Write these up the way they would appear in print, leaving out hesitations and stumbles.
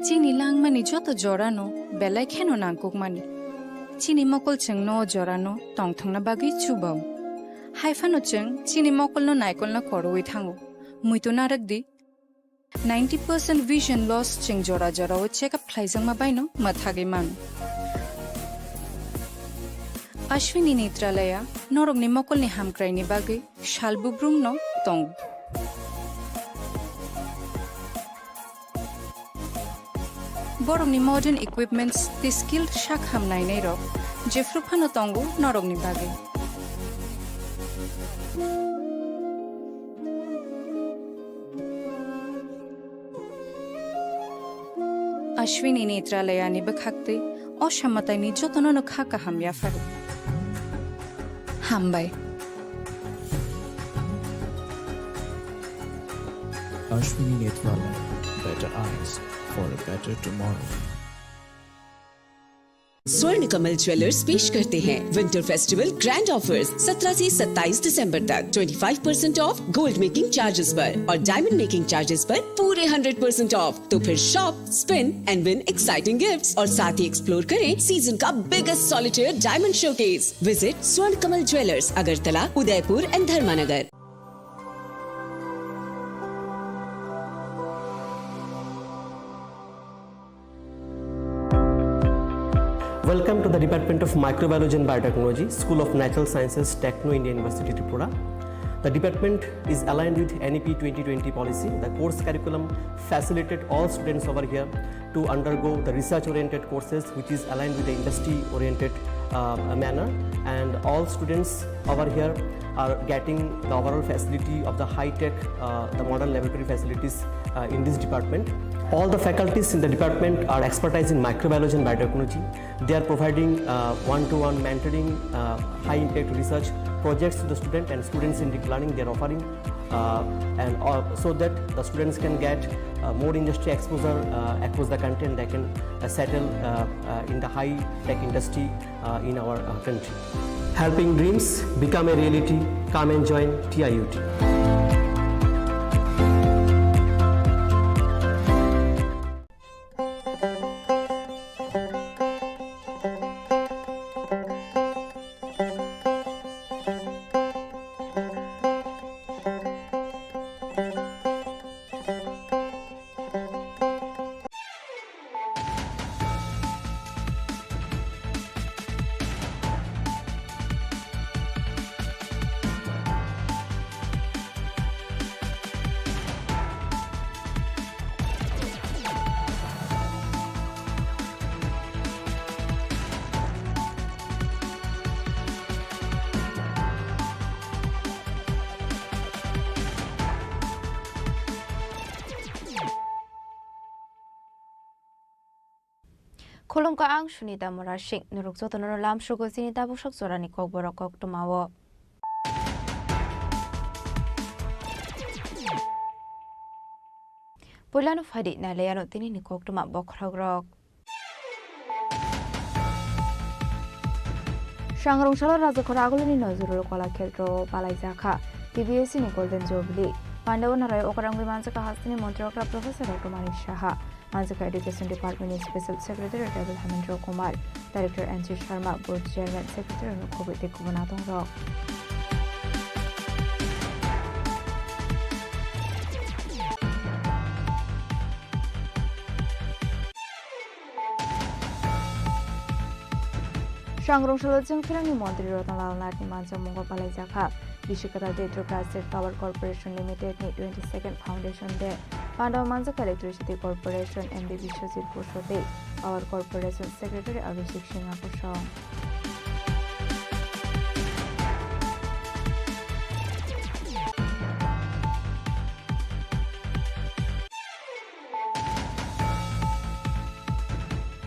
Chini lang mani joto jorano belai kheno nangkuk mani. Chini mokol cheng no jorano tong thong na bagi chubau. Haifano cheng chini mokol no naikol na koroi thango. Muito naragdi 90% vision loss cheng jora jora o check up khlaijang ma baino mathage man. Ashwini Netralaya norog ni mokol ni hamkrai ni bagi shalbubrum no tong. Borong ni modern equipments the skilled shak hamnai nei ro jefru phano tongu norog ni bagi. Ashwini Netralaya ni bakhakte oshamatai ni jotono no khaka hamya faru. Hambai. Ashwini Netralaya, better eyes for a better tomorrow. स्वर्ण Kamal jewellers पेश करते हैं winter festival grand offers 17 से 27 दिसंबर तक 25% of gold making charges पर और diamond making charges पर पूरे 100% ऑफ। तो फिर shop, spin and win exciting gifts और साथ ही एक्सप्लोर करें सीजन का biggest solitaire diamond showcase. Visit Swarna Kamal jewellers, Agartala, Udaipur and Dharmanagar. Welcome to the Department of Microbiology and Biotechnology, School of Natural Sciences, Techno India University, Tripura. The department is aligned with NEP 2020 policy. The course curriculum facilitated all students over here to undergo the research-oriented courses, which is aligned with the industry-oriented manner. And all students over here are getting the overall facility of the high-tech, the modern laboratory facilities in this department. All the faculties in the department are expertise in microbiology and biotechnology. They are providing one-to-one mentoring, high-impact research projects to the student and students in deep learning. They are offering so that the students can get more industry exposure across the country and they can settle in the high-tech industry in our country. Helping dreams become a reality. Come and join TIUT. Kolom ka ang sunita morashing nuruk zo tono lam shugo sinita bushak zorani kok borokok tumawo. Pulano fadi na leyano tini ni kok tuma bokragrok. Shangrong shalo raja koragulu ni nozuru kola keltro palai zakha TBS ni golden jubilee. Pandawa naray okarang bimansa ka hastini Montreal Professor Dr. Manik Shaha. Manzaka Education Department Special Secretary Devil Hamendra Kumar, Director N.C. Sharma, Board Chairman Secretary Nukobite Kubanatong Rock. Shangrong Shalajang Kirangi Montri Rotanal Nati Mansa Mungo Palai Zakha, Vishikata Enterprise Power Corporation Limited ni 22nd Foundation Day. Pandaw Manzaka Electricity Corporation MD Vishwajit Pushote, Power Corporation Secretary Abhishek Singha Pushong.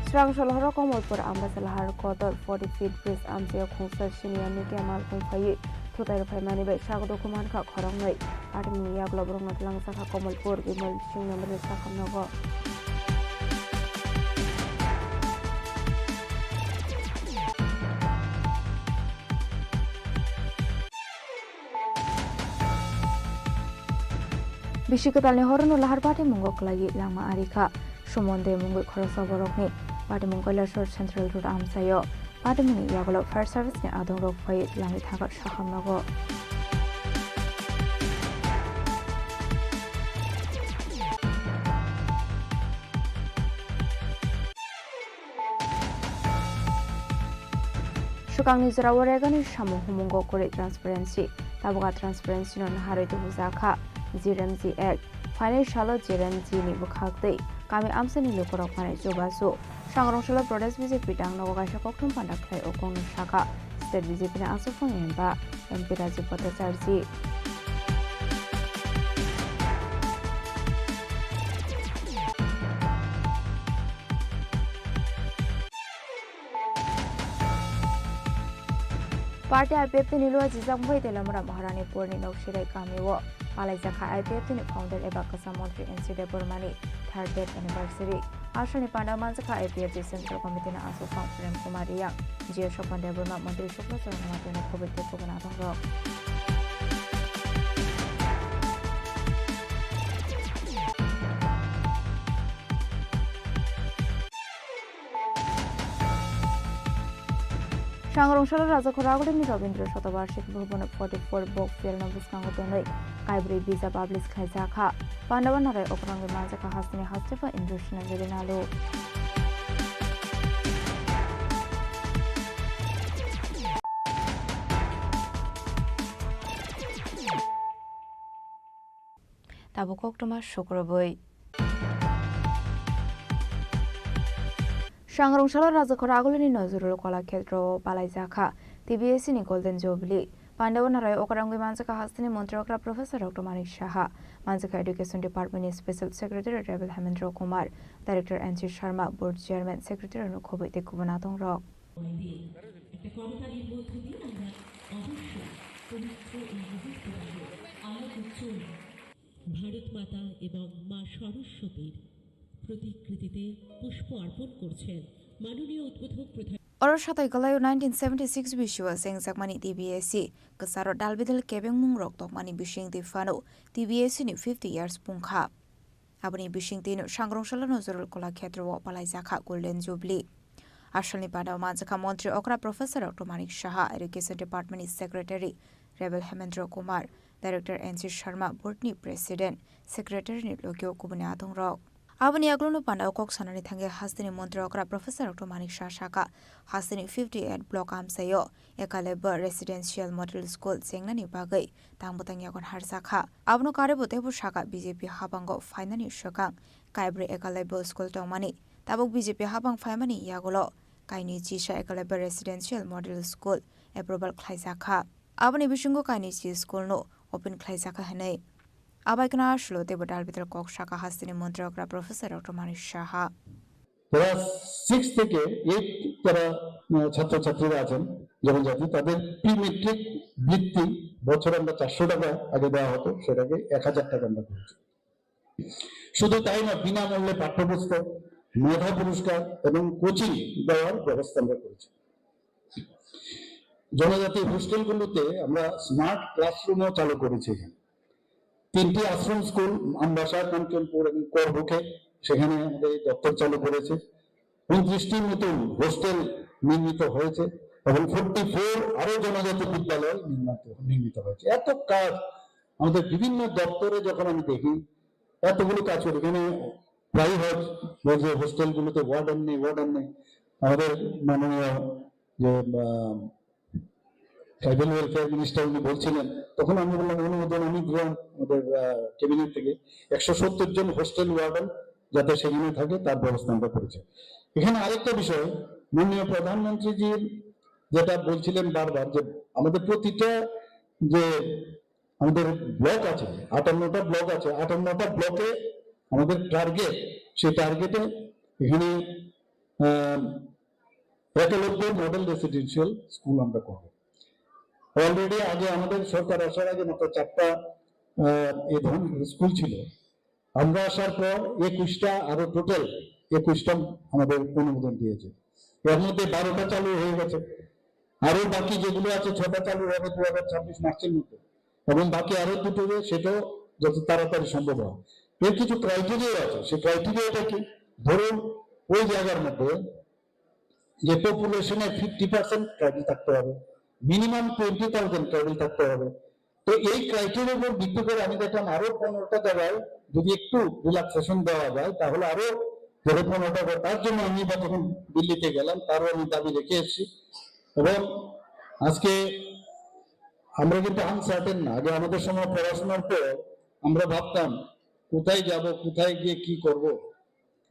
Srang Shalahara Komolpur Ambasalahar Kotor 40 feet bridge Amsia Khonsa Shiniani Kemal Khonfayi. Tutai Paimani by Shago Kumanka Khorang Army Yaglobron at Langsaka Komolpur, Gimal Shing number Sakanogo. Bishikatal ni horon lahar pati mongok lagi lama arika. sumonde mungui khorosa borokni patimung kailasor central road amsayo patimung yagolo fire service ni adong rok phai langi thagat sahamnago Sukang ni zara waregani shamu humungo kore transparency tabuga transparency non harai tu buzakha GRMG Act financial GRMG ni bukhakte kami amsani lokorok mane jobasu sangrong shala prodes BJP tang nogo gaisha koktum pandak khai okong shaka state BJP na asofong emba MP Rajiv Bhattacharya Party IPF ni luar jizak boy dalam Maharani Purni Naushira Kamiwo Palai Zakha IPF ni founder eba Kasamantri NCD Burmani 3rd date anniversary Ashani Pandaman Zakha IPF Central Committee na Asofang Prem Kumar Yang Jia Shopande Burma Mantri Shukla Saranamati na COVID Koganatong Rock Sangrong Shala Raja Khoraguli ni Rabindra Shatavarshik Bhuvan 44 Bok Fielna Buskango Tonoi Kaibri Visa Publis Khaizakha Pandavan Narai Okrangi Manzaka Hasni Hastifa Indrushna Virinalo Tabukok Toma Shukroboy Sangrong Shala Raja Khoraguli ni Nozurul Kola Khetro Palai Zakha TBS ni Golden Jubilee Pandavan Narai Okrangi Manzaka Hasni Montrokra Professor Dr. Manik Shaha Manzaka Education Department ni Special Secretary Rebel Hemendra Kumar Director NC Sharma Board Chairman Secretary Nukhobi Tekubunatong Rock Bharat Mata এবং মা সরস্বতীর প্রতিকৃতিতে পুষ্প অর্পণ করছেন মাননীয় উদ্বোধক প্রধান Oro Shatai Galayo 1976 Bishua Sengzakmani TBSC Kasaro Dalbidal Kebeng Mungrok Tokmani Bishing Di Fano TBSC ni 50 years Pungkha Abani Bishing Tino Sangrong Shala Nozurul Kola Khetro Palai Zakha Golden Jubilee Ashalni Pada Manzaka Montri Okra Professor Dr. Manik Shaha Education Department Secretary Rebel Hemendra Kumar Director NC Sharma Boardni President Secretary ni Lokyo Kubunatong Rock Abani Aglono Panda Okok Sanani Thange Hastini Montri Okra Professor Dr. Manik Shashaka Hastini 58 Block Amsayo Ekaleba Residential Model School Sengnani Bagai Tangbutang Yakon Harsakha Abno Karebo Tebu Shaka BJP Habango Finani Shakang Kaibre Ekaleba School Tongmani Tabuk BJP Habang Faimani Yagolo Kaini Chisha Ekaleba Residential Model School Approval Klaisakha Abani Bishungo Kaini Chi School no Open Klaisakha Hanei Abaikana Shlo Tebu Dalbital Kok Shaka Hastini Montri Okra Professor Dr. Manik Shaha তারা 6 থেকে 8 যারা ছাত্রছাত্রীরা আছেন জনজাতি তাদের pre metric বৃত্তি বছরে আমরা 400 টাকা আগে দেওয়া হতো সেটাকে 1000 টাকা আমরা করেছি শুধু তাই না বিনামূল্যে পাঠ্যপুস্তক মেধা পুরস্কার এবং কোচিং দেওয়ার ব্যবস্থা আমরা করেছি জনজাতি হোস্টেলগুলোতে আমরা স্মার্ট ক্লাসরুমও চালু করেছি 3টি আশ্রম স্কুল আমবাসা কাঞ্চনপুর এবং করবুকে সেখানে আমাদের দপ্তর চালু করেছে 29টি নতুন হোস্টেল নির্মিত হয়েছে এবং 44 আরো জনজাতি বিদ্যালয় নির্মিত হয়েছে এত কাজ আমাদের বিভিন্ন দপ্তরে যখন আমি দেখি এতগুলো কাজ করে এখানে প্রাইভেট যে হোস্টেলগুলোতে ওয়ার্ডেন নেই আমাদের মাননীয় যে ট্রাইবাল ওয়েলফেয়ার মিনিস্টার উনি বলছিলেন তখন আমি বললাম অনুমোদন আমি দিলাম আমাদের ক্যাবিনেট থেকে 170 জন হোস্টেল ওয়ার্ডেন যাতে সেখানে থাকে তার ব্যবস্থা আমরা করেছি এখানে আরেকটা বিষয় মাননীয় প্রধানমন্ত্রীজির যেটা বলছিলেন বারবার যে আমাদের প্রতিটা যে আমাদের ব্লক আছে 58টা ব্লক আছে 58টা ব্লকে আমাদের টার্গেট সেই টার্গেটে এখানে একলব্য মডেল রেসিডেন্সিয়াল স্কুল আমরা করব অলরেডি আগে আমাদের সরকার আসার আগে মাত্র 4টা এই ধরনের স্কুল ছিল আমরা আসার পর 21টা আরো টোটাল 21টা আমাদের অনুমোদন দিয়েছে এর মধ্যে 12টা চালু হয়ে গেছে আরো বাকি যেগুলো আছে 6টা চালু হবে 2026 মার্চের মধ্যে এবং বাকি আরো দুটো সেটাও যত তাড়াতাড়ি সম্ভব হয় এর কিছু ক্রাইটেরিয়া আছে সেই ক্রাইটেরিয়াটা কি ধরুন ওই জায়গার মধ্যে যে পপুলেশনের 50% ট্রাইবেল থাকতে হবে, মিনিমাম 20,000 ট্রাইবেল থাকতে হবে। তো এই ক্রাইটেরিয়ার উপর ভিত্তি করে আমি দেখলাম আরো 15টা জায়গায় যদি একটু রিল্যাক্সেশন দেওয়া যায় তাহলে আরো 15টা। তার জন্য আমি যখন দিল্লিতে গেলাম তারও আমি দাবি রেখে এসেছি। এবং আজকে আমরা কিন্তু আনসার্টেন না। আগে আমাদের সময় পড়াশোনার পর আমরা ভাবতাম কোথায় যাব, কোথায় গিয়ে কি করব,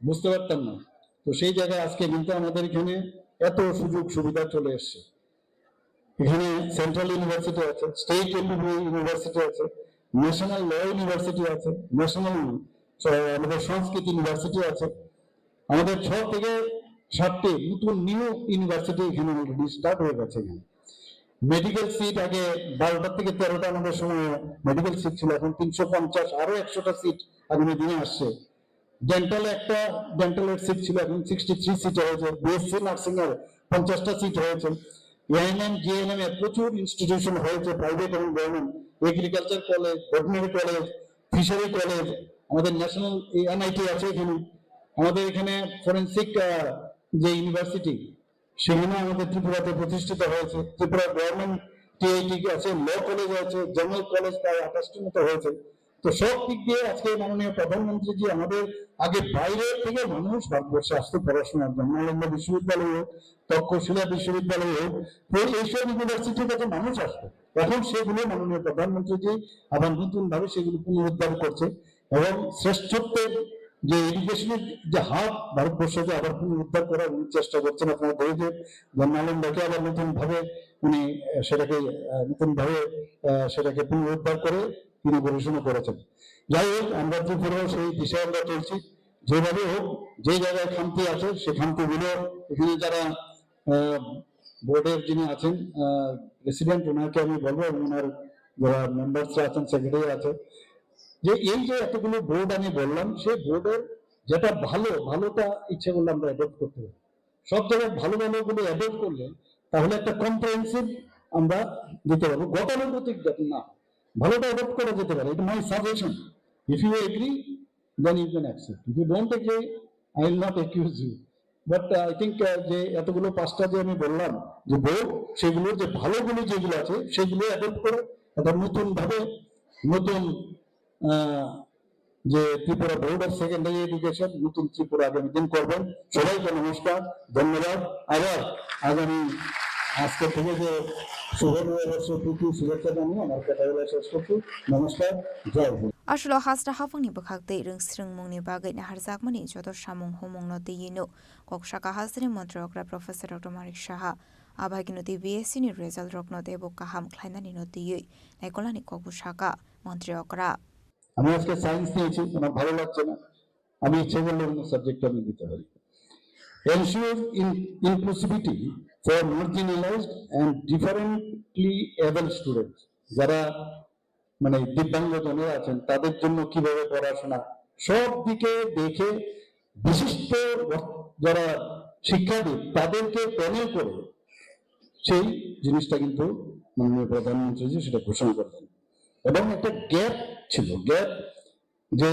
বুঝতে পারতাম না। তো সেই জায়গায় আজকে কিন্তু আমাদের এখানে এত সুযোগ সুবিধা চলে এসছে। এখানে সেন্ট্রাল ইউনিভার্সিটি আছে, স্টেট ইউনিভার্সিটি আছে, ন্যাশনাল ল ইউনিভার্সিটি আছে, ন্যাশনাল আমাদের সংস্কৃত ইউনিভার্সিটি আছে। আমাদের 6 থেকে 7টি নতুন নিউ ইউনিভার্সিটি এখানে অলরেডি স্টার্ট হয়ে গেছে। এখানে মেডিকেল সিট আগে 12টা থেকে 13টা আমাদের সময় মেডিকেল সিট ছিল, এখন 350 আরো 100টা সিট আগামী দিনে আসছে। ডেন্টালের সিট ছিল, এখন 63 সিট হয়েছে। বিএসসি নার্সিং এর 50টা সিট হয়েছে। এএনএম জিএনএম এর প্রচুর ইনস্টিটিউশন হয়েছে, প্রাইভেট এবং government. Agriculture college, veterinary college, fishery college, আমাদের ন্যাশনাল এনআইটি আছে এখানে। আমাদের এখানে ফরেন্সিক যে ইউনিভার্সিটি সেখানে আমাদের ত্রিপুরাতে প্রতিষ্ঠিত হয়েছে। ত্রিপুরা গভর্নমেন্ট টিআইটি আছে, ল কলেজ আছে, জেনারেল কলেজ প্রায় 28টির মতো হয়েছে। তো সব দিক দিয়ে আজকে মাননীয় প্রধানমন্ত্রীজি আমাদের আগে বাইরে থেকে মানুষ ভারতবর্ষে আসতে পড়াশোনার জন্য, নালন্দা বিশ্ববিদ্যালয় হোক, তক্ষশিলা বিশ্ববিদ্যালয় হোক, এইসব ইউনিভার্সিটির কাছে মানুষ আসতো। এখন সেগুলো মাননীয় প্রধানমন্ত্রীজি আবার নতুন ভাবে সেগুলো পুনরুদ্ধার করছে এবং শ্রেষ্ঠত্বের যে এডুকেশনের যে হাব ভারতবর্ষকে আবার পুনরুদ্ধার করার উনি চেষ্টা করছেন। আপনারা দেখেছেন যে নালন্দাকে আবার নতুন ভাবে উনি সেটাকে পুনরুদ্ধার করে তিনি গবেষণা করেছেন। যাই হোক, আমরা ত্রিপুরাও সেই দিশায় আমরা চলছি। যেভাবে হোক, যে জায়গায় খামতি আছে সে খামতিগুলো এখানে যারা বোর্ডের যিনি আছেন প্রেসিডেন্ট, ওনাকে আমি বলবো, এবং ওনার যারা মেম্বার্সরা আছেন, সেক্রেটারি আছে, যে এই যে এতগুলো বোর্ড আমি বললাম, সেই বোর্ডের যেটা ভালোটা ইচ্ছে করলে আমরা অ্যাডপ্ট করতে পারি। সব জায়গায় ভালোগুলো অ্যাডপ্ট করলে তাহলে একটা কম্প্রিহেনসিভ আমরা দিতে পারবো। গতানুগতিক যাতে না, ভালোটা অ্যাডপ্ট করা যেতে পারে। এটা my suggestion. If you agree then you can accept, if you don't agree I will not accuse you. But I think যে এতগুলো 5টা যে আমি বললাম যে বোর্ড, সেগুলোর যে ভালোগুলো যেগুলো আছে সেগুলো অ্যাডপ্ট করে একটা নতুন ভাবে নতুন যে Tripura board of secondary education, নতুন ত্রিপুরা আগামী দিন করবেন। সবাইকে নমস্কার, ধন্যবাদ। আবার আগামী আজকে থেকে যে শুভেচ্ছা জানিয়ে আমার কথা বলা শেষ করছি। নমস্কার, জয় Hind. Ashlo hasra hafungni bukhakte ringsring mungni bagai na harjakmani jodo samung homongno tiyino kokshaka hasri montrokra Professor Dr. Marik Shaha abhagino BSc ni result rokno debo kaham khlainani no tiyoi naikolani kokushaka montriokra আমি আজকে science নিয়েছি, আমার ভালো লাগছে না, আমি ইচ্ছে করলে অন্য সাবজেক্ট আমি দিতে পারি। Ensure inclusivity for marginalized and differently able students, যারা মানে দিব্যাঙ্গ জনেরা আছেন তাদের জন্য কিভাবে পড়াশোনা, সব দিকে দেখে বিশিষ্ট যারা শিক্ষাবিদ তাদেরকে প্যানেল করে সেই জিনিসটা কিন্তু মাননীয় প্রধানমন্ত্রী সেটা ঘোষণা করলেন। এবং একটা গ্যাপ ছিল, যে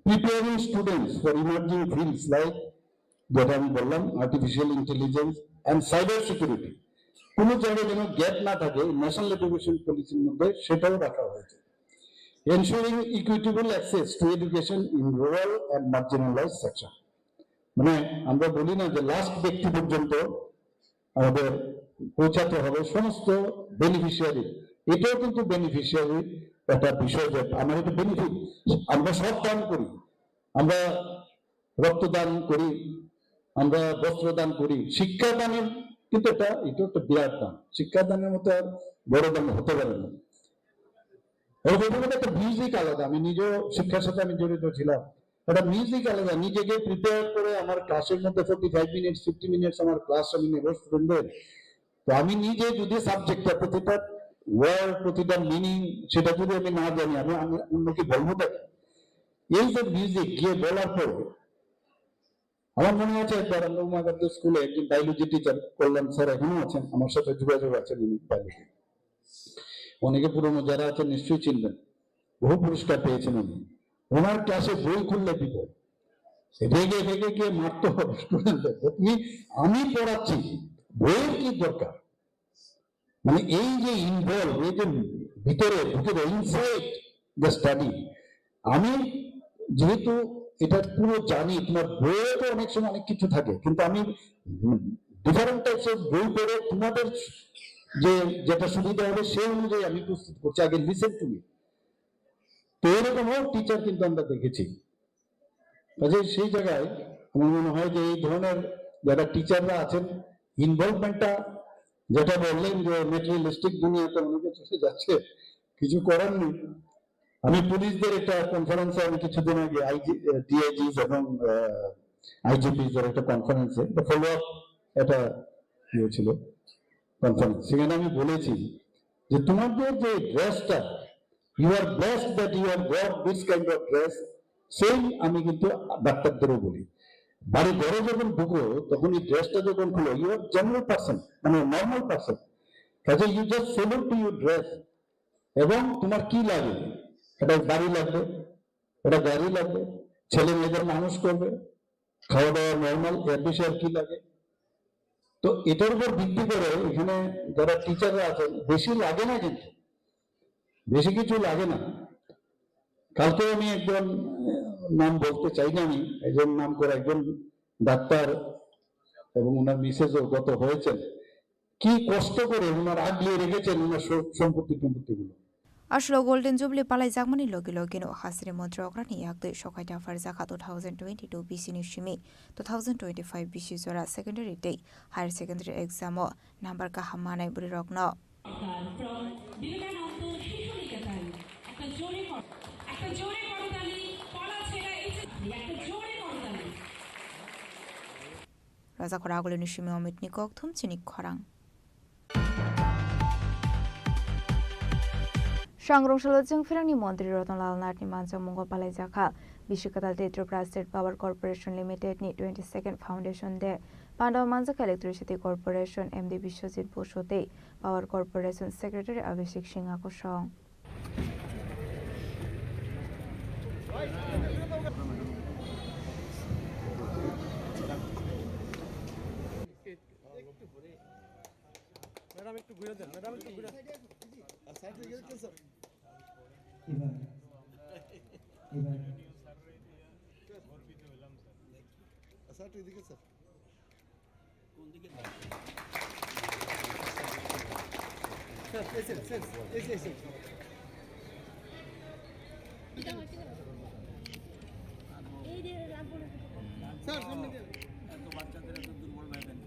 preparing students for emerging fields like, যেটা আমি বললাম, artificial intelligence and cyber security, কোনো জায়গায় যেন গ্যাপ না থাকে ন্যাশনাল এডুকেশন পলিসির মধ্যে, সেটাও রাখা হয়েছে। Ensuring equitable access to education in rural and marginalised section, মানে আমরা বলি না যে লাস্ট ব্যক্তি পর্যন্ত আমাদের পৌঁছাতে হবে, সমস্ত বেনিফিশিয়ারি। এটাও কিন্তু বেনিফিশিয়ারি একটা বিষয়, যে আমার এটা বেনিফিট। আমরা সব দান করি, আমরা রক্তদান করি, আমরা বস্ত্রদান করি, শিক্ষাদানের কিন্তু এটা একটা বিরাট দান। শিক্ষাদানের মতো আর বড় দান হতে পারে না। একটা মিউজিক আলাদা, আমি নিজেও শিক্ষার সাথে আমি জড়িত ছিলাম, একটা মিউজিক আলাদা। নিজেকে প্রিপেয়ার করে আমার ক্লাসের মধ্যে 45 মিনিটস 50 মিনিটস আমার ক্লাস আমি নেব স্টুডেন্টদের। তো আমি নিজে যদি সাবজেক্টটা, প্রতিটা ওয়ার্ড, প্রতিটা মিনিং সেটা যদি আমি না জানি, আমি অন্যকে বলবো দেখি। এই যে মিউজিক গিয়ে বলার পর আমার মনে আছে একবার আমরা উমাগার্দ স্কুলে একজন বায়োলজি টিচার, কল্যাণ স্যার এখনো আছেন, আমার সাথে যোগাযোগ আছেন, উনি বায়োলজি, অনেকে পুরনো যারা আছেন নিশ্চয়ই চিনবেন, বহু পুরস্কার পেয়েছেন উনি। ওনার ক্লাসে বই খুললে বিপদ, রেগে রেগে গিয়ে মারতে হবে স্টুডেন্টদের। তুমি আমি পড়াচ্ছি, বইয়ের কি দরকার? মানে এই যে ইনভলভ, এই যে ভিতরে ভিতরে ইনসাইড দ্য স্টাডি, আমি যেহেতু এটা পুরো জানি, তোমার বইয়ে তো অনেক সময় অনেক কিছু থাকে, কিন্তু আমি ডিফারেন্ট টাইপস অফ বই পড়ে তোমাদের যে যেটা সুবিধা হবে সেই অনুযায়ী আমি প্রস্তুত করছি। আগে লিসেন টু মি। তো এরকমও টিচার কিন্তু আমরা দেখেছি। কাজে সেই জায়গায় আমার মনে হয় যে এই ধরনের যারা টিচাররা আছেন, ইনভলভমেন্টটা যেটা বললেন যে মেটেরিয়ালিস্টিক দুনিয়াতে অনেকে চলে যাচ্ছে, কিছু করার নেই। আমি পুলিশদের একটা কনফারেন্সে আমি কিছুদিন আগে ডিআইজিস এবং আইজিপিদের একটা কনফারেন্সে ফলো আপ একটা ছিল কনফারেন্স, সেখানে আমি বলেছি যে তোমাদের যে ড্রেসটা, you are blessed that you are got this kind of dress. সেই আমি কিন্তু ডাক্তারদেরও বলি, বাড়ি ঘরে যখন ঢুকো তখন এই ড্রেসটা যখন খুলো, ইউ আর জেনারেল পার্সন, মানে নর্মাল পার্সন। কাজে you just salute to your dress. এবং তোমার কি লাগে, এটা বাড়ি লাগবে, এটা গাড়ি লাগবে, ছেলে মেয়েদের মানুষ করবে, খাওয়া দাওয়া নর্মাল, এর বিষয়ে কি লাগে। তো এটার উপর ভিত্তি করে এখানে যারা টিচাররা আছেন, বেশি লাগে না, কিন্তু বেশি কিছু লাগে না। কালকে আমি একজন নাম বলতে চাই না, আমি একজন নাম করে একজন ডাক্তার এবং ওনার মিসেসও গত হয়েছেন, কি কষ্ট করে ওনার আগলিয়ে রেখেছেন ওনার সম্পত্তিগুলো। Ashlo Golden Jubilee Palai Zakmani Logilogino Hasri Modrograni Yakde Shokaita Farzaka 2022 BC Nishimi 2025 BC Zora Secondary Day Higher Secondary Exam Number Kahamana Burirogno. Raza Khoragul Nishimi Omit Nikok Thum Chini Khorang সংগ্রহশালা ফেরানি মন্ত্রী রতনলাল নাটনি মানসং মঙ্গল পালাই জাখা বিশ্বকাতাল Tripura state power corporation limited নি 22nd foundation day পান্ডব মানজাকা ইলেকট্রিসিটি কর্পোরেশন এমডি বিশ্বজিৎ বসুতে power corporation secretary Abhishek Singh Akarshan madam একটু ঘুরে দেন, ম্যাডাম একটু ঘুরে সাইড থেকে গেছে স্যার। এবার স্যার একটু এদিকে স্যার। কোন দিকে স্যার? এসে এই যে রামপুর স্যার সামনে দিয়ে এত বাচ্চাদের এত দুর্বল ভাবেন।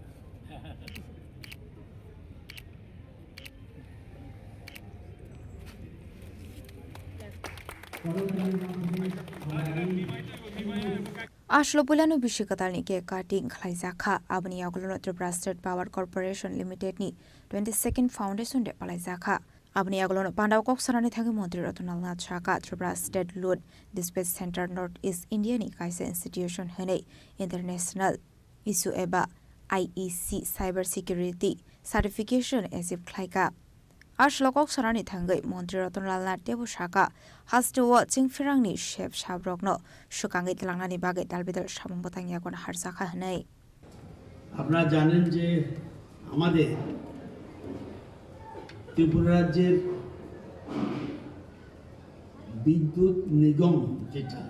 Ashlo Pulano Bishikatal ni ke cutting Khlaizakha Abni Aglono Tripura State Power Corporation Limited ni 22nd Foundation de Palaizakha Abni Aglono Pandau Kok Sarani Thagi Montri Ratonal Nath Shaka Tripura State Load Dispatch Center North East India ni Kaisa Institution Hene International Issue Eba IEC Cyber Security Certification Asif Khlaika Ashlo Kok Sarani Thangai Montri Ratonal Nath Debu Shaka Hastu Chingfirangni Chef Shabrogno Shukangi Telangani Bagai Dalbidal Shamong Botang Yakon Harzakha Hanai আপনারা জানেন যে আমাদের ত্রিপুরা রাজ্যের বিদ্যুৎ নিগম যেটা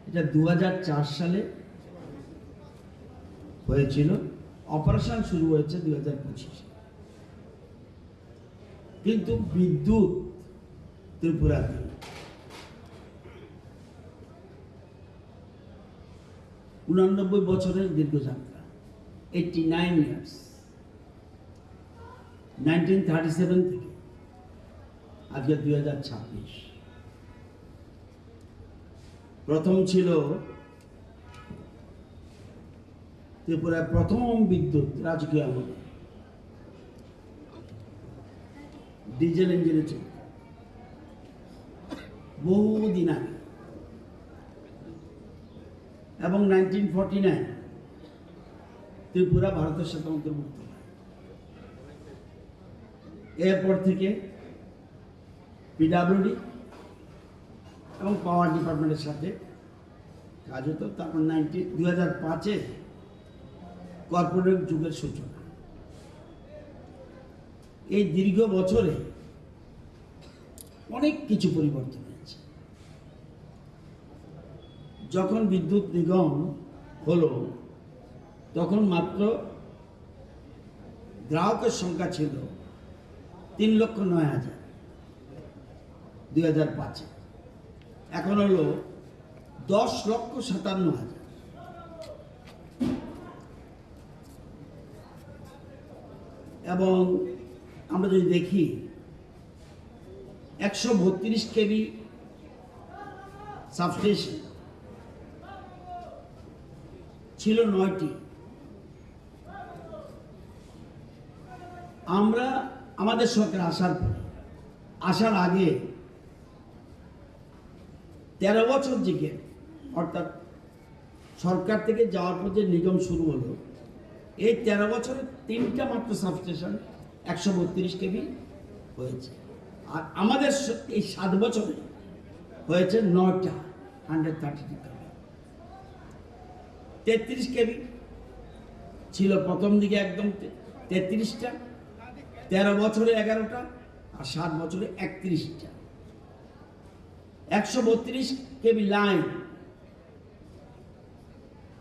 এটা 2004 সালে হয়েছিল অপারেশন শুরু হয়েছে 2025 কিন্তু বিদ্যুৎ ত্রিপুরাতে 89 বছরের দীর্ঘ যাত্রা 89 ইয়ার্স 1937 থেকে আজকে 2026 প্রথম ছিল ত্রিপুরার প্রথম বিদ্যুৎ রাজকীয় আমলে ডিজেল ইঞ্জিনে ছিল বহুদিন আগে এবং 1949 ত্রিপুরা ভারতের সাথে অন্তর্ভুক্ত হয় এরপর থেকে পিডব্লিউডি এবং পাওয়ার ডিপার্টমেন্টের সাথে কাজ হতো। তারপর 2005-এ কর্পোরেট যুগের সূচনা। এই দীর্ঘ বছরে অনেক কিছু পরিবর্তন হয়েছে। যখন বিদ্যুৎ নিগম হলো তখন মাত্র গ্রাহকের সংখ্যা ছিল 3,09,000 2005-এ। এখন হলো 10,57,000। এবং আমরা যদি দেখি 132 কেভি সাবস্টেশন ছিল 9টি। আমরা আমাদের সরকার আসার আগে 13 বছর থেকে, অর্থাৎ সরকার থেকে যাওয়ার পর যে নিগম শুরু হলো, এই 13 বছরে 3টা মাত্র সাবস্টেশন 132 কেভি হয়েছে। আর আমাদের এই 7 বছরে হয়েছে 9টা 132 কেভি। 33 কেভি ছিল প্রথম দিকে, একদম 33টা, 13 বছরে 11টা, আর 7 বছরে 31টা। 132 কেভি লাইন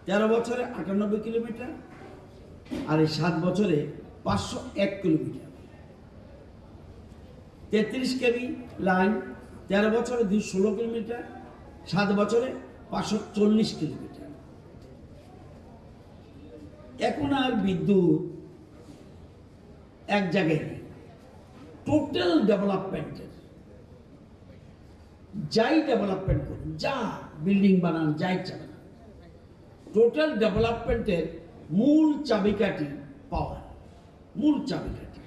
13 বছরে 98 কিলোমিটার, আর এই 7 বছরে 501 কিলোমিটার। 33 কেভি লাইন 13 বছরে 216 কিলোমিটার, 7 বছরে 540 কিলোমিটার। এখন আর বিদ্যুৎ এক জায়গায় নেই। টোটাল ডেভেলপমেন্টের, যাই ডেভেলপমেন্ট করুন, যা বিল্ডিং বানান, যাই চালান, টোটাল ডেভেলপমেন্টের মূল চাবিকাঠি পাওয়ার, মূল চাবিকাঠি।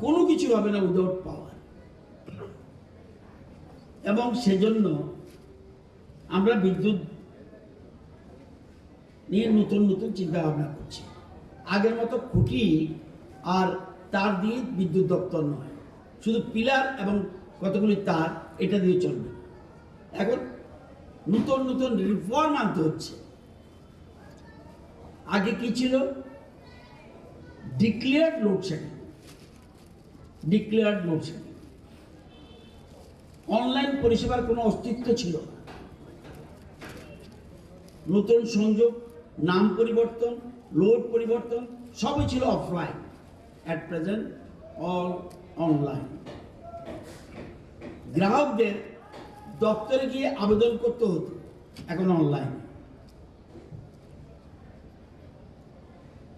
কোনো কিছু হবে না উইদাউট পাওয়ার। এবং সেজন্য আমরা বিদ্যুৎ নিয়ে নতুন নতুন চিন্তা ভাবনা করছি। আগের মতো খুঁটি আর তার দিয়ে বিদ্যুৎ দপ্তর নয়, শুধু পিলার এবং কতগুলি তার, এটা দিয়ে চলবে। এখন নতুন নতুন রিফর্ম আনতে হচ্ছে। আগে কি ছিল? Declared load shedding, declared load shedding. Online পরিষেবার কোনো অস্তিত্ব ছিল না। নতুন সংযোগ, নাম পরিবর্তন, লোড পরিবর্তন, সবই ছিল offline. At present all online. গ্রাহকদের দপ্তরে গিয়ে আবেদন করতে হতো, এখন অনলাইন।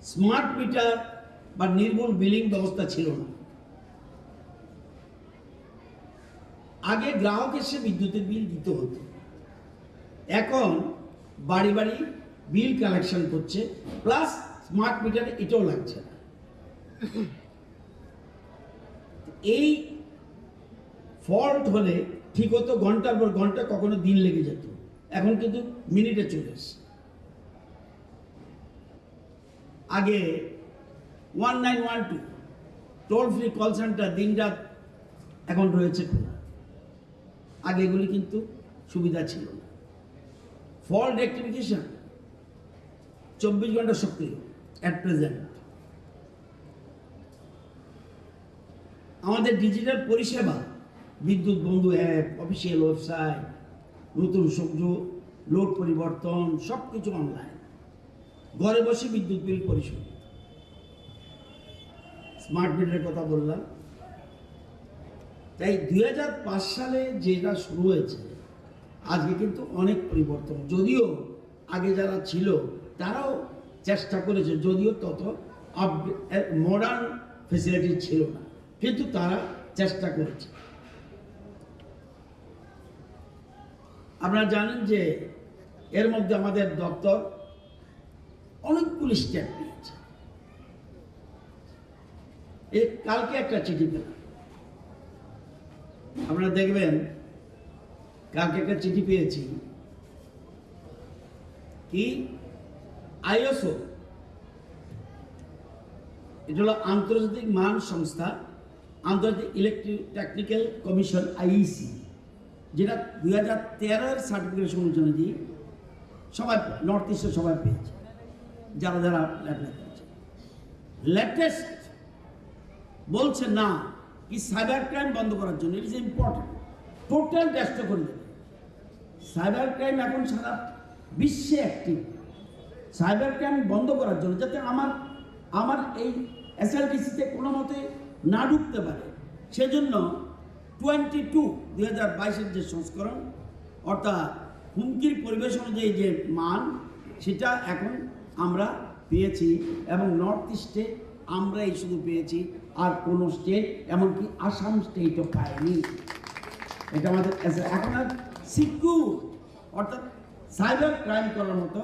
স্মার্ট মিটার বা নির্ভুল বিলিং ব্যবস্থা ছিল না। আগে গ্রাহক এসে বিদ্যুতের বিল দিতে হতো, এখন বাড়ি বাড়ি বিল কালেকশন করছে, প্লাস স্মার্ট মিটারে এটাও লাগছে না। এই ফল্ট হলে ঠিক হতো ঘন্টার পর ঘন্টা, কখনো দিন লেগে যেত, এখন কিন্তু মিনিটে চলে আসছে। আগে 1912 টোল ফ্রি কল সেন্টার দিনরাত এখন রয়েছে খোলা, আগে এগুলি কিন্তু সুবিধা ছিল না। ফল্ট রেকটিফিকেশন 24 ঘন্টা সক্রিয় অ্যাট প্রেজেন্ট। আমাদের ডিজিটাল পরিষেবা, বিদ্যুৎ বন্ধু অ্যাপ, অফিসিয়াল ওয়েবসাইট, নতুন সংযোগ, লোড পরিবর্তন, সব কিছু অনলাইন। ঘরে বসে বিদ্যুৎ বিল পরিশোধ। স্মার্ট মিটারের কথা বললাম। তাই 2005 সালে যেটা শুরু হয়েছে, আজকে কিন্তু অনেক পরিবর্তন। যদিও আগে যারা ছিল তারাও চেষ্টা করেছে, যদিও তত মডার্ন ফেসিলিটি ছিল না, কিন্তু তারা চেষ্টা করেছে। আপনারা জানেন যে এর মধ্যে আমাদের দপ্তর অনেকগুলি স্টেপ নিয়েছে। কালকে একটা চিঠি পেলাম, আপনারা দেখবেন, কালকে একটা চিঠি পেয়েছি। কি? আইএসও, এটা হলো আন্তর্জাতিক মান সংস্থা, আন্তর্জাতিক ইলেকট্রিক টেকনিক্যাল কমিশন, আইইসি, যেটা 2013 সার্টিফিকেশন অনুযায়ী সবাই নর্থ ইস্টে সবাই পেয়েছে, যারা যারা অ্যাপ্লাই করেছে। লেটেস্ট বলছে না কি সাইবার ক্রাইম বন্ধ করার জন্য, ইট ইজ ইম্পর্টেন্ট, টোটাল ড্যাশটা করে দেবে। সাইবার ক্রাইম এখন সারা বিশ্বে অ্যাক্টিভ। সাইবার ক্রাইম বন্ধ করার জন্য যাতে আমার এই এসএলটিসিতে কোনো মতে না ঢুকতে পারে, সেজন্য 2022 যে সংস্করণ, অর্থাৎ হুমকির পরিবেশ অনুযায়ী যে মান, সেটা এখন আমরা পেয়েছি এবং নর্থ ইস্টে আমরাই শুধু পেয়েছি, আর কোনো স্টেট এমনকি আসাম স্টেটও পায়নি। এটা আমাদের এখন আর সিকিউর, অর্থাৎ সাইবার ক্রাইম করার মতো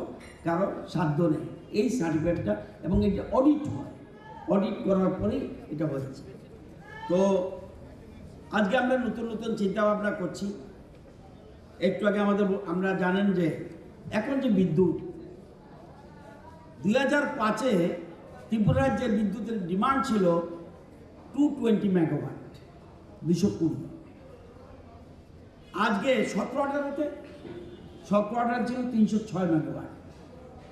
কারো সাধ্য নেই এই সার্টিফিকেটটা, এবং এটা অডিট হয়, অডিট করার পরেই এটা হয়েছে। তো আজকে আমরা নতুন নতুন চিন্তা ভাবনা করছি। একটু আগে আমরা জানেন যে এখন যে বিদ্যুৎ 2005-এ ত্রিপুরার যে বিদ্যুতের ডিমান্ড ছিল 220 মেগাওয়াট, 220। আজকে 17-18-তে 17-18 ছিল 306 মেগাওয়াট,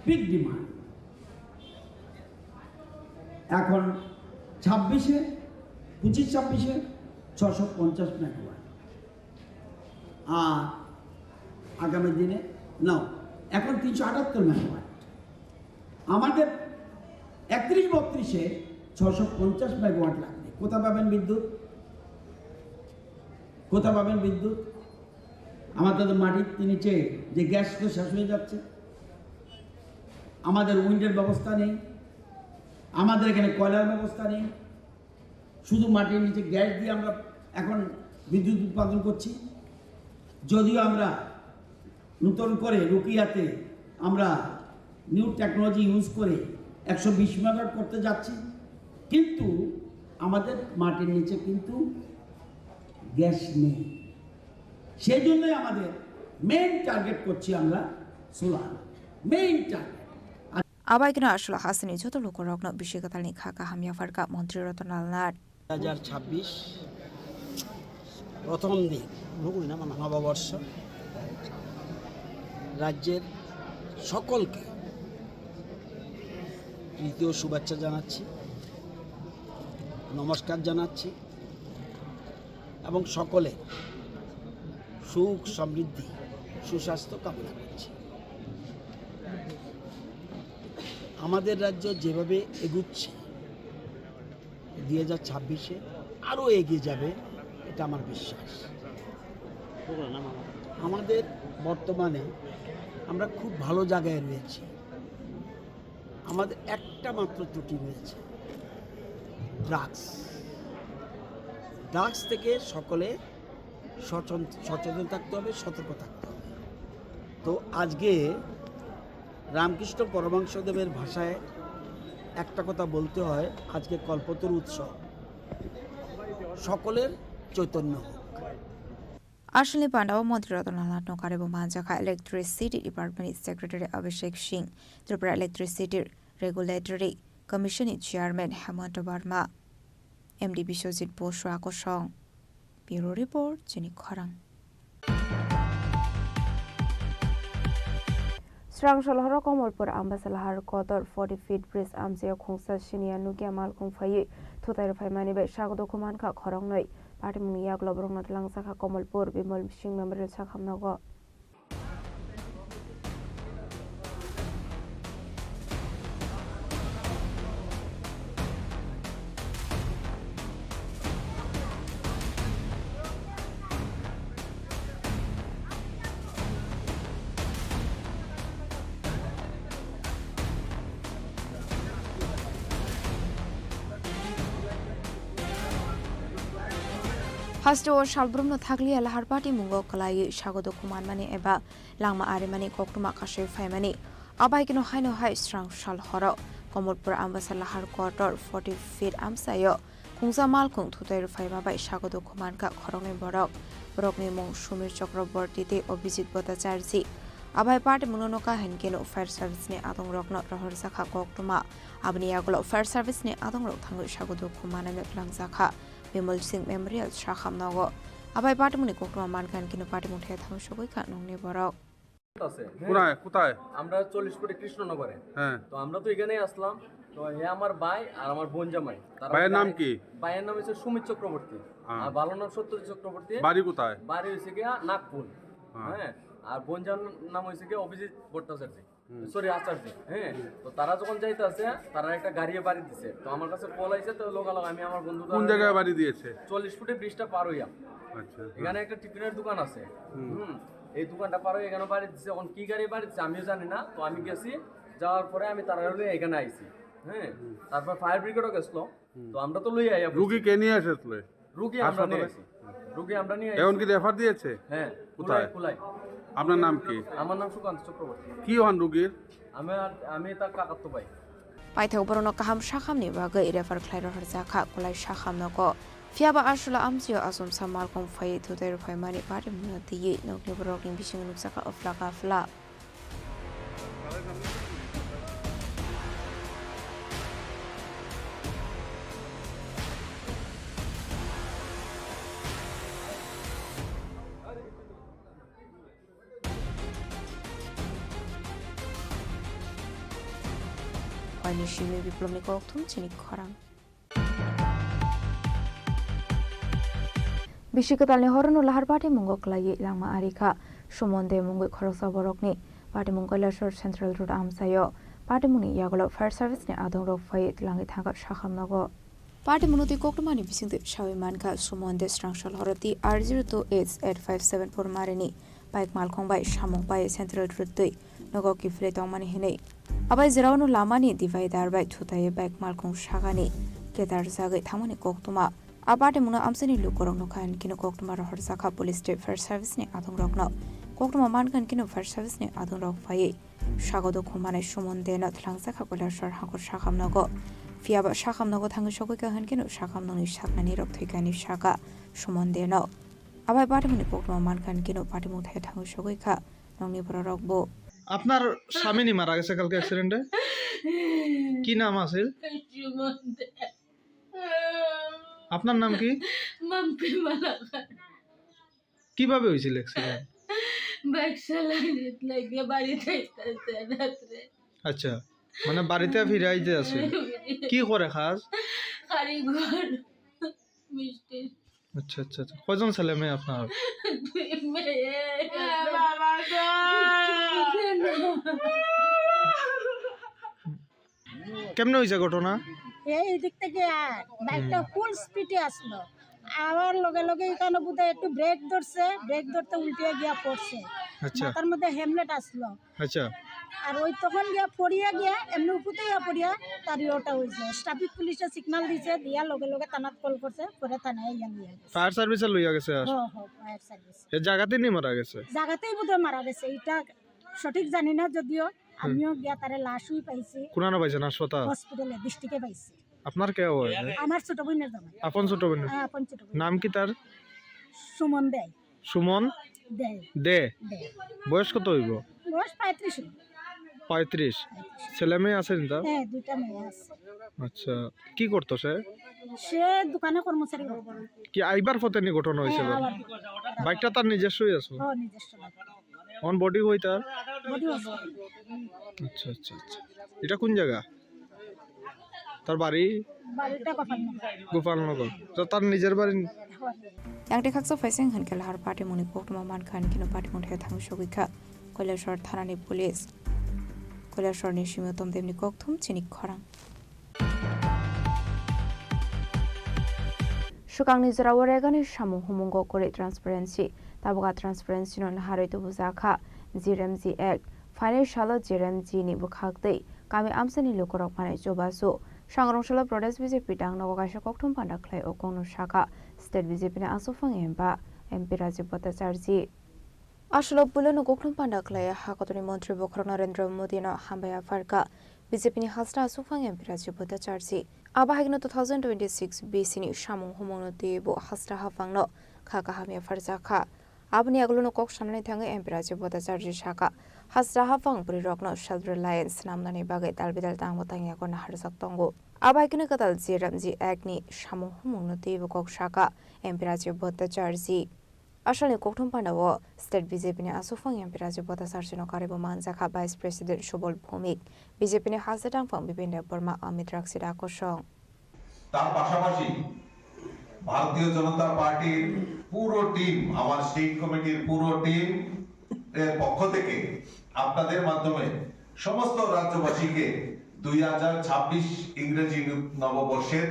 পিক ডিমান্ড। এখন 25-26-এ 650 মেগাওয়াট, আর আগামী দিনে নাও এখন 378 মেগাওয়াট। আমাদের 31-32-এ 650 মেগাওয়াট লাগবে। কোথা পাবেন বিদ্যুৎ? কোথা পাবেন বিদ্যুৎ? আমাদের তো মাটির নিচে যে গ্যাস তো শেষ হয়ে যাচ্ছে, আমাদের উইন্ডের ব্যবস্থা নেই, আমাদের এখানে কয়লার ব্যবস্থা নেই, শুধু মাটির নিচে গ্যাস দিয়ে আমরা এখন বিদ্যুৎ উৎপাদন করছি। যদিও আমরা নতুন করে রুকিয়াতে আমরা নিউ টেকনোলজি ইউজ করে 120 মেগাওয়াট করতে যাচ্ছি, কিন্তু আমাদের মাটির নিচে কিন্তু গ্যাস নেই। সেই জন্যই আমাদের মেইন টার্গেট করছি আমরা solar, main target. Abaikino ashula hasini joto lokorokno bishikatalni khaka hamya farka মন্ত্রী রতনাল নাথ। 2026 প্রথম দিন নববর্ষ, রাজ্যের সকলকে তৃতীয় শুভেচ্ছা জানাচ্ছি, নমস্কার জানাচ্ছি, এবং সকলে সুখ সমৃদ্ধি সুস্বাস্থ্য কামনা করছি। আমাদের রাজ্য যেভাবে এগুচ্ছে 2026-এ আরও এগিয়ে যাবে, এটা আমার বিশ্বাস। আমাদের বর্তমানে আমরা খুব ভালো জায়গায় রয়েছি। আমাদের একটা মাত্র ত্রুটি রয়েছে, ড্রাগস থেকে সকলে সচেতন থাকতে হবে, সতর্ক থাকতে হবে। তো আজকে রামকৃষ্ণ পরমহংসদেবের ভাষায় একটা কথা বলতে হয়, আজকে কল্পতরু উৎসব, সকলের চৈতন্য হোক। Ashley Pandava মন্ত্রী রতনাল নাথ নকার এবং মানজাখা electricity department secretary Abhishek Singh, Tripura ইলেকট্রিসিটির রেগুলেটরি কমিশনের চেয়ারম্যান হেমন্ত বর্মা, এমডি বিশ্বজিৎ বসু আকর্ষণ। ব্যুরো রিপোর্ট চিনি খরাং। স্রাংশলহর কমলপুর আম্বাসালাহার কদর 40 ফিট ব্রিজ আমজিয়া খংসা সিনিয়া নুকিয়া মালখং ফাইয়ে থুতাইর ফাইমানি বে স্বাগত কুমানখা খরং নই পার্টি মুনিয়া গ্লবরং নাতলাং সাখা কমলপুর বিমল সিং মেমোরিয়াল সাখামনগ। হাস্টো শালব্রহ্ম থাকলি এলাহার পার্টি মুঙ্গ কলাই স্বাগত কুমানমানি এবা লাংমা আরিমানি কক্টুমা কাশে ফাইমানি আবাইকিনো হাইনো হাই স্রাং শাল হর কমলপুর আম্বাসালাহার কোয়ার্টার 40 ফিট আমসায় খুংসা মালখং থুতাইর ফাইমা বাই স্বাগত কুমানকা খরংনি বরকনি মুং সুমির চক্রবর্তীতে অভিজিৎ ভট্টাচার্য আবাই পার্টি মুননকা হেনকেনো ফায়ার সার্ভিসনি আদং রকন রহর জাখা কক্টুমা আবনি আগলো ফায়ার সার্ভিসনি আদং রক থাঙ্গু স্বাগত কুমানামে লাংজাখা বিমল সিং মেমোরিয়াল শাখামনগ আবাই পাটিমুনি কোকটমা মানখান কিনো পাটিমুন হে থাং সগৈ খা নংনি বরক কোথায় কোথায় আমরা 40 কোটি কৃষ্ণনগরে। হ্যাঁ তো আমরা তো এখানেই আসলাম। তো হে আমার ভাই আর আমার বোন জামাই। ভাইয়ের নাম কি? ভাইয়ের নাম হচ্ছে সুমিত চক্রবর্তী আর ভালো নাম সত্যজিৎ চক্রবর্তী। বাড়ি কোথায়? বাড়ি হয়েছে গিয়া নাগপুর। হ্যাঁ আর বোন জামার নাম হয়েছে গিয়া অভিজিৎ ভট্টাচার্য, সরি আচার্য। হ্যাঁ তো তারা যখন যাইতে আছে তারা একটা গাড়ি বাড়ি দিছে। তো আমার কাছে কল আইছে, তো লোকালক আমি আমার বন্ধু কোন জায়গায় বাড়ি দিয়েছে? 40 ফুটে ব্রিজটা পার হইয়া। আচ্ছা এখানে একটা টিফিনের দোকান আছে। এই দোকানটা পার হয়ে এখানে বাড়ি দিচ্ছে। এখন কি গাড়ি বাড়ি দিচ্ছে আমিও জানি না। তো আমি গেছি, যাওয়ার পরে আমি তারা এখানে আইছি। হ্যাঁ তারপর ফায়ার ব্রিগেডও গেছিল। তো আমরা তো লই আইয়া রুগী কে নিয়ে এসেছিল? রুগী আমরা নিয়ে আসি। রুগী আমরা নিয়ে এখন কি রেফার দিয়েছে? হ্যাঁ কোথায়? কুলাই। আপনার নাম কি? আমার নাম সুকান্ত চক্রবর্তী। কি হন রুগীর? আমি তার কাকাতো ভাই। পাইথাও বরনো কাহাম শাখামনি বাগৈ রেফার খ্লাইর হরজাখা কলাই শাখাম নগো ফিয়াবা আসলা আমজিও আসম সামাল কম ফাই থুতের ফাই মানি পাটিমুন দিয়ে নগনি বরকিং বিশিং নুকসাকা অফলাকা ফ্লা Pani Shimi Biplomni Koktum Chini Khorang Bishikatal ni Horonu Lahar Party Mungo Klagi Langma Arika Shumonde Mungo Khorosa Borokni Party Mungo Lashor Central Road Amsayo Party Muni Yagolo Fire Service ni Adong Rok Fayet Langi Thangap Shaham Nago Party Munuti Koktumani Bising Shawi Manka Sumonde Strangshal Horoti R028857 Marini Bike Malkong by Shamong by Central Road Dui Nogo Kifle Tomani Hine Abai Zerano Lamani dividar by Tutaye Bike Malkong Shagani Kedar Zagay Tamani Koktuma Abate Muna Amsani Lukorong Nokan Kino Koktuma Horsaka Police State Fire Service ni Adong Rokno Koktuma Mankan Kino Fire Service ni Adong Rok Faye Shagodo Kumane Shumon de Not Langsaka Polashar Hako Shakam Nago Fiaba Shakam Nago Tangashoka Hankino Shakam Noni Shakani Rok Tikani Shaka Shumon de No Abai Batamuni Koktuma Mankan Kino Patimut Hetangashoka Noni Borokbo আপনার স্বামী নি মারা গেছে কালকে অ্যাক্সিডেন্টে কি নাম আছে আপনার নাম কি কিভাবে হয়েছিল অ্যাক্সিডেন্ট বাইক চালাইতে লাগে বাড়িতে আইতাছে রাতে আচ্ছা মানে বাড়িতে ফিরে আইতে আছে কি করে খাস কারিগর মিষ্টি আচ্ছা আচ্ছা আচ্ছা কয়জন ছেলে মেয়ে আপনার বাবা গো কেমনে হয়েছে ঘটনা এই দিক থেকে বাইকটা ফুল স্পিডে আসলো আবার লগে লগে এখানে বোধহয় একটু ব্রেক ধরতে উল্টে গিয়া পড়ছে আচ্ছা মাথার মধ্যে হেমলেট আসলো আচ্ছা আর ওই তখন গিয়া পড়িয়া এমনি উপরে পড়িয়া তার ওটা হয়েছে ট্রাফিক পুলিশে সিগন্যাল দিছে দিয়া লগে লগে থানাত কল করছে পরে থানায় ইয়া নিয়ে গেছে ফায়ার সার্ভিসে লইয়া গেছে আর ফায়ার সার্ভিস এই জায়গাতেই নি মারা গেছে জায়গাতেই বোধহয় মারা গেছে এটা সঠিক জানি না যদিও আমিও গিয়া তারে লাশই পাইছি কোনানো পাইছেন হাসপাতাল হসপিটালে ডিস্ট্রিক্টে পাইছি আপনার কে হয় আমার ছোট বোনের জামাই আপন ছোট বোন আপন ছোট বোন নাম কি তার সুমন দেয় সুমন দেয় দে দেয় বয়স কত হইব বয়স 35 35 ছেলে মেয়ে আছে না হ্যাঁ দুইটা মেয়ে আছে আচ্ছা কি করতো সে সে দোকানে কর্মচারী কি আইবার পথে নি ঘটনা হয়েছিল বাইকটা তার নিজস্বই আছে নিজস্ব অন বডি হই তার বডি আছে আচ্ছা আচ্ছা আচ্ছা এটা কোন জায়গা তার বাড়ি বাড়িটা গোপালনগর তো তার নিজের বাড়ি Yang dekak so facing han kel har party muni koktuma man khan kino party mun he thang shogika Koleshwar thanani police Koleshwar ni shimiyotom demni koktum Chini Khorang Shukang ni zara waregani shamu humungo kore transparency tabuga transparency non haroito buzakha GRMG Act financial GRMG ni bukhakdei kami amsani lokorok mane jobasu Sangrongshalo Pradesh BJP dang nogakasha koktum pandaklai o kongno shaka State BJP na asufang emba MP Rajiv Bhattacharya Ashlo Bulano koktum pandaklai hakotoni Mantri Bokhara Narendra Modi na hambaya farka BJP ni hasra asufang MP Rajiv Bhattacharya abahigno 2026 BC ni shamung homono debo hasra hafangno khaka hamia farjaka abni agluno kok shamnai thangai MP Rajiv Bhattacharya shaka hasra hafang puri rokno self reliance namnani bagai dalbidal tangbo tangya ko nahar saktongo abaikine katal GRMG Act ni shamu humungno tebo kok shaka MP Rajiv Bhattacharya আসলে কোকঠম পান্ডাও state BJP ni asufang yang pirajo bota sarjino karibo manjaka vice president Subol Bhumik BJP ni হাজেটাং ফং বিপিন বর্মা অমিত রাক্সির আকর্ষণ তার পাশাপাশি ভারতীয় জনতা পার্টির পুরো টিম আমার স্টেট কমিটির পুরো টিম এর পক্ষ থেকে আপনাদের মাধ্যমে সমস্ত রাজ্যবাসীকে 2026 ইংরেজি নববর্ষের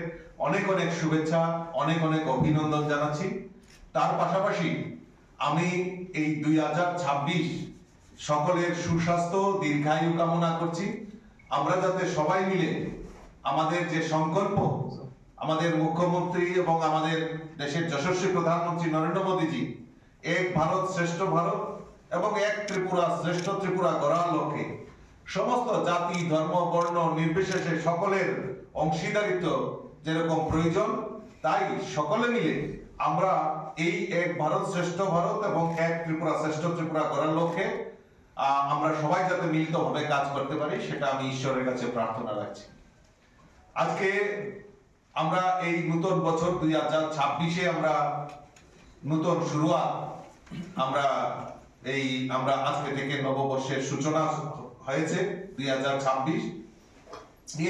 অনেক অনেক শুভেচ্ছা অনেক অনেক অভিনন্দন জানাচ্ছি তার পাশাপাশি আমি এই 2026 সকলের সুস্বাস্থ্য দীর্ঘায়ু কামনা করছি আমরা যাতে সবাই মিলে আমাদের যে সংকল্প আমাদের মুখ্যমন্ত্রী এবং আমাদের দেশের যশস্বী প্রধানমন্ত্রী নরেন্দ্র মোদীজি এক ভারত শ্রেষ্ঠ ভারত এবং এক ত্রিপুরা শ্রেষ্ঠ ত্রিপুরা গড়ার লক্ষ্যে সমস্ত জাতি ধর্ম বর্ণ নির্বিশেষে সকলের অংশীদারিত্ব যেরকম প্রয়োজন তাই সকলে মিলে আমরা এই এক ভারত শ্রেষ্ঠ ভারত এবং এক ত্রিপুরা শ্রেষ্ঠ ত্রিপুরা করার লক্ষ্যে আমরা সবাই যাতে মিলিতভাবে কাজ করতে পারি সেটা আমি ঈশ্বরের কাছে প্রার্থনা রাখছি আজকে আমরা এই নতুন বছর 2026-এ আমরা নতুন শুরুয়াত আমরা আজকে থেকে নববর্ষের সূচনা হয়েছে 2026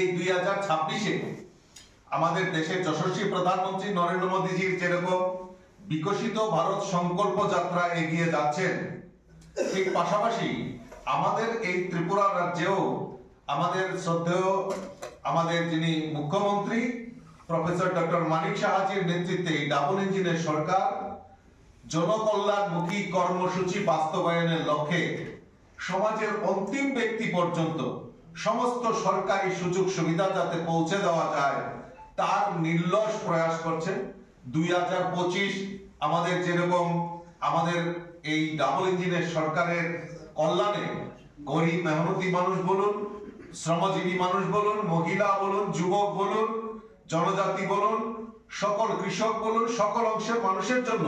এই 2026-এ আমাদের দেশের যশস্বী প্রধানমন্ত্রী নরেন্দ্র মোদীজির যেরকম বিকশিত ভারত সংকল্প যাত্রা এগিয়ে যাচ্ছেন ঠিক পাশাপাশি আমাদের এই ত্রিপুরা রাজ্যেও আমাদের শ্রদ্ধেয় আমাদের যিনি মুখ্যমন্ত্রী প্রফেসর ডক্টর মানিক সাহাজির নেতৃত্বে ডাবল ইঞ্জিনের সরকার জনকল্যাণমুখী কর্মসূচি বাস্তবায়নের লক্ষ্যে সমাজের অন্তিম ব্যক্তি পর্যন্ত সমস্ত সরকারি সুযোগ সুবিধা যাতে পৌঁছে দেওয়া যায় তার নির্লস প্রয়াস করছে 2025 আমাদের যেরকম আমাদের এই ডাবল ইঞ্জিনের সরকারের কল্যাণে গরিব মেহনতি মানুষ বলুন শ্রমজীবী মানুষ বলুন মহিলা বলুন যুবক বলুন জনজাতি বলুন সকল কৃষক বলুন সকল অংশের মানুষের জন্য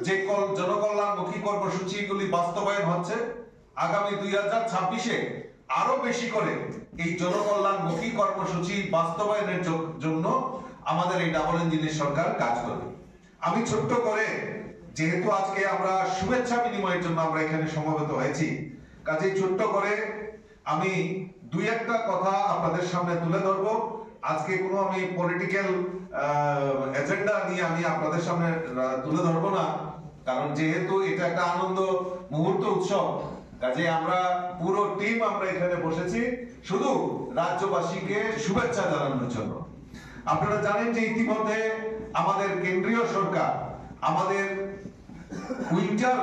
যে জনকল্যাণমুখী কর্মসূচিগুলি বাস্তবায়ন হচ্ছে আগামী 2026-এ আরো বেশি করে এই জনকল্যাণমুখী কর্মসূচি বাস্তবায়নের জন্য আমাদের এই ডাবল ইঞ্জিনের সরকার কাজ করবে আমি ছোট্ট করে যেহেতু আজকে আমরা শুভেচ্ছা বিনিময়ের জন্য আমরা এখানে সমবেত হয়েছি কাজেই ছোট্ট করে আমি দুই একটা কথা আপনাদের সামনে তুলে ধরবো আজকে কোনো আমি পলিটিক্যাল এজেন্ডা নিয়ে আমি আপনাদের সামনে তুলে ধরবো না কারণ যেহেতু এটা একটা আনন্দ মুহূর্ত উৎসব কাজে আমরা পুরো টিম আমরা এখানে বসেছি শুধু রাজ্যবাসীকে শুভেচ্ছা জানানোর জন্য আপনারা জানেন যে ইতিমধ্যে আমাদের কেন্দ্রীয় সরকার আমাদের উইন্টার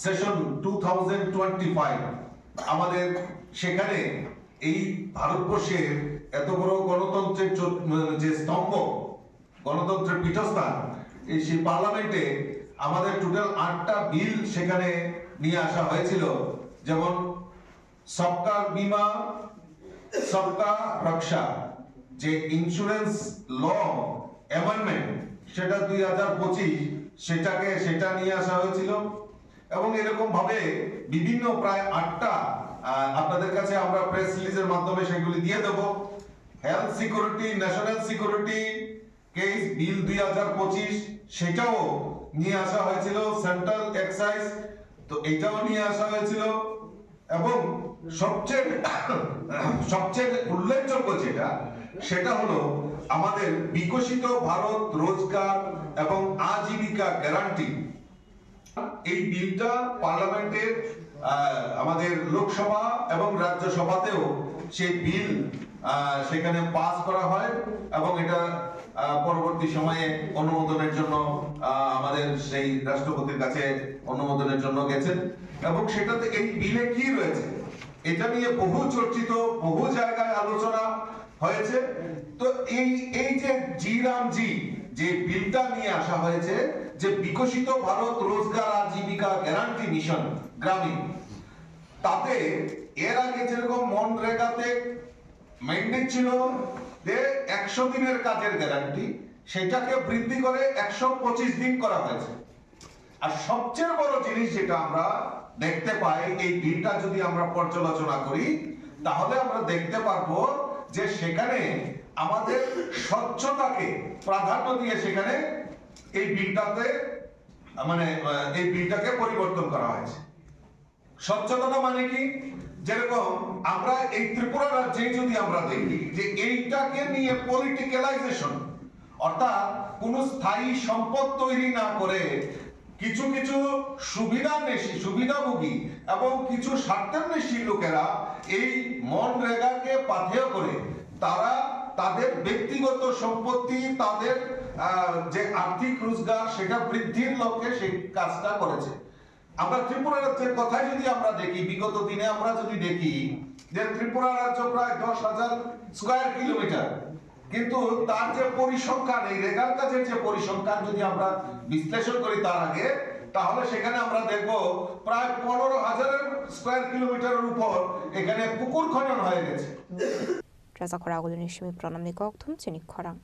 সেশন 2025 আমাদের সেখানে এই ভারতবর্ষের এত বড় গণতন্ত্রের যে স্তম্ভ গণতন্ত্রের পীঠস্থান এই সেই পার্লামেন্টে আমাদের টোটাল 8টা বিল সেখানে নিয়ে আসা হয়েছিল যেমন সবকা বীমা সবকা রক্ষা যে ইন্স্যুরেন্স ল অ্যামেন্ডমেন্ট সেটা 2025 সেটা নিয়ে আসা হয়েছিল এবং এরকম ভাবে বিভিন্ন প্রায় 8টা আপনাদের কাছে আমরা প্রেস রিলিজের মাধ্যমে সেগুলি দিয়ে দেব health security national security case bill 2025 সেটাও নিয়ে আসা হয়েছিল সেন্ট্রাল এক্সাইজ তো এটাও নিয়ে আসা হয়েছিল এবং সবচেয়ে উল্লেখযোগ্য সেটা হলো আমাদের বিকশিত ভারত রোজগার এবং আজীবিকা গ্যারান্টি এই বিলটা পার্লামেন্টের আমাদের লোকসভা এবং রাজ্যসভাতেও সেই বিল সেখানে পাস করা হয় এবং এটা পরবর্তী সময়ে অনুমোদনের জন্য আমাদের সেই রাষ্ট্রপতির কাছে অনুমোদনের জন্য গেছেন এবং সেটাতে এই বিলে কি রয়েছে এটা নিয়ে বহু চর্চিত বহু জায়গায় আলোচনা হয়েছে তো এই যে জি যে বিলটা নিয়ে আসা হয়েছে যে বিকশিত ভারত রোজগার আজীবিকা গ্যারান্টি মিশন গ্রামীণ তাতে এর আগে যেরকম মনরেগাতে ম্যান্ডেট ছিল যে 100 দিনের কাজের গ্যারান্টি সেটাকে বৃদ্ধি করে 125 দিন করা হয়েছে আর সবচেয়ে বড় জিনিস যেটা আমরা দেখতে পাই এই বিলটা যদি আমরা পর্যালোচনা করি তাহলে আমরা দেখতে পারবো যে সেখানে আমাদের স্বচ্ছতাকে প্রাধান্য দিয়ে সেখানে এই বিলটাতে মানে এই বিলটাকে পরিবর্তন করা হয়েছে। সচেতনতা মানে কি, যেরকম আমরা এই ত্রিপুরা রাজ্যে যদি আমরা দেখি যে এইটাকে নিয়ে পলিটিক্যালাইজেশন, অর্থাৎ কোন স্থায়ী সম্পদ তৈরি না করে কিছু কিছু সুবিধাভোগী এবং কিছু স্বার্থান্বেষী লোকেরা এই মনরেগাকে পাথেয় করে তারা তাদের ব্যক্তিগত সম্পত্তি, তাদের যে আর্থিক রোজগার সেটা বৃদ্ধির লক্ষ্যে সেই কাজটা করেছে। আমরা ত্রিপুরা রাজ্যের কথাই যদি আমরা দেখি, বিগত দিনে আমরা যদি দেখি যে ত্রিপুরা রাজ্য প্রায় 10,000 স্কয়ার কিলোমিটার, কিন্তু তার যে পরিসংখ্যান, এই রেগার কাজের যে পরিসংখ্যান যদি আমরা বিশ্লেষণ করি তার আগে, তাহলে সেখানে আমরা দেখব প্রায় 15,000 স্কয়ার কিলোমিটারের উপর এখানে পুকুর খনন হয়ে গেছে। Trasa Khoraguluni Shimi Pranam Nikok Thum Chini Khorang.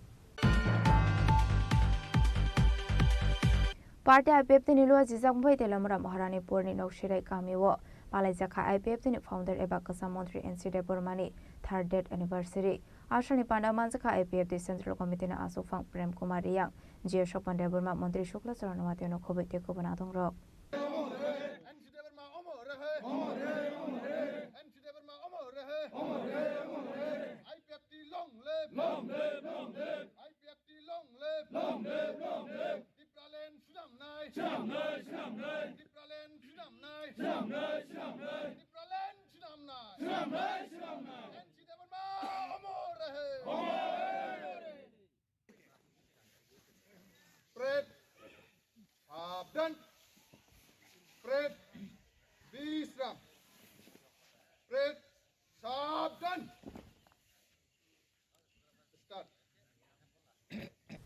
Party IPF the Nilua Zizang Boy Telamra Maharani Purni Nokshirai Kamiwo, Palazaka IPF the founder Ebakasa Montri NC Debormani, 3rd date anniversary. Ashani Panda Manzaka IPF the Central Committee Aso Fang Prem Kumar Yang, Jia Shopan Deborma Montri Shukla Saranamati no Kobe Tekobanatong Rock. Long live, long live, IPFT long live, long live, long live. Dipralen Shudam Nai, Shudam Nai, Shudam Nai. Dipralen Shudam Nai, Shudam Nai, Shudam Nai. Dipralen Shudam Nai, Shudam Nai, Shudam Nai. NC Deborma Amor Rahe, Amor. Fred, done. Fred, Visram. Fred, done.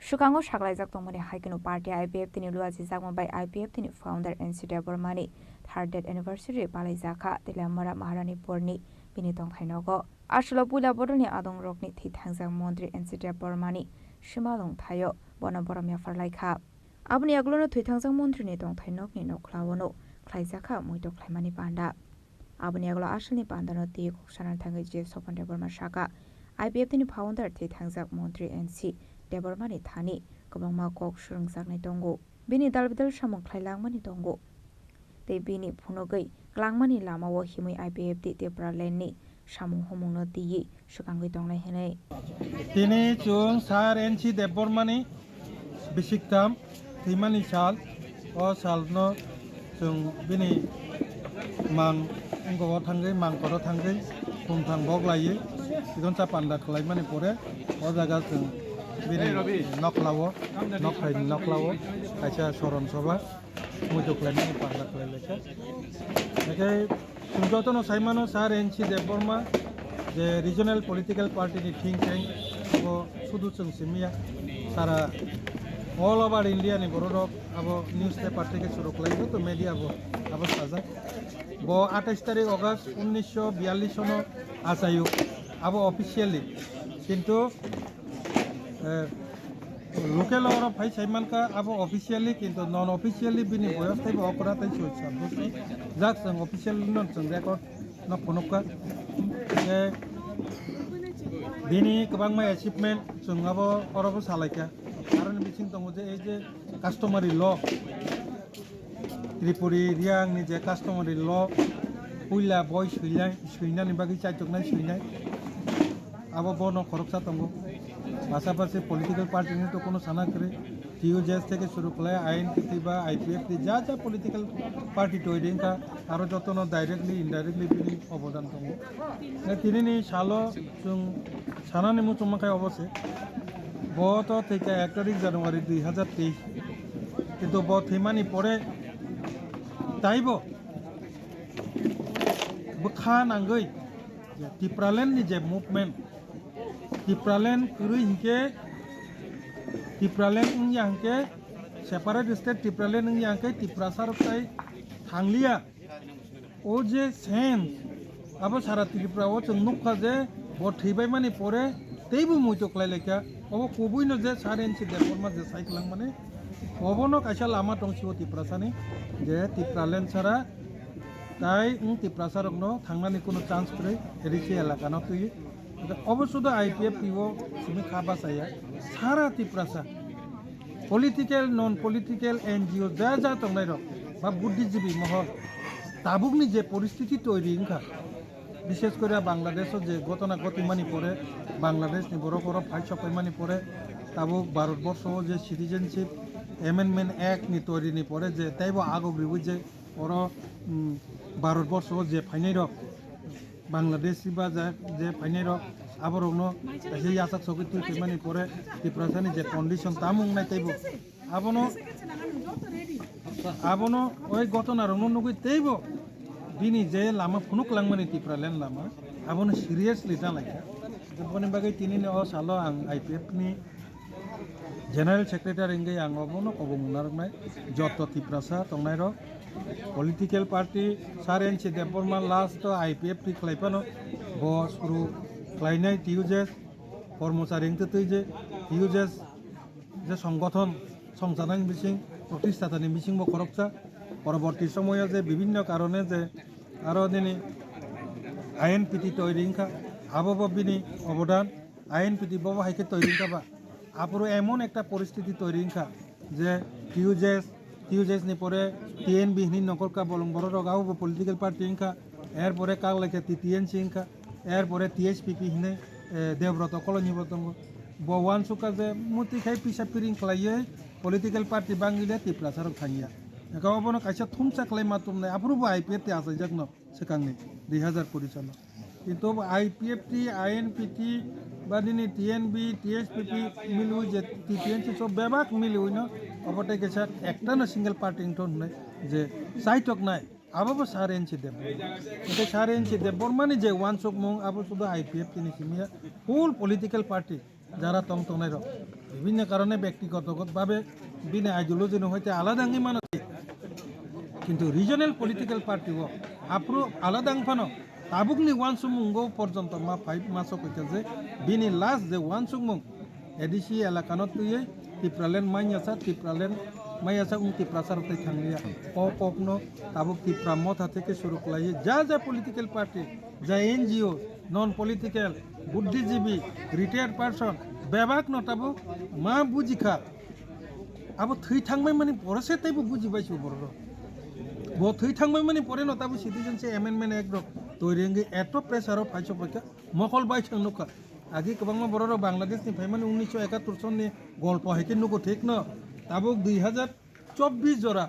Shukango Shaklajak Tomani Haikino Party IPF the Nilua Zizagma by IPF the founder NC Debormani, 3rd date anniversary Palazaka, the Lamara Maharani Porni, Binitong Hainogo, Ashla Pula Boroni Adong Rokni Tithangzang Mondri NC Debormani, Shimalong Tayo, Bonaboramia Farlaika. Abni Aglono Tithangzang Mondri Nitong Tainok Nino Clavono, Klaizaka, Muito Climani Panda. Abni Aglo Ashani Pandano Ti Kushanan Tangaji Sopan Deborma Shaka, IPF the founder Tithangzang Mondri NC. Debormani Thani, Kabama Kok Shurung Sagni Tongo, Bini Dalvidal Shamon Klangmani Tongo. They Bini Punogai, Langmani Lama wo Himi IPF di Debra Lenni, Shamu Homono Di, Shukangi Tongle Hene. Tini Chung Sar NC Debormani, Bishiktam, Timani Shal, or Salno, Chung Bini Mang, Ngo Tangi, Mang Koro Tangi, Puntang Boglaye, Gonsa Panda Klaimani Pore, or the Gatun. Noklawo, Noklawo, Kacha Soron Soba, Mutu Clemini Panda Cleleca. Okay, Sundotono Simano Sar NC Deborma, the regional political party think tank, Sudutsung Simia, Sara, all over India and Borodok, about newspaper tickets to Clay to media about Saza. Bo Atestari August, Unisho, Bialishono, Asayu, about officially. Into local or of Haimanka, about officially, into non officially been in Boyos type operator shows. That's an official nonsense record, not Ponoka. Bini Kabang my achievement, Sungabo or of Salaka. Aran missing the customary law. Tripuri, Yang, Nija customary law, Pula boys, Swina, Bagicha, Swina. Abo Bono Koroksa Tongo. পাশাপাশি political party নিয়ে তো কোনো সানা করে টিউজেস থেকে শুরু করে INTT বা IPFT যা যা পলিটিক্যাল পার্টি তৈরি কা আরও যত্ন ডাইরেক্টলি ইনডাইরেক্টলি তিনি অবদান দङ তিনি নি সালো जों সানানি মু চুমাখাই অবশ্যই বত থেকে 1 তারিখ জানুয়ারি 2023 কিন্তু ব থিমানি পরে তাইব বখা নাঙ্গৈ টিপ্রালেন্ডनि যে movement Tipralen Kuru Inke Tipralen Yanke separate state Tipralen Yanke Tiprasar Tai Tanglia Oje Sen Abo Sara Tripura was a Nukaze, what Hibamani Pore, Tebu Muto Kleleka, Ovo Kubuino Jes Harensi, the former the cycling money, Obono Kashalama Tongsi Tiprasani, Je Tipralen Sara, Tai Tiprasarno, Tangani Kuno chance pre, Erici Alakano to you. অবশ্য তো IPF পিও তুমি খাবা চাইয়া সারা Tripura political non political NGO जा जा तंगनाय रक बा बुद्धिजीवी महल ताबुकनि जे परिस्थिति तैरि इंखा विशेष कर बांग्लादेश जे घटना घटिमानी परे बांग्लादेश नि बर फाइट सफाइमानी परे ताबुक भारतवर्ष जे सिटिजेनशिप एमेंडमेंट एक्ट नि तैरि नि परे जे ताइबो आगग्रिबो जे और भारतवर्ष जे फाइनाय रक बांग्लादेश बा जे फाइनाय रक आबरनो जे यासा सगै तुइमानी परे त्रिपुरानि जे कंडिशन तामुं नाय ताइबो आबनो ओइ घटना रंनो नुगै ताइबो बिनि जे लामा फुनुक लांमानि त्रिपुरालेण्ड लामा आबनो सिरियासलि दालायखा जबनि बागै तिनिनि अ सालो आं आईपीएफ नि जनरल सेक्रेटारि इंगै आं अबनो कबो मुनारनाय जत त्रिपुरासा तंनाय र पलिटिकल पार्टी सार NC Debbarma last IPFT खलायफानो ब सुरु खलायनाय टिउजेस कर्मचारि इंतै जे टिउजेस जे संगठन संसाधन बिसिं प्रतिष्ठातानि बिसिं ब खरकसा परवर्ती समय जे विभिन्न कारणे जे आरो दिनै आईएनपीटी तैरिंखा आबो बिनि अबदान आईएनपीटी बबो हाइके तैरिंखा आपुरो एमन एक परिस्थिति तैरिंखा जे টিউজেস নি পরে টিএনবি হিনি নকরকা বলং বড় রগাও পলিটিক্যাল পার্টি ইনকা এরপরে কাল লেখে টিএনসি ইনকা এরপরে টিএসপিপি হিনে দেবব্রত কলনিবতঙ্গ বওয়ান সুকা যে মুতি খাই পিসা পিরিং খাইয়ে পলিটিক্যাল পার্টি বাঙ্গিলে টিপ্রা সারক থানিয়া গাওবনো কাইসা থুমসা খাই মাতুমনে আপ্রুবো আইপিএফ তে আছে জগ্ন সেকাংনি 2020 সাল কিন্তু আইপিএফ টি আইএনপিটি বাদিনী টিএনবি টিএসপিপি মিলু যে টিএনসি সব বেবাক মিলু না অবটে গেছে একটা না সিঙ্গেল পার্টি ইনটন নাই যে সাইটক নাই আবাবো সার এনসি দেব এটা সার এনসি দেব বর্মানি যে ওয়ান চক মং আবো শুধু আইপিএফ তিনি সিমিয়া ফুল পলিটিক্যাল পার্টি যারা টং টংনাই র বিভিন্ন কারণে ব্যক্তিগতভাবে বিনা আইডিওলজি হইতে আলাদা আঙ্গি মানতে কিন্তু রিজনাল পলিটিক্যাল পার্টি ও আপ্রো আলাদা আংফানো তাবুকনি ওয়ান সুমুঙ্গো পর্যন্ত মা 5 মাস কইতে যে বিনি লাস্ট যে ওয়ান সুমুং এডিসি এলাকানত তুই টিপ্রালেন মাইয়াসা টিপ্রাসার তাই থাংলিয়া পপনো তাবুক টিপ্রা মথা থেকে শুরু কলাই যা যা পলিটিক্যাল পার্টি যা এনজিও নন পলিটিক্যাল বুদ্ধিজীবী রিটায়ার্ড পার্সন বেবাক নতাবো মা বুঝিখা আবো থৈ থাংবাই মানে পরসে তাইবো বুঝিবাইছো বড় ব থৈ থাংবাই মানে পরে নতাবো সিটিজেনশিপ এমেন্ডমেন্ট এক তৈরি এত প্রেসারও ফাইছো পয়কা মকল বাইছো নকা আগে কবাংমা বড় বাংলাদেশ नि फाइमाने 1971 सननि गल्प हैके नुको ठीक न ताबुक 2024 जरा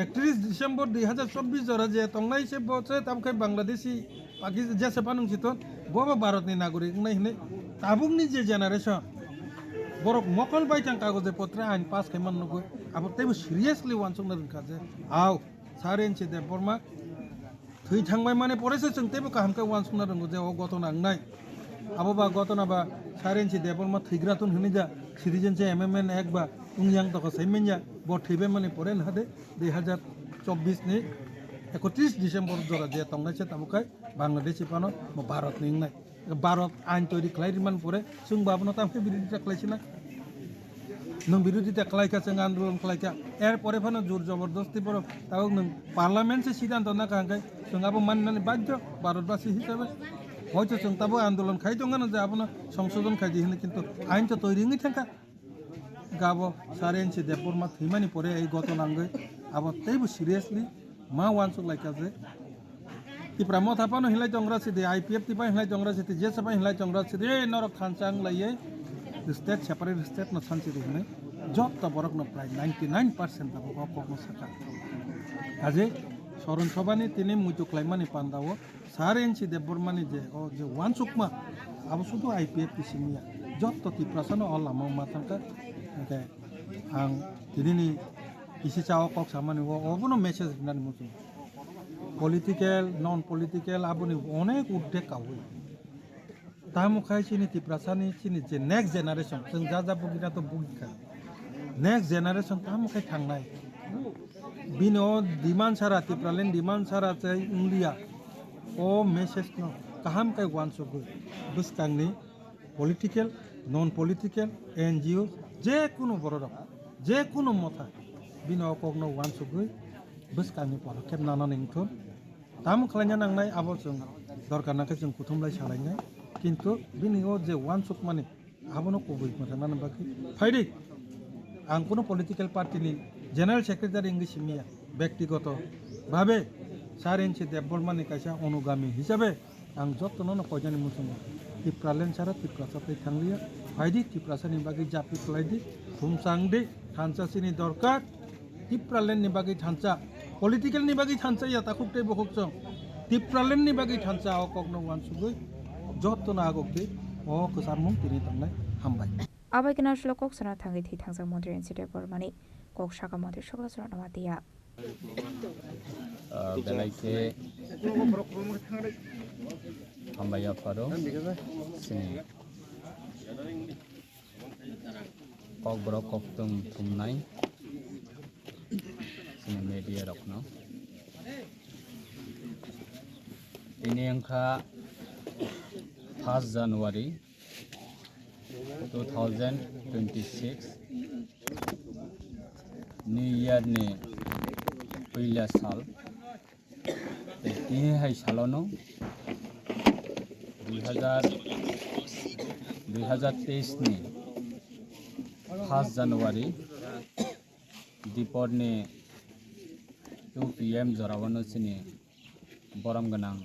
31 डिसेम्बर 2024 जरा जे तंगनाय से बसे ताबुकै बांग्लादेशी पाकिस्तान जेसे पानुं सित बबा भारतनि नागरिक नै हने ताबुकनि जे जेनारेशन बरक मकल बाइचां कागजे पत्र आइन पास खायमान नुको अब तेबो सिरियासलि वानसुं नरका जे आव सारेनसे दे बर्मा थै थांबाय माने परेसे जों तेबो काहामका वानसुं नरंगो जे अ गत नांनाय आबोबा घटना बा सारेनसी देबरमा थैग्रातन होनी जा सिटिजेनशिप एमेंडमेंट एक्ट बा उंयां तक सैमेन्या ब थैबे माने परेन हादे 2024 नि 31 डिसेम्बर जरा जे तंगनायसे ताबुकाय बांग्लादेशी पानो भारत निंगनाय भारत आइन तैरि खलायरिमान परे जों बाबनो तामके बिरोधिता खलायसिना नों बिरोधिता खलायका जों आन्दोलन खलायका एर परे फानो जोर जबरदस्ती पर ताबुक नों पार्लियामेन्ट से सिद्धांत ना कांगाय जों आबो माननानै बाध्य भारतवासी हिसाबै হয়তো जों ताबो आन्दोलन खाई दंगानो जे आपनो संशोधन खाई दिहने किन्तु आइन तो तैरिङै थांका गाबो सारेनसी देबबर्मा थैमानि परे এই घटनांगै आबो तैबो सिरियासलि मा वानसुक लायका जे तिप्रा मथापानो हिलाय दंग्रा सिदे आईपीएफ तिपा हिलाय दंग्रा सिदे जे सपा हिलाय दंग्रा सिदे नरक खानसां लायै स्टेट सेपारेट स्टेट न सानसि दिहने जत बरक न प्राय 99% ताबो ककनो साका आजे सरन सभानि तिनि मुइतु क्लाइमानि पान्दावो सारेनसी देबबर्मानि जे वान सुकमा अब शुद्ध आईपीएफ किसिमिया जत तिप्रासानो अलामा माथांका के आं दिनैनि इसे चाव कक सामानि अबनो मेसेज होननानै मुसुं पलिटिकल नन पलिटिकल आबुनि अनेक उद्देक कावो तामुखाय चिनि तिप्रासानि चिनि जे नेक्स्ट जेनारेशन जों जा बुगिना तो बुगिखा नेक्स्ट जेनारेशन तामुखाय थांनाय बिनो डिमान्ड सारा तिप्रालेन डिमान्ड सारा चाहिँ इंडिया ओ मेसेज न काहाम काय वानसुगो बुसकांनि पलिटिकल नन पलिटिकल एनजिओ जे कुनु बरर जे कुनु मथा बिनो कगनो वानसुगो बुसकांनि पदक्षेप नानानै इंथन ताम खालायना नांनाय आबो जों दरकार नाखै जों कुथुमलाय सालायनाय किन्तु बिनिओ जे वानसुक माने आबोनो कबुइ मथानानै बाकी फाइदि आं कोनो पलिटिकल पार्टीनि जेनेरेल सेक्रेटारि इंगि सिमिया व्यक्तिगत भावे 4 इन्चि देबबर्मानि कायसा अनुगामी हिसाबै आं जतनो कयजानि मुसुङो टिप्रालेन सारा टिप्रासापै थांलिया फायदि टिप्रासानि बागै जापिख्लायदि भुमसांदि थानसासिनि दरकार टिप्रालेननि बागै थानसा पलिटिकेलनि बागै थानसा या ताकुकटे बखकजों टिप्रालेननि बागै थानसा अकगनो वानसुगै जतनो आगकदि अ कसारमुं तिनि थांनाय हामबाय आबाय किनार शुल्क कक सना थांगि थि थांजां मन्त्रि एनसि देबबर्मानि कक शाखा मन्त्रि सकल सना नमातिया बेलाइके हामबाया फारो सिनि कक ब्रक कक तुम थुमनाय सिनि मेडिया रखनो ini angka 1 Januari 2026 New Year ni पहिला साल ini hai salono 2023 ni 1 Januari dipor ni 2 PM jorawano sini boram ganang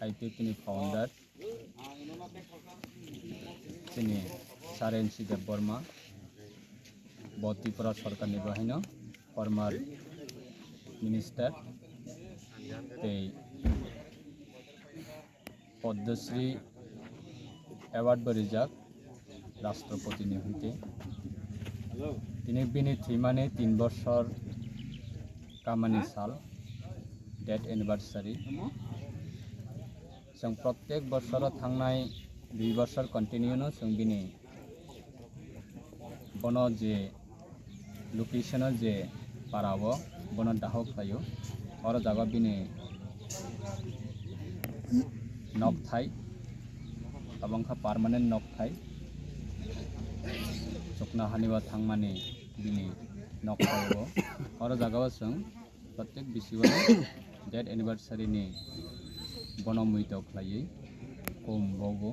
IPP ni founder Chini Khorang Tripura Tripura Sarkar ni bahino former minister tei Padmashri award berijak Rashtrapati ni hoite tini bini thimane 3 boshor kamani sal date anniversary जों प्रत्येक बছर थांनाय 2 बছर continue no जों बिनि बनो जे location जे पारावो बनो दाहक खायो और जागा बिनि नक थाई अबंखा परमानेंट नक थाई चकना हानिबा थांमाने बिनि नक थायो और जागा जों प्रत्येक बिसिवानो डेट एनिवर्सरी नि बनमुइतो खलायै कम बावो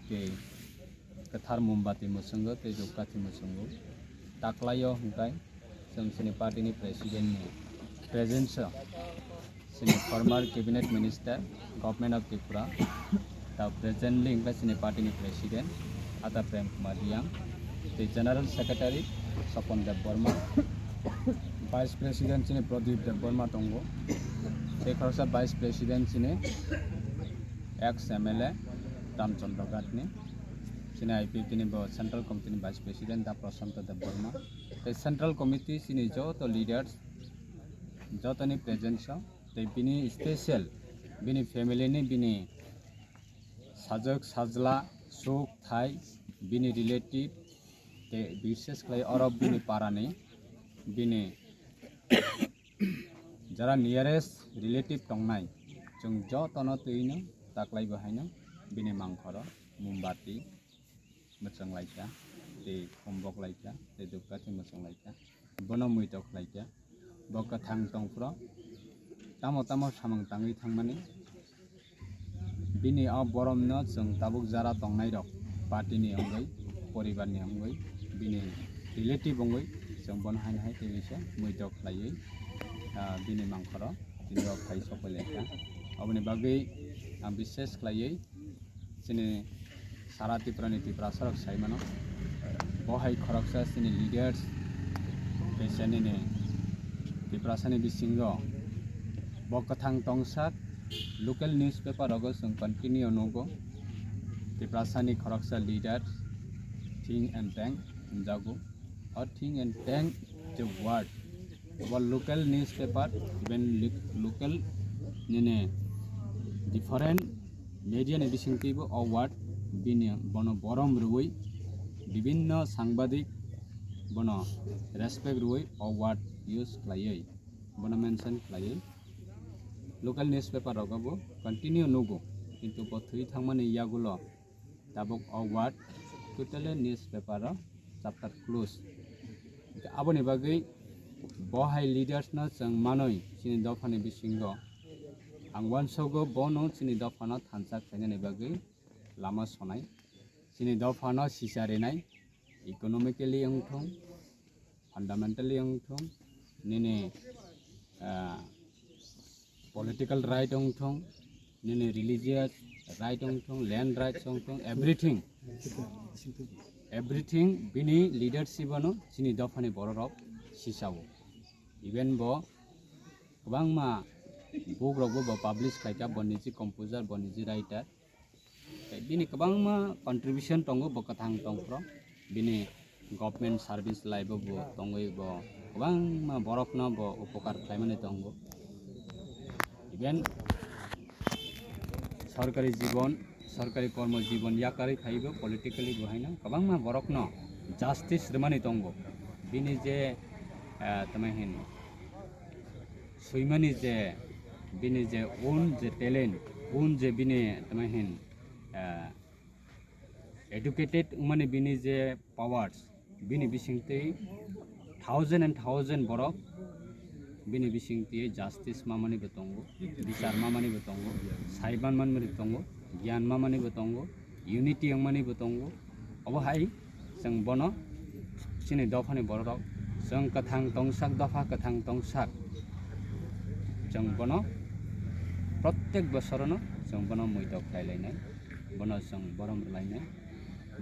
के कथार मोमबाति मुसंगो ते जकाति मुसंगो ताकलायो हंगाय जों सिनि पार्टीनि प्रेसिडेंट नि प्रेजेंस सिनि former cabinet minister government of Tripura दा प्रेजेंटली हंगाय सिनि पार्टीनि प्रेसिडेंट आता प्रेम कुमार रियांग ते जनरल सेक्रेटरी सपन देबबर्मा वाइस प्रेसिडेंट सिनि प्रदीप देबबर्मा दंगो ते खरसा वाइस प्रेसिडेंट सिने एक्स एमएलए रामचंद्र गाटनी सिने आईपीपी नि सेंट्रल कमिटी नि वाइस प्रेसिडेंट दा प्रशांत देबबर्मा ते सेंट्रल कमिटी सिनि जत लीडर्स जतनि प्रेजेंस ते बिनि स्पेशल बिनि फैमिली नि बिनि साजक साजला सुख थाई बिनि रिलेटिव ते विशेष खाय अरब बिनि पारानि बिनि जरा नियरेस्ट रिलेटिव टंगनाय जों जतनो तैनो ताकलाय बहायनो बिनि मांखर मोमबाति मोचंग लायका ते खम्बक लायका ते दुपकाथि मोचंग लायका बनो मुइतक लायका बका थांग टंफ्र तामो तामो सामंग तांगै थांमाने बिनि अ बरमनो जों ताबुक जरा टंगनाय रक पार्टीनि अंगै परिवारनि अंगै बिनि रिलेटिव अंगै जों बन हाय हाय ते बिसे मुइतक लायै बिनि मांखर बिनि अखाय सफैलायका अबनि बागै आं विशेष खालायै सिनि सारा त्रिपुरानि त्रिपुरा सरक साइमानो बहाय खरकसा सिनि लीडर्स पेशेनिनि त्रिपुरासानि बिसिंगो बकथां टंसाक लोकल न्यूज़पेपर रगो जों कन्टिन्यू नगो त्रिपुरासानि खरकसा लीडर्स थिंग एंड टैंक जागो और थिंग एंड टैंक जो वर्ड वो लोकल न्यूज़पेपर इवन लोकल ने डिफरेंट मीडिया ने बिसिंगतिबो अवार्ड बिनि बनो बरम रुई विभिन्न सांबादिक बनो रेस्पेक्ट रुई अवार्ड यूज खालायै बनो मेंशन खालायै लोकल न्यूज़पेपर रगबो कंटिन्यू नगो किंतु बथुई थांमाने यागुलो ताबुक award total newspaper chapter close आबोनि बागै बहाय लीडर्स न जों मानै सिनि दफानि बिसिंगो आं वानसगो बनो सिनि दफाना थानसा खायनायनि बागै लामा सनाय सिनि दफाना सिसारेनाय economically अंथं fundamentally ong thong nini political right ong thong nini religious right ong thong land rights ong thong everything bini leadership ano chini dofani borok sisawo even bo kubang ma book rok bo publish khaika boniji composer boniji writer bini kubang ma contribution tongo bo kathang tongpro bini government service life bo tongoi bo kubang ma borok no bo upokar khlaimani tongo even সরকারি জীবন সরকারি কর্মজীবন ইয়াকারি খাইব politically বহাইনা গোबां मा borok no justice remani tongo bini je tamahin suimani je bini je own je talent own je bini tamahin educated mani bini je powers bini bisingtei thousand borok bini bisingti justice mamani betongo bichar mamani betongo saiban mamani betongo gyan mamani betongo unity mamani betongo obo hai jeng bono chini dofani borok jeng kathang tongsak dofa kathang tongsak jeng bono प्रत्येक बोसोरनो जों बोनो मैदक खायलायनाय बोनो जों बरम लायनाय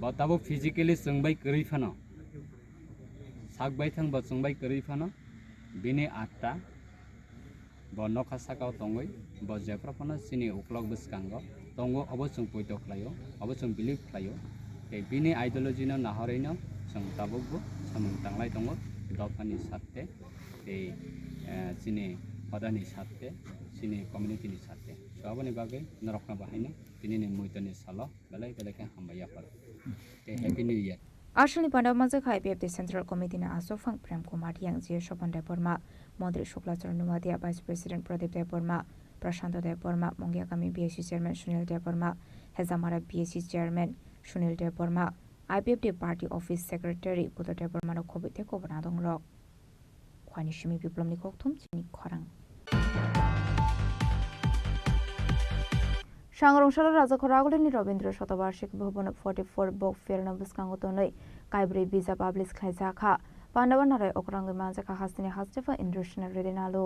बताबो physically जोंबाय करिफानो सागबाय थांबा जोंबाय करिफानो बिनि आत्ता bo nokha sakao tongoi bo jeprapano chini uklok bwskango tongo obo chung poito khlaio obo chung believe khlaio tei bini ideology no nahoreino chung tabukbo samung tanglai tongo dofani satte tei chini hodani satte chini community ni satte so aboni bagai narokna bahaino bini ni muitoni salo belai belai ka hambaya par tei happy new year আসলে পান্ডব মাঝে খাইপিএফটি central committee না আসফাং প্রেম কুমার ইয়াং জিও স্বপন দেববর্মা মন্ত্রী শুক্লাচরণ নুমাদিয়া vice president Pradip Debbarma Prashanta Debbarma মঙ্গিয়াকামি BSC chairman Sunil Debbarma হেজামারা BSC chairman Sunil Debbarma IPFT party office secretary Buddha দেববর্মানো কবিতে কবনা দং রক খোয়ানি সিমি বিপ্লবনি ককথুম চিনি খরাং সাংরংশাল রাজাখরাগুলিনি রবীন্দ্র শতবার্ষিক ভবন 44 বক ফেরনা বুসকাঙ্গতनै কাইব্রি বিজা পাবলিশ খাইজাখা পান্ডবা নারাय অকরাঙ্গি মানজাখা হাসতিনি হাস্তেফা ইন্দ্রশনা রেদিনালো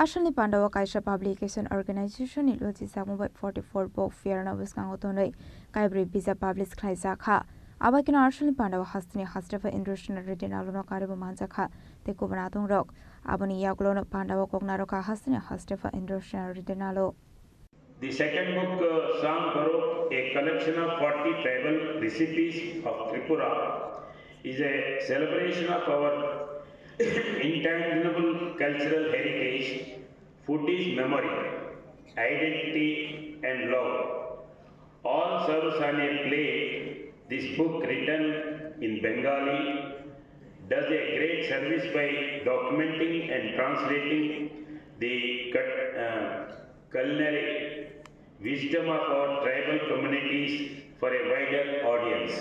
Ashalni Pandawa Kaisha Publication Organization in Luchi Samubai 44 Bok Fierna Wiskangotonoi Kaibri Biza Publish Klaizakha Abakina Ashalni Pandawa Hastini Hastafa Indrushna Redinalono Karibu Manzakha Te Kubanatong Rock Abani Yaglono Pandawa Kognaroka Hastini Hastafa Indrushna Redinalo. The second book, Sang Karo, a collection of 40 tribal recipes of Tripura, is a celebration of our intangible cultural heritage. Food is memory, identity and love. All serves on a plate. This book, written in Bengali, does a great service by documenting and translating the culinary wisdom of our tribal communities for a wider audience.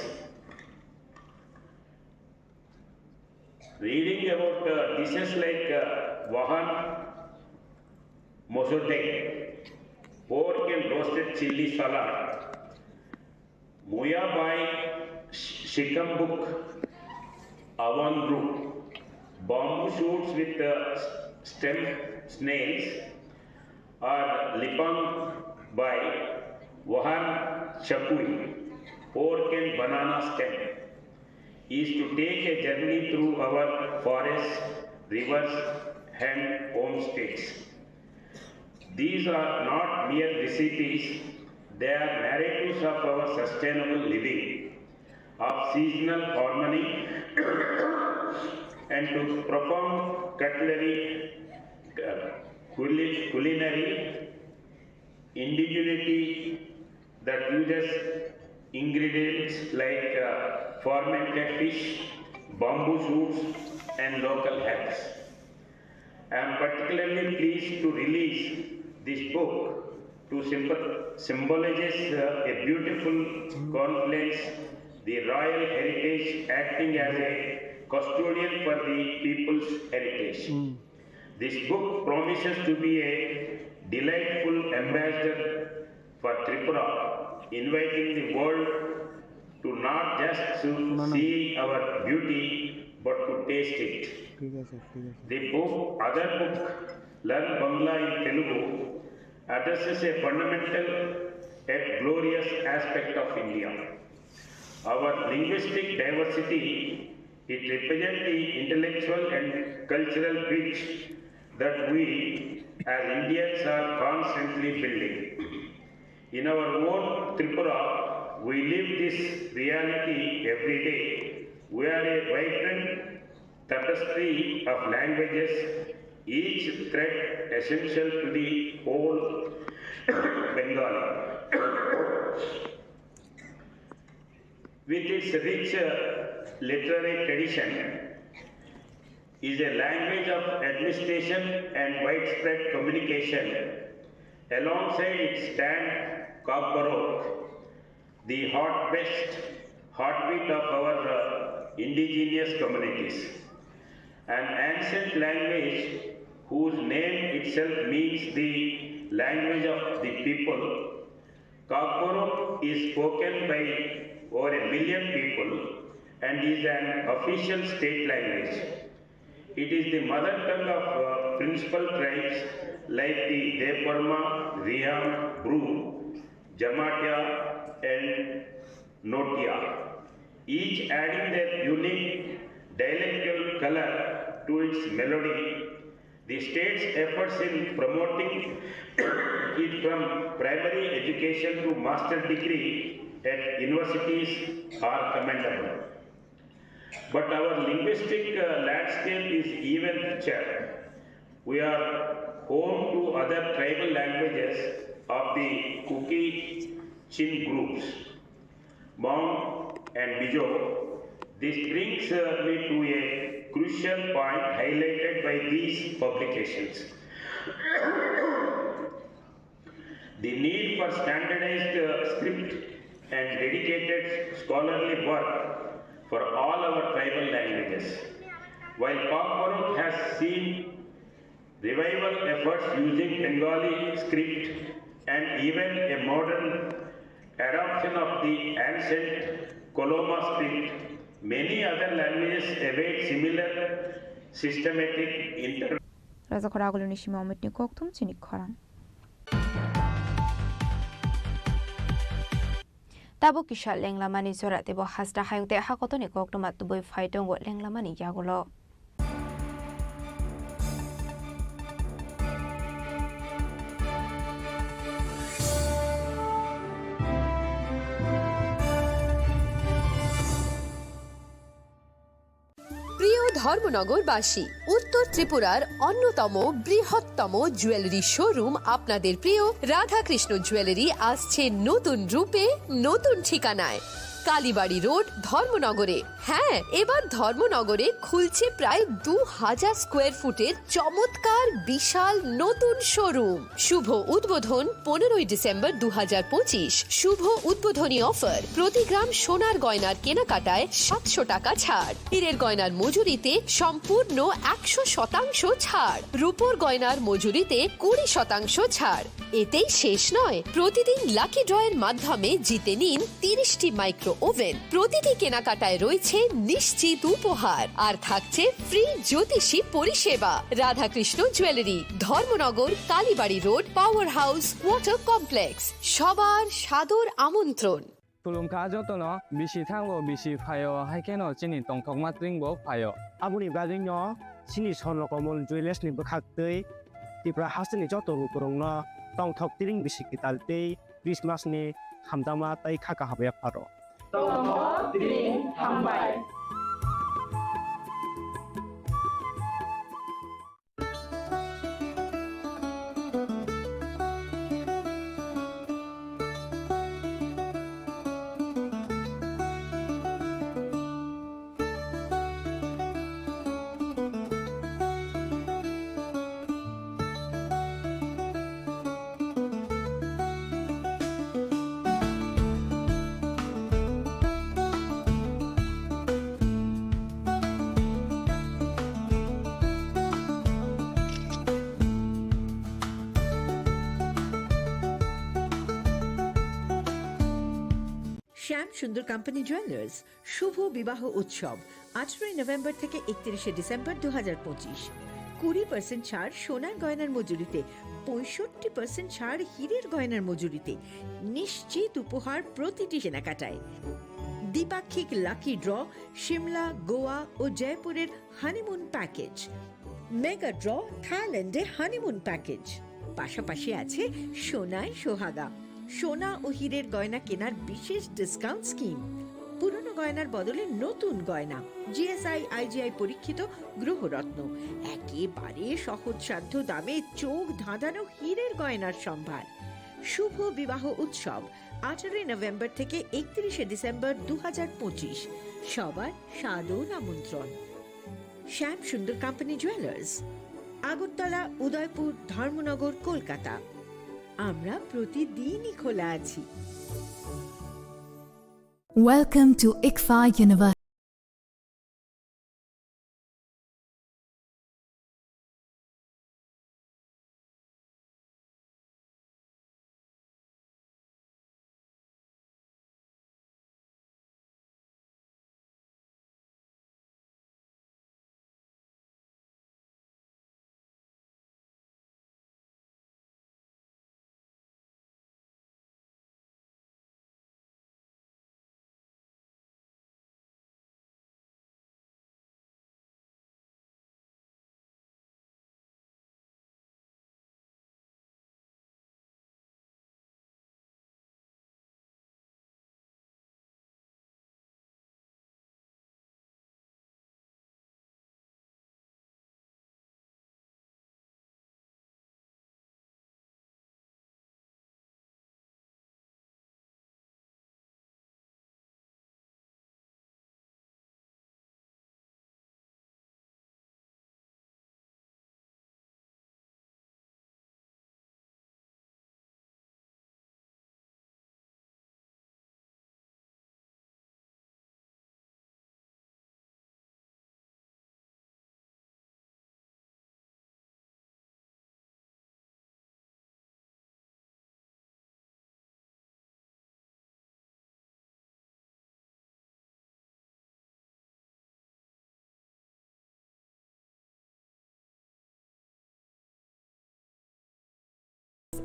Reading about dishes like wahan mosodek, pork and roasted chili salad, muya by shikambuk, avandru, bamboo shoots with stem snails, or lipang by wahan chakui, pork and banana stem, is to take a journey through our forests, rivers and homestays. These are not mere recipes, they are narratives of our sustainable living, of seasonal harmony and to profound culinary indigeneity that uses ingredients like fermented fish, bamboo shoots and local herbs. I am particularly pleased to release this book symbolizes a beautiful confluence, the royal heritage acting as a custodian for the people's heritage. This book promises to be a delightful ambassador for Tripura, inviting the world to not just see our beauty but to taste it. Other book, Learn Bangla in Telugu, addresses a fundamental yet glorious aspect of India. Our linguistic diversity, it represents the intellectual and cultural bridge that we as Indians are constantly building. In our own Tripura, we live this reality every day. We are a vibrant tapestry of languages, each thread essential to the whole Bengali. With its rich literary tradition, is a language of administration and widespread communication. Alongside it stand Kakbarok, the heartbeat of our indigenous communities. An ancient language whose name itself means the language of the people. Kakbarok is spoken by over 1 million people and is an official state language. It is the mother tongue of principal tribes like the Deparma, Riam, Bru, Jamatia and Notia, each adding their unique dialectal color to its melody. The state's efforts in promoting it from primary education to master degree at universities are commendable. But our linguistic landscape is even richer. We are home to other tribal languages of the Kuki Chin groups, Hmong and Mizo. This brings me to a crucial point highlighted by these publications. The need for standardized script and dedicated scholarly work for all our tribal languages. While Kakbarok has seen revival efforts using Bengali script and even a modern adoption of the ancient Koloma script, many other languages await similar systematic intervention. Raza Khorang Nishima Mitni Koktum Chini Khorang. Tabo kisha lenglamani sora tebo hasta hayungte hakotoni koktomat tuboy faitongo lenglamani yagulo. প্রিয় ধর্মনগরবাসী, উত্তর ত্রিপুরার অন্যতম বৃহত্তম jewellery showroom আপনাদের প্রিয় Radhakrishna jewellery আসছে নতুন রূপে, নতুন ঠিকানায়। কালীবাড়ি রোড, ধর্মনগরে। হ্যাঁ, এবার ধর্মনগরে খুলছে প্রায় 2000 স্কোয়ার ফুটের চমৎকার বিশাল নতুন শোরুম। শুভ উদ্বোধন 15 ডিসেম্বর 2025। শুভ উদ্বোধনী অফার, প্রতি গ্রাম সোনার গয়নার কেনাকাটায় 700 টাকা ছাড়, হীরের গয়নার মজুরিতে সম্পূর্ণ 100% ছাড়, রূপোর গয়নার মজুরিতে 20% ছাড়। এতেই শেষ নয়, প্রতিদিন লাকি ড্রয়ের মাধ্যমে জিতে নিন 30টি মাইক্রো ওভেন। প্রতিটি কেনাকাটায় রয়েছে নিশ্চিত উপহার আর থাকছে ফ্রি জ্যোতিষী পরিষেবা। Radhakrishna jewellery, Dharmanagar, Kalibari road, power house, water complex. সবার সাদর আমন্ত্রণ। Tulungka jotono bisi thango bisi phayo haikeno chini tongthokma tringbo phayo abuni bagino chini sonlo komol jewelers ni bkhaktei tipra hasni jotono kurungno tongthok tring bisi kitaltei Christmas ni hamdama tai khaka habe pharo tongthok tring hambai শ্যাম সুন্দর company jewellers শুভ বিবাহ উৎসব 18 November থেকে 31 December 2025। 20% ছাড় সোনার গয়নার মজুরিতে, 65% ছাড় হীরের গয়নার মজুরিতে, নিশ্চিত উপহার প্রতিটি কেনাকাটায়। দ্বিপাক্ষিক লাকি ড্র, শিমলা, গোয়া ও জয়পুরের হানিমুন প্যাকেজ, মেগা ড্র থাইল্যান্ডে হানিমুন প্যাকেজ। পাশাপাশি আছে সোনায় সোহাগা, সোনা ও হীরের গয়না কেনার বিশেষ ডিসকাউন্ট স্কিম। পুরনো গয়নার বদলে নতুন গয়না, জিএসআই আইজিআই পরীক্ষিত গ্রহরত্ন, একেবারে সহজসাধ্য দামে চোখ ধাঁধানো হীরের গয়নার সম্ভার। শুভ বিবাহ উৎসব 18 নভেম্বর থেকে 31 ডিসেম্বর 2025। সবার সাদর আমন্ত্রণ। শ্যাম সুন্দর কোম্পানি জুয়েলার্স, আগরতলা, উদয়পুর, ধর্মনগর, কলকাতা। আমরা প্রতিদিনই খোলা আছি। Welcome to ICFA University.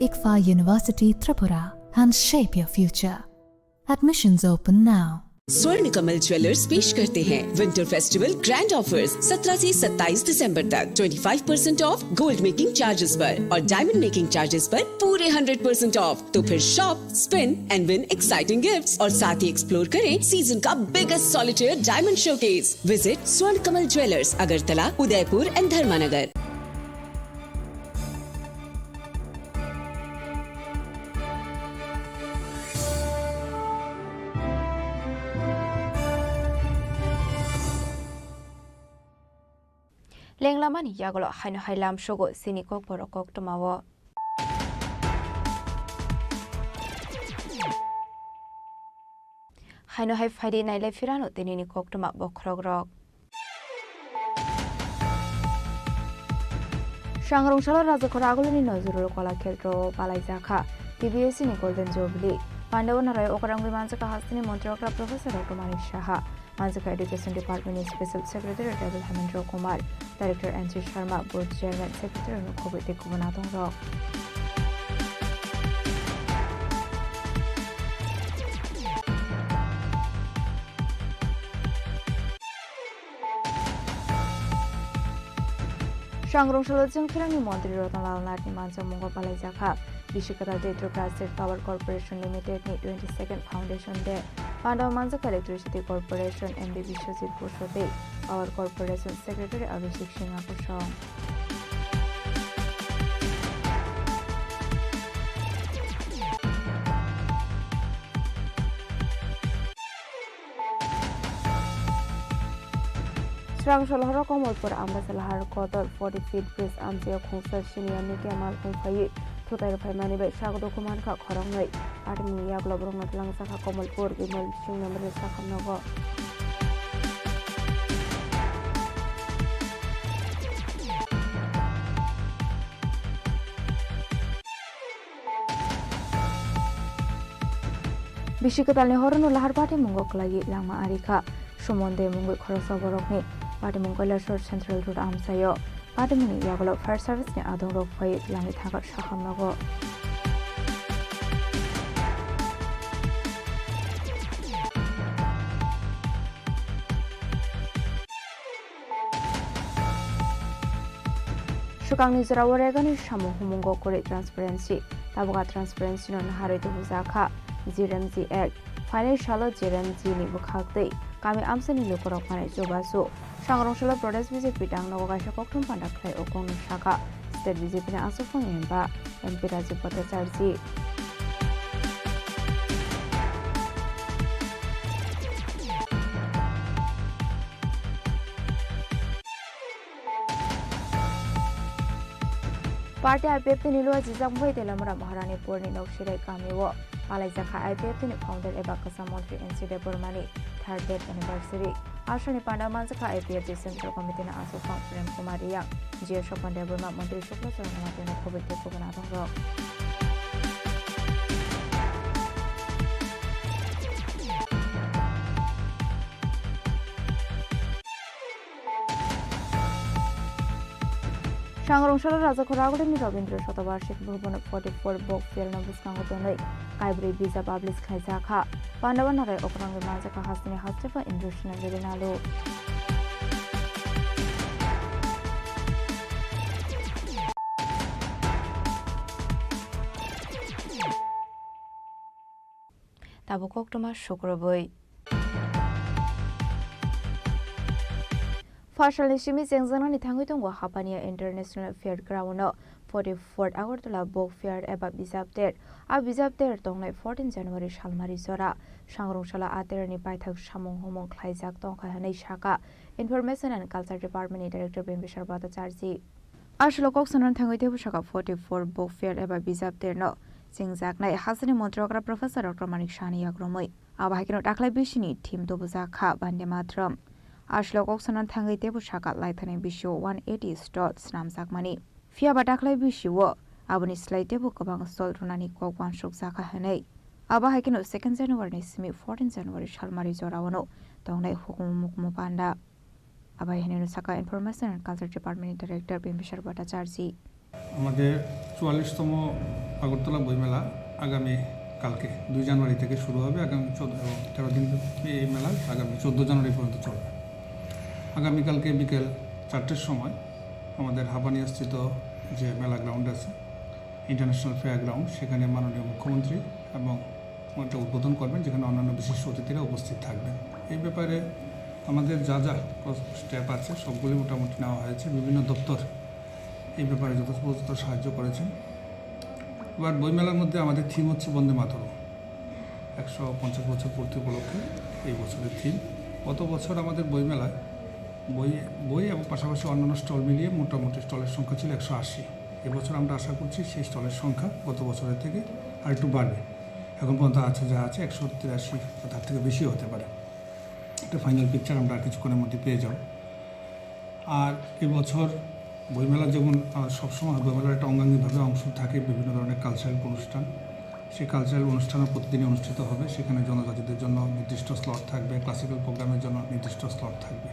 ICFA University Tripura and shape your future. Admissions open now. स्वर्ण कमल ज्वेलर्स पेश करते हैं विंटर फेस्टिवल ग्रैंड ऑफर्स 17 से 27 दिसंबर तक। 25% ऑफ गोल्ड मेकिंग चार्जेस पर और डायमंड मेकिंग चार्जेस पर पूरे 100% ऑफ। तो फिर shop, spin and win exciting gifts और साथ ही एक्सप्लोर करें सीजन का biggest solitaire diamond showcase. Visit Swarna Kamal jewellers, Agartala, Udaipur and Dharmanagar. Lenglamani yagolo haino hailam shogo sinikok borokok tomawo. Haino hai faidi naile firano tenini kok toma bokrogrok. Shangrong shalo rajakora agoloni nozurul kola kheltro palaijaka. TBS ni Golden Jubilee. Pandawanaraya okarang bimanjaka hastini Montrokra Professor Dr. Manik Shaha. Manjaka Education Department Special Secretary Devil Hamendra Kumar, Director N.C. Sharma, Board Chairman Secretary Nukobite Kubanatong Rock. Shangrong Shalojang Kirani Montri Rotanal Natni Mansa Mungo Palaijaka. Bishikata Enterprise State Power Corporation Limited ni 22nd Foundation Day. Pandaw Manjaka Electricity Corporation MD Vishwajit Pushote, Power Corporation Secretary Abhishek Singha Pushong. Srang Shalhara Komolpur Ambasalahar Kotor 40 feet bridge Amzia Khungsa Shinia Nike Amal Khungfayi. Tutai Paimani by Shago Kuman Ka Khorang Army Yaglobrong at Langsaka Komolpur, Gimal Shing number Sakanogo. Bishikatalni Horono Lahar Party Mungok Lagi Lama Arika, Shumonde Mungu Khorosa Borokni, Party Mungola Short Central Road Amsayo, Party Muni Yagolo Fire Service ni Adong Rock Fay Langi Thagat Shahamago. Shukangni Zarawaregani Shamu Humungo Kore Transparency, Tabuga Transparency non Haridu Huzaka, ZRMZ Act, Financial ZRMZ Nibukakte, Kami Amsani Lukorok Pane Jobasu, Shangroshala Protest Visit Pitang Nogasha Koktum Pandaklai Okon Shaka, State Visit Pina Asofon Yemba, and Pirazi Potasarzi. Party IPF ni luar jizak boy dalam Maharani Purni Nokshirai Kamiwo, Malaizaka IPF ni founder Ebakasa Montri NC Debormani, 3rd Death Anniversary. Ashani Pandaman Zaka IPF Central Committee na Aso Fund Prem Kumariya, Jia Shopan Deborma Montri Shukla Saranamati na COVID Kepuganatong. Shangrongshal Raja Khoraguli Robindra Shotabarshik Bhuban 44 Bok Fiel Nobuskangotonai, Kaibri Visa Publis Kaizaka, Pandavanare Okrang Mazaka Hasini Hastefa Indrushna Virinalo. Tabukok Thomas Shukraboy. Partially Shimi Zengzana Tangutungo Hapania International Fairground 44th Agartala Book Fair Eba Bizapter, a Bizapter Tonglai 14 January Shalmari Zora, Shangroshala Aterni Paithak Shamong Homon Klaizak Tonka Hane Shaka, Information and Culture Department Director Bimbishar Bata Charzi. Ashlokokson Tangutu Shaka 44 Book Fair Eba Bizapter no, Zengzak Nai Hasani Montrogra Professor Dr. Manik Shani Yagromoy, Abahino Taklai Bishini, Tim Dobuzaka, Bandematram. Ashlokok Sanan Tangai Tebu Shaka Laitane Bisho 180 stall Snam Zakmani. Fia Bataklai Bishiwo, Abani Slate Tebu Kabang Stol Runani Kok One Shok Zaka Hane. Abahakino 2nd January Simi 14 January Shalmari Zorawano, Donglai Hukum Mukmupanda. Abahino Saka Information and Culture Department Director Bimbishar Bata Charzi. আমাদের 44তম আগরতলা বইমেলা আগামী কালকে 2 জানুয়ারি থেকে শুরু হবে আগামী 13 দিন এই মেলা আগামী 14 জানুয়ারি পর্যন্ত চলবে আগামীকালকে বিকেল 4টের সময় আমাদের হাবানিয়াস্থিত যে মেলা গ্রাউন্ড আছে ইন্টারন্যাশনাল ফেয়ার গ্রাউন্ড সেখানে মাননীয় মুখ্যমন্ত্রী এবং একটা উদ্বোধন করবেন যেখানে অন্যান্য বিশিষ্ট অতিথিরা উপস্থিত থাকবেন এই ব্যাপারে আমাদের যা যা স্টেপ আছে সবগুলি মোটামুটি নেওয়া হয়েছে বিভিন্ন দপ্তর এই ব্যাপারে যথোপযুক্ত সাহায্য করেছেন এবার বইমেলার মধ্যে আমাদের থিম হচ্ছে বন্দে মাতরম 150 বছর পূর্তি উপলক্ষে এই বছরের থিম গত বছর আমাদের বইমেলায় বই এবং পাশাপাশি অন্যান্য স্টল মিলিয়ে মোটামুটি স্টলের সংখ্যা ছিল 180 এবছর আমরা আশা করছি সেই স্টলের সংখ্যা গত বছরের থেকে আর একটু বাড়বে এখন পর্যন্ত আছে যা আছে 183 বা তার থেকে বেশি হতে পারে একটা ফাইনাল পিকচার আমরা কিছুক্ষণের মধ্যে পেয়ে যাব আর এবছর বইমেলা যেমন সবসময় বইমেলার একটা অঙ্গাঙ্গিভাবে অংশ থাকে বিভিন্ন ধরনের কালচারাল অনুষ্ঠান সেই কালচারাল অনুষ্ঠানও প্রতিদিনই অনুষ্ঠিত হবে সেখানে জনজাতিদের জন্য নির্দিষ্ট স্লট থাকবে ক্লাসিক্যাল প্রোগ্রামের জন্য নির্দিষ্ট স্লট থাকবে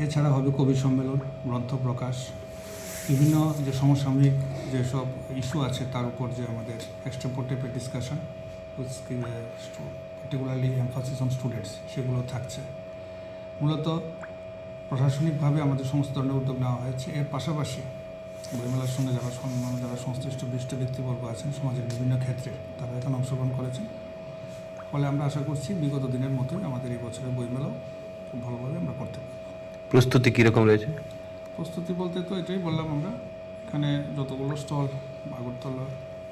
এছাড়া হবে কবি সম্মেলন গ্রন্থ প্রকাশ বিভিন্ন যে সমসাময়িক যেসব ইস্যু আছে তার উপর যে আমাদের extemporative discussion particularly emphasis on students সেগুলো থাকছে মূলত প্রশাসনিকভাবে আমাদের সমস্ত ধরনের উদ্যোগ নেওয়া হয়েছে এর পাশাপাশি বইমেলার সঙ্গে যারা সংশ্লিষ্ট বিশিষ্ট ব্যক্তিবর্গ আছেন সমাজের বিভিন্ন ক্ষেত্রে তারা এখানে অংশগ্রহণ করেছেন ফলে আমরা আশা করছি বিগত দিনের মতোই আমাদের এই বছরের বইমেলাও খুব ভালোভাবে আমরা করতে পারব প্রস্তুতি কীরকম রয়েছে প্রস্তুতি বলতে তো এটাই বললাম আমরা এখানে যতগুলো স্টল আগরতলা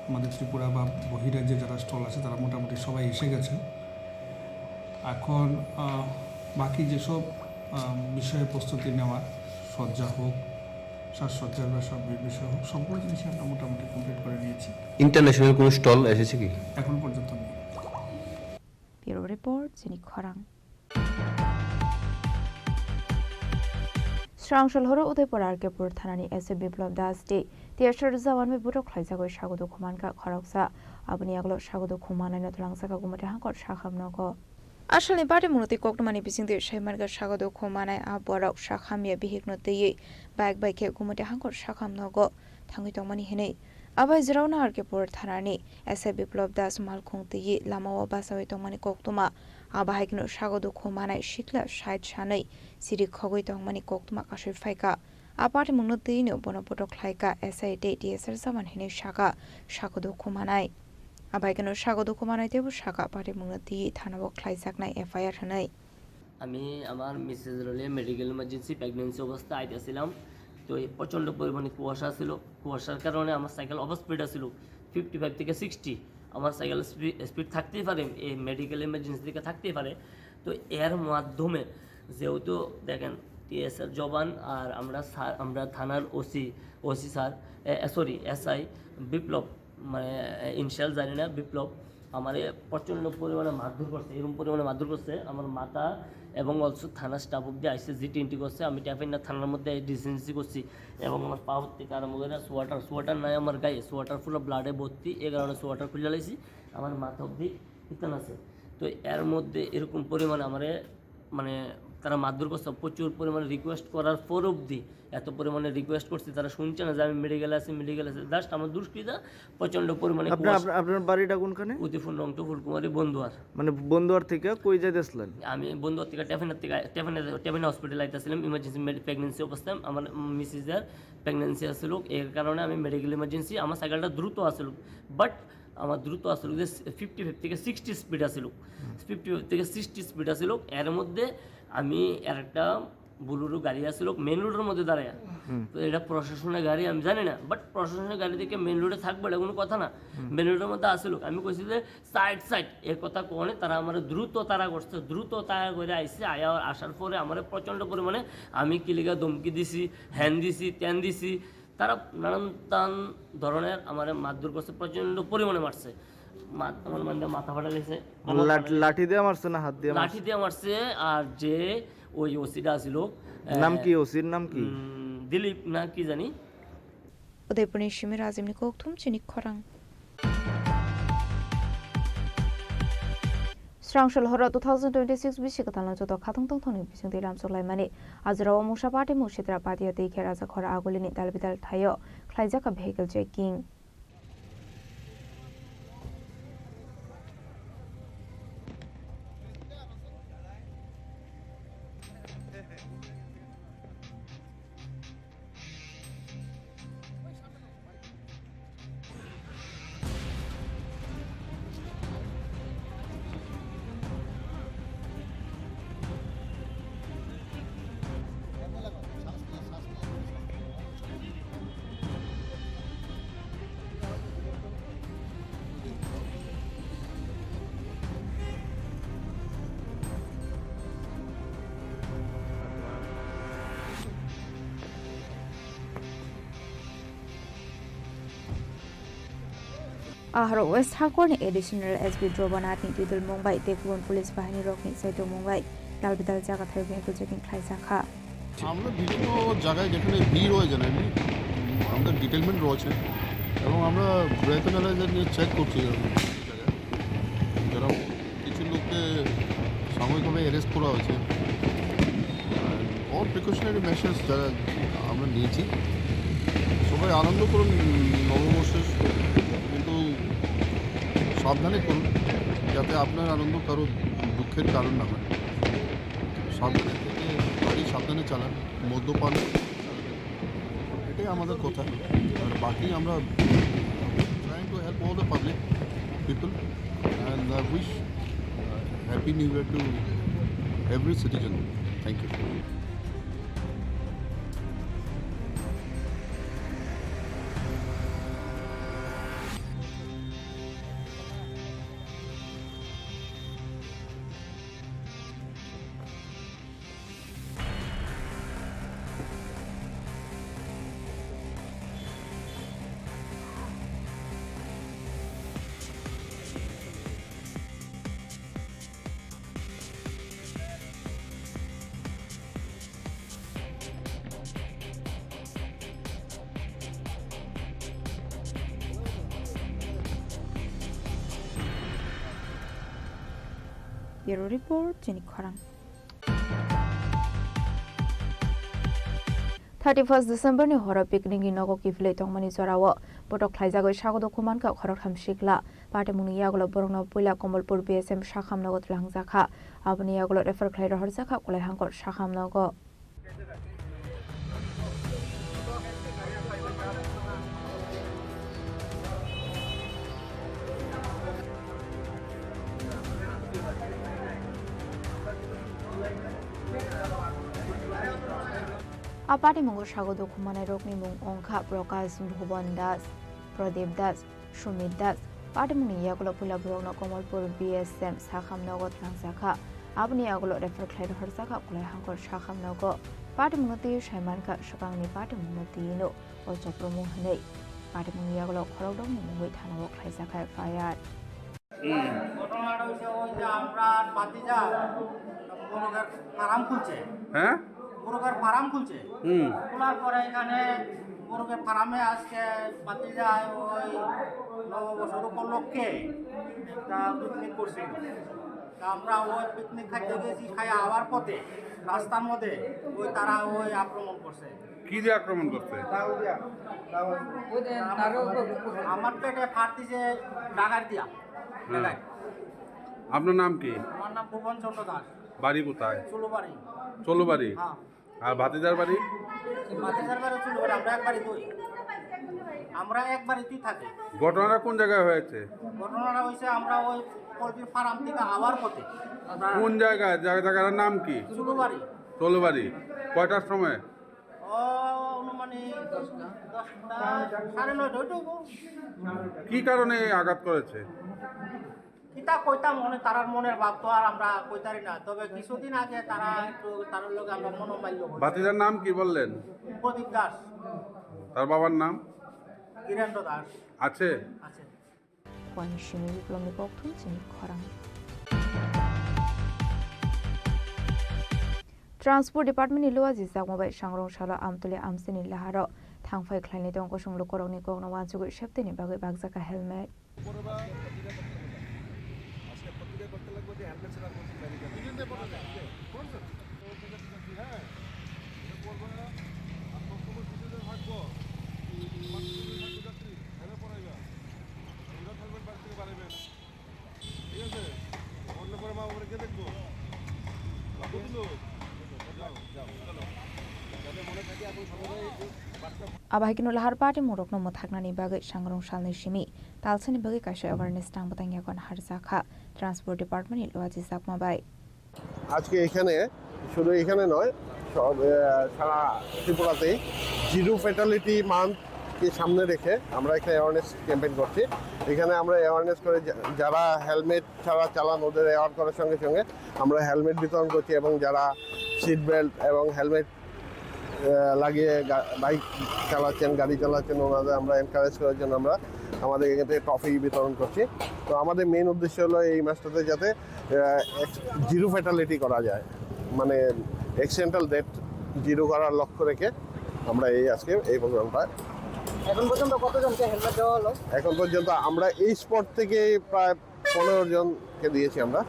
আমাদের ত্রিপুরা বা বহিরাজ্যে যারা স্টল আছে তারা মোটামুটি সবাই এসে গেছে এখন বাকি যেসব বিষয়ে প্রস্তুতি নেওয়া সজ্জা হোক সাজসজ্জার বা সব বিষয় হোক সবগুলো জিনিস আমরা মোটামুটি কমপ্লিট করে নিয়েছি ইন্টারন্যাশনাল কোনো স্টল এসেছে কি এখন পর্যন্ত নেই ব্যুরো রিপোর্ট চিনি খরাং Srangshal Horo Udaipur Argepur Thanani S. Biplab Das Day, the Asher Zawan with Buto Klaizagoi Shago Dokumanka Koroksa, abuni aglo sagodo khumana no tlang saka gumate hangkor sakhamno go আসলে বাড়ি মূলত কক্টমানি বিসিংতে সাইমারগা স্বাগত খোমানায় আবরাক শাখামিয়া বিহিকনো তেয়ে বাইকে গুমতে হাঙ্কর শাখাম নগ থাঙ্গি তংমানি হেনে আবাই জরাউনা আরকে পর থানানি এসে বিপ্লব দাস মালখং তেয়ে লামাওয়া বাসাওই তংমানি কক্তমা আবাহাইকনো স্বাগত খোমানায় শিকলা সাইড সাनै সিরি খগই তংমানি কক্তমা কাশির ফাইকা আপাটে মুনো তেইনো বনপটক লাইকা এসআই টিএসআর জামান হেনে শাখা স্বাগত খোমানায় আবাইকেন স্বাগত খোমানাইতেও শাখা পাটে মুনতি থানাবক খ্লাইসাকনাই এফআইআর হানাই আমি আমার মিসেস রোলে মেডিকেল ইমার্জেন্সি প্রেগনেন্সি অবস্থায় আইতেছিলাম তো প্রচণ্ড পরিমাণে কুয়াশা ছিল কুয়াশার কারণে আমার সাইকেল ওভার স্পিড ছিল 55 থেকে 60 আমার সাইকেল স্পিড থাকতেই পারে এই মেডিকেল ইমার্জেন্সি থেকে থাকতেই পারে তো এর মাধ্যমে যেহেতু দেখেন টিএসআর জবান আর আমরা থানার ওসি স্যার সরি এসআই বিপ্লব মানে ইনশাল জানি না বিপ্লব আমার প্রচণ্ড পরিমাণে মারধর করছে এরকম পরিমাণে মারধর করছে আমার মাথা এবং অলসো থানা স্টাফ অব্দি আইসে G20 করছে আমি ট্যাফিনা থানার মধ্যে ডিসেন্সি করছি এবং আমার পা থেকে আরম্ভ করে সোয়াটার নাই আমার গায়ে সোয়াটার পুরো ব্লাডে ভর্তি এই কারণে সোয়াটার খুলে লাইছি আমার মাথা অব্দি ইতান আছে তো এর মধ্যে এরকম পরিমাণে আমারে মানে তারা মারধর করছে প্রচুর পরিমাণে রিকোয়েস্ট করার পর অবধি এত পরিমাণে রিকোয়েস্ট করছে তারা শুনছে না যে আমি মেডিকেল আছে জাস্ট আমার দুষ্কৃতা প্রচণ্ড পরিমাণে আপনার বাড়িটা কোনখানে উদিপুর রংটু ফুলকুমারী বন্ধুয়ার মানে বন্ধুয়ার থেকে কই যাইতেছিলেন আমি বন্ধুয়ার থেকে টেফিনা হসপিটাল আইতেছিলাম ইমার্জেন্সি প্রেগনেন্সি অবস্থায় আমার মিসেসের প্রেগনেন্সি আসছিল এর কারণে আমি মেডিকেল ইমার্জেন্সি আমার সাইকেলটা দ্রুত আসছিল বাট আমার দ্রুত আসছিল যে 55 থেকে 60 স্পিড আসছিল 55 থেকে 60 স্পিড আসছিল এর মধ্যে আমি আর একটা বুলুরু গাড়ি আসছিল মেন রোডের মধ্যে দাঁড়ায় তো এটা প্রশাসনের গাড়ি আমি জানি না বাট প্রশাসনের গাড়ি থেকে মেন রোডে থাকবে এটা কোনো কথা না মেন রোডের মধ্যে আসছিল আমি কইছি যে সাইড এর কথা কোনে তারা আমার দ্রুত তারা করছে দ্রুত তারা করে আইসে আসার পরে আমার প্রচণ্ড পরিমাণে আমি কিলিগা ধমকি দিছি হ্যান দিছি ত্যান দিছি তারা নানান ধরনের আমার মারধর করছে প্রচণ্ড পরিমাণে মারছে আমার মানে মাথা ফাটা গেছে লাঠি দিয়ে মারছে না হাত দিয়ে লাঠি দিয়ে মারছে আর যে ওই ওসিটা ছিল নাম কি ওসির নাম কি দিলীপ না কি জানি উদয়পুর নিশিমের আজিমনি কোকথুম চিনি খরাং স্রাংশল হরা 2026 বিশ্বকাতালন যত খাতং তংথনি বিসংতি রামসলাই মানে আজরাও মুসা পার্টি মুশিদ্রা পাতিয়া দেখে রাজা খরা আগলিনি দালবিদাল থায় খ্লাইজাকা vehicle checking Ahro West Hakon additional SB Drobanatni Tidul Mumbai Tekun Police Bahini Rokni Saito Mumbai Dalbidal Jagathar vehicle checking Klaisakha আমরা বিভিন্ন জায়গায় যেখানে ভিড় হয়ে যায় আমাদের ডিটেলমেন্ট রয়েছে এবং আমরা ব্রেথ অ্যানালাইজার নিয়ে চেক করছি যারা কিছু লোককে সাময়িকভাবে অ্যারেস্ট করা হয়েছে অল প্রিকশনারি মেশার্স যারা আমরা নিয়েছি সবাই আনন্দ করুন নববর্ষের কিন্তু সাবধানে করুন যাতে আপনার আনন্দ কারো দুঃখের কারণ না হয় সাবধানে থেকে গাড়ি সাবধানে চালান মদ্যপান এটাই আমাদের কথা আর বাকি আমরা trying to help all the public people and wish happy new year to every citizen thank you Bureau Report, Chini Khorang. 31 December ni hora picnic ni nogo kifle tongmani zorawo botok khlaijago sagodo khuman ka khorok thamsikla pate muni yagolo borongno poila Komolpur BSM shakham nogo tlangjaka abuni yagolo refer khlai rahar jaka kulai hangkor shakham nogo Apati mungo sagodo khumane rokni mung ongkha Prakash Bhuban Das, Pradeep Das, Shumit Das, pati muni yagolo pula borongno Komolpur BSM shakham nogo tlangjaka abuni yagolo refer khlai rahar jaka kulai hangkor shakham nogo pati mungati Shaiman ka shakangni pati mungati no ojopromo hanei pati mungi yagolo khorokdong mungoi thanawo khlai jaka FIR ঘটনাটা হচ্ছে ওই যে আমরা পাতিজা মুরগের farm খুলছে হ্যাঁ মুরগের farm খুলছে খোলার পরে এখানে মুরগের ফার্মে আজকে পাতিজায় ওই নববর্ষের উপলক্ষে একটা পিকনিক করছিল তা আমরা ওই পিকনিক খাইতে গেছি খাই আবার পথে রাস্তার মধ্যে ওই তারা ওই আক্রমণ করছে কি দিয়ে আক্রমণ করছে আমার পেটে ফাট দিছে ডাকার দিয়া আপনার নাম কি আমার নাম ভুবন চন্দ্র দাস বাড়ি কোথায় চুলুবাড়ি চলুবাড়ি হ্যাঁ আর ভাতিজার বাড়ি ভাতিজার বাড়ি চুলুবাড়ি আমরা একবারই থাকি ঘটনাটা কোন জায়গায় হয়েছে ঘটনাটা হয়েছে আমরা ওই পোলট্রি ফার্ম থেকে আবার পথে কোন জায়গায় জায়গাটার নাম কি চুলুবাড়ি চলুবাড়ি কয়টার সময় ও অনুমানিক 10টা 9:30 ওইটুকু কি কারণে আঘাত করেছে কিতা কইতাম মনে তারার মনের ভাব তো আর আমরা কইতারি না তবে কিছুদিন আগে তারা একটু তার লগে আমরা মনোমাল্য ভাতিজার নাম কি বললেন প্রদীপ দাস তার বাবার নাম গিরেন্দ্র দাস আছে আছে Wanshimi Diploma Boktum Chini Khorang. Transport Department ni luwa jisa mobile sangrong shala amtule amsini laharo thangfai khlaini tong kosong lokorong ni kongna wanchugo shepte ni bagai bagjaka helmet. Abahikino lahar party morokno mothaknani bagai sangrong salni shimi talsani bagai kaisa awareness tang batangya kon harjaka transport department ni loaji sakma bai আজকে এখানে শুধু এখানে নয় সব সারা ত্রিপুরাতেই zero fatality মান্থকে সামনে রেখে আমরা একটা অ্যাওয়ারনেস ক্যাম্পেইন করছি এখানে আমরা অ্যাওয়ারনেস করে যারা হেলমেট ছাড়া চালান ওদের অ্যাওয়ার করার সঙ্গে সঙ্গে আমরা হেলমেট বিতরণ করছি এবং যারা সিট বেল্ট এবং হেলমেট লাগিয়ে বাইক চালাচ্ছেন গাড়ি চালাচ্ছেন ওনাদের আমরা এনকারেজ করার জন্য আমরা আমাদের এখান থেকে ট্রফি বিতরণ করছি তো আমাদের মেইন উদ্দেশ্য হলো এই মাসটাতে যাতে জিরো ফ্যাটালিটি করা যায় মানে অ্যাক্সিডেন্টাল ডেথ জিরো করার লক্ষ্য রেখে আমরা আজকে এই প্রোগ্রামটা এখন পর্যন্ত কতজনকে হেলমেট দেওয়া হলো এখন পর্যন্ত আমরা এই স্পট থেকে প্রায় 15 জনকে দিয়েছি আমরা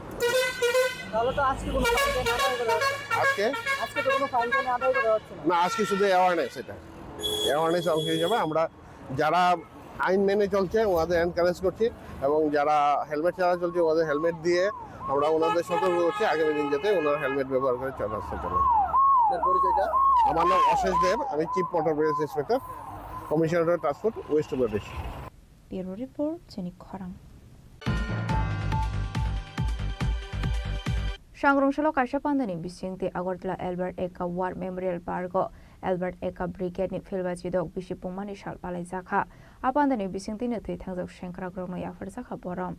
তাহলে তো আজকে কোনো ফাইন আদায় করা হচ্ছে আজকে তো কোনো ফাইন আদায় করা হচ্ছে না আজকে শুধু অ্যাওয়ারনেস এটা অ্যাওয়ারনেস অংশ হিসাবে আমরা যারা আইন মেনে চলছে ওনাদের এনকারেজ করছি এবং যারা হেলমেট ছাড়া চলছে ওদের হেলমেট দিয়ে আমরা ওনাদের সতর্ক করছি আগামী দিন যাতে ওনারা হেলমেট ব্যবহার করে রাস্তা চালান আমার নাম অশেষ দেব আমি chief motor vehicles inspector commissioner transport west প্রদেশ Bureau Report Chini Khorang. Sangrong Shalo Kaisha Pandani Bisingti Agartala Albert Eka War Memorial Parko Albert Eka Brigade ni Filbaji Dog Bishipumani Shal Palai Zaka Apandani Bisingti Nati Tangzak Shankara Grono Yafar Zaka Boram.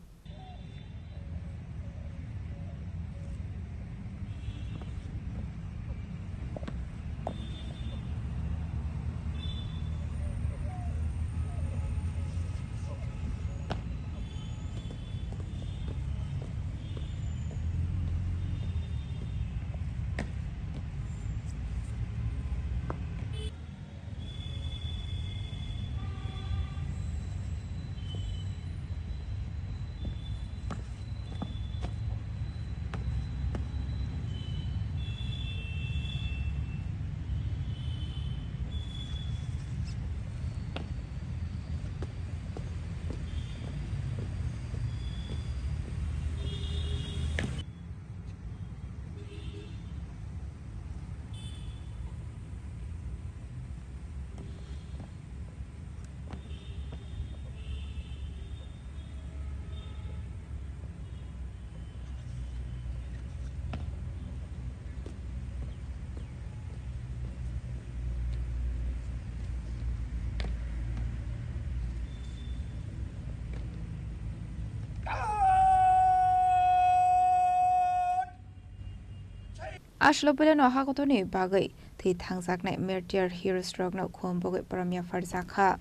Ashlo Bilan Hakotoni Bagay, the Tangzakne Mertier Hero Stroke no Kumbogit Paramia Farzaka.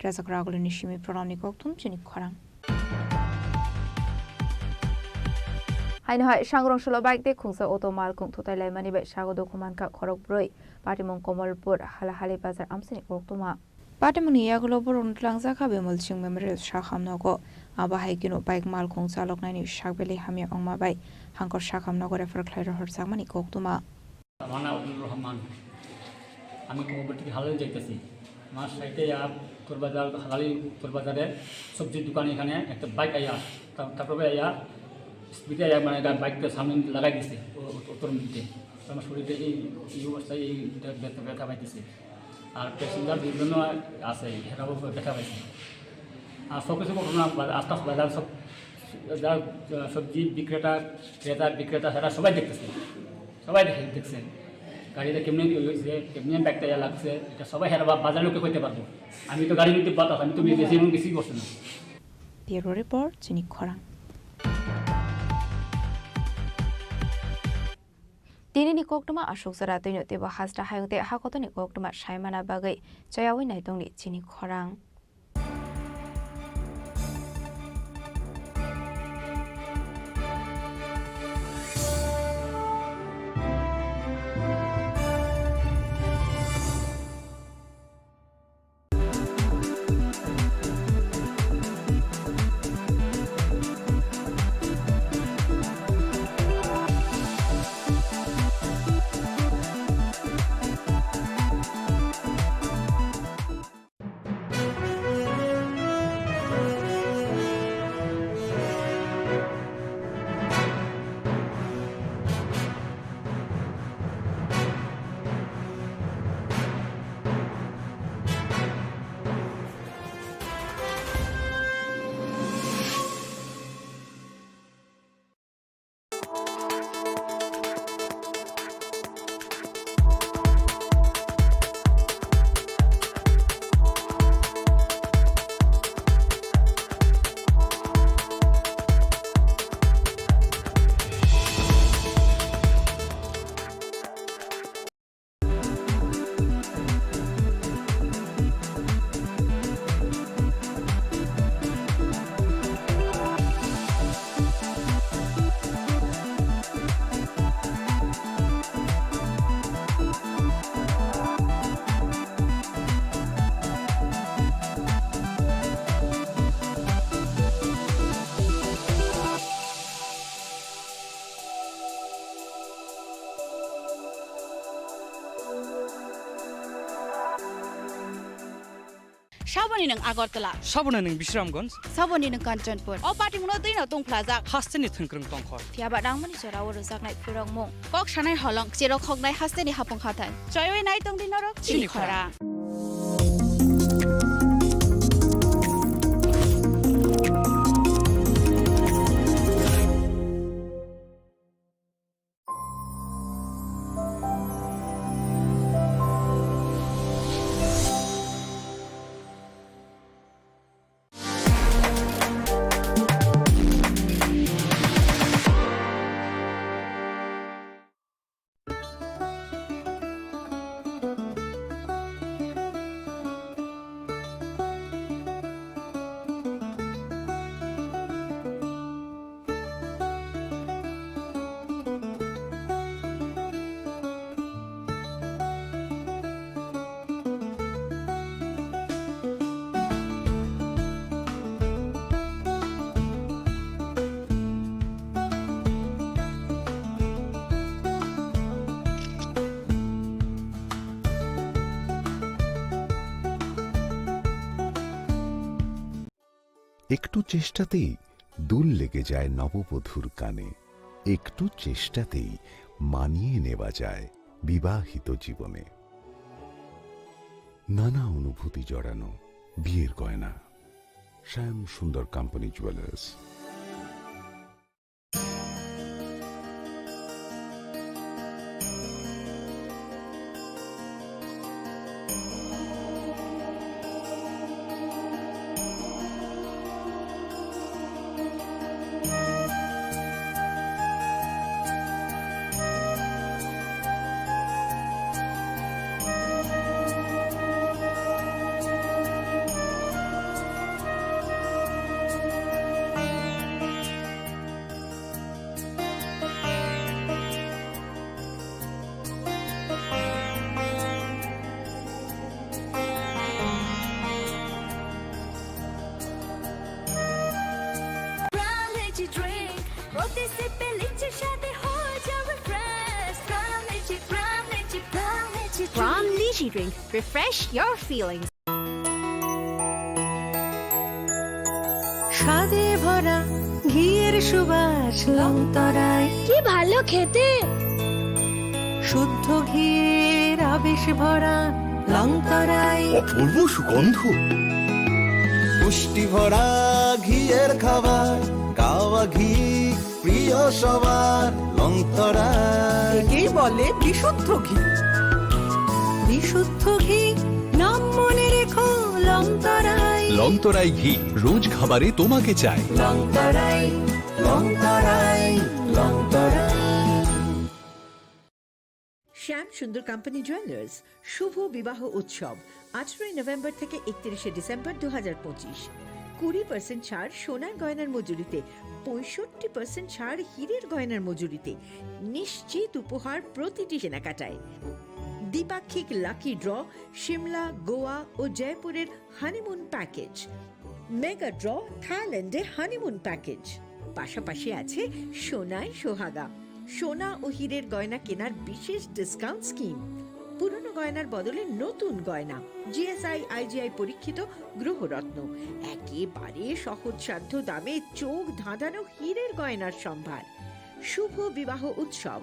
Razakrakul Nishimi Pronikoktum Chini Khorang. Hainhai Shangrong Shalobike de Kungsa Otomal Kung Totale Manibe Shago Dokumanka Korok Brui, Patimon Komolpur, Halahali Bazar Amsini Oktuma. Patimoni Yagolobur und Langzaka Bemulching Memorial Shaham Nogo, Abahikino Bike Mal Kung Salok Nani Shagbeli Hamia Ongma Bay, Hankor Shakam Nogo refer Claire Horsamani Koktuma. Mana Abdul Rahman. আমি কমপর থেকে হালে যাইতেছি আমার সাইডে তোরবাজার হালালি তোরবাজারে সবজির দোকান এখানে একটা বাইক আইয়া তারপরে আইয়া স্পিডে আইয়া মানে বাইকটা সামনে লাগাই দিছে ওতর মধ্যে আমার শরীরে এই অবস্থায় এই ব্যথা পাইতেছে আর প্যাসেঞ্জার বিভিন্ন আছে হেরাও ব্যথা পাইছে আর সব কিছু ঘটনা আশপাশ বাজার সব যারা সবজি বিক্রেতা ক্রেতা বিক্রেতা সেটা সবাই দেখতেছে সবাই দেখছে গাড়িতে কেমনি হয়েছে কেমনি ব্যাগটা লাগছে এটা সবাই হেরা বাজার লোকে কইতে পারবো আমি তো গাড়ি নিতে পারতাম আমি তো বেশি এমন কিছুই করছি না Bureau Report Chini Khorang. Dini ni koktuma ashok sara tino teba hasda hayute hakoto ni koktuma shaimana bagai chayawi naitong ni Chini Khorang. Saboni nang Agartala. Saboni nang Bisramganj. Saboni nang Kanchanpur. O party muno tuino tung plaza. Hasteni thengkrung tongkhor. Fiaba dang mani chara oro zaknai phirong mong. Kok shanai holong chero khognai hasteni hapong khatai. Choyoi nai tong dinarok Chini Khorang. একটু চেষ্টাতেই দুল লেগে যায় নববধূর কানে, একটু চেষ্টাতেই মানিয়ে নেওয়া যায় বিবাহিত জীবনে। নানা অনুভূতি জড়ানো বিয়ের গয়না। শ্যাম সুন্দর company jewellers. From Lychee Drink, refresh your feelings. স্বাদে ভরা ঘিয়ের সুবাস লংতরায়, কি ভালো খেতে! শুদ্ধ ঘিয়ের আবেশ ভরা লংতরায়, অপূর্ব সুগন্ধ, পুষ্টি ভরা ঘিয়ের খাবার, গাওয়া ঘি প্রিয় সবার লংতরায়। একেই বলে বিশুদ্ধ ঘি। বিশুদ্ধ ঘি নাম মনে রেখো লংতরাই। লংতরাই ঘি রোজ খাবারে তোমাকে চাই। লংতরাই, লংতরাই, লংতরাই। শ্যাম সুন্দর কোম্পানি জুয়েলার্স শুভ বিবাহ উৎসব 18 নভেম্বর থেকে 31 ডিসেম্বর 2025। 20% ছাড় সোনার গয়নার মজুরিতে, 65% ছাড় হীরের গয়নার মজুরিতে, নিশ্চিত উপহার প্রতিটি কেনাকাটায়। দ্বিপাক্ষিক লাকি ড্র, শিমলা, গোয়া ও জয়পুরের হানিমুন প্যাকেজ, মেগা ড্র থাইল্যান্ডে হানিমুন প্যাকেজ। পাশাপাশি আছে সোনায় সোহাগা, সোনা ও হীরের গয়না কেনার বিশেষ ডিসকাউন্ট স্কিম। পুরনো গয়নার বদলে নতুন গয়না, জিএসআই আইজিআই পরীক্ষিত গ্রহরত্ন, একেবারে সহজসাধ্য দামে চোখ ধাঁধানো হীরের গয়নার সম্ভার। শুভ বিবাহ উৎসব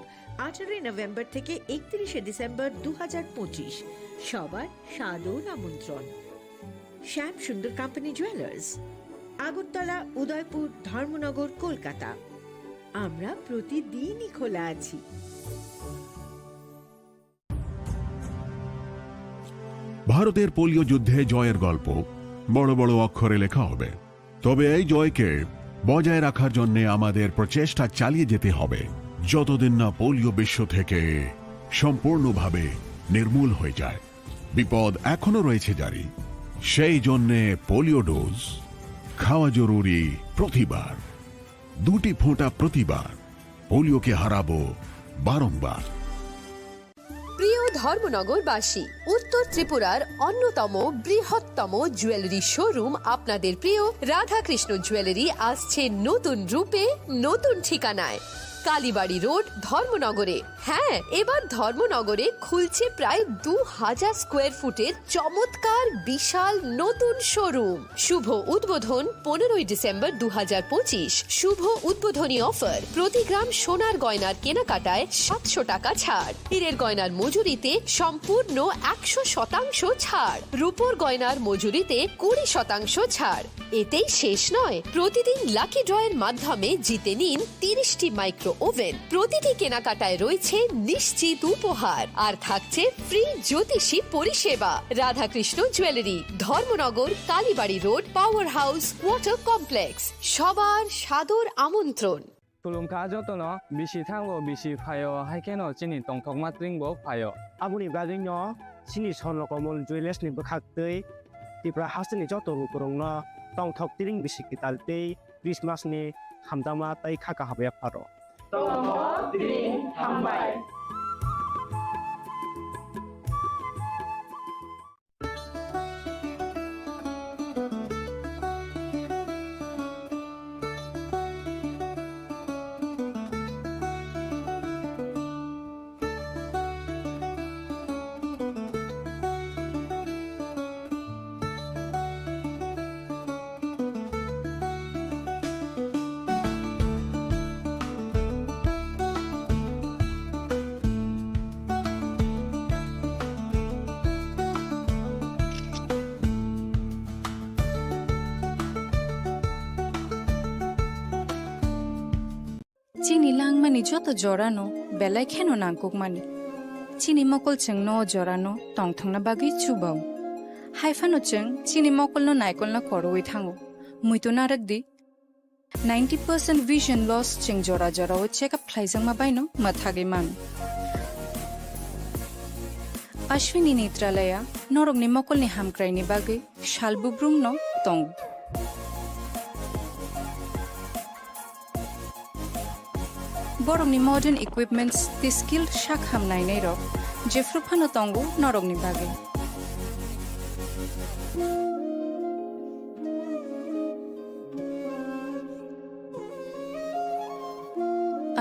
18 নভেম্বর থেকে 31 ডিসেম্বর 2025। সবার সাদর আমন্ত্রণ। শ্যাম সুন্দর কোম্পানি জুয়েলার্স, আগরতলা, উদয়পুর, ধর্মনগর, কলকাতা। আমরা প্রতিদিনই খোলা আছি। ভারতের পোলিও যুদ্ধে জয়ের গল্প বড় বড় অক্ষরে লেখা হবে, তবে এই জয়কে বজায় রাখার জন্য আমাদের প্রচেষ্টা চালিয়ে যেতে হবে যতদিন না পোলিও বিশ্ব থেকে সম্পূর্ণভাবে নির্মূল হয়ে যায়। বিপদ এখনো রয়েছে জারি, সেই জন্যে পোলিও ডোজ খাওয়া জরুরি প্রতিবার। 2টি ফোঁটা প্রতিবার, পোলিওকে হারাবো বারংবার। প্রিয় ধর্মনগরবাসী, উত্তর ত্রিপুরার অন্যতম বৃহত্তম জুয়েলারি শোরুম আপনাদের প্রিয় রাধাকৃষ্ণ জুয়েলারি আসছে নতুন রূপে, নতুন ঠিকানায়। কালীবাড়ি রোড, ধর্মনগরে। হ্যাঁ, এবার ধর্মনগরে খুলছে প্রায় 2000 স্কোয়ার ফুটের চমৎকার বিশাল নতুন শোরুম। শুভ উদ্বোধন 15 ডিসেম্বর 2025। শুভ উদ্বোধনী অফার, প্রতি গ্রাম সোনার গয়নার কেনাকাটায় 700 টাকা ছাড়, হীরের গয়নার মজুরিতে সম্পূর্ণ 100% ছাড়, রূপোর গয়নার মজুরিতে 20% ছাড়। এতেই শেষ নয়, প্রতিদিন লাকি ড্রয়ের মাধ্যমে জিতে নিন 30টি মাইক্রো ওভেন। প্রতিটি কেনাকাটায় রয়েছে নিশ্চিত উপহার, আর থাকছে ফ্রি জ্যোতিষী পরিষেবা। Radhakrishna jewellery, Dharmanagar, Kalibari road, power house, water complex. সবার সাদর আমন্ত্রণ। তুলুমকা যতন বিশি থাঙ্গো বিশি ফায়ো হাইকেন চিনি টংথক মাত্রিংবো ফায়ো। Abuni gadingno Chini Khorang Jewelers-ni bwkhaktwi Tripura hasteni joto rukurungno tongthok tiring bisikitaltwi Christmas-ni hamdama tei khaka habaya pharo. Tongthok tiring hambai. mani joto jorano belai kheno nangkok mani chini mokol cheng no jorano tong thongna bagi chubau haifano cheng chini mokol no naikol na koroi thango muito narakdi 90% vision loss cheng jora jora o check up khlaijang ma baino mathage man Ashwini Netralaya norog ni mokol ni hamkrai ni bagi shalbubrum no tong borok ni modern equipments the skilled shak hamnai nei rok jefru phano tongu norog ni bagi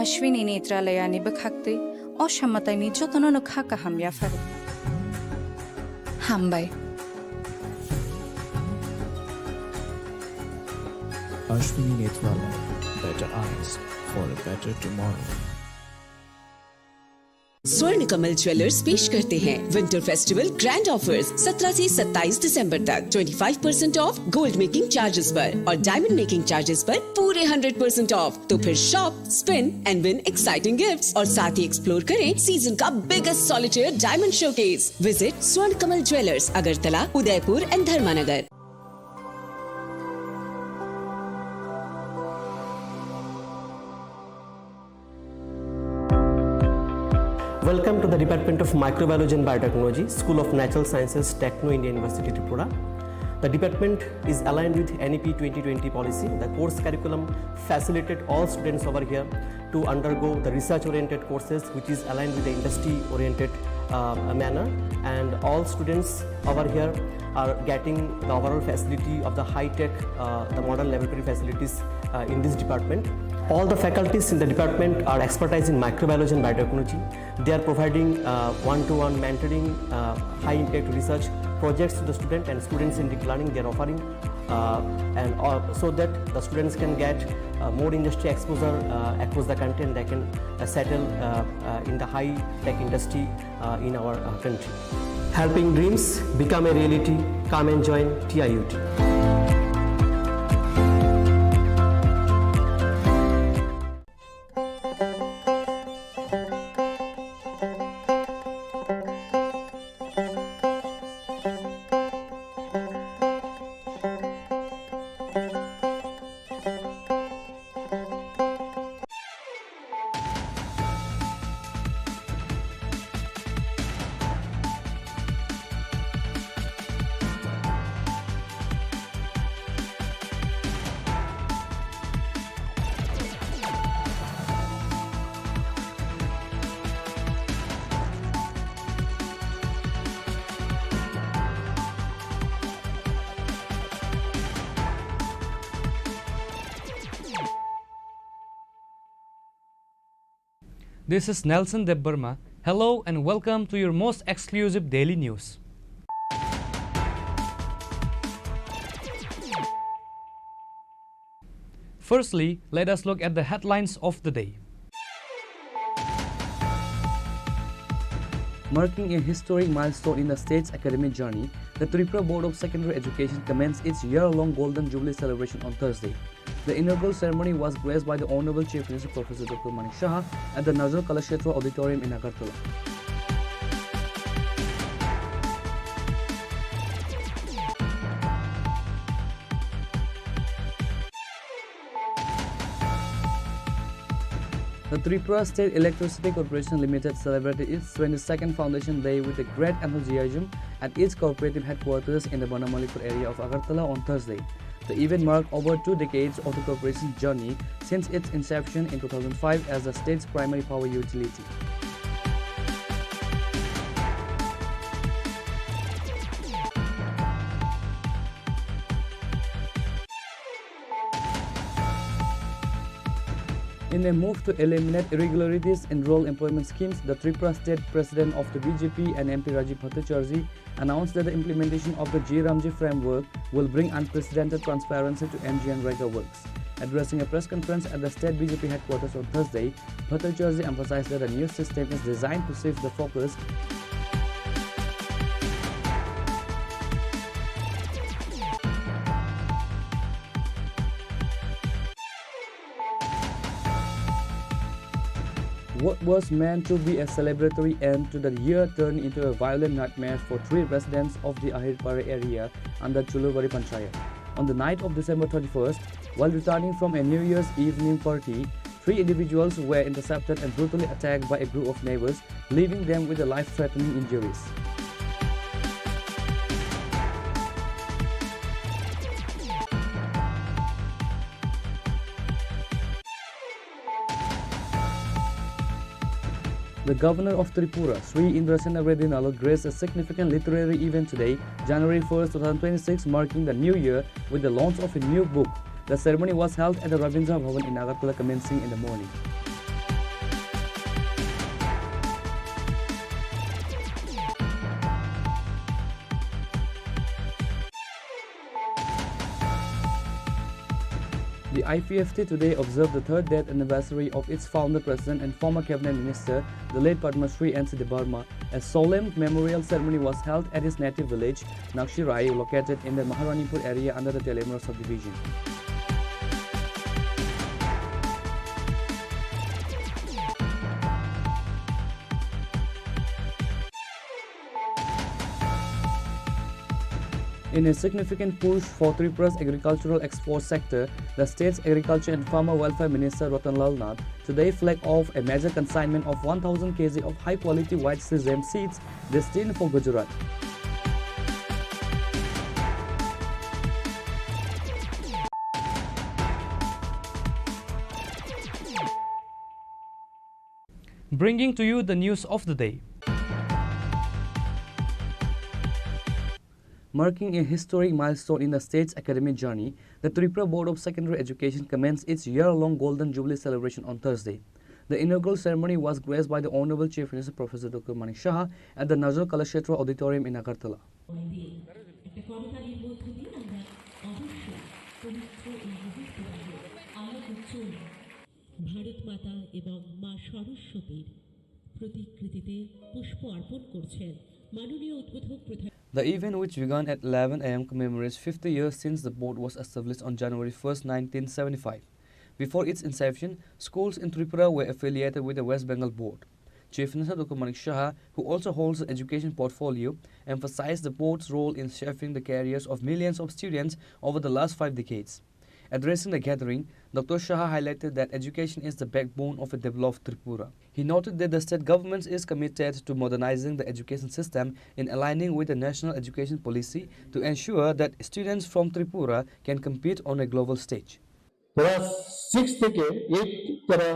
Ashwini Netralaya ni bakhakte অসামাতাই নি যতন খাকা হামিয়া Faro হামবাই Ashwini Netralaya, better eyes for a better tomorrow. स्वर्ण Kamal jewellers पेश करते हैं winter festival grand offers 17 से 27 दिसंबर तक 25% of gold making charges पर और डायमंड मेकिंग चार्जेस पर पूरे 100% ऑफ। तो फिर shop, spin and win exciting gifts और साथ ही एक्सप्लोर करें सीजन का biggest solitaire diamond showcase. Visit Swarna Kamal jewellers, Agartala, Udaipur and Dharmanagar. Welcome to the Department of Microbiology and Biotechnology, School of Natural Sciences, Techno India University, Tripura. The department is aligned with NEP 2020 policy. The course curriculum facilitated all students over here to undergo the research-oriented courses, which is aligned with the industry-oriented manner. And all students over here are getting the overall facility of the high-tech, the modern laboratory facilities in this department. All the faculties in the department are expertise in microbiology and biotechnology. They are providing one-to-one mentoring, high-impact research projects to the student and student-centric learning they are offering, so that the students can get more industry exposure across the country and they can settle in the high-tech industry in our country. Helping dreams become a reality. Come and join TIUT. This is Nelson Debbarma. Hello and welcome to your most exclusive daily news. Firstly, let us look at the headlines of the day. Marking a historic milestone in the state's academic journey, the Tripura Board of Secondary Education commenced its year-long Golden Jubilee celebration on Thursday. The inaugural ceremony was graced by the Honorable Chief Minister Professor Dr. Manik Shah at the Nazar Kalakshetra Auditorium in Agartala. The Tripura State Electricity Corporation Limited celebrated its 22nd Foundation Day with a great enthusiasm at its cooperative headquarters in the Banamalipur area of Agartala on Thursday. The event marked over 2 decades of the corporation's journey since its inception in 2005 as the state's primary power utility. In a move to eliminate irregularities in rural employment schemes, the Tripura State President of the BJP and MP Rajiv Bhattacharjee announced that the implementation of the G. Ramji framework will bring unprecedented transparency to MG and Rega works. Addressing a press conference at the state BJP headquarters on Thursday, Bhattacharjee emphasized that the new system is designed to shift the focus What was meant to be a celebratory end to the year turned into a violent nightmare for 3 residents of the Ahirpara area under Chuluvari Panchayat. On the night of December 31st, while returning from a New Year's evening party, 3 individuals were intercepted and brutally attacked by a group of neighbors, leaving them with life-threatening injuries. The governor of Tripura, Sri Indrasena Reddy, graced a significant literary event today, January 1st, 2026, marking the new year with the launch of a new book. The ceremony was held at the Rabindra Bhavan in Agartala, commencing in the morning. The IPFT today observed the 3rd death anniversary of its founder, president and former cabinet minister, the late Padma Shri N.C. Debarma. A solemn memorial ceremony was held at his native village, Nakshirai, located in the Maharanipur area under the Telemura subdivision. In a significant push for Tripura's agricultural export sector, the state's Agriculture and Farmer Welfare Minister Ratanlal Nath today flagged off a major consignment of 1,000 kg of high-quality white sesame seeds destined for Gujarat. Bringing to you the news of the day. Marking a historic milestone in the state's academic journey, the Tripura Board of Secondary Education commenced its year-long Golden Jubilee celebration on Thursday. The inaugural ceremony was graced by the Honorable Chief Minister Professor Dr. Manik Shah at the Nazar Kalakshetra Auditorium in Agartala. Bharat Mata এবং মা সরস্বতীর প্রতিকৃতিতে পুষ্প অর্পণ করছেন মাননীয় উদ্বোধক প্রধান। The event, which began at 11 a.m., commemorates 50 years since the board was established on January 1st, 1975. Before its inception, schools in Tripura were affiliated with the West Bengal Board. Chief Minister Dr. Manik Shah, who also holds the education portfolio, emphasized the board's role in shaping the careers of millions of students over the last 5 decades. Addressing the gathering, Dr. Shah highlighted that education is the backbone of a developed Tripura. He noted that the state government is committed to modernizing the education system in aligning with the national education policy to ensure that students from Tripura can compete on a global stage. Class 6 থেকে 8 যারা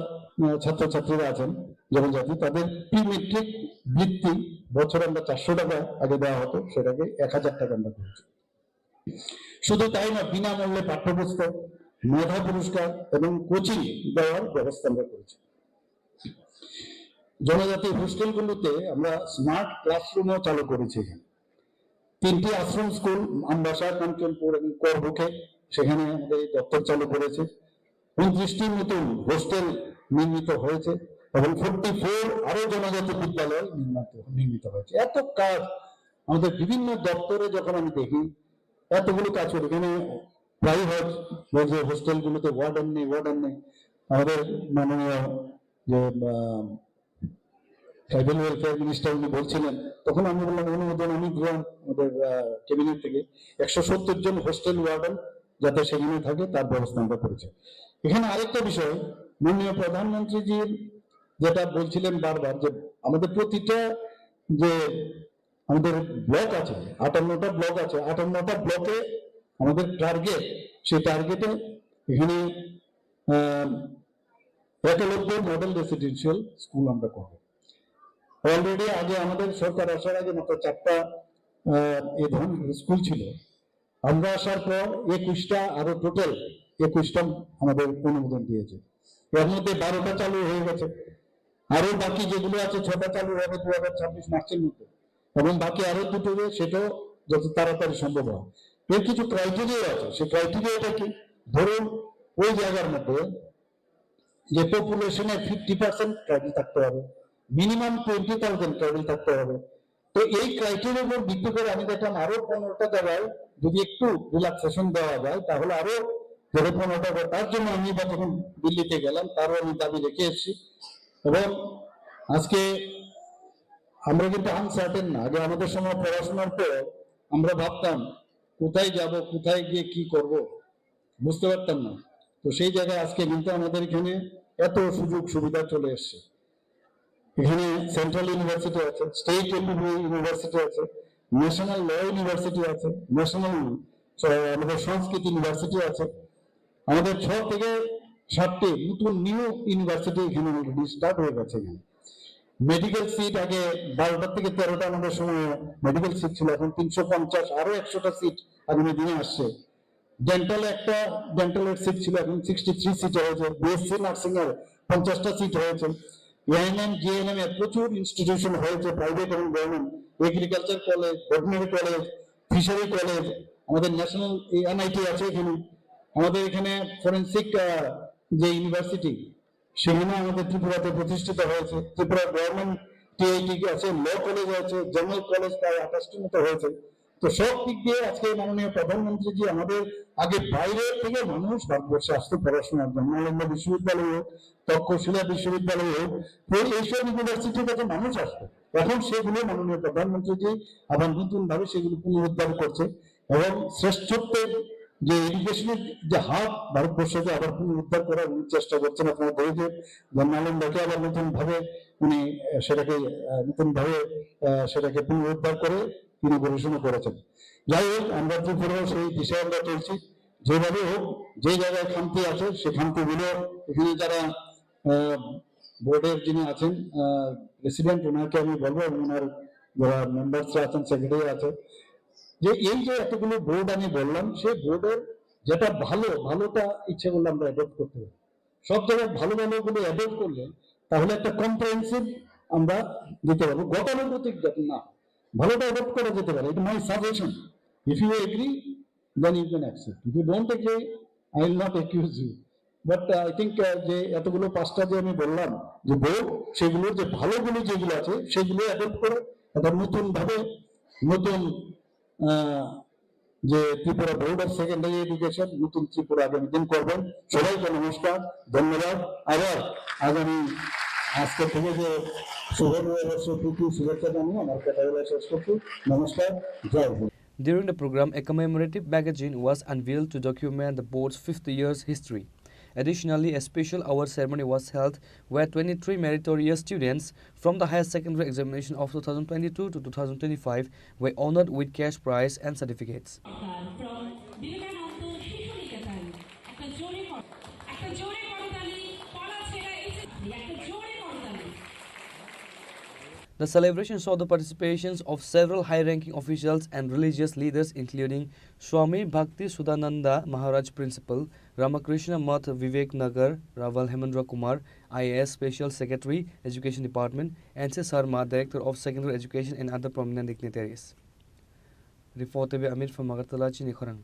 ছাত্রছাত্রীরা আছেন জনজাতি তাদের pre metric বৃত্তি বছরে আমরা 400 টাকা আগে দেওয়া হতো, সেটাকে 1000 টাকা আমরা করেছি। শুধু তাই না, বিনামূল্যে পাঠ্যপুস্তক, মেধা পুরস্কার এবং কোচিং দেওয়ার ব্যবস্থা আমরা করেছি। জনজাতি হোস্টেলগুলোতে আমরা স্মার্ট ক্লাসরুমও চালু করেছি। 3টি আশ্রম স্কুল আমবাসা, কাঞ্চনপুর এবং করবুকে সেখানে আমাদের দপ্তর চালু করেছে। 29টি নতুন হোস্টেল নির্মিত হয়েছে এবং 44 আরো জনজাতি বিদ্যালয় নির্মিত হয়েছে। এত কাজ আমাদের বিভিন্ন দপ্তরে যখন আমি দেখি, এতগুলো কাজ করে, এখানে প্রায় হয় যে হোস্টেলগুলোতে ওয়ার্ডেন নেই। আমাদের মাননীয় যে ট্রাইবাল ওয়েলফেয়ার মিনিস্টার উনি বলছিলেন, তখন আমি বললাম অনুমোদন আমি দিলাম আমাদের ক্যাবিনেট থেকে 170 জন হোস্টেল ওয়ার্ডেন যাতে সেখানে থাকে তার ব্যবস্থা আমরা করেছি। এখানে আরেকটা বিষয়, মাননীয় প্রধানমন্ত্রীজির যেটা বলছিলেন বারবার, যে আমাদের প্রতিটা যে আমাদের ব্লক আছে, 58টা ব্লক আছে, 58টা ব্লকে আমাদের টার্গেট, সেই টার্গেটে এখানে 91 মডেল রেসিডেন্সিয়াল স্কুল আমরা করবো। অলরেডি আগে আমাদের সরকার আসার আগে মাত্র 4টা এই ধরনের স্কুল ছিল। আমরা আসার পর 21টা, আরো টোটাল 21টা আমাদের অনুমোদন দিয়েছে। এর মধ্যে 12টা চালু হয়ে গেছে, আরো বাকি যেগুলো আছে 6টা চালু হবে 2026 মার্চের মধ্যে, এবং বাকি আরো 2টো সেটাও যত তাড়াতাড়ি সম্ভব হয়। এর কিছু ক্রাইটেরিয়া আছে। সেই ক্রাইটেরিয়াটা কি? ধরুন ওই জায়গার মধ্যে যে পপুলেশনের 50% ট্রাইবেল থাকতে হবে, মিনিমাম 20,000 ট্রাইবেল থাকতে হবে। তো এই ক্রাইটেরিয়ার উপর ভিত্তি করে আমি দেখলাম আরো 15টা জায়গায় যদি একটু রিল্যাক্সেশন দেওয়া যায় তাহলে আরো 15টা। তার জন্য আমি যখন দিল্লিতে গেলাম তারও আমি দাবি রেখে এসেছি এবং আজকে আমরা কিন্তু আনসার্টেন না। আগে আমাদের সময় পড়াশোনার পর আমরা ভাবতাম কোথায় যাব, কোথায় গিয়ে কি করব, বুঝতে পারতাম না। তো সেই জায়গায় আজকে কিন্তু আমাদের এখানে এত সুযোগ সুবিধা চলে এসছে। এখানে সেন্ট্রাল ইউনিভার্সিটি আছে, স্টেট ইউনিভার্সিটি আছে, ন্যাশনাল ল ইউনিভার্সিটি আছে, ন্যাশনাল আমাদের সংস্কৃত ইউনিভার্সিটি আছে। আমাদের 6 থেকে 7টি নতুন নিউ ইউনিভার্সিটি এখানে অলরেডি স্টার্ট হয়ে গেছে। এখানে মেডিকেল সিট আগে 12টা থেকে 13টা আমাদের সময় মেডিকেল সিট ছিল, এখন 350 আরো 100টা সিট আগামী দিনে আসছে। ডেন্টালের সিট ছিল, এখন 63 সিট হয়েছে। বিএসসি নার্সিং এর 50টা সিট হয়েছে। এএনএম জিএনএম এর প্রচুর ইনস্টিটিউশন হয়েছে, প্রাইভেট এবং government. Agriculture college, veterinary college, fishery college, আমাদের ন্যাশনাল এনআইটি আছে এখানে। আমাদের এখানে ফরেন্সিক যে ইউনিভার্সিটি সেখানে আমাদের ত্রিপুরাতে প্রতিষ্ঠিত হয়েছে। ত্রিপুরা গভর্নমেন্ট টিআইটি আছে, ল কলেজ আছে, জেনারেল কলেজ প্রায় 28টির মতো হয়েছে। তো সব দিক দিয়ে আজকে মাননীয় প্রধানমন্ত্রীজি আমাদের আগে বাইরে থেকে মানুষ ভারতবর্ষে আসতে পড়াশোনার জন্য, নালন্দা বিশ্ববিদ্যালয় হোক, তক্ষশিলা বিশ্ববিদ্যালয় হোক, এইসব ইউনিভার্সিটির কাছে মানুষ আসতো। এখন সেগুলো মাননীয় প্রধানমন্ত্রীজি আবার নতুন ভাবে সেগুলো পুনরুদ্ধার করছে এবং শ্রেষ্ঠত্বের যে এডুকেশনের যে হাব ভারতবর্ষকে আবার পুনরুদ্ধার করার চেষ্টা করছেন। আপনারা দেখেছেন যে নালন্দাকে আবার নতুন ভাবে উনি সেটাকে পুনরুদ্ধার করে ইনোভেশন করেছেন। যাই হোক, আমরা ত্রিপুরাও সেই দিশায় আমরা চলছি। যেভাবে হোক, যে জায়গায় খামতি আছে সে খামতিগুলো এখানে যারা বোর্ডের যিনি আছেন প্রেসিডেন্ট, ওনাকে আমি বলবো, এবং ওনার যারা মেম্বার্সরা আছেন, সেক্রেটারি আছে, যে এই যে এতগুলো বোর্ড আমি বললাম, সেই বোর্ডের যেটা ভালোটা ইচ্ছে করলে আমরা অ্যাডপ্ট করতে পারি। সব জায়গায় ভালোগুলো অ্যাডপ্ট করলে তাহলে একটা কম্প্রিহেন্সিভ আমরা দিতে পারবো। গতানুগতিক যাতে না, ভালোটা অ্যাডপ্ট করা যেতে পারে। এটা my suggestion. If you agree then you can accept, if you don't agree I will not accuse you. But I think যে এতগুলো 5টা যে আমি বললাম যে বোর্ড, সেগুলোর যে ভালোগুলো যেগুলো আছে সেগুলো অ্যাডপ্ট করে একটা নতুন ভাবে নতুন যে Tripura board of secondary education, নতুন ত্রিপুরা আগামী দিন করবেন। সবাইকে নমস্কার, ধন্যবাদ। আবার আজকে থেকে যে শুভেচ্ছা জানিয়ে আমার কথা বলা শেষ করছি। নমস্কার, জয় Hind. During the program, a commemorative magazine was unveiled to document the board's 50 years history. Additionally, a special hour ceremony was held where 23 meritorious students from the higher secondary examination of 2022 to 2025 were honored with cash prize and certificates. The celebration saw the participations of several high-ranking officials and religious leaders, including Swami Bhakti Sudananda Maharaj Principal, Ramakrishna Math Vivek Nagar, Raval Hemendra Kumar, IAS Special Secretary, Education Department, N.C. Sarma, Director of Secondary Education, and other prominent dignitaries. Reported by Amir from Agartala, Chini Khorang.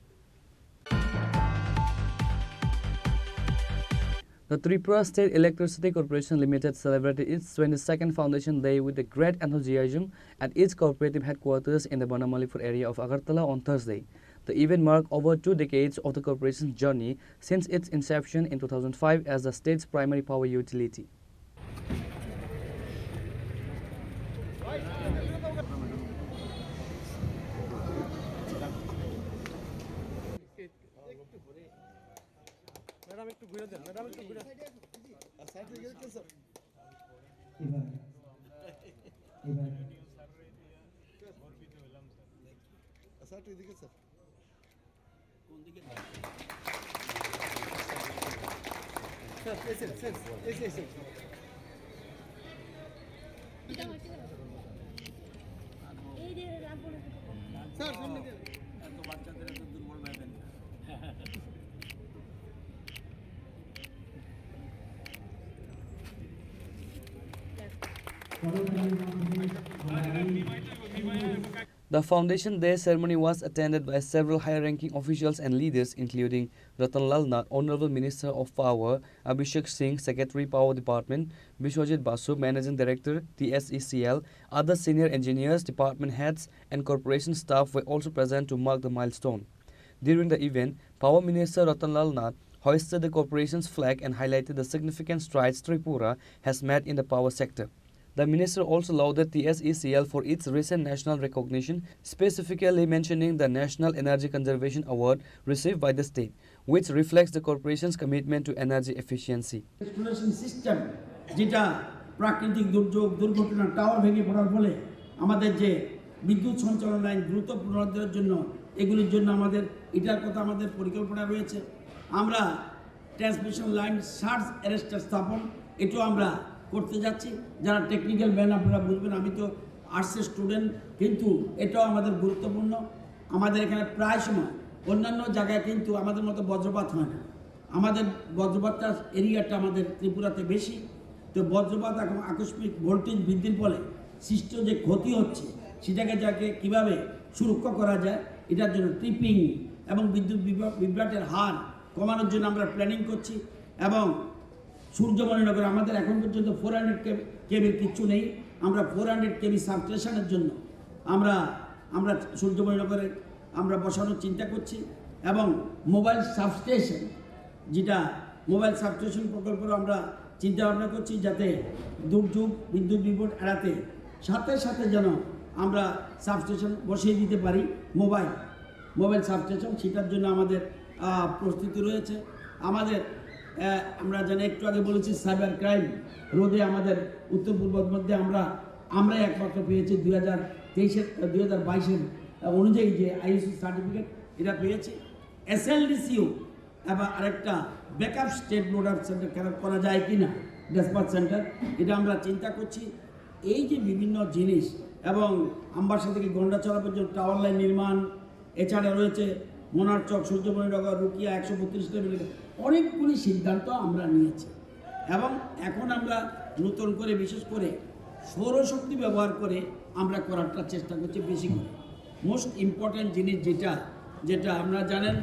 The Tripura State Electricity Corporation Limited celebrated its 22nd Foundation Day with a great enthusiasm at its cooperative headquarters in the Banamalipur area of Agartala on Thursday. The event marked over 2 decades of the corporation's journey since its inception in 2005 as the state's primary power utility. Madam একটু ঘুরে দেন, madam একটু ঘুরে side থেকে গেছেন sir. Sir একটু এদিকে sir. কোন দিকে? স্যার এসে স্যার এসে এই যে স্যার সামনে দিয়ে এত বাচ্চাদের এত দুর্বল ভাবেন। The Foundation Day ceremony was attended by several high-ranking officials and leaders, including Ratanlal Nath, Honorable Minister of Power, Abhishek Singh, Secretary Power Department, Vishwajit Basu, Managing Director, TSECL, other senior engineers, department heads, and corporation staff were also present to mark the milestone. During the event, Power Minister Ratanlal Nath hoisted the corporation's flag and highlighted the significant strides Tripura has made in the power sector. The minister also lauded TSECL for its recent national recognition, specifically mentioning the National Energy Conservation Award received by the state, which reflects the corporation's commitment to energy efficiency. Restoration system, যেটা প্রাকৃতিক দুর্যোগ দুর্ঘটনা tower ভেঙে পড়ার ফলে আমাদের যে বিদ্যুৎ সঞ্চালন লাইন দ্রুত পুনরুদ্ধারের জন্য এগুলির জন্য আমাদের এটার কথা আমাদের পরিকল্পনা রয়েছে। আমরা ট্রান্সমিশন লাইন সার্জ অ্যারেস্টার স্থাপন এটাও আমরা করতে যাচ্ছি। যারা টেকনিক্যাল ম্যান আপনারা বুঝবেন, আমি তো আর্টসের স্টুডেন্ট, কিন্তু এটাও আমাদের গুরুত্বপূর্ণ। আমাদের এখানে প্রায় সময় অন্যান্য জায়গায় কিন্তু আমাদের মতো বজ্রপাত হয় না, আমাদের বজ্রপাতটা এরিয়াটা আমাদের ত্রিপুরাতে বেশি। তো বজ্রপাত এখন আকস্মিক ভোল্টেজ বৃদ্ধির ফলে সৃষ্ট যে ক্ষতি হচ্ছে সেটাকে যাকে কীভাবে সুরক্ষা করা যায়, এটার জন্য ট্রিপিং এবং বিদ্যুৎ বিভ্রাটের হার কমানোর জন্য আমরা প্ল্যানিং করছি। এবং সূর্যমণিনগরে আমাদের এখন পর্যন্ত 400 কেবির কিচ্ছু নেই, আমরা 400 কেবি সাবস্টেশনের জন্য আমরা সূর্যমণিনগরে আমরা বসানোর চিন্তা করছি। এবং মোবাইল সাবস্টেশন, যেটা মোবাইল সাবস্টেশন প্রকল্পের আমরা চিন্তা ভাবনা করছি, যাতে দুর্যোগ বিদ্যুৎ বিভ্রাট এড়াতে সাথে সাথে যেন আমরা সাবস্টেশন বসিয়ে দিতে পারি, মোবাইল সাবস্টেশন, সেটার জন্য আমাদের প্রস্তুতি রয়েছে। আমাদের আমরা যেন একটু আগে বলেছি সাইবার ক্রাইম রোধে আমাদের উত্তর পূর্বের মধ্যে আমরা একমাত্র পেয়েছি 2022 অনুযায়ী যে আইএসও সার্টিফিকেট এটা পেয়েছি। SLDCও এবং আরেকটা ব্যাকআপ স্টেট নোডাল সেন্টার করা যায় কি না, ডেসপাচ সেন্টার, এটা আমরা চিন্তা করছি। এই যে বিভিন্ন জিনিস এবং আমবাসা থেকে গন্ডাছড়া পর্যন্ত টাওয়ার লাইন নির্মাণ, এছাড়া রয়েছে মোনারচক, সূর্যমণিনগর, রুকিয়া 132 কিলোমিটার, অনেকগুলি সিদ্ধান্ত আমরা নিয়েছি। এবং এখন আমরা নতুন করে বিশেষ করে সৌরশক্তি ব্যবহার করে আমরা করারটা চেষ্টা করছি বেশি করে। মোস্ট ইম্পর্ট্যান্ট জিনিস যেটা আপনারা জানেন,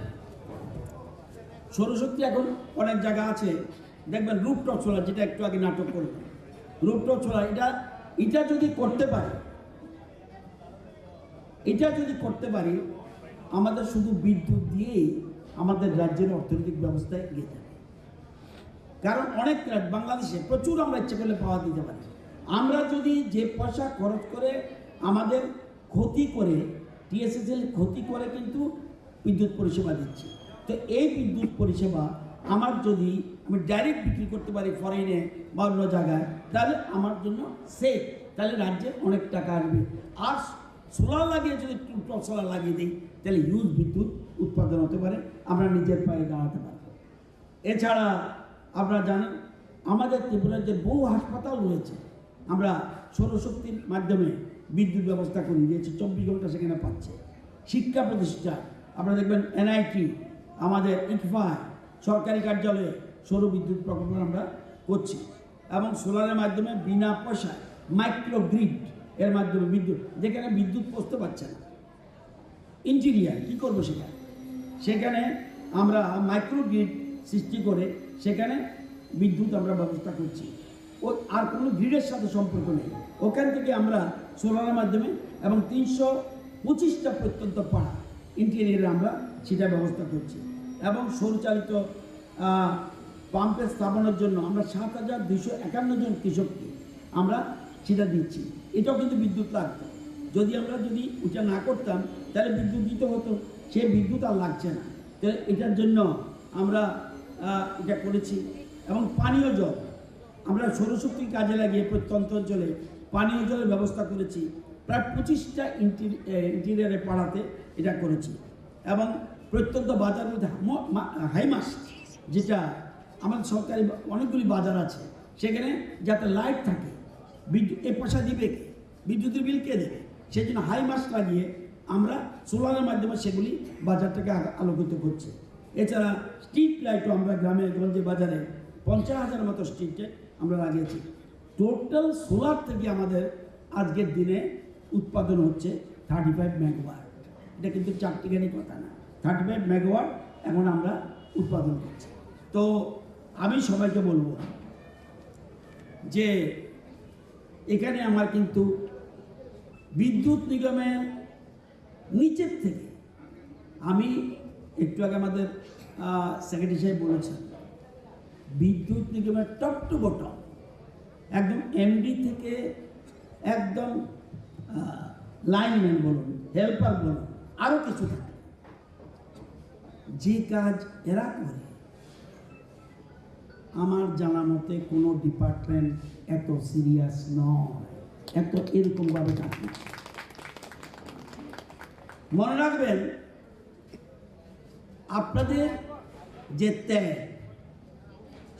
সৌরশক্তি এখন অনেক জায়গা আছে, দেখবেন রুফটপ সোলার, যেটা একটু আগে নাটক করবে, রুফটপ সোলার, এটা যদি করতে পারি আমাদের শুধু বিদ্যুৎ দিয়েই আমাদের রাজ্যের অর্থনৈতিক ব্যবস্থায় এগিয়ে যাবে। কারণ অনেক বাংলাদেশে প্রচুর আমরা ইচ্ছে করলে পাওয়া দিতে পারি। আমরা যদি যে পয়সা খরচ করে আমাদের ক্ষতি করে TSSL ক্ষতি করে কিন্তু বিদ্যুৎ পরিষেবা দিচ্ছি। তো এই বিদ্যুৎ পরিষেবা আমি ডাইরেক্ট বিক্রি করতে পারি ফরেনে বা অন্য জায়গায়, তাহলে আমার জন্য সেফ, তাহলে রাজ্যে অনেক টাকা আসবে। আর সোলার লাগিয়ে যদি সোলার লাগিয়ে দিই তাহলে হিউজ বিদ্যুৎ উৎপাদন হতে পারে, আমরা নিজের পায়ে দাঁড়াতে পারব। এছাড়া আপনারা জানেন আমাদের ত্রিপুরার যে বহু হাসপাতাল রয়েছে, আমরা সৌরশক্তির মাধ্যমে বিদ্যুৎ ব্যবস্থা করে দিয়েছি, 24 ঘন্টা সেখানে পাচ্ছে। শিক্ষা প্রতিষ্ঠান আপনারা দেখবেন NIT, আমাদের ইটফায় সরকারি কার্যালয়ে সৌর বিদ্যুৎ প্রকল্প আমরা করছি। এবং সোলারের মাধ্যমে বিনা পয়সায় মাইক্রোগ্রিড এর মাধ্যমে বিদ্যুৎ, যেখানে বিদ্যুৎ পৌঁছতে পারছে না, ইন্টেরিয়ার কী করবো সেখানে আমরা মাইক্রোগ্রিড সৃষ্টি করে সেখানে বিদ্যুৎ আমরা ব্যবস্থা করছি। আর কোনো গ্রিডের সাথে সম্পর্ক নেই, ওখান থেকে আমরা সোলারের মাধ্যমে এবং 325টা প্রত্যন্ত পাড়া ইন্টেরিয়ারে আমরা সেটা ব্যবস্থা করছি। এবং সৌরচালিত পাম্পের স্থাপনের জন্য আমরা 7,251 জন কৃষককে আমরা সেটা দিচ্ছি। এটাও কিন্তু বিদ্যুৎ লাগতো, যদি ওটা না করতাম তাহলে বিদ্যুৎ দিতে হতো, সে বিদ্যুৎ আর লাগছে না। তো এটার জন্য আমরা এটা করেছি। এবং পানীয় জল আমরা সৌরশক্তি কাজে লাগিয়ে প্রত্যন্ত অঞ্চলে পানীয় জলের ব্যবস্থা করেছি, প্রায় 25টা ইন্টেরিয়ারে পাড়াতে এটা করেছি। এবং প্রত্যন্ত বাজার মধ্যে হাইমাস, যেটা আমাদের সরকারি অনেকগুলি বাজার আছে, সেখানে যাতে লাইট থাকে, বিদ্যুৎ এ পয়সা দিবে কে, বিদ্যুতের বিল কে দেবে, সেই জন্য হাইমাস লাগিয়ে আমরা সোলারের মাধ্যমে সেগুলি বাজারটাকে আলোকিত করছি। এছাড়া স্ট্রিট লাইটও আমরা গ্রামে গঞ্জে বাজারে 50,000 মতো স্ট্রিট লাইট আমরা লাগিয়েছি। টোটাল সোলার থেকে আমাদের আজকের দিনে উৎপাদন হচ্ছে 35 মেগাওয়াট। এটা কিন্তু চারটিখানি কথা না, 35 মেগাওয়াট এখন আমরা উৎপাদন করছি। তো আমি সবাইকে বলবো যে এখানে আমার কিন্তু বিদ্যুৎ নিগমের নিচের থেকে, আমি একটু আগে আমাদের সেক্রেটারি সাহেব বলেছেন, বিদ্যুৎ নিগমের টপ টু বটম একদম এমডি থেকে একদম লাইনম্যান বলুন, হেল্পার বলুন, আরও কিছু থাকে, যে কাজ এরা করে আমার জানা মতে কোনো ডিপার্টমেন্ট এত সিরিয়াস নয়, এত এরকমভাবে কাজ করছে। মনে রাখবেন, আপনাদের যে ত্যাগ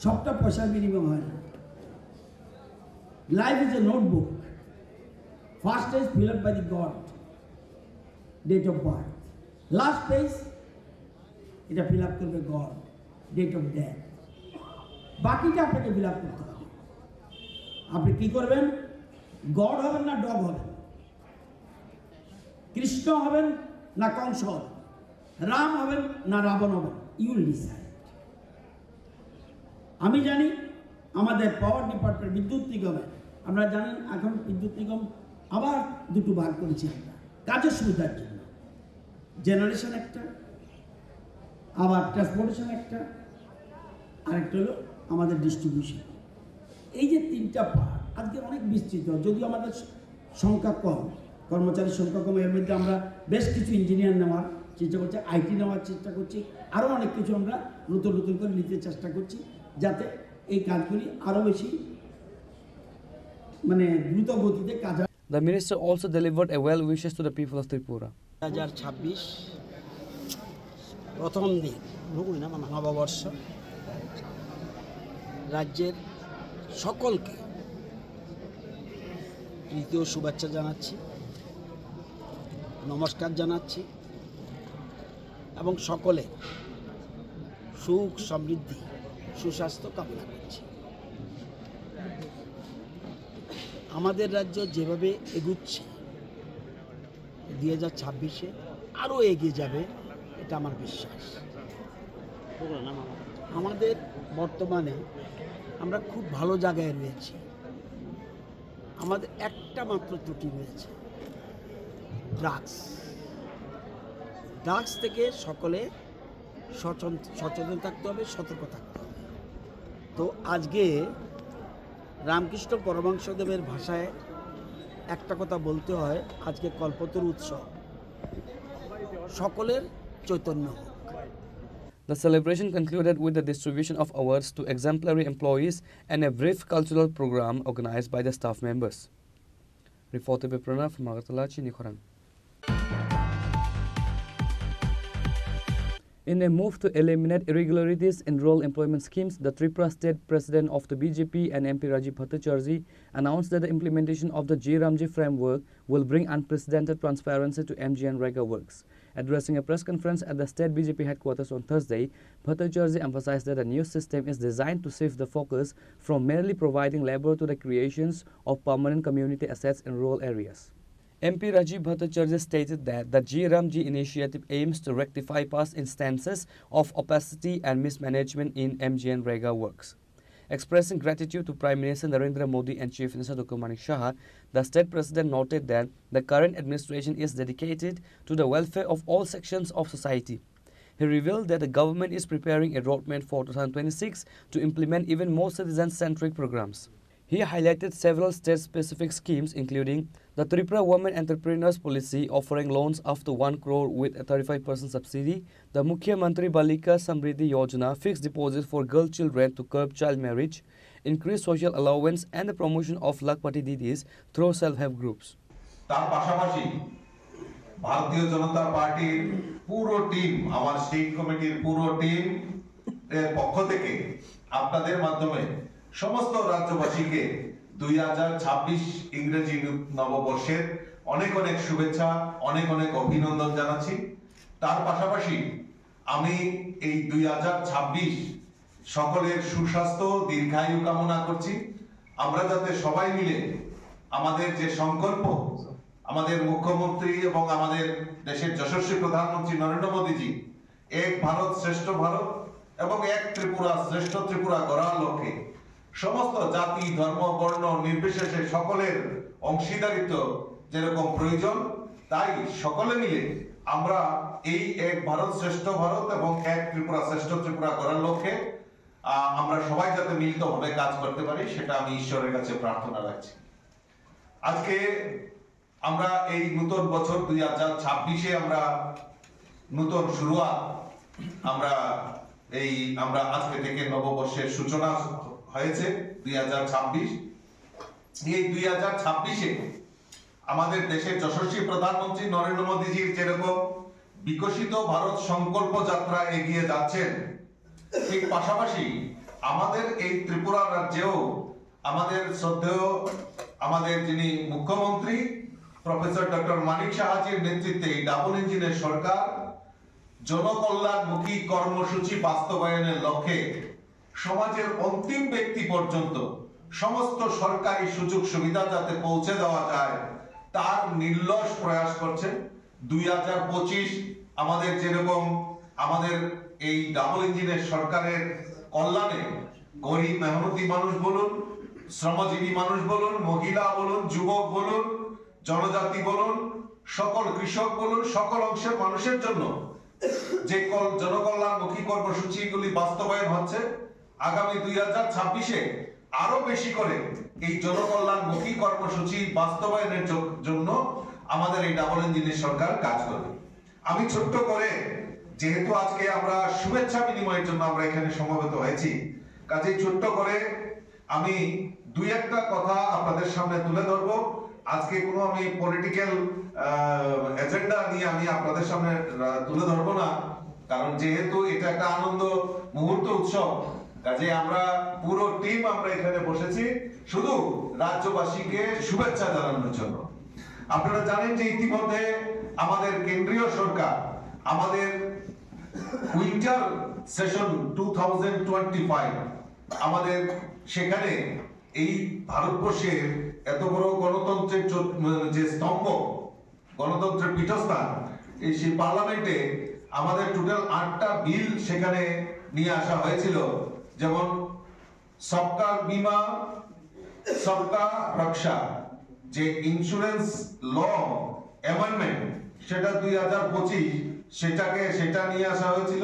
সবটা পয়সার বিনিময় হয় না। Life is a notebook, first page fill up by the God, date of birth, last page এটা ফিল আপ করবে গড, ডেট অফ ডেথ, বাকিটা আপনাকে ফিল আপ করতে হবে। আপনি কি করবেন? গড হবেন না ডগ হবেন, কৃষ্ণ হবেন না কংস হবেন, রাম হবেন না রাবণ হবেন, ইউ উইল ডিসাইড। আমি জানি আমাদের পাওয়ার ডিপার্টমেন্ট বিদ্যুৎ নিগমে, আপনারা জানেন এখন বিদ্যুৎ নিগম আবার দুটো ভাগ করেছি আমরা কাজের সুবিধার জন্য, জেনারেশন একটা, আবার ট্রান্সপোর্টেশন একটা, আরেকটা হলো আমাদের ডিস্ট্রিবিউশন। এই যে তিনটা পার্ট আজকে অনেক বিস্তৃত, যদিও আমাদের সংখ্যা কম, কর্মচারীর সংখ্যা কম, এর মধ্যে আমরা বেশ কিছু ইঞ্জিনিয়ার নেওয়ার চেষ্টা করছি, আইটি নেওয়ার চেষ্টা করছি, আরও অনেক কিছু আমরা নতুন নতুন করে নিতে চেষ্টা করছি, যাতে এই কাজগুলি আরও বেশি মানে দ্রুত গতিতে কাজ হয়। The minister also delivered a well wishes to the people of Tripura. 2026 প্রথম দিন নববর্ষ, রাজ্যের সকলকে তৃতীয় শুভেচ্ছা জানাচ্ছি, নমস্কার জানাচ্ছি এবং সকলে সুখ সমৃদ্ধি সুস্বাস্থ্য কামনা করছি। আমাদের রাজ্য যেভাবে এগুচ্ছে 2026-এ আরও এগিয়ে যাবে, এটা আমার বিশ্বাস। আমাদের বর্তমানে আমরা খুব ভালো জায়গায় রয়েছি, আমাদের একটা মাত্র ত্রুটি রয়েছে, ড্রাগস থেকে সকলে সচেতন থাকতে হবে, সতর্ক থাকতে হবে। তো আজকে রামকৃষ্ণ পরমহংসদেবের ভাষায় একটা কথা বলতে হয়, আজকে কল্পতরু উৎসব, সকলের চৈতন্য হোক। The celebration concluded with the distribution of awards to exemplary employees and a brief cultural program organized by the staff members. Reported by Pranav from Agartala, Chini Khorang. In a move to eliminate irregularities in rural employment schemes, the Tripura State President of the BJP and MP Rajiv Bhattacharjee announced that the implementation of the G-Ramji framework will bring unprecedented transparency to MGN Rega works. Addressing a press conference at the state BJP headquarters on Thursday, Bhattacharjee emphasized that the new system is designed to shift the focus from merely providing labor to the creations of permanent community assets in rural areas. MP Rajiv Bhattacharjee stated that the G-Ramji initiative aims to rectify past instances of opacity and mismanagement in MGN Rega works. Expressing gratitude to Prime Minister Narendra Modi and Chief Minister Dr. Manik Shah, the state president noted that the current administration is dedicated to the welfare of all sections of society. He revealed that the government is preparing a roadmap for 2026 to implement even more citizen-centric programs. He highlighted several state-specific schemes, including the Tripura Women Entrepreneurs Policy offering loans up to 1 crore with a 35% subsidy, the Mukhya Mantri Balika Samriddhi Yojana fixed deposit for girl children to curb child marriage, increased social allowance and the promotion of Lakpati Didis through self-help groups. তার পাশাপাশি ভারতীয় জনতা পার্টির পুরো team, আমার state কমিটির পুরো team এর পক্ষ থেকে আপনাদের মাধ্যমে সমস্ত রাজ্যবাসীকে 2026 ইংরেজি নববর্ষের অনেক অনেক শুভেচ্ছা, অনেক অনেক অভিনন্দন জানাচ্ছি। তার পাশাপাশি আমি এই 2026 সকলের সুস্বাস্থ্য দীর্ঘায়ু কামনা করছি। আমরা যাতে সবাই মিলে আমাদের যে সংকল্প, আমাদের মুখ্যমন্ত্রী এবং আমাদের দেশের যশস্বী প্রধানমন্ত্রী নরেন্দ্র মোদীজি এক ভারত শ্রেষ্ঠ ভারত এবং এক ত্রিপুরা শ্রেষ্ঠ ত্রিপুরা গড়ার লক্ষ্যে সমস্ত জাতি ধর্ম বর্ণ নির্বিশেষে সকলের অংশীদারিত্ব যেরকম প্রয়োজন, তাই সকলে মিলে আমরা এই এক ভারত শ্রেষ্ঠ ভারত এবং এক ত্রিপুরা শ্রেষ্ঠ ত্রিপুরা করার লক্ষ্যে আমরা সবাই যাতে মিলিতভাবে কাজ করতে পারি সেটা আমি ঈশ্বরের কাছে প্রার্থনা রাখছি। আজকে আমরা এই নতুন বছর 2026-এ আমরা নতুন শুরুয়াত আমরা আজকে থেকে নববর্ষের সূচনা হয়েছে 2026। এই 2026-এ আমাদের দেশের যশস্বী প্রধানমন্ত্রী নরেন্দ্র মোদীজির যেরকম বিকশিত ভারত সংকল্প যাত্রা এগিয়ে যাচ্ছেন, ঠিক পাশাপাশি আমাদের এই ত্রিপুরা রাজ্যেও আমাদের শ্রদ্ধেয় আমাদের যিনি মুখ্যমন্ত্রী প্রফেসর ডক্টর মানিক সাহাজির নেতৃত্বে এই ডাবল ইঞ্জিনের সরকার জনকল্যাণমুখী কর্মসূচি বাস্তবায়নের লক্ষ্যে সমাজের অন্তিম ব্যক্তি পর্যন্ত সমস্ত সরকারি সুযোগ সুবিধা যাতে পৌঁছে দেওয়া যায় তার নির্লস প্রয়াস করছে। 2025 আমাদের যেরকম আমাদের এই ডাবল ইঞ্জিনের সরকারের কল্যাণে গরিব মেহনতি মানুষ বলুন, শ্রমজীবী মানুষ বলুন, মহিলা বলুন, যুবক বলুন, জনজাতি বলুন, সকল কৃষক বলুন, সকল অংশের মানুষের জন্য যে জনকল্যাণমুখী কর্মসূচিগুলি বাস্তবায়ন হচ্ছে, আগামী 2026-এ আরো বেশি করে এই জনকল্যাণমুখী কর্মসূচি বাস্তবায়নের জন্য আমাদের এই ডাবল ইঞ্জিনের সরকার কাজ করবে। আমি ছোট্ট করে, যেহেতু আজকে আমরা শুভেচ্ছা বিনিময়ের জন্য আমরা এখানে সমবেত হয়েছি, কাজেই ছোট্ট করে আমি দুই একটা কথা আপনাদের সামনে তুলে ধরবো। আজকে কোনো আমি পলিটিক্যাল এজেন্ডা নিয়ে আমি আপনাদের সামনে তুলে ধরবো না, কারণ যেহেতু এটা একটা আনন্দ মুহূর্ত উৎসব, কাজে আমরা পুরো টিম আমরা এখানে বসেছি শুধু রাজ্যবাসীকে শুভেচ্ছা জানানোর জন্য। আপনারা জানেন যে ইতিমধ্যে আমাদের কেন্দ্রীয় সরকার আমাদের উইন্টার সেশন 2025 আমাদের সেখানে এই ভারতবর্ষের এত বড় গণতন্ত্রের যে স্তম্ভ, গণতন্ত্রের পীঠস্থান, এই সেই পার্লামেন্টে আমাদের টোটাল 8টা বিল সেখানে নিয়ে আসা হয়েছিল। যেমন সবকা বিমা সবকা রক্ষা, যে ইন্স্যুরেন্স ল অ্যামেন্ডমেন্ট, সেটা 2025 সেটা নিয়ে আসা হয়েছিল।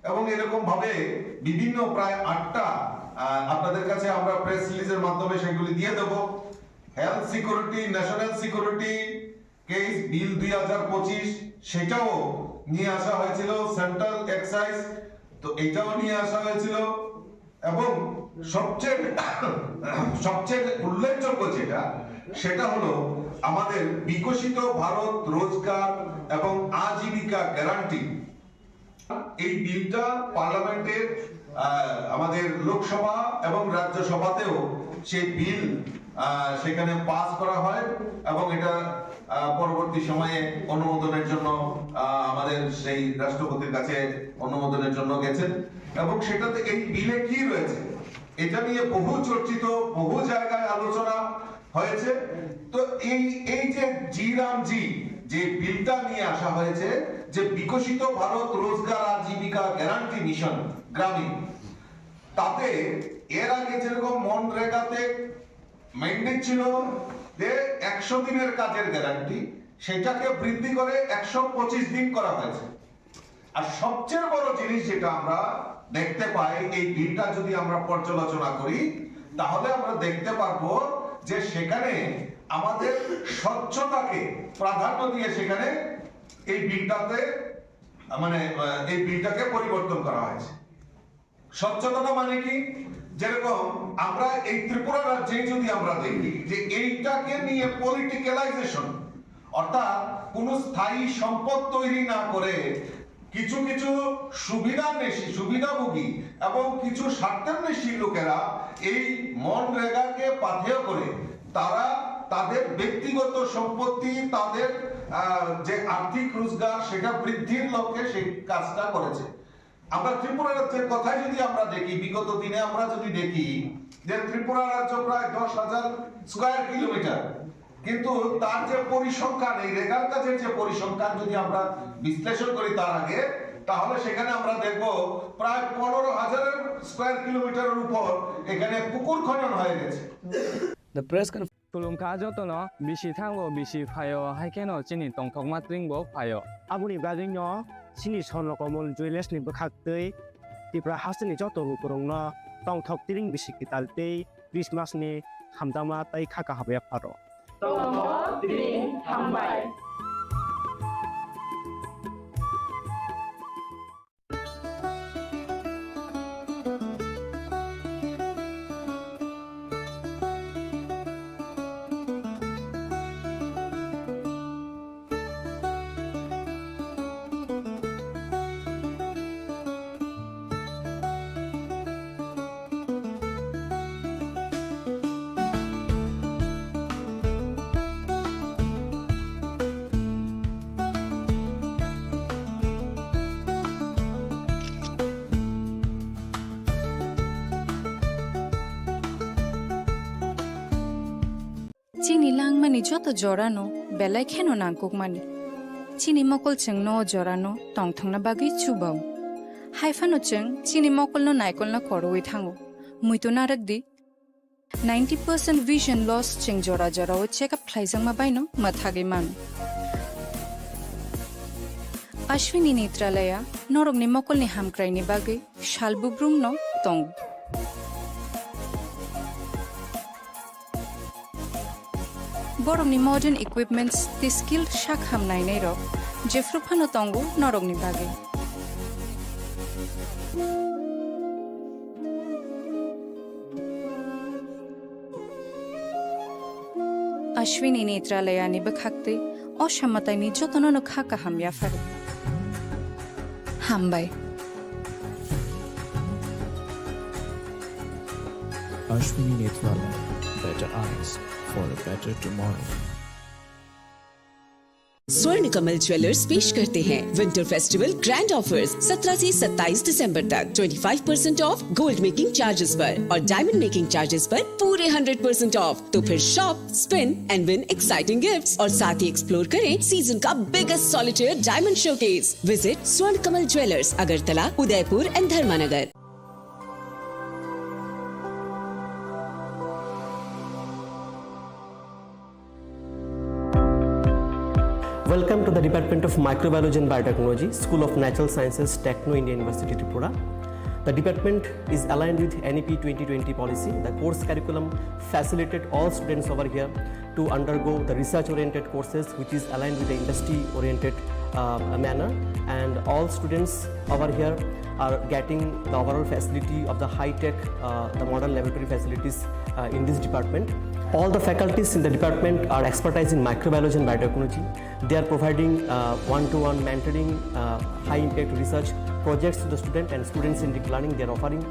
এবং এরকম ভাবে বিভিন্ন প্রায় 8টা আপনাদের কাছে আমরা প্রেস রিলিজের মাধ্যমে সেগুলি দিয়ে দেব। Health security, national security case bill 2025 সেটাও নিয়ে আসা হয়েছিল। সেন্ট্রাল এক্সাইজ তো এটাও নিয়ে আসা হয়েছিল। এবং সবচেয়ে উল্লেখযোগ্য সেটা হলো আমাদের বিকশিত ভারত রোজগার এবং আজীবিকা গ্যারান্টি। এই বিলটা পার্লামেন্টের আমাদের লোকসভা এবং রাজ্যসভাতেও সেই বিল সেখানে পাস করা হয় এবং এটা পরবর্তী সময়ে অনুমোদনের জন্য আমাদের সেই রাষ্ট্রপতির কাছে অনুমোদনের জন্য গেছেন। এবং সেটাতে এই বিলে কি রয়েছে এটা নিয়ে বহু চর্চিত, বহু জায়গায় আলোচনা হয়েছে। তো এই যে জি যে বিলটা নিয়ে আসা হয়েছে, যে বিকশিত ভারত রোজগার আজীবিকা গ্যারান্টি মিশন গ্রামীণ, তাতে এর আগে যেরকম মনরেগাতে ম্যান্ডেট ছিল যে 100 দিনের কাজের গ্যারান্টি, সেটাকে বৃদ্ধি করে 125 দিন করা হয়েছে। আর সবচেয়ে বড় জিনিস যেটা আমরা দেখতে পাই, এই বিলটা যদি আমরা পর্যালোচনা করি তাহলে আমরা দেখতে পারবো যে সেখানে আমাদের স্বচ্ছতাকে প্রাধান্য দিয়ে সেখানে এই বিলটাতে এই বিলটাকে পরিবর্তন করা হয়েছে। স্বচ্ছতা মানে কি? যেরকম আমরা এই ত্রিপুরা রাজ্যে যদি আমরা দেখি যে এইটাকে নিয়ে পলিটিক্যালাইজেশন, অর্থাৎ কোন স্থায়ী সম্পদ তৈরি না করে কিছু কিছু সুবিধাভোগী এবং কিছু স্বার্থান্বেষী লোকেরা এই মনরেগাকে পাথেয় করে তারা তাদের ব্যক্তিগত সম্পত্তি, তাদের যে আর্থিক রোজগার সেটা বৃদ্ধির লক্ষ্যে সেই কাজটা করেছে। আমরা ত্রিপুরা রাজ্যের কথাই যদি আমরা দেখি, বিগত দিনে আমরা যদি দেখি যে ত্রিপুরা রাজ্য প্রায় 10,000 স্কয়ার কিলোমিটার, কিন্তু তার যে পরিসংখ্যান, এই রেগার কাজের যে পরিসংখ্যান যদি আমরা বিশ্লেষণ করি তার আগে, তাহলে সেখানে আমরা দেখব প্রায় 15,000 স্কয়ার কিলোমিটারের উপর এখানে পুকুর খনন হয়ে গেছে। The press conference Tulungka jotono bisi thango bisi phayo haikeno chini tongthokma tringbo phayo. Aboni bagino chini sonlo komol jewelers ni bakhaktei Tripura hasteni joto rukurongno tongthok tiring bisi kitaltei Christmas ni hamdama tai khaka habe pharo. Tongthok tiring hambai. Chini langmani joto jorano belai kheno nangkukmani. Chini mokol cheng no jorano tongthongna bagi chubao. Haifano cheng chini mokol no naikol na koroi thango. Muito narakdi 90% vision loss cheng jora jora o check up thlaisang mabaino mathage man. Ashwini Netralaya norogni mokol ni hamkraini bagi shalbubrum no tong. Borogni modern equipments the skill shak hamnai nei ro jefrufano tongo norogni bage Ashwini Netralaya ni bakhakte oshammatai ni jotono no khaka hamya fare hambai Ashwini Netrala, better eyes for a better tomorrow. स्वर्ण Kamal jewellers पेश करते हैं winter festival grand offers 17 से 27 दिसंबर तक 25% of gold making charges पर और diamond making charges पर पूरे 100% ऑफ। तो फिर shop, spin and win exciting gifts और साथ ही एक्सप्लोर करें सीजन का biggest solitaire diamond showcase. Visit Swarna Kamal jewellers, Agartala, Udaipur and Dharmanagar. Welcome to the Department of Microbiology and Biotechnology, School of Natural Sciences, Techno India University, Tripura. The department is aligned with NEP 2020 policy. The course curriculum facilitated all students over here to undergo the research-oriented courses, which is aligned with the industry-oriented manner. And all students over here are getting the overall facility of the high-tech, the modern laboratory facilities in this department. All the faculties in the department are expertise in microbiology and biotechnology. They are providing one-to-one mentoring, high-impact research projects to the student and students in deep learning. They are offering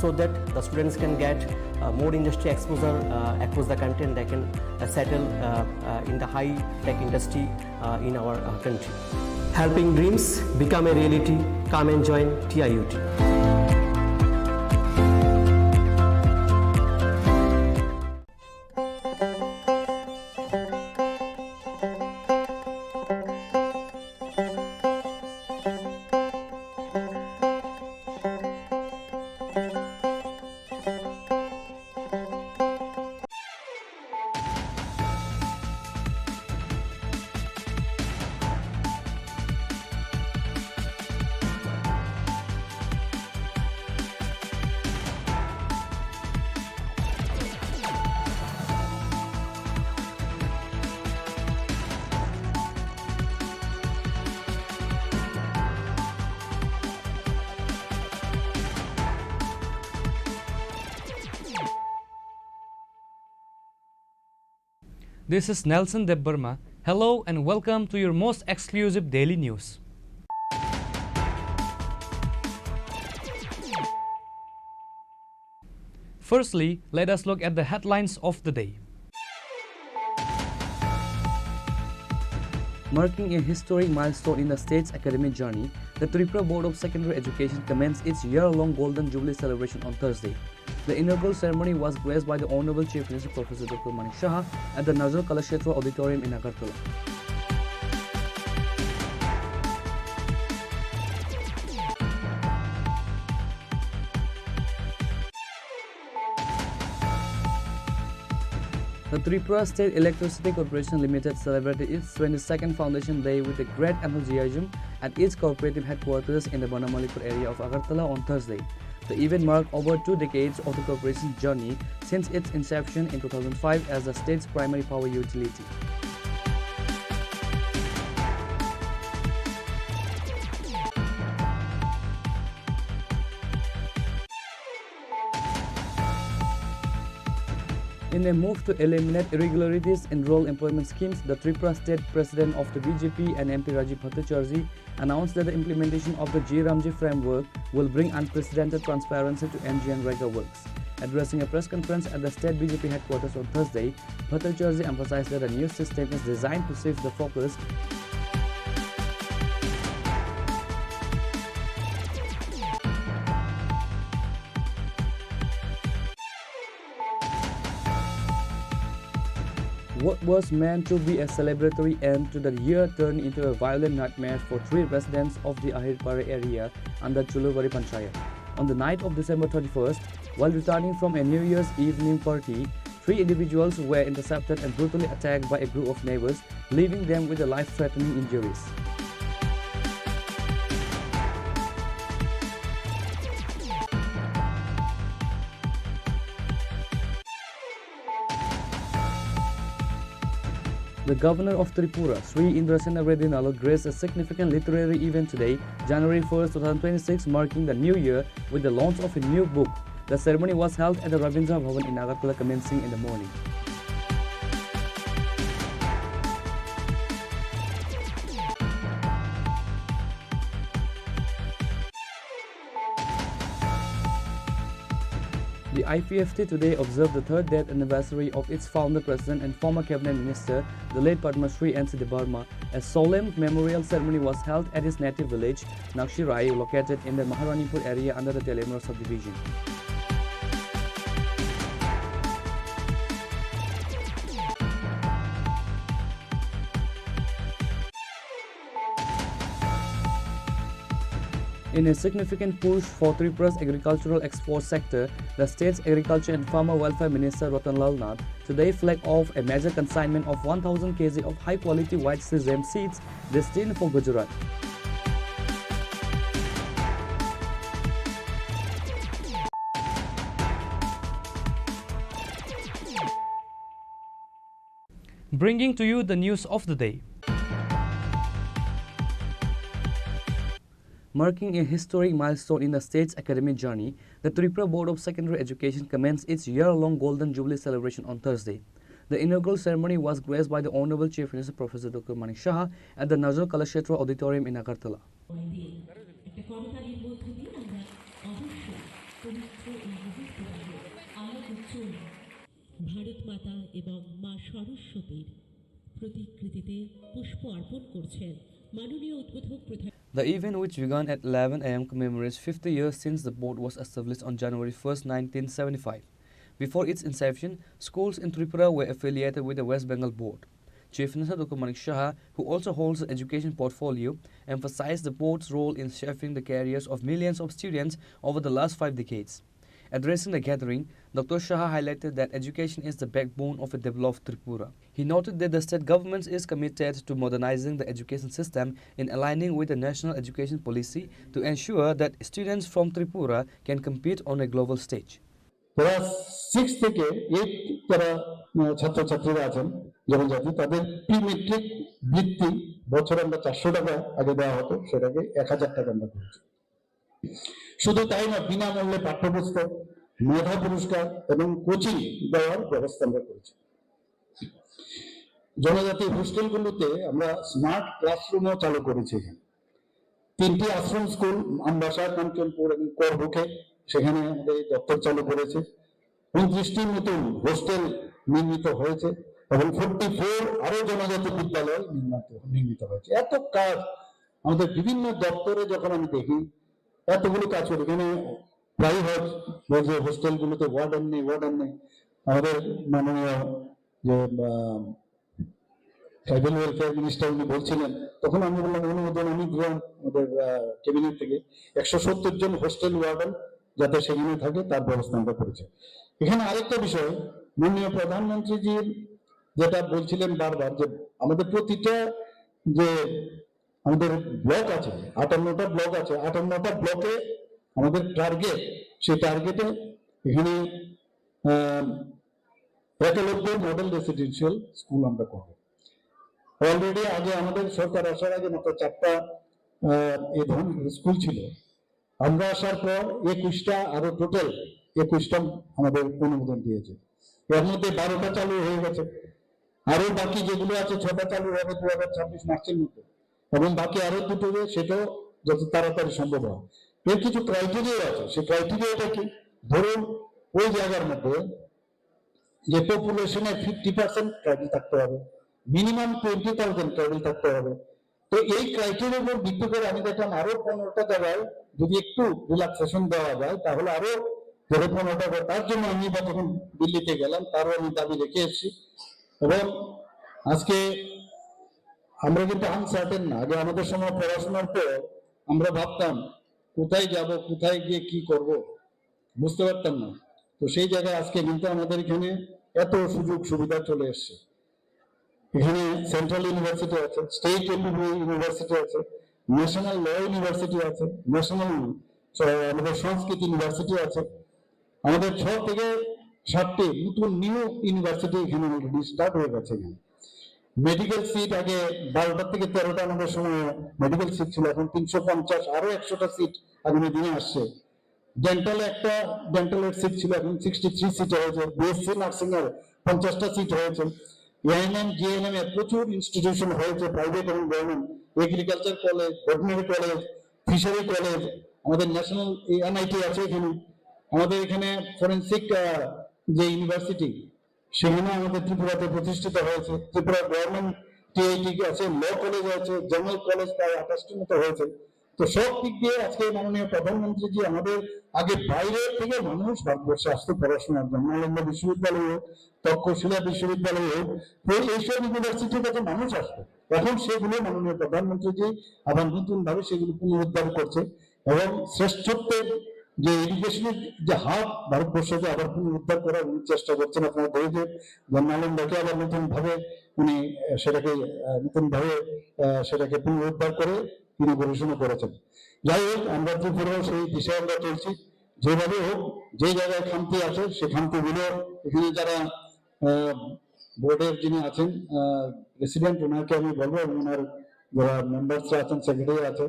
so that the students can get more industry exposure across the country and they can settle in the high-tech industry in our country. Helping dreams become a reality. Come and join TIUT. This is Nelson Debbarma. Hello and welcome to your most exclusive daily news. Firstly, let us look at the headlines of the day. Marking a historic milestone in the state's academic journey, the Tripura Board of Secondary Education commenced its year-long Golden Jubilee celebration on Thursday. The inaugural ceremony was graced by the Honorable Chief Minister Professor Dr. Manik Shah at the Nazar Kalashetra Auditorium in Agartala. The Tripura State Electricity Corporation Limited celebrated its 22nd Foundation Day with a great enthusiasm at its cooperative headquarters in the Banamalipur area of Agartala on Thursday. The event marked over 2 decades of the corporation's journey since its inception in 2005 as the state's primary power utility. In a move to eliminate irregularities in rural employment schemes, the Tripura State President of the BJP and MP Rajiv Bhattacharjee announced that the implementation of the G-Ramji framework will bring unprecedented transparency to NG and Rega works. Addressing a press conference at the state BJP headquarters on Thursday, Bhattacharjee emphasized that the new system is designed to shift the focus What was meant to be a celebratory end to the year turned into a violent nightmare for 3 residents of the Ahirpare area under Chuluvari Panchayat. On the night of December 31st, while returning from a New Year's evening party, 3 individuals were intercepted and brutally attacked by a group of neighbors, leaving them with life-threatening injuries. The governor of Tripura, Sri Indrasena Reddy Nalo, graced a significant literary event today, January 1st, 2026, marking the new year with the launch of a new book. The ceremony was held at the Ravindra Bhavan in Agartala, commencing in the morning. The IPFT today observed the 3rd death anniversary of its founder, president and former cabinet minister, the late Padma Shri N.C. Debarma. A solemn memorial ceremony was held at his native village, Nakshirai, located in the Maharanipur area under the Telemur subdivision. In a significant push for Tripura's agricultural export sector, the state's Agriculture and Farmer Welfare Minister Ratanlal Nath today flagged off a major consignment of 1,000 kg of high-quality white sesame seeds destined for Gujarat. Bringing to you the news of the day. Marking a historic milestone in the state's academic journey, the Tripura Board of Secondary Education commenced its year-long Golden Jubilee celebration on Thursday. The inaugural ceremony was graced by the Honorable Chief Minister Professor Dr. Manik Saha at the Nazar Kalakshetra Auditorium in Agartala. Bharat Mata এবং মা সরস্বতীর প্রতিকৃতিতে পুষ্প অর্পণ করছেন মাননীয় উদ্বোধক প্রধান। The event, which began at 11 a.m., commemorates 50 years since the board was established on January 1st, 1975. Before its inception, schools in Tripura were affiliated with the West Bengal Board. Chief Minister Dr. Manik Saha, who also holds an education portfolio, emphasized the board's role in shaping the careers of millions of students over the last 5 decades. Addressing the gathering, Dr. Saha highlighted that education is the backbone of a developed Tripura. He noted that the state government is committed to modernizing the education system in aligning with the national education policy to ensure that students from Tripura can compete on a global stage. Class 6 থেকে 8 যারা ছাত্রছাত্রীরা আছেন যেমন জাতি তাদের pre metric বৃত্তি বছরে আমরা 400 টাকা আগে দেওয়া হতো সেটাকে 1000 টাকা আমরা করেছি। শুধু তাই না, বিনামূল্যে পাঠ্যপুস্তক, মেধা পুরস্কার এবং কোচিং দেওয়ার ব্যবস্থা আমরা করেছি। জনজাতি হোস্টেলগুলোতে আমরা স্মার্ট ক্লাসরুমও চালু করেছি। 3টি আশ্রম স্কুল আমবাসা, কাঞ্চনপুর এবং করবুকে সেখানে আমাদের দপ্তর চালু করেছে। 29টি নতুন হোস্টেল নির্মিত হয়েছে এবং 44 আরো জনজাতি বিদ্যালয় নির্মিত হয়েছে। এত কাজ আমাদের বিভিন্ন দপ্তরে যখন আমি দেখি এতগুলো কাজ করে, এখানে প্রাইভেট যে হোস্টেলগুলোতে ওয়ার্ডেন নেই। আমাদের মাননীয় যে ট্রাইবাল ওয়েলফেয়ার মিনিস্টার উনি বলছিলেন, তখন আমি বললাম অনুমোদন আমি দিলাম আমাদের ক্যাবিনেট থেকে 170 জন হোস্টেল ওয়ার্ডেন যাতে সেখানে থাকে তার ব্যবস্থা আমরা করেছি। এখানে আরেকটা বিষয়, মাননীয় প্রধানমন্ত্রীজির যেটা বলছিলেন বারবার যে আমাদের প্রতিটা যে আমাদের ব্লক আছে 58টা ব্লক আছে, 58টা ব্লকে আমাদের টার্গেট, সেই টার্গেটে এখানে একলব্য মডেল রেসিডেন্সিয়াল স্কুল আমরা করবো। অলরেডি আগে আমাদের সরকার আসার আগে মাত্র 4টা এই ধরনের স্কুল ছিল। আমরা আসার পর 21টা আরো টোটাল 21টা আমাদের অনুমোদন দিয়েছে। এর মধ্যে 12টা চালু হয়ে গেছে, আরো বাকি যেগুলো আছে 6টা চালু হবে 2026 মার্চের মধ্যে, এবং বাকি আরো দুটো সেটাও যত তাড়াতাড়ি সম্ভব হয়। এর কিছু ক্রাইটেরিয়া আছে, সেই ক্রাইটেরিয়াটা কি, ধরুন ওই জায়গার মধ্যে যে পপুলেশনের 50% ট্রাইবেল থাকতে হবে, মিনিমাম 20,000 ট্রাইবেল থাকতে হবে। তো এই ক্রাইটেরিয়ার উপর ভিত্তি করে আমি দেখলাম আরো 15টা জায়গায় যদি একটু রিল্যাক্সেশন দেওয়া যায় তাহলে আরো 15টা। তার জন্য আমি যখন দিল্লিতে গেলাম তারও আমি দাবি রেখে এসেছি। এবং আজকে আমরা কিন্তু আনসার্টেন না। আগে আমাদের সময় পড়াশোনার পর আমরা ভাবতাম কোথায় যাব, কোথায় গিয়ে কি করব, বুঝতে পারতাম না। তো সেই জায়গায় আজকে কিন্তু আমাদের এখানে এত সুযোগ সুবিধা চলে এসছে। এখানে সেন্ট্রাল ইউনিভার্সিটি আছে, স্টেট ইউনিভার্সিটি আছে, ন্যাশনাল ল ইউনিভার্সিটি আছে, ন্যাশনাল আমাদের সংস্কৃত ইউনিভার্সিটি আছে। আমাদের 6 থেকে 7টি নতুন নিউ ইউনিভার্সিটি এখানে অলরেডি স্টার্ট হয়ে গেছে। এখানে মেডিকেল সিট আগে 12টা থেকে 13টা আমাদের সময় মেডিকেল সিট ছিল, এখন 350 আরো 100টা সিট আগামী দিনে আসছে। ডেন্টালের সিট ছিল, এখন 63 সিট হয়েছে। বিএসসি নার্সিং এর 50টা সিট হয়েছে। এএনএম জিএনএম এর প্রচুর ইনস্টিটিউশন হয়েছে, প্রাইভেট এবং government. Agriculture college, veterinary college, fishery college, আমাদের ন্যাশনাল এনআইটি আছে এখানে। আমাদের এখানে ফরেন্সিক যে ইউনিভার্সিটি সেখানে আমাদের ত্রিপুরাতে প্রতিষ্ঠিত হয়েছে। ত্রিপুরা গভর্নমেন্ট টিআইটি আছে, ল কলেজ আছে, জেনারেল কলেজ প্রায় 28টির মতো হয়েছে। তো সব দিক দিয়ে আজকে মাননীয় প্রধানমন্ত্রী জি আমাদের আগে বাইরে থেকে মানুষ ভারতবর্ষে আসতে পড়াশোনার জন্য, নালন্দা বিশ্ববিদ্যালয় হোক, তক্ষশিলা বিশ্ববিদ্যালয় হোক, এইসব ইউনিভার্সিটির কাছে মানুষ আসবে। এখন সেগুলো মাননীয় প্রধানমন্ত্রী জি আবার নতুন ভাবে সেগুলো পুনরুদ্ধার করছে এবং শ্রেষ্ঠত্বের যে এডুকেশনের যে হাব ভারতবর্ষকে আবার পুনরুদ্ধার করার উনি চেষ্টা করছেন। আপনারা দেখেছেন নালন্দাকে আবার নতুন ভাবে উনি সেটাকে পুনরুদ্ধার করে ইনোভেশনও করেছেন। যাই হোক, আমরা ত্রিপুরাও সেই দিশায় আমরা চলছি। যেভাবে হোক, যে জায়গায় খামতি আছে সে খামতিগুলো এখানে যারা বোর্ডের যিনি আছেন প্রেসিডেন্ট, ওনাকে আমি বলবো, ওনার যারা মেম্বার্সরা আছেন, সেক্রেটারি আছে,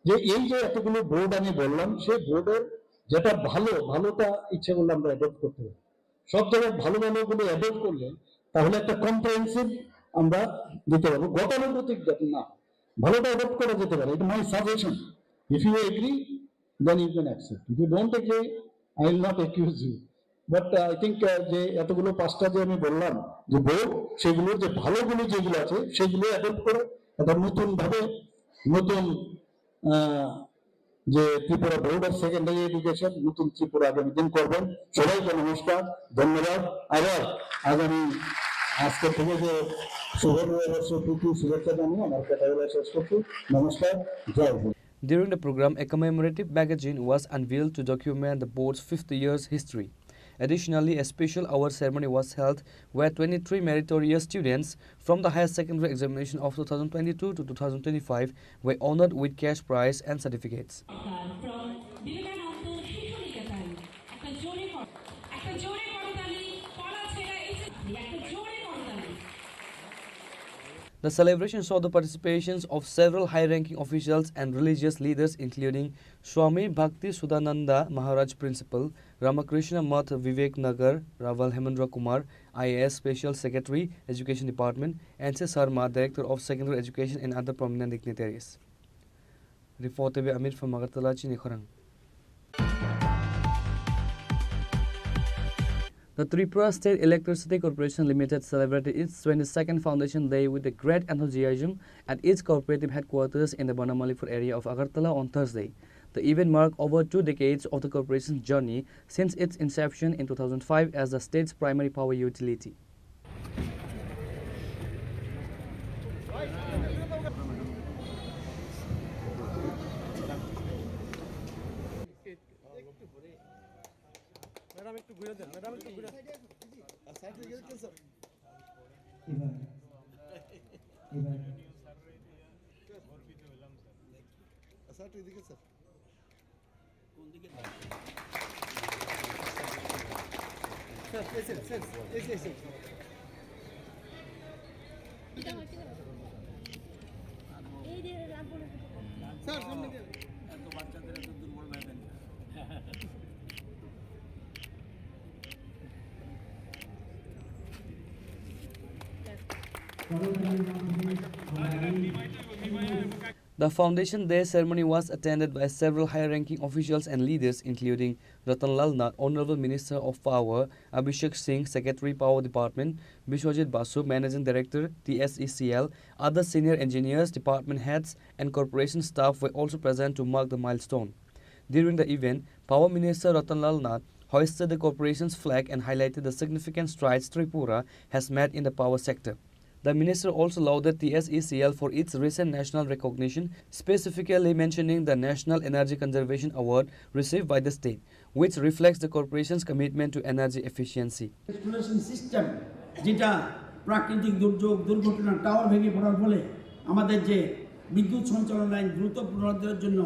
যে এই যে এতগুলো বোর্ড আমি বললাম, সেই বোর্ডের যেটা ভালোটা ইচ্ছে করলে আমরা অ্যাডপ্ট করতে পারি। সব জায়গায় ভালোগুলো অ্যাডপ্ট করলে তাহলে একটা কম্প্রিহেনসিভ আমরা দিতে পারবো, গতানুগতিক যাতে না, ভালোটা অ্যাডপ্ট করা যেতে পারে। এটা my suggestion. If you agree then you can accept, if you don't agree I will not accuse you. But I think যে এতগুলো 5টা যে আমি বললাম যে বোর্ড, সেগুলোর যে ভালোগুলো যেগুলো আছে সেগুলো অ্যাডপ্ট করে একটা নতুন যে Tripura board of secondary education, নতুন ত্রিপুরা আগামী দিন করবেন। সবাইকে নমস্কার, ধন্যবাদ। আবার আগামী আজকে থেকে যে শুভবর্ষ প্রীতি শুভেচ্ছা জানিয়ে আমার কথা বলা শেষ করছি। নমস্কার, জয় Hind. During the program, a commemorative magazine was unveiled to document the board's 50 years history. Additionally, a special hour ceremony was held where 23 meritorious students from the higher secondary examination of 2022 to 2025 were honored with cash prize and certificates. The celebration saw the participations of several high-ranking officials and religious leaders including Swami Bhakti Sudananda Maharaj Principal, Ramakrishna Math Vivek Nagar, Raval Hemendra Kumar, IAS Special Secretary, Education Department, N.C. Sarma, Director of Secondary Education, and other prominent dignitaries. Reported by Amir from Agartala, Chini Khorang. The Tripura State Electricity Corporation Limited celebrated its 22nd Foundation Day with a great enthusiasm at its cooperative headquarters in the Banamalipur area of Agartala on Thursday. The event marked over 2 decades of the corporation's journey since its inception in 2005 as the state's primary power utility. Madam একটু ঘুরে দেন, madam একটু ঘুরে The Foundation Day ceremony was attended by several high-ranking officials and leaders, including Ratanlal Nath, Honorable Minister of Power, Abhishek Singh, Secretary Power Department, Bishwajit Basu, Managing Director, TSECL. Other senior engineers, department heads, and corporation staff were also present to mark the milestone. During the event, Power Minister Ratanlal Nath hoisted the corporation's flag and highlighted the significant strides Tripura has made in the power sector. The minister also lauded TSECL for its recent national recognition, specifically mentioning the National Energy Conservation Award received by the state, which reflects the corporation's commitment to energy efficiency. Exploration system, যেটা প্রাকৃতিক দুর্যোগ দুর্ঘটনা tower ভেঙে পড়ার ফলে আমাদের যে বিদ্যুৎ সঞ্চালন লাইন দ্রুত পুনরুদ্ধারের জন্য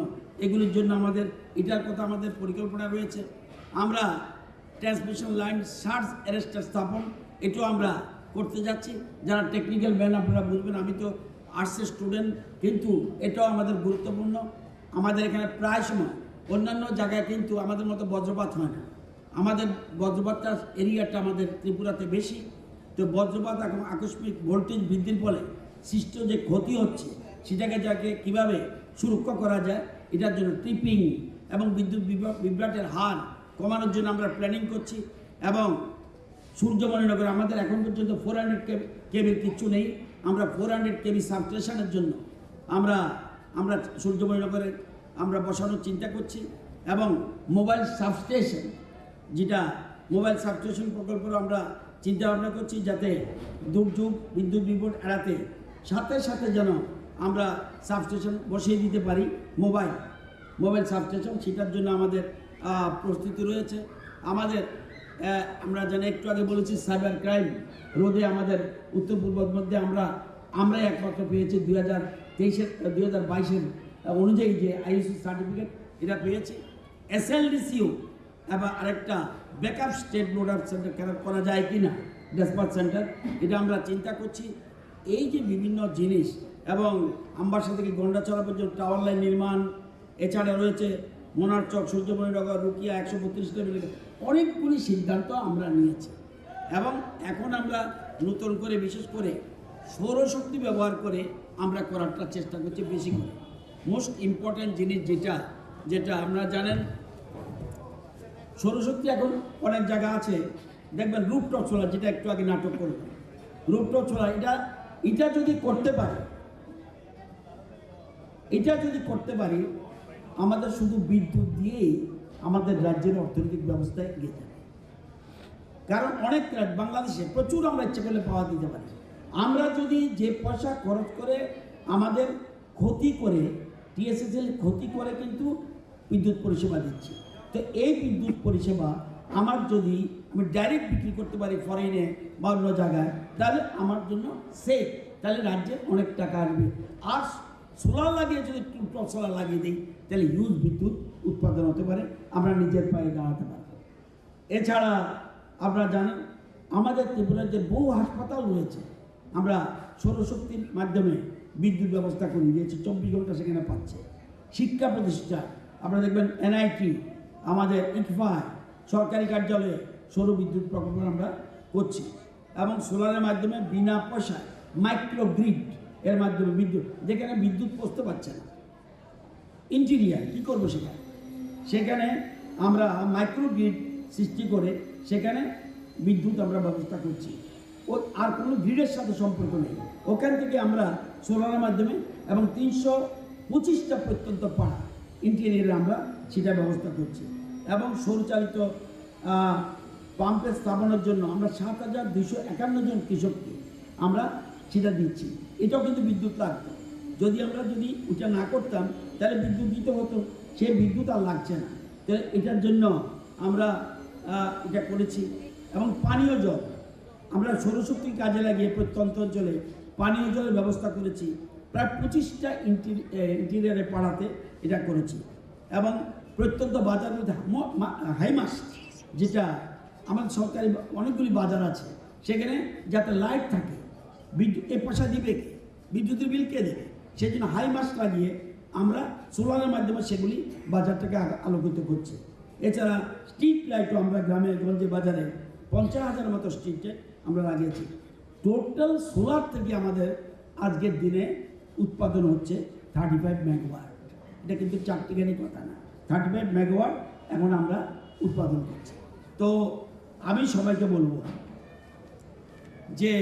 এগুলির জন্য আমাদের এটার কথা আমাদের পরিকল্পনা রয়েছে। আমরা ট্রান্সমিশন লাইন সার্জ অ্যারেস্টার স্থাপন এটাও আমরা করতে যাচ্ছি। যারা টেকনিক্যাল ম্যান আপনারা বুঝবেন, আমি তো আর্টসের স্টুডেন্ট, কিন্তু এটাও আমাদের গুরুত্বপূর্ণ। আমাদের এখানে প্রায় সময় অন্যান্য জায়গায় কিন্তু আমাদের মতো বজ্রপাত হয় না, আমাদের বজ্রপাতটা এরিয়াটা আমাদের ত্রিপুরাতে বেশি। তো বজ্রপাত এখন আকস্মিক ভোল্টেজ বৃদ্ধির ফলে সৃষ্ট যে ক্ষতি হচ্ছে সেটাকে যাকে কীভাবে সুরক্ষা করা যায়, এটার জন্য ট্রিপিং এবং বিদ্যুৎ বিভ্রাটের হার কমানোর জন্য আমরা প্ল্যানিং করছি। এবং সূর্যমণিনগরে আমাদের এখন পর্যন্ত 400 কেবির কিচ্ছু নেই। আমরা 400 কেবি সাবস্টেশনের জন্য আমরা সূর্যমণিনগরে আমরা বসানোর চিন্তা করছি। এবং মোবাইল সাবস্টেশন, যেটা মোবাইল সাবস্টেশন প্রকল্পের আমরা চিন্তা ভাবনা করছি, যাতে দুর্যোগ বিদ্যুৎ বিভ্রাট এড়াতে সাথে সাথে যেন আমরা সাবস্টেশন বসিয়ে দিতে পারি, মোবাইল সাবস্টেশন, সেটার জন্য আমাদের প্রস্তুতি রয়েছে। আমরা জানি একটু আগে বলেছি সাইবার ক্রাইম রোধে আমাদের উত্তর পূর্বের মধ্যে আমরা একমাত্র পেয়েছি 2022 অনুযায়ী যে আইএসও সার্টিফিকেট এটা পেয়েছি। এসএলডিসিও এবং আরেকটা backup state load up centre করা যায় কি না, ডেসপাচ সেন্টার, এটা আমরা চিন্তা করছি। এই যে বিভিন্ন জিনিস এবং আমবাসা থেকে গন্ডাছড়া পর্যন্ত টাওয়ার লাইন নির্মাণ, এছাড়া রয়েছে মোনারচক, সূর্যমণিনগর, রুকিয়া 132 কিলোমিটার, অনেকগুলি সিদ্ধান্ত আমরা নিয়েছি। এবং এখন আমরা নতুন করে বিশেষ করে সৌরশক্তি ব্যবহার করে আমরা করারটা চেষ্টা করছি বেশি করে। মোস্ট ইম্পর্ট্যান্ট জিনিস যেটা আমরা জানেন, সৌরশক্তি এখন অনেক জায়গা আছে, দেখবেন রুফটপ সোলার, যেটা একটু আগে নাটক করবেন, রুফটপ সোলার, এটা যদি করতে পারি আমাদের শুধু বিদ্যুৎ দিয়েই আমাদের রাজ্যের অর্থনৈতিক ব্যবস্থায় এগিয়ে যাবে। কারণ অনেক বাংলাদেশে প্রচুর আমরা ইচ্ছে করলে পাওয়া দিতে পারি। আমরা যদি যে পয়সা খরচ করে আমাদের ক্ষতি করে টিএসএসএল ক্ষতি করে কিন্তু বিদ্যুৎ পরিষেবা দিচ্ছি, তো এই বিদ্যুৎ পরিষেবা আমি ডাইরেক্ট বিক্রি করতে পারি ফরেনে বা অন্য জায়গায়, তাহলে আমার জন্য সেফ, তাহলে রাজ্যে অনেক টাকা আসবে। আর সোলার লাগিয়ে যদি টুকটক সোলার লাগিয়ে দিই তাহলে হিউজ বিদ্যুৎ উৎপাদন হতে পারে, আমরা নিজের পায়ে দাঁড়াতে পারব। এছাড়া আপনারা জানেন আমাদের ত্রিপুরার যে বহু হাসপাতাল রয়েছে, আমরা সৌরশক্তির মাধ্যমে বিদ্যুৎ ব্যবস্থা করে দিয়েছি, 24 ঘন্টা সেখানে পাচ্ছে। শিক্ষা প্রতিষ্ঠান আপনারা দেখবেন এনআইটি, আমাদের ইটফা সরকারি কার্যালয়ে সৌর বিদ্যুৎ প্রকল্প আমরা করছি। এবং সোলারের মাধ্যমে বিনা পয়সায় মাইক্রো গ্রিড এর মাধ্যমে বিদ্যুৎ, যেখানে বিদ্যুৎ পৌঁছতে পারছে না ইন্টেরিয়ার, কী করবো সেখানে আমরা মাইক্রো গ্রিড সৃষ্টি করে সেখানে বিদ্যুৎ আমরা ব্যবস্থা করছি। আর কোনো গ্রিডের সাথে সম্পর্ক নেই, ওখান থেকে আমরা সোলারের মাধ্যমে এবং 325টা প্রত্যন্ত পাড়া ইন্টেরিয়ারে আমরা সেটা ব্যবস্থা করছি। এবং সৌরচালিত পাম্পের স্থাপনের জন্য আমরা 7,251 জন কৃষককে আমরা সেটা দিচ্ছি। এটাও কিন্তু বিদ্যুৎ লাগতো, যদি ওটা না করতাম তাহলে বিদ্যুৎ দিতে হতো, সেই বিদ্যুৎ আর লাগছে না। তো এটার জন্য আমরা এটা করেছি। এবং পানীয় জল আমরা সৌরশক্তি কাজে লাগিয়ে প্রত্যন্ত অঞ্চলে পানীয় জলের ব্যবস্থা করেছি। প্রায় 25টা ইন্টিরিয়ারে পাড়াতে এটা করেছি এবং প্রত্যন্ত বাজার মধ্যে হাইমাস যেটা আমাদের সরকারি অনেকগুলি বাজার আছে সেখানে যাতে লাইট থাকে, বিদ্যুৎ এ পয়সা দিবে কে, বিদ্যুতের বিল কে দেবে, সেই জন্য হাইমাস লাগিয়ে আমরা সোলারের মাধ্যমে সেগুলি বাজারটাকে আলোকিত করছি। এছাড়া স্ট্রিট লাইটও আমরা গ্রামে গঞ্জে বাজারে 50,000 মতো স্ট্রিট লাইট আমরা লাগিয়েছি। টোটাল সোলার থেকে আমাদের আজকের দিনে উৎপাদন হচ্ছে 35 মেগাওয়াট। এটা কিন্তু চারটিখানি কথা না, 35 মেগাওয়াট এখন আমরা উৎপাদন করছি। তো আমি সবাইকে বলবো যে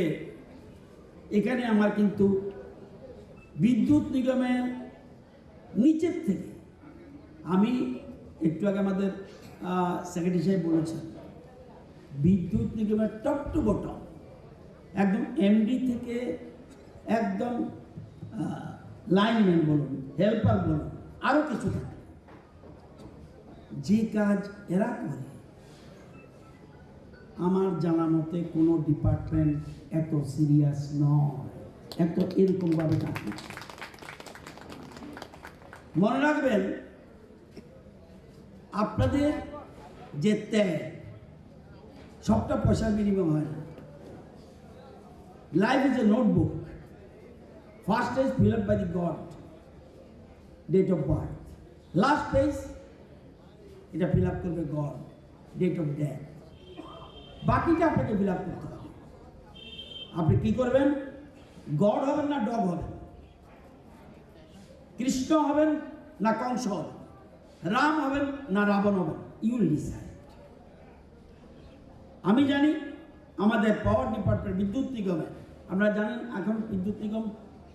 এখানে আমার কিন্তু বিদ্যুৎ নিগমের নিচের থেকে, আমি একটু আগে আমাদের সেক্রেটারি সাহেব বলেছেন, বিদ্যুৎ নিগমের টপ টু বটম একদম এমডি থেকে একদম লাইনম্যান বলুন, হেল্পার বলুন, আরও কিছু থাকে, যে কাজ এরা করে আমার জানা মতে কোনো ডিপার্টমেন্ট এত সিরিয়াস নয়, এত এরকমভাবে কাজ করছে। মনে রাখবেন আপনাদের যে ত্যাগ সবটা পয়সার বিনিময় হয় না। Life is a notebook, first page fill up by the God, date of birth, last page এটা ফিল আপ করবে গড, ডেট অফ ডেথ, বাকিটা আপনাকে ফিল আপ করতে হবে। আপনি কি করবেন? গড হবেন না ডগ হবেন, কৃষ্ণ হবেন না কংস হবেন, রাম হবেন না রাবণ হবেন, ইউ উইল ডিসাইড। আমি জানি আমাদের পাওয়ার ডিপার্টমেন্ট বিদ্যুৎ নিগমে, আপনারা জানেন এখন বিদ্যুৎ নিগম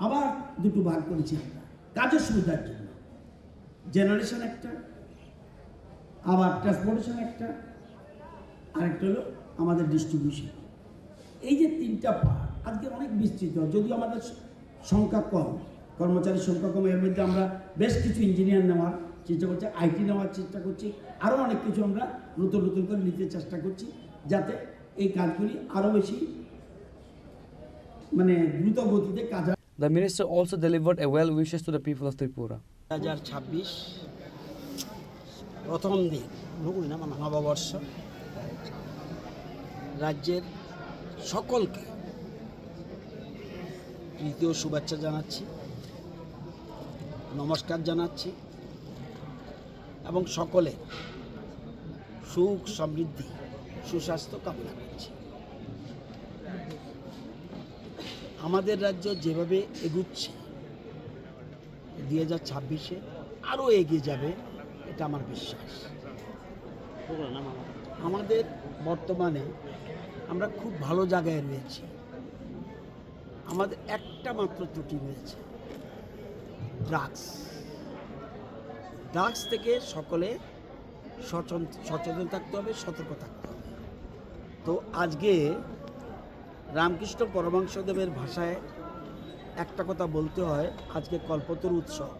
আবার দুটো ভাগ করেছি আমরা কাজের সুবিধার জন্য, জেনারেশন একটা, আবার ট্রান্সপোর্টেশন একটা, আরেকটা হলো আমাদের ডিস্ট্রিবিউশন। এই যে তিনটা পার্ট আজকে অনেক বিস্তৃত, যদিও আমাদের সংখ্যা কম, কর্মচারীর সংখ্যা কম, এর মধ্যে আমরা বেশ কিছু ইঞ্জিনিয়ার নেওয়ার চেষ্টা করছি, আইটি নেওয়ার চেষ্টা করছি, আরও অনেক কিছু আমরা নতুন নতুন করে নিতে চেষ্টা করছি, যাতে এই কাজগুলি আরও বেশি মানে দ্রুত গতিতে কাজ। The minister also delivered a well wishes to the people of Tripura. 2026 প্রথম দিন নববর্ষ, রাজ্যের সকলকে তৃতীয় শুভেচ্ছা জানাচ্ছি, নমস্কার জানাচ্ছি এবং সকলে সুখ সমৃদ্ধি সুস্বাস্থ্য কামনা করছি। আমাদের রাজ্য যেভাবে এগুচ্ছে 2026-এ আরও এগিয়ে যাবে, এটা আমার বিশ্বাস। আমাদের বর্তমানে আমরা খুব ভালো জায়গায় রয়েছি, আমাদের একটা মাত্র ত্রুটি রয়েছে, ড্রাগস থেকে সকলে সচেতন থাকতে হবে, সতর্ক থাকতে হবে। তো আজকে রামকৃষ্ণ পরমহংসদেবের ভাষায় একটা কথা বলতে হয়, আজকে কল্পতরু উৎসব,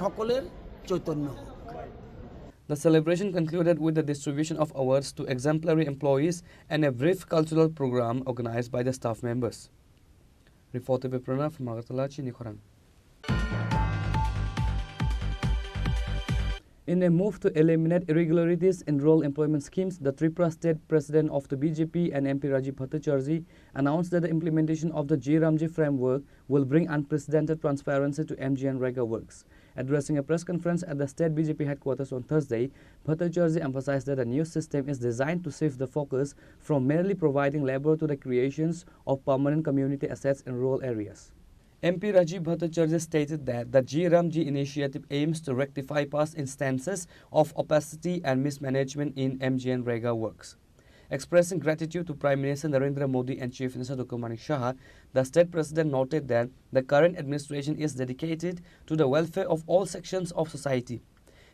সকলের চৈতন্য হোক। The celebration concluded with the distribution of awards to exemplary employees and a brief cultural program organized by the staff members. Reported by Pranav from Chini Khorang. In a move to eliminate irregularities in rural employment schemes, the Tripura State President of the BJP and MP Rajiv Bhattacharjee announced that the implementation of the G-Ramji framework will bring unprecedented transparency to MGN Rega works. Addressing a press conference at the state BJP headquarters on Thursday, Bhattacharjee emphasized that the new system is designed to shift the focus from merely providing labor to the creations of permanent community assets in rural areas. MP Rajiv Bhattacharjee stated that the G-Ramji initiative aims to rectify past instances of opacity and mismanagement in MGN Rega works. Expressing gratitude to Prime Minister Narendra Modi and Chief Minister Dr. Manik Shah, the state president noted that the current administration is dedicated to the welfare of all sections of society.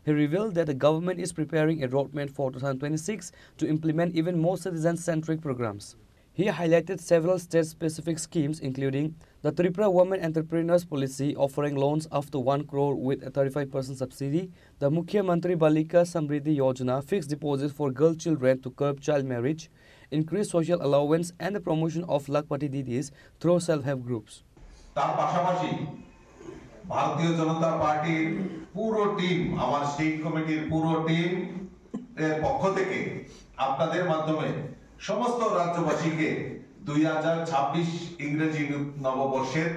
He revealed that the government is preparing a roadmap for 2026 to implement even more citizen-centric programs. He highlighted several state-specific schemes, including the Tripura Women Entrepreneurs Policy offering loans up to 1 crore with a 35% subsidy, the Mukhya Mantri Balika Samriddhi Yojana fixed deposits for girl children to curb child marriage, increased social allowance, and the promotion of Lakpati Didis through self-help groups. তার পাশাপাশি ভারতীয় জনতা পার্টির পুরো team, আমার state কমিটির পুরো team এর পক্ষ থেকে আপনাদের মাধ্যমে সমস্ত রাজ্যবাসীকে 2026 ইংরেজি নববর্ষের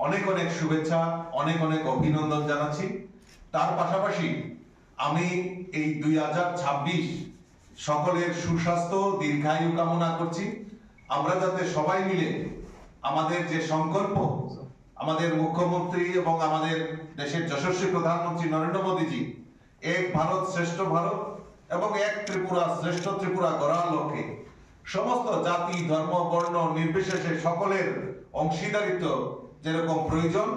অনেক অনেক শুভেচ্ছা, অনেক অনেক অভিনন্দন জানাচ্ছি। তার পাশাপাশি আমি এই 2026 সকলের সুস্বাস্থ্য, দীর্ঘায়ু কামনা করছি। আমরা যাতে সবাই মিলে আমাদের যে সংকল্প, আমাদের মুখ্যমন্ত্রী এবং আমাদের দেশের যশস্বী প্রধানমন্ত্রী নরেন্দ্র মোদীজি এক ভারত শ্রেষ্ঠ ভারত এবং এক ত্রিপুরা শ্রেষ্ঠ ত্রিপুরা গড়ার লক্ষ্যে সমস্ত জাতি, ধর্ম, বর্ণ নির্বিশেষে সকলের অংশীদারিত্ব যেরকম প্রয়োজন,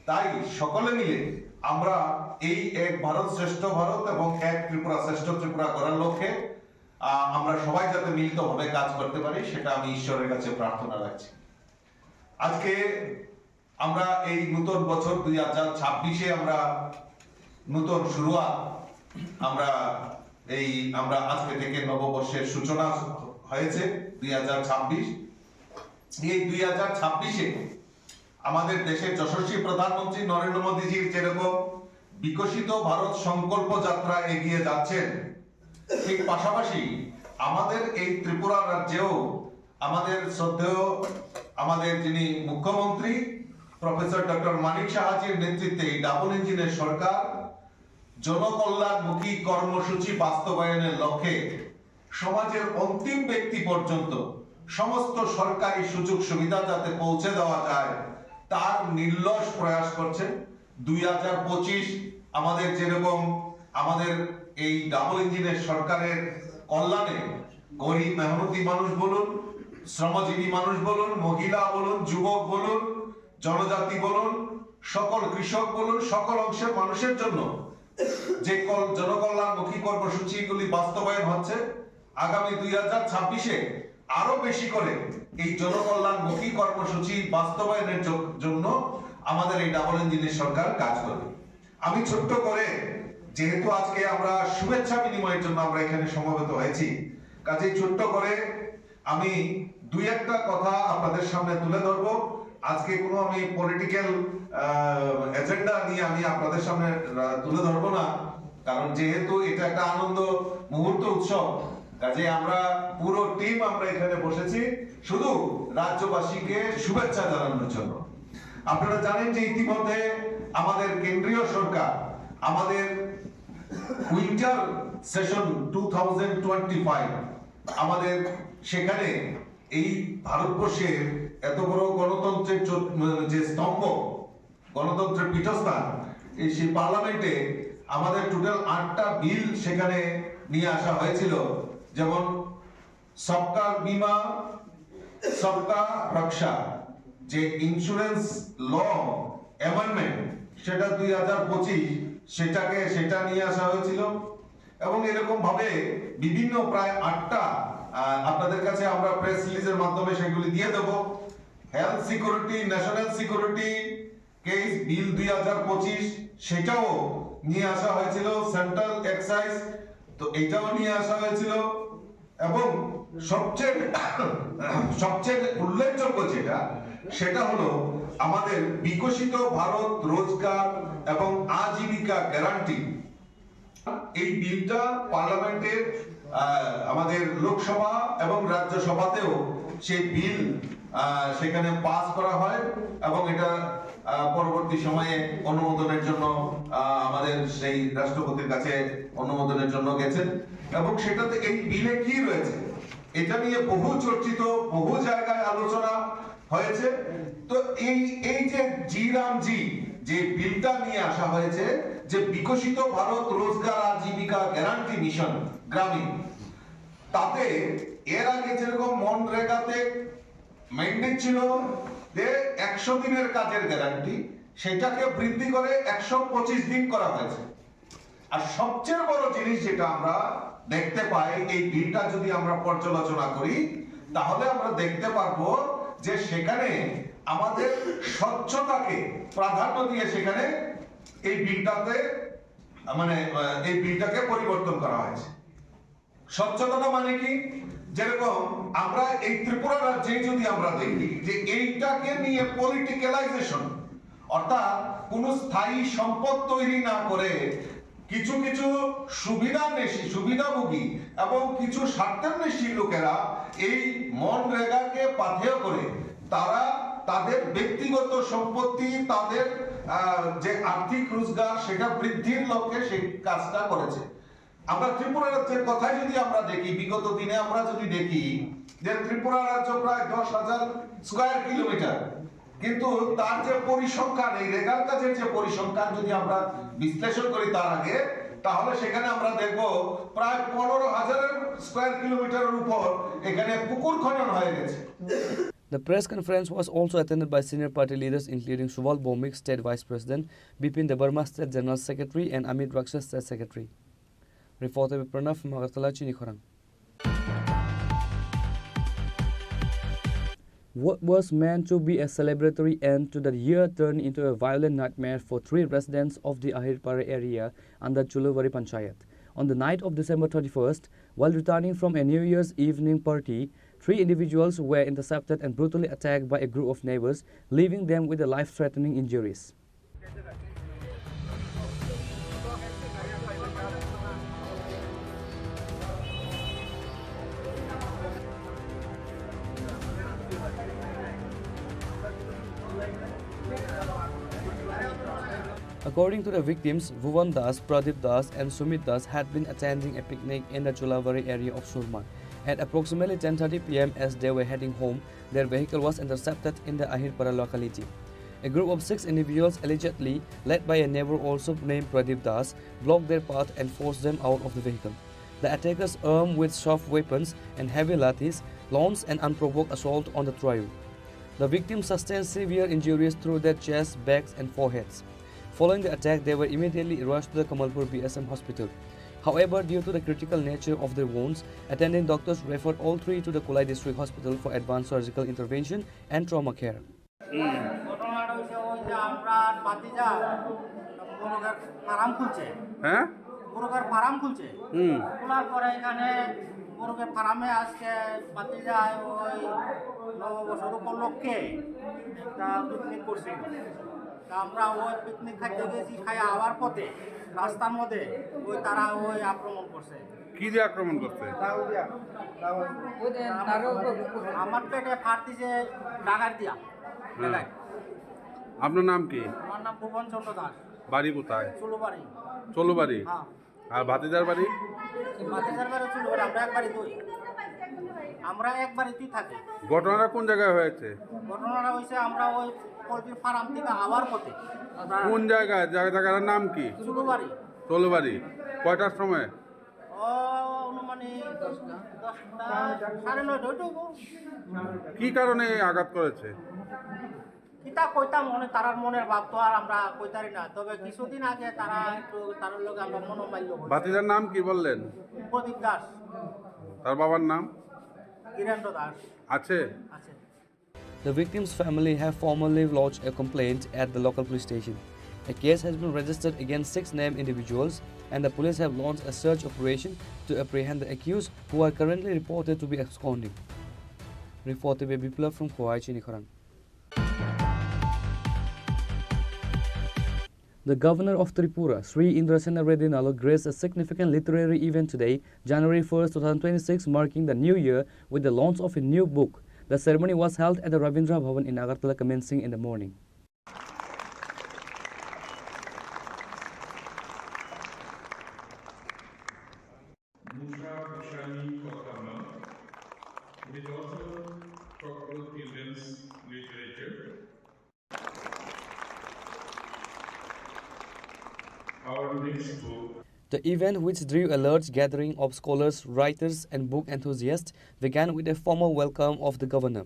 তাই সকলে মিলে আমরা এই এক ভারত শ্রেষ্ঠ ভারত এবং এক ত্রিপুরা শ্রেষ্ঠ ত্রিপুরা গড়ার লক্ষ্যে আমরা সবাই যাতে মিলিতভাবে কাজ করতে পারি, সেটা আমি ঈশ্বরের কাছে প্রার্থনা রাখছি। আজকে আমরা এই নতুন বছর 2026-এ আমরা নতুন শুরুয়াত, আমরা আজকে থেকে নববর্ষের সূচনা হয়েছে 2026। এই 2026-এ আমাদের দেশের যশস্বী প্রধানমন্ত্রী নরেন্দ্র মোদীজির যেরকম বিকশিত ভারত সংকল্প যাত্রা এগিয়ে যাচ্ছেন, ঠিক পাশাপাশি আমাদের এই ত্রিপুরা রাজ্যেও আমাদের শ্রদ্ধেয় আমাদের যিনি মুখ্যমন্ত্রী প্রফেসর ডক্টর মানিক সাহাজির নেতৃত্বে এই ডাবল ইঞ্জিনের সরকার জনকল্যাণমুখী কর্মসূচি বাস্তবায়নের লক্ষ্যে সমাজের অন্তিম ব্যক্তি পর্যন্ত সমস্ত সরকারি সুযোগ সুবিধা যাতে পৌঁছে দেওয়া যায় তার নির্লস প্রয়াস করছে। 2025 আমাদের যেরকম আমাদের এই ডাবল ইঞ্জিনের সরকারের কল্যাণে গরিব মেহনতি মানুষ বলুন, শ্রমজীবী মানুষ বলুন, মহিলা বলুন, যুবক বলুন, জনজাতি বলুন, সকল কৃষক বলুন, সকল অংশের মানুষের জন্য যে জনকল্যাণমুখী কর্মসূচিগুলি বাস্তবায়ন হচ্ছে, আগামী 2026-এ আরো বেশি করে এই জনকল্যাণমুখী কর্মসূচি বাস্তবায়নের জন্য আমাদের এই ডাবল ইঞ্জিনের সরকার কাজ করবে। আমি ছোট্ট করে, যেহেতু আজকে আমরা শুভেচ্ছা বিনিময়ের জন্য আমরা এখানে সমবেত হয়েছি, কাজেই ছোট্ট করে আমি দুই একটা কথা আপনাদের সামনে তুলে ধরবো। আজকে কোনো আমি পলিটিক্যাল এজেন্ডা নিয়ে আমি আপনাদের সামনে তুলে ধরবো না, কারণ যেহেতু এটা একটা আনন্দ মুহূর্ত, উৎসব, কাজে আমরা পুরো টিম আমরা এখানে বসেছি শুধু রাজ্যবাসীকে শুভেচ্ছা জানানোর জন্য। আপনারা জানেন যে ইতিমধ্যে আমাদের কেন্দ্রীয় সরকার আমাদের উইন্টার সেশন 2025 আমাদের সেখানে এই ভারতবর্ষের এত বড় গণতন্ত্রের যে স্তম্ভ, গণতন্ত্রের পীঠস্থান, এই সেই পার্লামেন্টে আমাদের টোটাল 8টা বিল সেখানে নিয়ে আসা হয়েছিল। যেমন সবকা বীমা সবকা রক্ষা, যে ইন্স্যুরেন্স ল অ্যামেন্ডমেন্ট, সেটা 2025 সেটা নিয়ে আসা হয়েছিল। এবং এরকম ভাবে বিভিন্ন প্রায় 8টা আপনাদের কাছে আমরা প্রেস রিলিজের মাধ্যমে সেগুলি দিয়ে দেব। Health security, national security case bill 2025 সেটাও নিয়ে আসা হয়েছিল। সেন্ট্রাল এক্সাইজ, তো এটাও নিয়ে আসা হয়েছিল। এবং সবচেয়ে উল্লেখযোগ্য সেটা হলো আমাদের বিকশিত ভারত রোজগার এবং আজীবিকা গ্যারান্টি। এই বিলটা পার্লামেন্টের আমাদের লোকসভা এবং রাজ্যসভাতেও সেই বিল সেখানে পাস করা হয় এবং এটা পরবর্তী সময়ে অনুমোদনের জন্য আমাদের সেই রাষ্ট্রপতির কাছে অনুমোদনের জন্য গেছেন। এবং সেটাতে এই বিলে কি রয়েছে এটা নিয়ে বহু চর্চিত, বহু জায়গায় আলোচনা হয়েছে। তো এই যে জি যে বিলটা নিয়ে আসা হয়েছে, যে বিকশিত ভারত রোজগার আজীবিকা গ্যারান্টি মিশন গ্রামীণ, তাতে এর আগে যেরকম মনরেগাতে ম্যান্ডেট ছিল যে 100 দিনের কাজের গ্যারান্টি, সেটাকে বৃদ্ধি করে 125 দিন করা হয়েছে। আর সবচেয়ে বড় জিনিস যেটা আমরা দেখতে পাই, এই বিলটা যদি আমরা পর্যালোচনা করি তাহলে আমরা দেখতে পারবো যে সেখানে আমাদের স্বচ্ছতাকে প্রাধান্য দিয়ে সেখানে এই বিলটাকে পরিবর্তন করা হয়েছে। স্বচ্ছতা মানে কি? যেরকম আমরা এই ত্রিপুরা রাজ্যে যদি আমরা দেখি যে এইটাকে নিয়ে পলিটিক্যালাইজেশন, অর্থাৎ কোন স্থায়ী সম্পদ তৈরি না করে কিছু কিছু সুবিধাভোগী এবং কিছু স্বার্থান্বেষী লোকেরা এই মনরেগাকে পাথেয় করে তারা তাদের ব্যক্তিগত সম্পত্তি, তাদের যে আর্থিক রোজগার সেটা বৃদ্ধির লক্ষ্যে সেই কাজটা করেছে। আমরা ত্রিপুরা রাজ্যের কথাই যদি আমরা দেখি, বিগত দিনে আমরা যদি দেখি যে ত্রিপুরা রাজ্য প্রায় 10,000 স্কয়ার কিলোমিটার, কিন্তু তার যে পরিসংখ্যান, এই রেগার কাজের যে পরিসংখ্যান যদি আমরা বিশ্লেষণ করি তার আগে, তাহলে সেখানে আমরা দেখব প্রায় 15,000 স্কয়ার কিলোমিটারের উপর এখানে পুকুর খনন হয়ে গেছে। The press conference was also attended by senior party leaders including Subal Bomik, State Vice President, Bipin Debarma, State General Secretary, and Amit Raksha, State Secretary. Reporter by Pranav from Agartala, Chini Khorang. What was meant to be a celebratory end to the year turned into a violent nightmare for 3 residents of the Ahirpara area under Chuluvari Panchayat. On the night of December 31st, while returning from a New Year's evening party, 3 individuals were intercepted and brutally attacked by a group of neighbors, leaving them with life-threatening injuries. According to the victims, Bhuvan Das, Pradeep Das and Sumit Das had been attending a picnic in the Chulavari area of Surma. At approximately 10:30 p.m. as they were heading home, their vehicle was intercepted in the Ahirpara locality. A group of 6 individuals, allegedly led by a neighbor also named Pradeep Das, blocked their path and forced them out of the vehicle. The attackers, armed with sharp weapons and heavy lathis, launched an unprovoked assault on the trio. The victims sustained severe injuries through their chests, backs and foreheads. Following the attack, they were immediately rushed to the Kamalpur BSM hospital. However, due to the critical nature of their wounds, attending doctors referred all 3 to the Kulai District Hospital for advanced surgical intervention and trauma care. আমরা ওই picnic খাইতে গেছি, খাই hour পথে রাস্তার মধ্যে ওই তারা ওই আক্রমণ করছে। কি দিয়ে আক্রমণ করছে? আমার পেটে ফাট দিছে ডাকার দিয়া। আপনার নাম কি? আমার নাম ভুবন চন্দ্র দাস। বাড়ি কোথায়? চুলুবাড়ি। চলুবাড়ি। হ্যাঁ। আর ভাতিজার বাড়ি? ভাতিজার বাড়ি চুলুবাড়ি। আমরা এক বাড়িতেই থাকি। ঘটনাটা কোন জায়গায় হয়েছে? ঘটনাটা হয়েছে আমরা ওই পোলট্রি ফার্ম থেকে আওয়ার পথে। কোন জায়গায়? জায়গাটার নাম কি? চুলুবাড়ি। চলুবাড়ি। কয়টার সময়? অনুমানিক 10টা 9:30। কি কারণে আঘাত করেছে? কিতা কইতাম তারার মনের ভাব তো আর আমরা কইতারি না, তবে কিছুদিন আগে তারা একটু তার লগে আমরা মনোমাল্য হই। ভাতিজার নাম কি বললেন? প্রদীপ দাস। তার বাবার নাম? গিরেন্দ্র দাস। আছে? আছে। The victim's family have formally lodged a complaint at the local police station. A case has been registered against 6 named individuals, and the police have launched a search operation to apprehend the accused, who are currently reported to be absconding. Reported by Bipla from Chini Khorang. The governor of Tripura, Sri Indrasena Reddy Nalo, graced a significant literary event today, January 1st, 2026, marking the new year with the launch of a new book. The ceremony was held at the Ravindra Bhavan in Agartala, commencing in the morning. It also talked about children's literature. Our next book. The event, which drew a large gathering of scholars, writers, and book enthusiasts, began with a formal welcome of the governor.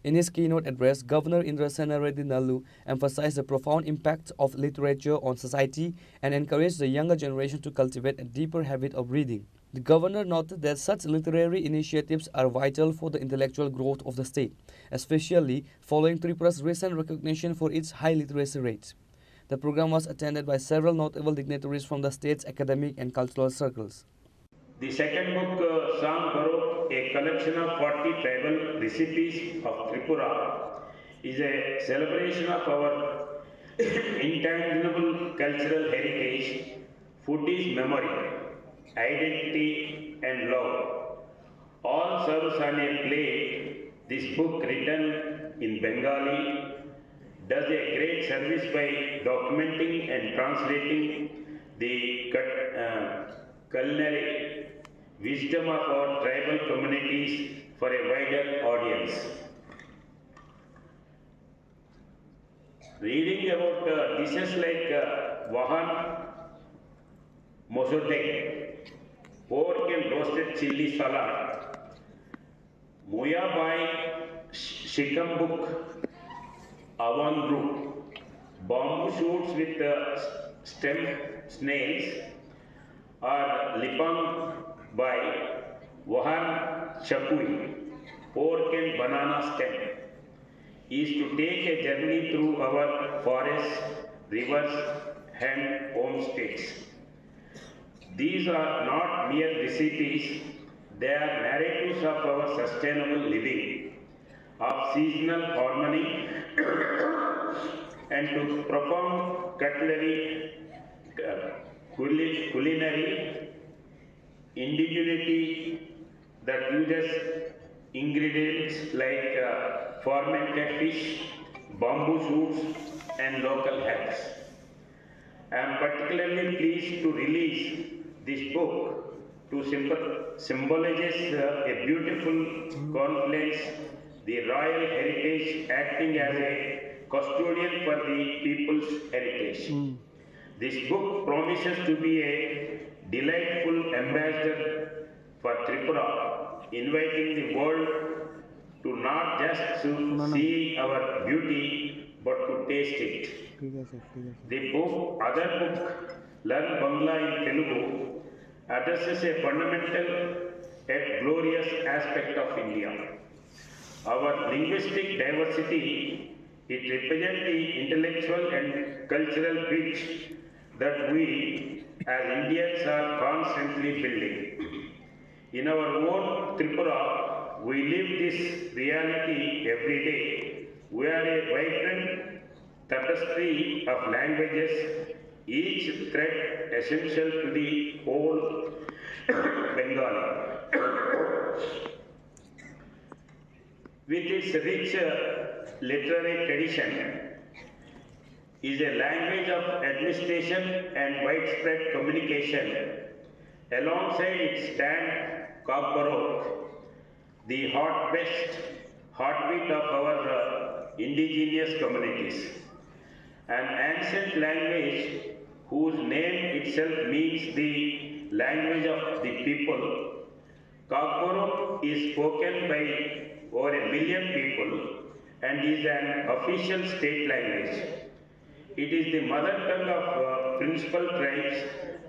In his keynote address, Governor Indrasena Reddy Nallu emphasized the profound impact of literature on society and encouraged the younger generation to cultivate a deeper habit of reading. The governor noted that such literary initiatives are vital for the intellectual growth of the state, especially following Tripura's recent recognition for its high literacy rates. The program was attended by several notable dignitaries from the state's academic and cultural circles. The second book Sang Barok, a collection of 40 tribal recipes of Tripura, is a celebration of our intangible cultural heritage. Food is memory, identity, and love. All serves on a plate. This book, written in Bengali, does a great service by documenting and translating the culinary wisdom of our tribal communities for a wider audience. Reading about dishes like wahan mosodeg, pork and roasted chili salad, muya bai shikambuk, avandru, bamboo shoots with stem snails, or lipang by wahan chakui, pork and banana stem, is to take a journey through our forests, rivers, and homestays. These are not mere recipes, they are narratives of our sustainable living, of seasonal harmony, and to profound culinary indigeneity that uses ingredients like fermented fish, bamboo shoots, and local herbs. I am particularly pleased to release this book to symbolizes a beautiful confluence, the royal heritage acting as a custodian for the people's heritage. This book promises to be a delightful ambassador for Tripura, inviting the world to not just see our beauty, but to taste it. The other book, Learn Bangla in Telugu, addresses a fundamental yet glorious aspect of India. Our linguistic diversity, it represents the intellectual and cultural bridge that we as Indians are constantly building. In our own Tripura, we live this reality every day. We are a vibrant tapestry of languages, each thread essential to the whole Bengali. With its rich literary tradition, is a language of administration and widespread communication. Alongside it stand Kakbarok, the heartbeat of our indigenous communities. An ancient language whose name itself means the language of the people. Kakbarok is spoken by over 1 million people and is an official state language. It is the mother tongue of principal tribes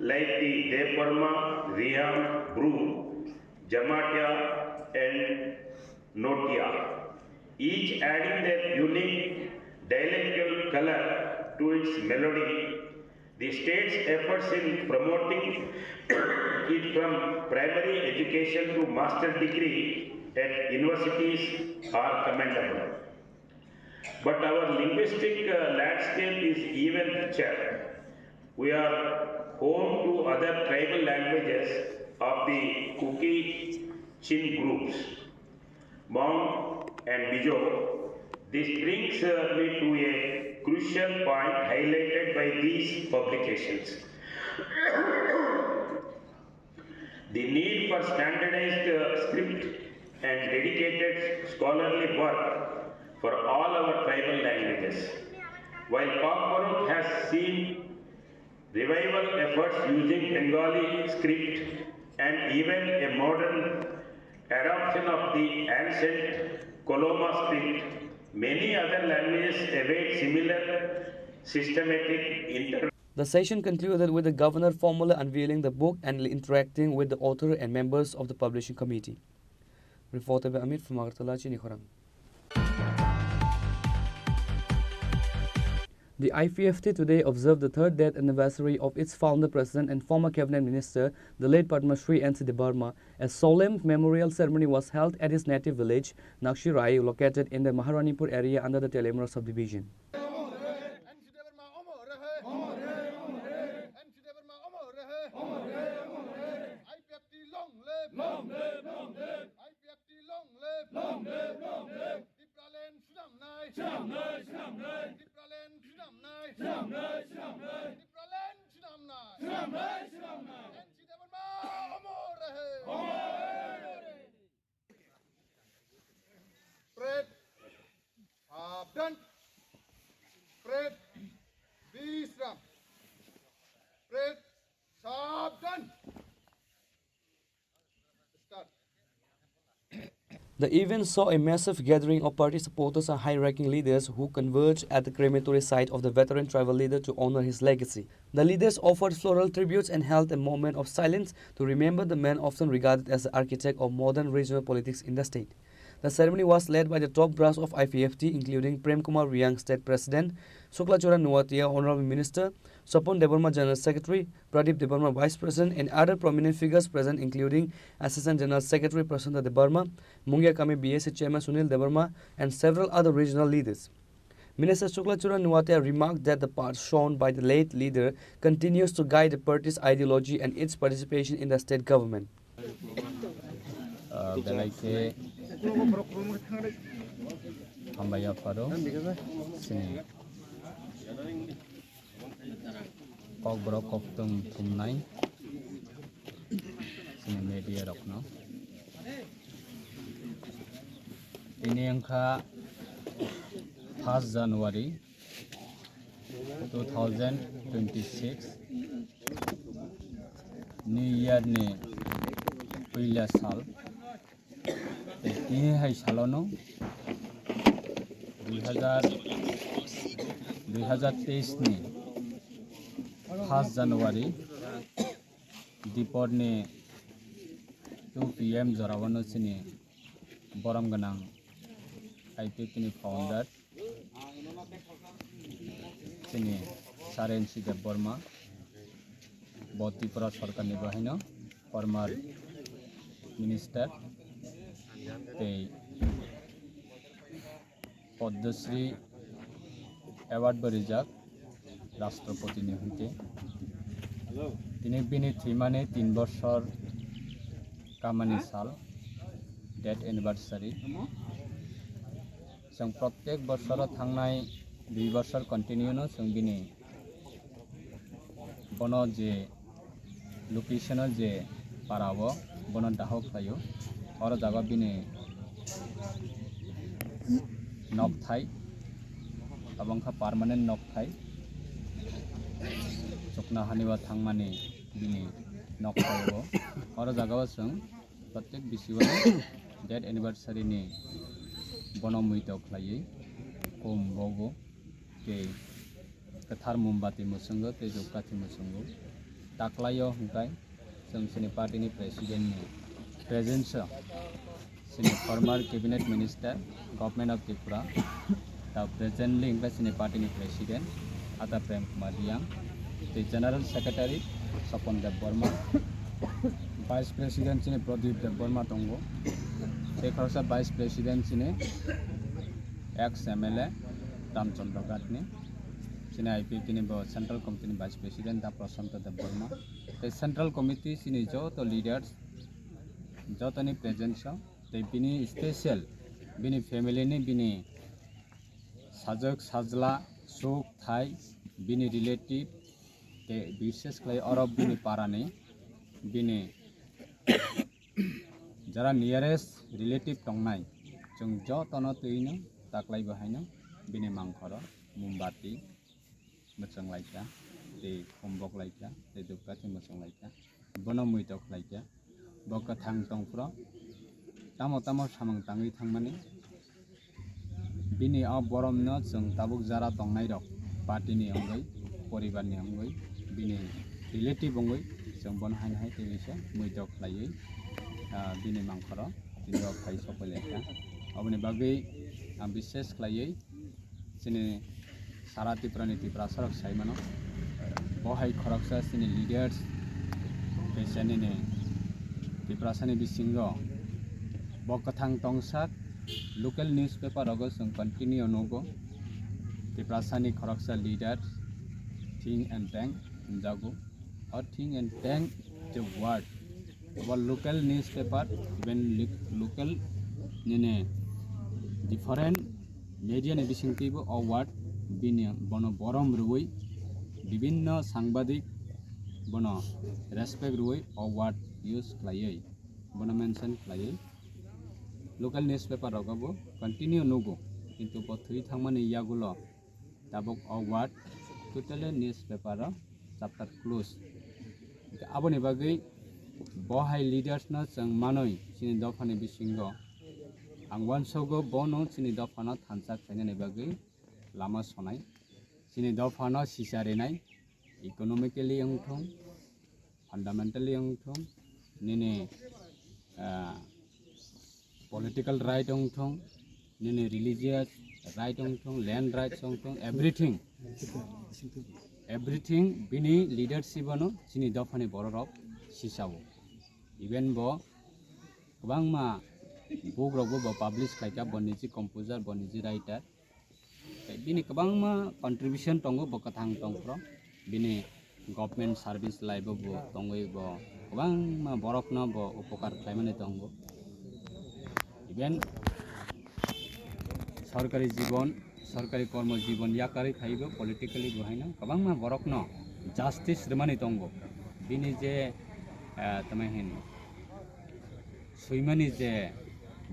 like the Deparma, Riam, Bru, Jamatia, and Notia, each adding their unique dialectal color to its melody. The state's efforts in promoting it from primary education to master degree at universities are commendable. But our linguistic landscape is even richer. We are home to other tribal languages of the Kuki Chin groups, Hmong and Mizo. This brings me to a crucial point highlighted by these publications. The need for standardized script and dedicated scholarly work for all our tribal languages. While Kakbarok has seen revival efforts using Bengali script and even a modern adoption of the ancient Koloma script, many other languages await similar systematic intervention. The session concluded with the governor formally unveiling the book and interacting with the author and members of the publishing committee. Reporter by Amit from Chini Khorang. The IPFT today observed the third death anniversary of its founder, president, and former cabinet minister, the late Padma Shri N.C. Debarma. A solemn memorial ceremony was held at his native village, Nakshirai, located in the Maharanipur area under the Telemura subdivision. Fred, done. Fred, Visram. Fred, done. Start. The event saw a massive gathering of party supporters and high-ranking leaders who converged at the crematory site of the veteran tribal leader to honor his legacy. The leaders offered floral tributes and held a moment of silence to remember the man often regarded as the architect of modern regional politics in the state. The ceremony was led by the top brass of IPFT, including Prem Kumar Riang, State President, Suklachura Nuwatia, Honorable Minister, Sopon Debarma, General Secretary, Pradeep Debarma, Vice President, and other prominent figures present, including Assistant General Secretary Prasanta Debarma, Mungia Kami BSC Chairman Sunil Debarma, and several other regional leaders. Minister Suklachura Nuwatia remarked that the path shown by the late leader continues to guide the party's ideology and its participation in the state government. Ini angka 1 Januari 2026 New Year ni पहिला साल तीन सालों 2023 ni 1 Januari दीपर ने 2 PM जरावनो सिनी बरम गनां IPFT नि founder सिनी सारेन सी देबबर्मा त्रिपुरा सरकार नि बाहायनो फॉर्मर मिनिस्टर ते पद्मश्री अवार्ड बरिजाक राष्ट्रपति नि हुते তিনি বিনি থিমানে 3 বছর কামানি সাল ডেট এনিভার্সারি जों प्रत्येक बছर थांनाय 2 বছর कन्टिन्यूनो जों बिनि बनो जे लोकेशन जे पारावो बनो दाहो खायो और जागा बिनि नक थाई अबंखा परमानेंट नक थाई चकना हानिवा थांमाने बिनि नक थायो और जागा जों प्रत्येक बिसिवानो डेट एनिभार्सारी नि बनमुइतो खायै कम बगो के कथार मोमबाति मुसंगो ते जोकाथि मुसंगो ताकलायो हंकाय जों सिनि पार्टीनि प्रेसिडेंट नि प्रेजेंस सिनि former cabinet minister government of Tripura दा प्रेजेंटली इंका सिनि पार्टीनि प्रेसिडेंट आता Prem Kumar Reang the General Secretary Sopon Debarma, Vice President Chini Pradeep Debarma Tongo, Sekharsa Vice President Chini ex-MLA Ramchandra Gatni, Chini IPFT Central Committee Vice President Da Prasanta Debarma, the Central Committee Chini Joto leaders, Jotani presence, the Bini special, Bini family ni Bini Sajak Sajla, Suk Thai, Bini relative, के विशेष क्लाइ अरब बिनी पाराने बिनी जरा nearest relative टंगनाय जों ज तनो Taino ताक्लाइ बहायनो बिनी मांखरो मोमबाति मचंग लाइका ते खम्बक लाइका ते दुकाति मचंग लाइका बनो मुइतक लाइका बक थांग टंफ्रो तामो तामो सामंग तांगि थांमाने बिनी आ बरमनो जों Tabuk जरा टंगनाय रक पार्टीनि अंगै परिवारनि अंगै बिनि रिलेटिव अंगै जों बन हाय तेनिसे मुइदक लायै बिनि मांखरो बिनि फाइ सपलेखा अबनि बागै आं विशेष लायै जोंनि सारा त्रिपुरानि त्रिपुरा सरक साइमानो बहाय खरकसा सिनि लीडर्स बेसानि ने त्रिपुरा सानि बिसिंगो बकथांग तंगसाक लोकल न्यूज़पेपर रगो जों कंटिन्यू नोगो त्रिपुरा सानि खरकसा लीडर्स थिंग एंड टैंक जागो और थिंग एंड टैंक जो वर्ड और लोकल न्यूज़पेपर इवन लोकल ने डिफरेंट मीडिया ने बिसिंगतिबो अवार्ड बिनि बनो बरम रुई विभिन्न सांबादिक बनो रेस्पेक्ट रुई अवार्ड यूज खालायै बनो मेंशन खालायै लोकल न्यूज़पेपर रगबो कंटिन्यू नोगो किंतु बथुई थांमाने यागुलो दाबक award totally newspaper chapter close आबोनि बागै बहाय लीडर्स न जों मानै सिनि दफानि बिसिंगो आं वानसगो बनो सिनि दफाना थानसा खायनानै बागै लामा सनाय सिनि दफाना सिसारेनाय इकोनॉमिकली अंथं फंडामेंटली अंथं निने पॉलिटिकल राइट अंथं निने रिलीजियस राइट अंथं लैंड राइट्स अंथं एवरीथिंग बिनि लीडरशिप अनो सिनि दफानि बररब सिसावो इवेन बो गोबां मा बुकरावबो बो पब्लिश खायका बनिजि कंपोजर बनिजि राइटर बिनि गोबां मा कंट्रीब्यूशन दंगो बो कथां दंफ्रो बिनि गवर्नमेंट सर्विस लाइबो बो दंगै बो गोबां मा बरकनो बो उपकार खालामनानै दंगो इवेन सरकारी जीवन सरकारी कर्म जीवन याकारि थाइबो पॉलिटिकली बहायना गोबां मा बरकनो जस्टिस रमानि दंगो बिनि जे तमहिन सुइमानि जे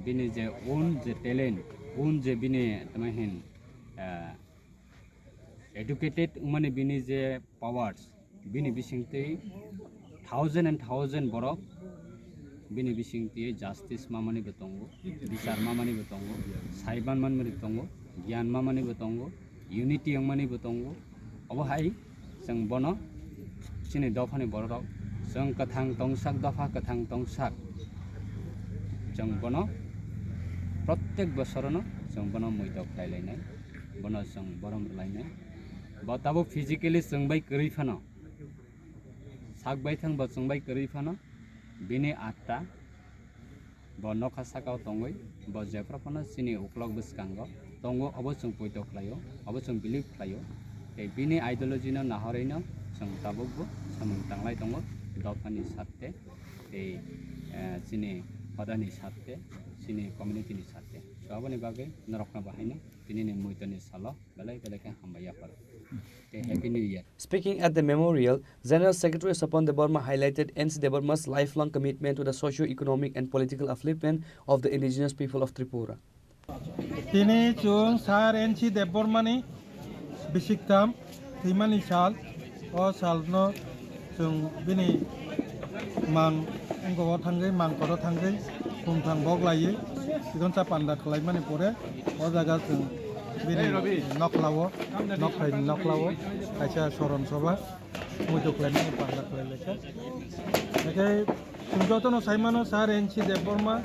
बिनि जे ओन जे टैलेंट ओन जे बिनि तमहिन एडुकेटेड माने बिनि जे पावर्स बिनि बिसिंति थाउजेंड एंड थाउजेंड बरक बिनि बिसिंति जस्टिस मामानि बतंगो बिचार मामानि बतंगो साइबान मानमानि बतंगो ज्ञान मामानि बतंगो यूनिटी मामानि बतंगो अबहाय जों बनो सिनि दफानि बरक जों कथां तंसाक दफा कथां तंसाक जों बनो प्रत्येक बोसोरनो जों बनो मैदक खायलायनाय बनो जों बरम लायनाय बताबो फिजिकली जोंबाय करिफानो सागबाय थां बा जोंबाय करिफानो बिनि आत्ता ब नखा साकाव तंगै ब जेफ्राफानो सिनि उक्लक बसकांगो तंगो अब जों मैदक खालायो अब जों बिलिभ खालायो बिनि आइडियोलॉजीनो नाहरैनो जों दाबोबो सामों तांलाय दंगो दफानि साथे सिनि पदानि साथे सिनि कम्युनिटीनि साथे साबनि बागै नरकना बाहायनो दिनैनि मैदनि सालो बेलाय बेलायके हामबाया पर happy new year Speaking at the memorial, General Secretary Sapan Debarma highlighted NC Debarma's lifelong commitment to the socio-economic and political upliftment of the indigenous people of Tripura. Tini chung sar NC Debarmani bisiktam thimani sal o salno chung bini mang nggo thangai mang koro thangai kumthang bok laye ikon sa panda khlai mani pore o jaga chung bini noklawo noklawo kaisa soron soba mujuk lani panda khlai leka ekai jotono saimano sar NC Debarma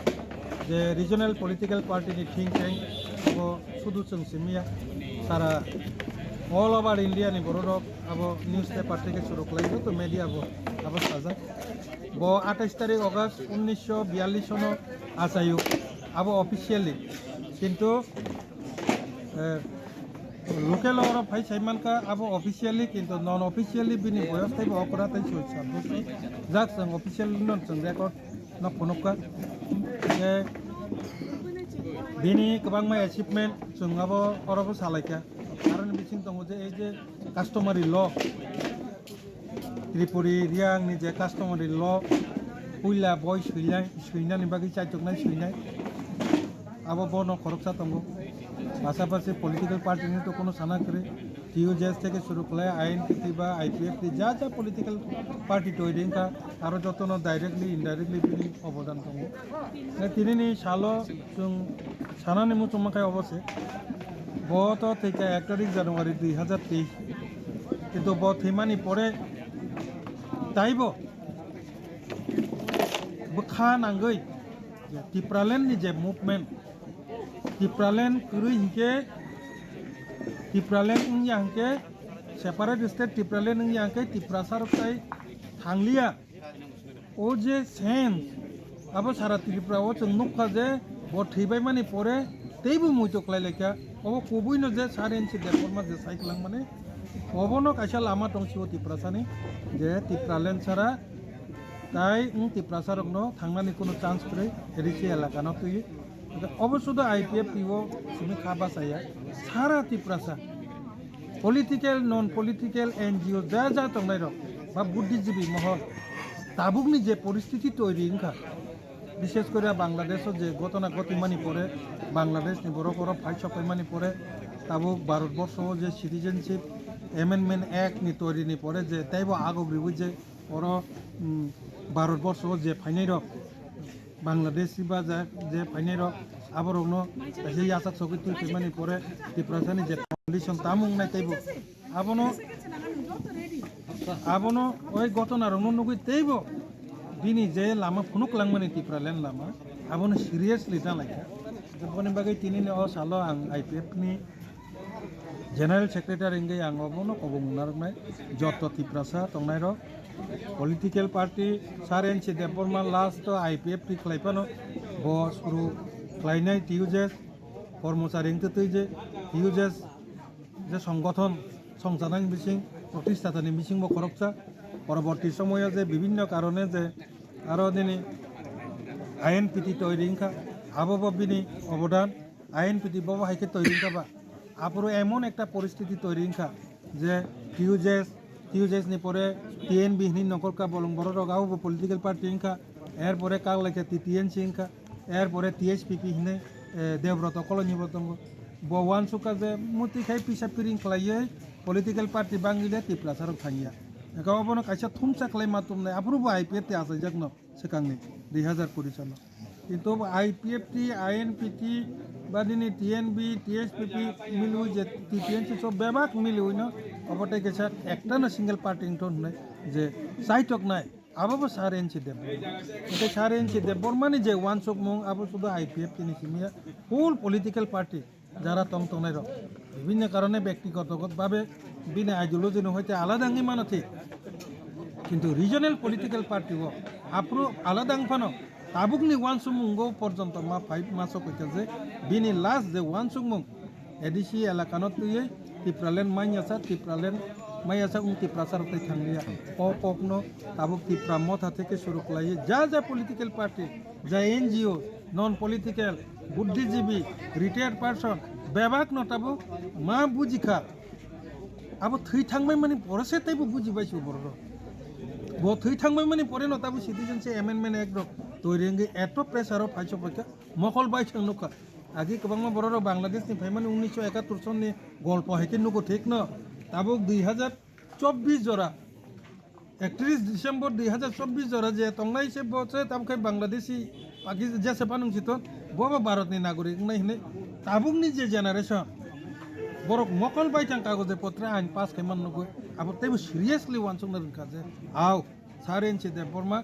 je regional political party ni think tank abo sudu chung simia sara all over India ni borok abo newspaper থেকে শুরু করাইবো তো media abo সাজা bo 28 তারিখ August 1942 সনো আসায়ু abo officially কিন্তু local और भाई साइमान का abo officially কিন্তু নন অফিশিয়ালি বিনি বয়স্তাই অপরাধ তাই চলছে যাক जों অফিশিয়াল নন जों রেকর্ড না ফনকা बिनि गोबां मा अचिभमेंट जों abo अरबो सालायका कारण बिसिं दङ जे এই যে কাস্টমারি ল त्रिपुरी रियांनि जे कास्टमारि ल पुइला बय सैनानि बागै चाइजोगनाय सैनाय आबो बन खरकसा दङ पाशापाशि पलिटिकल पार्टीनि तो कोनो साना करे টিউজেস থেকে শুরু করে আইএনপিটি বা আইপিএফটি যা যা পলিটিক্যাল পার্টি তৈরি কা আরও যতন ডাইরেক্টলি ইনডাইরেক্টলি তিনি অবদান দङ তিনি সালো जों সানানি মুচুমাখাই অবশ্যই বত থেকে 1 তারিখ জানুয়ারি 2023 কিন্তু ব থিমানি পরে তাইব বখা নাঙ্গৈ ত্রিপুরাল্যান্ডनि যে মুভमेंट ত্রিপুরাল্যান্ড কুরु हिंके ত্রিপুরালেন্ড ইয়াংকে সেপারেট স্টেট ত্রিপুরালেন্ড ইয়াংকে ত্রিপুরা সারতাই थांलिया ओ जे सेन्स अब सारा त्रिपुरा ओ जों नुखा जे ब थैबाय माने परे तेबो मुइतो क्लाइलेखा अब कबुइनो जे सारेनसि देफरमा जे साइक्लां माने अबनो काइसा लामा दंसिबो त्रिपुरा सानि जे त्रिपुरालेन्ड सारा ताई त्रिपुरा सारकनो थांनानै कोनो चान्स फ्रै एरिसि एलाकानो तुइ अब शुद्ध आईपीएफ पिओ सिमी खाबा साया सारा त्रिपुरा सा पलिटिकल नन पलिटिकल एनजीओ जा जा दंनाय र বা বুদ্ধিজীবী মহল তাবুকনি যে পরিস্থিতি তৈরি ইনকা বিশেষ করে বাংলাদেশও যে ঘটনা গতিমানি পরে বাংলাদেশনি বড় ফাইট সপাইমানি পরে তাবুক ভারতবর্ষ যে সিটিজেনশিপ এমেন্ডমেন্ট অ্যাক্ট নি তৈরি নি পরে যে তাইব আগগ্রিবু যে বড় ভারতবর্ষ যে ফাইনাই রক বাংলাদেশ বা যে ফাইনাই রক আবরনো সেই আসাক সকি তুই পেমানি পরে ত্রিপুরাসানি যে কন্ডিশন তামুং নাই তাইব আবনো ওই ঘটনার অনুগুই তেইব দিনই যে লামা ফুনুক লাংমানি ত্রিপুরালেন্ড লামা আবনো সিরিয়াসলি তা লাইকা বনি বাগै তিনি অ সালো आं आईपीएफ नि जनरल सेक्रेटारि इंगे आं अबनो कबुंनारनाय जत त्रिपुरासा तंनाय र पलिटिकल पार्टी सारेनसि देबरमा लास्ट आईपीएफ नि खलाइफानो ब सुरु खलाइनाय टिउजेस कर्मचारी इंतै जे टिउजेस যে সংগঠন সংজানাং বিসিং প্রতিষ্ঠাতানি মিসিং বকরকসা পরবর্তী সময়ে যে বিভিন্ন কারণে যে আরও দিনই আইএনপিটি তৈরিংখা আববিনি অবদান আইএনপিটি বব হাইকে তৈরিংখা আপরো এমন একটা পরিস্থিতি তৈরিংখা যে টিউজেসনি পরে টিএনবি হিনি নকরকা বলং বড় রগাও পলিটিক্যাল পার্টি ইনখা এরপরে কাল লেখে টিএনসি ইনখা এরপরে টিএসপিপি হিনে দেবব্রত কলনিব্রত বওয়ান সুকা যে মুতি খাই পিসা পিরিং খালাইয়ে পলিটিক্যাল পার্টি বাঙ্গিলে ত্রিপুরা সারক থাঙ্গিয়া গাওবनो কাইসা থুমসা খালাই মাতুমনাই আপ্রুবো आईपीएफ তে আছে যখন সেকাংনি 2020 সাল কিন্তু आईपीएफ টি आईएनपीटी বাদিনি টিএনবি টিএসপিপি মিলু যে টিএনসি সব বেবাক মিলু ন অবটে গেছে একটা না সিঙ্গেল পার্টি ইনটন নাই যে সাইটক নাই আবাবো সারেনসি দেব এটা সারেনসি দেব বর্মানি যে ওয়ান সক মং আবো শুধু आईपीएफ তি নিসিমিয়া ফুল পলিটিক্যাল পার্টি যারা তংতংনাই র বিভিন্ন কারণে ব্যক্তিগতভাবে বিনা আইডিওলজি হইতে আলাদা মানো ঠিক কিন্তু রিজনাল পলিটিক্যাল পার্টি আপ্রো আলাদা ফানো তাবুকনি ওয়ান সুমুঙ্গ পর্যন্ত মা 5 মাস কইতে যে বিনি লাস্ট যে ওয়ান সুমুং এডিসি এলাকানত তুই ত্রিপুরালেন্ড মাইয়াসা ত্রিপুরাসার তাই থাঙ্গিয়া কখনো তাবুক ত্রিপুরা মথা থেকে শুরু করাই যা যা পলিটিক্যাল পার্টি যা এনজিও নন পলিটিক্যাল বুদ্ধিজীবী রিটায়ার্ড পার্সন বেবাক নটাবো মা বুঝিখা আবো থৈ থাংবাই মানে পরেছে তাইবো বুঝি পাইছো বড় ব থৈ থাংবাই মানে পরে নটাবো সিটিজেনশিপ এমেন্ডমেন্ট এক তৈরি এত প্রেসারও ফাইছো পয়সা মকল বাইছো নকা আগে কবাংমা বড় বাংলাদেশ নি ফাই মানে 1971 সননি গল্প হেকে নুকো ঠিক ন তাবুক 2024 জরা 31 ডিসেম্বর 2024 জরা যে তংনাই সে বছে তাবকে বাংলাদেশি পাকিস্তান যে সেপানুং সিত ববা ভারতনি নাগরিক নাই হনে তাবুকনি যে জেনারেশন বড় মকল বাইচাং কাগজে পত্রে আইন পাস খাইমান নগৈ আবার তাইবো সিরিয়াসলি ওয়ানসং না রুনকা যে আও সারেনসি দে বর্মা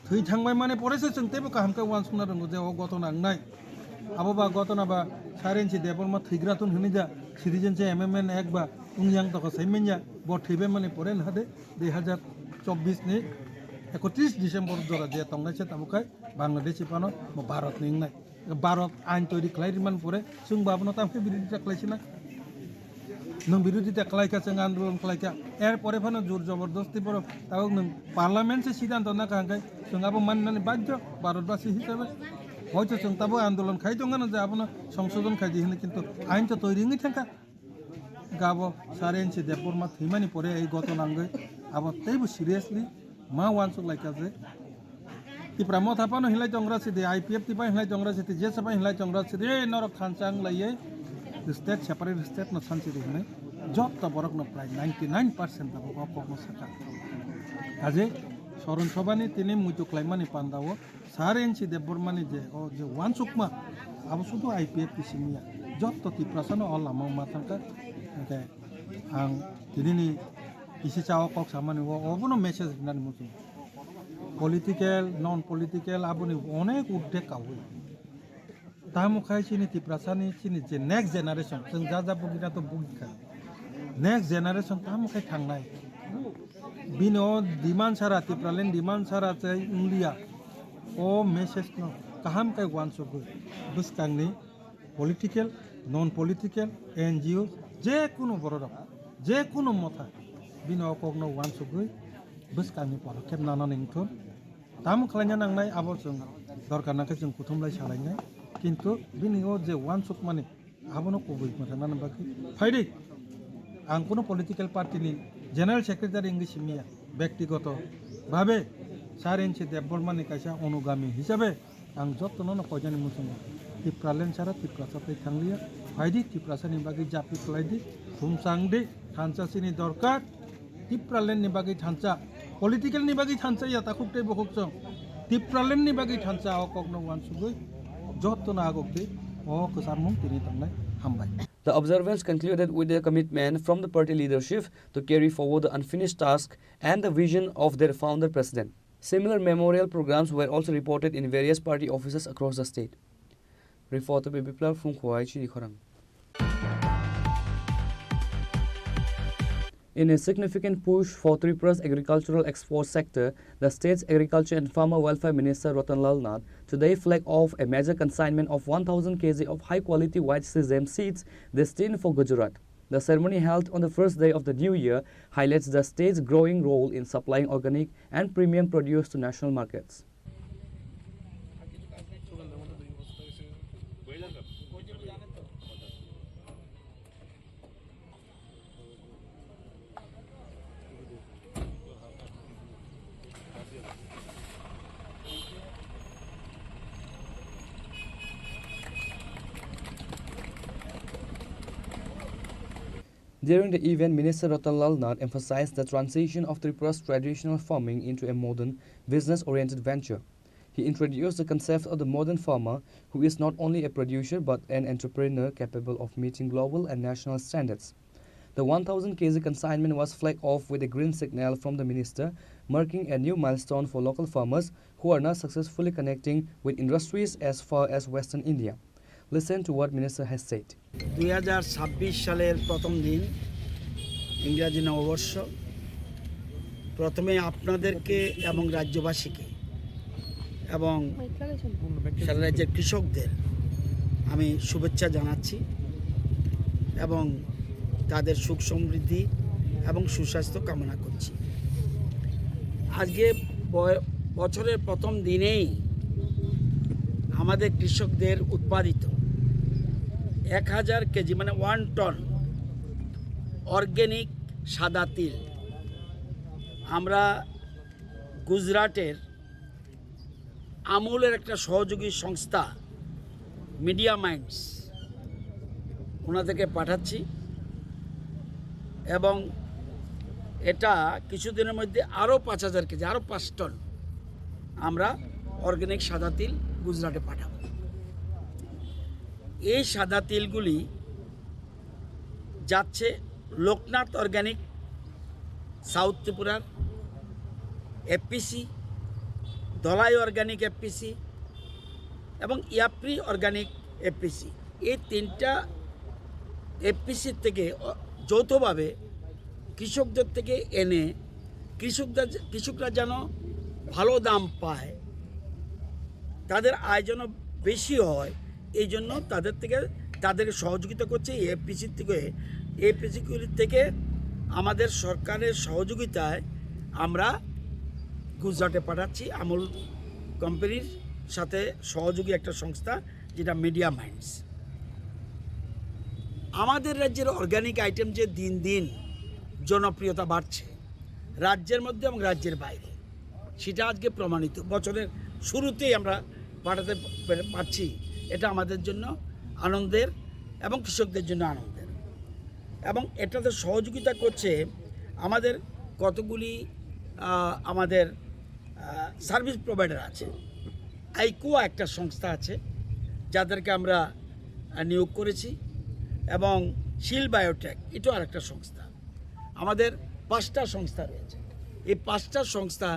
থৈ থাংবাই মানে পরেছে जों তাইবো কাহামকা ওয়ানসং না রুঙ্গো যে ও ঘটনা নাই আববা ঘটনা বা সারেনসি দে বর্মা থৈগ্রাতুন হনি যা সিটিজেনশিপ এমএমএন এক বা উংয়াং তক সাইমেনয়া ব থৈবে মানে পরে না দে 2024 নি 31 ডিসেম্বর জরা যে তংনাইছে তাবুকাই বাংলাদেশি পানো ভারত নিং নাই ভারত আইন তৈরি খাইমান পরে जों বাবনো তামকে বিরোধিতা খাইছে না नों বিরোধিতা খাইকা जों आंदोलन खालायका एर परे फानो जोर जबरदस्ती पर ताव नों पार्लियामेंट से सिद्धांत ना कांगाय जों आबो माननानै बाध्य भारतबासी हिसाबै হয়তো जों ताबो आंदोलन खाइ दंगानो जे आबनो संशोधन खाइ दिहने किन्तु आइन तो तैरिङै थांका गाबो सारेनसि देबरमा थैमानि परे এই ঘটনাঙ্গै आबो तैबो सिरियासलि मा वानसु लाइका जे ত্রিপুরা মথা পানো হিলাই দংরা সিদে आईपीएफ তি পাই হিলাই দংরা সিদে যে সবাই হিলাই দংরা সিদে নরক খানচাং লাইয়ে স্টেট সেপারেট স্টেট ন সানসি দিনে যত বরক ন প্রায় 99% দাবো কপক ন সাকা আজে সরণ সভানি তিনি মুইতো ক্লাইমানি পান্দাও সারেনসি দেববর্মানি যে ও যে ওয়ান সুকমা আবো শুধু आईपीएफ তি সিমিয়া যত ত্রিপুরাসানো অলামা মাথাঙ্কা কে আং দিনি ইসি চাও কক সামানি ও অবনো মেসেজ নানি মুসু পলিটিক্যাল নন পলিটিক্যাল আপনি অনেক উঠে কাউ तामुखाय चिनि तिप्रासानि चिनि जे नेक्स्ट जेनारेशन जों जा बुगिना तो बुगिखा नेक्स्ट जेनारेशन तामुखाय थांनाय बिनो डिमांड सारा तिप्रालेन डिमांड सारा चाहिँ इंडिया ओ मेसेज न कहम काय वानसुगु बुसकांनि पॉलिटिकल नॉन पॉलिटिकल एनजीओ जे कुनु बरदम जे कुनु मथा बिनो कगनो वानसुगु बुसकांनि पदक्षेप नानानै इंथुन ताम खालायना नांनाय आबो जों दरकार नाखै जों कुथुमलाय सालायनाय किन्तु बिनियाव जे वानसुग माने आबोनो कबुल मोथाना बाकी फाइदे आं कोनो पॉलिटिकल पार्टीनि जनरल सेक्रेटारि इंग्लिश मिया व्यक्तिगत भावे 4 इंची देवबर्मानि कायसा अनुगामी हिसाबै आं जतनो कयजानि मुसुं तिप्रालेन सारा तिप्रासाथै थांलिया फाइदि तिप्रासानि बागै जापि खलायदि थुमसांदि थानसासिनि दरकार तिप्रालेननि बागै थानसा पॉलिटिकलनि बागै थानसा या ताखुकते बखुकजों तिप्रालेननि बागै थानसा अकगनो वानसुगै जतनो आगोगदि अ कसारमुं तिनि थांनाय हामबाय. The observers concluded with their commitment from the party leadership to carry forward the unfinished task and the vision of their founder president. Similar memorial programs were also reported in various party offices across the state. Reporter Biplab from Chini Khorang. In a significant push for Tripura's agricultural export sector, the state's Agriculture and Farmer Welfare Minister Ratanlal Nath today flagged off a major consignment of 1,000 kg of high-quality white sesame seeds destined for Gujarat. The ceremony held on the first day of the new year highlights the state's growing role in supplying organic and premium produce to national markets. During the event, Minister Ratanlal Nath emphasized the transition of Tripura's traditional farming into a modern, business-oriented venture. He introduced the concept of the modern farmer, who is not only a producer but an entrepreneur capable of meeting global and national standards. The 1,000 kg consignment was flagged off with a green signal from the minister, marking a new milestone for local farmers who are now successfully connecting with industries as far as Western India. Listen to what Minister has said. 2026 সালের প্রথম দিন ইংরেজি নববর্ষ প্রথমে আপনাদেরকে এবং রাজ্যবাসীকে এবং সারা রাজ্যের কৃষকদের আমি শুভেচ্ছা জানাচ্ছি এবং তাদের সুখ সমৃদ্ধি এবং সুস্বাস্থ্য কামনা করছি। আজকে বছরের প্রথম দিনেই আমাদের কৃষকদের উৎপাদিত 1000 কেজি মানে 1 টন অর্গানিক সাদা তিল আমরা গুজরাটের আমুলের একটা সহযোগী সংস্থা মিডিয়া মাইন্ডস ওনাদেরকে পাঠাচ্ছি এবং এটা কিছুদিনের মধ্যে আরও 5000 কেজি আরও 5 টন আমরা অর্গানিক সাদা তিল গুজরাটে পাঠাবো। এই সাদা তিলগুলি যাচ্ছে লোকনাথ অর্গানিক সাউথ ত্রিপুরার এফপিসি, দলাই অর্গানিক এফপিসি এবং ইয়াপ্রি অর্গানিক এফপিসি, এই তিনটা এফপিসির থেকে যৌথভাবে কৃষকদের থেকে এনে কৃষকরা যেন ভালো দাম পায়, তাদের আয় যেন বেশি হয়, এই জন্য তাদের সহযোগিতা করছে এই এফপিসির থেকে। এফপিসিগুলির থেকে আমাদের সরকারের সহযোগিতায় আমরা গুজরাটে পাঠাচ্ছি আমুল কোম্পানির সাথে সহযোগী একটা সংস্থা যেটা মিডিয়া মাইন্ডস। আমাদের রাজ্যের অর্গানিক আইটেম যে দিন দিন জনপ্রিয়তা বাড়ছে রাজ্যের মধ্যে এবং রাজ্যের বাইরে, সেটা আজকে প্রমাণিত। বছরের শুরুতেই আমরা পাঠাতে পারছি, এটা আমাদের জন্য আনন্দের এবং কৃষকদের জন্য আনন্দের। এবং এটাতে সহযোগিতা করছে আমাদের কতগুলি আমাদের সার্ভিস প্রোভাইডার আছে। আইকোয়া একটা সংস্থা আছে যাদেরকে আমরা নিয়োগ করেছি এবং শিল বায়োটেক এটাও আরেকটা সংস্থা। আমাদের 5টা সংস্থা রয়েছে। এই 5টা সংস্থা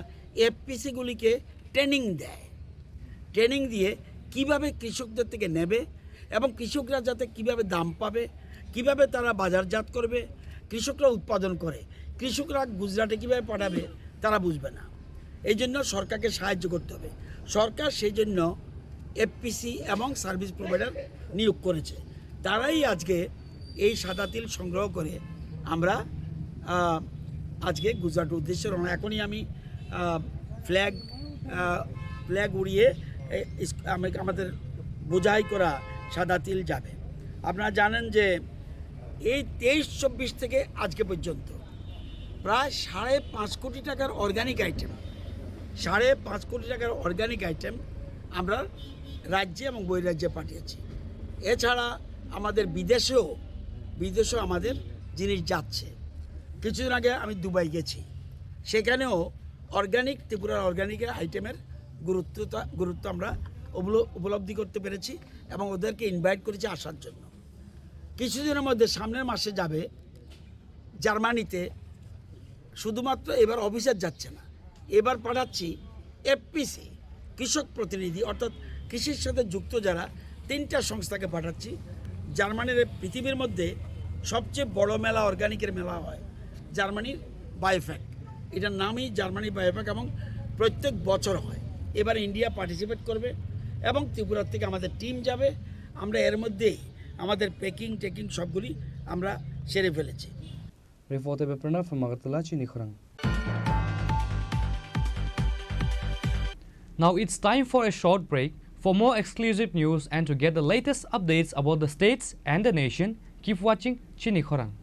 এফপিসিগুলিকে ট্রেনিং দেয়, ট্রেনিং দিয়ে কিভাবে কৃষকদের থেকে নেবে এবং কৃষকরা যাতে কিভাবে দাম পাবে, কিভাবে তারা বাজারজাত করবে, কৃষকরা উৎপাদন করে, কৃষকরা গুজরাটে কিভাবে পাঠাবে তারা বুঝবে না। এই জন্য সরকারকে সাহায্য করতে হবে। সরকার সেই জন্য এফপিসি এবং সার্ভিস প্রোভাইডার নিয়োগ করেছে। তারাই আজকে এই সাদা তিল সংগ্রহ করে আমরা আজকে গুজরাটের উদ্দেশ্যে রওনা। এখনই আমি ফ্ল্যাগ উড়িয়ে আমাদের বোঝাই করা সাদা তিল যাবে। আপনারা জানেন যে এই 23-24 থেকে আজকে পর্যন্ত প্রায় 5.5 কোটি টাকার অর্গানিক আইটেম 5.5 কোটি টাকার অর্গানিক আইটেম আমরা রাজ্যে এবং বহিরাজ্যে পাঠিয়েছি। এছাড়া আমাদের বিদেশেও আমাদের জিনিস যাচ্ছে। কিছুদিন আগে আমি দুবাই গেছি, সেখানেও ত্রিপুরার অর্গানিকের আইটেমের গুরুত্ব আমরা উপলব্ধি করতে পেরেছি এবং ওদেরকে ইনভাইট করেছি আসার জন্য। কিছুদিনের মধ্যে সামনের মাসে যাবে জার্মানিতে। শুধুমাত্র এবার অফিসার যাচ্ছে না, এবার পাঠাচ্ছি এফপিসি কৃষক প্রতিনিধি, অর্থাৎ কৃষির সাথে যুক্ত যারা 3টা সংস্থাকে পাঠাচ্ছি। জার্মানির পৃথিবীর মধ্যে সবচেয়ে বড় মেলা, অর্গানিকের মেলা হয় জার্মানির বায়োফ্যাক। এটার নামই জার্মানি বায়োফ্যাক এবং প্রত্যেক বছর হয়। এবার ইন্ডিয়া পার্টিসিপেট করবে এবং ত্রিপুরার থেকে আমাদের টিম যাবে। আমরা এর মধ্যেই আমাদের টেকিং সবগুলি আমরা সেরে ফেলেছি। Reporter Beprana from Agartala, Chini Khorang. Now it's time for a short break. For more exclusive news and to get the latest updates about the states and the nation, keep watching Chini Khorang.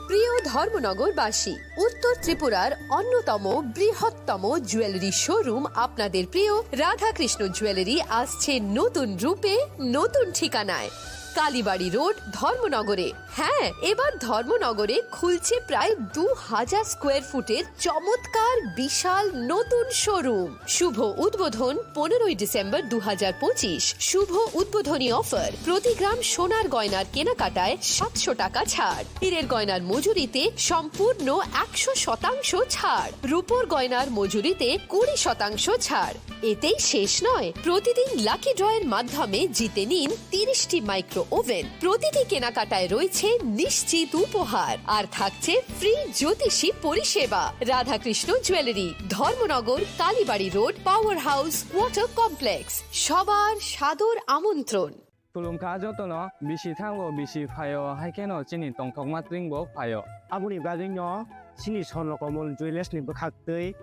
প্রিয় ধর্মনগরবাসী, উত্তর ত্রিপুরার অন্যতম বৃহত্তম jewellery showroom আপনাদের প্রিয় Radhakrishna jewellery আসছে নতুন রূপে, নতুন ঠিকানায়। কালীবাড়ি রোড, ধর্মনগরে। হ্যাঁ, এবার ধর্মনগরে খুলছে প্রায় 2000 স্কোয়ার ফুটের চমৎকার বিশাল নতুন শোরুম। শুভ উদ্বোধন 15ই ডিসেম্বর 2025। শুভ উদ্বোধনী অফার, প্রতি গ্রাম সোনার গয়নার কেনাকাটায় 700 টাকা ছাড়, হীরের গয়নার মজুরিতে সম্পূর্ণ 100% ছাড়, রূপোর গয়নার মজুরিতে 20% ছাড়। এতেই শেষ নয়, প্রতিদিন লাকি ড্রয়ের মাধ্যমে জিতে নিন 30টি মাইক্রো ওভেন। প্রতিটি কেনাকাটায় রয়েছে নিশ্চিত উপহার আর থাকছে ফ্রি জ্যোতিষী পরিষেবা। Radhakrishna jewellery, Dharmanagar, Kalibari road, power house, water complex. সবার সাদর আমন্ত্রণ। Tulungka jotono bisi thango bisi phayo haikeno chini tongthokma tringbo phayo. Abuni bagino chini sonlokomol jewelers ni bokhaktei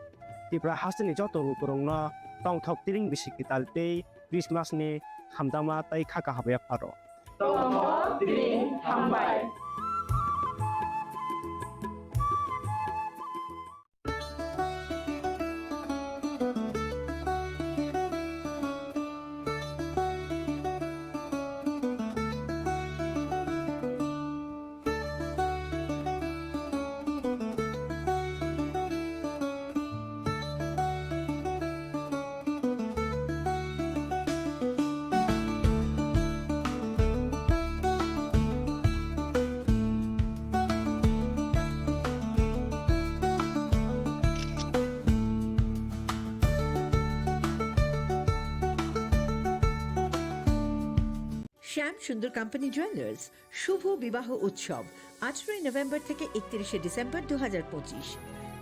Tripura hasteni joto rukurongno tongthok tiring bisi kitaltei Christmas ni hamdama tai khaka habya pharo. Tongmo tiring hambai. শ্যাম সুন্দর company jewellers শুভ বিবাহ উৎসব 18 November থেকে 31 December 2025।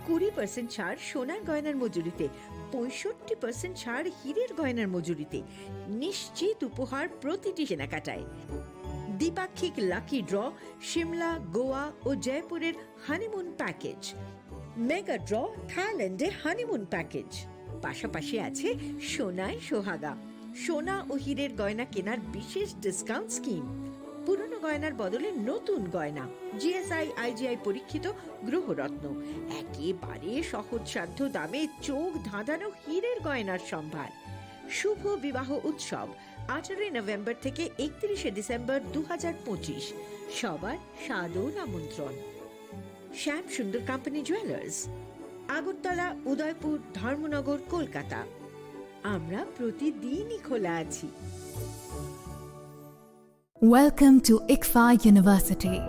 20% ছাড় সোনার গয়নার মজুরিতে, 65% ছাড় হীরের গয়নার মজুরিতে, নিশ্চিত উপহার প্রতিটি কেনাকাটায়। দ্বিপাক্ষিক লাকি ড্র, শিমলা, গোয়া ও জয়পুরের হানিমুন প্যাকেজ। মেগা ড্র, থাইল্যান্ডে হানিমুন প্যাকেজ। পাশাপাশি আছে সোনায় সোহাগা, সোনা ও হীরের গয়না কেনার বিশেষ ডিসকাউন্ট স্কিম। পুরনো গয়নার বদলে নতুন গয়না, জিএসআই আইজিআই পরীক্ষিত গ্রহরত্ন, একেবারে সহজসাধ্য দামে চোখ ধাঁধানো হীরের গয়নার সম্ভার। শুভ বিবাহ উৎসব 18 নভেম্বর থেকে 31 ডিসেম্বর 2025। সবার সাদর আমন্ত্রণ। শ্যাম সুন্দর কোম্পানি জুয়েলার্স, আগরতলা, উদয়পুর, ধর্মনগর, কলকাতা। আমরা প্রতিদিনই খোলা আছি। Welcome to ICFA University.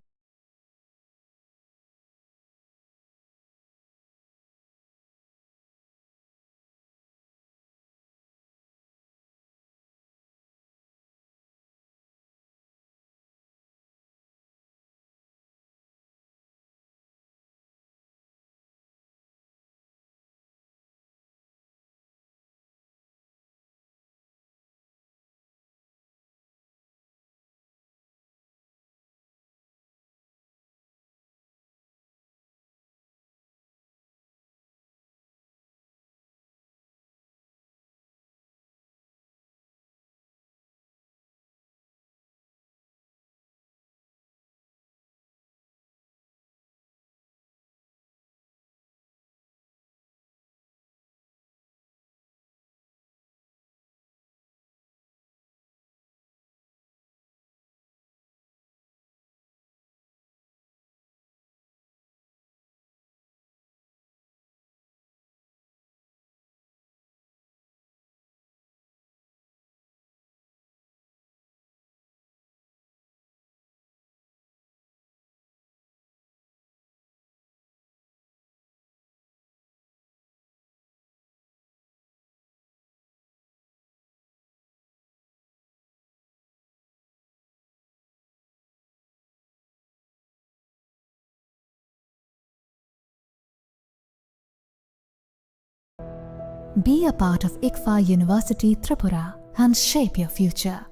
Be a part of ICFA University Tripura and shape your future.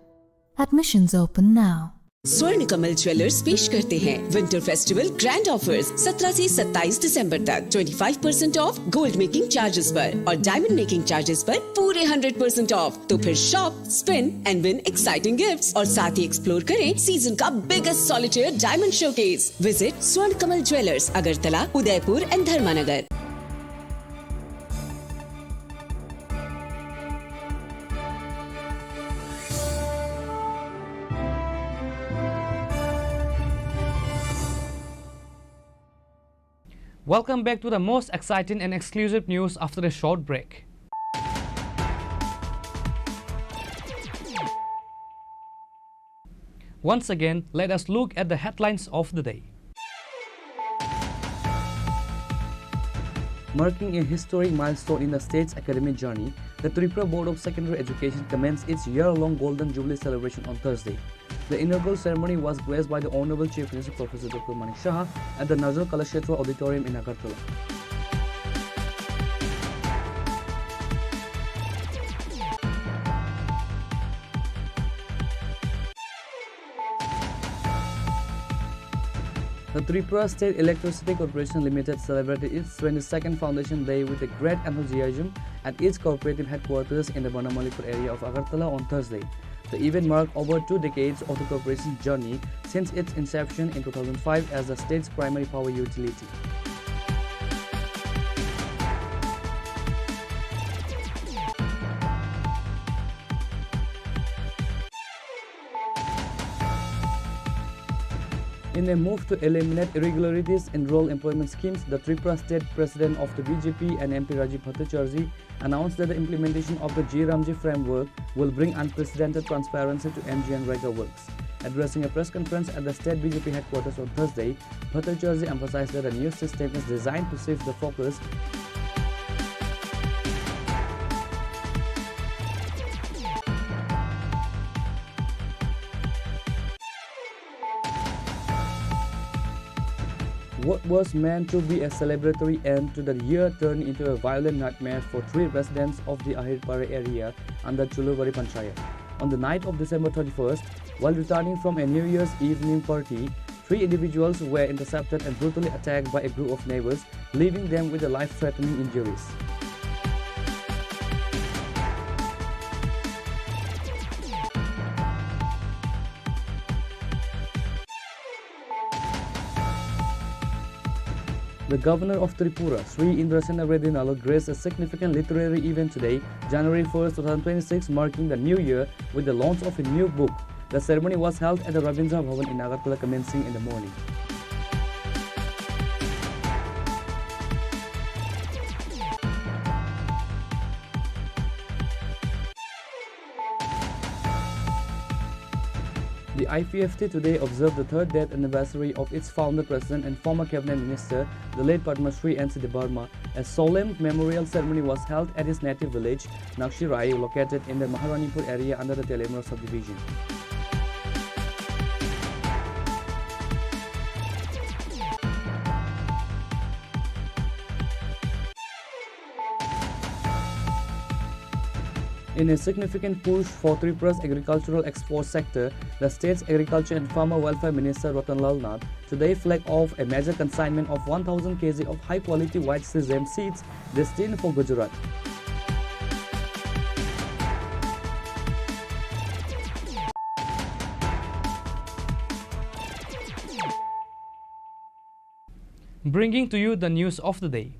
Admissions open now. स्वर्ण कमल ज्वेलर्स पेश करते हैं विंटर फेस्टिवल ग्रैंड ऑफर्स 17 से 27 दिसंबर तक 25% ऑफ गोल्ड मेकिंग चार्जेस पर और डायमंड मेकिंग चार्जेस पर पूरे 100% ऑफ। तो फिर shop, spin and win exciting gifts और साथ ही एक्सप्लोर करें सीजन का biggest solitaire diamond showcase. Visit Swarna Kamal jewellers, Agartala, Udaipur and Dharmanagar. Welcome back to the most exciting and exclusive news after a short break. Once again, let us look at the headlines of the day. Marking a historic milestone in the state's academic journey, the Tripura Board of Secondary Education commenced its year-long Golden Jubilee celebration on Thursday. The inaugural ceremony was graced by the Honorable Chief Minister Professor Dr. Manik Shah at the National Kalakshetra Auditorium in Agartala. The Tripura State Electricity Corporation Limited celebrated its 22nd Foundation Day with a great enthusiasm at its cooperative headquarters in the Banamalipur area of Agartala on Thursday. The event marked over 2 decades of the corporation's journey since its inception in 2005 as the state's primary power utility. In a move to eliminate irregularities in rural employment schemes, the Tripura State President of the BJP and MP Rajiv Bhattacharjee announced that the implementation of the G-Ramji framework will bring unprecedented transparency to MG and Rega works. Addressing a press conference at the state BJP headquarters on Thursday, Bhattacharjee emphasized that the new system is designed to shift the focus What was meant to be a celebratory end to the year turned into a violent nightmare for 3 residents of the Ahirpare area under Chuluvari Panchayat. On the night of December 31st, while returning from a New Year's evening party, 3 individuals were intercepted and brutally attacked by a group of neighbors, leaving them with life-threatening injuries. The Governor of Tripura, Sri Indrasena Reddy graced a significant literary event today, January 1st, 2026, marking the new year with the launch of a new book. The ceremony was held at the Rabindra Bhavan in Agartala, commencing in the morning. The The IPFT today observed the third death anniversary of its founder, president, and former cabinet minister, the late Padma Shri N.C. Debarma. A solemn memorial ceremony was held at his native village, Nakshirai, located in the Maharanipur area under the Telemur subdivision. In a significant push for Tripura's agricultural export sector, the state's Agriculture and Farmer Welfare Minister Ratanlal Nath today flagged off a major consignment of 1,000 kg of high-quality white sesame seeds destined for Gujarat. Bringing to you the news of the day.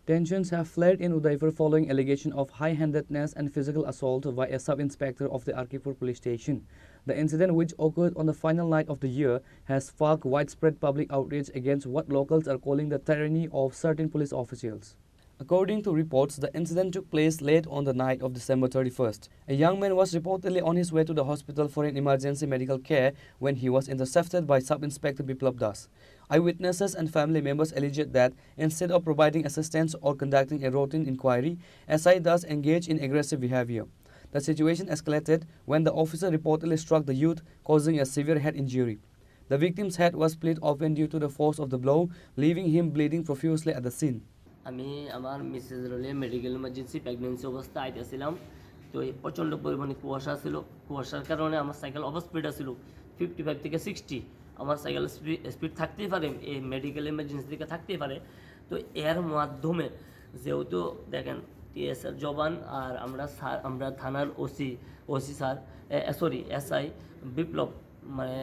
Tensions have flared in Udaipur following allegation of high-handedness and physical assault by a sub-inspector of the Arkipur police station. The incident, which occurred on the final night of the year, has sparked widespread public outrage against what locals are calling the tyranny of certain police officials. According to reports, the incident took place late on the night of December 31st. A young man was reportedly on his way to the hospital for an emergency medical care when he was intercepted by Sub-Inspector Biplab Das. Eyewitnesses and family members alleged that instead of providing assistance or conducting a routine inquiry, SI Das engaged in aggressive behavior. The situation escalated when the officer reportedly struck the youth, causing a severe head injury. The victim's head was split open due to the force of the blow, leaving him bleeding profusely at the scene. আমি আমার Mrs রোলে medical emergency pregnancy অবস্থা আইতেছিলাম তো প্রচণ্ড পরিমাণে কুয়াশা ছিল কুয়াশার কারণে আমার সাইকেল ওভার স্পিড ছিল 55 থেকে 60 আমার সাইকেল স্পিড থাকতেই পারে এই মেডিকেল ইমার্জেন্সি থেকে থাকতেই পারে তো এর মাধ্যমে যেহেতু দেখেন টিএসআর জবান আর আমরা থানার ওসি স্যার সরি এসআই বিপ্লব মানে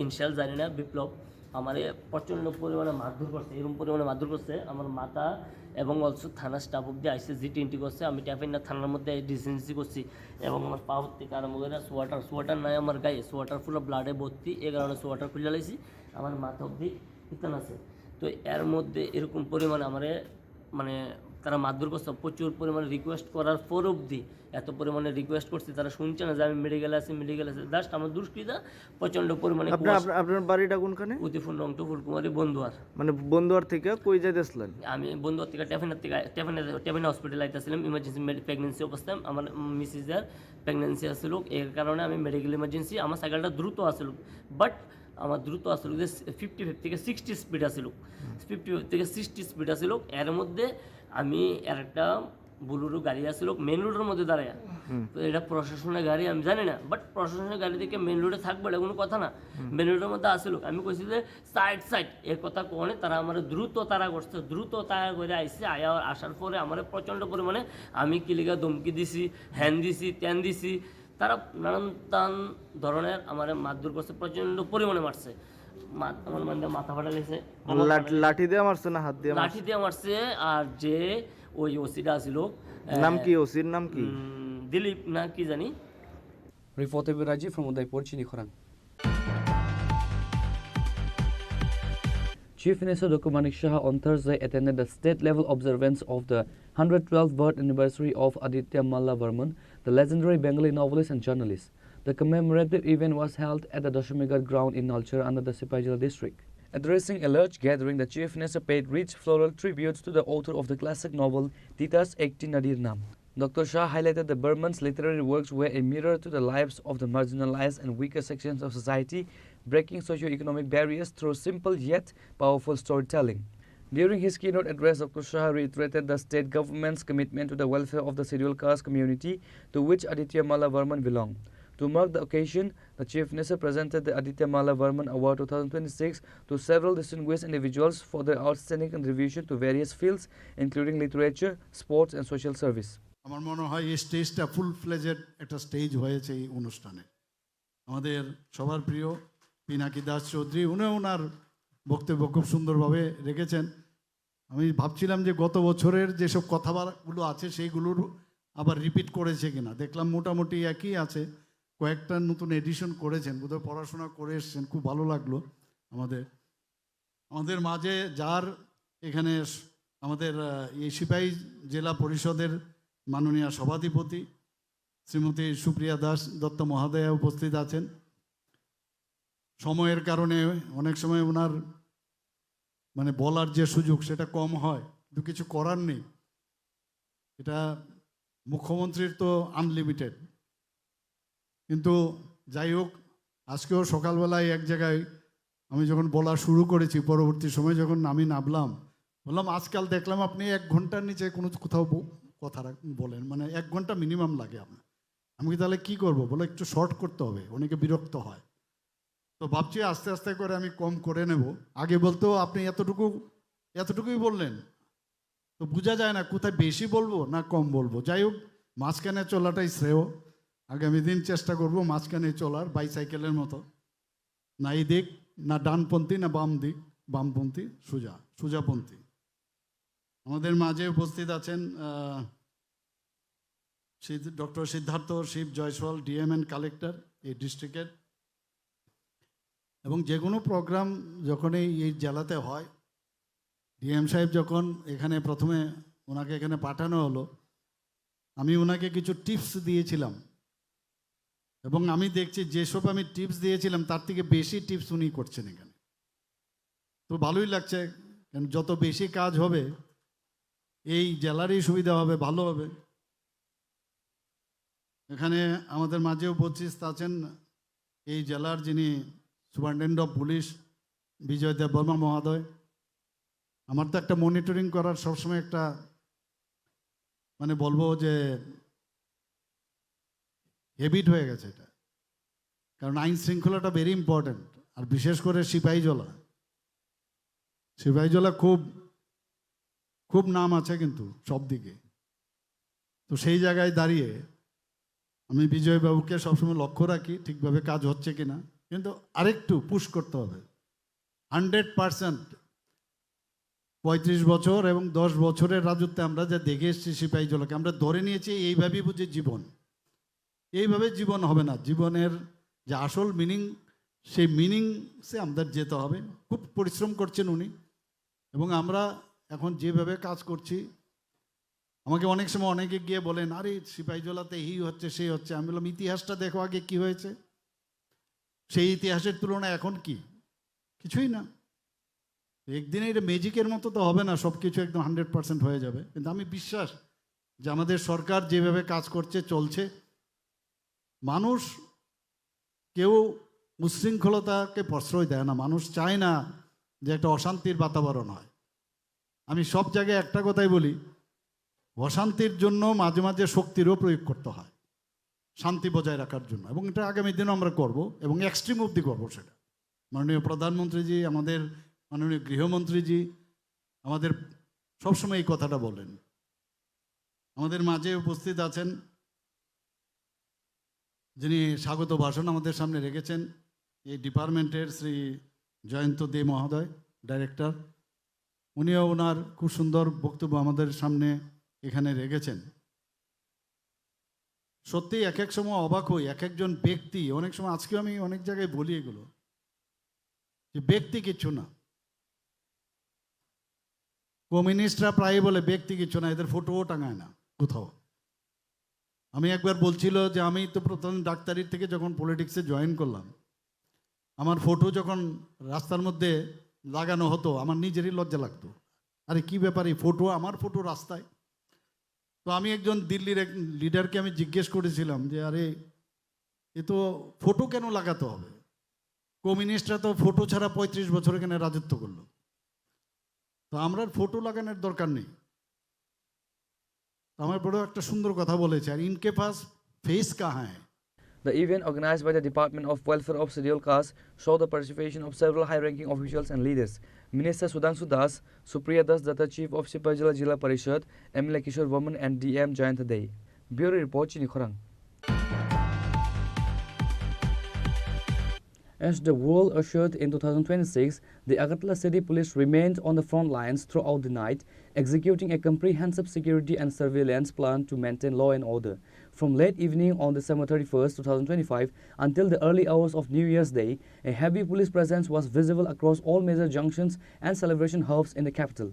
ইনশাল জানি না বিপ্লব আমার প্রচণ্ড পরিমাণে মারধর করছে এরকম পরিমাণে মারধর করছে আমার মাথা এবং অলসো থানা স্টাফ অব্দি আইসে G20 করছে আমি ট্যাফিনা থানার মধ্যে ডিসেন্সি করছি এবং আমার পা থেকে আরম্ভ করে সোয়াটার নাই আমার গায়ে সোয়াটার ফুল ব্লাডে ভর্তি এই কারণে সোয়াটার খুলে লাইছি আমার মাথা অব্দি ইতান আছে তো এর মধ্যে এরকম পরিমাণে আমারে মানে তারা মারধর করছে প্রচুর পরিমাণে রিকোয়েস্ট করার পর অবধি এত পরিমাণে রিকোয়েস্ট করছে তারা শুনছে না যে আমি মেডিকেলে আছি জাস্ট আমার দুষ্কৃতা প্রচণ্ড পরিমাণে আপনার বাড়িটা কোনখানে উদিপুর রংটু ফুলকুমারী বন্ধুয়ার মানে বন্ধুয়ার থেকে কই যাইতেছিলেন আমি বন্ধুয়ার থেকে টেফিনা হসপিটাল আইতেছিলাম ইমার্জেন্সি প্রেগনেন্সি অবস্থায় আমার মিসেসের প্রেগনেন্সি আসছিল এর কারণে আমি মেডিকেল ইমার্জেন্সি আমার সাইকেলটা দ্রুত আসছিল বাট আমার দ্রুত আসছিল যে 55 থেকে 60 স্পিড আসছিল 55 থেকে 60 স্পিড আসছিল এর মধ্যে আমি আর একটা বুলুরু গাড়ি আসছিল মেন রোডের মধ্যে দাঁড়ায় তো এটা প্রশাসনের গাড়ি আমি জানি না বাট প্রশাসনের গাড়ি থেকে মেন রোডে থাকবে এটা কোনো কথা না মেন রোডের মধ্যে আসছিল আমি কইছি যে সাইড এর কথা কোনে তারা আমার দ্রুত তারা করছে দ্রুত তারা করে আইসে আসার পরে আমার প্রচণ্ড পরিমাণে আমি কিলিগা ধমকি দিছি হ্যান্ড দিছি ত্যান দিছি তারা নানান ধরনের আমার মারধর করছে প্রচণ্ড পরিমাণে মারছে আমার মানে মাথা ফাটা গেছে লাঠি দিয়ে মারছে না হাত দিয়ে লাঠি দিয়ে মারছে আর যে ওই ওসিটা ছিল নাম কি ওসির নাম কি দিলীপ না কি জানি Reporter Viraji from Udaipur, Chini Khorang. Chief Minister Dr. Manik Shah on Thursday attended the state-level observance of the 112th birth anniversary of Aditya Malla Varman, the legendary Bengali novelist and journalist. The commemorative event was held at the Dashamigarh ground in Nalchar under the Sipajila district. Addressing a large gathering, the Chief Minister paid rich floral tributes to the author of the classic novel Tita's Ekti Nadir Nam. Dr. Shah highlighted that Burman's literary works were a mirror to the lives of the marginalized and weaker sections of society, breaking socio-economic barriers through simple yet powerful storytelling. During his keynote address, Dr. Shah reiterated the state government's commitment to the welfare of the scheduled caste community to which Aditya Malla Varman belonged. To mark the occasion, the Chief Minister presented the Aditya Malla Varman Award 2026 to several distinguished individuals for their outstanding contribution to various fields, including literature, sports and social service. আমার মনে হয় এই স্টেজটা full fledged একটা stage হয়েছে এই অনুষ্ঠানে আমাদের সবার প্রিয় পিনাকি দাস চৌধুরী ওনার বক্তব্য খুব সুন্দরভাবে রেখেছেন আমি ভাবছিলাম যে গত বছরের যেসব কথাবার্তাগুলো আছে সেইগুলোর আবার রিপিট করেছে কিনা দেখলাম মোটামুটি একই আছে কয়েকটা নতুন এডিশন করেছেন বোধহয় পড়াশোনা করে এসছেন খুব ভালো লাগলো আমাদের মাঝে যার এখানে আমাদের এই সিপাহী জেলা পরিষদের মাননীয় সভাধিপতি শ্রীমতী সুপ্রিয়া দাস দত্ত মহোদয়া উপস্থিত আছেন। সময়ের কারণে অনেক সময় ওনার মানে বলার যে সুযোগ সেটা কম হয়, কিন্তু কিছু করার নেই। এটা মুখ্যমন্ত্রীর তো আনলিমিটেড। কিন্তু যাই হোক, আজকেও সকালবেলায় এক জায়গায় আমি যখন বলা শুরু করেছি, পরবর্তী সময় যখন আমি নামলাম, বললাম আজকাল দেখলাম আপনি 1 ঘন্টার নিচে কোনো কোথাও কথা বলেন, মানে 1 ঘন্টা মিনিমাম লাগে আপনার। আমি তাহলে কি করব? বলে একটু শর্ট করতে হবে, অনেকে বিরক্ত হয়। তো ভাবছি আস্তে আস্তে করে আমি কম করে নেব। আগে বলতো আপনি এতটুকুই বললেন, তো বোঝা যায় না কোথায় বেশি বলবো না কম বলবো। যাই হোক, মাঝখানে চলাটাই শ্রেয়। আগামী দিন চেষ্টা করব মাঝখানে চলার, বাইসাইকেলের মতো, না এই দিক না ডানপন্থী না বামপন্থী, সোজাপন্থী। আমাদের মাঝে উপস্থিত আছেন doctor Siddharth Shiv Jaiswal, DM and collector এই ডিস্ট্রিক্টের। এবং যে কোনো প্রোগ্রাম যখন এই জেলাতে হয়, ডিএম সাহেব যখন এখানে প্রথমে ওনাকে এখানে পাঠানো হলো, আমি ওনাকে কিছু টিপস দিয়েছিলাম, এবং আমি দেখছি যেসব আমি টিপস দিয়েছিলাম তার থেকে বেশি টিপস উনি করছেন এখানে। তো ভালোই লাগছে, কারণ যত বেশি কাজ হবে এই জেলারই সুবিধা হবে, ভালো হবে। এখানে আমাদের মাঝে উপস্থিত আছেন এই জেলার যিনি সুপারিনটেন্ডেন্ট অফ পুলিশ বিজয় দেববর্মা মহোদয়। আমার তো একটা মনিটরিং করার সবসময় একটা মানে বলবো যে হ্যাবিট হয়ে গেছে এটা, কারণ আইন শৃঙ্খলাটা ভেরি ইম্পর্ট্যান্ট। আর বিশেষ করে সিপাহীজলা খুব খুব নাম আছে কিন্তু সব দিকে। তো সেই জায়গায় দাঁড়িয়ে আমি বিজয়বাবুকে সবসময় লক্ষ্য রাখি ঠিকভাবে কাজ হচ্ছে কিনা, কিন্তু আরেকটু পুশ করতে হবে। 100% 35 বছর এবং 10 বছরের রাজত্বে আমরা যা দেখে এসেছি সিপাহীজলাকে, আমরা ধরে নিয়েছি এইভাবেই বুঝি জীবন। এইভাবে জীবন হবে না। জীবনের যে আসল মিনিং, সেই মিনিংসে আমাদের যেতে হবে। খুব পরিশ্রম করছেন উনি, এবং আমরা এখন যেভাবে কাজ করছি, আমাকে অনেক সময় অনেকে গিয়ে বলেন আরে সিপাহীজলাতে এই হচ্ছে সেই হচ্ছে। আমি বললাম ইতিহাসটা দেখো আগে কি হয়েছে, সেই ইতিহাসের তুলনায় এখন কিছুই না। একদিনে এটা ম্যাজিকের মতো তো হবে না, সব কিছু একদম 100% হয়ে যাবে। কিন্তু আমি বিশ্বাস যে আমাদের সরকার যেভাবে কাজ করছে চলছে, মানুষ কেউ উচ্ছৃঙ্খলতাকে প্রশ্রয় দেয় না। মানুষ চায় না যে একটা অশান্তির বাতাবরণ হয়। আমি সব জায়গায় একটা কথাই বলি, অশান্তির জন্য মাঝে মাঝে শক্তিরও প্রয়োগ করতে হয় শান্তি বজায় রাখার জন্য, এবং এটা আগামী দিনও আমরা করব, এবং এক্সট্রিম অবধি করবো সেটা। মাননীয় প্রধানমন্ত্রীজি, আমাদের মাননীয় গৃহমন্ত্রীজি আমাদের সবসময় এই কথাটা বলেন। আমাদের মাঝে উপস্থিত আছেন যিনি স্বাগত ভাষণ আমাদের সামনে রেখেছেন, এই ডিপার্টমেন্টের শ্রী জয়ন্ত দে মহোদয়, ডাইরেক্টর। উনিও ওনার খুব সুন্দর বক্তব্য আমাদের সামনে এখানে রেখেছেন। সত্যি এক এক সময় অবাক হই, এক একজন ব্যক্তি, অনেক সময় আজকেও আমি অনেক জায়গায় বলি এগুলো, যে ব্যক্তি কিচ্ছু না। কমিউনিস্টরা প্রায় বলে ব্যক্তি কিচ্ছু না, এদের ফটোও টাঙায় না কোথাও। আমি একবার বলছিল যে আমি তো প্রথম ডাক্তারির থেকে যখন পলিটিক্সে জয়েন করলাম, আমার ফটো যখন রাস্তার মধ্যে লাগানো হতো আমার নিজেরই লজ্জা লাগতো। আরে কি ব্যাপার, এই ফটো, আমার ফটো রাস্তায়। তো আমি একজন দিল্লির এক লিডারকে আমি জিজ্ঞেস করেছিলাম যে আরে এ তো ফটো কেন লাগাতে হবে? কমিউনিস্টরা তো ফটো ছাড়া 35 বছর এখানে রাজত্ব করলো, তো আমরা ফটো লাগানোর দরকার নেই। আমার বড় একটা সুন্দর কথা বলেছে, আর ইনকে পাস ফেস কাহা হ্যায়। The event, organized by the Department of Welfare of Scheduled Castes, saw the participation of several high-ranking officials and leaders. Minister Sudhanshu Das, Supriya Das Datta, Chief of Sipaijala Jilla Parishad, MLA Kishore Varman, and DM Jayant Day. Bureau Report, Chini Khorang. As the world ushered in 2026, the Agartala City Police remained on the front lines throughout the night, executing a comprehensive security and surveillance plan to maintain law and order. From late evening on December 31st, 2025 until the early hours of New Year's Day, a heavy police presence was visible across all major junctions and celebration hubs in the capital.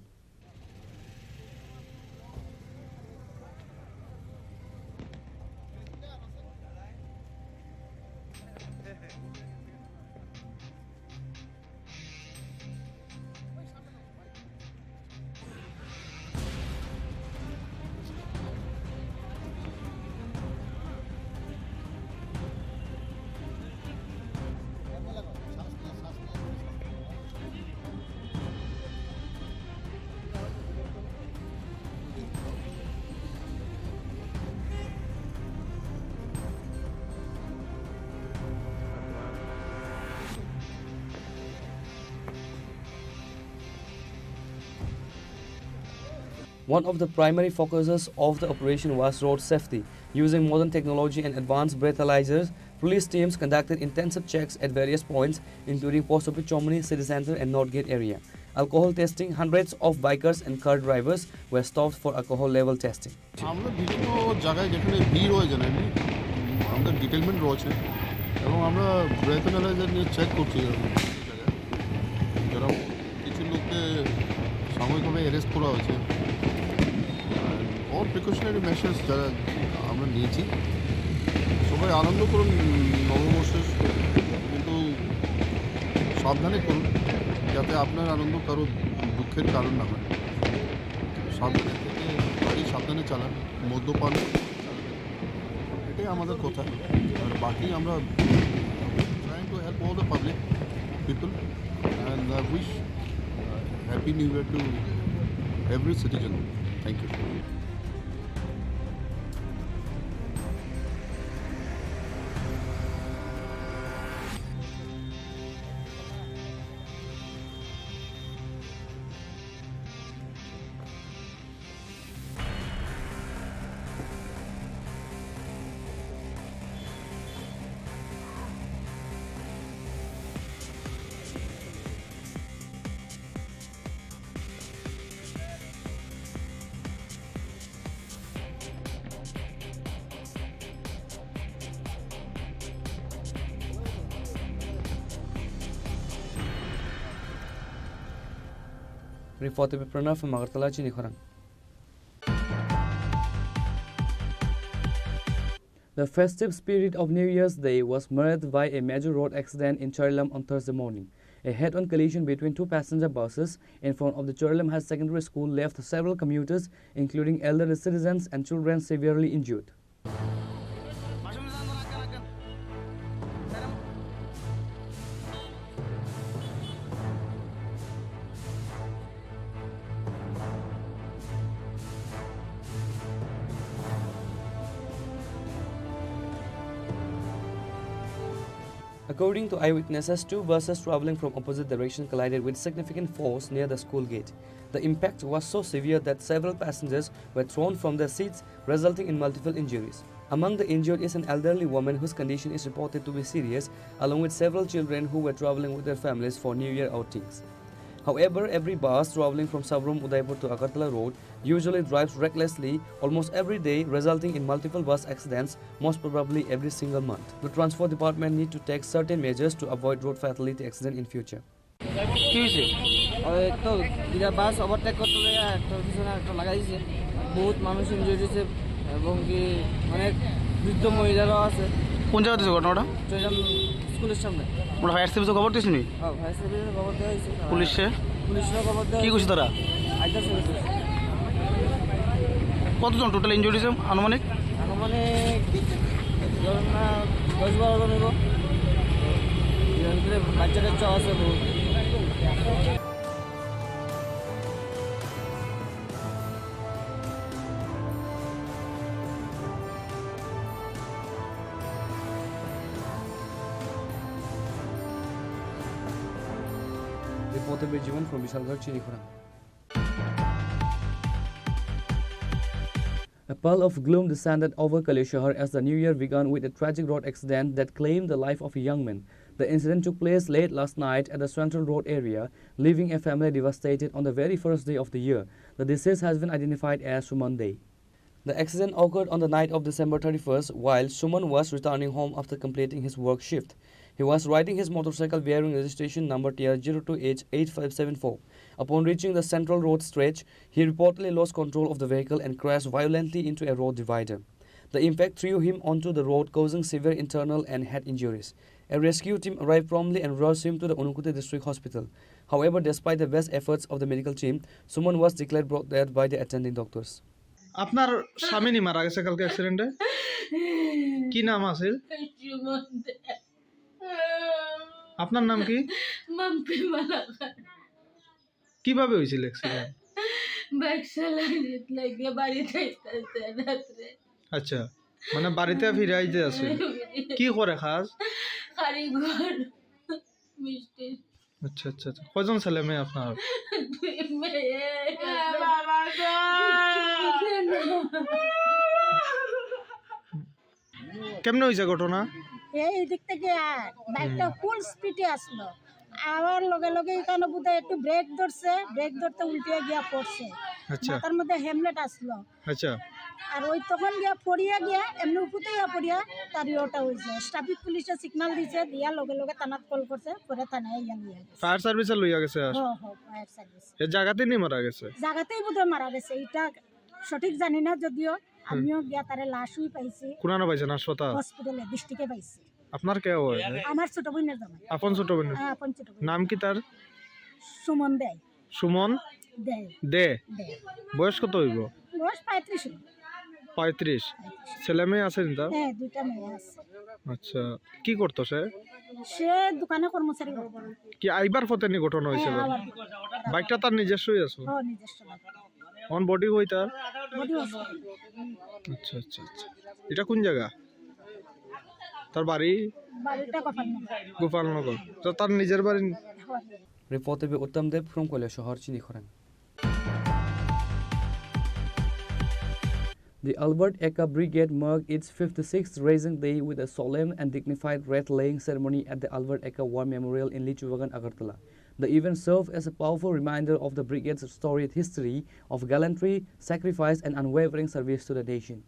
One of the primary focuses of the operation was road safety. Using modern technology and advanced breathalyzers, police teams conducted intensive checks at various points, including Post Office Chomani, City Center and Northgate area. Alcohol testing, hundreds of bikers and car drivers were stopped for alcohol level testing. আমরা বিভিন্ন জায়গায় যেখানে ভিড় হয়েছে না আমাদের detailment রয়েছে এবং আমরা ব্রেথ অ্যানালাইজার নিয়ে চেক করছি যারা কিছু লোককে সাময়িকভাবে অ্যারেস্ট করা হয়েছে অল প্রিকশনারি মেশার্স যারা আমরা নিয়েছি সবাই আনন্দ করুন নববর্ষের কিন্তু সাবধানে করুন যাতে আপনার আনন্দ কারো দুঃখের কারণ না হয় সাবধানে থেকে গাড়ি সাবধানে চালান মদ্যপান এটাই আমাদের কথা আর বাকি আমরা trying to help all the public people and I wish happy new year to every citizen thank you Reported by Pranav from Agartala, Chini Khorang. The festive spirit of New Year's Day was marred by a major road accident in Charilam on Thursday morning. A head-on collision between two passenger buses in front of the Charilam High Secondary School left several commuters, including elderly citizens and children, severely injured. According to eyewitnesses, two buses traveling from opposite direction collided with significant force near the school gate. The impact was so severe that several passengers were thrown from their seats, resulting in multiple injuries. Among the injured is an elderly woman whose condition is reported to be serious, along with several children who were traveling with their families for New Year outings. However, every bus traveling from Sabrum Udaipur to Agartala Road usually drives recklessly almost every day, resulting in multiple bus accidents, most probably every single month. The Transport Department need to take certain measures to avoid road fatality accident in future. Bus overtake করতে গিয়ে একটা পিছনে একটা লাগাইছে বহুত মানুষ injury হয়েছে এবং কি অনেক বৃদ্ধ মহিলারাও আছে। কোন জায়গা থেকে ঘটনাটা? স্কুলের সামনে। ওরা ফায়ার সার্ভিসে খবর দিয়েছিনি? হ্যাঁ, ফায়ার সার্ভিসে খবর দেওয়া হয়েছে। পুলিশে খবর দেওয়া কি করছে তারা? কতজন টোটাল ইনজুরি হয়েছে আনুমানিক? ধরুন না 10-12 জন হইব। বাচ্চা কাচ্চা আছে বহুত। Reported by Jivan from Vishalgarh, Chini Khorang. A pall of gloom descended over Kaleshahar as the new year began with a tragic road accident that claimed the life of a young man. The incident took place late last night at the Central Road area, leaving a family devastated on the very first day of the year. The deceased has been identified as Suman Dey. The accident occurred on the night of December 31st while Suman was returning home after completing his work shift. He was riding his motorcycle bearing registration number TR02H8574. Upon reaching the Central Road stretch, he reportedly lost control of the vehicle and crashed violently into a road divider. The impact threw him onto the road, causing severe internal and head injuries. A rescue team arrived promptly and rushed him to the Unukute District Hospital. However, despite the best efforts of the medical team, Suman was declared brought dead by the attending doctors. আপনার স্বামী নি মারা গেছে কালকে অ্যাক্সিডেন্টে? কি নাম আছে? আপনার নাম কি? মাম্পি মালাকার। কিভাবে হয়েছিল অ্যাক্সিডেন্ট? বাইক চালাইতে লাগে বাড়িতে আসতে রাত্রে। আচ্ছা, মানে বাড়িতে ফিরে আইতে আছে। কি করে কাজ? কারিগর মিষ্টি। আচ্ছা আচ্ছা, কয়জন ছেলে মেয়ে আপনার? মেয়ে বাবা কেমনে হয়েছে ঘটনা? এই দিক থেকে বাইকটা ফুল স্পিডে আসলো, আবার লগে লগে এখানে বোধহয় একটু ব্রেক ধরতে উল্টে গিয়া পড়ছে। আচ্ছা মাথার মধ্যে হেলমেট আসলো, আচ্ছা আর ওই তখন গিয়া পড়িয়া গিয়া এমনি উপরে পড়িয়া তার ওটা হয়েছে। ট্রাফিক পুলিশে সিগন্যাল দিছে, দিয়া লগে লগে থানাত কল করছে, পরে থানায় গিয়া নিয়ে গেছে। ফায়ার সার্ভিসে লইয়া গেছে আর ফায়ার সার্ভিস এই জায়গাতেই নি মারা গেছে। জায়গাতেই বোধহয় মারা গেছে, এটা সঠিক জানি না, যদিও আমিও গিয়া তারে লাশই পাইছি। কোনানো পাইছেন হাসপাতাল? হসপিটালে ডিস্ট্রিক্টে পাইছি। আপনার কে হয়? আমার ছোট বোনের জামাই। আপন ছোট বোন? হ্যাঁ, আপন ছোট বোন। নাম কি তার? সুমন দেয়। সুমন দেয়। দে। বয়স কত হইব? বয়স 35। 35। ছেলে মেয়ে আছে তার? হ্যাঁ, দুইটা মেয়ে আছে। আচ্ছা, কি করতো সে? সে দোকানে কর্মচারী করতো। কি আইবার পথে নি ঘটনা হয়েছে? বাইকটা তার নিজস্বই আছে? হ্যাঁ, নিজস্ব বাইক। অন বডি হই তার? Body hospital. আচ্ছা আচ্ছা আচ্ছা। এটা কোন জায়গা? তার বাড়ি? বাড়িটা গোপালনগর। গোপালনগর। তো তার নিজের বাড়ি? Reported by Uttam Dev from Koilashahar, Chini Khorang. The Albert Eka Brigade marked its 56th Rising Day with a solemn and dignified wreath-laying ceremony at the Albert Eka War Memorial in Lichuvagan, Agartala. The event served as a powerful reminder of the brigade's storied history of gallantry, sacrifice, and unwavering service to the nation.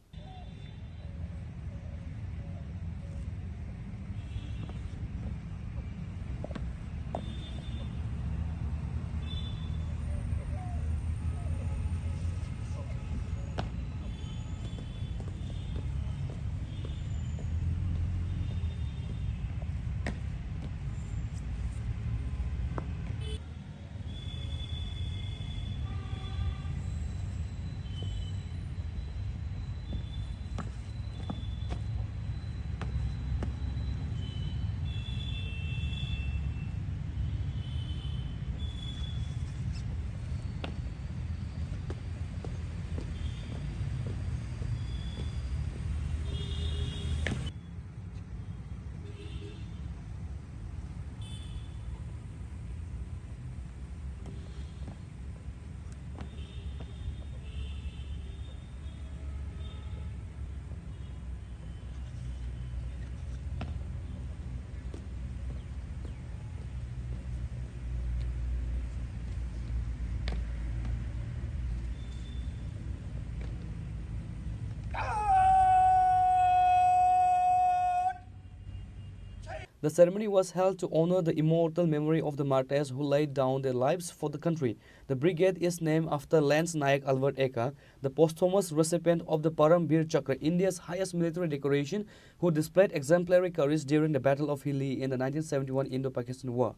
The ceremony was held to honor the immortal memory of the martyrs who laid down their lives for the country. The brigade is named after Lance Nayak Albert Eka, the posthumous recipient of the Param Bir Chakra, India's highest military decoration, who displayed exemplary courage during the Battle of Hilli in the 1971 Indo-Pakistan War.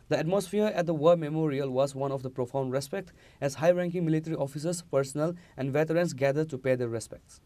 The atmosphere at the War Memorial was one of the profound respect as high-ranking military officers, personnel, and veterans gathered to pay their respects.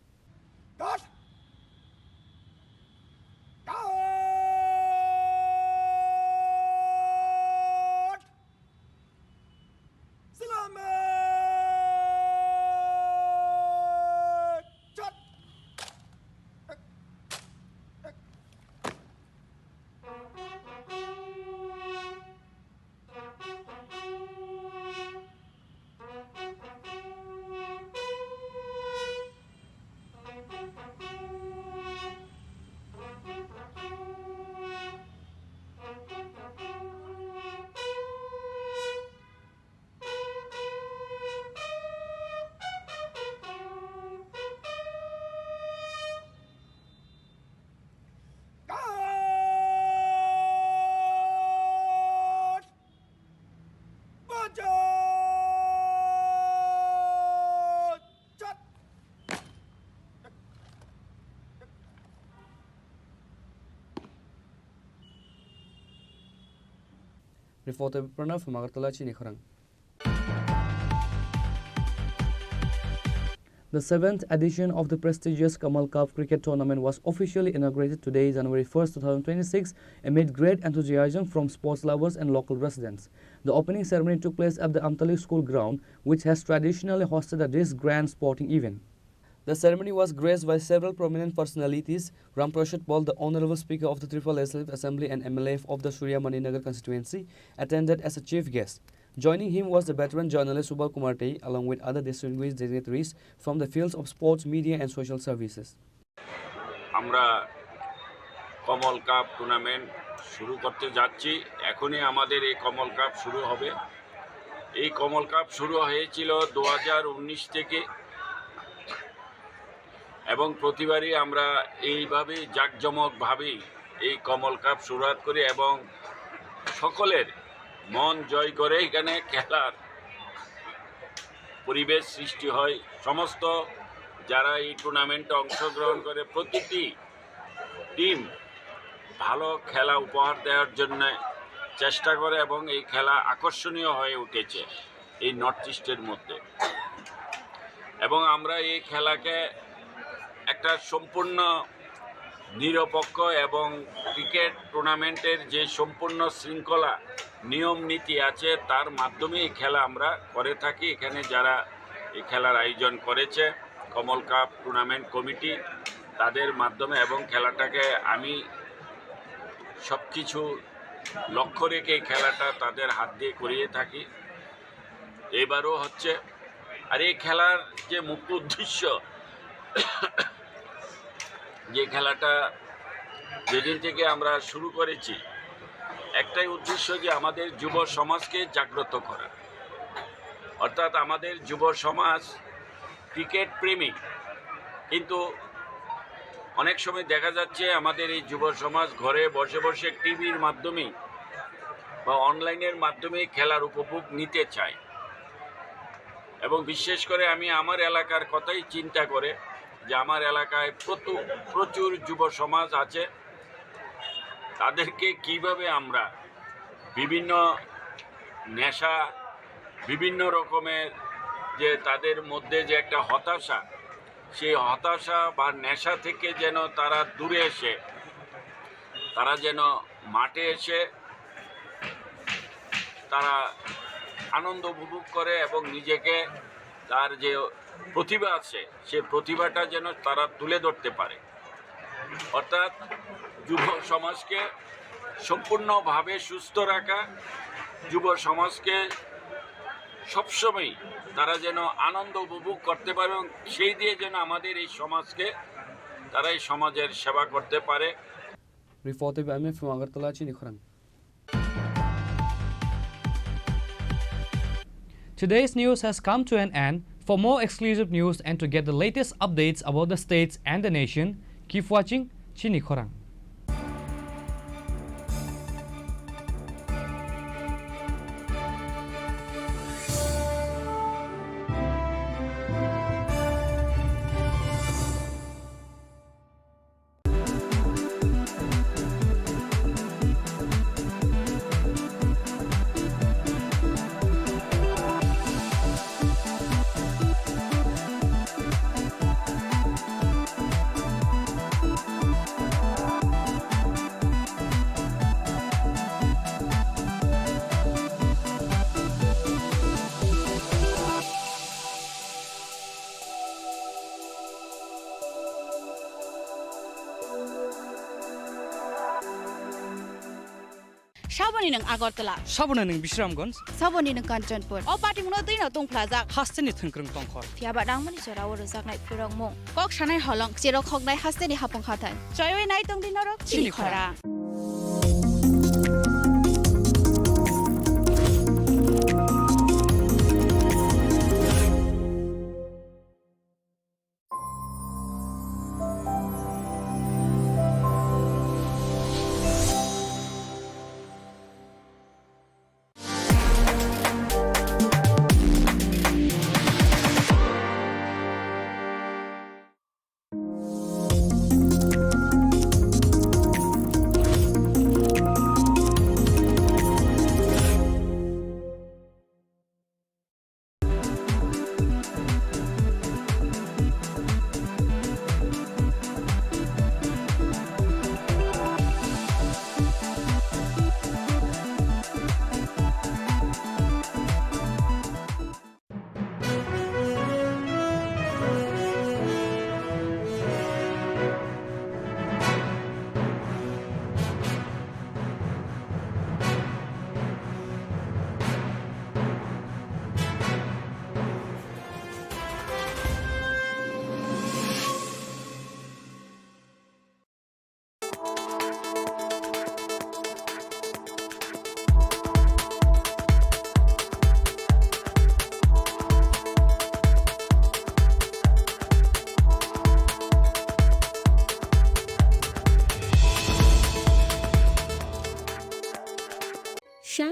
Reported by Pranav from Agartala, Chini Khorang. The 7th edition of the prestigious Kamal Cup cricket tournament was officially inaugurated today, January 1st, 2026, amid great enthusiasm from sports lovers and local residents. The opening ceremony took place at the Amtali School ground, which has traditionally hosted this grand sporting event. The ceremony was graced by several prominent personalities. Ram Prashad Paul, the Honorable Speaker of the Tripura Legislative Assembly and MLA of the Surya Maninagar constituency, attended as a chief guest. Joining him was the veteran journalist Subal Kumar Tei, along with other distinguished dignitaries from the fields of sports, media and social services. আমরা কমল cup tournament শুরু করতে যাচ্ছি। এখনই আমাদের এই কমল cup শুরু হবে। এই কমল কাপ শুরু হয়েছিল 2019 থেকে এবং প্রতিবারই আমরা এইভাবে জাঁকজমকভাবেই এই কমল কাপ শুরুয়াত করি এবং সকলের মন জয় করে এখানে খেলার পরিবেশ সৃষ্টি হয়। সমস্ত যারা এই টুর্নামেন্টে অংশগ্রহণ করে প্রতিটি টিম ভালো খেলা উপহার দেওয়ার জন্য চেষ্টা করে এবং এই খেলা আকর্ষণীয় হয়ে উঠেছে এই নর্থ ইস্টের মধ্যে। এবং আমরা এই খেলাকে একটা সম্পূর্ণ নিরপেক্ষ এবং ক্রিকেট টুর্নামেন্টের যে সম্পূর্ণ শৃঙ্খলা নিয়ম নীতি আছে তার মাধ্যমে এই খেলা আমরা করে থাকি। এখানে যারা এই খেলার আয়োজন করেছে কমল কাপ টুর্নামেন্ট কমিটি তাদের মাধ্যমে এবং খেলাটাকে আমি সব কিছু লক্ষ্য রেখে এই খেলাটা তাদের হাত দিয়ে করিয়ে থাকি। এবারও হচ্ছে। আর এই খেলার যে মুখ্য উদ্দেশ্য, যে খেলাটা যেদিন থেকে আমরা শুরু করেছি একটাই উদ্দেশ্য যে আমাদের যুব সমাজকে জাগ্রত করা। অর্থাৎ আমাদের যুব সমাজ ক্রিকেট প্রেমিক, কিন্তু অনেক সময় দেখা যাচ্ছে আমাদের এই যুব সমাজ ঘরে বসে বসে টিভির মাধ্যমে বা অনলাইনের মাধ্যমে খেলার উপভোগ নিতে চায়। এবং বিশেষ করে আমি আমার এলাকার কথাই চিন্তা করে যে আমার এলাকায় প্রচুর যুব সমাজ আছে, তাদেরকে কিভাবে আমরা বিভিন্ন নেশা, বিভিন্ন রকমের যে তাদের মধ্যে যে একটা হতাশা, সেই হতাশা বা নেশা থেকে যেন তারা দূরে এসে তারা যেন মাঠে এসে তারা আনন্দ উপভোগ করে এবং নিজেকে তার যে প্রতিভা আছে সেই প্রতিভাটা যেন তারা তুলে ধরতে পারে। অর্থাৎ যুব সমাজকে সম্পূর্ণভাবে সুস্থ রাখা, যুব সমাজকে সবসময় তারা যেন আনন্দ উপভোগ করতে পারে এবং সেই দিয়ে যেন আমাদের এই সমাজকে তারা এই সমাজের সেবা করতে পারে। Reported by me from Agartala, Chini Khorang. Today's news has come to an end. For more exclusive news and to get the latest updates about the states and the nation, keep watching Chini Khorang. Shabani ng Agartala. Sabuna ng Bisramganj. Sabani ng Kanchanpur. O pati mo na din na tong plaza. Haste ni Thangkrang Tongkhor. Tiaba dang mani sora waro sak nai purang mo. Kok shanai holong siro khok nai haste ni hapong khatan. Choy nai tong din norok Chini Khorang.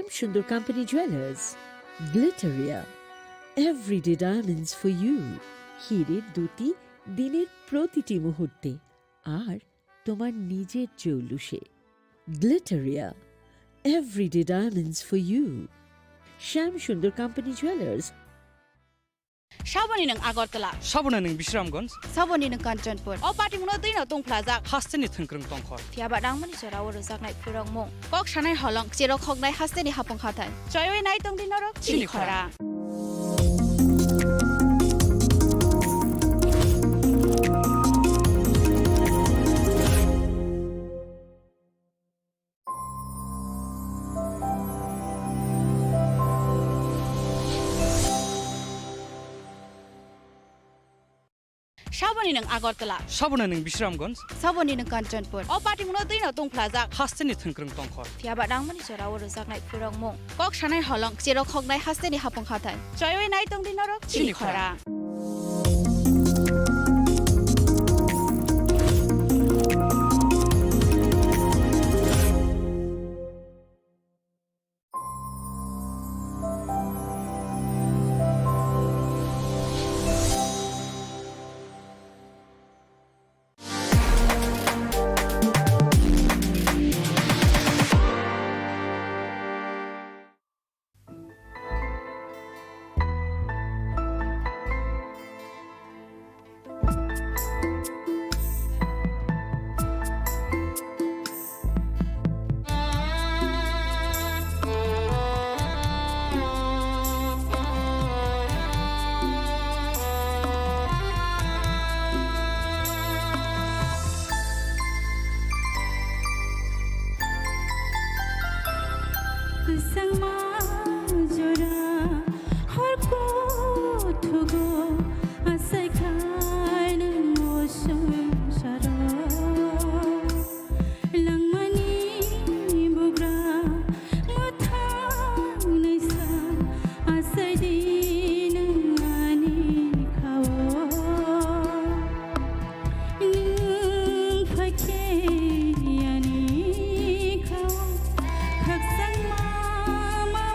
Sundar Company Jewelers, Glitteria, everyday diamonds for you. হীরের দুটি দিনের প্রতিটি মুহূর্তে আর তোমার নিজের জৌলুসে। Glitteria, everyday diamonds for you. Sham Sundar Company Jewelers. Saboni nang Agartala. Sabona ning Bisramganj. Saboni nang Kanchanpur. O party muno dino tong plaza. Hasteni thangkrang tongkhor. Fiaba dangmani chora oro zaknai phurang mong. Kok shanai holong chero khognai hasteni hapong khathai. Choyoi nai tong dinoro Chini Khorang. Saboni nang Agartala. Sabona ning Bisramganj. Saboni nang Kanchanpur. O party muno dino tong plaza. Hasteni thangkrang tongkhor. Fiaba dangmani chora oro zaknai phurang mong. Kok shanai holong chero khognai hasteni hapong khathai. Choyoi nai tong dinoro Chini Khorang. Khak sang ma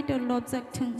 अरायतो लबजाकथों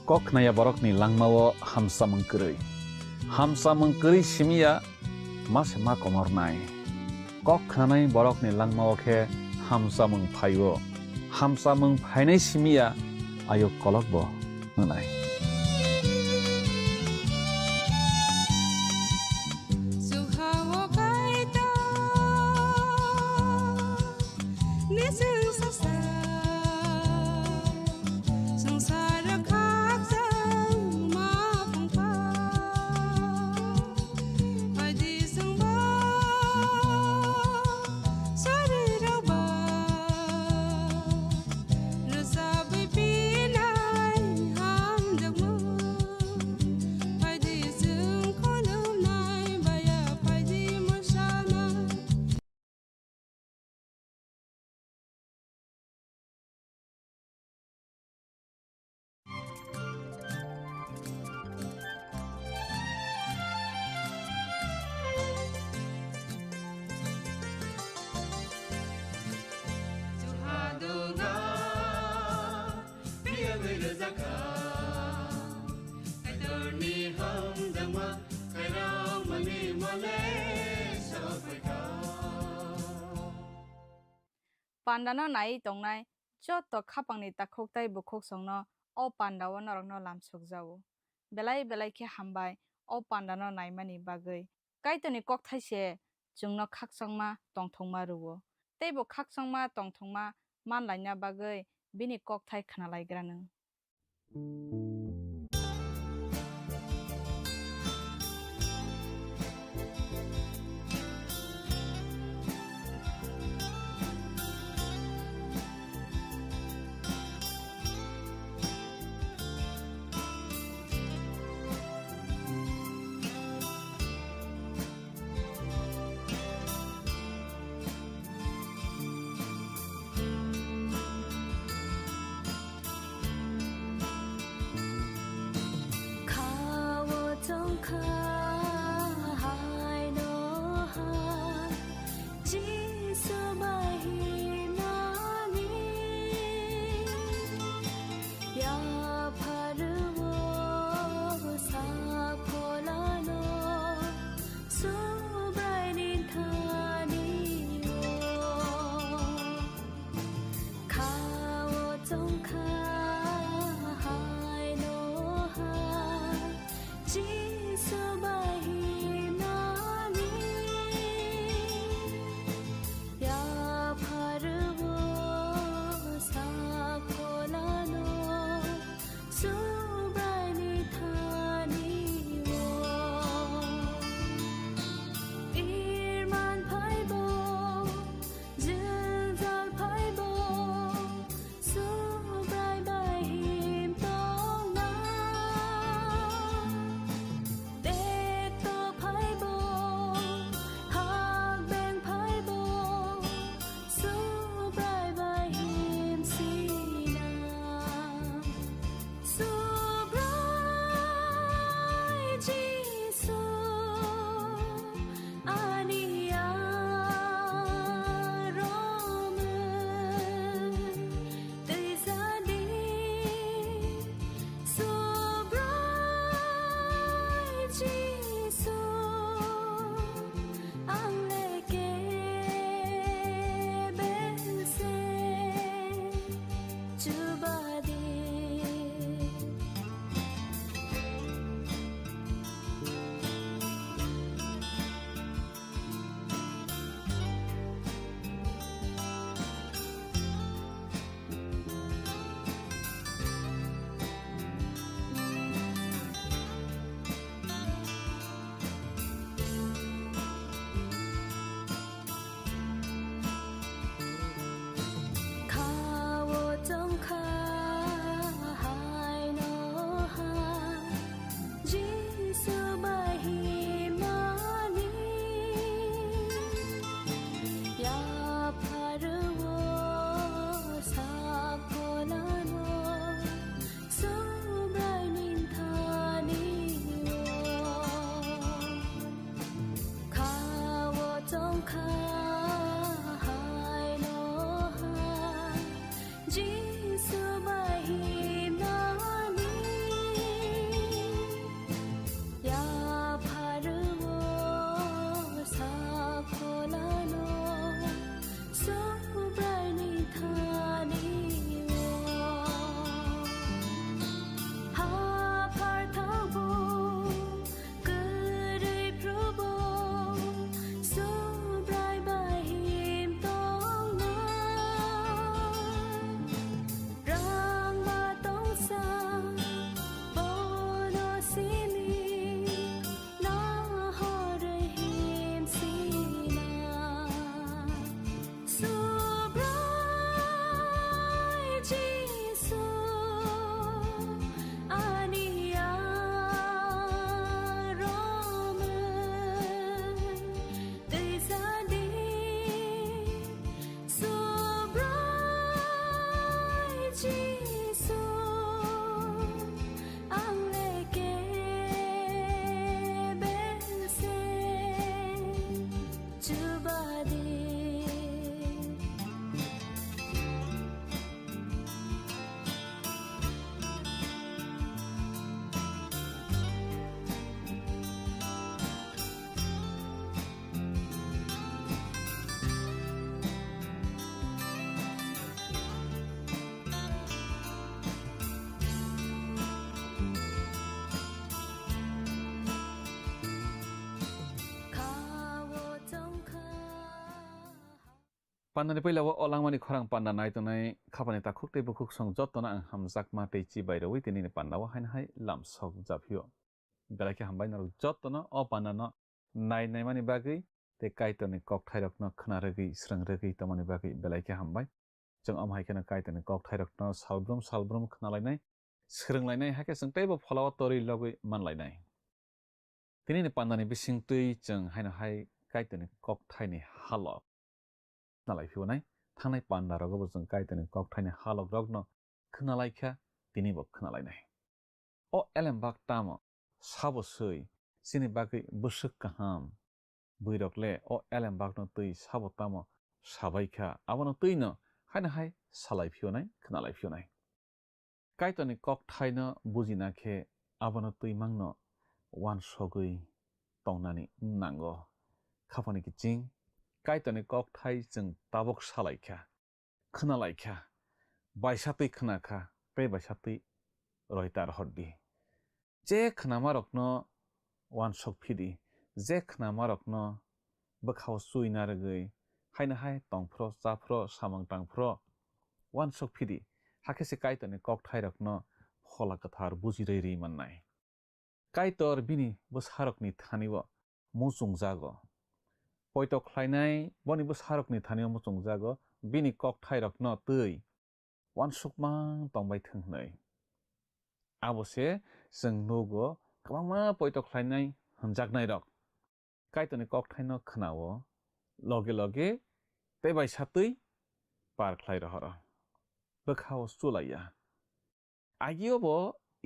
kok naya borok ni langmawo hamsa mengkeri simia mas ma komor nai kok nanai borok ni langmawo ke hamsa mengphayo hamsa mengphainai simia ayo kolok bo nanai pandano nai tongnai joto khapangni takhok tai bukhok songno o pandawo norokno lamsuk jawo belai khe hambai o pandano naimani bagui kaitoni kok thaise chungno khaksangma tongthongma ruwo teibo khaksangma tongthongma manlaina bagui bini kok thai khana laigrano. Pandani pailawo olangmani khorang panda nai tonai khapani ta khukte bukhuk song jotona ang hamjak ma tei chi bairawi tini pandawo hain hai lam sok japhio belake hambai narok jotona o pandano nai nai mani bagui te kaitoni kok thairokno khna ragui srang ragui tamani bagui belake hambai jong am haikena kaitoni kok thairokno salbrum khnalainai sranglainai hake jong teibo pholawa tori logui manlainai tini pandani bisingtui jong haino hai kaitoni kok thaini halok nalai phionai thangnai panda rogo jong kaitoni kok thaini halok rogno khnalaikha tini bo khnalainai o elembak tamo sabo sui sini bagui busuk kaham buirokle o elembakno tui sabo tamo sabaikha abono tuino haina hai salai phionai khnalai phionai kaitoni kok thaino bujina khe abono tui mangno wan sogui tongnani nango khapani kiching kaitoni kok thai jeng tabok salaikha khnalaikha baisatui khnakha pe baisatui roitar hoddi je khnamarokno wan sok phidi je khnamarokno bkhao suina ragui haina hai tongphro chafro samang tangphro wan sok phidi hakese kaitoni kok thairokno phola kathar bujirei ri mannai kaitor bini bwsarokni thaniwo muchungjago poito khlainai boni bwsarokni thaniwo muchungjago bini kok thairokno tui wan sukmang tongbai thwngnai abose jeng nugo kwbangma poito khlainai hamjaknai rok kaitoni kok thaino khnao loge loge tebai satui par khlai rohoro bkhao chulaiya agio bo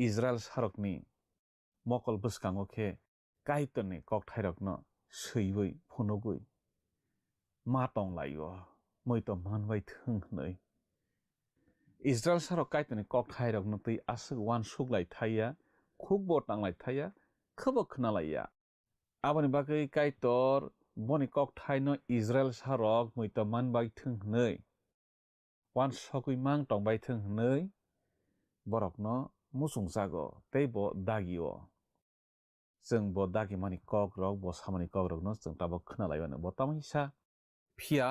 Israel sarokni mokol bwskango khe kaitoni kok thairokno seiwui phunugui ma tonglaiyo moito manbai thwngnai Israel sarok kaitoni kok thairokno tui asuk wan suklai thaiya khukbo tanglai thaiya khobo khnalaiya aboni bagui kaitor boni kok thaino Israel sarok moito manbai thwngnai wan sogui mang tongbai thwngnai borokno muchungjago tei bo dagio jeng bo dagi mani kok rok bo samani kok rokno jeng tabo khnalaibano bo tamisa phia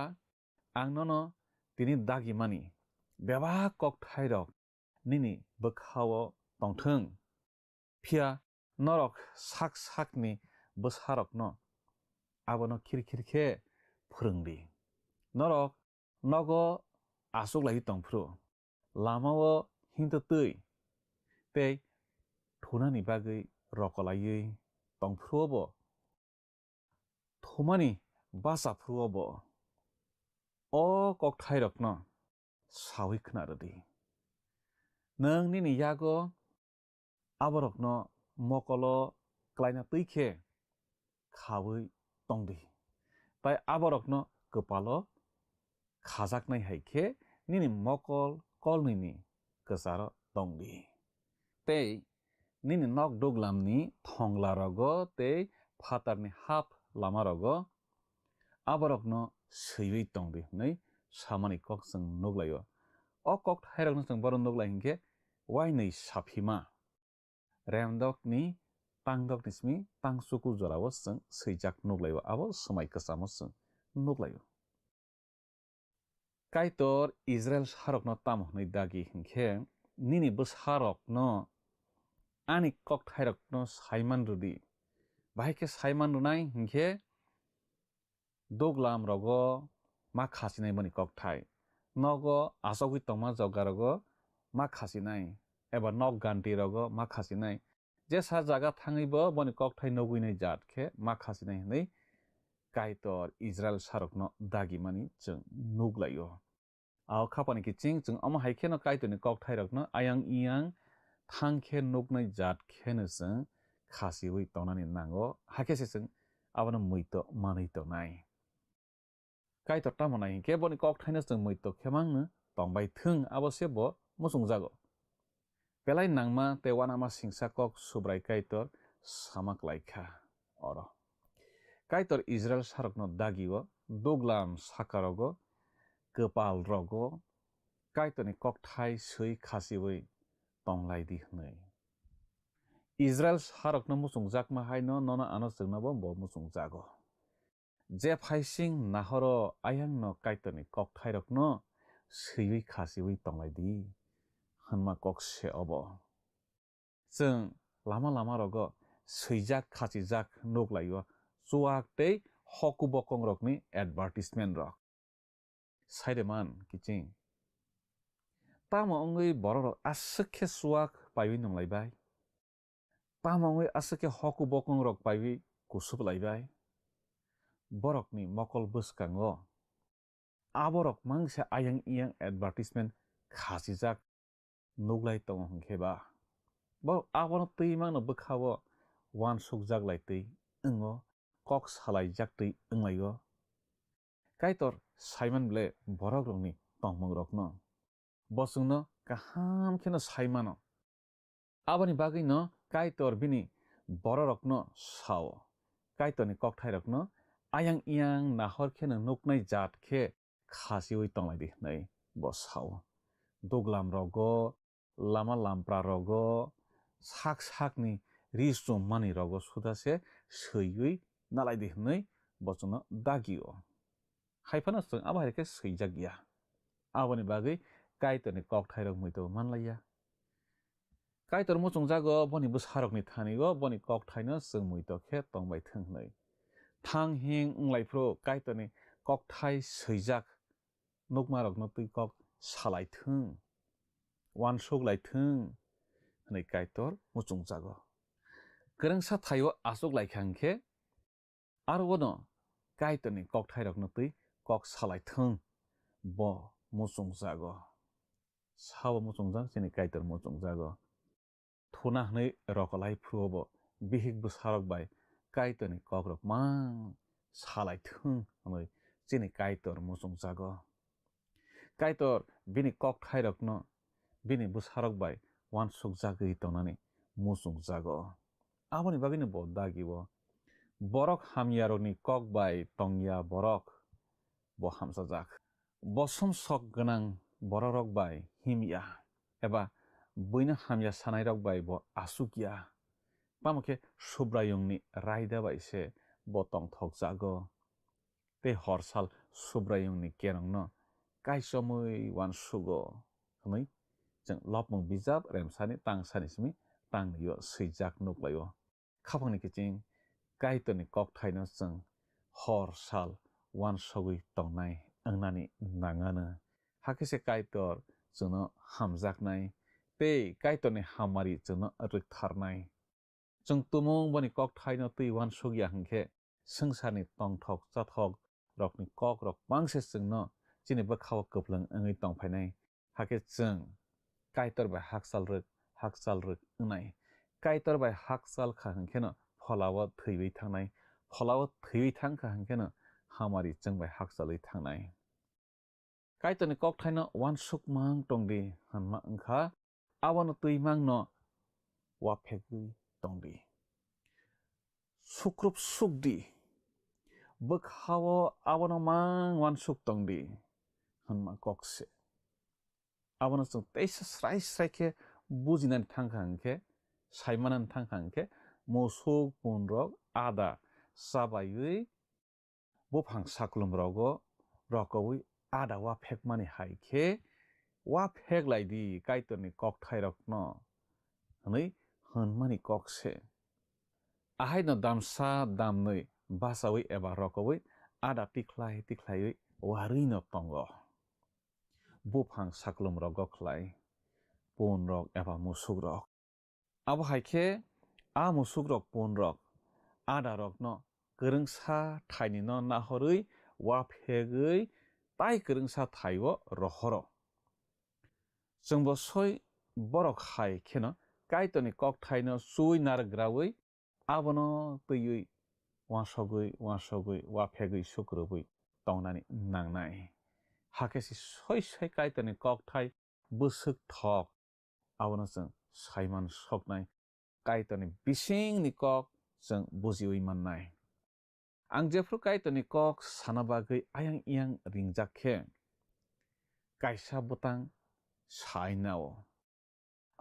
ang nono tini dagi mani beba kok thairok nini bkhao tongthung phia norok sak sakni bwsarokno abono khirkhir khe phwrwngdi norok nogo achuklai tongphru lamao hingtutui tei thunani bagui rokolaiui tongphruobo thumani bachaphuobo o kok thairokno sawi khnarodi nang nini yago aborokno mokolo klaina tuikhe khawi tongdi tai aborokno kwpalo khajaknai haikhe nini mokol kolnini kwcharo tongdi tei nini nok duglamni thonglarogo tei phatarni hap lamarogo aborokno seiwi tongdi hnai samani kok jeng nuglaio o kok thairokno jeng boro nuglai hinkhe wainui saphima remdokni tangdokni simi tangsuku jorao jeng seijak nuglaio abo swmai kwchamo jeng nuglaio kaitor Israel sarokno tamo hnai dagi hinkhe nini bwsarokno ani kok thairokno saiman rudi bahai saiman runai hinkhe duglam rogo ma khasinai boni kok thai nogo achogui tongma jogarogo ma khasinai eba nok ganti rogo ma khasinai jesa jaga thangaibo boni kok thai noguinai jat khe ma khasinai hnai kaitor Israel sarokno dagi mani jeng nuglaio ao khapani kiching jeng amo haikhe no kaitoni kok thairokno ayang iyang thangkhe nugnai jat kheno jeng khasiwi tongnani nango hakese jeng abono muito manui tongnai kaitor tamonai hinkhe boni kok thaino jeng muito khemangno tongbai thung abo sebo muchungjago belai nangma tei wanama singsa kok subrai kaitor samaklaikha oro kaitor Israel sarokno dagio duglam sakarogo kwpal rogo kaitoni kok thai sui khasiwi tonglaidi hnai Israel sarokno muchungjakma haino nono ano jengnabo bo muchungjago je phaising nahoro ayang no kaitoni kok thairok no seiwi khasiwi tonglai di hanma kok se obo जों lama lama rogo seijak khachijak nuklayo chuak tei hoku bokong rokni advertisement rok saideman kiching tamo ongoi borok asukhe chuak paiwi nonglaibai tamo ongoi asukhe hoku bokong rok paiwi kusublaibai borokni mokol bwskango aborok mangsa ayang iyang advertisement khachijak nuglai tongo hingkheba borok abono tui mangno bwkhao wan sukjak laitui ongo kok salaijak tui onglaio kaitor saiman bele borok rokni tongmung rokno bosungno kaham kheno saimano aboni bagui no kaitor bini borok rokno sao kaitorni kokthai rokno ayang iyang nahor kheno nuknai jat khe khasiwi tonglai di hnai bo sao duglam rogo lama lampra rogo sak sakni risum mani rogo sudase seiwi nalai di hnai bochno dagio haifana sung abahai ke seijak ya aboni bagui kaitorni kokthai rok muito manlaiya kaitor muchungjago boni bwsarokni thanigo boni kokthai no sung muito khe tongbai thang hnai thang hing onglaifru kaitorni kokthai seijak nukmarokno tui kok salai thung wansuk lai thung hnai kaitor muchungjago kwrwngsa thaio achuk laikhangkhe arwono kaitorni kokthai rokno tui kok salai thung bo muchungjago sabo muchungjak chini kaitor muchungjago thuna hnai rokolai phruobo bihik bwsarok bai kaitorni kok rok mang salai thung hnai chini kaitor muchungjago kaitor bini kokthai rokno bini bwsarok bai wansukjagui tongnani muchungjago aboni bagui bo dagibo borok hamyarokni kok bai tongya borok bo hamsajak bosom sok gwnang borok rok bai himya eba buino hamya sanai rok bai bo asukya pamokhe subrayungni raida bai se bo tongthokjago tei horsal subrayungni kerongno kaisomui wansugo hnai जों lopmung bijap remsani tangsani simi tangyo seijak nuklaio khapangni kiching kaitorni kokthaino जों hor sal wansogui tongnai ongnani nangano hakise kaitor जोंno hamjaknai tei kaitorni hamari जोंno rwktharnai जों tumung boni kokthaino tui wansogya hingkhe sungsarni tongthok chathok rokni kok rok mangse जोंno chini bwkhao kwplung ongui tongphainai hake जों kaitor bai hakchal rwk ongnai kaitor bai hakchal kha hingkheno pholao thwiwi thangnai pholao thwiwi thangkha hingkheno hamari chongbai hakchalwi thangnai kaitorni kokthaino wansukmang tongdi hanma wngkha abono tuimangno waphegui tongdi sukrup sukdi bwkhao abono mang wansuk tongdi hanma kokse abono जों teisa srai srai khe bujinan thangkha hingkhe saimanan thangkha hingkhe musuk punrok ada sabaiwi buphang saklum rogo rokowi ada waphekmani haikhe wapheklaidi kaitorni kokthai rokno hnai hunmani kokse ahaino damsa damnui basawi eba rokowi ada tiklai tiklaiwi warino tongo buphang saklum rogo khlai pun rok eba musuk rok abo haikhe a musuk rok pun rok ada rokno kwrwngsa thaini no nahorwi waphegui tai kwrwngsa thaio rohoro जोंबो soi borok hai kheno kaitorni kokthaino chui nargrawi abono tuiwi wansogui waphegui sukrubui tongnani nangnai hakesi soi soi kaitorni kokthai bwsuk thok abono जों saiman soknai kaitorni bisingni kok जों bujiwi mannai ang jefru kaitorni kok sana bagui ayang iyang ringjakkhe kaisa butang sainao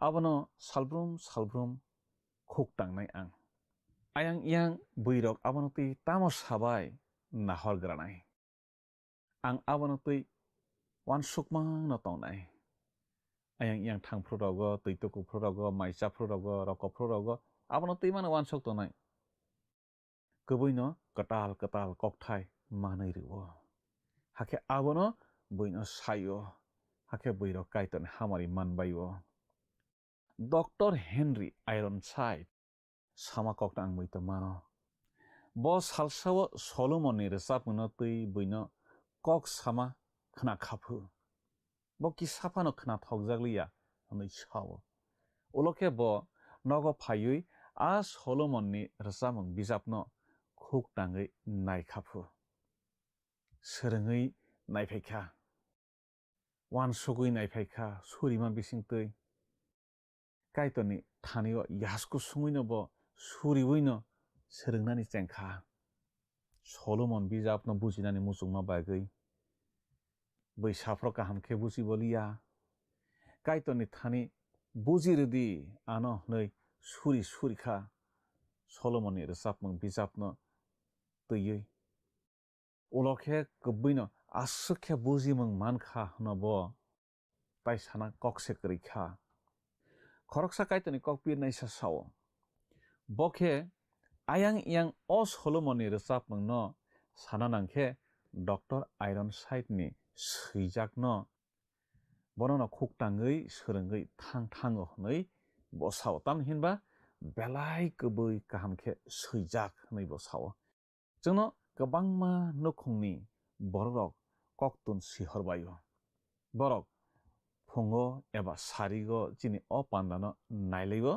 abono salbrum khuk tangnai ang ayang iyang buirok abono tui tamo sabai nahorgranai ang abono tui wan sukmang no tongnai ayang yang thang phrodogo tui tuku phrodogo maisa phrodogo roko phrodogo abono tui mano wan sok tongnai kubuino katal katal kokthai manai riwo hake abono buino sayo hake buiro kaiton hamari manbayo Dr. Henry Ironside sama kokta ang muito mano bo salsawo Solomon ni resapno tui buino kok sama khna khapu bo ki sapano khna thokjaglia anoi sawo uloke bo nogo phayui a Solomon ni resapmung bijapno khuk tangai nai khapu serengui naiphaikha wan sugui naiphaikha surima bisingtui kaitoni thanio yasku sunguino bo suribuino serengnani chengkha Solomon bijapno bujinani musungma bagui बैसाफ्राव गाहाम के बुझि बलिया काइतनि थानि बुजिरदि आनो नै सुरि सुरिखा सलमननि रोजाबमों बिजाबनो तैयै उलखे गब्बैनो आसुखे बुजिमों मानखा हनबो ताइसाना कक्से करिखा खरकसा काइतनि ककपिर नाइसा साव बखे आयां इयां अ सलमननि रोजाबमों न साना नांखे doctor आयरनसाइडनि सैजाकनो बननो खुकटाङै सोरोङै थां थाङो हनै बसाव तामहिनबा बेलाय गोबै गाहामखे सैजाक हनै बसाव जोंनो गोबांमा नखंनि बररक कक्तुन सिहरबायो बरक फुङो एबा सारिगो जिनि अ पान्दानो नायलायो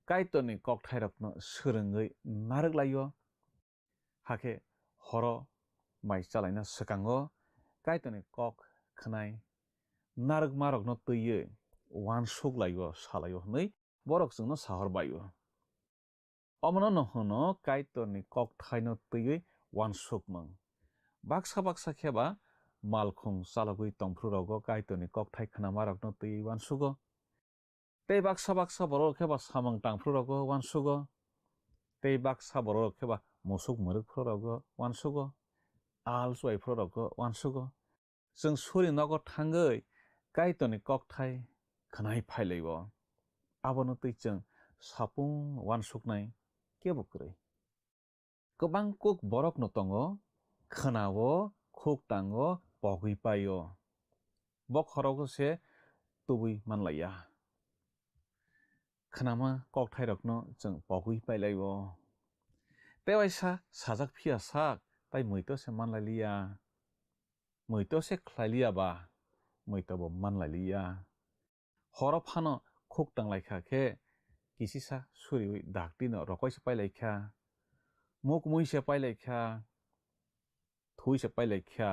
काइतनि ककथाइरकनो सोरोङै नारगलायो हाके हर माइ चालायना सकाङो काइतनि कक खनाय नारग मारक न तैयै वान सुग लायो सालायो नै बरक जोंनो साहरबायो अमनो नहनो काइतनि कक थाइनो तैयै वान सुग मं बाक्सा बाक्सा खेबा मालखुं सालगुइ तंफ्रुरगो काइतनि कक थाइ खना मारक न तैयै वान सुगो तै बाक्सा बाक्सा बरक खेबा सामंग तांफ्रुरगो वान सुगो तै बाक्सा बरक खेबा मुसुग मरुगफ्रुरगो वान सुगो आल सुवाइफ्रुरगो वान सुगो जों सुरि नगो थांगै काइतनि कक थाइ खनाय फाइलायो आबनो तैजों सापुं वान सुगनाय केबुक्रै गोबां कुक बरक न तंगो खनावो खुक तांगो पगै पायो बक हरगो से तुबुइ मानलाया खनामा कक थाइ रखनो जों पगै पाइलायो तेवाइसा साजाक फिया साक ताइ मैतो से मानलालिया मैतो से खलालिया बा मैतो बो मानलालिया हर फानो खुक तांलायखा के किसिसा सुरिवि दागतिनो रकैसे पाइलायखा मुक मुइसे पाइलायखा थुइसे पाइलायखा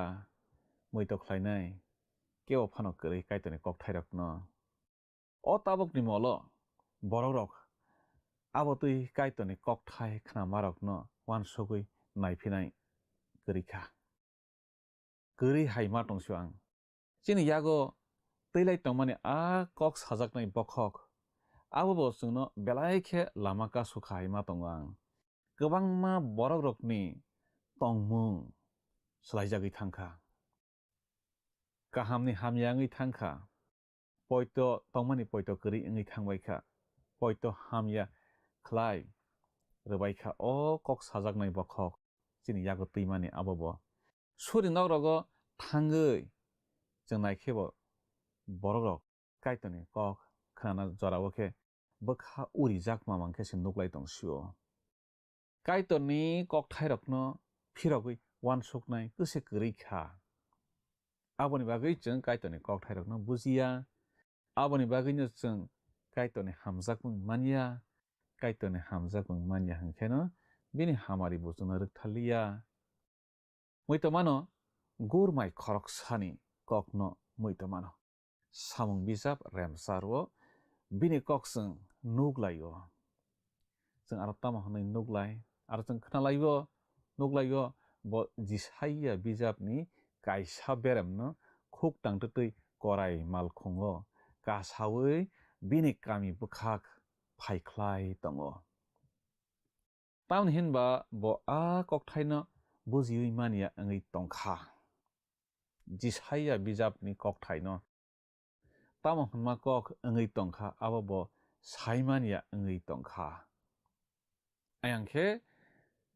मैतो खलायनाय केव फानो करै काइतनि कक थाइ रखनो अ ताबक नि मल बररक आबो तुइ काइतनि कक थाइ खना मारकनो वान सुगै नायफिनाय करिखा करै हाइमा टंसो आं चिनि यागो तैलाय तंमाने आ कक साजाकनाय बखक आबो बसुंनो बेलायखे लामाका सुखा हाइमा टंग आं गोबांमा बरक रकनि तंमुं सलायजागै थांखा गाहामनि हामयाङै थांखा पयतो तंमानि पयतो करै ओङै थांबायखा पयतो हामया खलाय रबायखा अ कक साजाकनाय बखक चिनि यागो तैमाने आबो सुरि नगरगो थांगै जों नायखेबो बररक काइतनि कक खाना जरावखे बखा उरि जाक मामांखे से नुकलाय तंसियो काइतनि कक थाइ रखनो फिरगै वान सुकनाय कसे करैखा आबोनि बागै जों काइतनि कक थाइ रखनो बुजिया आबोनि बागैनो जों काइतनि हामजाकमों मानिया काइतनि हामजाकमों मानिया हंखेनो बिनि हामारि बुजुनो रखथालिया मैतो मानो गुरमाइ खरकसानि ककनो मैतो मानो सामुं बिजाब रेमसारवो बिनि ककजों नुगलायो जों आरो तामा हनै नुगलाय आरो जों नुगलायो ब जिसाइया बिजाबनि काइसा बेरेमनो खुक तांतै कराय मालखङो गासावै बिनि कामि बुखाक फाइख्लाय दङो तामहिनबा ब आ कक थाइनो bujiwi mania ngai tongkha jisaya bijapni kokthai no tamo hunma kok ngai tongkha abo bo saimania ngai tongkha ayangkhe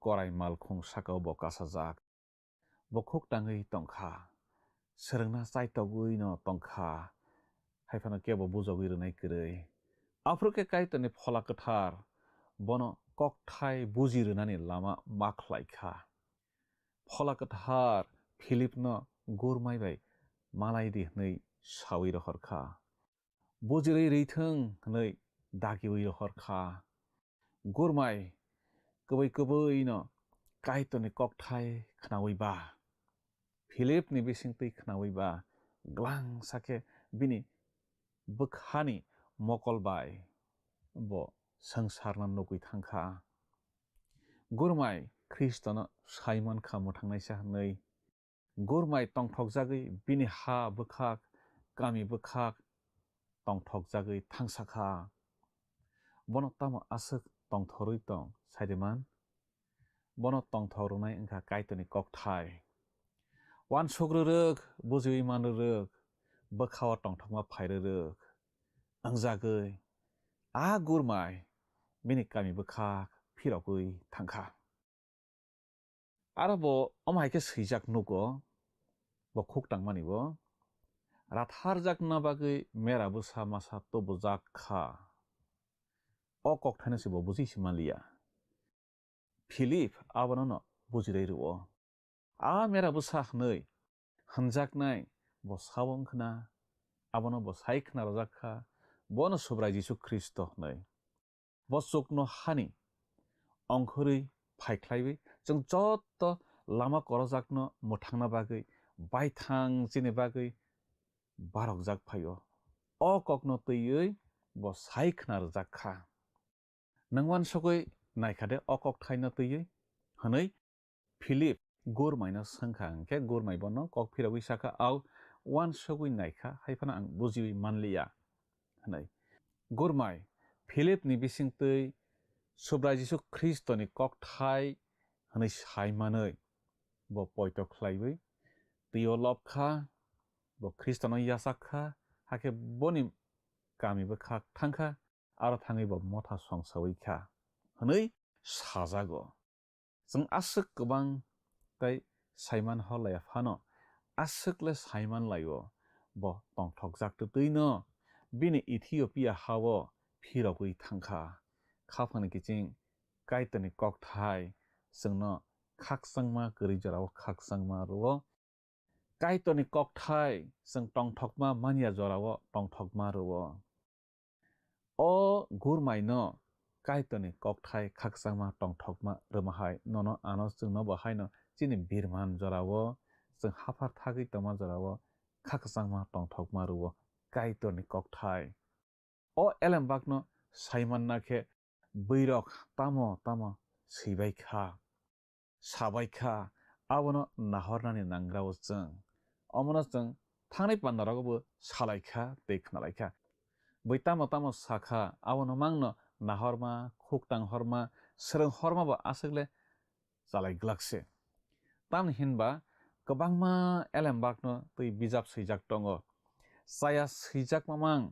korai malkhung sakao bo kasajak bo khuk tangai tongkha serengna chaitogui no tongkha haifano kebo bujogui rwnai kwrui afroke kaitoni phola kwthar bono kokthai bujirwnani lama maklaikha phola kwthar philip no gurmai bai malaidi hnei sawi rohorkha bujirei reithung hnei dagiwi rohorkha gurmai kwbai no kaitoni kokthai khnawi ba philip ni bisingtui khnawi ba glang sake bini bkhani mokol bai bo sangsarna nugui thangkha gurmai kristona saimon kha muthangnaisa hnei gurmai tongthokjagui bini ha bkhak kami bkhak tongthokjagui thangsakha bono tamo asuk tongthorui tong saideman bono tongthorunai wngkha kaitoni kokthai wansogruruk bujiwi manruruk bkhao tongthokma phairuruk angjagui a gurmai bini kami bkhak phirogui thangkha aro bo omhaike swijak nugo bo khuktangmani bo ratharjakna bagui mera busa masa tobujak kha o kokthaino se bo bujisi manliya philip abono no bujirei ruo a mera busa hnei hanjaknai bo sawong khna abono bo sai khna rojakha bono subrai jisu kristo hnei bo chukno hani ongkhorui phaikhlaiwi chung jotto lama korojakno muthangna bagui baithang chini bagui barokjak phaio o kokno twiwi bo sai khna rojakha nangwan sogui naikade o kokthaino twiwi hnei philip gurmaino sangkha hingkhe gurmai bono kok phirogui saka au wansogui naikha haifano ang bujiwi manliya hnei gurmai philip ni bisingtui subrai jisu kristo ni kokthai hnei saimanui bo poito khlaiwi tio lobkha bo kristono yasakha hake boni kami bkhak thangkha aro thangui bo motha songsawi kha hnei sajago chung asuk kwbang tei saiman holaya phano asukle saiman laio bo tongthokjak twi no bini ethiopia hao phirogui thangkha khapangni kiching kaitoni kokthai chungno khaksangma kwrui jorao khaksangma ruo kaitoni kokthai chung tongthokma mania jorao tongthokma ruo o gurmai no kaitoni kokthai khaksangma tongthokma rwmahai nono ano chungno bo haino chini birman jorao chung hafar thagui tongma jorao khaksangma tongthokma ruo kaitoni kokthai o elembakno saimanna khe bwirok tamo sibaikha sabaikha abono nahornani nangrao chung omono chung thangnai pandarogobo salaikha tei khnalaikha bui tamo sakha abono mangno nahorma khuktang horma srung horma bo asukle chalaiglakse tamni hinba kwbangma elembakno tei bijap swijak tongo chaya swijak mamang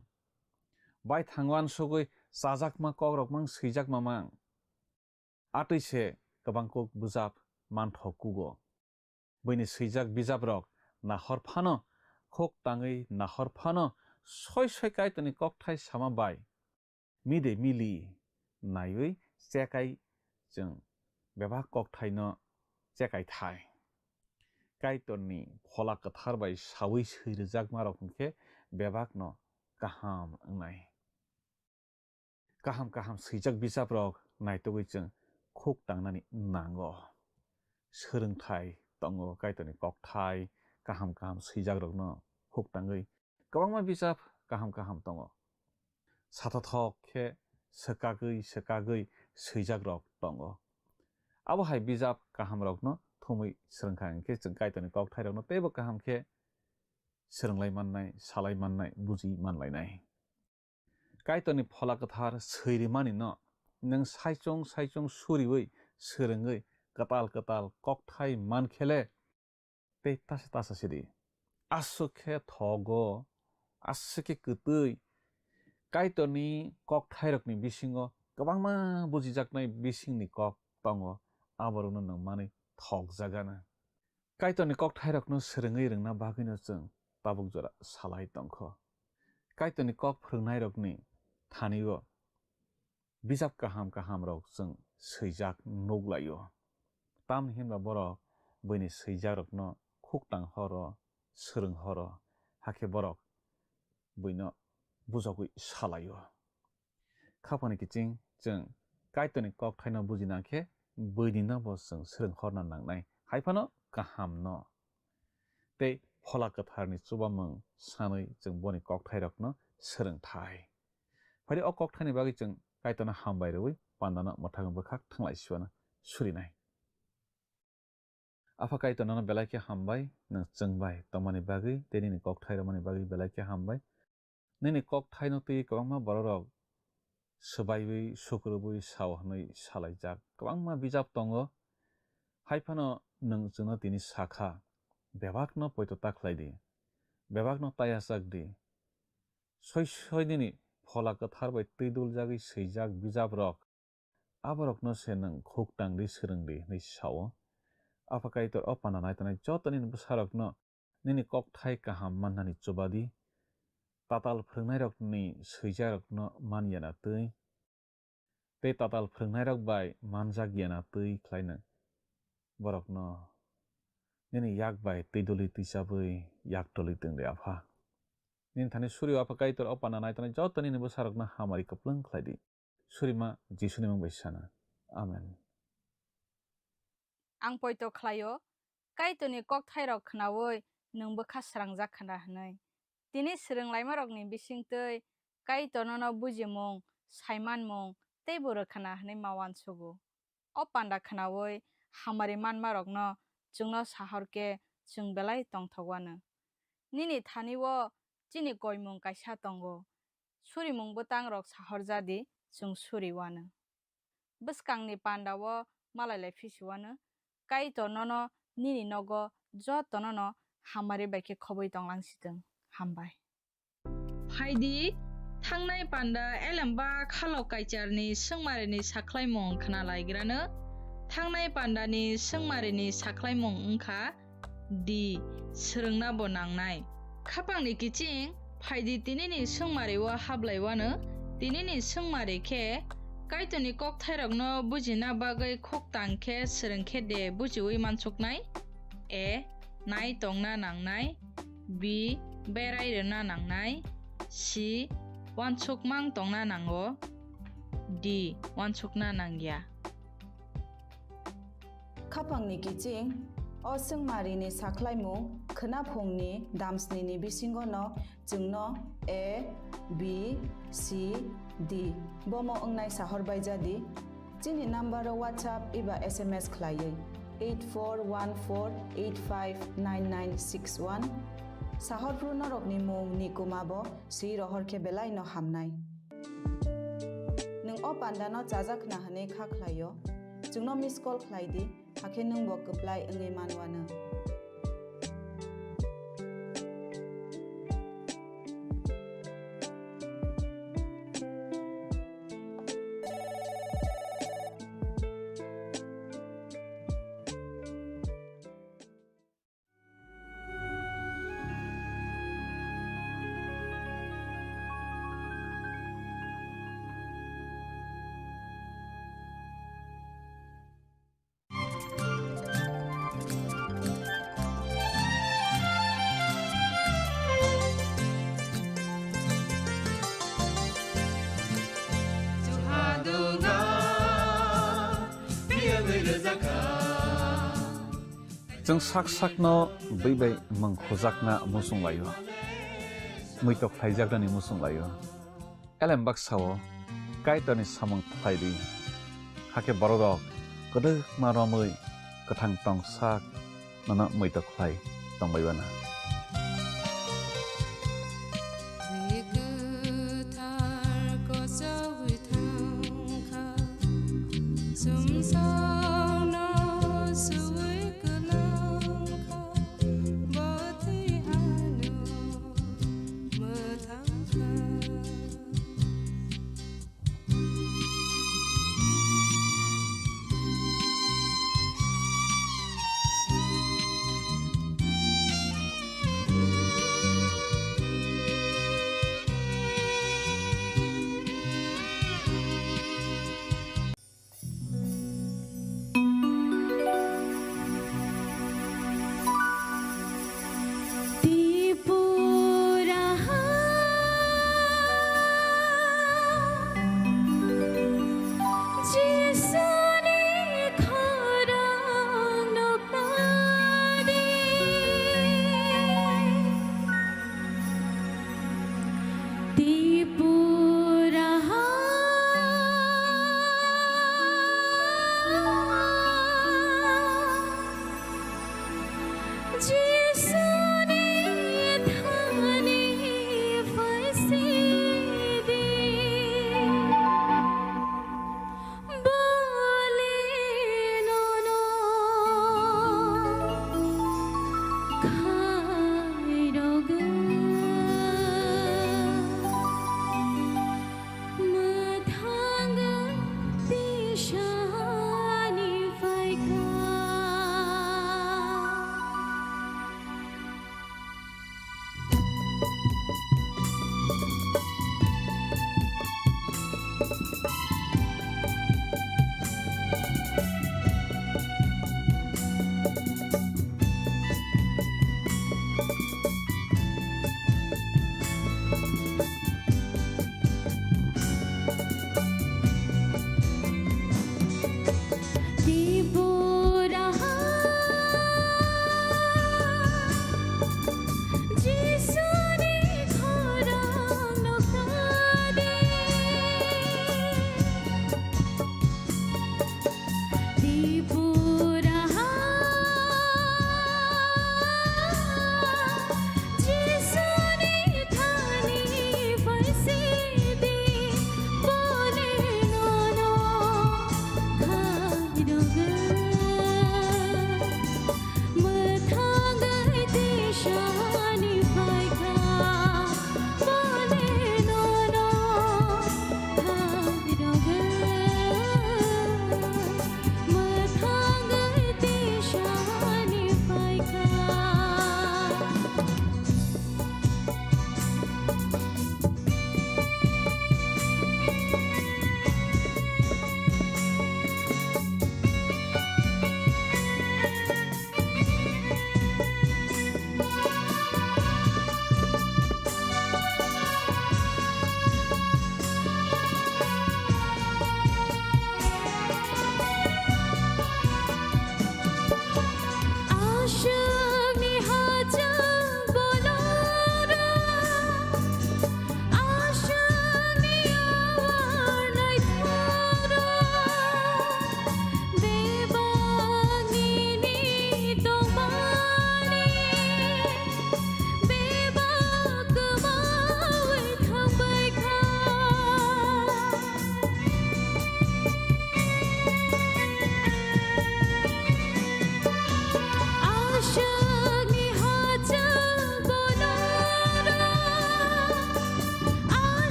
bai thangwan sugui chajakma kokrokmang swijak mamang atwise kwbang kok bijap manthokugo buini swijak bijaprok nahorphano khoktangui nahorphano soi kaitoni kokthai sama bai mide mili naiwi chekai chung beba kokthai no chekai thai kaitoni phola kwthar bai sawi swijak marok hingkhe bebak no kaham wngnai kaham swijak bijaprok naitogui chung khoktangmani nango swrungthai tongo kaitoni kokthai kaham swijak rokno khoktangui kwbangma bijap kaham tongo sathothok khe swkagui swijak rok tongo abo hai bijap kaham rokno thumui swrungkha hingkhe chung kaitoni kokthai rokno teibo kaham khe swrunglai mannai salai mannai buji manlainai kaitoni phola kwthar swirimani no nung saichong suriwi swrungui katal kok thai man khele te tasa sidi asukhe thogo asike kutui kaitoni kok thai rokni bisingo kabangma bujijaknai bisingni kok tongo aborno nang mani thok jagana kaitoni kok thai rokno srengei rengna bagino chung tabuk jora salai tongkho kaitoni kok phringnai rokni thanio bijap kaham rok chung seijak noglaio tam hinba borok bini seijak rokno khuktang horo sreng horo hake borok bino bujagui salaio khapani kiching chung kaitoni kok thaino bujina khe boidina bo chung sreng horna nangnai haifano kaham no tei phola katharni chubamung sanui chung boni kok thai rokno sreng thai phari o kok thaini bagi chung kaitona hambai roi pandana mothang bukhak thanglai siwana surinai afa kaitona no belai ke hambai nang chungbai tomani bagi teni ni kok thai romani bagi belai ke hambai nini kok thai no tei kabangma borok subaiwi sukrubui sawhanui salaijak kabangma bijap tongo haifano nang chungno tini sakha bebak no poito taklaidi bebak no tayajak di soi nini phola kathar bai tuidul jagi seijak bijap rok aborok no se nang khuktang di srengdi nei sawo apakai tor opana naitanai jotoni bwsarok no nini kok thai kaham mannani chubadi tatal phringnai rokni seijak rok no manyana tui tei tatal phringnai rok bai manjak yana tui khlaina borok no nini yak bai tuiduli tuisabui yak toli tungde apha nin thani suri apakai tor opana naitanai jotoni bwsarok no hamari kaplung khlaidi surima jisuni mung baisana amen ang poito khlaio kaitoni kok thai rok khnawoi nungbo khasrangjak khana hnai tini srenglaima rokni bisingtui kaitono no bujimung saimanmung tei boro khana hnai mawan sugo o panda khnawoi hamari manma rokno chungno sahorke chung belai tongthogwano nini thaniwo chini koimung kaisa tongo surimung butang rok sahorjadi chung suriwano bwskangni pandao malalai phisiwano kaitono no nini nogo jotono no hamari baike khoboi tonglangsitong hambai phaidi thangnai panda elamba khalo kaicharni sengmarini saklaimung khana laigrano thangnai pandani sengmarini saklaimung wngkha di srengna bo nangnai khapangni kiching phaidi tinini sengmariwo hablaiwano tinini sengmari khe kaitoni kok thairokno bujina bagui khoktang khe srengkhe de bujiwi mansuknai a nai tongna nangnai b berai rena nangnai c wansukmang tongna nango d wansukna nangya khapangni kiching o sengmarini saklaimung khnaphongni damsnini bisingo no chungno a b c d bomo ongnai sahor baijadi chini number whatsapp iba sms khlaiye 8414859961 sahor prunorokni mung nikumabo si rohor ke belai no hamnai nung o pandano chajakna hane kha khlaio chungno miss call khlaidi hakhe nung bo kaplai angai manwana Jeng sak-sakno bai mengkhojakna musung layo. Muitok phaijakna ni musung layo. Elem baksawo kaitoni samang phaidi. Hake borodok kodok maromui kathang tongsak nana muitok phai tongbaibana. Sum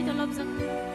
tolobjak.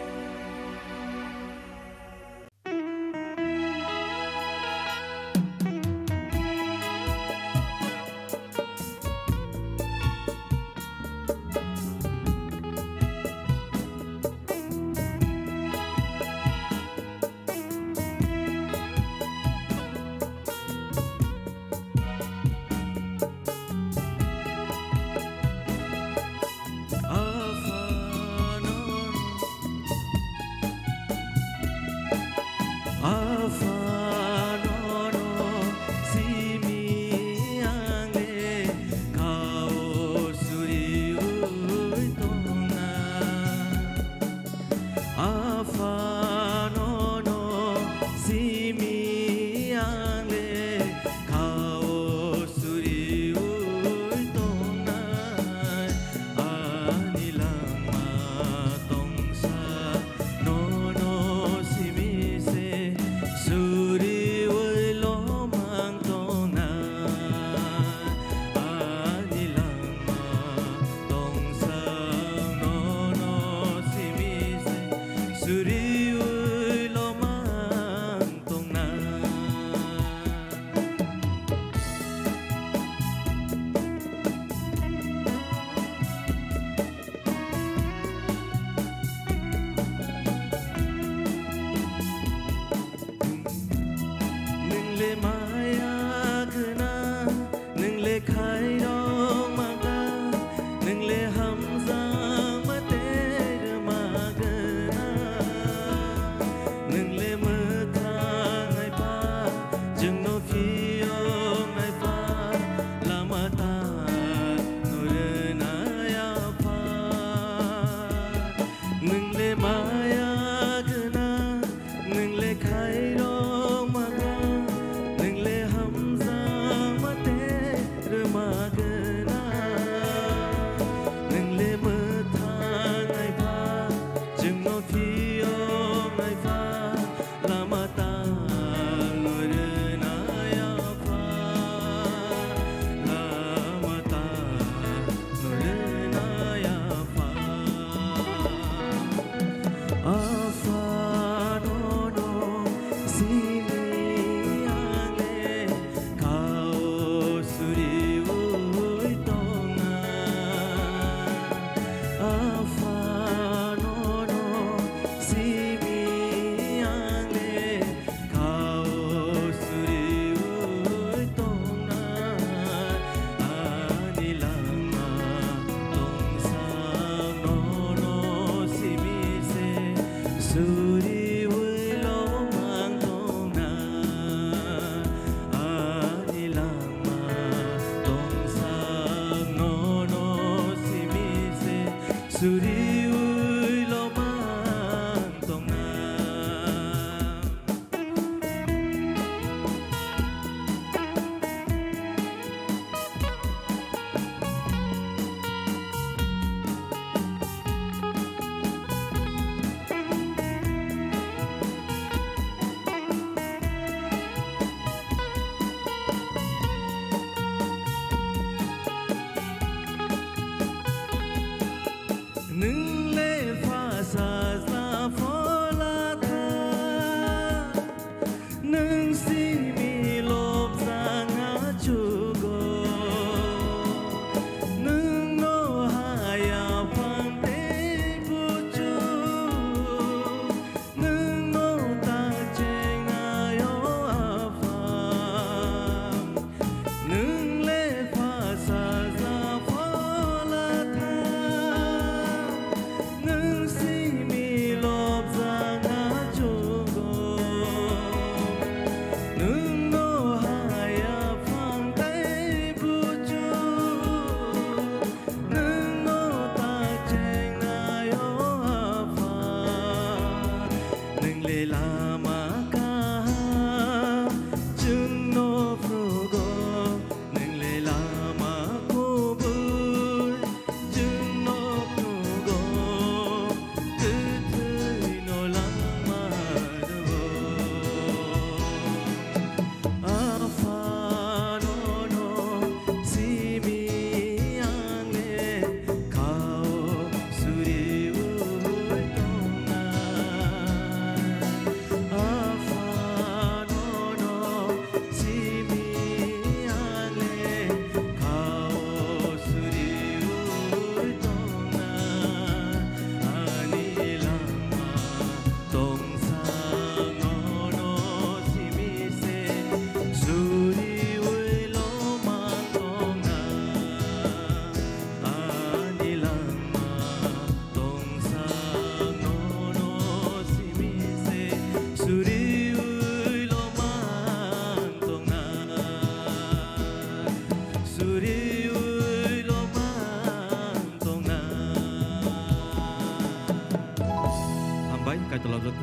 hambai kaitolajak.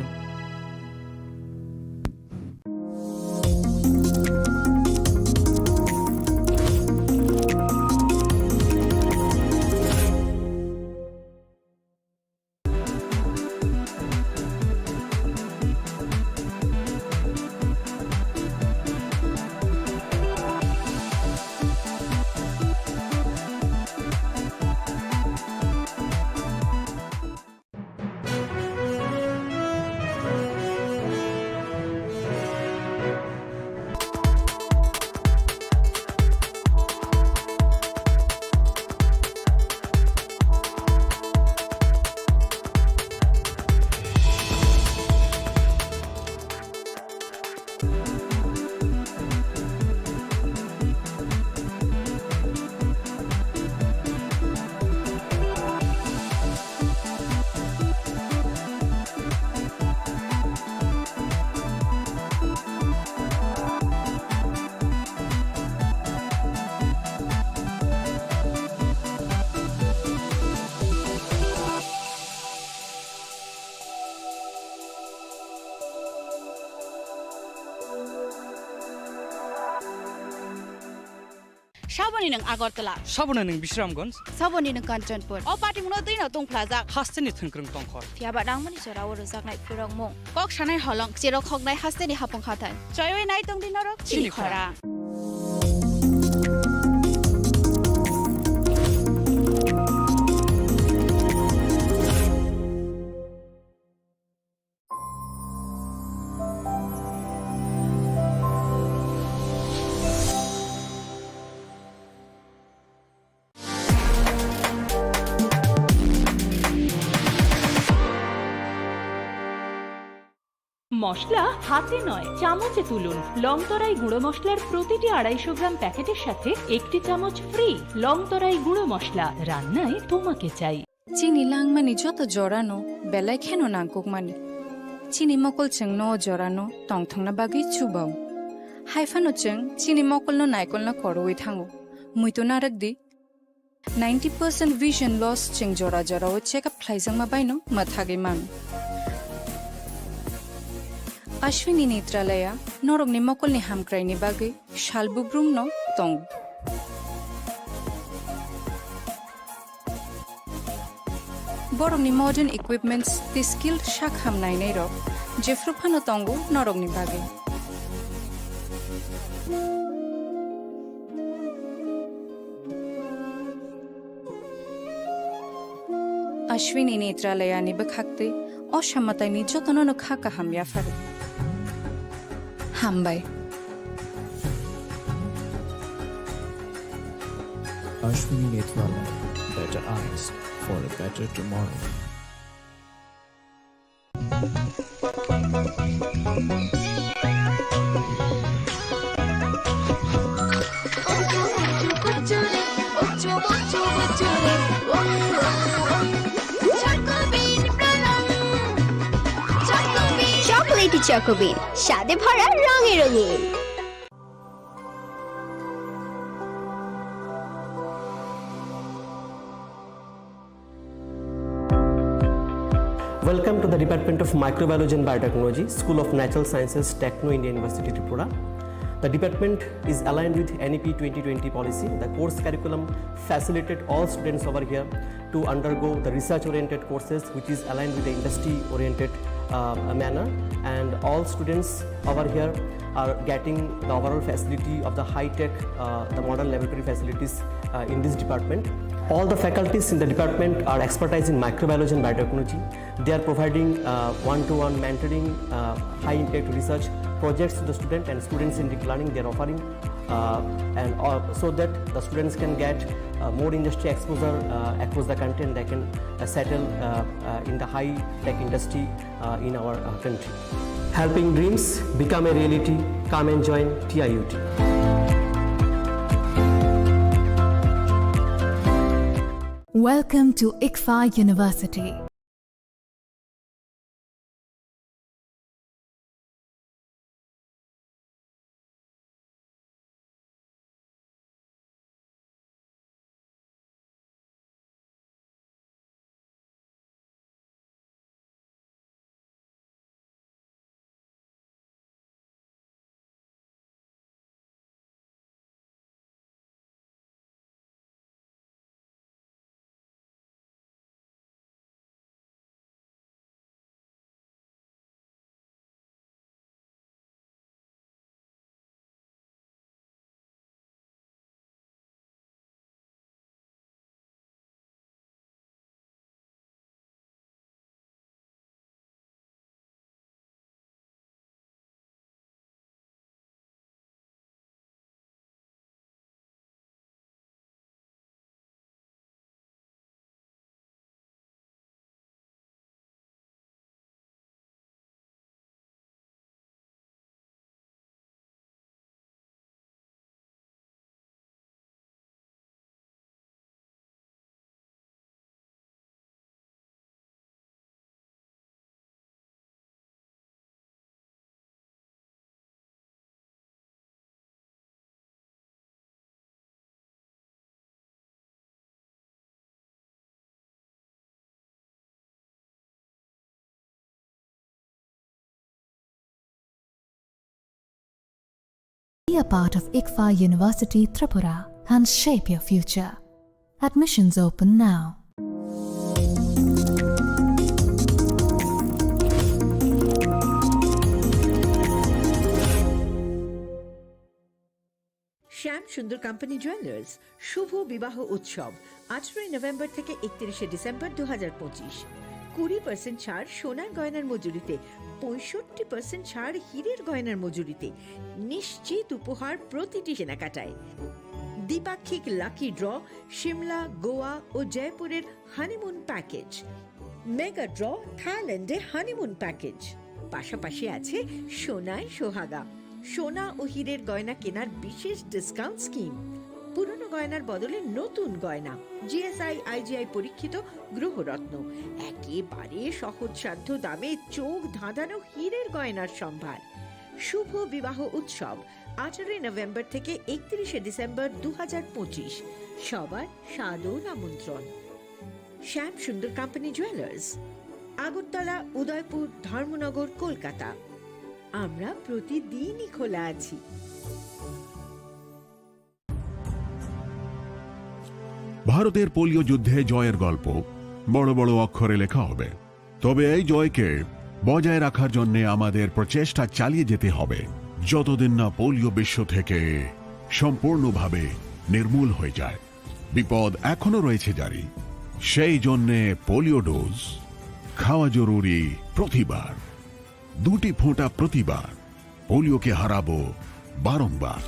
Saboni nang Agartala. Sabona ning Bisramganj. Saboni nang Kanchanpur. O party muno tui na Tung Plaza. Hasteni thengkrung tongkhor. Fiaba dangmani chora wor jak nai purang mong. Kok sanai holong chero khok nai hasteni hapong khatan. Choyoi nai tong dinarok Chini Khorang. মশলা হাতে নয় চামচে তুলুন লংতরাই গুঁড়ো মশলার প্রতিটি 250 গ্রাম প্যাকেটের সাথে একটি চামচ ফ্রি লংতরাই গুঁড়ো মশলা রান্নায় তোমাকে চাই চিনি লাংমানি যত জরানো বেলায় খেনো নাংকুকমানি চিনি মকল চেং ন জরানো টংথংনা বাগै চুবাও হাইফানো চেং চিনি মকল ন নাইকল ন করওই থাঙো মুইতো নারক দি 90% vision loss চেং জরা জরা ও চেকআপ ফ্লাইজাং মা বাইনো মাথাগে মান Ashwini Netralaya, Norogni Mokolni Hamkraini Bagi, Shalbubrum no Tong. Borogni modern equipments, the skilled Shakham Nainero, Jeffrupano Tongo, Norogni Bagi. Ashwini Netralaya ni Bakhakti, Oshamatay ni Jotono Khaka Hamya Faru. Hambai. Ashwini Netrala, better eyes for a better tomorrow. Chocolatey চকোবিন স্বাদে ভরা রঙে রঙিন Welcome to the Department of Microbiology and Biotechnology, School of Natural Sciences, Techno India University, Tripura. The department is aligned with NEP 2020 policy. The course curriculum facilitated all students over here to undergo the research-oriented courses, which is aligned with the industry-oriented manner, and all students over here are getting the overall facility of the high-tech, the modern laboratory facilities in this department. All the faculties in the department are expertise in microbiology and biotechnology. They are providing one-to-one mentoring, high-impact research projects to the student, and students in deep learning they are offering, and so that the students can get more industry exposure across the country, and they can settle in the high-tech industry in our country. Helping dreams become a reality. Come and join TIUT. Welcome to ICFA University. Be a part of ICFA University Tripura and shape your future. Admissions open now. শ্যাম সুন্দর company jewellers শুভ বিবাহ উৎসব 18 November থেকে 31 December 2025। 20% ছাড় সোনার গয়নার মজুরিতে, 65% ছাড় হীরের গয়নার মজুরিতে, নিশ্চিত উপহার প্রতিটি কেনাকাটায়। দ্বিপাক্ষিক লাকি ড্র, শিমলা, গোয়া ও জয়পুরের হানিমুন প্যাকেজ, মেগা ড্র থাইল্যান্ডে হানিমুন প্যাকেজ। পাশাপাশি আছে সোনায় সোহাগা, সোনা ও হীরের গয়না কেনার বিশেষ ডিসকাউন্ট স্কিম। পুরনো গয়নার বদলে নতুন গয়না, জিএসআই আইজিআই পরীক্ষিত গ্রহরত্ন, একেবারে সহজসাধ্য দামে চোখ ধাঁধানো হীরের গয়নার সম্ভার। শুভ বিবাহ উৎসব 18 নভেম্বর থেকে 31 ডিসেম্বর 2025। সবার সাদর আমন্ত্রণ। শ্যাম সুন্দর কোম্পানি জুয়েলার্স, আগরতলা, উদয়পুর, ধর্মনগর, কলকাতা। আমরা প্রতিদিনই খোলা আছি। ভারতের পোলিও যুদ্ধে জয়ের গল্প বড় বড় অক্ষরে লেখা হবে, তবে এই জয়কে বজায় রাখার জন্য আমাদের প্রচেষ্টা চালিয়ে যেতে হবে যতদিন না পোলিও বিশ্ব থেকে সম্পূর্ণভাবে নির্মূল হয়ে যায়। বিপদ এখনো রয়েছে জারি, সেই জন্যে পোলিও ডোজ খাওয়া জরুরি প্রতিবার, 2টি ফোঁটা প্রতিবার। পোলিওকে হারাবো বারংবার।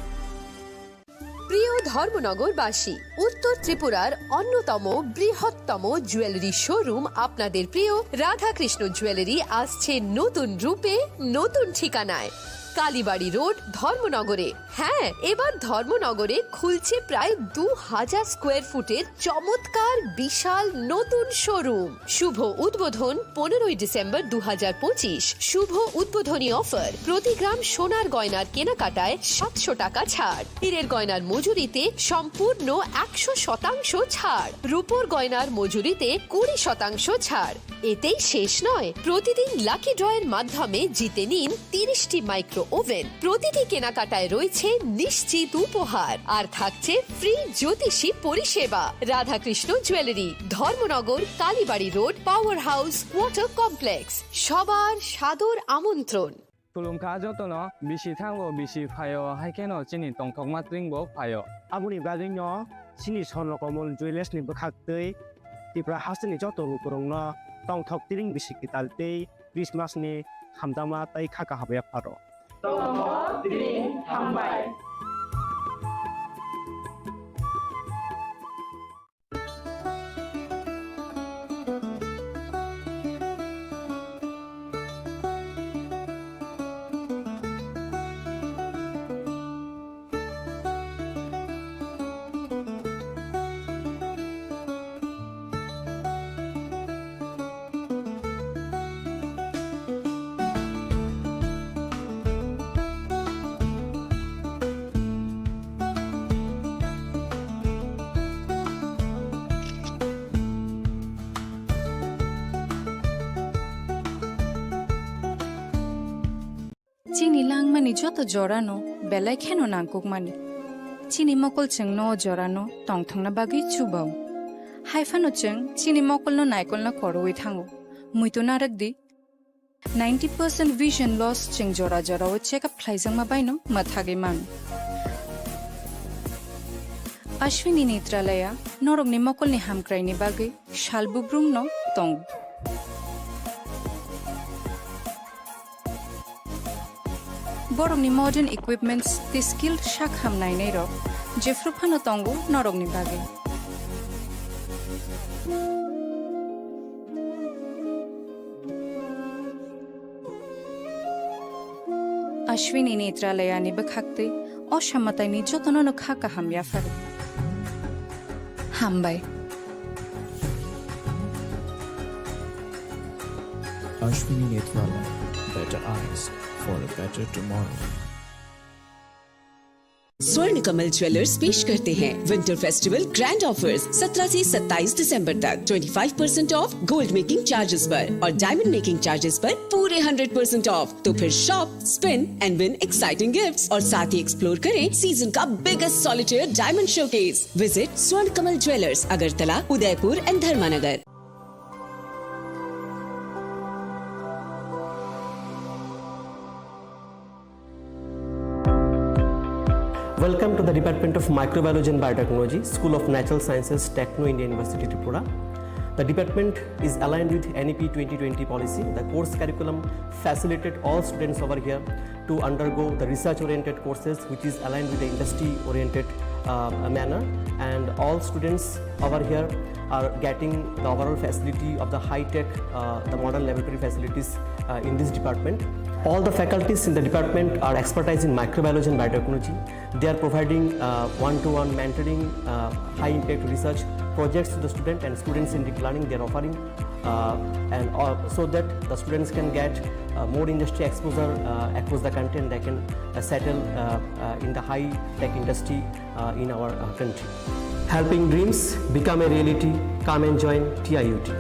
প্রিয় ধর্মনগরবাসী, উত্তর ত্রিপুরার অন্যতম বৃহত্তম জুয়েলারি শোরুম আপনাদের প্রিয় রাধাকৃষ্ণ জুয়েলারি আসছে নতুন রূপে, নতুন ঠিকানায়, কালীবাড়ি রোড, ধর্মনগরে। হ্যাঁ, এবার ধর্মনগরে খুলছে প্রায় 2000 স্কোয়ার ফুটের চমৎকার বিশাল নতুন শোরুম। শুভ উদ্বোধন 15 ডিসেম্বর 2025। শুভ উদ্বোধনী অফার, প্রতি গ্রাম সোনার গয়নার কেনাকাটায় 700 টাকা ছাড়, হীরের গয়নার মজুরিতে সম্পূর্ণ 100% ছাড়, রূপোর গয়নার মজুরিতে 20% ছাড়। এতেই শেষ নয়, প্রতিদিন লাকি ড্রয়ের মাধ্যমে জিতে নিন 30টি মাইক্রো ওভেন। প্রতিটি কেনাকাটায় রয়েছে নিশ্চিত উপহার, আর থাকছে ফ্রি জ্যোতিষী পরিষেবা। Radhakrishna jewellery, Dharmanagar, Kalibari road, power house, water complex. সবার সাদর আমন্ত্রণ। তুলুমকা যতন বিশি থাঙ্গো বিশি ফায়ো হাইকেন চিনি টংথক মাত্রিংবো ফায়ো। আবুনি বাজৈন চিনি স্বর্ণকমল জুয়েলার্সনি বখাক্তৈ ত্রিপুরা হাসনি যত রুকুরং টংথক তিরিং বিশি কিতালতৈ ক্রিসমাসনি হামদামা তাই খাকা হাবায়া ফারো। চিনি লাংমানি যত জরানো বেলাই খেনো নাংকুকমানি চিনি মকল চেং ন জরানো টংথংনা বাগি চুবাও হাইফানো চেং চিনি মকল ন নাইকল না করওই থাঙ্গো মুইতো নারক দি 90% vision loss চেং জরা জরা ও চেকআপ খাইজাং মা বাইনো মাথাগে মান অশ্বিনী নেত্রালয়া নরগনি মকলনি হামক্রাইনি বাগি শালবুব্রুম ন টং Borongni modern equipments the skilled shakham nainei ro jefruphano tongo norogni bage Ashwini netralaya ni bakhakte oshamatay ni jotono no khaka hamya far hambai Ashwini Netralaya, better eyes for a better tomorrow. स्वर्ण Kamal jewellers पेश करते हैं winter festival grand offers 17 से 27 दिसंबर तक 25% of gold making charges पर और diamond making charges पर पूरे 100% ऑफ। तो फिर shop, spin and win exciting gifts और साथ ही एक्सप्लोर करें सीजन का biggest solitaire diamond showcase. Visit Swarna Kamal jewellers, Agartala, Udaipur and Dharmanagar. Welcome to the Department of Microbiology and Biotechnology, School of Natural Sciences, Techno India University, Tripura. The department is aligned with NEP 2020 policy. The course curriculum facilitated all students over here to undergo the research-oriented courses, which is aligned with the industry-oriented manner. And all students over here are getting the overall facility of the high-tech, the modern laboratory facilities in this department. All the faculties in the department are expertise in microbiology and biotechnology. They are providing one-to-one mentoring, high-impact research projects to the student and students in deep learning. They are offering so that the students can get more industry exposure across the country and they can settle in the high-tech industry in our country. Helping dreams become a reality. Come and join TIUT.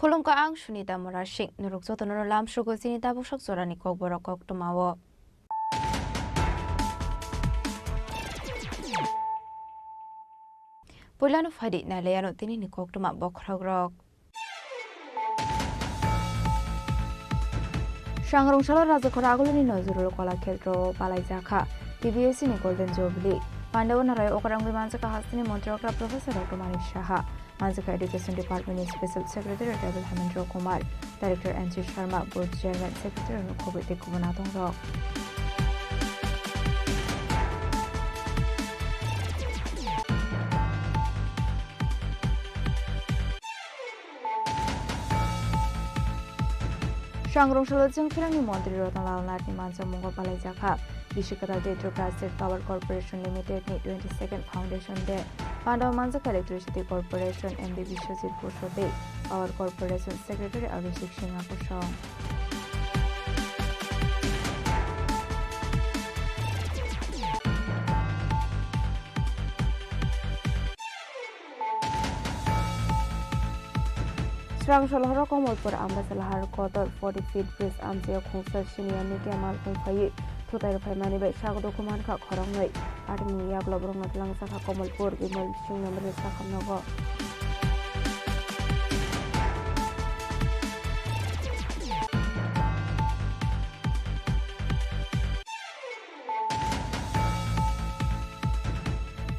Kolom ka ang Sunita Morashik, Nurukso to Noram Sugo Sinita Bushok Sorani Borokok to Mawo. Pulano Fadi Naleano Tini Nikok to Map Bokrogrok. Shangrong Shala Razakoragulini Nozuru Kola Keltro, Palaizaka, PBS in Golden Jubilee. Pandavanara Okarang Vimansaka Hastini Montroka Professor Dr. Manish Shaha. Manzaka Education Department Special Secretary Devil Hamendra Kumar, Director N.C. Sharma, Board Chairman Secretary Nukobete Kumanatong Rock. Shangrong Shalojang Firani Montri Rotanal Natni Mansa Mungo Palaizaka, Bishikata Detroit State Power Corporation Limited 22nd Foundation Day. Pandav Manzaka Electricity Corporation MD Vishwajit Pushode, Power Corporation Secretary Abhishek Singha Pushong. Strang Shalhara Komolpur Ambasalahar Kotor 40 feet bridge Amzia Kungsa Shiniani Kamal Kungfayi. Tutai Paimani by Shagdo Kumanka Korongway, Armia Global Langsaka Komolpur, Gimal Shing number Sakanogo.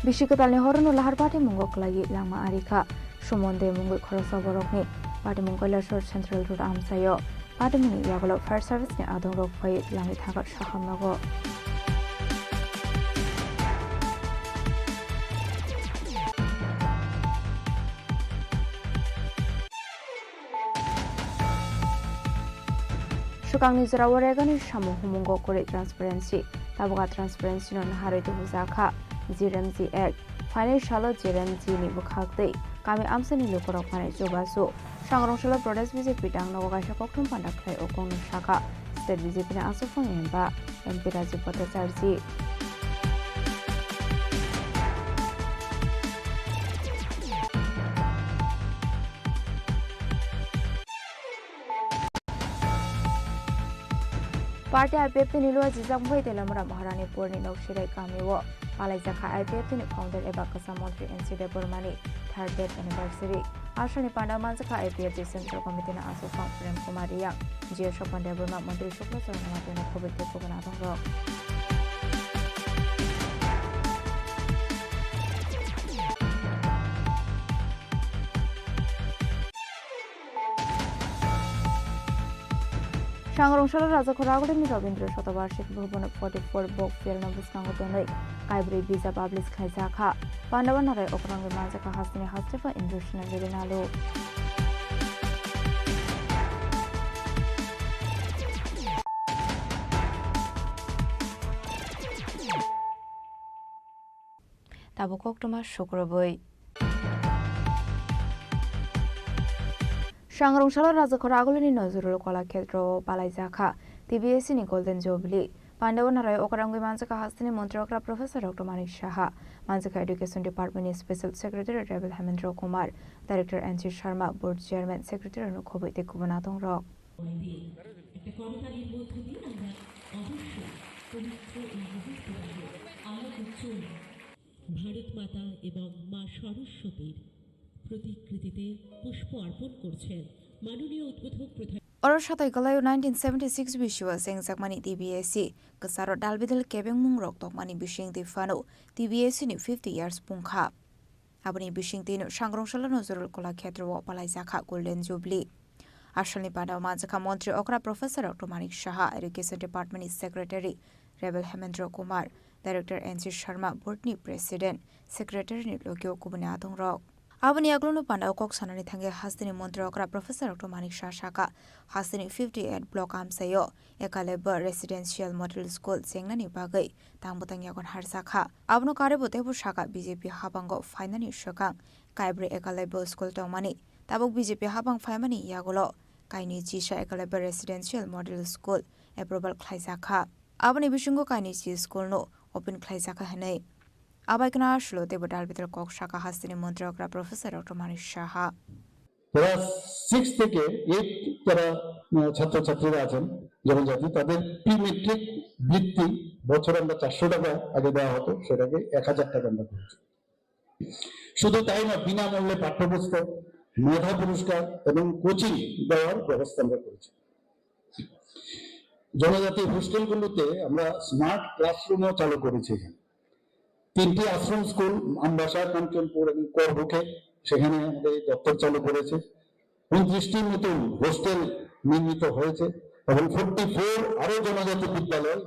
Bishikatalni Horonu Lahar Party Mungoklagi Lama Arika, Shumonde Mungo Korosa Borokni, Party Mungola Short Central Road Amsayo. Padamini Yagolo Fire Service ni Adong Rock Fay Langit Hagat Shahamago. Shukang ni Zara Waregani Shamu Humungo Kore Transparency, Tabuga Transparency non Haridu Huzaka, ZRMZ Act, Financial ZRMZ ni Bukhakte, Kami Amsani Lukorok Pane Jobaso. Shangrong Shala Brothers visit Pitang Nogasha Koktum Pandaklay Okong Shaka, State visit in Asofong Emba, and Pirazi Potasarzi. Party IPF Nilo Zizamway de Lamra Maharani Purni no Shire Kamiwo, Palaizaka IPF founder Ebakasa Montri and Sida Burmani, third death anniversary. Ashani Panda Manzaka APJ Central Committee na Aso Prem Kumari Yang, Jia Shopan Debrima Mantri Shukla Saranamati na COVID Puganatong Rock. Sangrongshara Raja Khoragulini Rabindra Shatavarshik Bhuban 44 Bok Firna Buskangotonai, Kaibri Visa Publis Kaizaka, Pandavanare Okrang Mazaka Hasni Hastefa Indrushna Virinalo. Tabukok Thomas Shukroboy. Sangrongshara Raja Khoragulini Nozurul Kola Ketro Palaizaka, TBS ni Golden Jubilee, Pandavanare Okarangi Manzaka Hastini Montrokra Professor Dr. Manik Shaha, Manzaka Education Department Special Secretary Rebel Hemendra Kumar, Director N.C. Sharma, Board Chairman Secretary Nukobi Kubunatong Rock. Bharat Mata এবং মা সরস্বতীর প্রতিকৃতিতে পুষ্প অর্পণ করছেন মাননীয় উদ্বোধক প্রধান Oroshatai Galayo 1976 Bishua Seng Zakmani TBSC, Kasaro Dalbidal Kebeng Mungrok Tokmani Bishing the Fano, TBSC ni 50 years Punkha. Abani Bishing Tino Sangrongshara Nozurul Kola Ketro Palaizaka Golden Jubilee. Ashani Pada Manzaka Montri Okra Professor Dr. Manik Shaha, Education Department Secretary, Rebel Hemendra Kumar, Director N.C. Sharma, Boardni President, Secretary Nilogyo Kubunatong Rock. Abani Aglono Panda Okok Sanani Tange Hastini Montreokra Professor Dr. Manik Shashaka, Hastini 58 Block Amsayo, Ekaleba Residential Model School, Sengnani Bagai, Tambutang Yagon Harsaka, Abno Karebo Tebu Shaka, BJP Habango, Finani Shakang, Kaibri Ekalebo School Tomani, Tabuk BJP Habang Famani Yagolo, Kaini Chisha Ekaleba Residential Model School, Approval Klaisaka, Abani Bishungo Kaini Chi School no, Open Klaisaka Hane. Abaikna Shlo Debodal Bitter Kok Shaka Hastini Montreokra Professor Dr. Manik Shaha. তারা 6 থেকে 8 যারা ছাত্রছাত্রীরা আছেন জনজাতি তাদের pre metric বৃত্তি বছরে আমরা 400 টাকা আগে দেওয়া হতো সেটাকে 1000 টাকা আমরা করেছি। শুধু তাই না বিনামূল্যে পাঠ্যপুস্তক মেধা পুরস্কার এবং কোচিং দেওয়ার ব্যবস্থা আমরা করেছি। জনজাতি হোস্টেলগুলোতে আমরা স্মার্ট ক্লাসরুমও চালু করেছি। 3টি আশ্রম স্কুল আমবাসা কাঞ্চনপুর এবং করবুকে সেখানে আমাদের দপ্তর চালু করেছে। 29টি নতুন হোস্টেল নির্মিত হয়েছে এবং 44 আরো জনজাতি বিদ্যালয়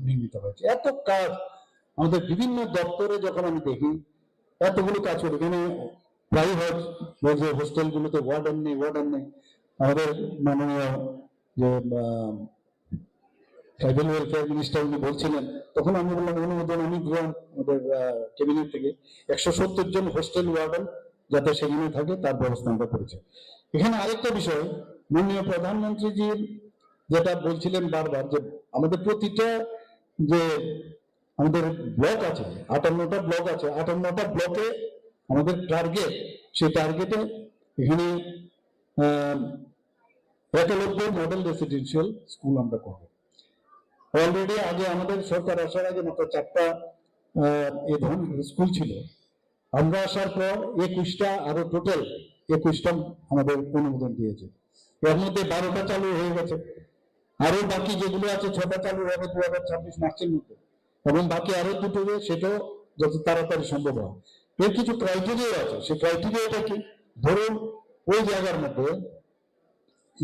নির্মিত হয়েছে। এত কাজ আমাদের বিভিন্ন দপ্তরে যখন আমি দেখি এতগুলো কাজ করে এখানে প্রায় হয় যে হোস্টেলগুলোতে ওয়ার্ডেন নেই আমাদের মাননীয় যে ট্রাইবাল ওয়েলফেয়ার মিনিস্টার উনি বলছিলেন তখন আমি বললাম অনুমোদন আমি দিলাম আমাদের ক্যাবিনেট থেকে 170 জন হোস্টেল ওয়ার্ডেন যাতে সেখানে থাকে তার ব্যবস্থা আমরা করেছি। এখানে আরেকটা বিষয় মাননীয় প্রধানমন্ত্রীজির যেটা বলছিলেন বারবার যে আমাদের প্রতিটা যে আমাদের ব্লক আছে 58টা ব্লক আছে 58টা ব্লকে আমাদের টার্গেট সেই টার্গেটে এখানে 91 মডেল রেসিডেন্সিয়াল স্কুল আমরা করব। অলরেডি আগে আমাদের সরকার আসার আগে মাত্র 4টা এই ধরনের স্কুল ছিল। আমরা আসার পর 21টা আরো টোটাল 21টা আমাদের অনুমোদন দিয়েছে। এর মধ্যে 12টা চালু হয়ে গেছে, আরো বাকি যেগুলো আছে 6টা চালু হবে 2026 মার্চের মধ্যে এবং বাকি আরো দুটো সেটাও যত তাড়াতাড়ি সম্ভব হয়। এর কিছু ক্রাইটেরিয়া আছে, সেই ক্রাইটেরিয়াটা কি ধরুন ওই জায়গার মধ্যে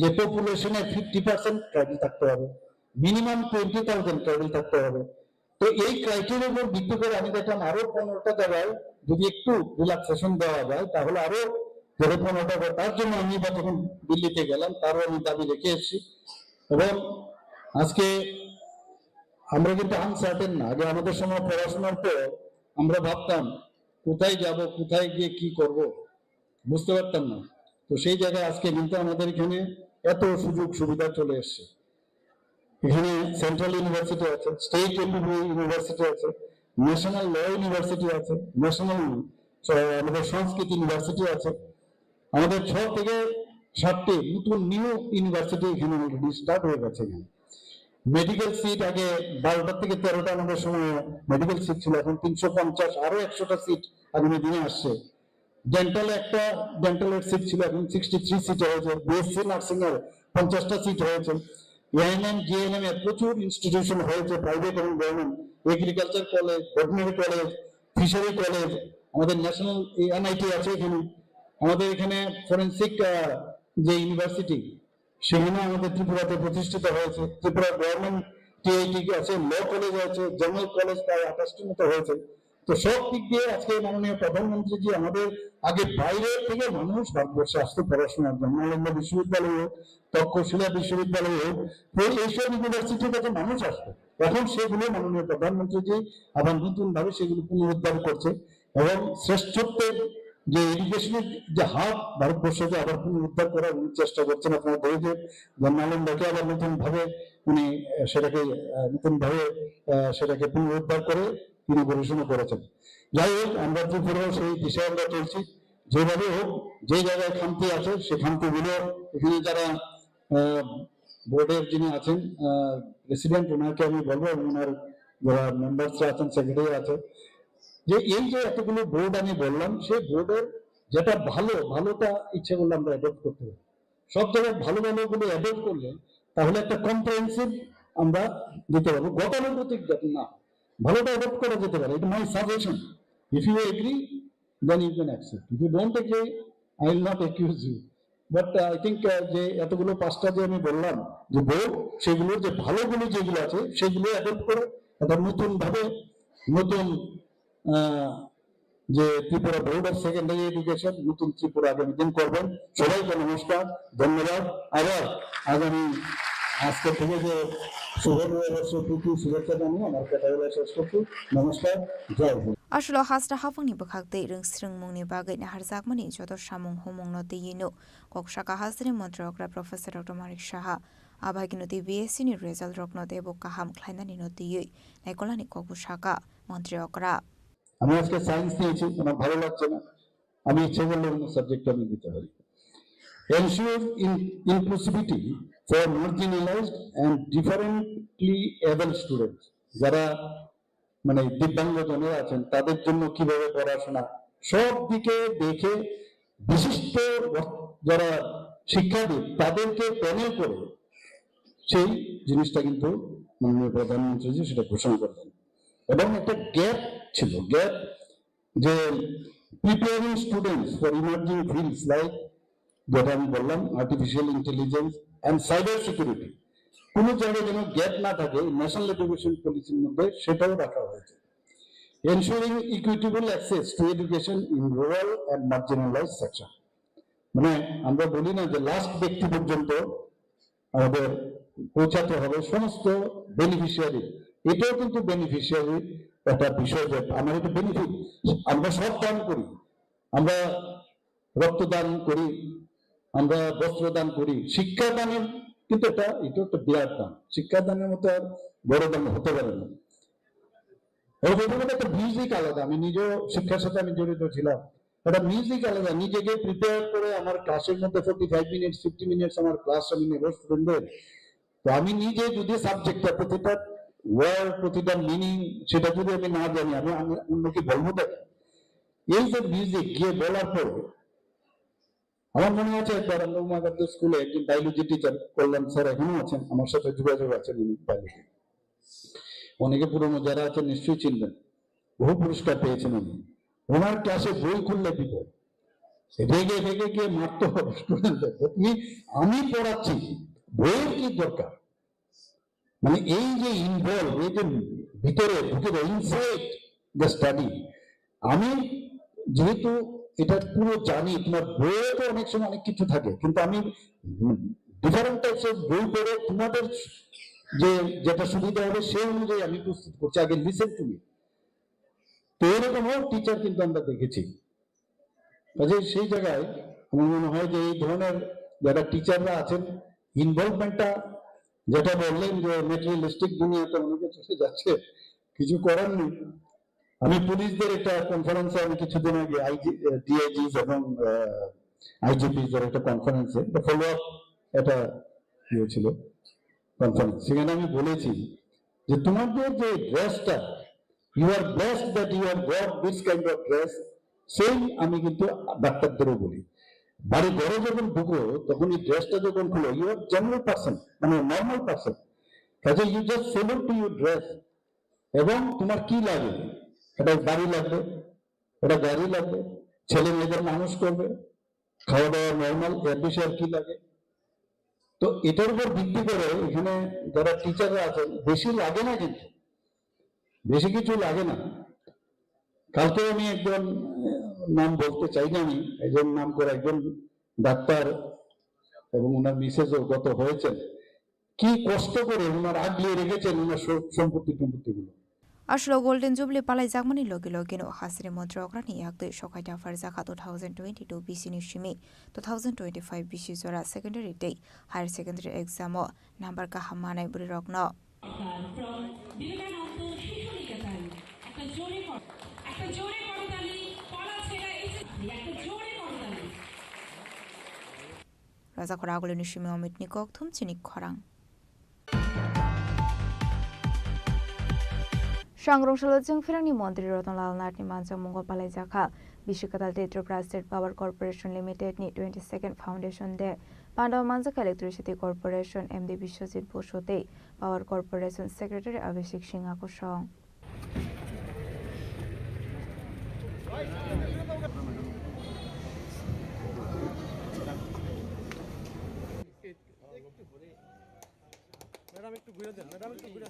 যে পপুলেশনের 50% ট্রাইবাল থাকতে হবে, মিনিমাম 20,000 ট্রাইবাল থাকতে হবে। তো এই ক্রাইটেরিয়ার উপর ভিত্তি করে আমি দেখলাম আরো 15টা জায়গায় যদি একটু রিল্যাক্সেশন দেওয়া যায় তাহলে আরো 15টা। তার জন্য আমি যখন দিল্লিতে গেলাম তারও আমি দাবি রেখে এসেছি এবং আজকে আমরা কিন্তু আনসার্টেন না। আগে আমাদের সময় পড়াশোনার পর আমরা ভাবতাম কোথায় যাব, কোথায় গিয়ে কি করব বুঝতে পারতাম না। তো সেই জায়গায় আজকে কিন্তু আমাদের এখানে এত সুযোগ সুবিধা চলে এসছে। এখানে সেন্ট্রাল ইউনিভার্সিটি আছে, স্টেট ইউনিভার্সিটি আছে, ন্যাশনাল ল ইউনিভার্সিটি আছে, ন্যাশনাল আমাদের সংস্কৃত ইউনিভার্সিটি আছে। আমাদের 6 থেকে 7টি নতুন নিউ ইউনিভার্সিটি এখানে অলরেডি স্টার্ট হয়ে গেছে। এখানে মেডিকেল সিট আগে 12টা থেকে 13টা আমাদের সময় মেডিকেল সিট ছিল, এখন 350 আরো 100টা সিট আগামী দিনে আসছে। ডেন্টাল একটা ডেন্টালের সিট ছিল, এখন 63 সিট হয়েছে। বিএসসি নার্সিং এর 50টা সিট হয়েছে। এএনএম জিএনএম এর প্রচুর ইনস্টিটিউশন হয়েছে, প্রাইভেট এবং government. Agriculture college, veterinary college, fishery college, আমাদের ন্যাশনাল এনআইটি আছে এখানে। আমাদের এখানে ফরেন্সিক যে ইউনিভার্সিটি, সেখানে আমাদের ত্রিপুরাতে প্রতিষ্ঠিত হয়েছে। ত্রিপুরা গভর্নমেন্ট টিআইটি আছে, ল কলেজ আছে, জেনারেল কলেজ প্রায় 28টার মতো হয়েছে। তো সব দিক দিয়ে আজকে মাননীয় প্রধানমন্ত্রীজি আমাদের আগে বাইরে থেকে মানুষ ভারতবর্ষে আসতে পড়াশোনার জন্য, নালন্দা বিশ্ববিদ্যালয় হোক, তক্ষশিলা বিশ্ববিদ্যালয় হোক, এইসব ইউনিভার্সিটির কাছে মানুষ আসবে। এখন সেগুলো মাননীয় প্রধানমন্ত্রীজি আবার নতুন ভাবে সেগুলো পুনরুদ্ধার করছে এবং শ্রেষ্ঠত্বের যে এডুকেশনের যে হাব ভারতবর্ষকে আবার পুনরুদ্ধার করার উনি চেষ্টা করছেন। আপনারা দেখেছেন যে নালন্দাকে আবার নতুন ভাবে উনি সেটাকে পুনরুদ্ধার করে তিনি গবেষণা করেছেন। যাই হোক, আমরা ত্রিপুরাও সেই দিশায় আমরা চলছি। যেভাবে হোক, যে জায়গায় খামতি আছে সে খামতিগুলো এখানে যারা বোর্ডের যিনি আছেন প্রেসিডেন্ট, ওনাকে আমি বলবো, এবং ওনার যারা মেম্বার্সরা আছেন, সেক্রেটারি আছে, যে এই যে এতগুলো বোর্ড আমি বললাম, সেই বোর্ডের যেটা ভালোটা ইচ্ছে করলে আমরা অ্যাডপ্ট করতে পারি। সব জায়গায় ভালোগুলো অ্যাডপ্ট করলে তাহলে একটা কম্প্রিহেন্সিভ আমরা দিতে পারবো। গতানুগতিক যাতে না, ভালোটা অ্যাডপ্ট করা যেতে পারে। এটা my suggestion. If you agree then you can accept, if you don't agree I will not accuse you. But I think যে এতগুলো 5টা যে আমি বললাম যে বোর্ড, সেগুলোর যে ভালোগুলো যেগুলো আছে সেগুলো অ্যাডপ্ট করে একটা নতুন ভাবে নতুন যে Tripura board of secondary education, নতুন ত্রিপুরা আগামী দিন করবেন। সবাইকে নমস্কার, ধন্যবাদ। আবার আগামী আজকে থেকে যে শুভেচ্ছা জানিয়ে আমার কথা বলা শেষ করছি। নমস্কার, জয় Hind. Ashlo hasra hafungni bukhakte ringsring mungni bagai na harjakmani joto samung humungno tiyino kokshaka hasri montrokra Professor Dr. Marik Shaha abhaginoti BSc ni result rokno debo kaham khlainani no tiyoi naikolani kokushaka montriokra আমি আজকে science নিয়েছি, আমার ভালো লাগছে না, আমি ইচ্ছে করলে অন্য সাবজেক্ট আমি দিতে পারি। Ensure inclusivity for marginalized and differently able students, যারা মানে দিব্যাঙ্গ জনেরা আছেন তাদের জন্য কিভাবে পড়াশোনা, সব দিকে দেখে বিশিষ্ট যারা শিক্ষাবিদ তাদেরকে প্যানেল করে সেই জিনিসটা কিন্তু মাননীয় প্রধানমন্ত্রীজি সেটা ঘোষণা করলেন। এবং একটা গ্যাপ ছিল, গ্যাপ যে preparing students for emerging fields like যেটা আমি বললাম artificial intelligence and cyber security, কোনো জায়গায় যেন গ্যাপ না থাকে ন্যাশনাল এডুকেশন পলিসির মধ্যে, সেটাও রাখা হয়েছে। Ensuring equitable access to education in rural and marginalised section, মানে আমরা বলি না যে লাস্ট ব্যক্তি পর্যন্ত আমাদের পৌঁছাতে হবে, সমস্ত বেনিফিশিয়ারি, এটাও কিন্তু বেনিফিশিয়ারি একটা বিষয়। যে আমার এটা বেনিফিট, আমরা সব দান করি, আমরা রক্তদান করি, আমরা বস্ত্রদান করি, শিক্ষাদানের কিন্তু এটা একটা বিরাট দান। শিক্ষাদানের মতো আর বড় দান হতে পারে না। একটা মিউজিক আলাদা, আমি নিজেও শিক্ষার সাথে আমি জড়িত ছিলাম, একটা মিউজিক আলাদা। নিজেকে প্রিপেয়ার করে আমার ক্লাসের মধ্যে 45 মিনিটস 50 মিনিটস আমার ক্লাস আমি নেব স্টুডেন্টদের। তো আমি নিজে যদি সাবজেক্টটা প্রতিটা ওয়ার্ড প্রতিটা মিনিং সেটা যদি আমি না জানি, আমি অন্যকে বলবো দেখেন। এই যে মিউজিক গিয়ে বলার পর আমার মনে আছে একবার আমরা উমাগার্দ স্কুলে একজন বায়োলজি টিচার কল্যাণ স্যার এখনো আছেন, আমার সাথে যোগাযোগ আছেন, উনি বায়োলজি, অনেকে পুরনো যারা আছেন নিশ্চয়ই চিনবেন, বহু পুরস্কার পেয়েছেন উনি। ওনার ক্লাসে বই খুললে বিপদ, রেগে রেগে গিয়ে মারতে হবে স্টুডেন্টদের। তুমি আমি পড়াচ্ছি, বইয়ের কি দরকার? মানে এই যে ইনভলভ, এই যে ভিতরে ঢুকে ইনসাইড দ্য স্টাডি, আমি যেহেতু এটা পুরো জানি, তোমার বইয়ে তো অনেক সময় অনেক কিছু থাকে, কিন্তু আমি ডিফারেন্ট টাইপসের বই পড়ে তোমাদের যে যেটা সুবিধা হবে সেই অনুযায়ী আমি প্রস্তুত করছি, আগে লিসেন টু মি। তো এরকমও টিচার কিন্তু আমরা দেখেছি। কাজে সেই জায়গায় আমার মনে হয় যে এই ধরনের যারা টিচাররা আছেন, ইনভলভমেন্টটা যেটা বললেন যে মেটেরিয়ালিস্টিক দুনিয়াতে অনেকে চলে যাচ্ছে, কিছু করার নেই। আমি পুলিশদের একটা কনফারেন্সে আমি কিছুদিন আগে ডিআইজিস এবং আইজিপিদের একটা কনফারেন্সে ফলো আপ একটা ছিল কনফারেন্স, সেখানে আমি বলেছি যে তোমাদের যে ড্রেসটা, you are blessed that you have got this kind of dress same আমি কিন্তু ডাক্তারদেরও বলি, বাড়ি ঘরে যখন ঢুকো তখন এই ড্রেসটা যখন খুলো, ইউ আর জেনারেল পার্সন, মানে নর্মাল পার্সন, কাজে you just salute to your dress. এবং তোমার কি লাগে, এটা বাড়ি লাগবে, এটা গাড়ি লাগবে, ছেলে মেয়েদের মানুষ করবে, খাওয়া দাওয়া নর্মাল, এর বিষয়ে কি লাগে। তো এটার উপর ভিত্তি করে এখানে যারা টিচাররা আছেন, বেশি লাগে না, কিন্তু বেশি কিছু লাগে না। কালকে আমি একজন নাম বলতে চাই না, আমি একজন নাম করে একজন ডাক্তার এবং ওনার মিসেসও গত হয়েছেন, কি কষ্ট করে ওনার আগলিয়ে রেখেছেন ওনার সম্পত্তিগুলো। Ashlo Golden Jubilee Palai Zakmani Logilogino Hasri Modrograni Yakde Shokaita Farzaka 2022 BC Nishimi 2025 BC Zora Secondary Day Higher Secondary Exam Number Kahamana Burirogno. Raza Koragolo Nishimi Omit Nikok Thum Chini Khorang Shangrongshalo Jingfirangni Montri Rotnlal Natni Manjang Mongol Palai Jaka Bishikatal Tripura State Power Corporation Limited ni 22nd Foundation de Pandaw Manjaka Electricity Corporation MD Bishojit Boshote Power Corporation Secretary Abhishek Singh Akoshong madam একটু ঘুরে দেন, madam একটু ঘুরে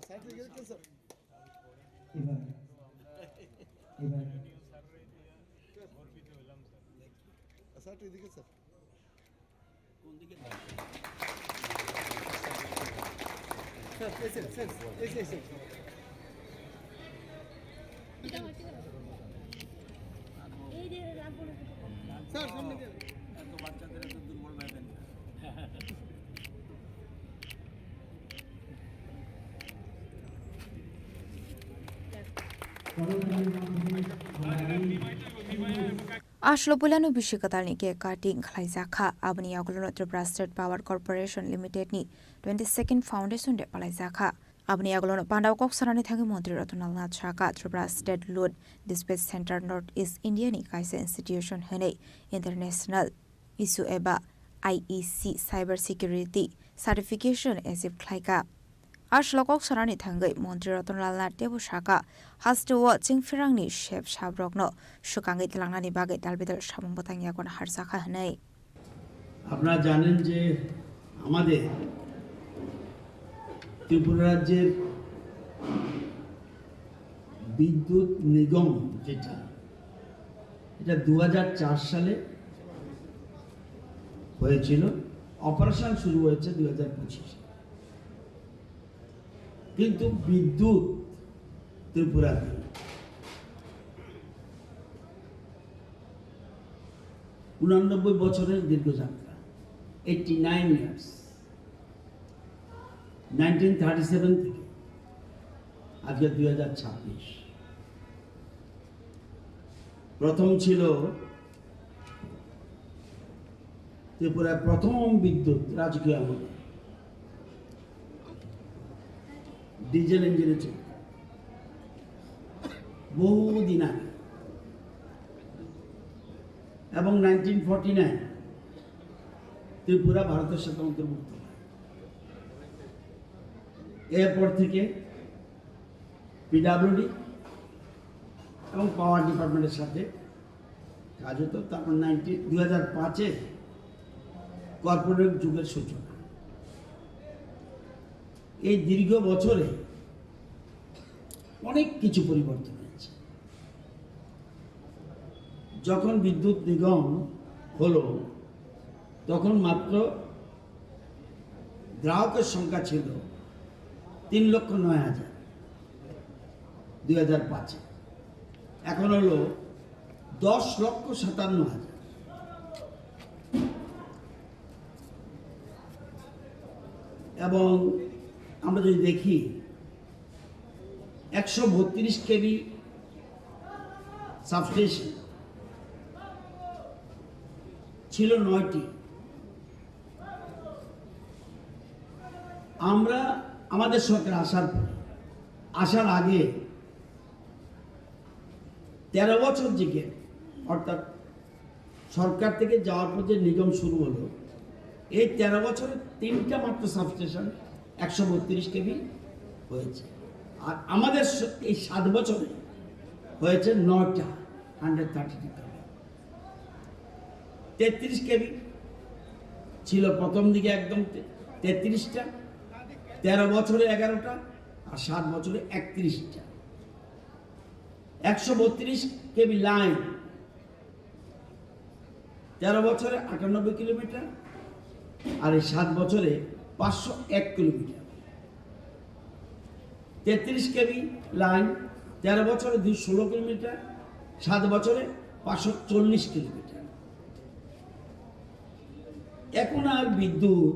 সাইডে গিয়ে কি sir এবার side এদিকে sir কোন দিকে স্যার এসে এই যে রামপুর স্যার সামনে দিয়ে এত বাচ্চাদের এত দুর্বল ভাবেন Ashlo Pulano Bishikatal ni ke cutting Khlaizakha Abni Aglono Tripura State Power Corporation Limited ni 22nd Foundation de Palaizakha Abni Aglono Pandaw Koksarani Thangi Montri Rotnal Nath Shaka Tripura State Load Dispatch Center North East India ni Kaisa Institution Hene International Issue Eba IEC Cyber Security Certification Asif Khlaika Ashlo Koksarani Thangi Montri Rotnal Nath Debu Shaka Hastu Jingfirangni Shep Shabrogno Shukangi Tilangnani Bagai Dalbidal Shamong Botang Yakon Harzakha Hanai আপনারা জানেন যে আমাদের ত্রিপুরা রাজ্যের বিদ্যুৎ নিগম যেটা এটা 2004 সালে হয়েছিল, অপারেশন শুরু হয়েছে 2025 কিন্তু বিদ্যুৎ ত্রিপুরাতে 89 বছরের দীর্ঘ যাত্রা, 89 years 1937 থেকে আজকে 2026। প্রথম ছিল ত্রিপুরার প্রথম বিদ্যুৎ রাজকীয় আমলে ডিজেল ইঞ্জিনে ছিল বহুদিন আগে, এবং 1949 ত্রিপুরা ভারতের সাথে অন্তর্ভুক্ত হয়। এরপর থেকে পিডব্লিউডি এবং পাওয়ার ডিপার্টমেন্টের সাথে কাজ হতো। তারপর 2005-এ কর্পোরেট যুগের সূচনা। এই দীর্ঘ বছরে অনেক কিছু পরিবর্তন হয়েছে। যখন বিদ্যুৎ নিগম হলো তখন মাত্র গ্রাহকের সংখ্যা ছিল 3,09,000 2005-এ, এখন হলো 10,57,000। এবং আমরা যদি দেখি 132 কেভি সাবস্টেশন ছিল 9টি। আমরা আমাদের সরকার আসার আগে 13 বছর যে গ্যাপ, অর্থাৎ সরকার থেকে যাওয়ার পর যে নিগম শুরু হলো, এই 13 বছরে 3টা মাত্র সাবস্টেশন 132 কেভি হয়েছে। আর আমাদের এই 7 বছরে হয়েছে 9টা 132 কেভি। 33 কেভি ছিল প্রথম দিকে, একদম 33টা, 13 বছরে 11টা, আর 7 বছরে 31টা। 132 কেভি লাইন 13 বছরে 98 কিলোমিটার, আর এই 7 বছরে 501 কিলোমিটার। 33 কেভি লাইন 13 বছরে 216 কিলোমিটার, 7 বছরে 540 কিলোমিটার। এখন আর বিদ্যুৎ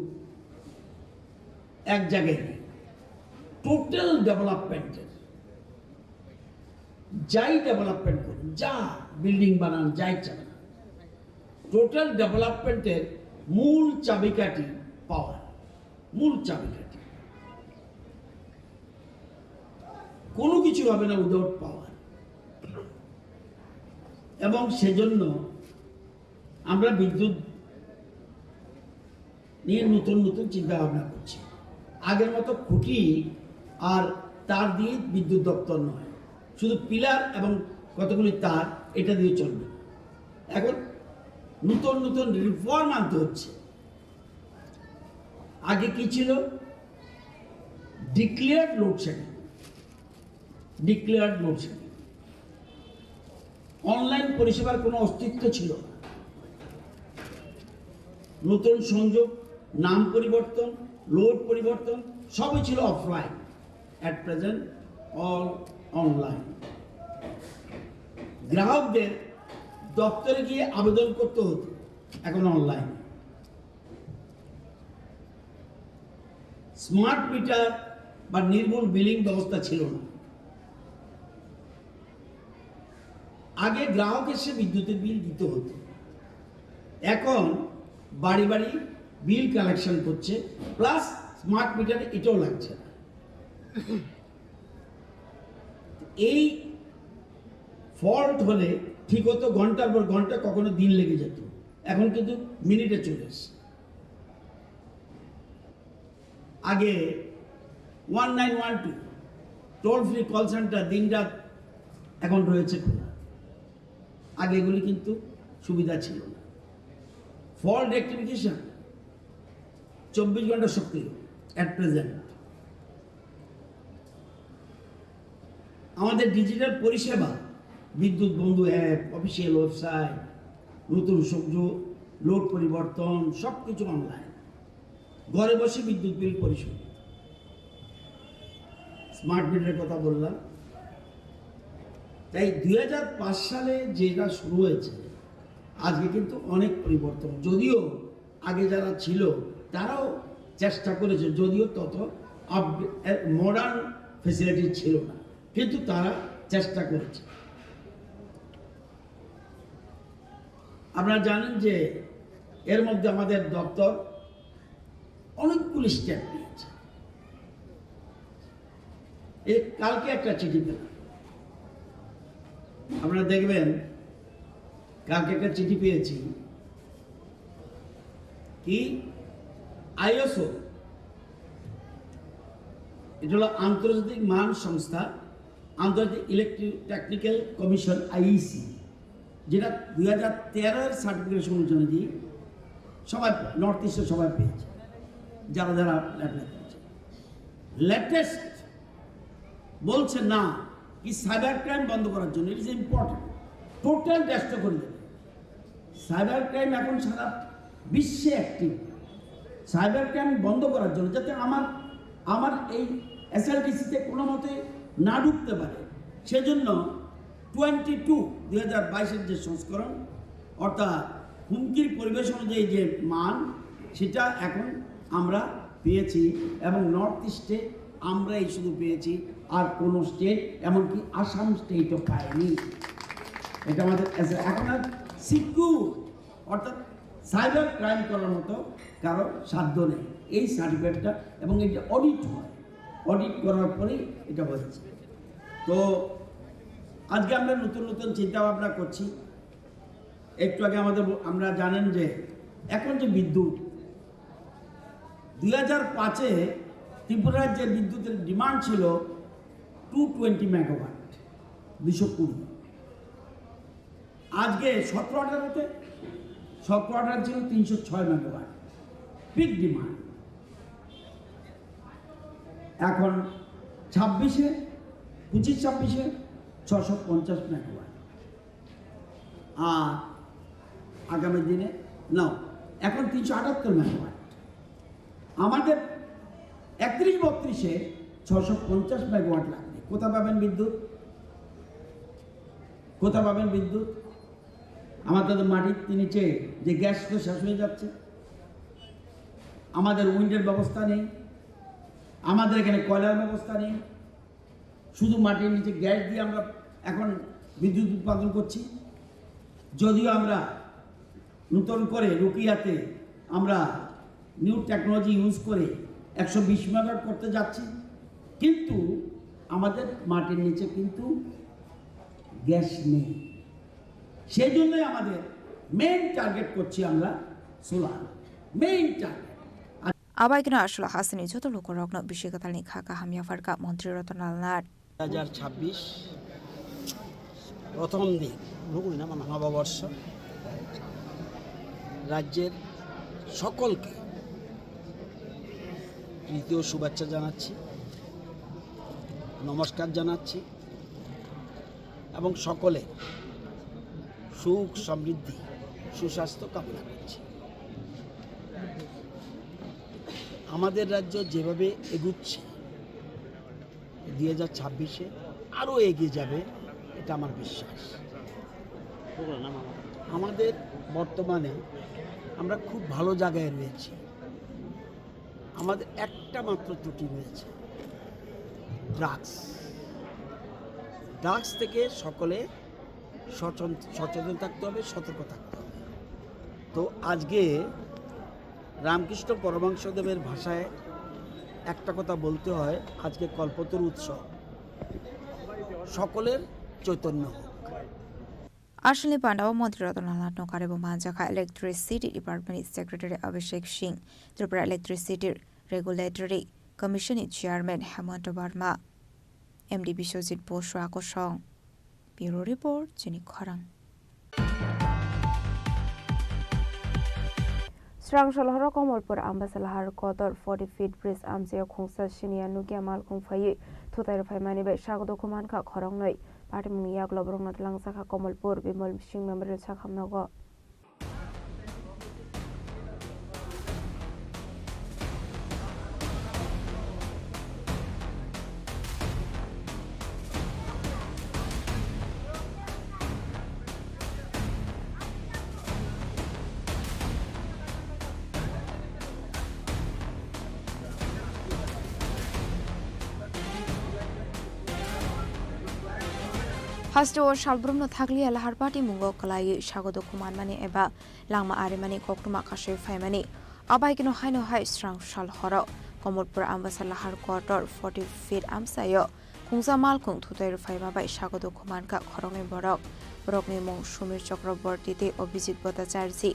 এক জায়গায় নেই, টোটাল ডেভেলপমেন্টের, যাই ডেভেলপমেন্ট করুন, যা বিল্ডিং বানান, যাই চালান, টোটাল ডেভেলপমেন্টের মূল চাবিকাঠি পাওয়ার, মূল চাবিকাঠি। কোনো কিছু হবে না উইদাউট পাওয়ার। এবং সেজন্য আমরা বিদ্যুৎ নিয়ে নতুন নতুন চিন্তা ভাবনা করছি। আগের মতো খুঁটি আর তার দিয়ে বিদ্যুৎ দপ্তর নয়, শুধু পিলার এবং কতগুলি তার, এটা দিয়ে চলবে। এখন নতুন নতুন রিফর্ম আনতে হচ্ছে। আগে কি ছিল? Declared load shedding, declared load shedding. Online পরিষেবার কোনো অস্তিত্ব ছিল না। নতুন সংযোগ, নাম পরিবর্তন, লোড পরিবর্তন, সবই ছিল offline. At present all online. গ্রাহকদের দপ্তরে গিয়ে আবেদন করতে হতো, এখন অনলাইন। স্মার্ট মিটার বা নির্ভুল বিলিং ব্যবস্থা ছিল না। আগে গ্রাহক এসে বিদ্যুতের বিল দিতে হতো, এখন বাড়ি বাড়ি বিল কালেকশন করছে, প্লাস স্মার্ট মিটারে এটাও লাগছে না। এই ফল্ট হলে ঠিক হতো ঘন্টার পর ঘন্টা, কখনো দিন লেগে যেত, এখন কিন্তু মিনিটে চলে আসে। আগে 1912 টোল ফ্রি কল সেন্টার দিনরাত এখন রয়েছে খোলা, আগে এগুলি কিন্তু সুবিধা ছিল না। ফল্ট রেকটিফিকেশন 24 ঘন্টা সক্রিয় অ্যাট প্রেজেন্ট। আমাদের ডিজিটাল পরিষেবা, বিদ্যুৎ বন্ধু অ্যাপ, অফিসিয়াল ওয়েবসাইট, নতুন সংযোগ, লোড পরিবর্তন, সব কিছু অনলাইন। ঘরে বসে বিদ্যুৎ বিল পরিশোধ। স্মার্ট মিটারের কথা বললাম। তাই 2005 সালে যেটা শুরু হয়েছে, আজকে কিন্তু অনেক পরিবর্তন। যদিও আগে যারা ছিল তারাও চেষ্টা করেছে, যদিও তত মডার্ন ফেসিলিটি ছিল না, কিন্তু তারা চেষ্টা করেছে। আপনারা জানেন যে এর মধ্যে আমাদের দপ্তর অনেকগুলি স্টেপ নিয়েছে। কালকে একটা চিঠি পেলাম, আপনারা দেখবেন, কালকে একটা চিঠি পেয়েছি। কি? আইএসও, এটা হলো আন্তর্জাতিক মান সংস্থা, আন্তর্জাতিক ইলেকট্রিক টেকনিক্যাল কমিশন, আইইসি, যেটা 2013 সার্টিফিকেশন অনুযায়ী সবাই নর্থ ইস্টে সবাই পেয়েছে, যারা যারা অ্যাপ্লাই করেছে। লেটেস্ট বলছে না কি সাইবার ক্রাইম বন্ধ করার জন্য, ইট ইজ ইম্পর্টেন্ট, টোটাল ডেস্ট্রো করে দেবে। সাইবার ক্রাইম এখন সারা বিশ্বে অ্যাক্টিভ। সাইবার ক্রাইম বন্ধ করার জন্য, যাতে আমার এই এসএলটিসিতে কোনো মতে না ঢুকতে পারে, সেজন্য 2022 যে সংস্করণ, অর্থাৎ হুমকির পরিবেশ অনুযায়ী যে মান, সেটা এখন আমরা পেয়েছি। এবং নর্থ ইস্টে আমরাই শুধু পেয়েছি, আর কোনো স্টেট, এমনকি আসাম স্টেটও পায়নি। এটা আমাদের এখন আর সিকিউর, অর্থাৎ সাইবার ক্রাইম করার মতো কারো সাধ্য নেই। এই সার্টিফিকেটটা, এবং এটা অডিট হয়, অডিট করার পরেই এটা হচ্ছে। তো আজকে আমরা নতুন নতুন চিন্তা ভাবনা করছি। একটু আগে আমরা জানেন যে এখন যে বিদ্যুৎ 2005-এ ত্রিপুরার যে বিদ্যুতের ডিমান্ড ছিল 220 মেগাওয়াট, 220। আজকে 17-18-তে 17-18 ছিল 306 মেগাওয়াট পিক ডিমান্ড। এখন 25-26-এ 650 মেগাওয়াট। আর আগামী দিনে এখন 378 মেগাওয়াট। আমাদের 31-32-এ 650 মেগাওয়াট লাগবে। কোথা পাবেন বিদ্যুৎ? কোথা পাবেন বিদ্যুৎ? আমাদের মাটির নিচে যে গ্যাস তো শেষ হয়ে যাচ্ছে, আমাদের উইন্ডের ব্যবস্থা নেই, আমাদের এখানে কয়লার ব্যবস্থা নেই, শুধু মাটির নিচে গ্যাস দিয়ে আমরা এখন বিদ্যুৎ উৎপাদন করছি। যদিও আমরা নতুন করে রুকিয়াতে আমরা নিউ টেকনোলজি ইউজ করে 120 মেগাওয়াট করতে যাচ্ছি, কিন্তু আমাদের মাটির নিচে কিন্তু গ্যাস নেই। সেই জন্যই আমাদের মেইন টার্গেট করছি আমরা সোলার, মেইন টার্গেট। আবাইকিনো আসলে হাসিনি যত লোক রগ্ন বিশ্বকাতালনি খাকা হামিয়া ফারকা মন্ত্রী রতনালনাথ 2026 প্রথম দিন নববর্ষ, রাজ্যের সকলকে তৃতীয় শুভেচ্ছা জানাচ্ছি, নমস্কার জানাচ্ছি এবং সকলে সুখ সমৃদ্ধি সুস্বাস্থ্য কামনা করছি। আমাদের রাজ্য যেভাবে এগুচ্ছে 2026-এ আরও এগিয়ে যাবে, এটা আমার বিশ্বাস। আমাদের বর্তমানে আমরা খুব ভালো জায়গায় রয়েছি। আমাদের একটা মাত্র ত্রুটি রয়েছে, ড্রাগস থেকে সকলে সচেতন থাকতে হবে, সতর্ক থাকতে হবে। তো আজকে রামকৃষ্ণ পরমহংসদেবের ভাষায় একটা কথা বলতে হয়, আজকে কল্পতরু উৎসব, সকলের চৈতন্য হোক। আসলে পান্ডাও মন্ত্রী রতনালনাথ নকার এবং মানজাখা electricity department secretary Abhishek Singh, Tripura ইলেকট্রিসিটির রেগুলেটরি কমিশনের চেয়ারম্যান হেমন্ত বার্মা, এমডি বিশ্বজিৎ বোস আকর্ষণ। ব্যুরো রিপোর্ট চিনি খরাং। স্রাংশলহর কমলপুর আম্বাসালাহার কদর 40 ফিট ব্রিজ আমজিয়া খংসা সিনিয়া নুকিয়া মালখং ফাইয়ে থুতাইর ফাইমানি বে সাগদ কুমানখা খরং नै পার্টি মুনিया ग्लबरंगनाथ लांसाखा कमलपुर बिमल सिंह मेमोरियल साखामनगो हास्टो शालब्रमनो थागलि आलाहार पार्टी मुंगो कलाई सागद कुमानमानि एबा लांमा आरिमानि कक्टुमा खासे फाइमानि आबाइकिनो हाइनो हाइ स्रां शाल हर Kamalpur आम्बासालाहार quarter 40 feet आमसायो खुंजा मालखुं थुताइर Faima by सागद कुमानका खरंनि बरकनि मुं सुमिर चक्रवर्तीते अभिजित भट्टाचार्य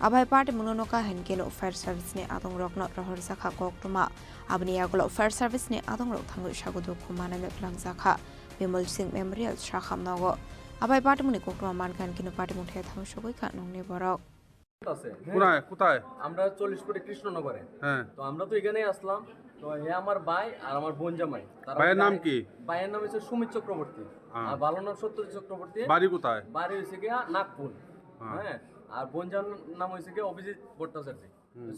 आबाइ पार्टी मुनोनका हेनकेनो फायर सार्भिसनि आदं रक्न रहर जाखा कक्टुमा आबनि आगलो फायर सार्भिसनि आदं रक थांगो सागद कुमानमे लांजाखा बिमल सिंह मेमोरियल शाखामनगो आबाइ पार्टीमुनि कक्टुमा मानखान किनो पार्टी मुठे थांसगैखा नंनि बरक কোথায় কোথায় আমরা 40 ফুটে কৃষ্ণনগরে। হ্যাঁ, তো আমরা তো এখানেই আসলাম। তো এ আমার ভাই আর আমার বোন জামাই। ভাইয়ের নাম কি? ভাইয়ের নাম হচ্ছে সুমিত চক্রবর্তী আর ভালো নাম সত্যজিৎ চক্রবর্তী। বাড়ি কোথায়? বাড়ি হইছে কি নাগপুর। হ্যাঁ, আর বোন জামাইর নাম হইছে কি অভিজিৎ ভট্টাচার্য,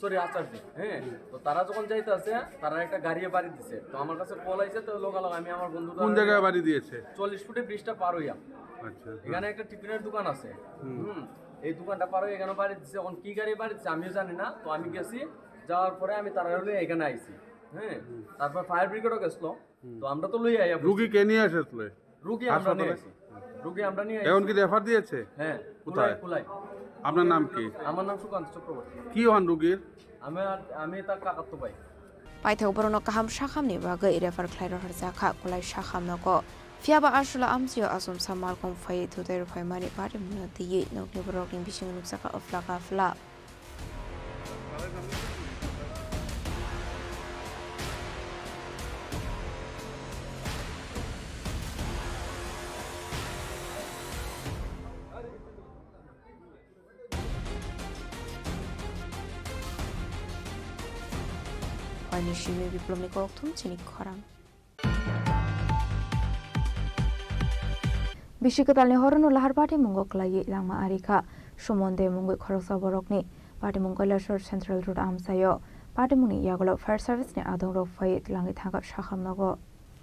সরি আচার্য। হ্যাঁ, তো তারা যখন যাইতেছে তারা একটা গাড়ি বাড়ি দিছে। তো আমার কাছে কল আইছে, তো লোকালক আমি আমার বন্ধু কোন জায়গায় বাড়ি দিয়েছে? 40 ফুটে ব্রিজটা পার হইয়া। আচ্ছা, এখানে একটা টিফিনের দোকান আছে। এই দোকানটা পার হয়ে এখানে বাড়ি দিচ্ছে। এখন কি গাড়ি বাড়ি দিচ্ছে আমিও জানি না। তো আমি গেছি, যাওয়ার পরে আমি তারা হলে এখানে আইছি। হ্যাঁ, তারপর ফায়ার ব্রিগেডও গেছিল। তো আমরা তো লই আইয়া রুগী কে নিয়ে আসলে? রুগী আমরা নিয়ে আসি। রুগী আমরা নিয়ে আসি। এখন কি রেফার দিয়েছে? হ্যাঁ, কোথায়? কুলাই। আপনার নাম কি? আমার নাম সুকান্ত চক্রবর্তী। কি হন রুগীর? আমি তার কাকাতো ভাই। पाइथाव बरनो काहाम शाखामनि बागै refer ख्लाइरहर जाखा कुलाइ शाखामनगो Fiaba Ashla Amsio Asum Samalcom Fay to their Famani Party Munati, no Rocking Bishing Luxaka of Laka Fla. Nishimi Diplomik Oktum Chini Khorang Bishikatal Horno Lahar Party Mungo Klai Lama Arika Shumonde Mungo Khorosa Borokni Party Mungola Short Central Road Amsayo Party Muni Yagolo Fire Service ne Adong Rock Fayet Langitanga Shaham Nago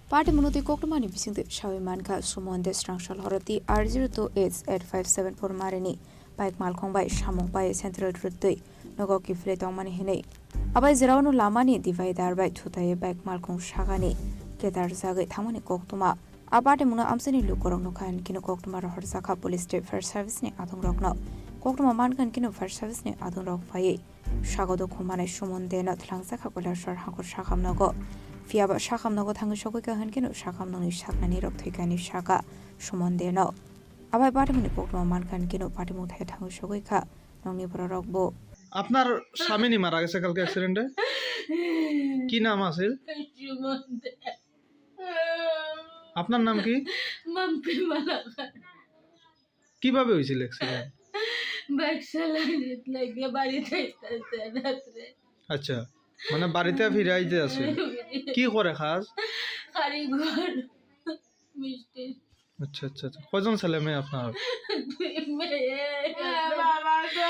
Party Munuti Koktumani Bising the Shawimanka Sumonde Strangshal Horati R028857 Marini Bike Malkong by Shamong by Central Road Nogoki Fletong Mani Hine Abai Zerano Lamani divided by Tutaye Bike Malkong Shagani Ketar Zagate Tamani Koktuma Abate Muna Amsani Lukorong Kan Kino Koktuma Horsaka Police State Fire Service ne Adong Rock no Koktuma Mankan Kino Fire Service ne Adong Rock Faye Shagodo Kumane Shumon de Not Langsaka Shar Hako Shakam Nago Fiaba Shakam Nago Tangashoka Hankino Shakam Noni Shakani Rock Tikani Shaka Shumon de no Abai Batamuni Koktuma Mankan Kino Patimut Tangashoka Noni Borokbo আপনার স্বামী নি মারা গেছে কালকে অ্যাক্সিডেন্টে কি নাম আছে আপনার নাম কি কিভাবে হয়েছিল অ্যাক্সিডেন্ট বাইক চালাইতে লাগে বাড়িতে আইতাছে রাতে আচ্ছা মানে বাড়িতে ফিরে আইতে আছে কি করে খাস কারিগর মিষ্টি আচ্ছা আচ্ছা কয়জন ছেলে মেয়ে আপনার বাবা গো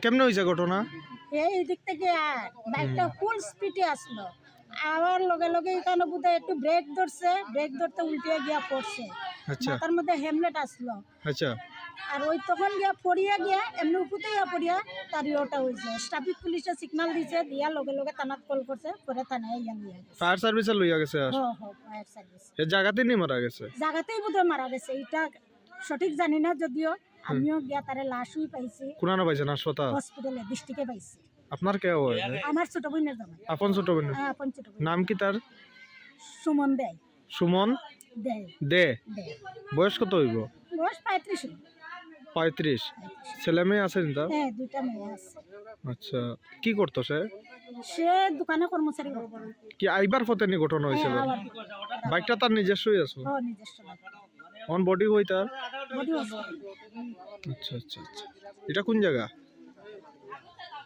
কেমনে হইছে ঘটনা এই দিক থেকে বাইকটা ফুল স্পিডে আসলো আবার লগে লগে এখানে বোধহয় একটু ব্রেক ধরতে উল্টে গিয়া পড়ছে আচ্ছা মাথার মধ্যে হেলমেট আসলো আচ্ছা আর ওই তখন গিয়া পড়িয়া এমনি উপরে পড়িয়া তার ওটা হয়েছে ট্রাফিক পুলিশে সিগন্যাল দিছে দিয়া লগে লগে থানাত কল করছে পরে থানায় ইয়া নিয়ে গেছে ফায়ার সার্ভিসে লইয়া গেছে আর ফায়ার সার্ভিস এই জায়গাতেই নি মারা গেছে জায়গাতেই বোধহয় মারা গেছে এটা সঠিক জানি না যদিও আমিও গিয়া তারে লাশই পাইছি কোনা পাইছেন হাসপাতাল হসপিটালে ডিস্ট্রিক্টে পাইছি আপনার কে হয় আমার ছোট বোনের জামাই আপন ছোট বোন আপন ছোট বোন নাম কি তার সুমন দেয় সুমন দে বয়স কত হইব বয়স 35 35 ছেলে মেয়ে আছে না হ্যাঁ দুইটা মেয়ে আছে আচ্ছা কি করতো সে দোকানে কর্মচারী কি আইবার পথে নি ঘটনা হইছিল বাইকটা তার নিজস্বই আছে হ্যাঁ নিজস্ব অন বডি হই তার বডি আছে আচ্ছা আচ্ছা আচ্ছা এটা কোন জায়গা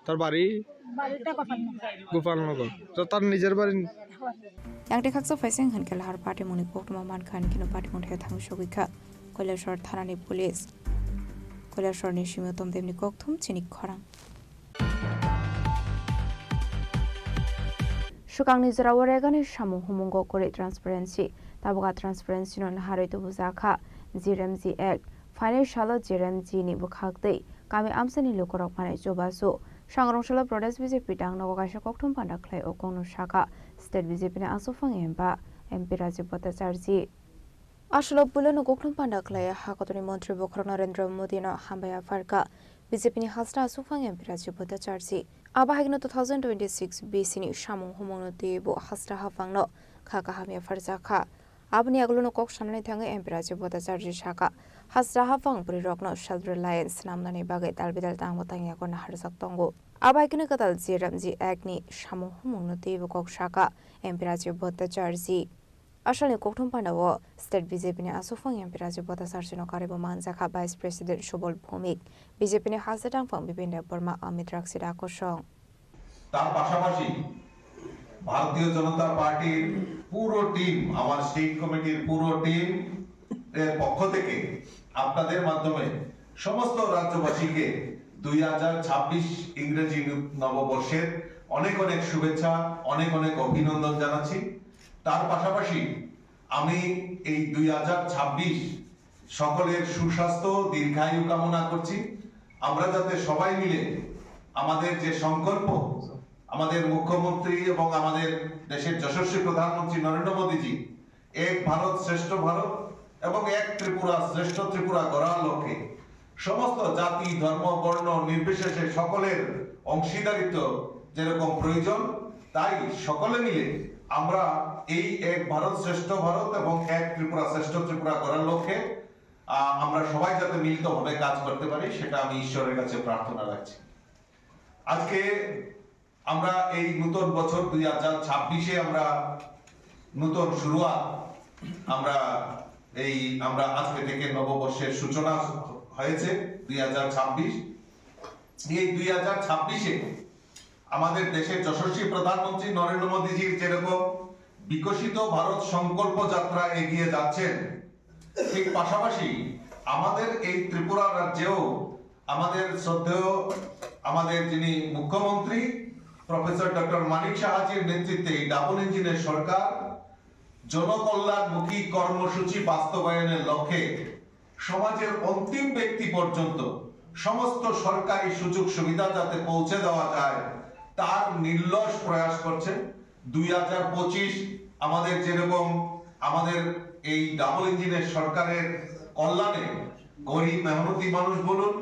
তার বাড়িটা গোপালনগর তো তার নিজের বাড়ি Yang dekak so facing han kelahar party muni koktuma man kan kino party mun he thang shogika Koleshwar thanani police Koleshwar ni shimiyotom demni koktum Chini Khorang Shukang ni zara waregani shamu humungo kore transparency tabuga transparency non haroito buzakha ZRMZ Act financial ZRMZ ni bukhakdei kami amsani lokorok mane jobasu Shangrongshalo Prodes BJP dang nogakasha koktum pandaklai okongno shaka State BJP ne asufang emba MP Rajiv Bhattacharji Ashlo Bulano koktum pandaklai hakotoni Montri Bokhara Narendra Modi no hambaya farka BJP ni hasra asufang MP Rajiv Bhattacharji abahigno 2026 BC ni shamung homono debo hasra hafangno khaka hamya farjaka Abni aglono kok shanani thanga MP Rajiv Bhattacharji shaka hasra hafang puri rokno self reliance namnani bagai dalbidal tangbo tangya ko naharsak tongo abaikino katal ZRMZ Act ni shamu humungno tebo kok shaka MP Rajiv Bhattacharji Ashali koktum pandawo State BJP ni asufang MP Rajiv Bhattacharji no karibo manjaka Vice President Shobol Bhomik BJP ni hasadang fang Bipinda Burma Amit Raksida Akosong তার পাশাপাশি ভারতীয় জনতা পার্টির পুরো team আমার state কমিটির পুরো team এর পক্ষ থেকে আপনাদের মাধ্যমে সমস্ত রাজ্যবাসীকে 2026 ইংরেজি নববর্ষের অনেক অনেক শুভেচ্ছা অনেক অনেক অভিনন্দন জানাচ্ছি তার পাশাপাশি আমি এই 2026 সকলের সুস্বাস্থ্য দীর্ঘায়ু কামনা করছি আমরা যাতে সবাই মিলে আমাদের যে সংকল্প আমাদের মুখ্যমন্ত্রী এবং আমাদের দেশের যশস্বী প্রধানমন্ত্রী নরেন্দ্র মোদীজি এক ভারত শ্রেষ্ঠ ভারত এবং এক ত্রিপুরা শ্রেষ্ঠ ত্রিপুরা গড়ার লক্ষ্যে সমস্ত জাতি ধর্ম বর্ণ নির্বিশেষে সকলের অংশীদারিত্ব যেরকম প্রয়োজন তাই সকলে মিলে আমরা এই এক ভারত শ্রেষ্ঠ ভারত এবং এক ত্রিপুরা শ্রেষ্ঠ ত্রিপুরা করার লক্ষ্যে আমরা সবাই যাতে মিলিতভাবে কাজ করতে পারি সেটা আমি ঈশ্বরের কাছে প্রার্থনা রাখছি। আজকে আমরা এই নতুন বছর 2026-এ আমরা নতুন শুরুয়াত আমরা আজকে থেকে নববর্ষের সূচনা হয়েছে 2026। এই 2026-এ আমাদের দেশের যশস্বী প্রধানমন্ত্রী নরেন্দ্র মোদীজির যেরকম বিকশিত ভারত সংকল্প যাত্রা এগিয়ে যাচ্ছেন, ঠিক পাশাপাশি আমাদের এই ত্রিপুরা রাজ্যেও আমাদের শ্রদ্ধেয় আমাদের যিনি মুখ্যমন্ত্রী প্রফেসর ডক্টর মানিক সাহাজির নেতৃত্বে ডাবল ইঞ্জিনের সরকার জনকল্যাণমুখী কর্মসূচি বাস্তবায়নের লক্ষ্যে সমাজের অন্তিম ব্যক্তি পর্যন্ত সমস্ত সরকারি সুযোগ সুবিধা যাতে পৌঁছে দেওয়া যায় তার নির্লস প্রয়াস করছে। 2025 আমাদের যেরকম আমাদের এই ডাবল ইঞ্জিনের সরকারের কল্যাণে গরিব মেহনতি মানুষ বলুন,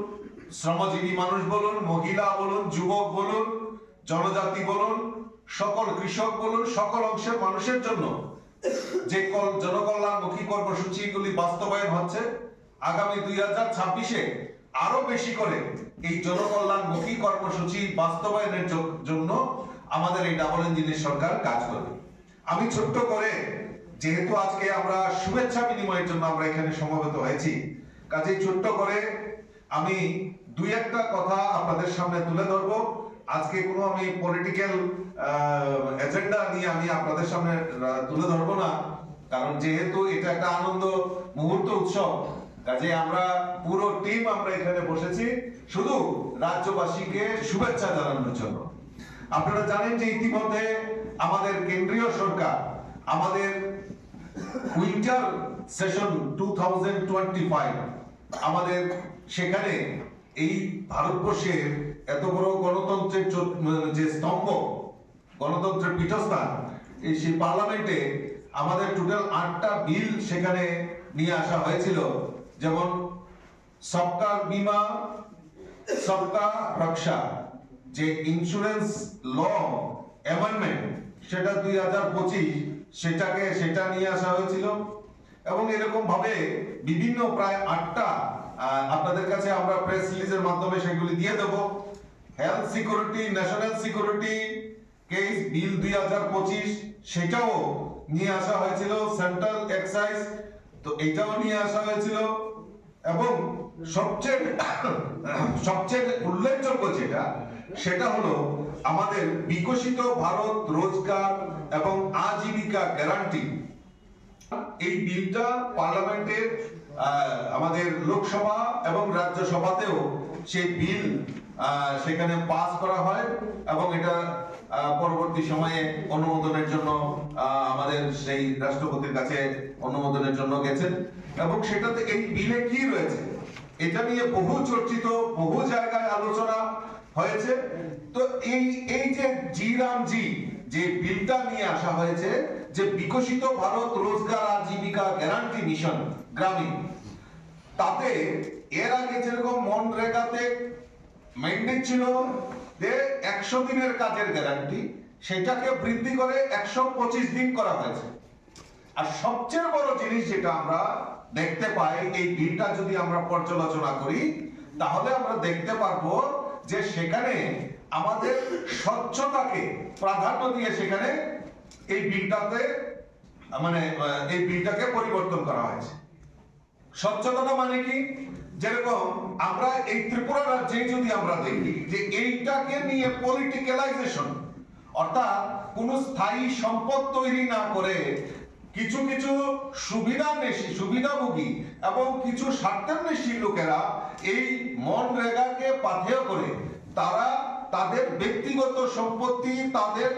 শ্রমজীবী মানুষ বলুন, মহিলা বলুন, যুবক বলুন, জনজাতি বলুন, সকল কৃষক বলুন, সকল অংশের মানুষের জন্য যে জনকল্যাণমুখী কর্মসূচিগুলি বাস্তবায়ন হচ্ছে, আগামী 2026-এ আরো বেশি করে এই জনকল্যাণমুখী কর্মসূচি বাস্তবায়নের জন্য আমাদের এই ডাবল ইঞ্জিনের সরকার কাজ করবে। আমি ছোট্ট করে, যেহেতু আজকে আমরা শুভেচ্ছা বিনিময়ের জন্য আমরা এখানে সমবেত হয়েছি, কাজেই ছোট্ট করে আমি দুই একটা কথা আপনাদের সামনে তুলে ধরবো। আজকে কোনো আমি পলিটিক্যাল এজেন্ডা নিয়ে আমি আপনাদের সামনে তুলে ধরবো না, কারণ যেহেতু এটা একটা আনন্দ মুহূর্ত উৎসব, কাজে আমরা পুরো টিম আমরা এখানে বসেছি শুধু রাজ্যবাসীকে শুভেচ্ছা জানানোর জন্য। আপনারা জানেন যে ইতিমধ্যে আমাদের কেন্দ্রীয় সরকার আমাদের উইন্টার সেশন 2025 আমাদের সেখানে এই ভারতবর্ষের এত বড় গণতন্ত্রের যে স্তম্ভ, গণতন্ত্রের পীঠস্থান, এই সেই পার্লামেন্টে আমাদের টোটাল 8টা বিল সেখানে নিয়ে আসা হয়েছিল। যেমন সবকা বিমা সবকা রক্ষা, যে ইন্স্যুরেন্স ল অ্যামেন্ডমেন্ট, সেটা 2025 সেটা নিয়ে আসা হয়েছিল। এবং এরকম ভাবে বিভিন্ন প্রায় 8টা আপনাদের কাছে আমরা প্রেস রিলিজের মাধ্যমে সেগুলি দিয়ে দেব। Health security, national security case bill 2025 সেটাও নিয়ে আসা হয়েছিল। সেন্ট্রাল এক্সাইজ তো এটাও নিয়ে আসা হয়েছিল। এবং সবচেয়ে উল্লেখযোগ্য সেটা হলো আমাদের বিকশিত ভারত রোজগার এবং আজীবিকা গ্যারান্টি। এই বিলটা পার্লামেন্টের আমাদের লোকসভা এবং রাজ্যসভাতেও সেই বিল সেখানে পাস করা হয় এবং এটা পরবর্তী সময়ে অনুমোদনের জন্য আমাদের সেই রাষ্ট্রপতির কাছে অনুমোদনের জন্য গেছেন। এবং সেটাতে এই বিলে কি রয়েছে এটা নিয়ে বহু চর্চিত, বহু জায়গায় আলোচনা হয়েছে। তো এই যে জি যে বিলটা নিয়ে আসা হয়েছে, যে বিকশিত ভারত রোজগার আজীবিকা গ্যারান্টি মিশন গ্রামীণ, তাতে এর আগে যেরকম মনরেগাতে ম্যান্ডেট ছিল যে 100 দিনের কাজের গ্যারান্টি, সেটাকে বৃদ্ধি করে 125 দিন করা হয়েছে। আর সবচেয়ে বড় জিনিস যেটা আমরা দেখতে পাই, এই বিলটা যদি আমরা পর্যালোচনা করি তাহলে আমরা দেখতে পারবো যে সেখানে আমাদের স্বচ্ছতাকে প্রাধান্য দিয়ে সেখানে এই বিলটাতে এই বিলটাকে পরিবর্তন করা হয়েছে। স্বচ্ছতা মানে কি? যেরকম আমরা এই ত্রিপুরা রাজ্যে যদি আমরা দেখি যে এইটাকে নিয়ে পলিটিক্যালাইজেশন, অর্থাৎ কোন স্থায়ী সম্পদ তৈরি না করে কিছু কিছু সুবিধাভোগী এবং কিছু স্বার্থান্বেষী লোকেরা এই মনরেগাকে পাথেয় করে তারা তাদের ব্যক্তিগত সম্পত্তি, তাদের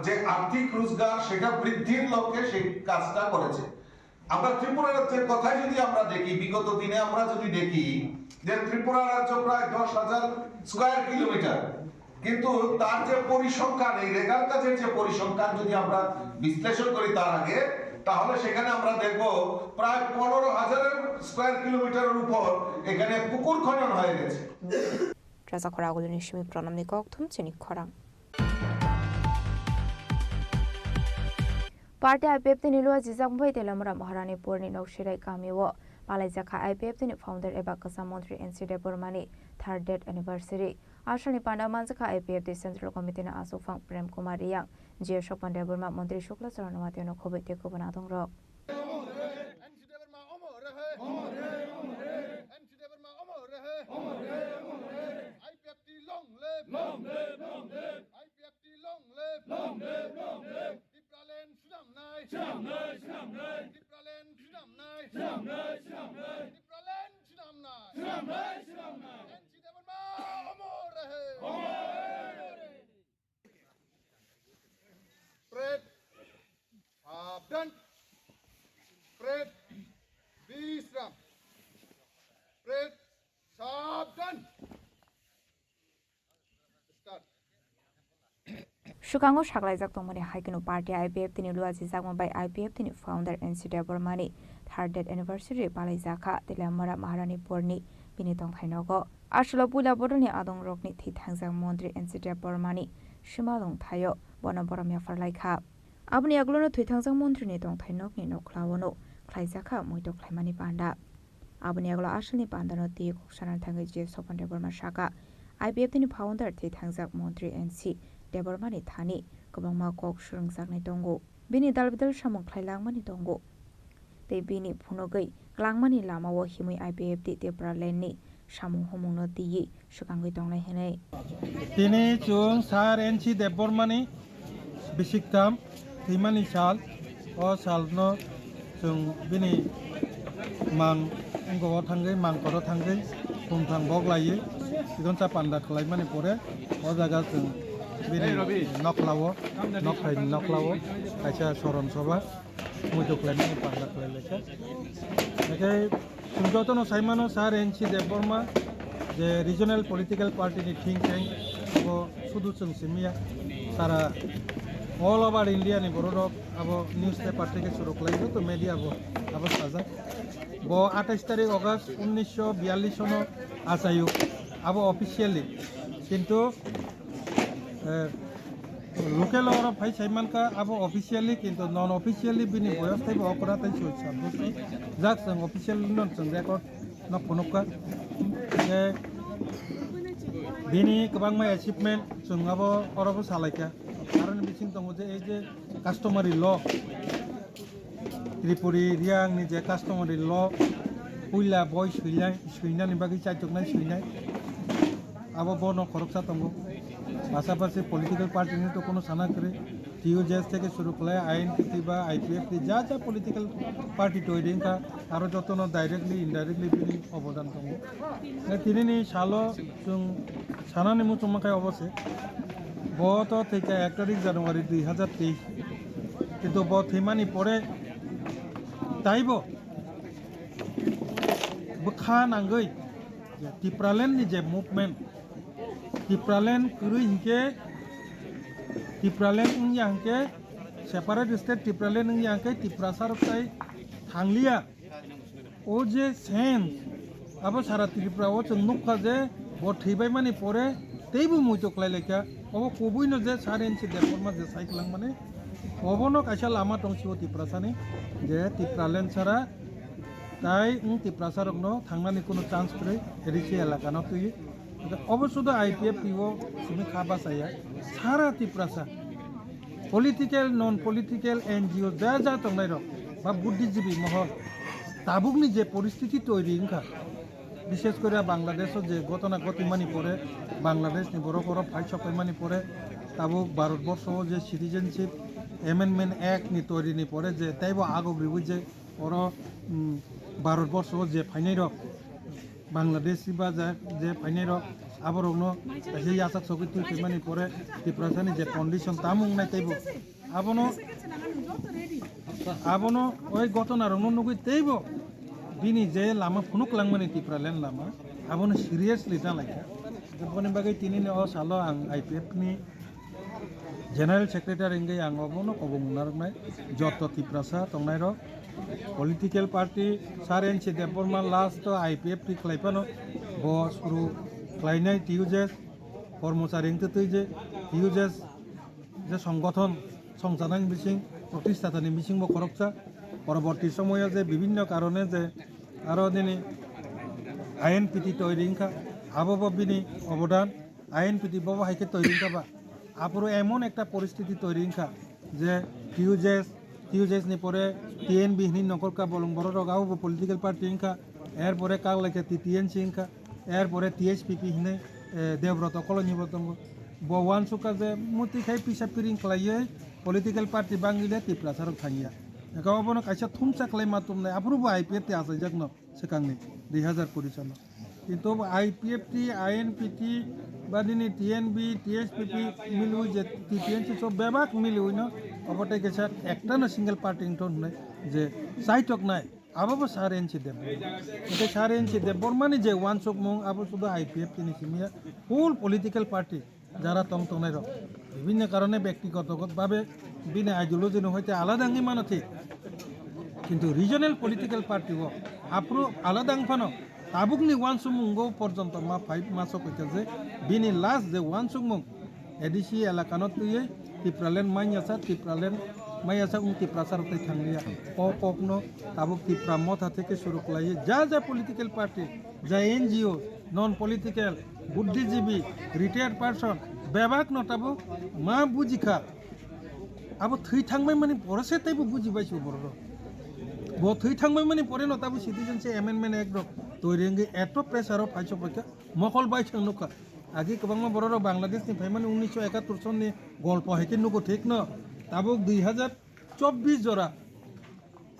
যে আর্থিক রোজগার সেটা বৃদ্ধির লক্ষ্যে সেই কাজটা করেছে। আমরা ত্রিপুরা রাজ্যের কথাই যদি আমরা দেখি, বিগত দিনে আমরা যদি দেখি যে ত্রিপুরা রাজ্য প্রায় 10,000 স্কয়ার কিলোমিটার, কিন্তু তার যে পরিসংখ্যান, এই রেগার কাজের যে পরিসংখ্যান যদি আমরা বিশ্লেষণ করি তার আগে, তাহলে সেখানে আমরা দেখব প্রায় 15,000 স্কয়ার কিলোমিটারের উপর এখানে পুকুর খনন হয়ে গেছে। Trasa Khorang Tripura Chini Khorang party IPF तिनी लुआ जिजांगबाई तेलामरा महारानी पुरनी नौशिराय कामियो पालाइजाखा आईपीएफ तिनी फाउंडर एबा कसा मंत्री एनसी देबरमानी 3rd डेट एनिवर्सरी आशरनी पांडा मानजाखा आईपीएफ ति सेंट्रल कमिटी ना आसुफांग प्रेम कुमार रियांग जे शोकपान देबरमा मंत्री शुक्ला चरण मातेनो खबे तेको बना दंग Shukango Shaklajak Tomani Haikino Party IPF Tini Luazi Zagma by IPF Tini founder NC Debormani 3rd date anniversary Palaizaka Tilamara Maharani Porni Binitong Hainogo Ashla Pula Boroni Adong Rokni Tithangzang Mondri NC Debormani Shimalong Tayo Bonaboramia Farlaika Abni Aglono Tithangzang Mondri Nitong Tainok Nino Klawono Klaizaka Muito Klamani Panda Abni Aglo Ashni Pandano Ti Kokshanan Tangaji Sopan Deborma Shaka IPF Tini founder Tithangzang Mondri NC Debormani Thani, Kabama Kok Shurung Sagni Tongo, Bini Dalbidal Shamon Klangmani Tongo. They Bini Punogai, Langmani Lama wo Himi IPF di Debra Lenni, Shamu Homono Di, Shukangi Tongle Hene. Tini Chung Sar Enchi Debormani, Bishiktam, Timani Shal, or Salno, Chung Bini Mang Ngo Tangi, Mang Koro Tangi, Puntang Boglaye, Gonta Panda Klaimani Pore, or the Gatun. Bini noklawo, noklawo, kaca soron soba, muncul klaimnya pada klaimnya. Oke, sunjoto no saimano sar NC Deborma, the regional political party ni think tank, abo sudu sengsimia, sara all over India ni borodok, abo newspaper থেকে শুরু klaimnya তো media abo saja. Bo 28 তারিখ August 1942 সনো আসায়ু, abo officially, কিন্তু local or of Haimanka, abo officially, into non officially been in Boyos type of Operata shows. That's an official nonsense record, not Ponoka. Bini Kabangma achievement, Sungabo or of Salaka. Aaron missing the age customary law. Tripuri, Riang, Nija customary law, Pula boys, Swina, in Bagicha to Swina. Abo Bono Koroksa Tongo. পাশাপাশি political party নিয়ে তো কোনো সানা করে টিউজেস থেকে শুরু করে INP বা IPF যা যা পলিটিক্যাল পার্টি তৈরি কা আরো যতন ডাইরেক্টলি ইনডাইরেক্টলি তিনি অবদান দङ তিনি নি সালো जों সানানি মু চমকাই অবশ্যই বত থেকে 1 তারিখ জানুয়ারি 2023 কিন্তু ব থিমানি পরে তাইব বখা নাঙ্গৈ টিপ্রালেন্ডনি যে movement Tipralen kuru hingke Tipralen yangke separate state Tipralen yangke Tiprasar tai thanglia o je sen abo sara Tripura o chunukka je bo thibai mani pore teibu muito klai lekha obo kobuino je sarenchi deforma je cyclang mane obono kaisa lama tongsi o Tiprasani je Tipralen sara tai Tiprasarokno thangnani kono chance kore erichi elakano tui অবশ্য IPF পিও তুমি খাবা চাইয়া সারা Tripurasa political non political NGO যা যা দंनाय रक বা বুদ্ধিজীবী মহল তাবুকনি যে পরিস্থিতি তৈরি ইনকা বিশেষ করে বাংলাদেশও যে ঘটনা গতিমানি পরে বাংলাদেশনি বড় ফাইট সপাইমানি পরে তাবুক ভারতবর্ষ যে সিটিজেনশিপ অ্যামেন্ডমেন্ট অ্যাক্ট নি তৈরি নি পরে যে তাইব আগগ্রিবু যে ওর ভারতবর্ষ যে ফাইনাই rock Bangladesh ba je painai ro aborogno he asak soki tu kemani pore Tiprasani je condition tamung nai taibo abono oi gotona rongno nugui teibo bini je lama phunuk langmani Tipralen lama abono seriously ta laika jeboni bagai tini ne o salo ang IPF ni general secretary ngai ang abono kobongnar nai joto Tiprasa tongnai ro political party sarenchi deborma last to IPF ti klaipano bo suru klainai tiujes কর্মচারী তুই যে uses যে সংগঠন সংসাধারণ বিশিং প্রতিষ্ঠাতানি মিছিংব করকছা পরবর্তী সময়ে যে বিভিন্ন কারণে যে আরও দিনই আইন পিটি তৈরিংখা আবহাওয়াবিনী অবদান আইন পিটি বাবা হাইকে তৈরিংখা বা আপুরো এমন একটা পরিস্থিতি তৈরিংখা যে টিউজেস নি পরে টিএনবি হিনি নকরকা বলং বড় রগাও পলিটিক্যাল পার্টি ইনখা এরপরে কাল লেখে টিএনসি ইনখা এরপরে টিএসপিপি হিনে দেবব্রত কলনিব্রতঙ্গ বওয়ান সুকা যে মুতি খাই পিসা পিরিং খাইয়ে পলিটিক্যাল পার্টি বাঙ্গিলে টিপ্রা সারক থাঙ্গিয়া গাওয়াবनो কাইসা থুমচা খাই মাতুমনাय আপ্রুবো আইপিএফ তে আছে জাগন সেকাংনি 2020 সাল কিন্তু আইপিএফ টি আইএনপিটি বাদিনী টিএনবি টিএসপিপি মিলু যে টিএনসি সব বেবাক মিলু ন অবটে গেছে একটা না সিঙ্গেল পার্টি ইনটন যে সাইটক নাই আবাবো সারেনছি দেব এটা সারেনছি দেব বর্মানি যে ওয়ান চক মং আবো শুধু আইপিএফ তিনি সিমিয়া ফুল পলিটিক্যাল পার্টি যারা টংটংনাই র বিভিন্ন কারণে ব্যক্তিগতভাবে বিনা আইডিওলজি হইতে আলাদা আঙ্গি মানো ঠিক কিন্তু রিজনাল পলিটিক্যাল পার্টি ও আপ্রু আলাদা আংফানো তাবুকনি ওয়ান সুমুঙ্গো পর্যন্ত মা 5 মাস কইতে যে বিনি লাস্ট যে ওয়ান সুমুং এডিসি এলাকানত তুই টিপ্রালেন মাইয়াসা টিপ্রাসার তাই থাংলিয়া পপনো তাবুক টিপ্রা মথা থেকে শুরু কলাই যা পলিটিক্যাল পার্টি যা এনজিও নন পলিটিক্যাল বুদ্ধিজীবী রিটায়ার্ড পার্সন বেবাক নটাবো মা বুঝিখা আবো থৈ থাংবাই মানে পরসে তাইবো বুঝিবাইছো বড় বো থৈ থাংবাই মানে পরে নটাবো সিটিজেনশিপ অ্যামেন্ডমেন্ট এক তৈরিঙ্গে এত প্রেসারও ফাইছো পয়সা মকল বাইছো নুকা আগে কবাংমা বড় বাংলাদেশ नि মানে 1971 সননি গল্প হেকে নুকো ঠিক ন তাবুক 2024 জরা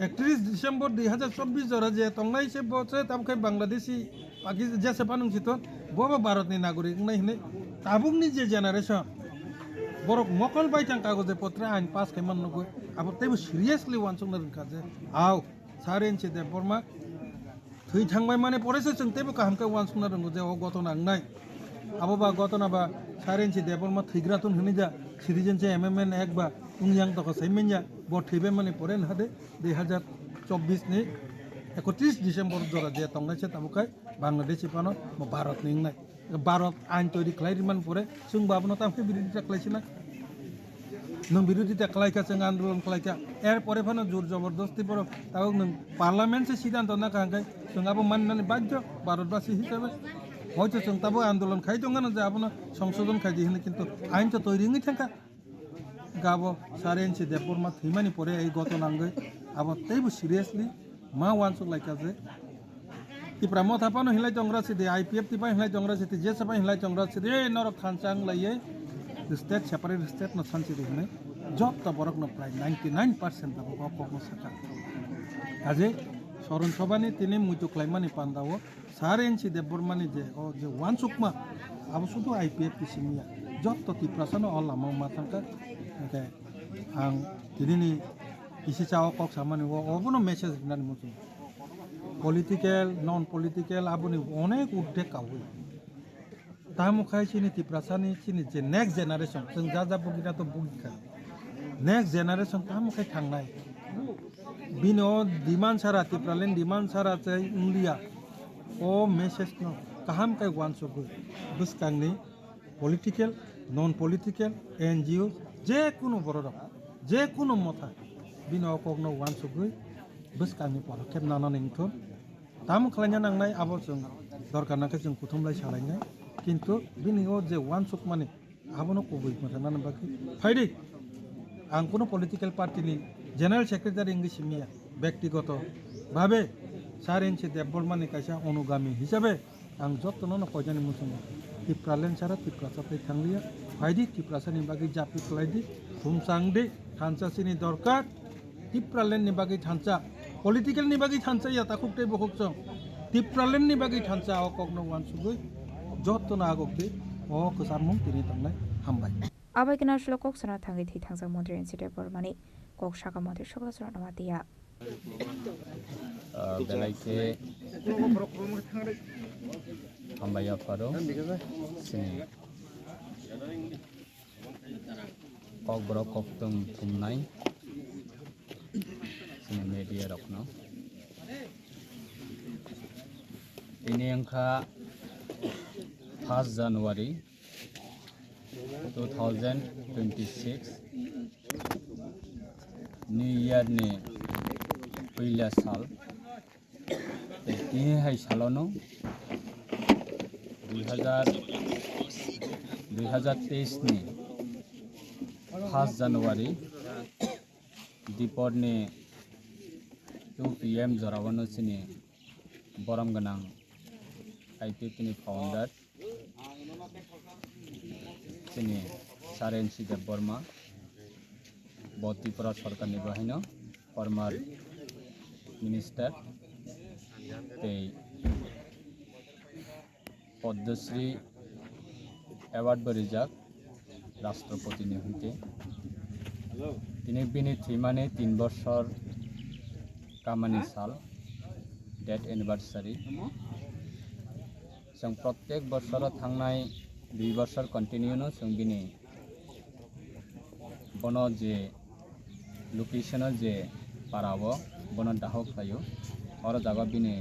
31 ডিসেম্বর 2024 জরা যে তংনাই সে বছে তাবখাই বাংলাদেশি পাকিস্তান যে সে পানুং ছিত ববা ভারতনি নাগরিক নাই হনে তাবুকনি যে জেনারেশন বরক মকল বাইচাং কাগজে পত্রে আইন পাস খাইমান নুকো আবো তেবো সিরিয়াসলি ওয়ানসং না কাজে আও সারেনছে দে বর্মা থৈ থাংবাই মানে পরেছে जों तेबो काहामखौ वानसुना दङ जे गत नांनाय आबोबा गतनाबा सारेनसि देबरमा थैग्रातुन हनिजा सिटिजेनसि एमएमएन एकबा उंयां तक सैमेन्या ब थैबे माने परेन हादे 2024 नि 31 डिसेम्बर जरा जे तंनायसे ताबुखाय बांग्लादेशि पानो भारत निंनाय भारत आइन तैरि खालायरिमान परे जों बाबनो तामखे बिरोधिता खालायसिना नों बिरोधिता खालायखा जों आन्दोलन खालायखा एर परे फानो जोर जबरदस्ति पर ताव नों पार्लामेन्ट से सिद्धांत ना कांगाय जों आबो माननानै बाध्य भारतबासी हिसाबै হয়তো जों ताबो आन्दोलन खाय दंगानो जे आबनो संशोधन खायदि हने किन्तु आइन तो तैरिङै थांखा गाबो सारेनसि देबरमा थैमानि परे এই गत नांगै आबो तैबो सिरियासलि मा वानसुक लायका जे टिप्रा मथापानो हिलाय दंग्रासि दे आईपीएफ टिपा हिलाय दंग्रासि दे जेसपा हिलाय दंग्रासि दे नरक खानचां लायै स्टेट सेपारेट स्टेट न सानसि दिने जब बरक न प्राय 99% दाबो ककनो साका आजे सरन सभानि तिनि मुइतु क्लाइमानि पान्दावो सारेनसि देबरमानि जे वानसुकमा आबो सुदु आईपीएफ किसिमिया जब टिप्रासानो अलामा माथांका के आं दिनि इसे चाव कक सामानि अबनो मेसेज दिनानि मुसु पलिटिकल नन पलिटिकल आबोनि अनेक उद्देक कावो तामुखाय चिनि टिप्रासानि चिनि जे नेक्स्ट जेनारेशन जों जा बुगिना तो बुगिखा नेक्स्ट जेनारेशन तामुखाय थांनाय बिनो डिमांड सारा टिप्रालेन डिमांड सारा चाय इंडिया ओ मेसेज न काहाम काय Wansuk बुसकांनि political non political NGO जे कुनु बरर जे कुनु मथा बिनो कगनो वानसुक बुसकांनि पदक्षेप नानानै इंथन ताम खालायना नांनाय आबो जों दरकार नाखै जों कुथुमलाय सालायनाय किन्तु बिनिओ जे वानसुक माने आबोनो कबै मथानानै बाकी फायदे आं कोनो पलिटिकल पार्टीनि जेनारेल सेक्रेटारि इंगिसिमिया व्यक्तिगत भावे सारेनसि देबबर्मानि कायसा अनुगामी हिसाबै आं जत्तनो कयजानि मुसुं टिप्रालेन सारा टिप्रासाथै थांलिया फायदि टिप्रासानि बागै जापि खलायदि थुमसांदि थानसासिनि दरकार टिप्रालेननि बागै थानसा पलिटिकलनि बागै थानसा या ताकुकते बखकजों टिप्रालेननि बागै थानसा अकगनो वानसुगै जत्तनो आगकदि अ खोसारमुं तिनि थांनाय हामबाय आबायगना श्लोकक सना थांगै थै थांजां मन्दिर इनसिटे बर्मानि कक शाखा मन्दिर सकल सना नमातिया बेलायके हामबाया फारो सिनि कक ब्रक कक थुमनाय सिनि मेडिया रखनो ini angka 1 Januari 2026 new year ने पहिला साल तीन सालों 2023 ने 5 जनवरी दीपर ने 2 PM जरावानो सिने बरम गनां IPP नि फाउंडर सिने सारेन सिदेब बर्मा त्रिपुरा सरकार नि बहायनो फॉर्मर मिनिस्टर पद्मश्री अवार्ड बरिजाक राष्ट्रपति ने हुईते बिनि थीमाने 3 बছর कामानी साल डेट एनिवर्सरी जों प्रत्येक बছर थांनाय 2 बছर कन्टिन्यू जों बिनि बनो जे लोकेशन जे पारावो बनो दाहक खायो और जागा बिनि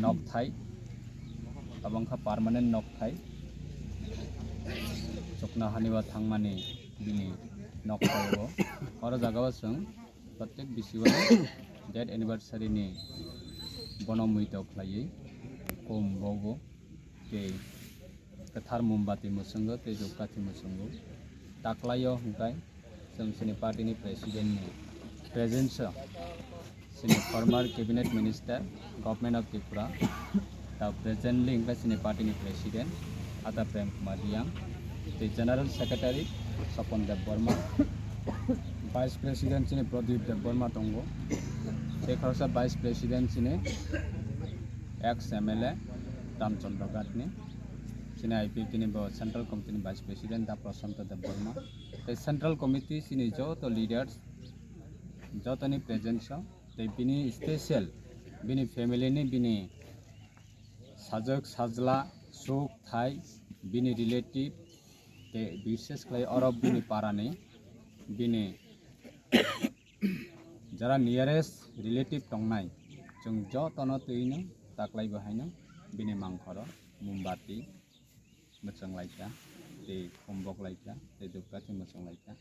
नक थाई अबंखा परमानेंट नक थाई चकना हानिबा थांमाने बिनि नक थायो और जागा जों प्रत्येक बिसिवानो डेट एनिवर्सरी नि बनो मुइतो खायो कम बावो ते कथार मोमबाती मुसंगो ते जोकाती मुसंगो ताकलायो हुंकाय जों सिनि पार्टी प्रेसिडेंट नि प्रेजेंस सिनि former cabinet minister government of Tripura दा प्रेजेंटली हुंकाय सिनि पार्टी प्रेसिडेंट आदा प्रेम कुमार रियांग ते जनरल सेक्रेटरी सपन देव वर्मा वाइस प्रेसिडेंट सिनि प्रदीप देव वर्मा दंगो ते खरसा वाइस प्रेसिडेंट सिनि एक्स MLA रामचंद्र गाटनी सिने IPP नि सेंट्रल कमिटी नि वाइस प्रेसिडेंट दा प्रशांत देव वर्मा ते सेंट्रल कमिटी सिनि जो लीडर्स जतनी प्रेजेंस ते बिनि स्पेशल बिनि फैमिली नि बिनि साजक साजला सुख थाई बिनि रिलेटिव ते विशेष खाय अरब बिनि पारानि बिनि जरा नियरेस्ट रिलेटिव तंगनाय जों जतनो तैनो ताकलाय बहायनो बिनि मांखर मोमबाती मोचंग लाइका ते कम्बक लाइका ते दुपकाथि मोचंग लाइका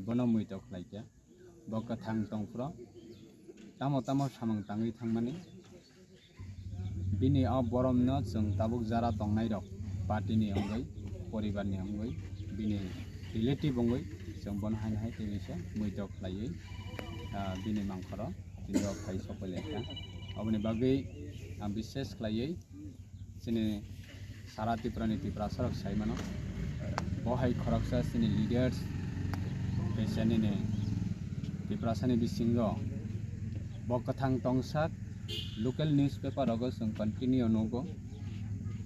बनो मुइतक लाइका बका थांग तंफ्र तामो तामो सामंग तांगै थांमाने बिनि बरमनो जों ताबुक जारा तंनाय रक पार्टीनि अंगै परिवारनि अंगै बिनि रिलेटिव अंगै जों बन हाय हाय तेनिसे मुइतक लायै बिनि मांखर बिनि फाइ सफैलायका अबनि बागै आं विशेष खालायै सिनि सारा त्रिपुरा सरक साइमानो बहाय खरकसा सिनि लीडर्स पेशेनि ने त्रिपुरासानि बिसिंगो बकथांग तंगसाक लोकल न्यूज़पेपर अगो जों कंटिन्यू नोगो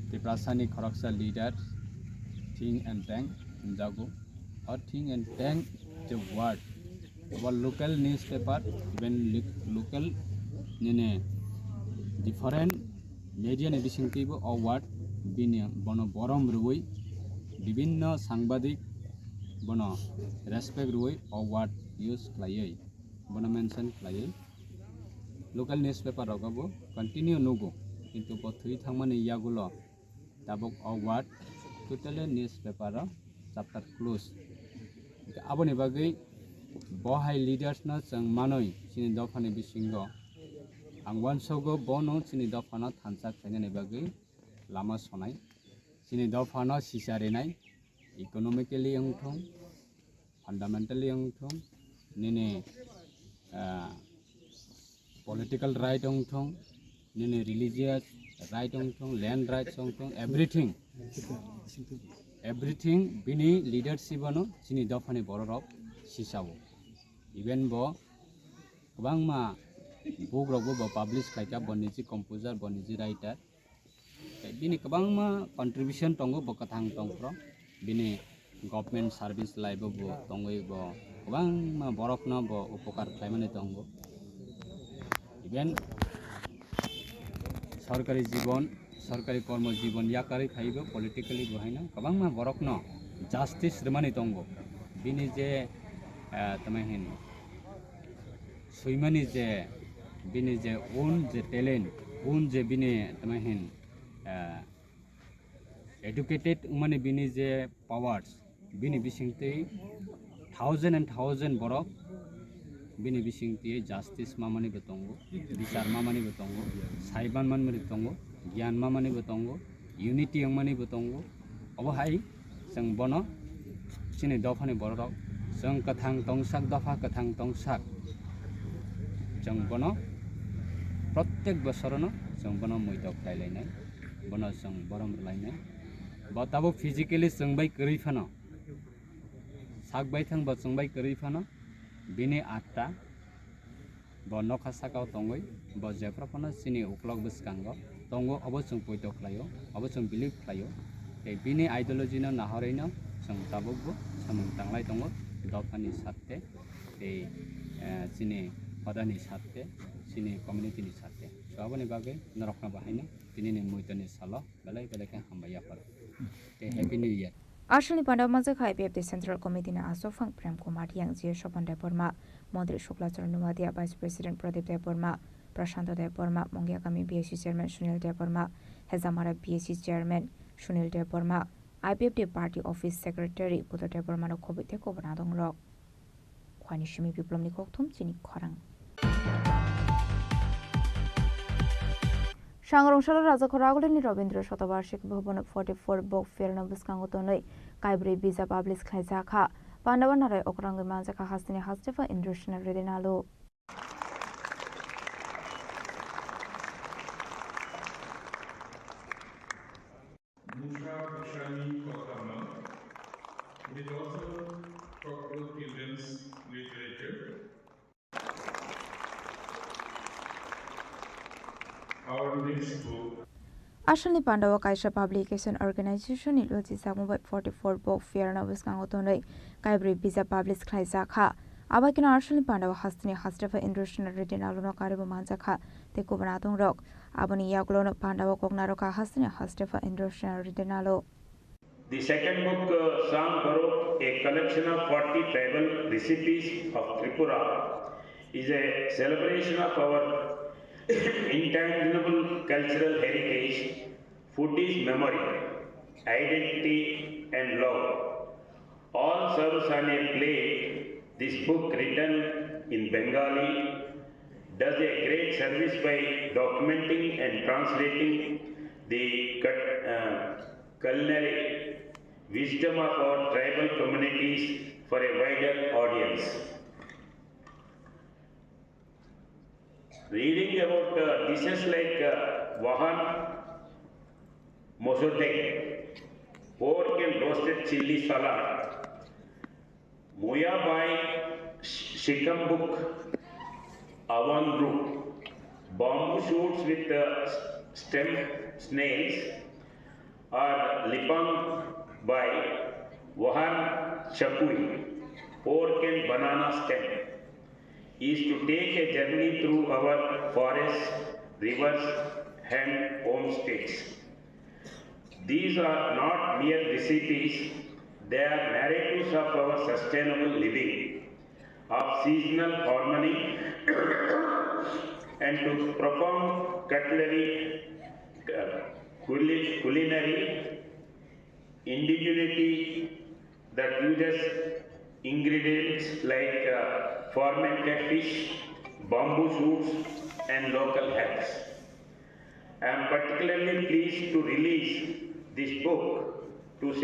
त्रिपुरासानि खरकसा लीडर्स थिंग एंड टैंक जागो और थिंग एंड टैंक जो वर्ड वो लोकल न्यूज़पेपर इवन लोकल ने डिफरेंट मीडिया ने बिसिंगतिबो अवार्ड बिनि बनो बरम रुई विभिन्न सांबादिक बनो रेस्पेक्ट रुई अवार्ड यूज खालायै बनो मेंशन खालायै लोकल न्यूज़पेपर रगबो कंटिन्यू नोगो किंतु बथुई थांमाने यागुलो दाबक award total newspaper chapter close आबोनि बागै बहाय लीडर्स न जों मानै सिनि दफानि बिसिंगो आं वानसगो बनो सिनि दफाना थानसा खायनानै बागै लामा सनाय सिनि दफाना सिसारिनाय इकोनॉमिकली अंथों फंडामेंटली अंथों निने पॉलिटिकल राइट अंथों निने रिलीजियस राइट अंथों लैंड राइट्स अंथों एवरीथिंग बिनि लीडरशिप अनो सिनि दफानि बररब सिसावो इवेन बो गोबां मा बुक रगबो पब्लिश खायका बनिजि कंपोजर बनिजि राइटर बिनि गोबां मा कंट्रीब्यूशन दंगो बकथांग तंफ्र बिनि गवर्नमेंट सर्विस लाइबो दंगै बो गोबां मा बरफना बो उपकार खालामनानै दंगो इवेन सरकारी जीवन सरकारी कर्म जीवन याकारै खायबो पॉलिटिकली बहायना गोबां मा बरफनो जस्टिस रमानि दंगो बिनि जे तमहिन सैमानि जे बिनि जे ओन जे टैलेंट ओन जे बिनि तमहिन एडुकेटेड माने बिनि जे पावर्स बिनि बिसिंतै 1000 borok bini bising tiye justice mamani betongo bichar mamani betongo saiban mamani betongo gyan mamani betongo unity mani betongo obo hai jeng bono chini dofani borok jeng kathang tongsak dofa kathang tongsak jeng bono प्रत्येक बोसोरावनो जों बोनो मैदक लायलायनाय बोनो जों बरम लायनाय बताबो physically जोंबाय करिफानो सागबाय थांबा जोंबाय करिफानो बिनि आत्ता बनखा साकाव तंगै बजेफ्राफानो सिनि उक्लक बसकांगो तंगो अबो जों मैदक लायो अबो जों बिलिभ लायो ए बिनि आइडियोलॉजीनो नाहरैनो जों ताबोबो सामों तांलाय दंगो दफानि साथे ए सिनि हदानि साथे sini community ni sate so aboni bage narokna bahine tinini muitani salo belai belai kan hambaya par happy new year Ashwini Pandau Maza Khai the Central Committee na Asofang Prem Kumar Yang Jia Shopan Deporma Mondri Shukla Charanumadiya Vice President Pradeep Deporma Prashant Deporma Mongia Kami BSc Chairman Sunil Deporma Hezamara BSc Chairman Sunil Deporma IPFD Party Office Secretary Puto Deporma no Kobite Kobranadong Rock Kwani Shimi Biplom ni Koktum Chini Khorang Shangrongshara Raja Khoragulini Rabindra Shatavarshik Bhuban 44 Bok Fair Nabuskangotonoi Kaibri Visa Publis Klaizaka Pandavanare Okrang Manzaka Hastini Hastefa Indrushna Redinalo Chini Khorang is also Tropical Children's Literature. Our next book. Ashwini Pandau Kaisha Publication Organization Iloji Samubai 44 Bok Fair Nabuskangotonoi Kaibri Visa Publis Klaizaka Abakina Ashwini Pandau Hastini Hastefa Indrushna Redinalo no Karibu Manzaka Tekubanatung Rock Abani Yaglono Pandau Kognaroka Hastini Hastefa Indrushna Redinalo. The second book, Sang Baro, a collection of 40 tribal recipes of Tripura, is a celebration of our intangible cultural heritage. Food is memory, identity and love. All serves on a plate. This book, written in Bengali, does a great service by documenting and translating the culinary wisdom of our tribal communities for a wider audience. Reading about dishes like wahan mosodeg, pork and roasted chili salad, muya bai shikambuk, awan root, bamboo shoots with stem snails, or lipang by wahan chakui, pork and banana stem, is to take a journey through our forests, rivers and homestays. These are not mere recipes, they are narratives of our sustainable living, of seasonal harmony and to profound culinary indigeneity that uses ingredients like fermented fish, bamboo shoots and local herbs. I am particularly pleased to release this book to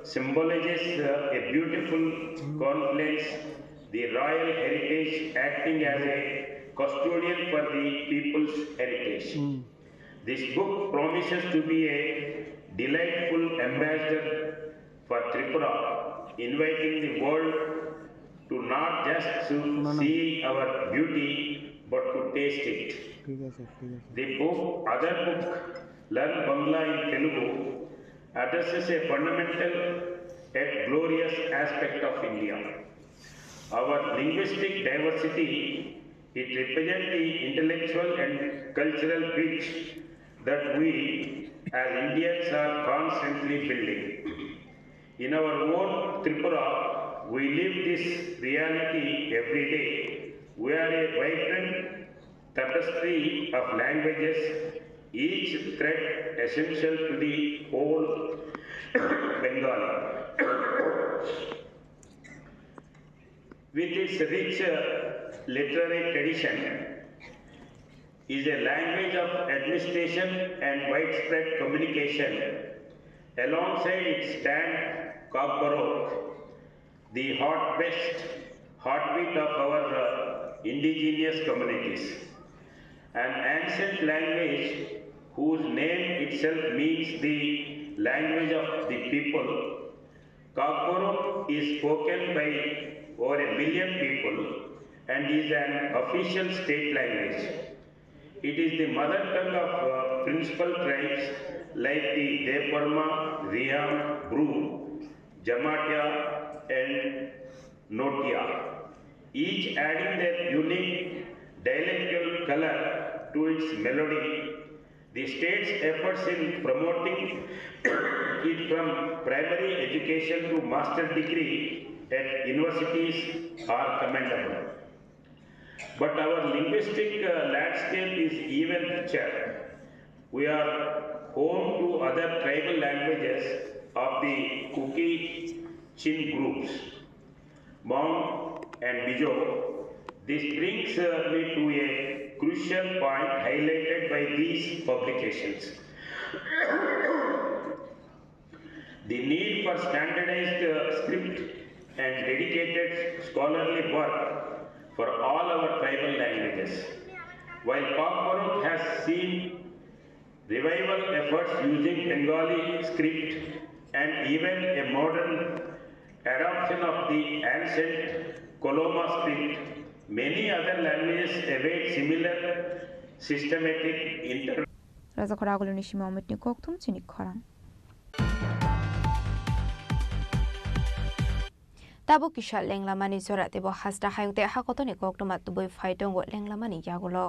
symbolizes a beautiful confluence, the royal heritage acting as a custodian for the people's heritage. This book promises to be a delightful ambassador for Tripura, inviting the world to not just see our beauty but to taste it. The other book, Learn Bangla in Telugu, addresses a fundamental yet glorious aspect of India. Our linguistic diversity, it represents the intellectual and cultural bridge that we as Indians are constantly building. In our own Tripura, we live this reality every day. We are a vibrant tapestry of languages, each thread essential to the whole Bengali. with its rich literary tradition, is a language of administration and widespread communication. Alongside its stand Kokborok, the heartbeat of our indigenous communities. An ancient language whose name itself means the language of the people. Kokborok is spoken by over 1 million people and is an official state language. It is the mother tongue of principal tribes like the Deparma, Riam, Bru, Jamatia and Notia, each adding their unique dialectal color to its melody. The state's efforts in promoting it from primary education to master degree at universities are commendable. But our linguistic landscape is even richer. We are home to other tribal languages of the Kuki Chin groups, Hmong and Mizo. This brings me to a crucial point highlighted by these publications. The need for standardized script and dedicated scholarly work for all our tribal languages. While Kokborok has seen revival efforts using Bengali script and even a modern adoption of the ancient Koloma script, many other languages await similar systematic intervention. Raza Khoragulu Nishima Omitni Koktum Chini Khorang. Tabo kisha lenglamani zora tebo hasda hayungte hakotoni koktumat tuboy faitong go lenglamani yagulo.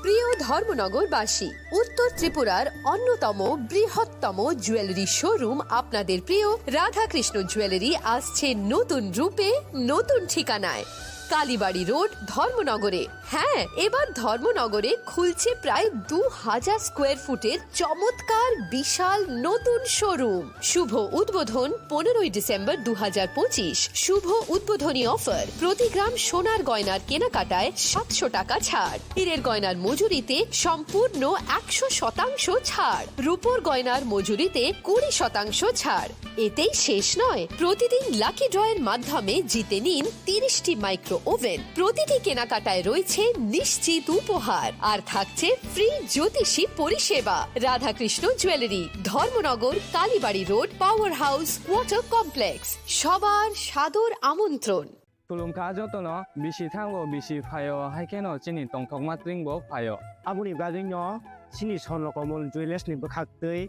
প্রিয় ধর্মনগরবাসী, উত্তর ত্রিপুরার অন্যতম বৃহত্তম jewellery showroom আপনাদের প্রিয় Radhakrishna jewellery আসছে নতুন রূপে, নতুন ঠিকানায়। কালীবাড়ি রোড, ধর্মনগরে। হ্যাঁ, এবার ধর্মনগরে খুলছে প্রায় 2000 স্কোয়ার ফুটের চমৎকার বিশাল নতুন শোরুম। শুভ উদ্বোধন 15 ডিসেম্বর 2025। শুভ উদ্বোধনী অফার, প্রতি গ্রাম সোনার গয়নার কেনাকাটায় 700 টাকা ছাড়, হীরের গয়নার মজুরিতে সম্পূর্ণ 100% ছাড়, রূপোর গয়নার মজুরিতে 20% ছাড়। এতেই শেষ নয়, প্রতিদিন লাকি ড্রয়ের মাধ্যমে জিতে নিন 30টি মাইক্রো ওভেন। প্রতিটি কেনাকাটায় রয়েছে নিশ্চিত উপহার, আর থাকছে ফ্রি জ্যোতিষী পরিষেবা। Radhakrishna jewellery, Dharmanagar, Kalibari road, power house, water complex. সবার সাদর আমন্ত্রণ। তুলুমকা যতন বিসি থাঙ্গো বিসি ফায়ো হাইকেনো চিনি টংথক মাত্রিংবো ফায়ো। Abuni gadingno Chini Khorang Jewelers ni bakhaktei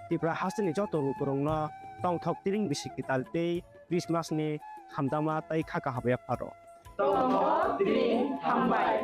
Tripura hasni joto rukurongno tongthok tiring bisikitaltei Christmas ni hamdama tai khaka habya pharo. Tongthok tiring hambai.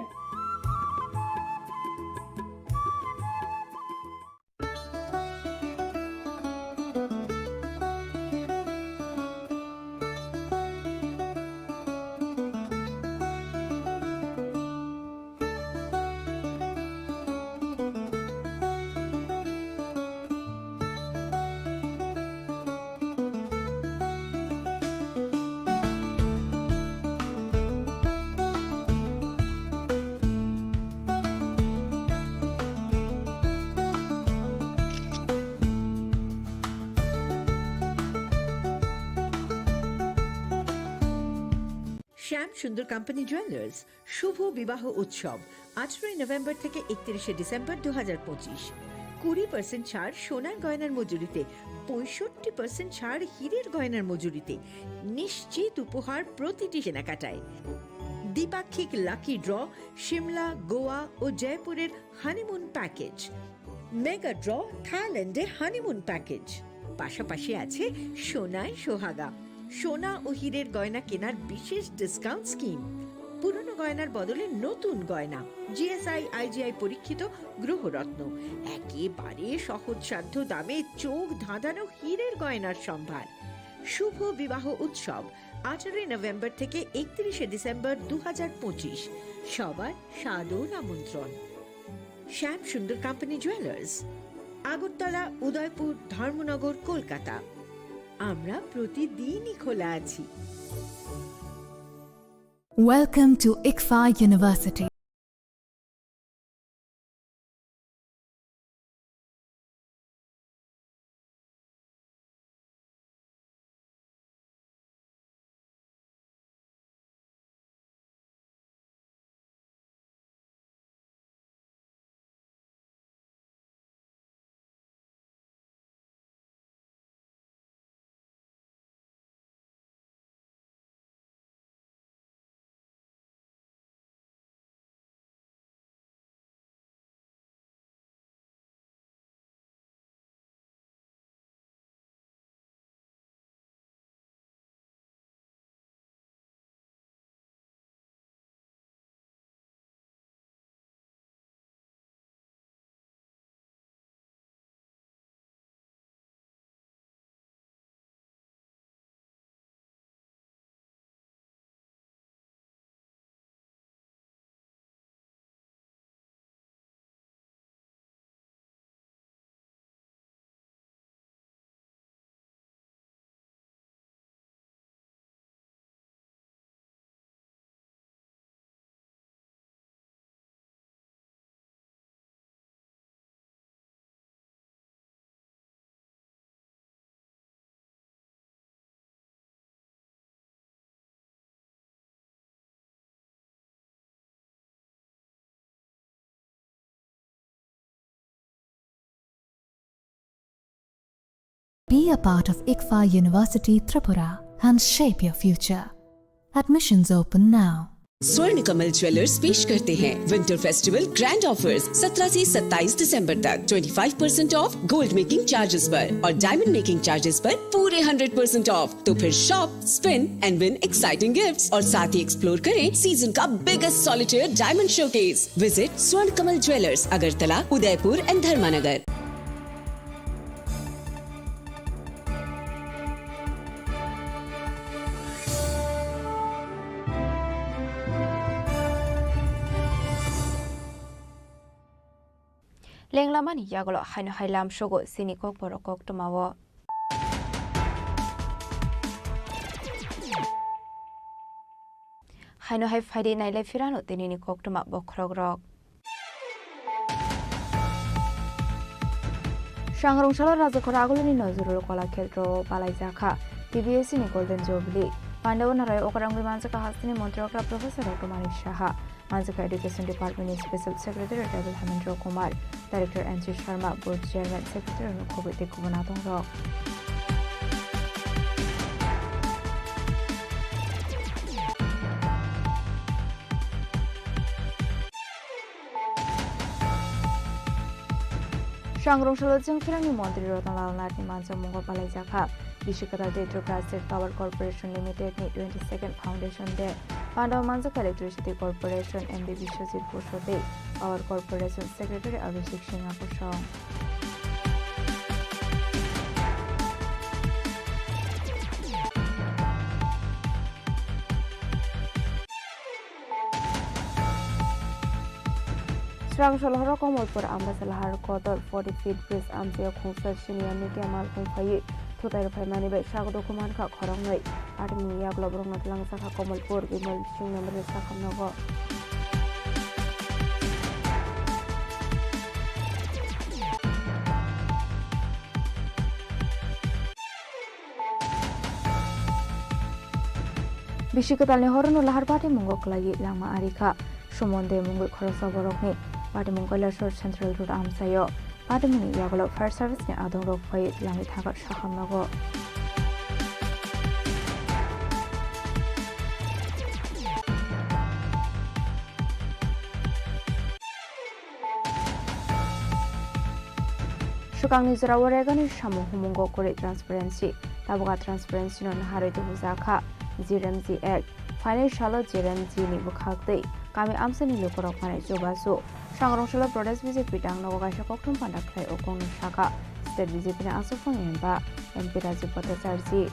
শ্যাম সুন্দর company jewellers শুভ বিবাহ উৎসব 18 November থেকে 31 December 2025। 20% ছাড় সোনার গয়নার মজুরিতে, 65% ছাড় হীরের গয়নার মজুরিতে, নিশ্চিত উপহার প্রতিটি কেনাকাটায়। দ্বিপাক্ষিক লাকি ড্র, শিমলা, গোয়া ও জয়পুরের হানিমুন প্যাকেজ। মেগা ড্র, থাইল্যান্ডে হানিমুন প্যাকেজ। পাশাপাশি আছে সোনায় সোহাগা, সোনা ও হীরের গয়না কেনার বিশেষ ডিসকাউন্ট স্কিম। পুরনো গয়নার বদলে নতুন গয়না, জিএসআই আইজিআই পরীক্ষিত গ্রহরত্ন, একেবারে সহজসাধ্য দামে চোখ ধাঁধানো হীরের গয়নার সম্ভার। শুভ বিবাহ উৎসব 18 নভেম্বর থেকে 31 ডিসেম্বর 2025 সবার সাদর আমন্ত্রণ। শ্যাম সুন্দর কোম্পানি জুয়েলার্স, আগরতলা, উদয়পুর, ধর্মনগর, কলকাতা। আমরা প্রতিদিনই খোলা আছি। Welcome to ICFA University. Be a part of ICFA University Tripura and shape your future. Admissions open now. स्वर्ण कमल ज्वेलर्स पेश करते हैं विंटर फेस्टिवल ग्रैंड ऑफर्स 17 से 27 दिसंबर तक 25% ऑफ गोल्ड मेकिंग चार्जेस पर और डायमंड मेकिंग चार्जेस पर पूरे 100% ऑफ। तो फिर shop, spin and win exciting gifts और साथ ही एक्सप्लोर करें सीजन का biggest solitaire diamond showcase. Visit Swarna Kamal jewellers, Agartala, Udaipur and Dharmanagar. Lenglamani yagolo haino hailam shogo sinikok borokok tumawo. Haino hai faide nailai firano tinini kok tuma bokrogrok. Shangrong shala rajakora aguluni nozurul kola kheltro palaijaka. TBS ni Golden Jubilee. Pandawan Rai Okarang Vimansaka Hastini Montrokra Professor Dr. Manish Shaha, Mansaka Education Department Special Secretary Devil Hamendra Kumar, Director N.C. Sharma, Board Chairman Secretary Nukobiti Kubanatong Rock. Shangrong Shalajang Firani Montri Rotanal Nati Mansa Mungo Palaijaka. Bishikata Tripura State Power Corporation Limited ni 22nd Foundation Day. Pandaw Mansaka Electricity Corporation MD Vishwajit Pushote, Power Corporation Secretary Abhishek Singha Pushong. Srang Shalhara Komolpur Ambasalahar Kotor 40 feet bridge Amsia Khungsa Shiniani Kemal Khungfayi. Tutai Pemani by Shagdo Kumanka Khorang Admi Yaglobrong Lang Saka Komolpur, Gimal Shing number Sakanogo. Bishikatalni Horono Lahar Party Mungok Lagi Lama Arika, Shumonde Mungu Khorosa Borokni, Party Mungola Short Central Road Amsayo. Adamuni Yagolo Fire Service ni Adong Rock Fire Langi Thagat Shahamago. Shukang ni Zarawaregani Shamu Humungo Kore Transparency, Tabuga Transparency non Haritu Huzaka, ZRMZ Act, Financial ZRMZ ni Bukhakti, Kami Amsani Lukorok Mane Jobasu. Shangrong Shala Prodes visit Pitang Nogasha Koktum Pandaklai Okong Shaka, State visit in Asofong Yemba, and Pirazi Potazarzi.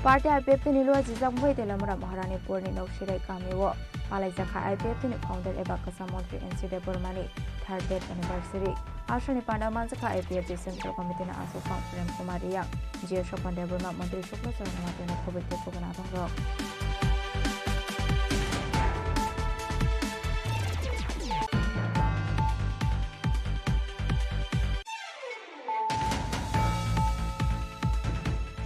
Party IPF नि लो जिजांगबै तेलमरा महारानी पुरनि नौशिरै कामेवो पालाइजाखा IPF नि founder एबा कसम मंत्री NC देबरमानि third death anniversary आशनि पांडामानजखा IPF central committee ना आसु प्रेम कुमार रिया जे शोपन देबरमा मंत्री शुक्ल चरण मातेन कोविड पोगना दंग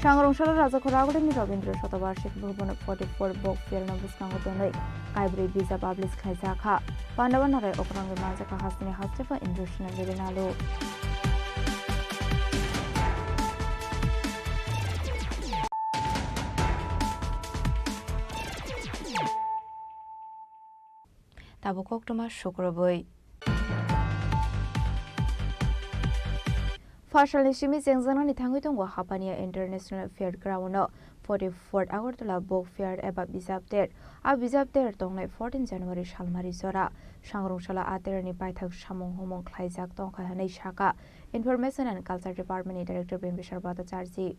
सांग्रंशाला राजा खरागुड़ीनि रवींद्र शतवार्षिक भवन 44 बक फेयर नबुसकांगो तनै काइब्रे बिजा पाब्लिश खाइजाखा पांडवन नाराय ओकरांगे माजाखा हासनि हास्तेफा इंद्रशना लेनालो ताबुकक तमा शुक्रबै Partially Shimi Zengzanani Tangutongo Hapania International Fairground 44th Agartala Book Fair Eba Bizapter A Bizapter Tonglai 14 January Shalmari Zora Shangrungshala Aterni Paithak Shamong Homong Klaizak Tonka Hanei Shaka Information and Culture Department Director Bimbishar Bata Charzi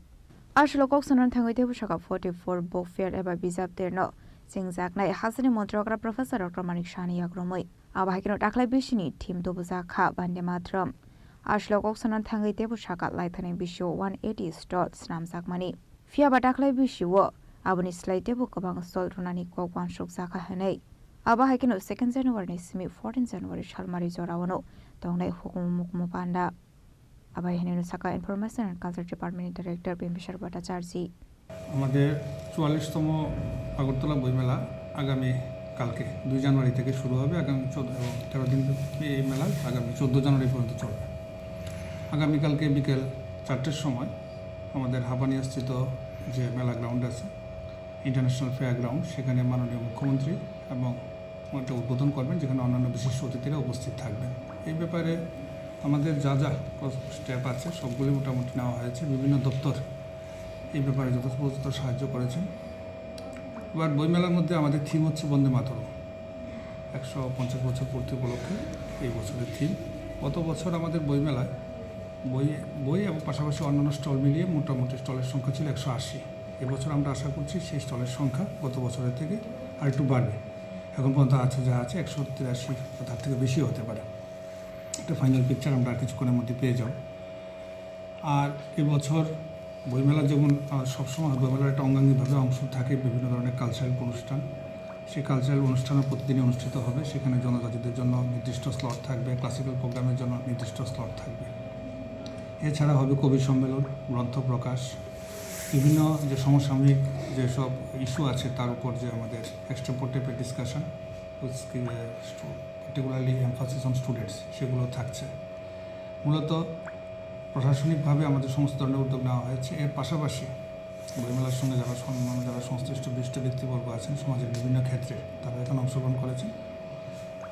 Ashlokok Sanan Tanguite Shaka 44 Book Fair Eba Bizapter no Zengzak Nai Hasani Montrogra Professor Dr. Manik Shani Agromoi Abahikino Taklai Bishini Team Dobuzaka Bandematram Ashlokok Sanan Tangaite Bushaka Lightning Bishu 180 stalls Namzakmani. Fia Bataklai Bishu, Abani Slate Bukabang Stol Runani Kok One Shuk Zaka Hane. Abahikino 2nd January Simi 14th January Shalmari Zorawano, Dongle Hukumukmupanda. Abahinu Saka Information and Culture Department Director Bimbishar Bata Charzi. আমাদের 44তম আগরতলা বইমেলা আগামী কালকে 2 জানুয়ারি থেকে শুরু হবে আগামী 13 দিন এই মেলা আগামী 14 জানুয়ারি পর্যন্ত চলবে আগামীকালকে বিকেল 4টের সময় আমাদের হাপানিয়াস্থিত যে মেলা গ্রাউন্ড আছে ইন্টারন্যাশনাল ফেয়ার গ্রাউন্ড সেখানে মাননীয় মুখ্যমন্ত্রী এবং একটা উদ্বোধন করবেন যেখানে অন্যান্য বিশিষ্ট অতিথিরা উপস্থিত থাকবেন এই ব্যাপারে আমাদের যা যা স্টেপ আছে সবগুলি মোটামুটি নেওয়া হয়েছে বিভিন্ন দপ্তর এই ব্যাপারে যথোপযুক্ত সাহায্য করেছেন এবার বইমেলার মধ্যে আমাদের থিম হচ্ছে বন্দে মাতরম 150 বছর পূর্তি উপলক্ষে এই বছরের থিম গত বছর আমাদের বইমেলায় বই এবং পাশাপাশি অন্যান্য স্টল মিলিয়ে মোটামুটি স্টলের সংখ্যা ছিল 180 এবছর আমরা আশা করছি সেই স্টলের সংখ্যা গত বছরের থেকে আর একটু বাড়বে এখন পর্যন্ত আছে যা আছে 183 বা তার থেকে বেশিও হতে পারে একটা ফাইনাল পিকচার আমরা কিছুক্ষণের মধ্যে পেয়ে যাব আর এবছর বইমেলা যেমন সবসময় বইমেলার একটা অঙ্গাঙ্গিভাবে অংশ থাকে বিভিন্ন ধরনের কালচারাল অনুষ্ঠান সেই কালচারাল অনুষ্ঠানও প্রতিদিনই অনুষ্ঠিত হবে সেখানে জনজাতিদের জন্য নির্দিষ্ট স্লট থাকবে ক্লাসিক্যাল প্রোগ্রামের জন্য নির্দিষ্ট স্লট থাকবে এছাড়া হবে কবি সম্মেলন গ্রন্থ প্রকাশ বিভিন্ন যে সমসাময়িক যেসব ইস্যু আছে তার উপর যে আমাদের এক্সট্রাপোর্টেটিভ discussion particularly emphasis on students সেগুলো থাকছে মূলত প্রশাসনিকভাবে আমাদের সমস্ত ধরনের উদ্যোগ নেওয়া হয়েছে এর পাশাপাশি বইমেলার সঙ্গে যারা সংশ্লিষ্ট বিশিষ্ট ব্যক্তিবর্গ আছেন সমাজের বিভিন্ন ক্ষেত্রে তারা এখানে অংশগ্রহণ করেছেন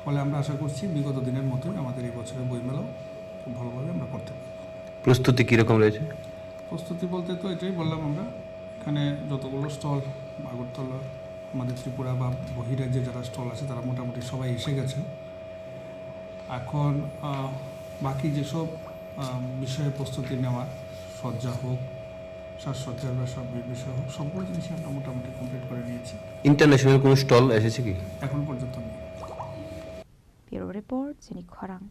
ফলে আমরা আশা করছি বিগত দিনের মতোই আমাদের এই বছরের বইমেলাও খুব ভালোভাবে আমরা করতে পারব প্রস্তুতি কীরকম রয়েছে প্রস্তুতি বলতে তো এটাই বললাম আমরা এখানে যতগুলো স্টল আগরতলা আমাদের ত্রিপুরা বা বহিরাজ্যে যারা স্টল আছে তারা মোটামুটি সবাই এসে গেছে এখন বাকি যেসব বিষয়ে প্রস্তুতি নেওয়া সজ্জা হোক সাজসজ্জার বা সব বিষয় হোক সবগুলো জিনিসই আমরা মোটামুটি কমপ্লিট করে নিয়েছি ইন্টারন্যাশনাল কোনো স্টল এসেছে কি এখন পর্যন্ত নেই ব্যুরো রিপোর্ট চিনি খরাং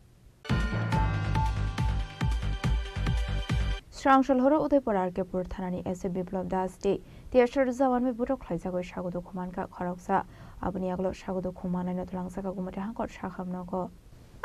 Srangshal horo Udaipur Arkepur Thanani S. Biplab Das Day. The Ashar Zawan with Buto Klaizago Shagodo Kumanka Koroksa, Abuniaglo Shagodo Kumana Notlangsaka Gumatahanko Shakam Noko.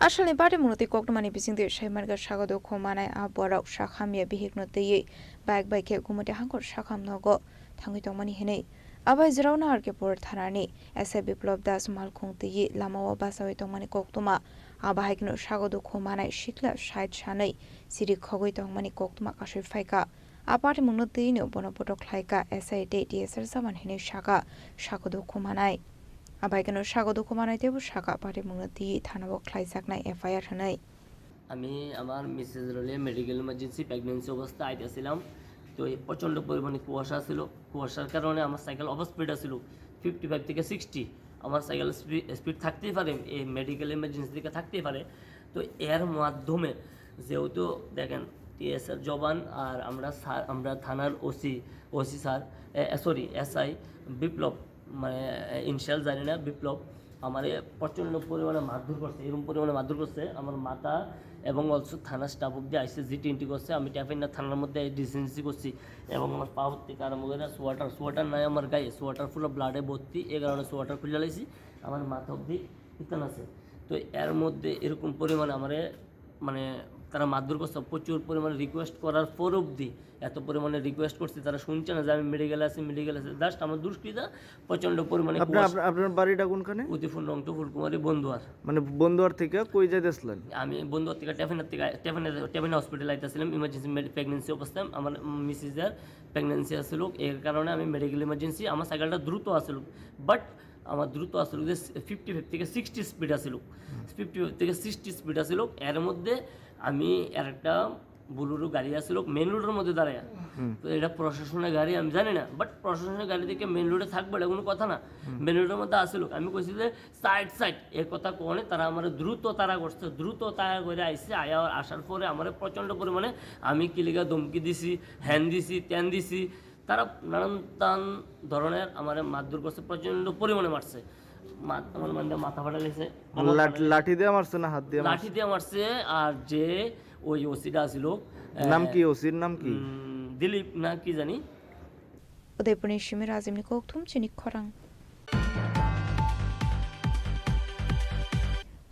Ashali Badi Munuti Kokmani Bissing the Shamarga Shagodo Kumana Aborok Shakamia Bihikno de Bag by Cape Gumatahanko Shakam Nogo, Tangitomani Hene. Abai Zrauna Arkepur Thanani, S. Biplab Das Malkung the Lama Basawitomani Koktuma. Abahikno Shagodo Kumana Shikla Shait Shanai, Siri Kogitong Mani Koktuma Kashifaka, Apart Munutino Bonopoto Klaika, SA DSR Saman Hine Shaka, Shagodo Kumanai. Abahikno Shagodo Kumanai Debu Shaka, Pati Munuti, Tanabo Klaisaknai, FIR Hanai. আমি আমার Mrs রোলে medical emergency pregnancy অবস্থায় আইতেছিলাম তো প্রচণ্ড পরিমাণে কুয়াশা ছিল কুয়াশার কারণে আমার সাইকেল ওভার স্পিড ছিল 55 থেকে 60 আমার সাইকেল স্পিড থাকতেই পারে এই মেডিকেল ইমার্জেন্সি থেকে থাকতেই পারে তো এর মাধ্যমে যেহেতু দেখেন টিএসআর জবান আর আমরা থানার ওসি স্যার সরি এসআই বিপ্লব মানে ইনশাল জানি না বিপ্লব আমার প্রচণ্ড পরিমাণে মারধর করছে, এরকম পরিমাণে মারধর করছে আমার মাথা এবং অলসো থানা স্টাফ অব্দি আইসে G20 করছে। আমি ট্যাফিনা থানার মধ্যে ডিসেন্সি করছি এবং আমার পা থেকে আরম্ভ করে সোয়াটার নাই আমার গায়ে, সোয়াটার ফুল ব্লাডে ভর্তি, এই কারণে সোয়াটার খুলে লাইছি, আমার মাথা অব্দি ইতান আছে। তো এর মধ্যে এরকম পরিমাণে আমারে মানে তারা মারধর করছে, প্রচুর পরিমাণে রিকোয়েস্ট করার পর অবধি এত পরিমাণে রিকোয়েস্ট করছে, তারা শুনছে না যে আমি মেডিকেলে আছি জাস্ট আমার দুষ্কৃতা প্রচণ্ড পরিমাণে। আপনার বাড়িটা কোনখানে? উদিফুল রংটু ফুলকুমারী বন্ধুয়ার। মানে বন্ধুয়ার থেকে কই যাইতেছিলেন? আমি বন্ধুয়ার থেকে টেফিনা হসপিটাল আইতেছিলাম ইমার্জেন্সি প্রেগনেন্সি অবস্থায়, আমার মিসেসের প্রেগনেন্সি আসছিল, এর কারণে আমি মেডিকেল ইমার্জেন্সি, আমার সাইকেলটা দ্রুত আসছিল, বাট আমার দ্রুত আসছিল যে 55 থেকে 60 স্পিড আসছিল, 55 থেকে 60 স্পিড আসছিল। এর মধ্যে আমি আর একটা বুলুরু গাড়ি আসছিল মেন রোডের মধ্যে দাঁড়ায়, তো এটা প্রশাসনের গাড়ি আমি জানি না, বাট প্রশাসনের গাড়ি থেকে মেন রোডে থাকবে এটা কোনো কথা না, মেন রোডের মধ্যে আসছিল। আমি কইছি যে সাইড এর কথা কোনে, তারা আমার দ্রুত তারা করছে, দ্রুত তারা করে আইসে, আসার পরে আমার প্রচণ্ড পরিমাণে আমি কিলিগা ধমকি দিছি, হ্যান দিছি, ত্যান দিছি, তারা নানান ধরনের আমার মারধর করছে, প্রচণ্ড পরিমাণে মারছে, আমার মানে মাথা ফাটা লেগেছে। লাঠি দিয়ে মারছে না হাত দিয়ে? লাঠি দিয়ে মারছে। আর যে ওই ওসিটা ছিল, নাম কি ওসির নাম কি? দিলীপ না কি জানি। উদয়পুর নিশ্চিমে রাজিম নিকোকথুম চিনি খরাং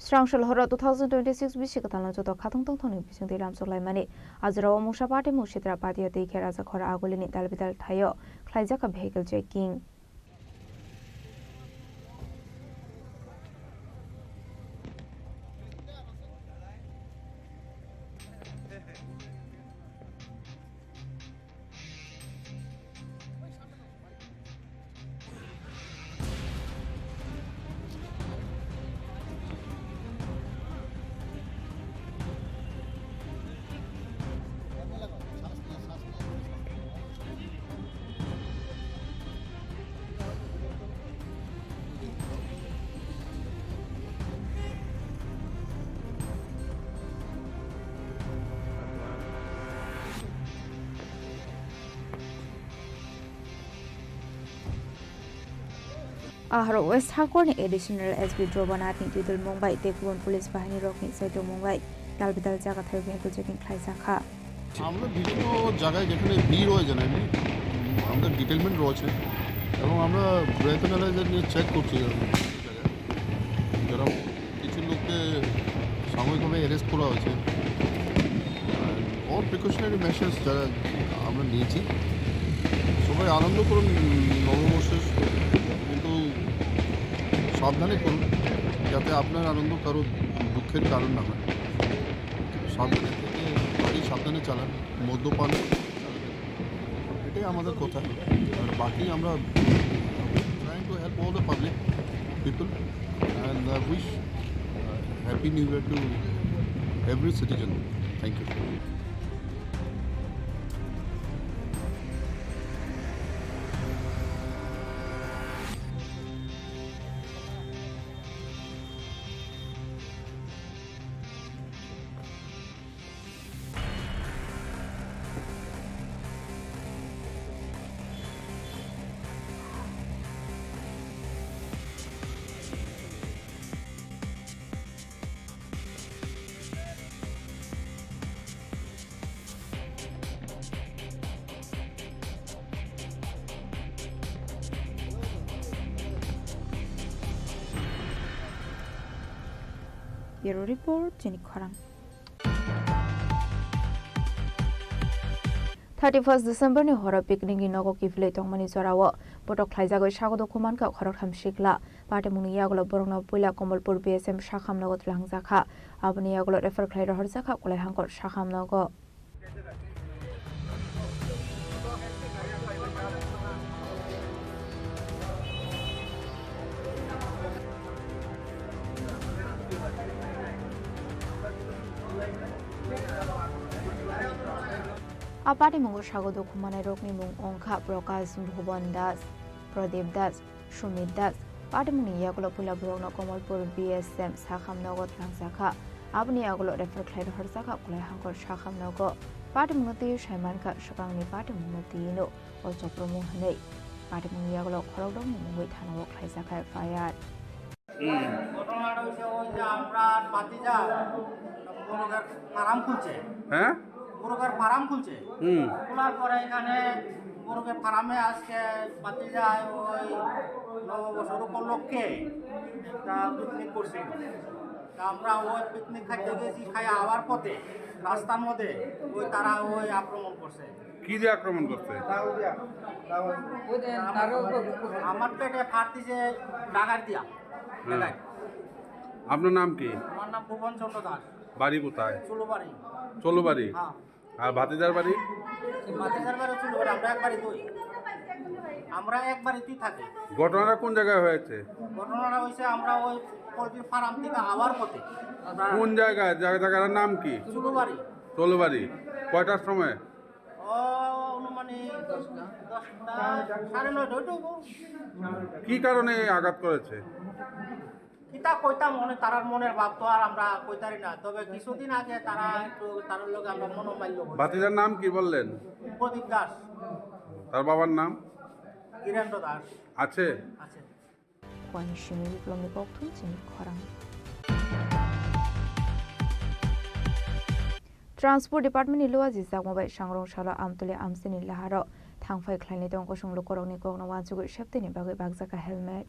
Strangshal Hora 2026 Bishikatan to Katong Tony Bising the Ram Solaimani, Azra Musha Party Mushitra Party at the Keraza Kora Agulini Dalvital Tayo, Klizaka vehicle checking. Ahro West Hakone additional SB Drobanat Tidul Mumbai Tekun Police Bahini Rockni Saito Mumbai Dalbidal Jagathar vehicle checking Klaisaka. আমরা বিভিন্ন জায়গায় যেখানে ভিড় হয়ে যায় আমাদের detailment রয়েছে এবং আমরা ব্রেথ অ্যানালাইজার নিয়ে চেক করছি যারা কিছু লোককে সাময়িকভাবে অ্যারেস্ট করা হয়েছে, অল প্রিকশনারি মেজার্স যারা আমরা নিয়েছি। সবাই আনন্দ করুন নববর্ষের, কিন্তু সাবধানে করুন যাতে আপনার আনন্দ কারো দুঃখের কারণ না হয়। সাবধানে থেকে গাড়ি সাবধানে চালান, মদ্যপান এটাই আমাদের কথা। আর বাকি আমরা trying to help all the public people and wish happy new year to every citizen. Thank you. Bureau Report, Chini Khorang. 31st December ni hora picnic ni nogo kifle tongmani zorawo potok khlaijago sagodo kuman ka khorok kham shikla pate muni yagolo borongna puila komolpur BSM shakham nogo tlangjakha abuni yagolo refer khlaira horjakha kulai hangkor shakham nogo Apati Mungo Shagodo Kumane Rokni Mung Onka Prokas Bhuban Das, Pradip Das, Shumit Das, Patimuni Yagulo Pula Brogno Komolpur BSM Sakham Nogo Transaka, Abni Yagulo refer Clay Horsaka, Kulai Hankor Shakam Nogo, Patimungati Shaimanka Shakangni Patimungati also promote Patimungiaglo Khorang with Hanok Haisaka Fire. ঘটনাটা হচ্ছে ওই যে আমরা বাতিজা মুরগের farm খুলছে হ্যাঁ মুরগের farm খুলছে খোলার পরে এখানে মুরগের ফার্মে আজকে বাতিজায় ওই নববর্ষের উপলক্ষে একটা পিকনিক করছিল তা আমরা ওই পিকনিক খাইতে গেছি খাই আবার পথে রাস্তার মধ্যে ওই তারা ওই আক্রমণ করছে কি দিয়ে আক্রমণ করছে আমার পেটে ফাট দিছে ডাকার দিয়া আপনার নাম কি আমার নাম ভুবন চন্দ্র দাস বাড়ি কোথায় চুলোবাড়ি চলুবাড়ি হ্যাঁ আর ভাতিজার বাড়ি বাতিজার বাড়ি চুলোবাড়ি আমরা একবারই থাকি ঘটনাটা কোন জায়গায় হয়েছে ঘটনাটা হয়েছে আমরা ওই পোলট্রি ফার্ম থেকে আবার পথে কোন জায়গায় জায়গাটার নাম কি চুলোবাড়ি চলুবাড়ি কয়টার সময় ও অনুমানিক 10টা 9:30 ওইটুকু কি কারণে আঘাত করেছে কিতা কইতাম মনে তারার মনের ভাব তো আর আমরা কইতারি না তবে কিছুদিন আগে তারা একটু তার লগে আমরা মনোমাল্য ভাতিজার নাম কি বললেন প্রদীপ দাস তার বাবার নাম গিরেন্দ্র দাস আছে আছে Wanshimi Diploma Boktum Chini Khorang Transport Department Ilua Zizak Mobile Shangrong Shala Amtuli Amsini Laharo Tangfai Klani Dong Kosung Lokoroni Gogno Wansugu Sheptini Bagui Bagzaka helmet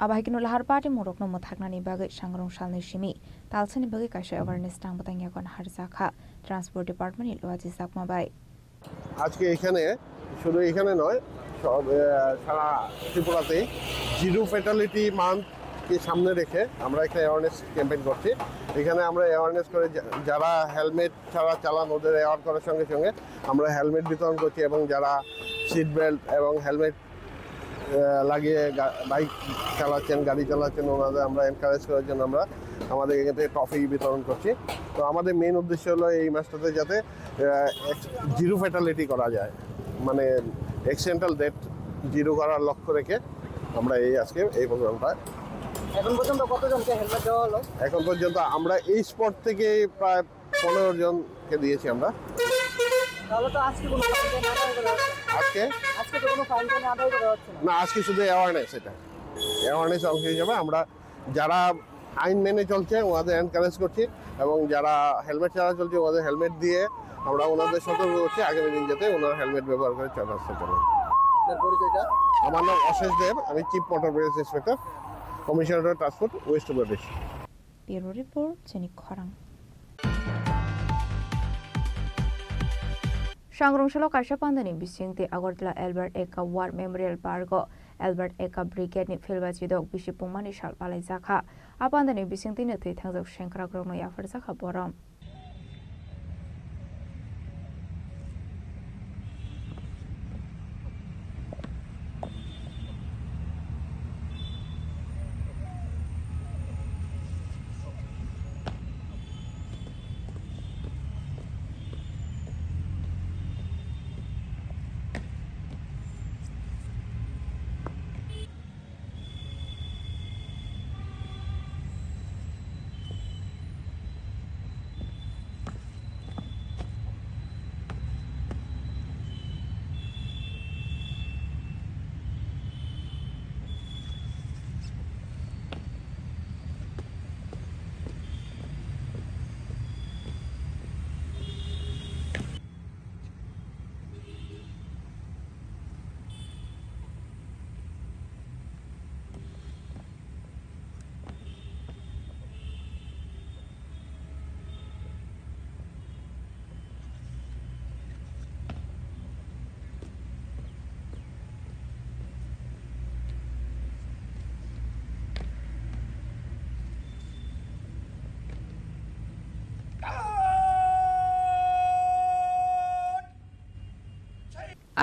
Abahikino lahar party morokno mothaknani bagai sangrong salni shimi talsani bagai kaisa awareness tang batangya kon harzakha transport department ilwa jizak mabai আজকে এখানে শুধু এখানে নয় সব সারা ত্রিপুরাতে zero fatality মান্থকে সামনে রেখে আমরা একটা অ্যাওয়ারনেস ক্যাম্পেইন করছি এখানে আমরা অ্যাওয়ারনেস করে যারা হেলমেট ছাড়া চালান ওদের অ্যাওয়ার করার সঙ্গে সঙ্গে আমরা হেলমেট বিতরণ করছি এবং যারা সিট বেল্ট এবং হেলমেট লাগিয়ে বাইক চালাচ্ছেন গাড়ি চালাচ্ছেন ওনাদের আমরা এনকারেজ করার জন্য আমরা আমাদের এখান থেকে ট্রফি বিতরণ করছি তো আমাদের মেইন উদ্দেশ্য হলো এই মাসটাতে যাতে জিরো ফ্যাটালিটি করা যায় মানে অ্যাক্সিডেন্টাল ডেথ জিরো করার লক্ষ্য রেখে আমরা আজকে এই প্রোগ্রামটা এখন পর্যন্ত কতজনকে হেলমেট দেওয়া হলো এখন পর্যন্ত আমরা এই স্পট থেকে প্রায় 15 জনকে দিয়েছি আমরা তাহলে তো আজকে কোনো ফাইন আদায় করা হচ্ছে আজকে তো কোনো ফাইন আদায় করা হচ্ছে না আজকে শুধু অ্যাওয়ারনেস এটা অ্যাওয়ারনেস অংশ হিসাবে আমরা যারা আইন মেনে চলছে ওনাদের এনকারেজ করছি এবং যারা হেলমেট ছাড়া চলছে ওনাদের হেলমেট দিয়ে আমরা ওনাদের সতর্ক করছি আগামী দিন যাতে ওনারা হেলমেট ব্যবহার করে রাস্তা চালান আমার নাম অশেষ দেব আমি chief motor vehicles inspector commissioner transport west প্রদেশ Bureau Report Chini Khorang Shangrong Shalo Kaisha Pandani Bisingti Agartala Albert Eka War Memorial Parko Albert Eka Brigade ni Filbachi Dog Bishopumani Shal Palai Zakha Apandani Bisingti ni Tui Tangzak Shankara Grogno Yafar Zakha Borom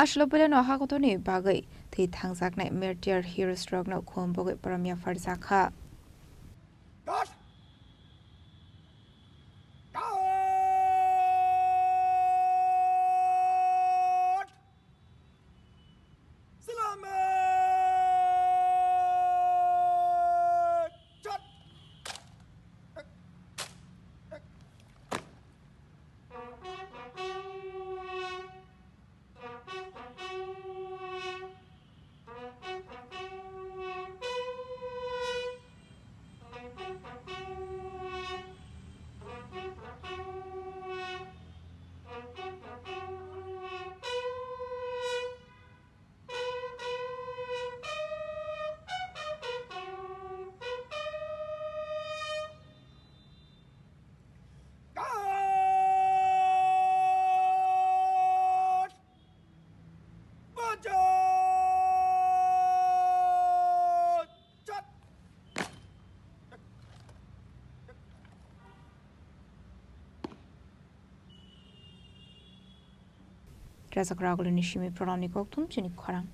Ashlo Pelen Ohakotoni Bagai थै थांजाकनाय मेरटियर हिरो स्ट्रोकनो खुमबोगै परमिया फरजाखा Razak Ragul Nishimi Pronami Koktum Chini Khorang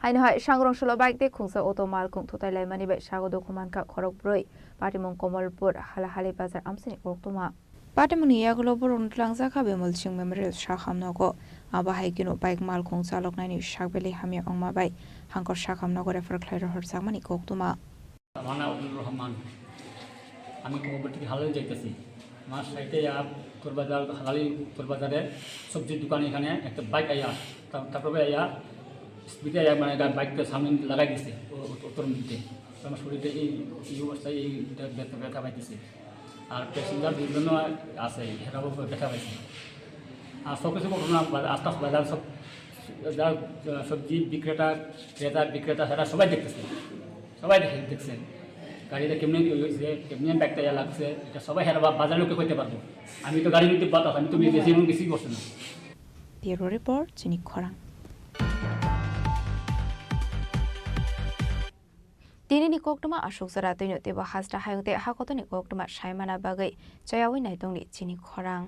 Haino hai sangrong sholo bike de khungsa otomal kung thotai lai mani bai sago dokuman ka khorok broi patimong Komalpur halahali bazar amsini koktuma patimong yagulo borong tlangza ka bemol sing memorial shakhamnogo aba haikino bike mal kung salok nani shakbeli hamya ongma bai hangkor shakhamnogo refer khlairo horsamani koktuma Rana Abdur Rahman আমি কোমরপুর থেকে হালালি যাইতেছি আমার সাইডে তোরবাজার হালালি তোরবাজারে সবজির দোকানে এখানে একটা bike আইয়া তারপরে আইয়া স্পিডে আইয়া মানে বাইকটা সামনে লাগাই দিছে ওতর মধ্যে আমার শরীরে এই অবস্থায় এই ব্যথা পাইতেছে আর প্যাসেঞ্জার বিভিন্ন আছে এরাও ব্যথা পাইছে আর সব কিছু ঘটনা আশপাশ বাজার সব যারা সবজি বিক্রেতা ক্রেতা বিক্রেতা সেটা সবাই দেখতেছে সবাই দেখছেন গাড়িটা কেমনি হয়েছে কেমনি ব্যাগটা ইয়া লাগছে এটা সবাই হেরা বাজার লোকে কইতে পারবো আমি তো গাড়ির মধ্যে বাতাস আমি তো বেশি এমন কিছুই করছি না Bureau Report Chini Khorang Dinini koktuma ashok zara tino teba hasta hayungte hakotoni koktuma shaimana bagai chayawi naitongni Chini Khorang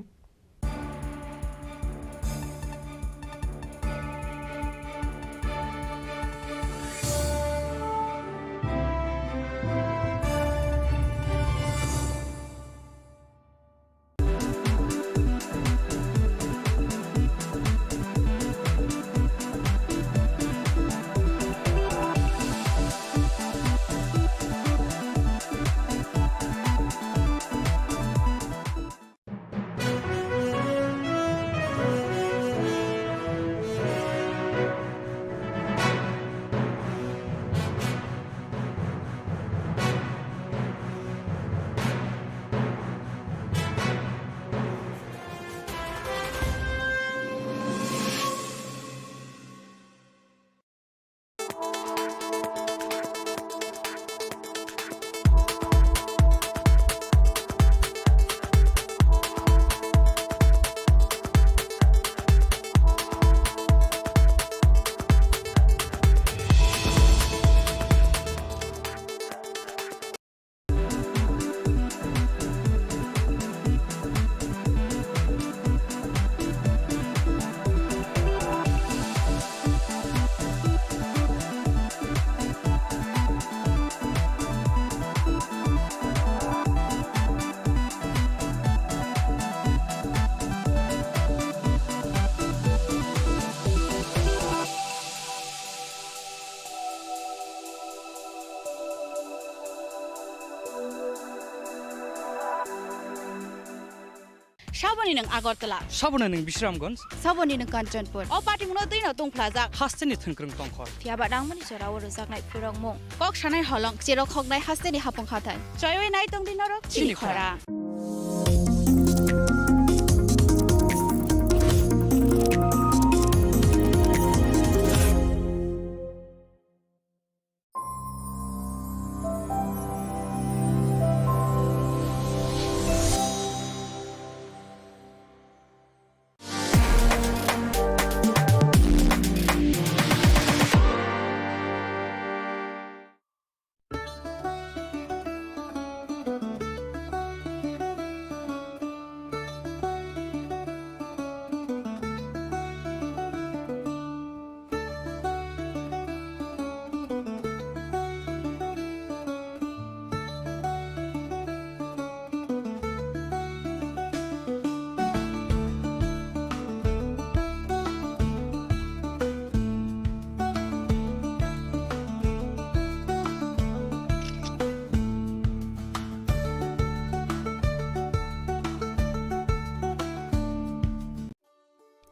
Saboni nang Agartala. Saboni nang Bisramganj. Saboni nang Kanchanpur. O party muno dino tong plaza. Hasteni thengkrung tongkhor. Fiaba dangmani chorawo rozak nai purong mong. Kok shanai holong chero khok nai hasteni hapong khatai. Choyoi nai tong dinoro Chini Khorang.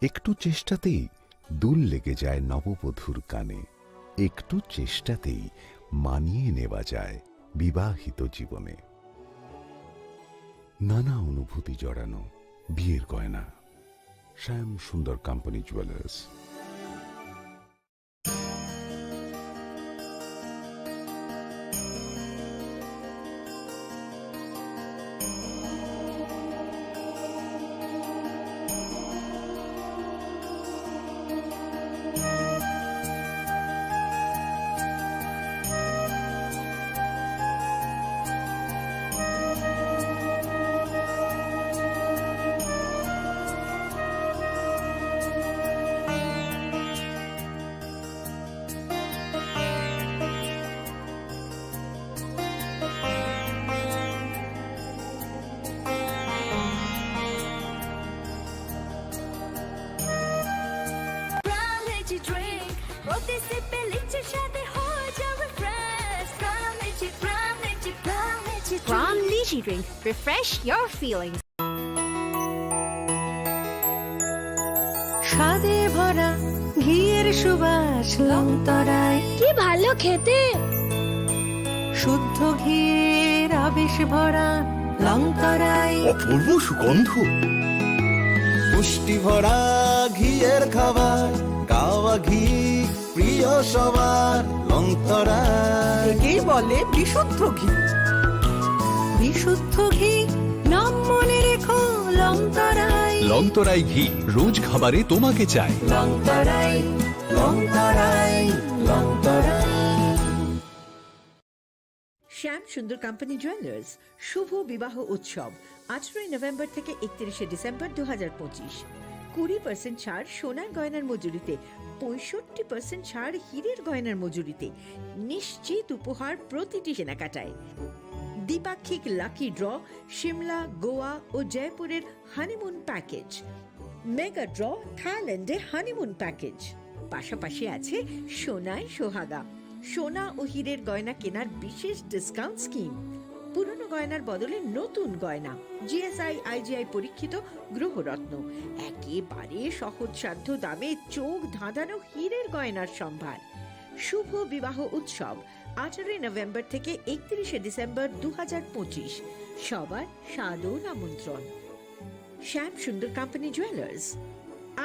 একটু চেষ্টাতেই দুল লেগে যায় নববধূর কানে, একটু চেষ্টাতেই মানিয়ে নেওয়া যায় বিবাহিত জীবনে। নানা অনুভূতি জড়ানো বিয়ের গয়না। শ্যাম সুন্দর company jewellers. From Lychee Drink, refresh your feelings. স্বাদে ভরা ঘিয়ের সুবাস লংতরায় কি ভালো খেতে, শুদ্ধ ঘিয়ের আবেশ ভরা লংতরায় অপূর্ব সুগন্ধ, পুষ্টি ভরা ঘিয়ের খাবার, গাওয়া ঘি প্রিয় সবার লংতরায়। একেই বলে বিশুদ্ধ ঘি। বিশুদ্ধ ঘি নাম মনে রেখো লংতরায়। লংতরাই ঘি রোজ খাবারে তোমাকে চাই। লংতরায় লংতরায় লংতরায়। শ্যাম সুন্দর কোম্পানি জুয়েলার্স শুভ বিবাহ উৎসব 18 নভেম্বর থেকে 31 ডিসেম্বর 2025। 20% ছাড় সোনার গয়নার মজুরিতে, 65% ছাড় হীরের গয়নার মজুরিতে, নিশ্চিত উপহার প্রতিটি কেনাকাটায়। দ্বিপাক্ষিক লাকি ড্র, শিমলা, গোয়া ও জয়পুরের হানিমুন প্যাকেজ, মেগা ড্র থাইল্যান্ডে হানিমুন প্যাকেজ। পাশাপাশি আছে সোনায় সোহাগা, সোনা ও হীরের গয়না কেনার বিশেষ ডিসকাউন্ট স্কিম। পুরনো গয়নার বদলে নতুন গয়না, জিএসআই আইজিআই পরীক্ষিত গ্রহরত্ন, একেবারে সহজসাধ্য দামে চোখ ধাঁধানো হীরের গয়নার সম্ভার। শুভ বিবাহ উৎসব 18 নভেম্বর থেকে 31 ডিসেম্বর 2025। সবার সাদর আমন্ত্রণ। শ্যাম সুন্দর কোম্পানি জুয়েলার্স,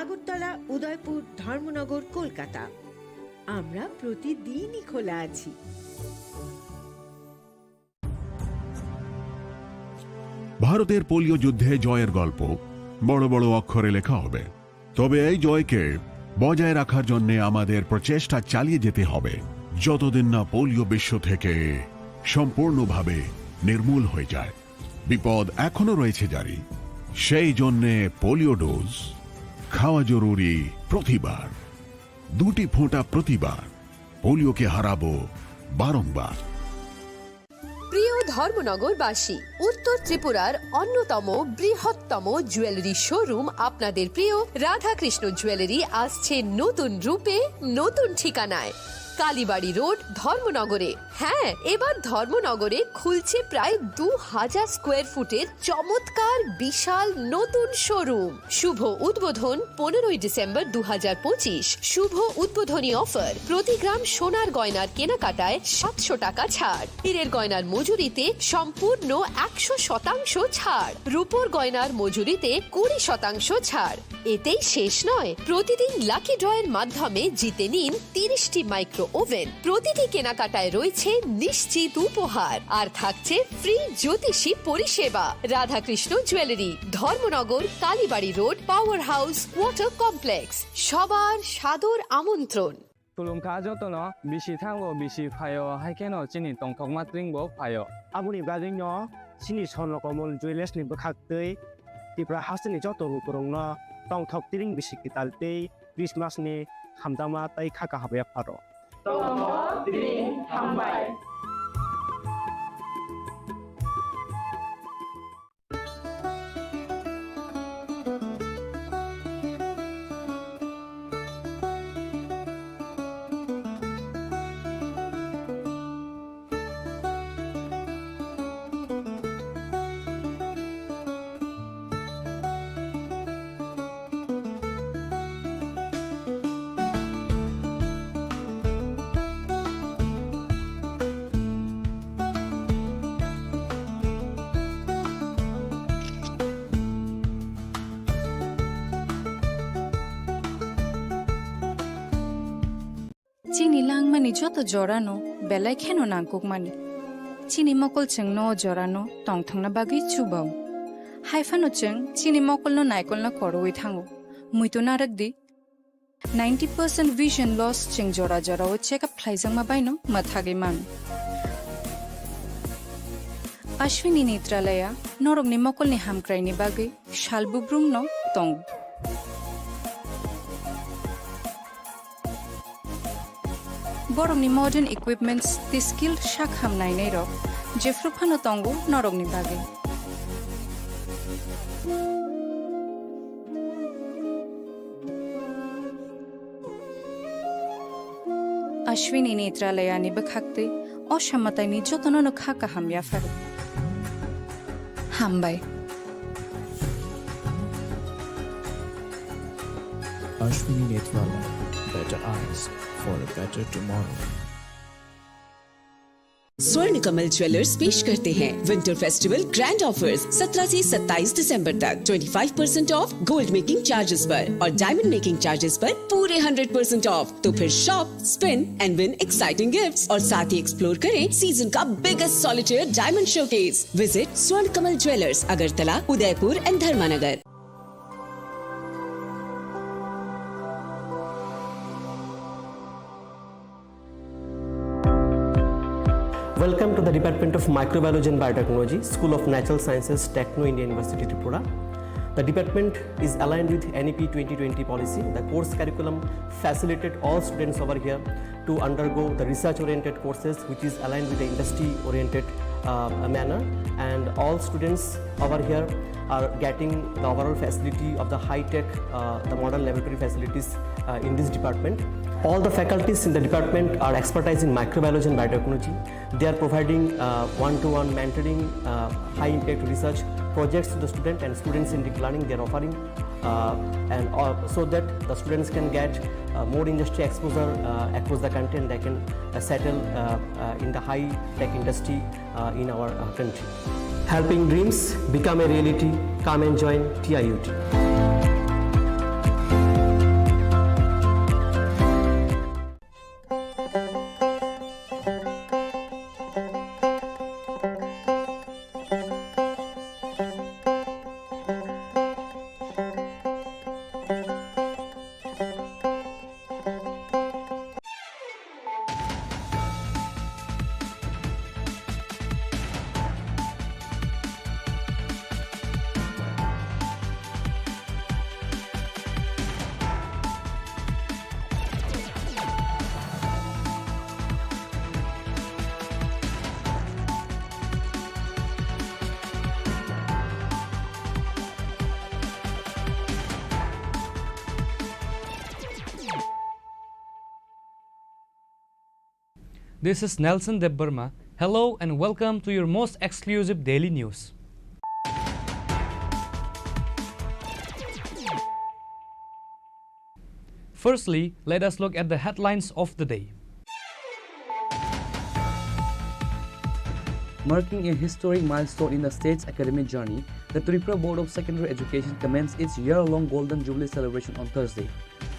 আগরতলা, উদয়পুর, ধর্মনগর, কলকাতা। আমরা প্রতিদিনই খোলা আছি। ভারতের পোলিও যুদ্ধে জয়ের গল্প বড় বড় অক্ষরে লেখা হবে, তবে এই জয়কে বজায় রাখার জন্য আমাদের প্রচেষ্টা চালিয়ে যেতে হবে যতদিন না পোলিও বিশ্ব থেকে সম্পূর্ণভাবে নির্মূল হয়ে যায়। বিপদ এখনো রয়েছে জারি, সেই জন্যে পোলিও ডোজ খাওয়া জরুরি প্রতিবার। 2টি ফোঁটা প্রতিবার, পোলিওকে হারাবো বারংবার। প্রিয় ধর্মনগরবাসী, উত্তর ত্রিপুরার অন্যতম বৃহত্তম জুয়েলারি শোরুম আপনাদের প্রিয় রাধাকৃষ্ণ জুয়েলারি আসছে নতুন রূপে, নতুন ঠিকানায়। কালীবাড়ি রোড, ধর্মনগরে। হ্যাঁ, এবার ধর্মনগরে খুলছে প্রায় 2000 স্কোয়ার ফুটের চমৎকার বিশাল নতুন শোরুম। শুভ উদ্বোধন 15 ডিসেম্বর 2025। শুভ উদ্বোধনী অফার, প্রতি গ্রাম সোনার গয়নার কেনাকাটায় 700 টাকা ছাড়, হীরের গয়নার মজুরিতে সম্পূর্ণ 100% ছাড়, রূপোর গয়নার মজুরিতে 20% ছাড়। এতেই শেষ নয়, প্রতিদিন লাকি ড্রয়ের মাধ্যমে জিতে নিন 30টি মাইক্রো ওভেন। প্রতিটি কেনাকাটায় রয়েছে নিশ্চিত উপহার, আর থাকছে ফ্রি জ্যোতিষী পরিষেবা। Radhakrishna jewellery, Dharmanagar, Kalibari road, power house, water complex. সবার সাদর আমন্ত্রণ। তুলুমকা যতন বিশি থাঙ্গো বিশি ফায়ো হাইকেনো চিনি টংথক মাত্রিংবো ফায়ো। আবুনি ব্রাজিল চিনি সনকমল জুয়েলার্স নিবো খাকতৈ ত্রিপুরা হাসনি যত রুকরং টংথক তিরিং বিশি কিতালতৈ ক্রিসমাস নি হামদামা তাই খাকা হাবে Faro. Chini langmani joto jorano belai kheno nangkukmani. Chini mokol cheng no jorano tongthangna bagi chubao. Haifano cheng chini mokol no naikol na koroi thango. Muito naragdi 90% vision loss cheng jora jora o check up khlaijang ma baino mathage man. Ashwini Netralaya norog ni mokol ni hamkrai ni bagi shalbubrum no tong. Borong ni modern equipments the skill shak hamnai nei ro jefrupano tongu norog ni bagi. Ashwini Netralaya ni bakhakte অসামাতাই নি যতন খাকা হামিয়া ফারু হামবাই Ashwini Netrala, better eyes for a better tomorrow. स्वर्ण Kamal jewellers पेश करते हैं winter festival grand offers 17 से 27 दिसंबर तक 25% of gold making charges पर और डायमंड मेकिंग चार्जेस पर पूरे 100% ऑफ। तो फिर shop, spin and win exciting gifts और साथ ही एक्सप्लोर करें सीजन का biggest solitaire diamond showcase. Visit Swarna Kamal jewellers, Agartala, Udaipur and Dharmanagar. Welcome to the Department of Microbiology and Biotechnology, School of Natural Sciences, Techno India University, Tripura. The department is aligned with NEP 2020 policy. The course curriculum facilitated all students over here to undergo the research-oriented courses, which is aligned with the industry-oriented manner. And all students over here are getting the overall facility of the high-tech, the modern laboratory facilities in this department. All the faculties in the department are expertise in microbiology and biotechnology. They are providing one-to-one mentoring, high-impact research projects to the student and students in deep learning. They are offering so that the students can get more industry exposure across the country and they can settle in the high-tech industry in our country. Helping dreams become a reality. Come and join TIUT. This is Nelson Debbarma. Hello and welcome to your most exclusive daily news. Firstly, let us look at the headlines of the day. Marking a historic milestone in the state's academic journey, the Tripura Board of Secondary Education commenced its year-long Golden Jubilee celebration on Thursday.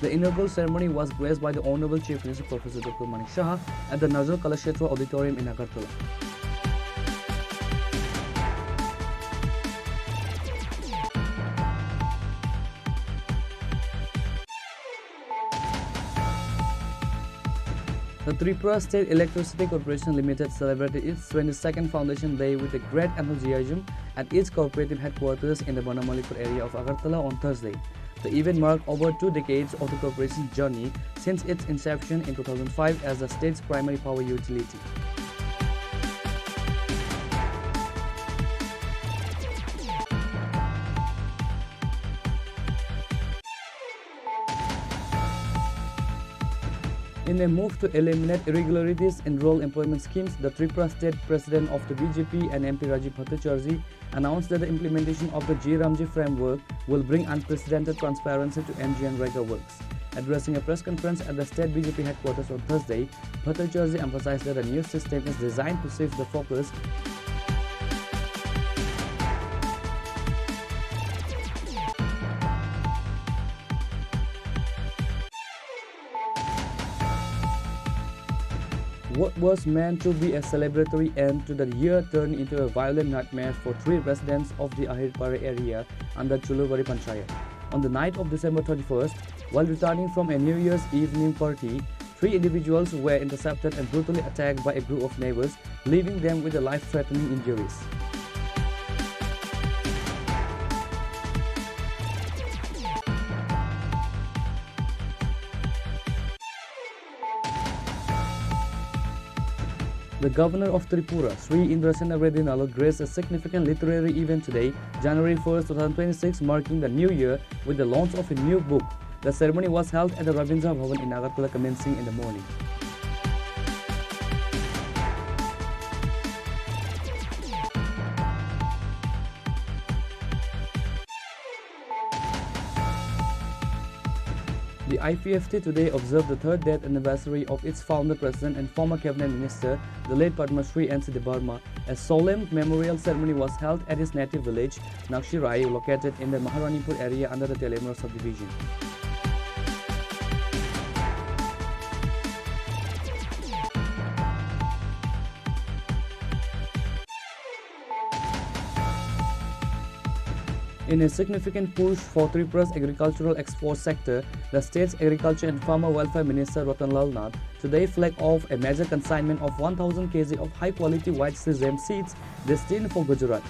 The inaugural ceremony was graced by the Honorable Chief Minister Professor Dr. Manik Shah at the Nazar Kalashetra Auditorium in Agartala. The Tripura State Electricity Corporation Limited celebrated its 22nd Foundation Day with a great enthusiasm at its cooperative headquarters in the Banamalipur area of Agartala on Thursday. The event marked over 2 decades of the corporation's journey since its inception in 2005 as the state's primary power utility. In a move to eliminate irregularities in rural employment schemes, the Tripura State President of the BJP and MP Rajiv Bhattacharjee announced that the implementation of the G-Ramji framework will bring unprecedented transparency to NG and Rega works. Addressing a press conference at the state BJP headquarters on Thursday, Bhattacharjee emphasized that the new system is designed to shift the focus What was meant to be a celebratory end to the year turned into a violent nightmare for 3 residents of the Ahirpare area under Chulubari Panchayat. On the night of December 31st, while returning from a New Year's evening party, 3 individuals were intercepted and brutally attacked by a group of neighbors, leaving them with life-threatening injuries. The governor of Tripura, Sri Indrasena Reddy graced a significant literary event today, January 1st, 2026, marking the new year with the launch of a new book. The ceremony was held at the Rabindra Bhavan in Agartala, commencing in the morning. The IPFT today observed the 3rd death anniversary of its founder, president and former cabinet minister, the late Padma Shri N.C. Barma. A solemn memorial ceremony was held at his native village, Nakshirai, located in the Maharanipur area under the Telemur subdivision. In a significant push for Tripura's agricultural export sector, the state's Agriculture and Farmer Welfare Minister Ratanlal Nath today flagged off a major consignment of 1,000 kg of high-quality white sesame seeds destined for Gujarat.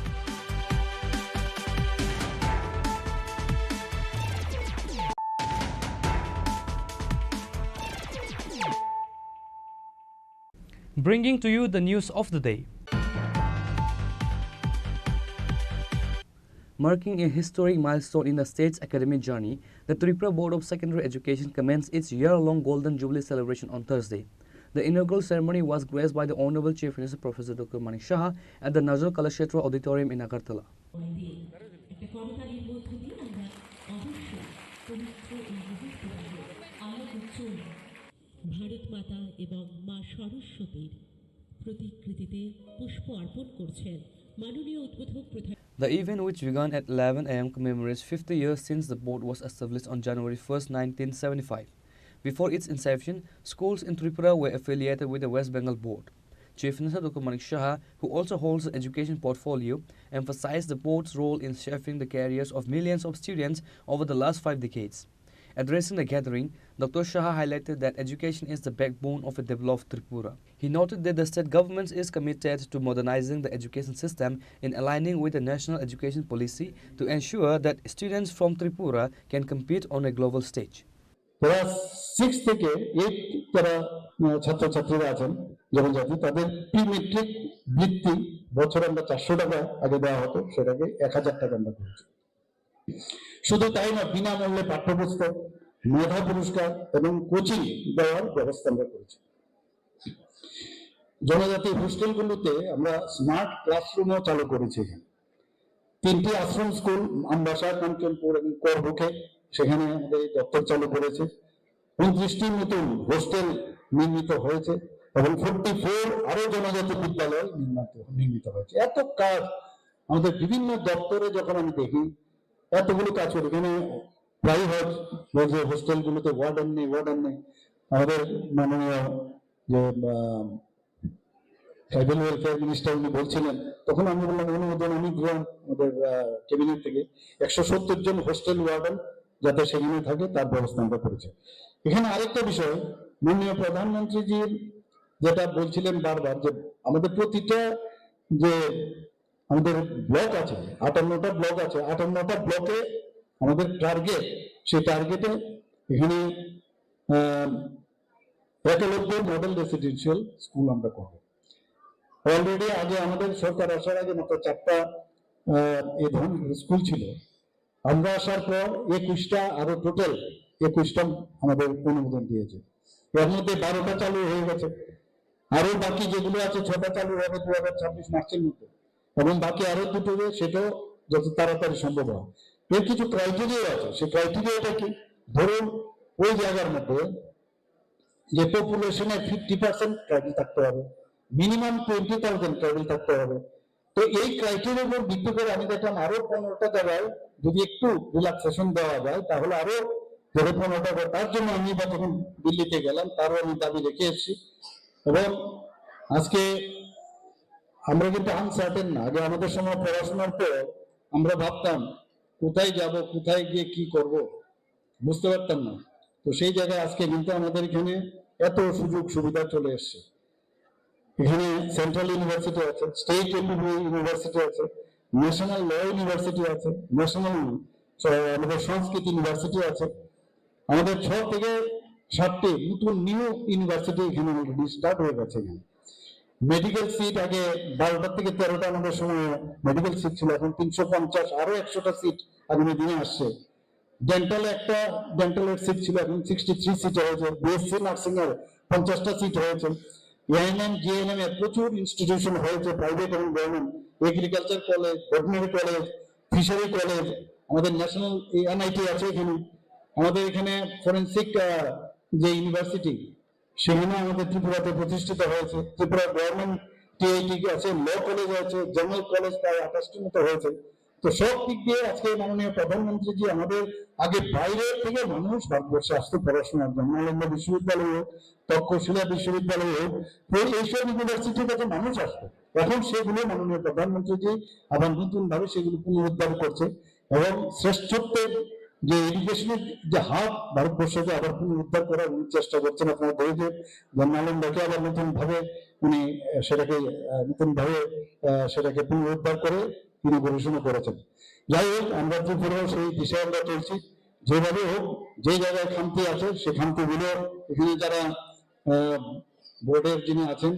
Bringing to you the news of the day. Marking a historic milestone in the state's academic journey, the Tripura Board of Secondary Education commenced its year-long Golden Jubilee celebration on Thursday. The inaugural ceremony was graced by the Honorable Chief Minister Professor Dr. Manik Shah at the Nazar Kalashetra Auditorium in Agartala. The event, which began at 11 a.m., commemorates 50 years since the board was established on January 1, 1975. Before its inception, schools in Tripura were affiliated with the West Bengal Board. Chief Minister Dr. Manik Shah, who also holds the education portfolio, emphasized the board's role in shaping the careers of millions of students over the last 5 decades. Addressing the gathering, Dr. Shah highlighted that education is the backbone of a developed Tripura. He noted that the state government is committed to modernizing the education system in aligning with the national education policy to ensure that students from Tripura can compete on a global stage. Class 6 থেকে 8 যারা ছাত্রছাত্রীরা আছেন জনজাতি তাদের pre metric বৃত্তি বছরে আমরা 400 টাকা আগে দেওয়া হতো, সেটাকে 1000 টাকা আমরা করেছি। শুধু তাই না, বিনামূল্যে পাঠ্যপুস্তক, মেধা পুরস্কার এবং কোচিং দেওয়ার ব্যবস্থা আমরা করেছি। জনজাতি হোস্টেলগুলোতে আমরা স্মার্ট ক্লাসরুমও চালু করেছি। 3টি আশ্রম স্কুল আমবাসা, কাঞ্চনপুর এবং করবুকে সেখানে আমাদের দপ্তর চালু করেছে। 29টি নতুন হোস্টেল নির্মিত হয়েছে এবং 44 আরো জনজাতি বিদ্যালয় নির্মিত হয়েছে। এত কাজ আমাদের বিভিন্ন দপ্তরে যখন আমি দেখি, এতগুলো কাজ করে, এখানে প্রাইভেট যে হোস্টেলগুলোতে ওয়ার্ডেন নেই। আমাদের মাননীয় যে ট্রাইবাল ওয়েলফেয়ার মিনিস্টার উনি বলছিলেন, তখন আমি বললাম অনুমোদন আমি দিলাম আমাদের ক্যাবিনেট থেকে 170 জন হোস্টেল ওয়ার্ডেন যাতে সেখানে থাকে তার ব্যবস্থা আমরা করেছি। এখানে আরেকটা বিষয়, মাননীয় প্রধানমন্ত্রীজির যেটা বলছিলেন বারবার, যে আমাদের প্রতিটা যে আমাদের ব্লক আছে, 58টা ব্লক আছে, 58টা ব্লকে আমাদের টার্গেট, সেই টার্গেটে এখানে 91 মডেল রেসিডেন্সিয়াল স্কুল আমরা করব। অলরেডি আগে আমাদের সরকার আসার আগে মাত্র 4টা এই ধরনের স্কুল ছিল। আমরা আসার পর 21টা, আরো টোটাল 21টা আমাদের অনুমোদন দিয়েছে। এর মধ্যে 12টা চালু হয়ে গেছে, আরো বাকি যেগুলো আছে 6টা চালু হবে 2026 মার্চের মধ্যে, এবং বাকি আরো 2টো সেটাও যত তাড়াতাড়ি সম্ভব হয়। এর কিছু ক্রাইটেরিয়া আছে। সেই ক্রাইটেরিয়াটা কি? ধরুন ওই জায়গার মধ্যে যে পপুলেশনের 50% ট্রাইবেল থাকতে হবে, মিনিমাম 20,000 ট্রাইবেল থাকতে হবে। তো এই ক্রাইটেরিয়ার উপর ভিত্তি করে আমি দেখলাম আরো 15টা জায়গায় যদি একটু রিল্যাক্সেশন দেওয়া যায় তাহলে আরো 15টা। তার জন্য আমি যখন দিল্লিতে গেলাম, তারও আমি দাবি রেখে এসেছি এবং আজকে আমরা কিন্তু আনসার্টেন না। আগে আমাদের সময় পড়াশোনার পর আমরা ভাবতাম কোথায় যাব, কোথায় গিয়ে কি করব, বুঝতে পারতাম না। তো সেই জায়গায় আজকে কিন্তু আমাদের এখানে এত সুযোগ সুবিধা চলে এসছে। এখানে সেন্ট্রাল ইউনিভার্সিটি আছে, স্টেট ইউনিভার্সিটি আছে, ন্যাশনাল ল ইউনিভার্সিটি আছে, ন্যাশনাল আমাদের সংস্কৃত ইউনিভার্সিটি আছে। আমাদের 6 থেকে 7টি নতুন নিউ ইউনিভার্সিটি এখানে অলরেডি স্টার্ট হয়ে গেছে। এখানে মেডিকেল সিট আগে 12টা থেকে 13টা আমাদের সময় মেডিকেল সিট ছিল, এখন 350 আরো 100টা সিট আগামী দিনে আসছে। ডেন্টালের সিট ছিল, এখন 63 সিট হয়েছে। বিএসসি নার্সিং এর 50টা সিট হয়েছে। এএনএম জিএনএম এর প্রচুর ইনস্টিটিউশন হয়েছে, প্রাইভেট এবং government. Agriculture college, veterinary college, fishery college, আমাদের ন্যাশনাল এনআইটি আছে এখানে। আমাদের এখানে ফরেন্সিক যে ইউনিভার্সিটি সেখানে আমাদের ত্রিপুরাতে প্রতিষ্ঠিত হয়েছে। ত্রিপুরা গভর্নমেন্ট টিআইটি আছে, ল কলেজ আছে, জেনারেল কলেজ প্রায় 28টির মতো হয়েছে। তো সব দিক দিয়ে আজকে মাননীয় প্রধানমন্ত্রীজি আমাদের আগে বাইরে থেকে মানুষ ভারতবর্ষে আসতো পড়াশোনার জন্য, নালন্দা বিশ্ববিদ্যালয় হোক, তক্ষশিলা বিশ্ববিদ্যালয় হোক, এইসব ইউনিভার্সিটির কাছে মানুষ আসতো। এখন সেগুলো মাননীয় প্রধানমন্ত্রীজি আবার নতুন ভাবে সেগুলো পুনরুদ্ধার করছে এবং শ্রেষ্ঠত্বের যে এডুকেশনের যে হাব ভারতবর্ষকে আবার পুনরুদ্ধার করার উনি চেষ্টা করছেন। আপনারা দেখবেন যে নালন্দাকে আবার নতুন ভাবে উনি সেটাকে সেটাকে পুনরুদ্ধার করে তিনি ঘোষণা করেছেন। যাই হোক, আমরা ত্রিপুরাও সেই দিশায় আমরা চলছি। যেভাবে হোক, যে জায়গায় খামতি আছে সে খামতিগুলো এখানে যারা বোর্ডের যিনি আছেন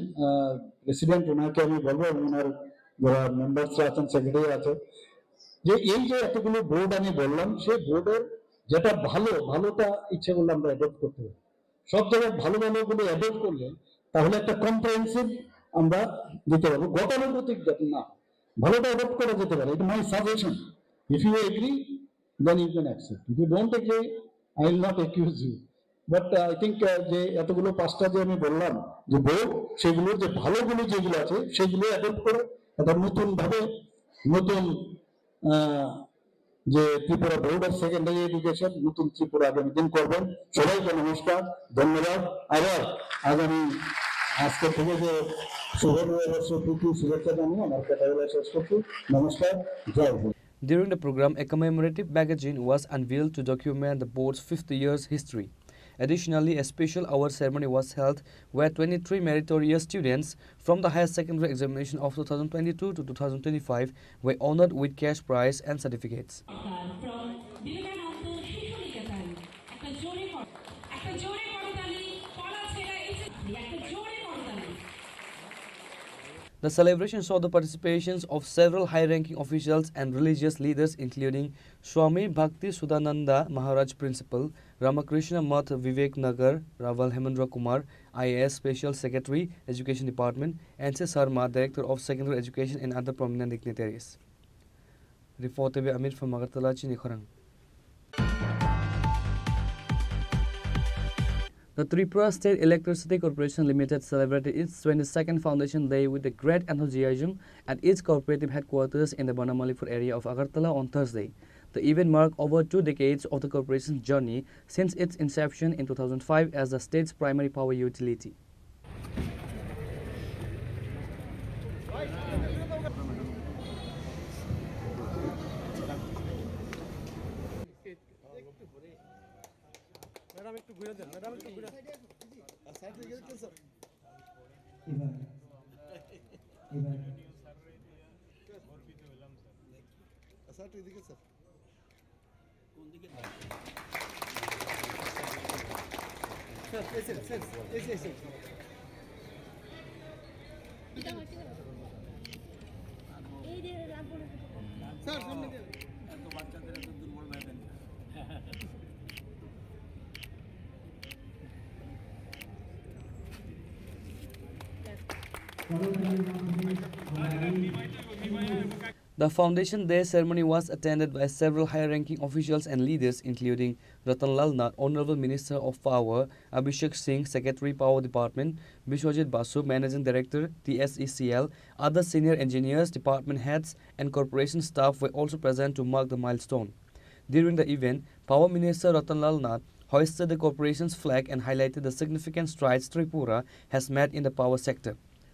প্রেসিডেন্ট, ওনাকে আমি বলবো, এবং ওনার যারা মেম্বার্সরা আছেন, সেক্রেটারি আছে, যে এই যে এতগুলো বোর্ড আমি বললাম, সেই বোর্ডের যেটা ভালোটা ইচ্ছে করলে আমরা অ্যাডপ্ট করতে হবে। সব জায়গায় ভালোগুলো অ্যাডপ্ট করলে তাহলে একটা কম্প্রিহেনসিভ আমরা দিতে পারবো, গতানুগতিক যাতে না, ভালোটা অ্যাডপ্ট করা যেতে পারে। এটা my suggestion. If you agree then you can accept, if you don't agree I will not accuse you. But I think যে এতগুলো 5টা যে আমি বললাম যে বোর্ড, সেগুলোর যে ভালোগুলো যেগুলো আছে সেগুলো অ্যাডপ্ট করে একটা নতুন ভাবে নতুন যে Tripura board of secondary education, নতুন ত্রিপুরা আগামী দিন করবেন। সবাইকে নমস্কার, ধন্যবাদ। আবার আগামী আজকে থেকে যে শুভবর্ষ প্রীতি শুভেচ্ছা জানিয়ে আমার কথাগুলো শেষ করছি। নমস্কার, জয় Hind. During the program, a commemorative magazine was unveiled to document the board's 50 years history. Additionally, a special award ceremony was held where 23 meritorious students from the higher secondary examination of 2022 to 2025 were honored with cash prize and certificates. The celebration saw the participations of several high-ranking officials and religious leaders, including Swami Bhakti Sudananda Maharaj Principal, Ramakrishna Math Vivek Nagar, Raval Hemendra Kumar, IAS Special Secretary, Education Department, and C. Sarma, Director of Secondary Education, and other prominent dignitaries. Reported by Amir from Agartala, Chini Khorang. The Tripura State Electricity Corporation Limited celebrated its 22nd Foundation Day with a great enthusiasm at its cooperative headquarters in the Banamalipur area of Agartala on Thursday. The event marked over 2 decades of the corporation's journey since its inception in 2005 as the state's primary power utility. The Foundation Day ceremony was attended by several high-ranking officials and leaders, including Ratanlal Nath, Honorable Minister of Power, Abhishek Singh, Secretary Power Department, Bishwajit Basu, Managing Director, TSECL, other senior engineers, department heads, and corporation staff were also present to mark the milestone. During the event, Power Minister Ratanlal Nath hoisted the corporation's flag and highlighted the significant strides Tripura has made in the power sector.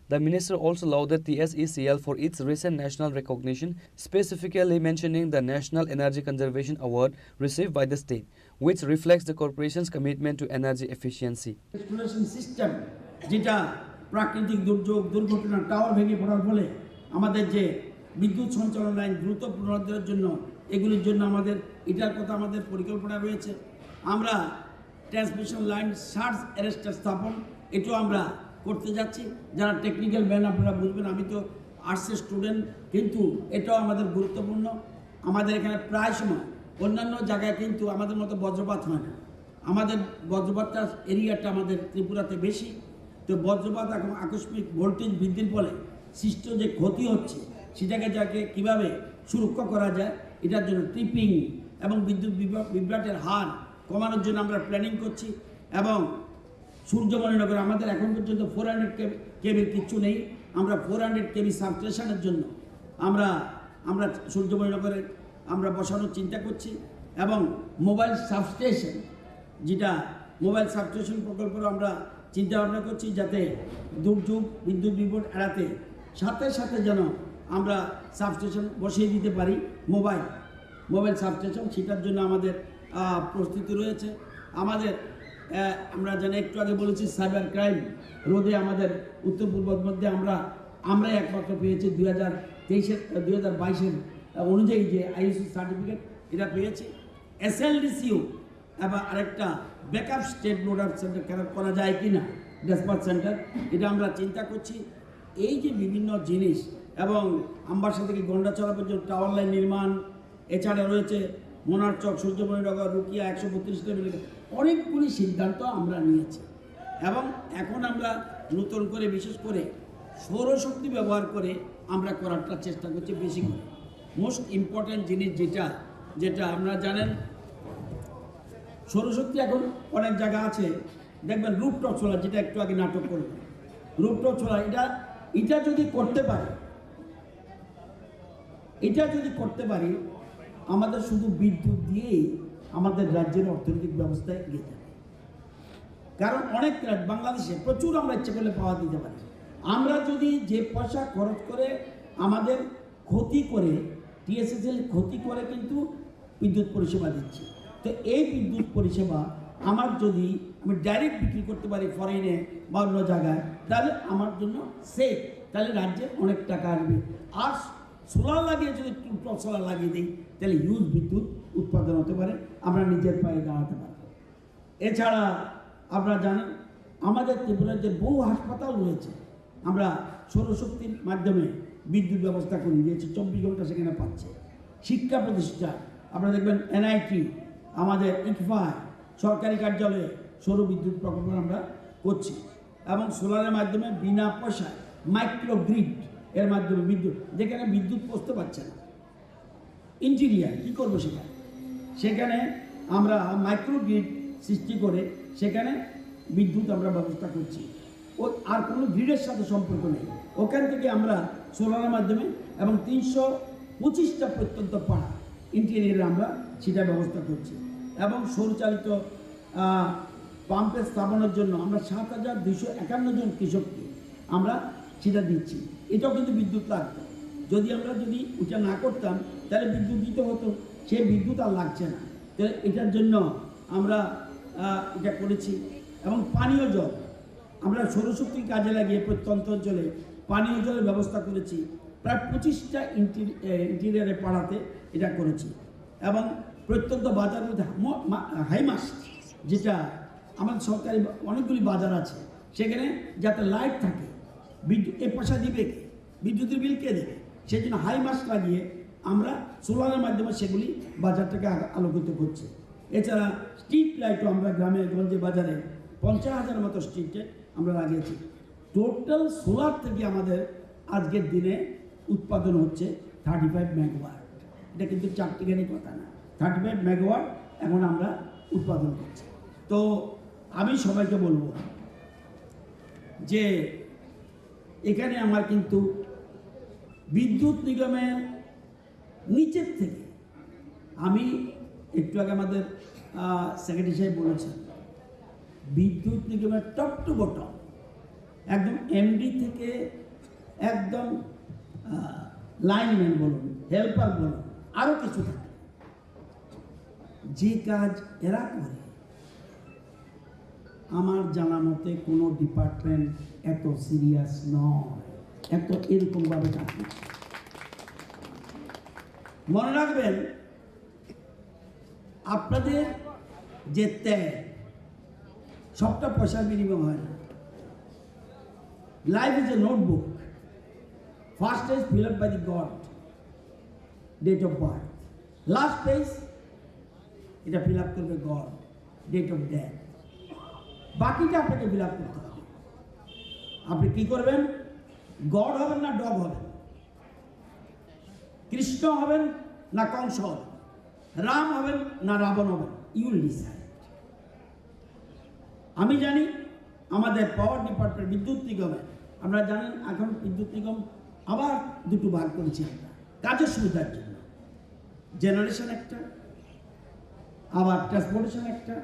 The minister also lauded TSECL for its recent national recognition, specifically mentioning the National Energy Conservation Award received by the state, which reflects the corporation's commitment to energy efficiency. Exploration system, যেটা প্রাকৃতিক দুর্যোগ দুর্ঘটনা tower ভেঙে পড়ার ফলে আমাদের যে বিদ্যুৎ সঞ্চালন লাইন দ্রুত পুনরুদ্ধারের জন্য এগুলির জন্য আমাদের এটার কথা আমাদের পরিকল্পনা রয়েছে। আমরা ট্রান্সমিশন লাইন সার্জ অ্যারেস্টার স্থাপন এটাও আমরা করতে যাচ্ছি। যারা টেকনিক্যাল ম্যান আপনারা বুঝবেন, আমি তো আর্টসের স্টুডেন্ট, কিন্তু এটাও আমাদের গুরুত্বপূর্ণ। আমাদের এখানে প্রায় সময় অন্যান্য জায়গায় কিন্তু আমাদের মতো বজ্রপাত হয় না, আমাদের বজ্রপাতটা এরিয়াটা আমাদের ত্রিপুরাতে বেশি। তো বজ্রপাত এখন আকস্মিক ভোল্টেজ বৃদ্ধির ফলে সৃষ্ট যে ক্ষতি হচ্ছে সেটাকে যাকে কীভাবে সুরক্ষা করা যায়, এটার জন্য ট্রিপিং এবং বিদ্যুৎ বিভ্রাটের হার কমানোর জন্য আমরা প্ল্যানিং করছি। এবং সূর্যমণিনগরে আমাদের এখন পর্যন্ত 400 কেবির কিচ্ছু নেই। আমরা 400 কেবি সাবস্টেশনের জন্য আমরা সূর্যমণিনগরে আমরা বসানোর চিন্তা করছি। এবং মোবাইল সাবস্টেশন, যেটা মোবাইল সাবস্টেশন প্রকল্পের আমরা চিন্তা ভাবনা করছি, যাতে দুর্যোগ বিদ্যুৎ বিভ্রাট এড়াতে সাথে সাথে যেন আমরা সাবস্টেশন বসিয়ে দিতে পারি, মোবাইল সাবস্টেশন, সেটার জন্য আমাদের প্রস্তুতি রয়েছে। আমরা জানি একটু আগে বলেছি সাইবার ক্রাইম রোধে আমাদের উত্তর পূর্ব মধ্যে আমরাই একমাত্র পেয়েছি 2022 অনুযায়ী যে আইএসও সার্টিফিকেট এটা পেয়েছি। SLDCও এবং আরেকটা ব্যাকআপ স্টেট নোডাল সেন্টার করা যায় কি না, ডেসপাচ সেন্টার, এটা আমরা চিন্তা করছি। এই যে বিভিন্ন জিনিস এবং আমবাসা থেকে গন্ডাচড়া পর্যন্ত টাওয়ার লাইন নির্মাণ, এছাড়া রয়েছে মোনারচক, সূর্যমণিনগর, রুকিয়া 132 কিলোমিটার, অনেকগুলি সিদ্ধান্ত আমরা নিয়েছি। এবং এখন আমরা নতুন করে বিশেষ করে সৌরশক্তি ব্যবহার করে আমরা করারটা চেষ্টা করছি বেশি করে। মোস্ট ইম্পর্ট্যান্ট জিনিস যেটা আপনারা জানেন, সৌরশক্তি এখন অনেক জায়গা আছে, দেখবেন রুফটপ সোলার, যেটা একটু আগে নাটক করবে, রুফটপ সোলার, এটা যদি করতে পারি আমাদের শুধু বিদ্যুৎ দিয়েই আমাদের রাজ্যের অর্থনৈতিক ব্যবস্থায় এগিয়ে যাবে। কারণ অনেক বাংলাদেশে প্রচুর আমরা ইচ্ছে করলে পাওয়া দিতে পারি। আমরা যদি যে পয়সা খরচ করে আমাদের ক্ষতি করে TSECL ক্ষতি করে কিন্তু বিদ্যুৎ পরিষেবা দিচ্ছি। তো এই বিদ্যুৎ পরিষেবা আমি ডাইরেক্ট বিক্রি করতে পারি ফরেনে বা অন্য জায়গায়, তাহলে আমার জন্য সেফ, তাহলে রাজ্যে অনেক টাকা আসবে। আর সোলার লাগিয়ে যদি টপ সোলার লাগিয়ে দিই তাহলে হিউজ বিদ্যুৎ উৎপাদন হতে পারে, আমরা নিজের পায়ে দাঁড়াতে পারব। এছাড়া আপনারা জানেন আমাদের ত্রিপুরার যে বহু হাসপাতাল রয়েছে, আমরা সৌরশক্তির মাধ্যমে বিদ্যুৎ ব্যবস্থা করে দিয়েছি, 24 ঘন্টা সেখানে পাচ্ছে। শিক্ষা প্রতিষ্ঠান আপনারা দেখবেন NIT, আমাদের ইকফায় সরকারি কার্যালয়ে সৌর বিদ্যুৎ প্রকল্প আমরা করছি। এবং সোলারের মাধ্যমে বিনা পয়সায় মাইক্রোগ্রিড এর মাধ্যমে বিদ্যুৎ, যেখানে বিদ্যুৎ পৌঁছতে পারছে না, ইন্টেরিয়ার কী করবো সেখানে আমরা মাইক্রোগ্রিড সৃষ্টি করে সেখানে বিদ্যুৎ আমরা ব্যবস্থা করছি। আর কোনো গ্রিডের সাথে সম্পর্ক নেই, ওখান থেকে আমরা সোলারের মাধ্যমে এবং 325টা প্রত্যন্ত পাড়া ইন্টেরিয়ারে আমরা সেটা ব্যবস্থা করছি। এবং সৌরচালিত পাম্পের স্থাপনের জন্য আমরা 7,251 জন কৃষককে আমরা সেটা দিচ্ছি। এটাও কিন্তু বিদ্যুৎ লাগতো, যদি ওটা না করতাম তাহলে বিদ্যুৎ দিতে হতো, সেই বিদ্যুৎ আর লাগছে না। তো এটার জন্য আমরা এটা করেছি। এবং পানীয় জল আমরা সৌরশক্তি কাজে লাগিয়ে প্রত্যন্ত অঞ্চলে পানীয় জলের ব্যবস্থা করেছি, প্রায় 25টা ইন্টেরিয়ারে পাড়াতে এটা করেছি। এবং প্রত্যন্ত বাজার মধ্যে হাইমাস, যেটা আমাদের সরকারি অনেকগুলি বাজার আছে, সেখানে যাতে লাইট থাকে, বিদ্যুৎ এ পয়সা দিবে কে, বিদ্যুতের বিল কে দেবে, সেই জন্য হাইমাস লাগিয়ে আমরা সোলারের মাধ্যমে সেগুলি বাজারটাকে আলোকিত করছি। এছাড়া স্ট্রিট লাইটও আমরা গ্রামে গঞ্জে বাজারে 50,000 মতো স্ট্রিটে আমরা লাগিয়েছি। টোটাল সোলার থেকে আমাদের আজকের দিনে উৎপাদন হচ্ছে 35 মেগাওয়াট। এটা কিন্তু চারটিখানি কথা না, 35 মেগাওয়াট এখন আমরা উৎপাদন করছি। তো আমি সবাইকে বলবো যে এখানে আমার কিন্তু বিদ্যুৎ নিগমের নিচের থেকে, আমি একটু আগে আমাদের সেক্রেটারি সাহেব বলেছেন, বিদ্যুৎ নিগমের টপ টু বটম একদম এমডি থেকে একদম লাইনম্যান বলুন, হেল্পার বলুন, আরও কিছু থাকে, যে কাজ এরা করে আমার জানা মতে কোনো ডিপার্টমেন্ট এত সিরিয়াস নয়, এত এরকমভাবে কাজ করছে। মনে রাখবেন, আপনাদের যে ত্যাগ সবটা পয়সার বিনিময় হয় না। Life is a notebook, first page fill up by the God, date of birth, last page এটা ফিল আপ করবে গড, ডেট অফ ডেথ, বাকিটা আপনাকে ফিল আপ করতে হবে। আপনি কি করবেন? গড হবেন না ডগ হবেন, কৃষ্ণ হবেন না কংস হবেন, রাম হবেন না রাবণ হবেন, ইউ ডিসাইড। আমি জানি আমাদের পাওয়ার ডিপার্টমেন্ট বিদ্যুৎ নিগমে, আমরা জানেন এখন বিদ্যুৎ নিগম আবার দুটো ভাগ করেছি আমরা কাজের সুবিধার জন্য, জেনারেশন একটা, আবার ট্রান্সপোর্টেশন একটা,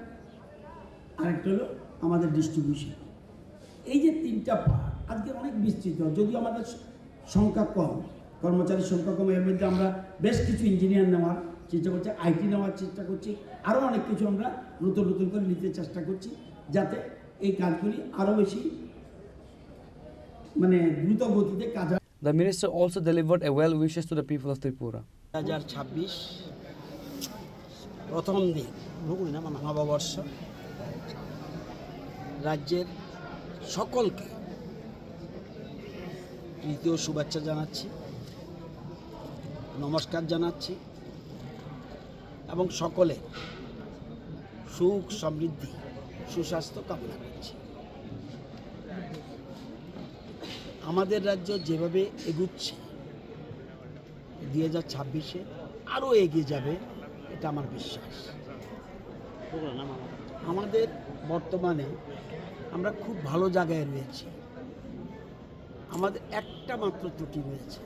আরেকটা হলো আমাদের ডিস্ট্রিবিউশন। এই যে তিনটা পার্ট আজকে অনেক বিস্তৃত, যদিও আমাদের সংখ্যা কম, কর্মচারীর সংখ্যা কম, এর মধ্যে আমরা বেশ কিছু ইঞ্জিনিয়ার নেওয়ার চেষ্টা করছি, আইটি নেওয়ার চেষ্টা করছি, আরও অনেক কিছু আমরা নতুন নতুন করে নিতে চেষ্টা করছি, যাতে এই কাজগুলি আরও বেশি মানে দ্রুত গতিতে কাজ হয়। The minister also delivered a well wishes to the people of Tripura. 2026 প্রথম দিন নববর্ষ, রাজ্যের সকলকে তৃতীয় শুভেচ্ছা জানাচ্ছি, নমস্কার জানাচ্ছি এবং সকলে সুখ সমৃদ্ধি সুস্বাস্থ্য কামনা করছি। আমাদের রাজ্য যেভাবে এগুচ্ছে 2026-এ আরও এগিয়ে যাবে, এটা আমার বিশ্বাস। আমাদের বর্তমানে আমরা খুব ভালো জায়গায় রয়েছি, আমাদের একটা মাত্র ত্রুটি রয়েছে,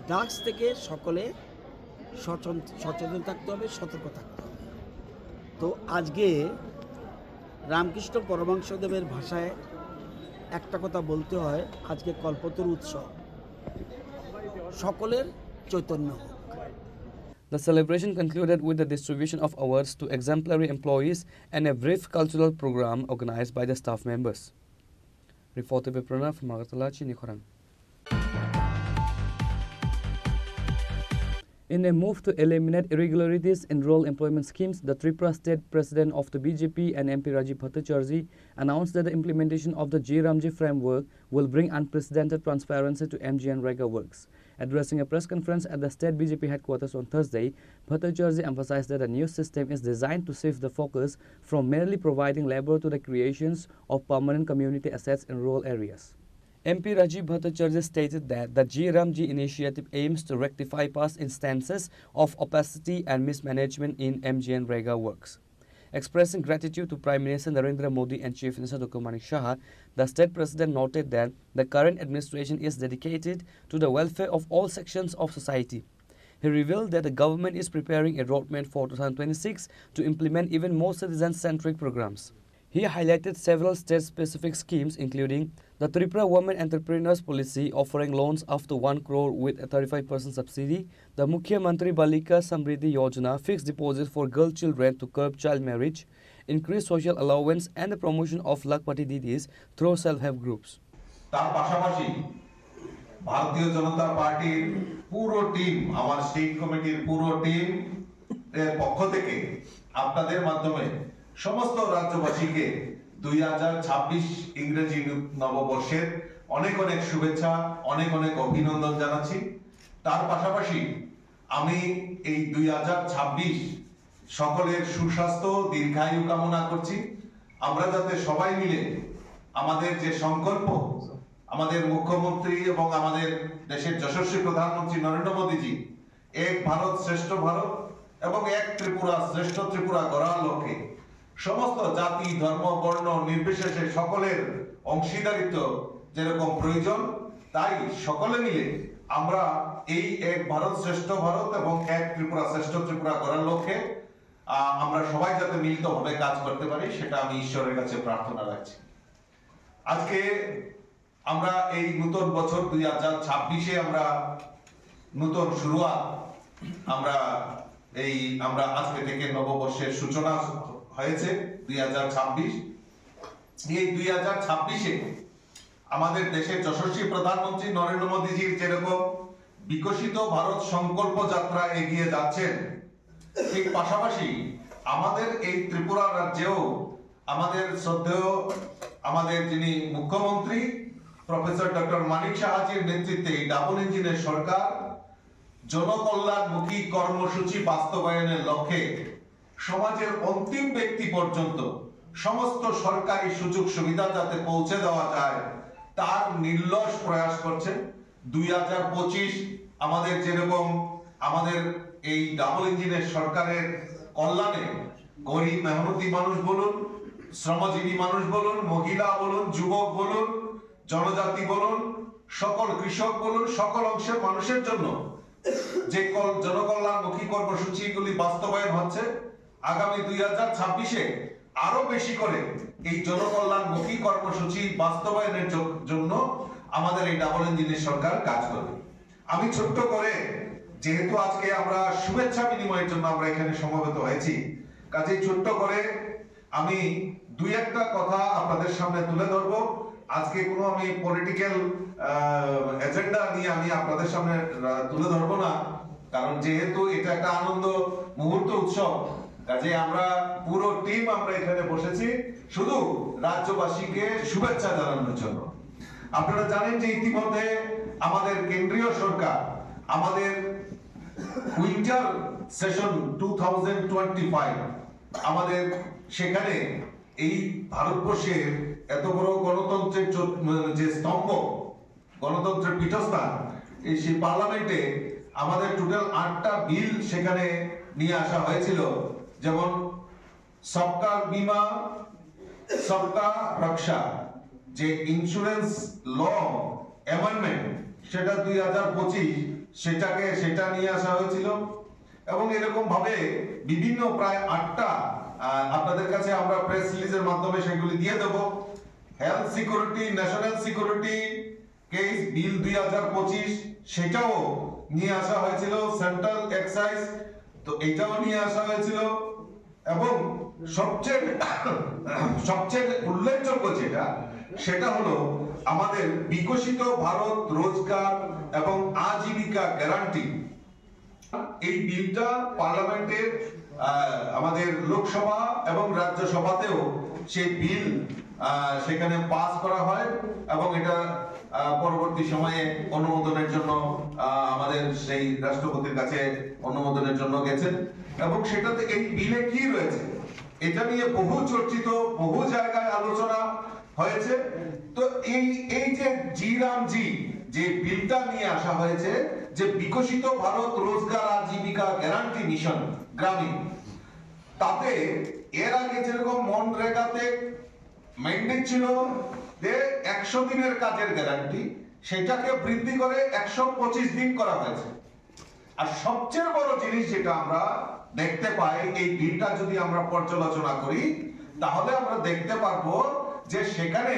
ড্রাগস থেকে সকলে সচেতন থাকতে হবে, সতর্ক থাকতে হবে। তো আজকে রামকৃষ্ণ পরমহংসদেবের ভাষায় একটা কথা বলতে হয়, আজকে কল্পতরু উৎসব, সকলের চৈতন্য হোক। The celebration concluded with the distribution of awards to exemplary employees and a brief cultural program organized by the staff members. Reported by Pranav from Agartala, Chini Khorang. In a move to eliminate irregularities in rural employment schemes, the Tripura State President of the BJP and MP Rajiv Bhattacharjee announced that the implementation of the J-Ramji framework will bring unprecedented transparency to MGN Rega works. Addressing a press conference at the state BJP headquarters on Thursday, Bhattacharjee emphasized that the new system is designed to shift the focus from merely providing labor to the creations of permanent community assets in rural areas. MP Rajiv Bhattacharjee stated that the J-Ramji initiative aims to rectify past instances of opacity and mismanagement in MGN Rega works. Expressing gratitude to Prime Minister Narendra Modi and Chief Minister Dr. Manik Shah, the state president noted that the current administration is dedicated to the welfare of all sections of society. He revealed that the government is preparing a roadmap for 2026 to implement even more citizen-centric programs. He highlighted several state-specific schemes, including the Tripura Women Entrepreneurs Policy offering loans up to 1 crore with a 35% subsidy, the Mukhya Mantri Balika Samriddhi Yojana fixed deposit for girl children to curb child marriage, increased social allowance and the promotion of Lakpati Didis through self-help groups. তার পাশাপাশি ভারতীয় জনতা পার্টির পুরো team, আমার state কমিটির পুরো team এর পক্ষ থেকে আপনাদের মাধ্যমে সমস্ত রাজ্যবাসীকে 2026 ইংরেজি নববর্ষের অনেক অনেক শুভেচ্ছা, অনেক অনেক অভিনন্দন জানাচ্ছি। তার পাশাপাশি আমি এই 2026 সকলের সুস্বাস্থ্য দীর্ঘায়ু কামনা করছি। আমরা যাতে সবাই মিলে আমাদের যে সংকল্প, আমাদের মুখ্যমন্ত্রী এবং আমাদের দেশের যশস্বী প্রধানমন্ত্রী নরেন্দ্র মোদীজি এক ভারত শ্রেষ্ঠ ভারত এবং এক ত্রিপুরা শ্রেষ্ঠ ত্রিপুরা গড়ার লক্ষ্যে সমস্ত জাতি ধর্ম বর্ণ নির্বিশেষে সকলের অংশীদারিত্ব যেরকম প্রয়োজন, তাই সকলে মিলে আমরা এই এক ভারত শ্রেষ্ঠ ভারত এবং এক ত্রিপুরা শ্রেষ্ঠ ত্রিপুরা করার লক্ষ্যে আমরা সবাই যাতে মিলিতভাবে কাজ করতে পারি সেটা আমি ঈশ্বরের কাছে প্রার্থনা রাখছি। আজকে আমরা এই নতুন বছর 2026-এ আমরা নতুন শুরুয়াত আমরা আজকে থেকে নববর্ষের সূচনা হয়েছে 2026। এই 2026-এ আমাদের দেশের যশস্বী প্রধানমন্ত্রী নরেন্দ্র মোদীজির যেরকম বিকশিত ভারত সংকল্প যাত্রা এগিয়ে যাচ্ছেন, ঠিক পাশাপাশি আমাদের এই ত্রিপুরা রাজ্যেও আমাদের শ্রদ্ধেয় আমাদের যিনি মুখ্যমন্ত্রী প্রফেসর ডক্টর মানিক সাহাজির নেতৃত্বে এই ডাবল ইঞ্জিনের সরকার জনকল্যাণমুখী কর্মসূচি বাস্তবায়নের লক্ষ্যে সমাজের অন্তিম ব্যক্তি পর্যন্ত সমস্ত সরকারি সুযোগ সুবিধা যাতে পৌঁছে দেওয়া যায় তার নির্লস প্রয়াস করছে। 2025 আমাদের যেরকম আমাদের এই ডাবল ইঞ্জিনের সরকারের কল্যাণে গরিব মেহনতি মানুষ বলুন, শ্রমজীবী মানুষ বলুন, মহিলা বলুন, যুবক বলুন, জনজাতি বলুন, সকল কৃষক বলুন, সকল অংশের মানুষের জন্য যে জনকল্যাণমুখী কর্মসূচিগুলি বাস্তবায়ন হচ্ছে, আগামী 2026-এ আরো বেশি করে এই জনকল্যাণমুখী কর্মসূচি বাস্তবায়নের জন্য আমাদের এই ডাবল ইঞ্জিনের সরকার কাজ করবে। আমি ছোট্ট করে, যেহেতু আজকে আমরা শুভেচ্ছা বিনিময়ের জন্য আমরা এখানে সমবেত হয়েছি, কাজেই ছোট্ট করে আমি দুই একটা কথা আপনাদের সামনে তুলে ধরবো। আজকে কোনো আমি পলিটিক্যাল এজেন্ডা নিয়ে আমি আপনাদের সামনে তুলে ধরবো না, কারণ যেহেতু এটা একটা আনন্দ মুহূর্ত উৎসব, কাজে আমরা পুরো টিম আমরা এখানে বসেছি শুধু রাজ্যবাসীকে শুভেচ্ছা জানানোর জন্য। আপনারা জানেন যে ইতিমধ্যে আমাদের কেন্দ্রীয় সরকার আমাদের উইন্টার সেশন 2025 আমাদের সেখানে এই ভারতবর্ষের এত বড় গণতন্ত্রের যে স্তম্ভ, গণতন্ত্রের পীঠস্থান, এই সেই পার্লামেন্টে আমাদের টোটাল 8টা বিল সেখানে নিয়ে আসা হয়েছিল। যেমন সবকা বীমা সবকা রক্ষা, যে ইন্স্যুরেন্স ল অ্যামেন্ডমেন্ট, সেটা 2025 সেটা নিয়ে আসা হয়েছিল। এবং এরকম ভাবে বিভিন্ন প্রায় 8টা আপনাদের কাছে আমরা প্রেস রিলিজের মাধ্যমে সেগুলি দিয়ে দেব। Health security, national security case bill 2025 সেটাও নিয়ে আসা হয়েছিল। সেন্ট্রাল এক্সাইজ তো এটাও নিয়ে আসা হয়েছিল। এবং সবচেয়ে উল্লেখযোগ্য সেটা হলো আমাদের বিকশিত ভারত রোজগার এবং আজীবিকা গ্যারান্টি। এই বিলটা পার্লামেন্টের আমাদের লোকসভা এবং রাজ্যসভাতেও সেই বিল সেখানে পাস করা হয় এবং এটা পরবর্তী সময়ে অনুমোদনের জন্য আমাদের সেই রাষ্ট্রপতির কাছে অনুমোদনের জন্য গেছেন। এবং সেটাতে এই বিলে কি রয়েছে এটা নিয়ে বহু চর্চিত, বহু জায়গায় আলোচনা হয়েছে। তো এই যে জি যে বিলটা নিয়ে আসা হয়েছে, যে বিকশিত ভারত রোজগার আজীবিকা গ্যারান্টি মিশন গ্রামীণ, তাতে এর আগে যেরকম মনরেগাতে ম্যান্ডেট ছিল যে 100 দিনের কাজের গ্যারান্টি, সেটাকে বৃদ্ধি করে 125 দিন করা হয়েছে। আর সবচেয়ে বড় জিনিস যেটা আমরা দেখতে পাই, এই বিলটা যদি আমরা পর্যালোচনা করি তাহলে আমরা দেখতে পারবো যে সেখানে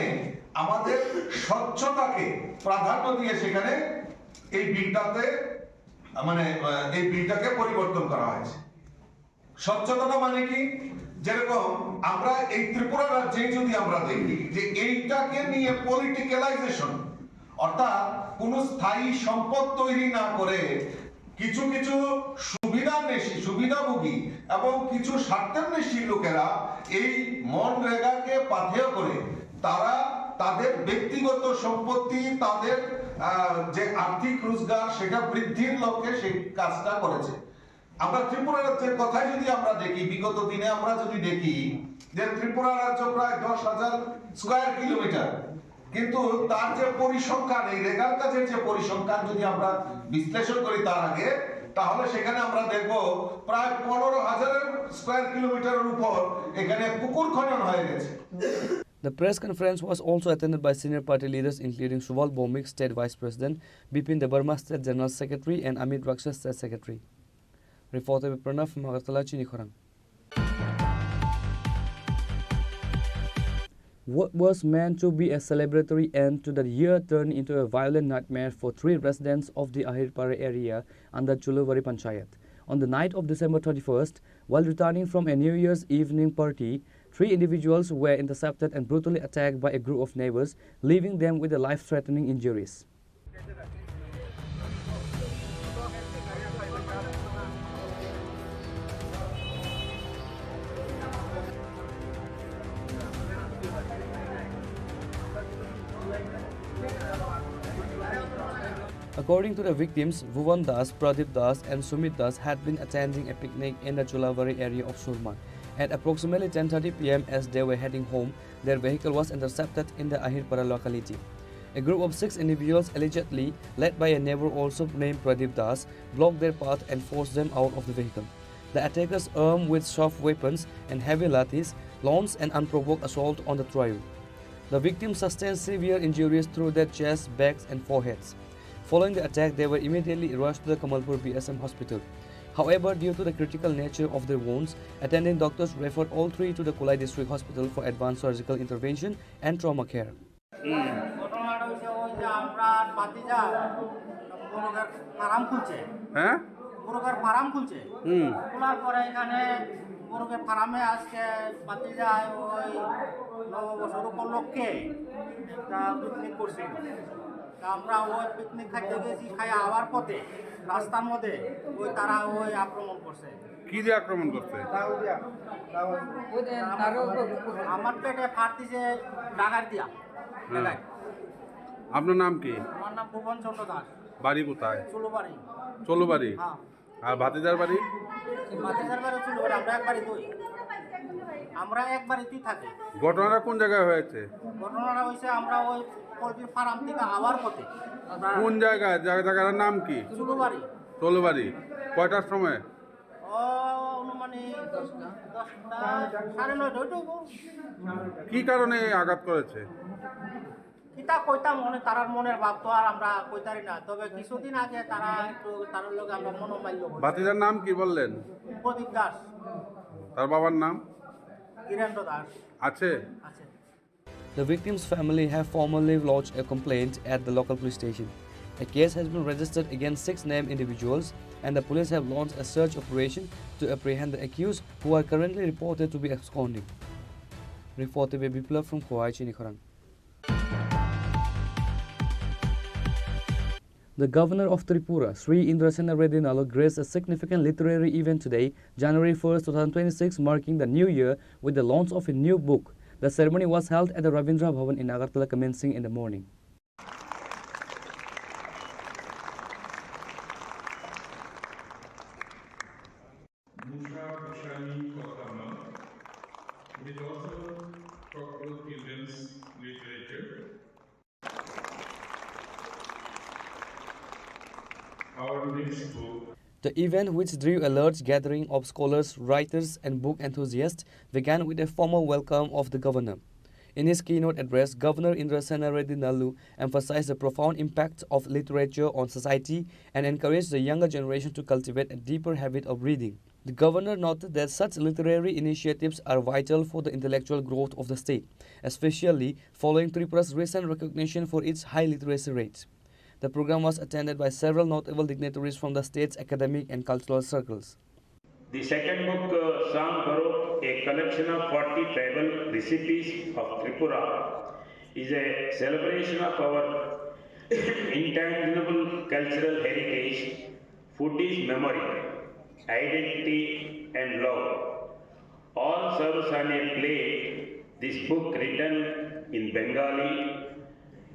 আমাদের স্বচ্ছতাকে প্রাধান্য দিয়ে সেখানে এই বিলটাকে পরিবর্তন করা হয়েছে। স্বচ্ছতা মানে কি? যেরকম আমরা এই ত্রিপুরা রাজ্যে যদি আমরা দেখি যে এইটাকে নিয়ে পলিটিক্যালাইজেশন, অর্থাৎ কোন স্থায়ী সম্পদ তৈরি না করে কিছু কিছু সুবিধাভোগী এবং কিছু স্বার্থান্বেষী লোকেরা এই মনরেগাকে পাথেয় করে তারা তাদের ব্যক্তিগত সম্পত্তি, তাদের যে আর্থিক রোজগার সেটা বৃদ্ধির লক্ষ্যে সেই কাজটা করেছে। আমরা ত্রিপুরা রাজ্যের কথাই যদি আমরা দেখি, বিগত দিনে আমরা যদি দেখি যে ত্রিপুরা রাজ্য প্রায় 10,000 স্কয়ার কিলোমিটার, কিন্তু তার যে পরিসংখ্যান, এই রেগার কাজের যে পরিসংখ্যান যদি আমরা বিশ্লেষণ করি তার আগে, তাহলে সেখানে আমরা দেখব প্রায় 15,000 স্কয়ার কিলোমিটারের উপর এখানে পুকুর খনন হয়ে গেছে। The press conference was also attended by senior party leaders including Suval Bomik, State Vice President, Bipin Debarma, State General Secretary, and Amit Raksha, State Secretary. Reporter by Pranav from Agartala, Chini Khorang. What was meant to be a celebratory end to the year turned into a violent nightmare for 3 residents of the Ahirpara area under Chuluvari Panchayat. On the night of December 31st, while returning from a New Year's evening party, 3 individuals were intercepted and brutally attacked by a group of neighbors, leaving them with life-threatening injuries. According to the victims, Bhuvan Das, Pradeep Das and Sumit Das had been attending a picnic in the Chulavari area of Surma. At approximately 10:30 p.m. as they were heading home, their vehicle was intercepted in the Ahirpara locality. A group of 6 individuals, allegedly led by a neighbor also named Pradeep Das, blocked their path and forced them out of the vehicle. The attackers, armed with sharp weapons and heavy lathis, launched an unprovoked assault on the trio. The victims sustained severe injuries through their chests, backs and foreheads. Following the attack, they were immediately rushed to the Kamalpur BSM hospital. However, due to the critical nature of their wounds, attending doctors referred all 3 to the Kulai District Hospital for advanced surgical intervention and trauma care. আমরা ওই picnic খাইতে গেছি, খাই hour পথে রাস্তার মধ্যে ওই তারা ওই আক্রমণ করছে। কি দিয়ে আক্রমণ করছে? আমার পেটে ফাট দিছে ডাকার দিয়া। আপনার নাম কি? আমার নাম ভুবন চন্দ্র দাস। বাড়ি কোথায়? চুলুবাড়ি। চলুবাড়ি? হ্যাঁ। আর ভাতিজার বাড়ি? ভাতিজার বাড়ি চুলুবাড়ি। আমরা এক বাড়িতেই থাকি। ঘটনাটা কোন জায়গায় হয়েছে? ঘটনাটা হয়েছে আমরা ওই পোলট্রি ফার্ম থেকে আওয়ার পথে। কোন জায়গায়? জায়গাটার নাম কি? চুলুবাড়ি। চলুবাড়ি। কয়টার সময়? অনুমানিক 10টা, 9:30। কি কারণে আঘাত করেছে? কিতা কইতাম তারার মনের ভাব তো আর আমরা কইতারি না, তবে কিছুদিন আগে তারা একটু তার লগে আমরা মনোমাল্য হই। ভাতিজার নাম কি বললেন? প্রদীপ দাস। তার বাবার নাম? গিরেন্দ্র দাস। আছে? আছে। The victim's family have formally lodged a complaint at the local police station. A case has been registered against 6 named individuals, and the police have launched a search operation to apprehend the accused, who are currently reported to be absconding. Reported by Biplav from Khowai, Chini Khorang. The governor of Tripura, Sri Indrasena Reddy Nalo, graced a significant literary event today, January 1st, 2026, marking the new year with the launch of a new book. The ceremony was held at the Ravindra Bhavan in Agartala, commencing in the morning. It also talked about children's literature. Our next book. The event, which drew a large gathering of scholars, writers, and book enthusiasts, began with a formal welcome of the governor. In his keynote address, Governor Indrasena Reddy Nalu emphasized the profound impact of literature on society and encouraged the younger generation to cultivate a deeper habit of reading. The governor noted that such literary initiatives are vital for the intellectual growth of the state, especially following Tripura's recent recognition for its high literacy rates. The program was attended by several notable dignitaries from the state's academic and cultural circles. The second book, Sang Garo, a collection of 40 tribal recipes of Tripura, is a celebration of our intangible cultural heritage, food is memory, identity and love. All serves on a plate. This book, written in Bengali,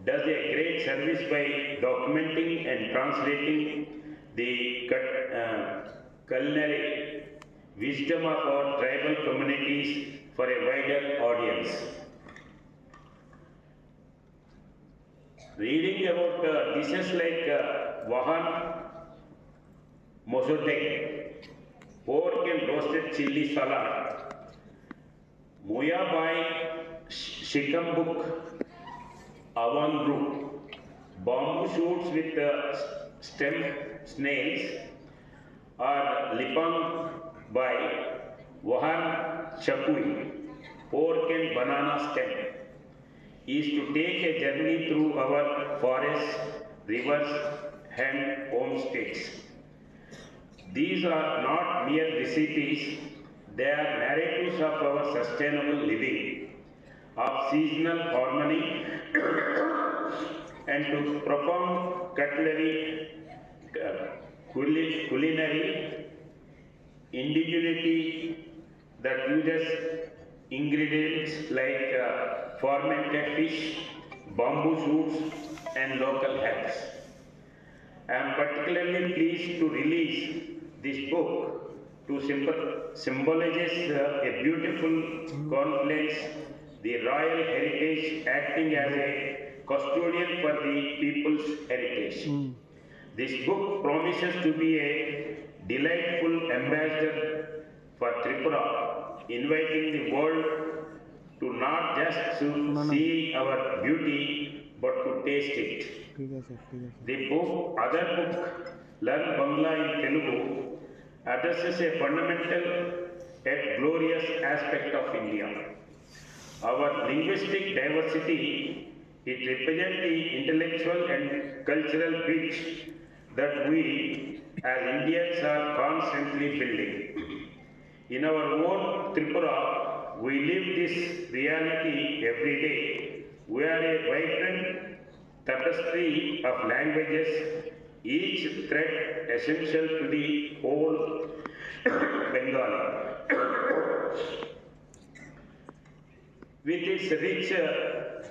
does a great service by documenting and translating the culinary wisdom of our tribal communities for a wider audience. Reading about dishes like Wahan Mosodek, pork and roasted chili salad, Muya Bai Shikambuk, Avanru, bamboo shoots with stem snails, or Lipang by Wahan Chakui, pork and banana stem, is to take a journey through our forests, rivers, and homestays. These are not mere recipes, they are narratives of our sustainable living, of seasonal harmony, and to profound culinary indigeneity that uses ingredients like fermented fish, bamboo shoots, and local herbs. I am particularly pleased to release this book to symbolizes a beautiful confluence, the royal heritage acting as a custodian for the people's heritage. This book promises to be a delightful ambassador for Tripura, inviting the world to not just see our beauty but to taste it. The other book, Learn Bangla in Telugu, addresses a fundamental yet glorious aspect of India. Our linguistic diversity, it represents the intellectual and cultural bridge that we as Indians are constantly building. In our own Tripura, we live this reality every day. We are a vibrant tapestry of languages, each thread essential to the whole Bengali. With its rich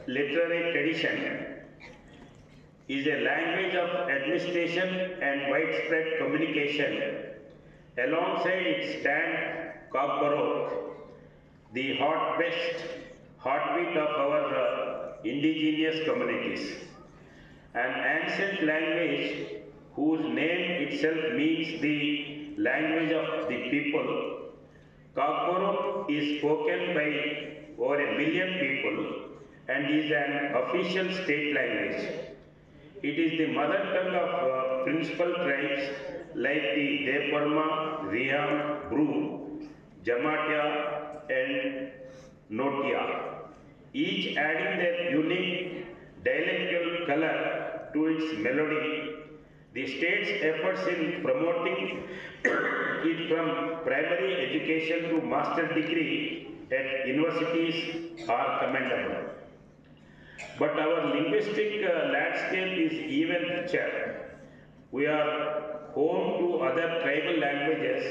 literary tradition, is a language of administration and widespread communication. Alongside it stand Kakbarok, the heartbeat of our indigenous communities. An ancient language whose name itself means the language of the people. Kakbarok is spoken by over 1 million people and is an official state language. It is the mother tongue of principal tribes like the Deparma, Riam, Bru, Jamatia, and Notia, each adding their unique dialectal color to its melody. The state's efforts in promoting it from primary education to master degree at universities are commendable. But our linguistic landscape is even richer. We are home to other tribal languages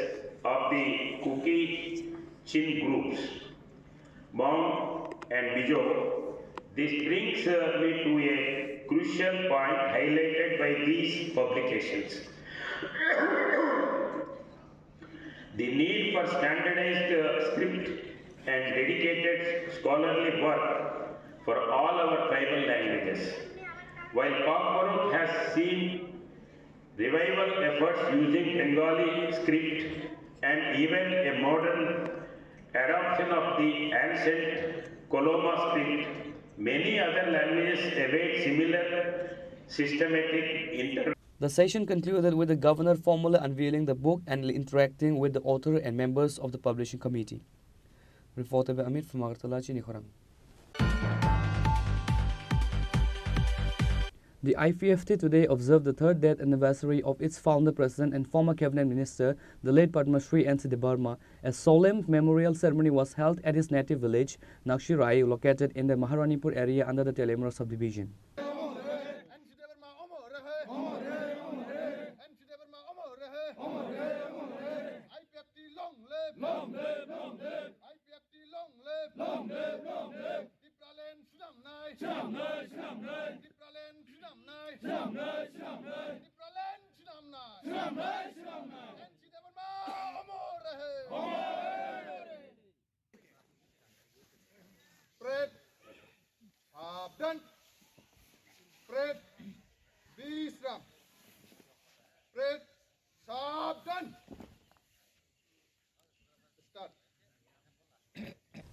of the Kuki Chin groups, Hmong and Mizo. This brings me to a crucial point highlighted by these publications. The need for standardized script and dedicated scholarly work for all our tribal languages. While Kakbarok has seen revival efforts using Bengali script and even a modern adoption of the ancient Koloma script, many other languages await similar systematic intervention. The session concluded with the governor formally unveiling the book and interacting with the author and members of the publishing committee. Reported by Amit from Agartala, Chini Khorang. The IPFT today observed the third death anniversary of its founder, president, and former cabinet minister, the late Padma Shri N.C. Debarma. A solemn memorial ceremony was held at his native village, Nakshirai, located in the Maharanipur area under the Telemura subdivision. Fred, done. Fred, Visram. Fred, done. Start.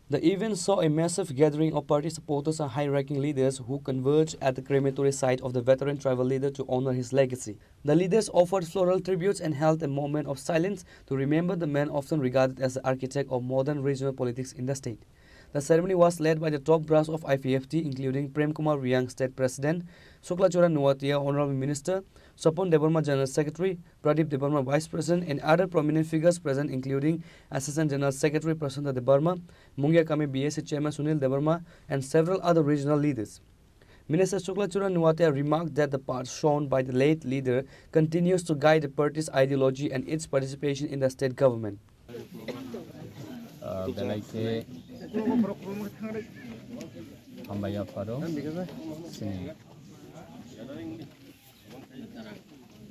The event saw a massive gathering of party supporters and high-ranking leaders who converged at the crematory site of the veteran tribal leader to honor his legacy. The leaders offered floral tributes and held a moment of silence to remember the man often regarded as the architect of modern regional politics in the state. The ceremony was led by the top brass of IPFT, including Prem Kumar Riang, State President, Shukla Chura Nuatia, Honorable Minister, Sopon Debarma, General Secretary, Pradeep Debarma, Vice President, and other prominent figures present, including Assistant General Secretary Prasanta Debarma, Mungia Kami BSC Chairman Sunil Debarma, and several other regional leaders. Minister Shukla Chura Nuatia remarked that the path shown by the late leader continues to guide the party's ideology and its participation in the state government.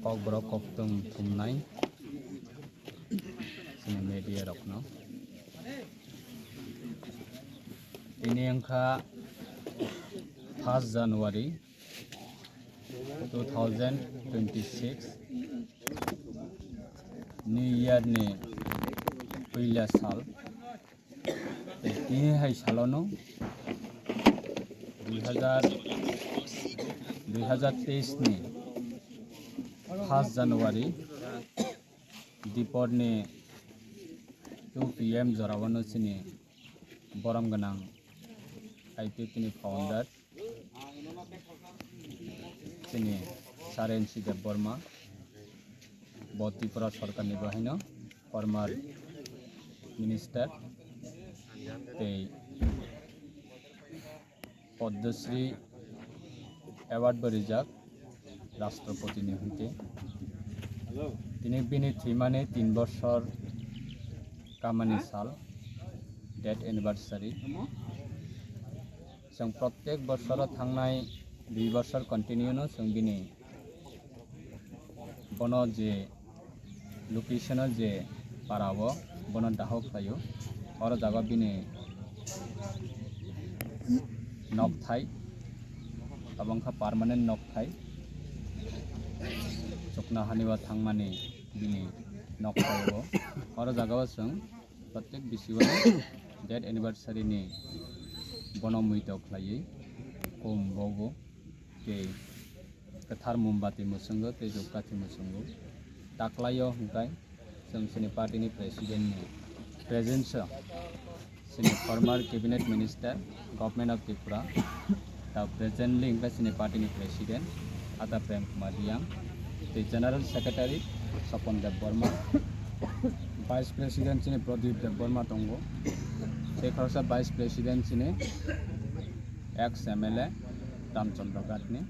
Kogbrok koktum tumnai sini media rokno ini angka 1 January 2026 New Year ni पहिला साल ini hai salono 2023 ni 1 January Dipor ni 2 PM Jorawano sini Boram Ganang IPP ni founder sini Sarensi Deborma Tripura Sarkar ni bahino former minister te Padmashri award berijak राष्ट्रपति ने हुई তিনি বিনি থিমানে 3 বছর কামানি সাল date anniversary जों प्रत्येक बছर थांनाय 2 বছর कन्टिन्यूनो जों बिनि बनो जे लोकेशन जे पारावो बनो दाहो खायो और जागा बिनि नक थाई अबंखा परमानेंट नक थाई चुकना हानिवा थांमाने बिनि नकआव और जागाव जों प्रत्येक बिसिवानो डेट एनिभार्सारि नि बनमुइताव खालायै कम बगो के कथार मोमबाति मुसंगो ते जकाति मुसंगो ताक्लायो हंकाय जों सिनि पार्टीनि प्रेसिडेंट नि प्रेजेंस सिनि former cabinet minister government of Tripura दा प्रेजेंटली हंकाय सिनि पार्टीनि प्रेसिडेंट आता Prem Kumar Reang the General Secretary Sopon Debarma, Vice President sini Pradeep Debarma tongo, sekarang Vice President sini ex MLA Ramchandra Gatni,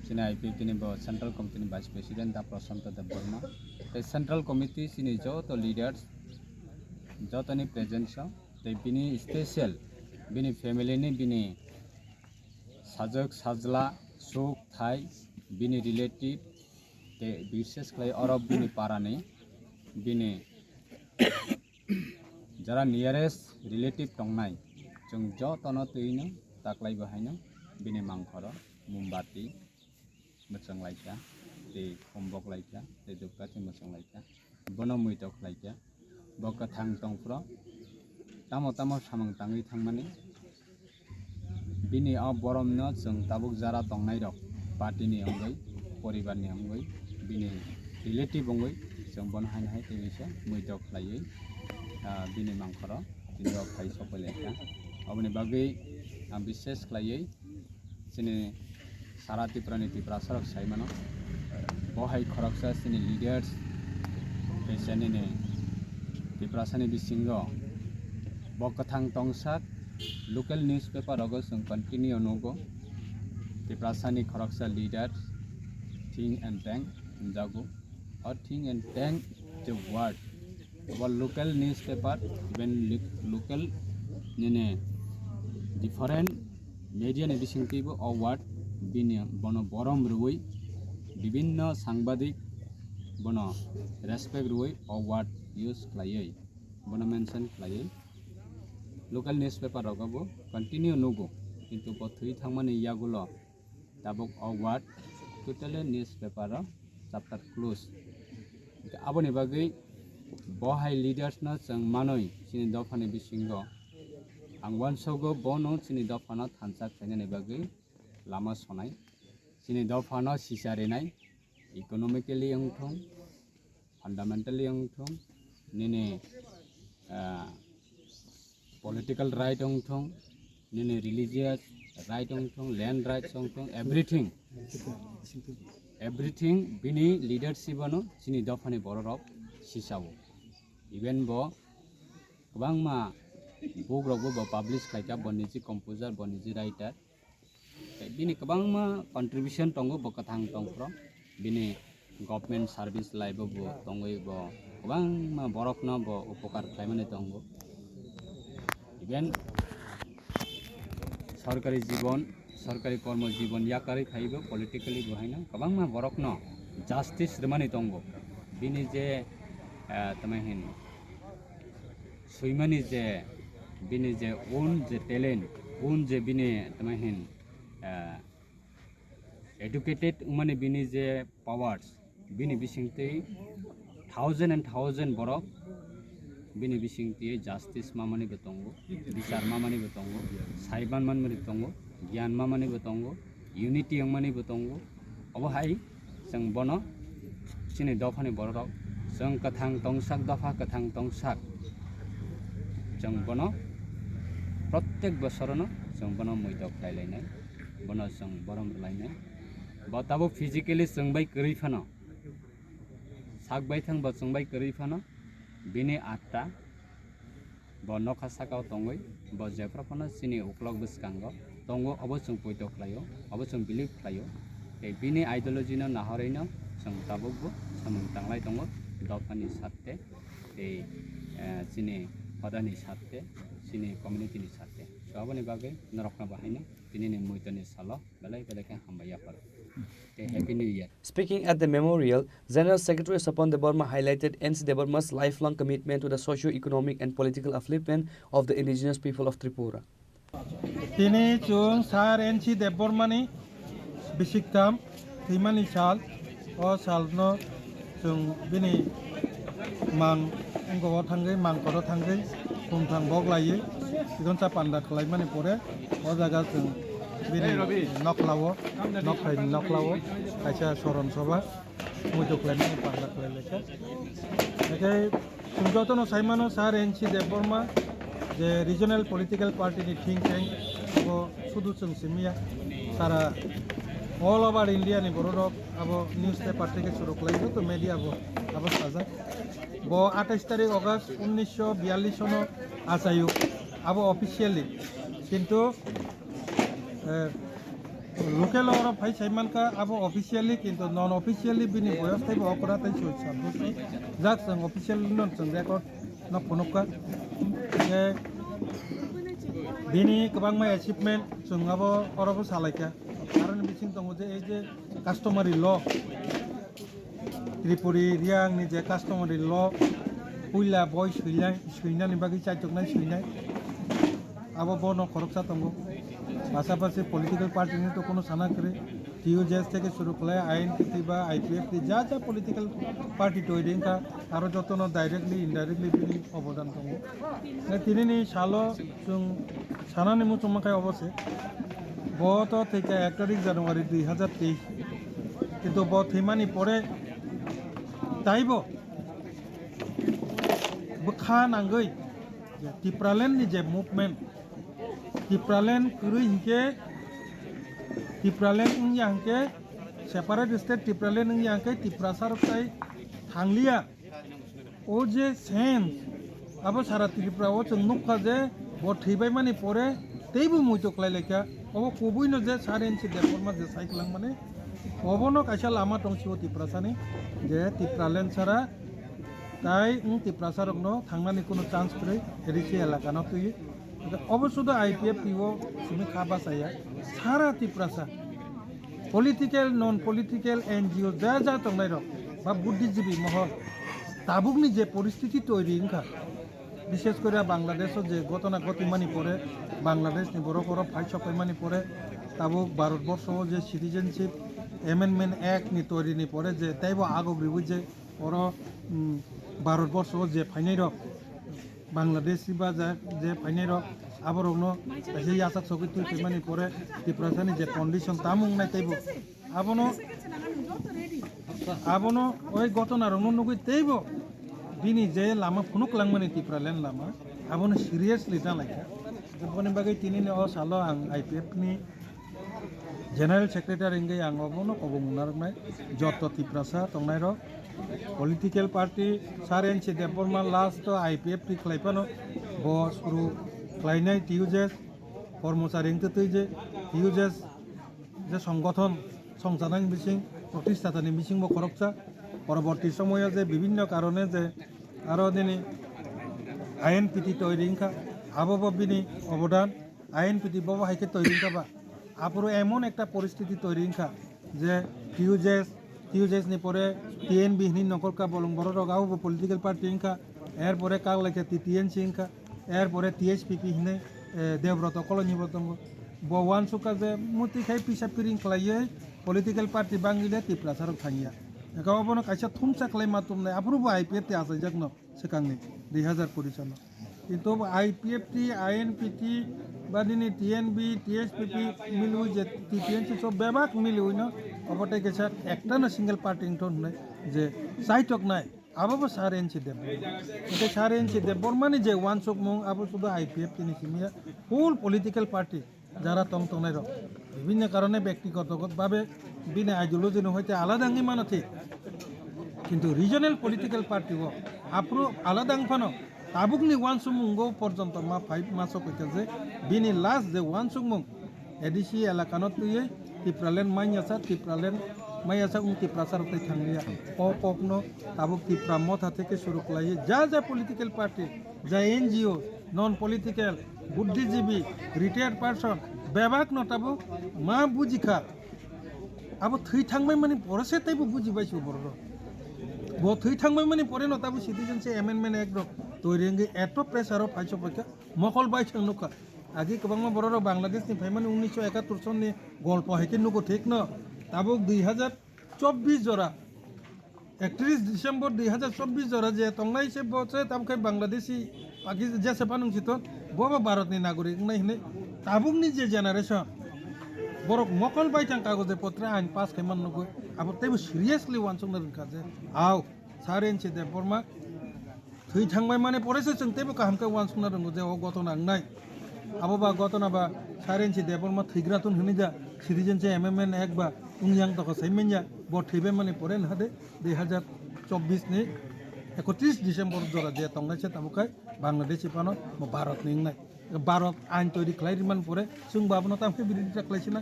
sini IPP ni bawa Central Committee ni Vice President da Prasanta Debarma, the Central Committee sini jo to leaders, jo to ni presence, the bini special, bini family ni bini sajak sajla suk thai, bini relative ते विशेष क्लाइ अरब बिनि पाराने बिनि जरा nearest relative टंगनाय जों ज तनो Taino ताक्लाइ बहायनो बिनि मांखर मोमबाति मोचंग लाइका ते खम्बक लाइका ते दुकाति मोचंग लाइका बनो मुइतक लाइका बका थांग टंफ्र तामो तामो सामंग तांगै थांमाने बिनि आ बरमनो जों ताबुक जरा टंगनाय रक पार्टीनि अंगै परिवारनि अंगै बिनि रिलेटिव अंगै जों बन हाय तेविसे मुइदक लायै बिनि मांखर दिनो फाइ सपलेका अबनि बागै आं विशेष लायै सिनि सारा त्रिपुरानि त्रिपुरा सरक साइमानो बहाय खरकसा सिनि लीडर्स बेसेनि ने त्रिपुरा सानि बिसिंगो बकथां टंसाक लोकल न्यूज़पेपर अगो जों कन्टिन्यू नगो त्रिपुरा सानि खरकसा leaders think and tank jago or think and tank the word our local newspaper when local nene different media ne bisingtibo award bini bono borom ruoi bibinno sangbadik bono respect ruoi award use klayei bono mention klayei local newspaper rogabo continue nogo kintu pothui thangmani yagulo tabok award totally newspaper chapter close aboni bagai bohai leaders na sang manoi sini dofani bisingo आंगवान सगो बोनो चिनि दफाना थानसा खायनाय बागै लामा सनाय चिनि दफाना सिसारेनाय इकोनॉमिकली अंथं फंडामेंटली अंथं निने पॉलिटिकल राइट अंथं निने रिलीजियस राइट अंथं लैंड राइट्स अंथं एवरीथिंग बिनि लीडरशिप अनो चिनि दफानि बररक सिसावो इवेन बो गोबां मा बुग्रावबो बो पब्लिश खायका बनिजि कंपोजर बनिजि राइटर बिनि गोबां मा कंट्रीब्यूशन दंगो बो कथां दंफ्र बिनि गवर्नमेंट सर्विस लाइबो बो दंगै बो गोबां मा बरकना बो उपकार खालामनाय दंगो इवेन सरकारी जीवन सरकारी कर्म जीवन याकारि थाइबो पॉलिटिकली बहायना गोबां मा बरकना जस्टिस रमानि दंगो बिनि जे तमहिन सुइमानि जे बिनि जे ओन जे टैलेंट ओन जे बिनि तमहिन एडुकेटेड माने बिनि जे पावर्स बिनि बिसिंते थाउजेंड बरक बिनि बिसिंते जस्टिस मामानि बतंगो विचार मामानि बतंगो साइबान मामानि बतंगो ज्ञान मामानि बतंगो यूनिटी मामानि बतंगो अबहाय जों बनो चिनि दफानि बरक जों कथां तंसाक दफा कथां तंसाक जों बनो प्रत्येक बोसोरनो जों बनो मैदक लायलायनाय बनो जों बरम लायनाय बताबो फिजिकली जोंबाय करिफानो सागबाय थां बा जोंबाय करिफानो बिनि आत्ता ब नखा साकाव तंगै ब जेफ्राफानो सिनि उक्लक बिस्कांगो तंगो अब जों मैदक लायो अब जों बिलिभ लायो बिनि आइडियोलॉजीनो नाहरैनो जों दाबोबो सामों तांलाय दंगो दफानि साथे चिनि हदानि साथे चिनि कम्युनिटीनि साथे सबानि बागै नरकना बाहायनो दिनैनि मैदनि साल बेलाय बेलायखा हामबायाफोर Happy New Year. Speaking at the memorial, General Secretary Sapan Debarma highlighted NC Debarma's lifelong commitment to the socio-economic and political upliftment of the indigenous people of Tripura. Tini chung sar NC Debarmani bisiktam thimani sal o salno chung bini mang ngo thangai mang koro thangai kumthang bog laye idon sa panda khlai mani pore o jaga chung bini noklawo noklawo kaisa soron soba mujok lai mani panda khlai leka ekai sumjotono saimano sar NC Debarma je regional political party ni think tank ko sudu chung simia sara all over India ni borok abo newspaper থেকে শুরু করাইছো তো media abo সাজা bo 28 তারিখ August 1942 সন আসায়ু abo officially কিন্তু local और भाई साइमान का abo officially কিন্তু নন অফিশিয়ালি বিনি বয়স্থায় অকরা তাই চলছে যাক जों অফিশিয়াল নন जों রেকর্ড ন ফনকা যে बिनि गोबां मा अचिभमेंट जों abo अराबो सालायका कारण बिथिं दङ जे এই যে কাস্টমারি ল त्रिपुरी रियांनि जे कास्टमारि ल पुइला बय सैनानि बागै चाइजोगनाय सैनाय आबो बन खरकसा दङ पासापासि पलिटिकल पार्टीनि तो कोनो साना करे টিউজেস থেকে শুরু করে আইএনপিটি বা আইপিএফ যা যা পলিটিক্যাল পার্টি তৈরি का आरो जतन डाइरेक्टली इनडाइरेक्टली बिनि अबदान दङ तिनिनि सालो जों सानानि मुचुमाखाय अबसे बत থেকে 1 तारिख জানুয়ারি 2023 কিন্তু ব থিমানি পরে তাইব বখা নাঙ্গৈ টিপ্রালেন্ডनि जे मुभमेन्ट टिप्रालेंड कुरुई हिके टिप्रालेंड यांके सेपारेट स्टेट टिप्रालेंड यांके टिप्रासार ताई थांलिया ओ जे सेन्स अब सारा त्रिपुरा ओ जों नुखा जे ब थैबाय माने परे तैबो मुइतोक्लाय लेखा अब कबुइनो जे सारेनसि देरफरमा जे साइक्लां माने अबनो कायसा लामा दंसिओ टिप्रासानि जे टिप्रालेंड सारा ताई टिप्रासारकनो थांनानै कोनो चान्स फ्रै रिसि एलाकानो तुइ अवश्य आईपीएफ पीओ सिमी खाबा साया सारा Tripura political non political NGO जा जा तंगनाय रक बा बुद्धिजीवी महल ताबुकनि जे परिस्थिति तैरि इनका विशेष करे बांग्लादेश जे घटना घटिमानि परे बांग्लादेशनि बर'फोर फाइट सफायमानि परे ताबुक भारतवर्ष जे सिटिजेनशिप एमेन्डमेंट एक्ट नि तैरिनि परे जे ताइबो आगग्रिबो जे और भारतवर्ष जे फाइनाय रक बांग्लादेशी बा जे फाइनाय रक aborogno kaisa yasak sokoi tui pemani pore Tripura sani je condition tamung nai teibo abono oi gotona rongno nugui teibo bini je lama phunuk langmani Tripura land lama abono seriously ta laika jeponi bagai tini ne o salo ang IPF ni General Secretary ngai ang obono kobongnar nai joto Tripura sa tongnai ro political party saren che deporma last to IPF ti klaipano bo suru klainai tiujes কর্মচারীং তুই uses যে সংগঠন সংস্থান বিশিং প্রতিষ্ঠাতানি বিশিং খরকসা পরবর্তী সময়ে যে বিভিন্ন কারণে যে আরও দিনে আইএনপিটি তৈরিংখা আববিনি অবদান আইএনপিটি বব হাইকে তৈরিংখা বা আপুরো এমন একটা পরিস্থিতি তৈরিংখা যে টিউজেসনি পরে টিএনবি হিনি নকরকা বলং বড় রগাও পলিটিক্যাল পার্টি ইনখা এরপরে কাল লেখে টিএনসি ইনখা এরপরে টিএসপিপি হিনে দেবব্রত কলনিব্রত বওয়ান সুকা যে মুতি খাই পিসা পিরিং খাইয়ে পলিটিক্যাল পার্টি বাঙ্গিলে Tripura সারক থাঙ্গিয়া গাওবনো কাইসা থুমসা খাই মাতুমনাই আপ্রুবো আইপিএফ তে আছে জগন সেকাংনি 2020 সাল কিন্তু আইপিএফ টি আইএনপিটি বাদিনি টিএনবি টিএসপিপি মিলুই যে টিএনসি সব বেবাক মিলুই না অবটে গেছে একটা না সিঙ্গেল পার্টি ইনটন নাই যে সাইটক নাই আবাবো সারেনছি দেব এটা সারেনছি দেব বর্মানি যে ওয়ান চক মং আবো শুধু আইপিএফ তিনি সিমিয়া ফুল পলিটিক্যাল পার্টি যারা টংটংনাই র বিভিন্ন কারণে ব্যক্তিগতভাবে বিনা আইডিওলজি হইতে আলাদা আঙ্গি মানো ঠিক কিন্তু রিজনাল পলিটিক্যাল পার্টি ও আপ্রো আলাদা আংফানো তাবুকনি ওয়ান সুমুঙ্গ পর্যন্ত মা 5 মাস কইতে যে বিনি লাস্ট যে ওয়ান সুমুং এডিসি এলাকানত তুই Tripraland মাইয়াসা Tripraland মাইয়াসা Tripura সারতে থাঙ্গিয়া ককনো তাবুক Tripura মথা থেকে শুরু কলাই যা পলিটিক্যাল পার্টি যা এনজিও নন পলিটিক্যাল বুদ্ধিজীবী রিটায়ার্ড পার্সন বেবাক নটাবো মা বুঝিখা আবো থৈ থাংবাই মানে পরসে তাইবো বুঝি পাইছো বড় বো থৈ থাংবাই মানে পরে নটাবো সিটিজেনশিপ অ্যামেন্ডমেন্ট একদম তৈরিঙ্গে এত প্রেসার পাইছো পয়কা মকল বাইছো নুকা আগে কবাংমা বড় বাংলাদেশ নি ফাইমানি 1971 সননি গল্প হেকে নুকো ঠিক ন তাবুক 2024 জরা 31 ডিসেম্বর 2024 জরা যে তংনাই সে বছে তাবখাই বাংলাদেশি পাকিস্তান যে সেপানুং ছিত ববা ভারতনি নাগরিক নাই নে তাবুকনি যে জেনারেশন বরক মকল বাইচাং কাগজে পত্রে আইন পাস খাইমান নগো আবার তাইবো সিরিয়াসলি ওয়ানসং না কাজে আও সারেনছি দে বর্মা থৈ থাংবাই মানে পরেছে जों তাইবো কাহামকে ওয়ানসং না রঙ্গো যে ও গত নাংনাই আববা গত না বা সারেনছি দে বর্মা থৈগ্রাতুন হনি যা সিটিজেনশিপ এমএমএন এক বা উংয়াং তক সাইমেনয়া ব থৈবে মানে পরে না দে 2024 নি 31 ডিসেম্বর জরা যে তংনাইছে তামুকাই বাংলাদেশি পানো ভারত নিংনাই ভারত আইন তৈরি খাইমান পরে जों বাবনো তামকে বিরোধিতা খাইছিনা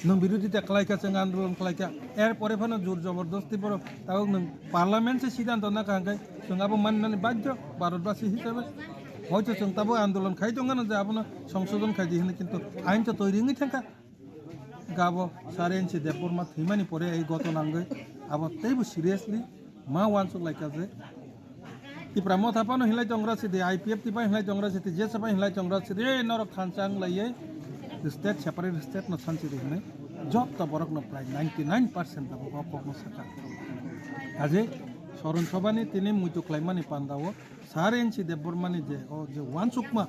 নং বিরোধিতা খাইকা जों আন্দোলন খাইকা এর পরে ফানো জোর জবরদস্তি পর তাও নং পার্লামেন্টে সিদ্ধান্ত না কাঙ্গাই जों আবো মাননানি বাধ্য ভারতবাসী হিসেবে হয়তো जों তাবো আন্দোলন খাই দঙ্গানো যে আপনা সংশোধন খাই দিহিনে কিন্তু আইন তো তৈরি নই থাকা গাবো সারেনছি দেববর্মা থিমানি পরে এই গত নাঙ্গই আবো তাইবো সিরিয়াসলি মা ওয়ানসুক লাইকা যে Tripura মথা পানো হিলাই জংরা সিদে আইপিএফ টিপা হিলাই জংরা সিদে যে সবাই হিলাই জংরা সিদে নরক খানচাং লাইয়ে স্টেট সেপারেট স্টেট ন সানসি দিনে যত বরক ন প্রায় 99% তাবো কক ন সাকা আজে সরণ সভানি তিনি মুইতো ক্লাইমানি পান্দাও সারেনছি দেববর্মানি যে ও যে ওয়ানসুকমা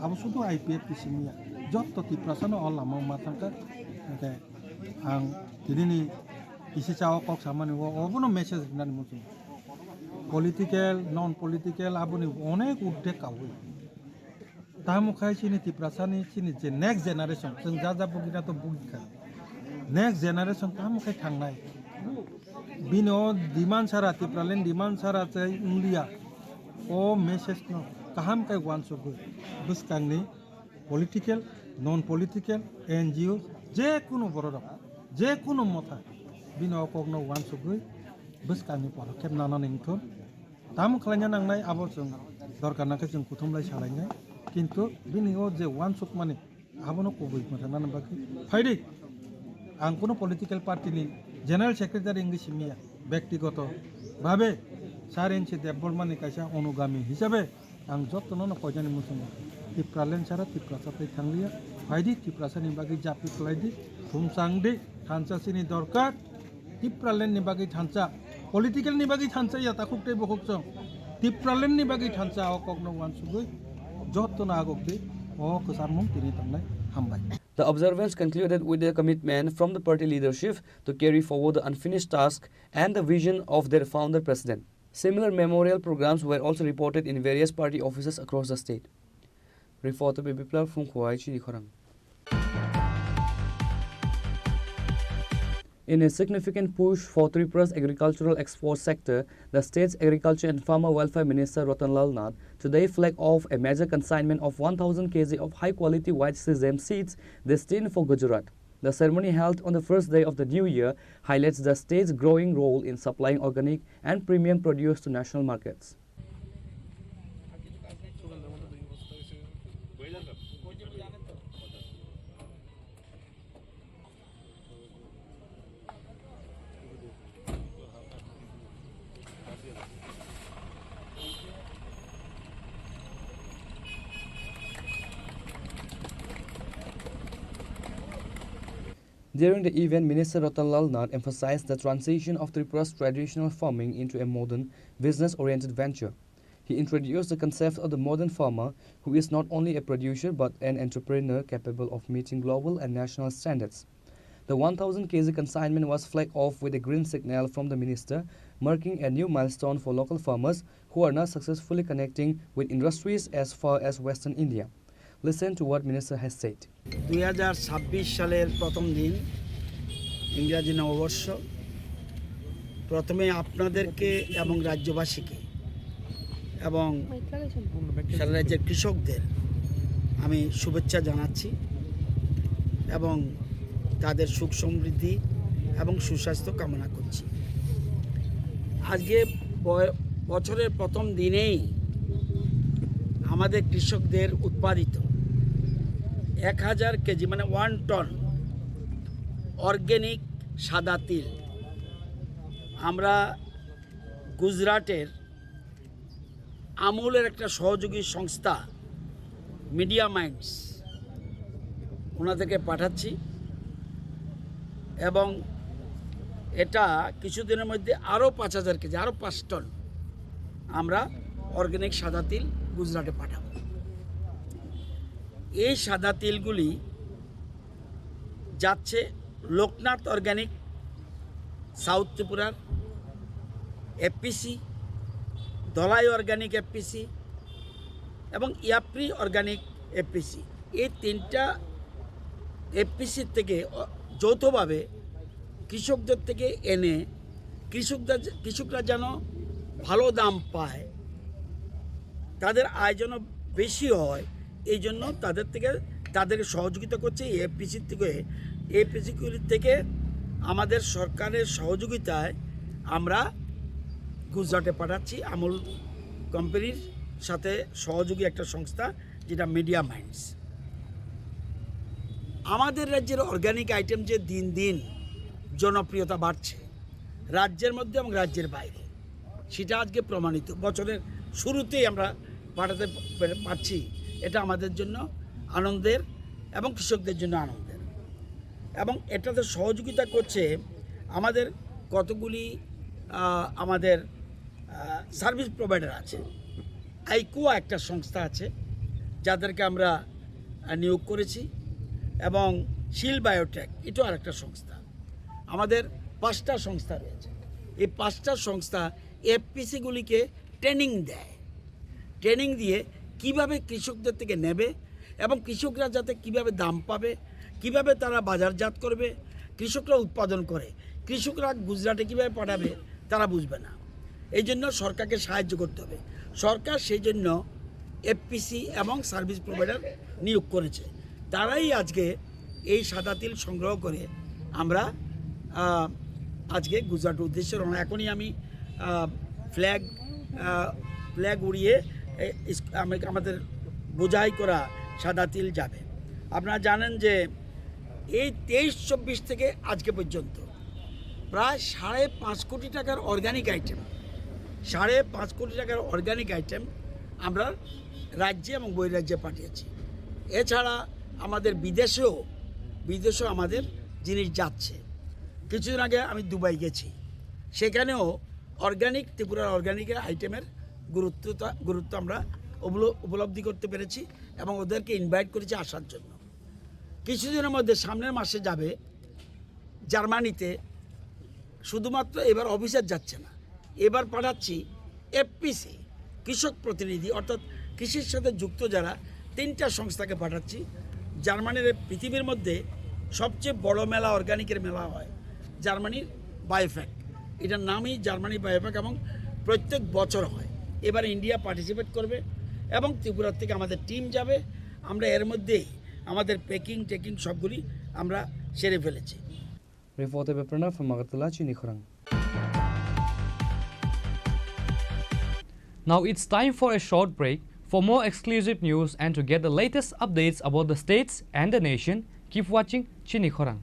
আবো শুধু আইপিএফ টিসিমিয়া যত Tripura সানো অলামা মাথাঙ্কা কে আং দিদিনি ইসি চাও কক সামানি ও অবনো মেসেজ নানি মুসুম পলিটিক্যাল নন পলিটিক্যাল আপনি অনেক উর্ধে কাউই তামুখাই চিনি Tripura সানি চিনি যে নেক্সট জেনারেশন जों যা বুগিনা তো বুগিখা নেক্সট জেনারেশন তামুখাই থাংনাই বিনো ডিমান্ড সারা Tripuraland ডিমান্ড সারা চাই ইন্ডিয়া ও মেসেজ ন কাহাম কাই ওয়ানসুক বুসকাংনি পলিটিক্যাল নন পলিটিক্যাল এনজিও যে কোনো বড় যে কোনো মথা বিনো কগনো ওয়ানসুক বুসকাংনি পদক্ষেপ নানা নিংথন তামু খালাইনা নাंनाय আবো जों দরকার নাকে जों কুথুমলাই সালাইনাय কিন্তু বিনিও যে ওয়ানসুক মানে আবনো কবই মথানা বাকি ফাইদে আং কোনো পলিটিক্যাল পার্টিনি জেনারেল সেক্রেটারি ইংলিশ মিয়া ব্যক্তিগত ভাবে সারেনছি দেববর্মানি কাইসা অনুগামী হিসাবে আং যত্ন ন কয়জানি মুসুম Tripuraland সারা Tripura সাথে থাংলিয়া ফাইদি Tripura সানি বাকি জাপি কলাইদি থুমসাংদি থানসাসিনি দরকার Tripuraland ni bagi thansa political ni bagi thansa ya takuk te bokok chong Tripuraland ni bagi thansa okok no wan sugui যত না আগবদি ও কসারমুং তিরি তাংলাই হামবাই The observance concluded with their commitment from the party leadership to carry forward the unfinished task and the vision of their founder president. Similar memorial programs were also reported in various party offices across the state. Reporter Biplab from Chini Khorang. In a significant push for Tripura's agricultural export sector, the state's Agriculture and Farmer Welfare Minister Ratanlal Nath today flagged off a major consignment of 1,000 kg of high-quality white sesame seeds destined for Gujarat. The ceremony held on the first day of the new year highlights the state's growing role in supplying organic and premium produce to national markets. During the event, Minister Ratanlal Nath emphasized the transition of Tripura's traditional farming into a modern, business-oriented venture. He introduced the concept of the modern farmer, who is not only a producer but an entrepreneur capable of meeting global and national standards. The 1,000 kg consignment was flagged off with a green signal from the minister, marking a new milestone for local farmers who are now successfully connecting with industries as far as Western India. Listen to what Minister has said. 2026 সালের প্রথম দিন ইংরেজি নববর্ষ প্রথমে আপনাদেরকে এবং রাজ্যবাসীকে এবং সারা রাজ্যের কৃষকদের আমি শুভেচ্ছা জানাচ্ছি এবং তাদের সুখ সমৃদ্ধি এবং সুস্বাস্থ্য কামনা করছি। আজকে বছরের প্রথম দিনেই আমাদের কৃষকদের উৎপাদিত 1000 কেজি মানে 1 টন অর্গানিক সাদা তিল আমরা গুজরাটের আমুলের একটা সহযোগী সংস্থা মিডিয়া মাইন্ডস ওনাদেরকে পাঠাচ্ছি এবং এটা কিছুদিনের মধ্যে আরও 5000 কেজি আরও 5 টন আমরা অর্গানিক সাদা তিল গুজরাটে পাঠাবো। এই সাদা তিলগুলি যাচ্ছে লোকনাথ অর্গানিক সাউথ ত্রিপুরার এফপিসি, ধলাই অর্গানিক এফপিসি এবং ইয়াপ্রি অর্গানিক এফপিসি, এই তিনটা এফপিসির থেকে যৌথভাবে কৃষকদের থেকে এনে কৃষকরা যেন ভালো দাম পায়, তাদের আয় যেন বেশি হয়, এই জন্য তাদেরকে সহযোগিতা করছে এই এফপিসিগুলির থেকে আমাদের সরকারের সহযোগিতায় আমরা গুজরাটে পাঠাচ্ছি আমুল কোম্পানির সাথে সহযোগী একটা সংস্থা যেটা মিডিয়া মাইন্ডস। আমাদের রাজ্যের অর্গানিক আইটেম যে দিন দিন জনপ্রিয়তা বাড়ছে রাজ্যের মধ্যে এবং রাজ্যের বাইরে, সেটা আজকে প্রমাণিত। বছরের শুরুতেই আমরা পাঠাতে পারছি, এটা আমাদের জন্য আনন্দের এবং কৃষকদের জন্য আনন্দের। এবং এটাতে সহযোগিতা করছে আমাদের কতগুলি আমাদের সার্ভিস প্রোভাইডার আছে। আইকুয়া একটা সংস্থা আছে যাদেরকে আমরা নিয়োগ করেছি এবং শিল বায়োটেক এটাও আরেকটা সংস্থা। আমাদের 5টা সংস্থা রয়েছে। এই 5টা সংস্থা এফপিসিগুলিকে ট্রেনিং দেয়, ট্রেনিং দিয়ে কিভাবে কৃষকদের থেকে নেবে এবং কৃষকরা যাতে কিভাবে দাম পাবে, কিভাবে তারা বাজারজাত করবে, কৃষকরা উৎপাদন করে, কৃষকরা গুজরাটে কিভাবে পাঠাবে তারা বুঝবে না। এই জন্য সরকারকে সাহায্য করতে হবে। সরকার সেই জন্য এফপিসি এবং সার্ভিস প্রোভাইডার নিয়োগ করেছে। তারাই আজকে এই সাদা তিল সংগ্রহ করে আমরা আজকে গুজরাটের উদ্দেশ্যে রওনা। এখনই আমি ফ্ল্যাগ উড়িয়ে আমাদের বোঝাই করা সাদা তিল যাবে। আপনারা জানেন যে এই 23-24 থেকে আজকে পর্যন্ত প্রায় 5.5 কোটি টাকার অর্গানিক আইটেম, 5.5 কোটি টাকার অর্গানিক আইটেম আমরা রাজ্যে এবং বহিরাজ্যে পাঠিয়েছি। এছাড়া আমাদের বিদেশেও আমাদের জিনিস যাচ্ছে। কিছুদিন আগে আমি দুবাই গেছি, সেখানেও ত্রিপুরার অর্গানিক আইটেমের গুরুত্ব আমরা উপলব্ধি করতে পেরেছি এবং ওদেরকে ইনভাইট করেছি আসার জন্য। কিছুদিনের মধ্যে সামনের মাসে যাবে জার্মানিতে। শুধুমাত্র এবার অফিসার যাচ্ছে না, এবার পাঠাচ্ছি এফপিসি কৃষক প্রতিনিধি, অর্থাৎ কৃষির সাথে যুক্ত যারা 3টা সংস্থাকে পাঠাচ্ছি। জার্মানির পৃথিবীর মধ্যে সবচেয়ে বড় মেলা, অর্গানিকের মেলা হয় জার্মানির বায়োফ্যাক, এটার নামই জার্মানি বায়োফ্যাক এবং প্রত্যেক বছর হয়। এবার ইন্ডিয়া পার্টিসিপেট করবে এবং ত্রিপুরার থেকে আমাদের টিম যাবে। আমরা এর মধ্যেই আমাদের টেকিং সবগুলি আমরা সেরে ফেলেছি। Reporter Beprana from Agartala, Chini Khorang. Now it's time for a short break. For more exclusive news and to get the latest updates about the states and the nation, keep watching Chini Khorang.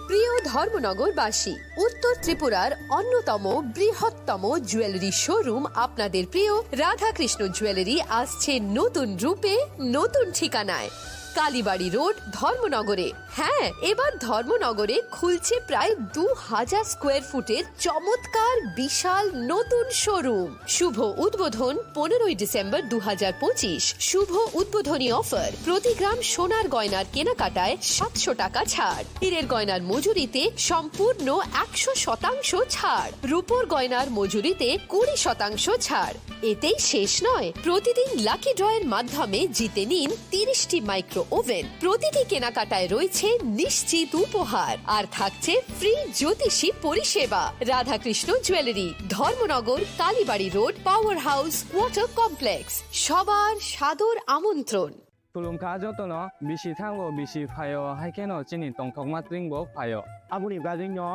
প্রিয় ধর্মনগরবাসী, উত্তর ত্রিপুরার অন্যতম বৃহত্তম jewellery showroom আপনাদের প্রিয় Radhakrishna jewellery আসছে নতুন রূপে, নতুন ঠিকানায়, কালীবাড়ি রোড, ধর্মনগরে। হ্যাঁ, এবার ধর্মনগরে খুলছে প্রায় 2000 স্কোয়ার ফুটের চমৎকার বিশাল নতুন শোরুম। শুভ উদ্বোধন 15ই ডিসেম্বর 2025। শুভ উদ্বোধনী অফার, প্রতি গ্রাম সোনার গয়নার কেনাকাটায় 700 টাকা ছাড়, হীরের গয়নার মজুরিতে সম্পূর্ণ 100% ছাড়, রূপোর গয়নার মজুরিতে 20% ছাড়। এতেই শেষ নয়, প্রতিদিন লাকি ড্রয়ের মাধ্যমে জিতে নিন 30টি মাইক্রো ওভেন। প্রতিটি কেনাকাটায় রয়েছে নিশ্চিত উপহার আর থাকছে ফ্রি জ্যোতিষী পরিষেবা। Radhakrishna jewellery, Dharmanagar, Kalibari road, power house, water complex. সবার সাদর আমন্ত্রণ। Tulungka jotono bisi thango bisi phayo haikeno chini tongthokma tringbo phayo. Aboni bagino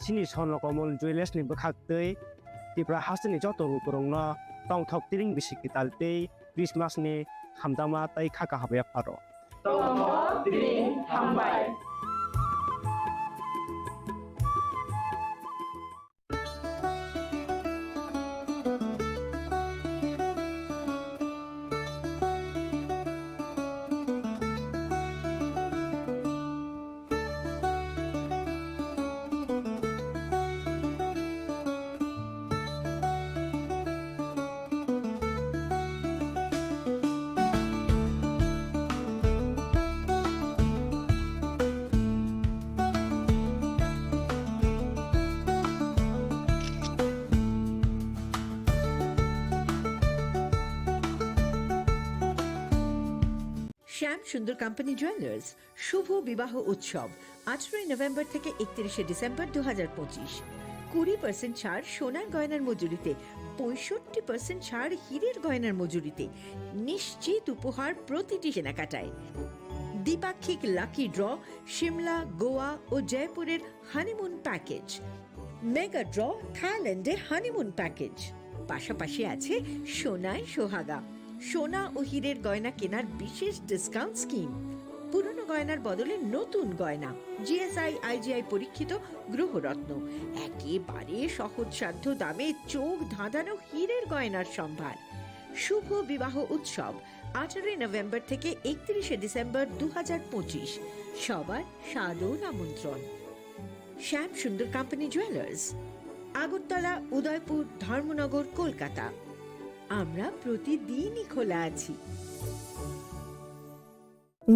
chini sonrokomol jewelers ni bokhaktei Tripura House ni joto rukurongno tongthok tiring bisi kitaltei Christmas ni hamdama tai khaka habe pharo. Tongthok tiring hambai. শ্যাম সুন্দর company jewellers শুভ বিবাহ উৎসব 18 November থেকে 31 December 2025। 20% ছাড় সোনার গয়নার মজুরিতে, 65% ছাড় হীরের গয়নার মজুরিতে, নিশ্চিত উপহার প্রতিটি কেনাকাটায়। দ্বিপাক্ষিক লাকি ড্র, সিমলা, গোয়া ও জয়পুরের হানিমুন প্যাকেজ, মেগা ড্র থাইল্যান্ডে হানিমুন প্যাকেজ। পাশাপাশি আছে সোনায় সোহাগা, সোনা ও হীরের গয়না কেনার বিশেষ ডিসকাউন্ট স্কিম, পুরনো গয়নার বদলে নতুন গয়না, জিএসআই আইজিআই পরীক্ষিত গ্রহরত্ন, একেবারে সহজসাধ্য দামে চোখ ধাঁধানো হীরের গয়নার সম্ভার। শুভ বিবাহ উৎসব 18 নভেম্বর থেকে 31 ডিসেম্বর 2025। সবার সাদর আমন্ত্রণ। শ্যাম সুন্দর কোম্পানি জুয়েলার্স, আগরতলা, উদয়পুর, ধর্মনগর, কলকাতা। আমরা প্রতিদিনই খোলা আছি।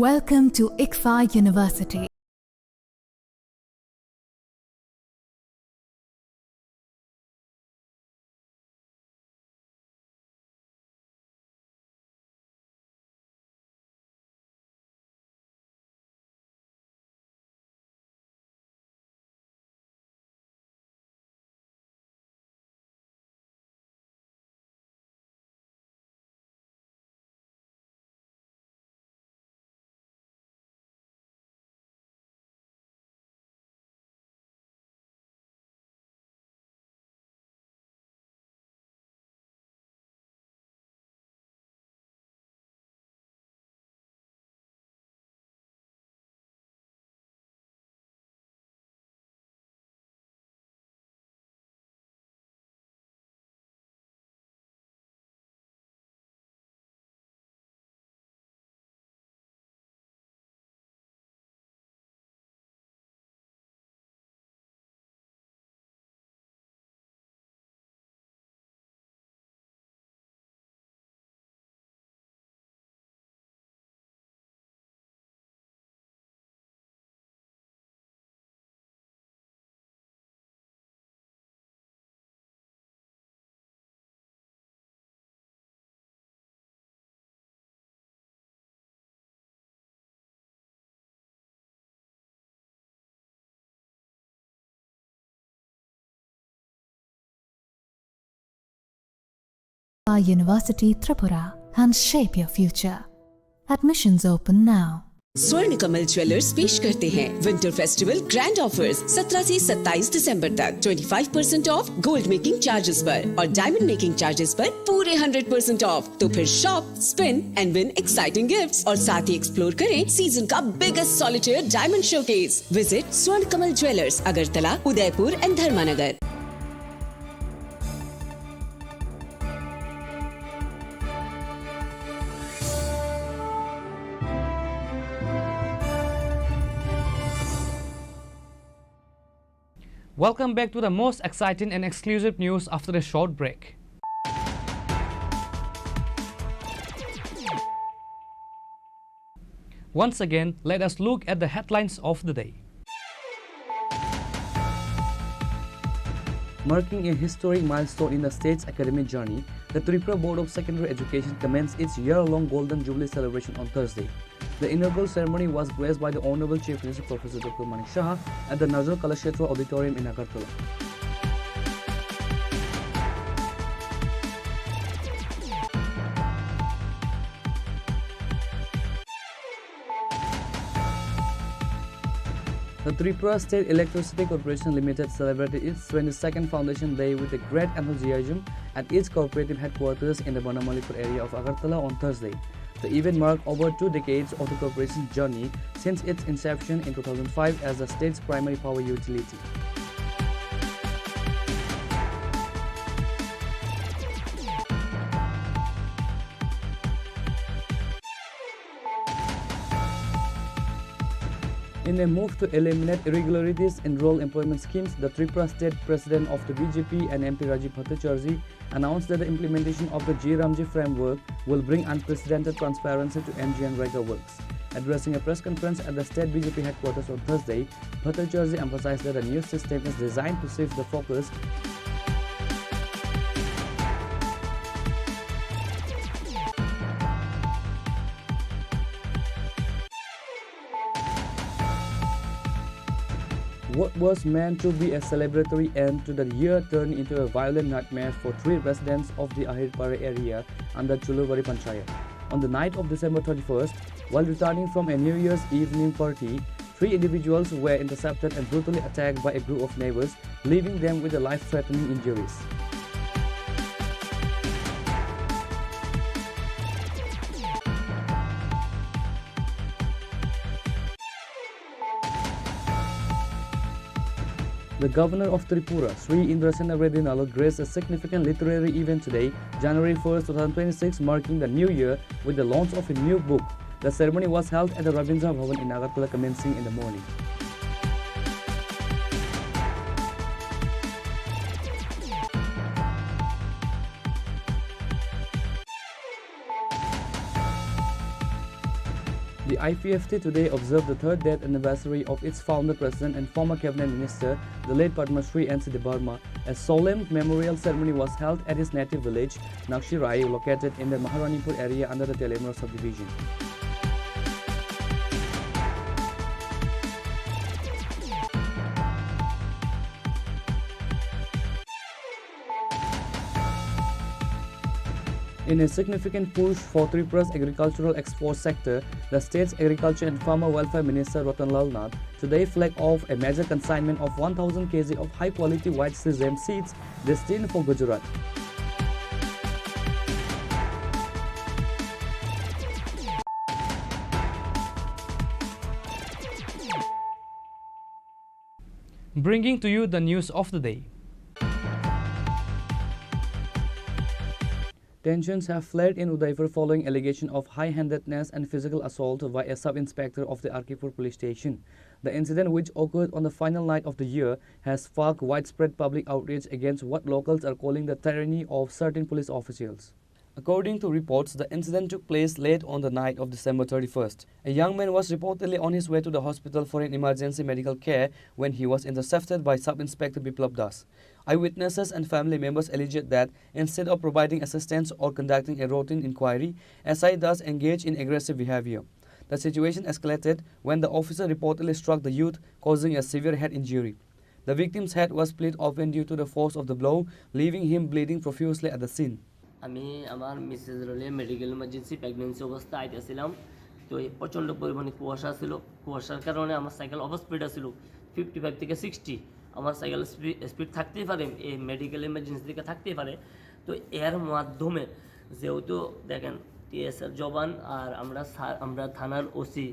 Welcome to ICFA University. University Tripura and shape your future. Admissions open now. स्वर्ण कमल ज्वेलर्स पेश करते हैं विंटर फेस्टिवल ग्रैंड ऑफर्स 17 से 27 दिसंबर तक 25% ऑफ गोल्ड मेकिंग चार्जेस पर और डायमंड मेकिंग चार्जेस पर पूरे 100% ऑफ। तो फिर shop, spin and win exciting gifts और साथ ही एक्सप्लोर करें सीजन का biggest solitaire diamond showcase. Visit Swarna Kamal jewellers, Agartala, Udaipur and Dharmanagar. Welcome back to the most exciting and exclusive news after a short break. Once again, let us look at the headlines of the day. Marking a historic milestone in the state's academic journey, the Tripura Board of Secondary Education commenced its year-long Golden Jubilee celebration on Thursday. The inaugural ceremony was graced by the Honorable Chief Minister Professor Dr. Manik Shah at the Nazar Kalashetra Auditorium in Agartala. The Tripura State Electricity Corporation Limited celebrated its 22nd Foundation Day with a great enthusiasm at its cooperative headquarters in the Banamalipur area of Agartala on Thursday. The event marked over 2 decades of the corporation's journey since its inception in 2005 as the state's primary power utility. In a move to eliminate irregularities in rural employment schemes, the Tripura State President of the BJP and MP Rajiv Bhattacharjee announced that the implementation of the G-Ramji framework will bring unprecedented transparency to NG and Rega works. Addressing a press conference at the state BJP headquarters on Thursday, Bhattacharjee emphasized that the new system is designed to shift the focus What was meant to be a celebratory end to the year turned into a violent nightmare for 3 residents of the Ahirpara area under Chuluvari Panchayat. On the night of December 31st, while returning from a New Year's evening party, 3 individuals were intercepted and brutally attacked by a group of neighbors, leaving them with life-threatening injuries. The Governor of Tripura, Sri Indrasena Reddy Nalo, graced a significant literary event today, January 1st, 2026, marking the new year with the launch of a new book. The ceremony was held at the Rabindra Bhavan in Agartala, commencing in the morning. The IPFT today observed the 3rd death anniversary of its founder, president and former cabinet minister, the late Padma Shri N.C. Barma. A solemn memorial ceremony was held at his native village, Nakshirai, located in the Maharanipur area under the Telemur subdivision. In a significant push for Tripura's agricultural export sector, the state's Agriculture and Farmer Welfare Minister Ratanlal Nath today flagged off a major consignment of 1,000 kg of high-quality white sesame seeds destined for Gujarat. Bringing to you the news of the day. Tensions have flared in Udaipur following allegation of high-handedness and physical assault by a sub-inspector of the Arkipur police station. The incident, which occurred on the final night of the year, has sparked widespread public outrage against what locals are calling the tyranny of certain police officials. According to reports, the incident took place late on the night of December 31st. A young man was reportedly on his way to the hospital for an emergency medical care when he was intercepted by Sub-Inspector Biplab Das. Eyewitnesses and family members alleged that instead of providing assistance or conducting a routine inquiry, SI Das engaged in aggressive behavior. The situation escalated when the officer reportedly struck the youth, causing a severe head injury. The victim's head was split open due to the force of the blow, leaving him bleeding profusely at the scene. আমি আমার Mrs রোলে medical emergency pregnancy অবস্থায় আইতেছিলাম। তো এই প্রচণ্ড পরিমাণে কুয়াশা ছিল, কুয়াশার কারণে আমার সাইকেল ওভার স্পিড ছিল 55 থেকে 60। আমার সাইকেল স্পিড থাকতেই পারে, এই মেডিকেল ইমার্জেন্সি থেকে থাকতেই পারে। তো এর মাধ্যমে যেহেতু দেখেন টিএসআর জবান আর আমরা থানার ওসি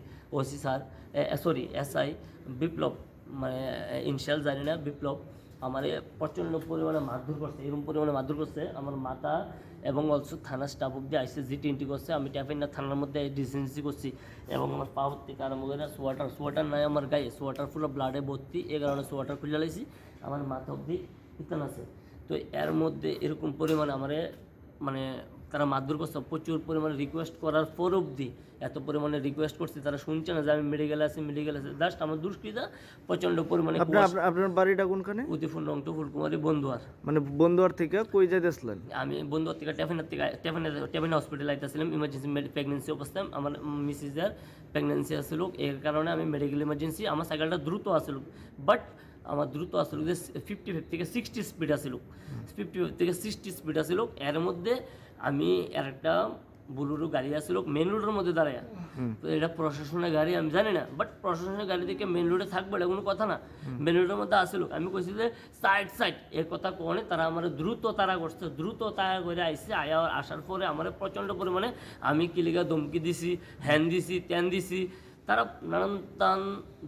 স্যার, সরি এসআই বিপ্লব, মানে ইনশাল জানি না, বিপ্লব আমার প্রচণ্ড পরিমাণে মারধর করছে, এরকম পরিমাণে মারধর করছে আমার মাথা, এবং অলসো থানার স্টাফ অব্দি আইসে জি20 করছে। আমি ট্যাফিনা থানার মধ্যে ডিসেন্সি করছি, এবং আমার পা থেকে আরম্ভ করে সোয়াটার নাই আমার গায়ে, সোয়াটার পুরো ব্লাডে ভর্তি, এই কারণে সোয়াটার খুলে লাইছি, আমার মাথা অব্দি ইতান আছে। তো এর মধ্যে এরকম পরিমাণে আমারে মানে তারা মারধর করছে, প্রচুর পরিমাণে রিকোয়েস্ট করার পর অবধি, এত পরিমাণে রিকোয়েস্ট করছে, তারা শুনছে না যে আমি মেডিকেলে আছি। জাস্ট আমার দুষ্কৃতা প্রচণ্ড পরিমাণে। আপনার বাড়িটা কোনখানে? উদিপুর রংটু ফুলকুমারী বন্ধুয়ার। মানে বন্ধুয়ার থেকে কই যাইতেছিলেন? আমি বন্ধুয়ার থেকে টেফিনা হসপিটাল আইতেছিলাম ইমার্জেন্সি প্রেগনেন্সি অবস্থায়। আমার মিসেসের প্রেগনেন্সি আসছিল, এর কারণে আমি মেডিকেল ইমার্জেন্সি, আমার সাইকেলটা দ্রুত আসছিল, বাট আমার দ্রুত আসছিল যে 55 থেকে 60 স্পিড আসছিল, 55 থেকে 60 স্পিড আসছিল। এর মধ্যে আমি আর একটা বুলুরু গাড়ি আসছিল মেন রোডের মধ্যে দাঁড়ায়। তো এটা প্রশাসনের গাড়ি আমি জানি না, বাট প্রশাসনের গাড়ি থেকে মেন রোডে থাকবে এটা কোনো কথা না, মেন রোডের মধ্যে আসছিল। আমি কইছি যে সাইড এর কথা কোনে, তারা আমার দ্রুত তারা করছে, দ্রুত তারা করে আইসে। আসার পরে আমার প্রচণ্ড পরিমাণে আমি কিলিগা ধমকি দিছি, হ্যান দিছি, ত্যান দিছি, তারা নানান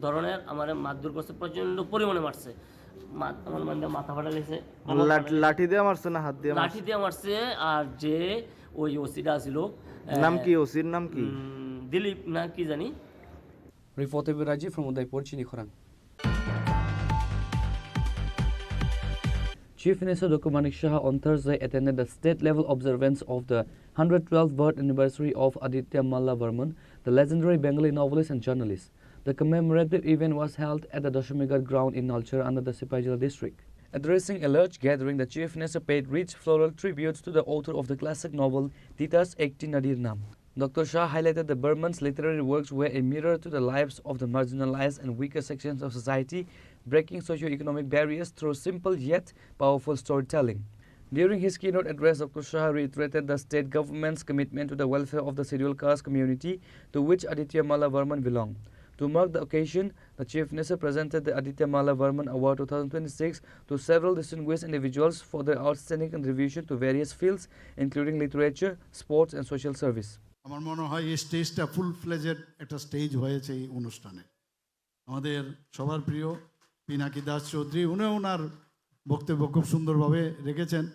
ধরনের আমার মারধর করছে, প্রচণ্ড পরিমাণে মারছে। আমার মানে মাথা ফাটা গেছে। লাঠি দিয়ে মারছে না হাত দিয়ে? লাঠি দিয়ে মারছে। আর যে ওই ওসিটা ছিল, নাম কি? ওসির নাম কি? দিলীপ না কি জানি। Reported by Rajiv from Udaipur, Chini Khorang. Chief Minister Dr. Manik Shah on Thursday attended the state-level observance of the 112th birth anniversary of Aditya Malla Burman, the legendary Bengali novelist and journalist. The commemorative event was held at the Dashamigarh ground in Nalchar under the Sipaijala district. Addressing a large gathering, the Chief Minister paid rich floral tributes to the author of the classic novel Tita's Ekti Nadir Nam. Dr. Shah highlighted that Burman's literary works were a mirror to the lives of the marginalized and weaker sections of society, breaking socio-economic barriers through simple yet powerful storytelling. During his keynote address, Dr. Shah reiterated the state government's commitment to the welfare of the scheduled caste community to which Aditya Malla Burman belonged. To mark the occasion, the Chief Minister presented the Aditya Malla Burman Award 2026 to several distinguished individuals for their outstanding contribution to various fields, including literature, sports and social service. আমার মনে হয় এই স্টেজটা full fledged একটা stage হয়েছে এই অনুষ্ঠানে। আমাদের সবার প্রিয় পিনাকি দাস চৌধুরী, উনিও ওনার বক্তব্য খুব সুন্দরভাবে রেখেছেন।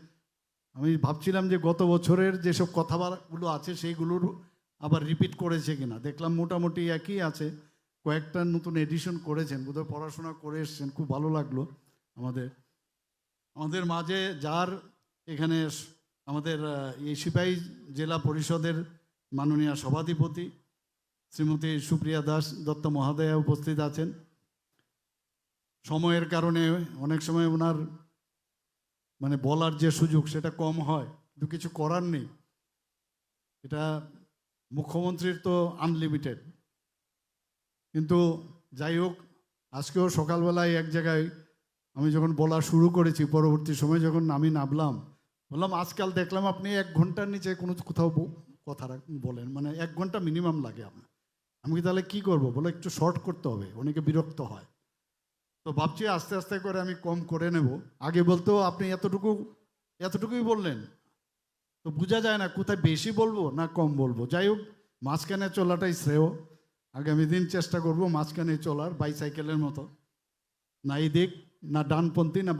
আমি ভাবছিলাম যে গত বছরের যেসব কথাগুলো আছে সেইগুলোর আবার রিপিট করেছে কিনা, দেখলাম মোটামুটি একই আছে, কয়েকটা নতুন এডিশন করেছেন, বোধহয় পড়াশোনা করে এসছেন, খুব ভালো লাগলো। আমাদের মাঝে যার এখানে আমাদের এই সিপাহী জেলা পরিষদের মাননীয় সভাধিপতি শ্রীমতী সুপ্রিয়া দাস দত্ত মহোদয়া উপস্থিত আছেন। সময়ের কারণে অনেক সময় ওনার মানে বলার যে সুযোগ সেটা কম হয়, কিন্তু কিছু করার নেই, এটা মুখ্যমন্ত্রীর তো আনলিমিটেড। কিন্তু যাই হোক, আজকেও সকালবেলায় এক জায়গায় আমি যখন বলা শুরু করেছি, পরবর্তী সময় যখন আমি নামলাম, বললাম আজকাল দেখলাম আপনি 1 ঘন্টার নিচে কোথাও কথা বলেন, মানে 1 ঘন্টা মিনিমাম লাগে আপনার। আমি তাহলে কি করব, বলে একটু শর্ট করতে হবে, অনেকে বিরক্ত হয়। তো ভাবছি আস্তে আস্তে করে আমি কম করে নেব। আগে বলতো আপনি এতটুকুই বললেন, তো বোঝা যায় না কোথায় বেশি বলবো না কম বলবো। যাই হোক, মাঝখানে চলাটাই শ্রেয়। আগামী দিন চেষ্টা করব মাঝখানে চলার, বাইসাইকেলের মতো, না এই দিক না ডানপন্থী না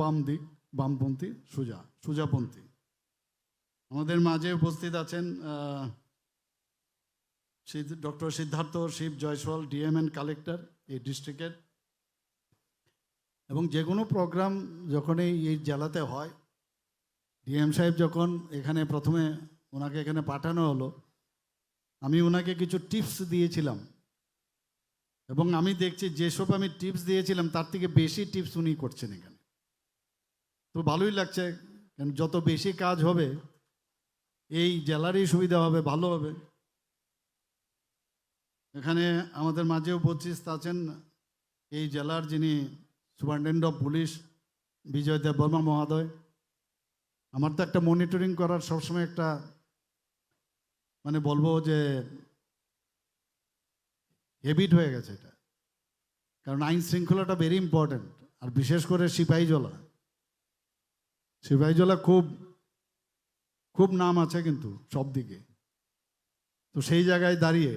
বামপন্থী, সোজাপন্থী। আমাদের মাঝে উপস্থিত আছেন doctor Siddharth Shiv Jaiswal, DM and collector এই ডিস্ট্রিক্টের। এবং যে কোনো প্রোগ্রাম যখনই এই জেলাতে হয়, ডিএম সাহেব যখন এখানে প্রথমে ওনাকে এখানে পাঠানো হলো, আমি ওনাকে কিছু টিপস দিয়েছিলাম, এবং আমি দেখছি যেসব আমি টিপস দিয়েছিলাম তার থেকে বেশি টিপস উনি করছেন এখানে। তো ভালোই লাগছে, কারণ যত বেশি কাজ হবে এই জেলারই সুবিধা হবে, ভালো হবে। এখানে আমাদের মাঝে উপস্থিত আছেন এই জেলার যিনি সুপারিনটেন্ডেন্ট অফ পুলিশ বিজয় দেব বর্মা মহোদয়, আমার তো একটা মনিটরিং করার সবসময় একটা মানে বলবো যে হ্যাবিট হয়ে গেছে এটা, কারণ আইন শৃঙ্খলাটা ভেরি ইম্পর্ট্যান্ট। আর বিশেষ করে সিপাহীজলা খুব খুব নাম আছে কিন্তু সব দিকে। তো সেই জায়গায় দাঁড়িয়ে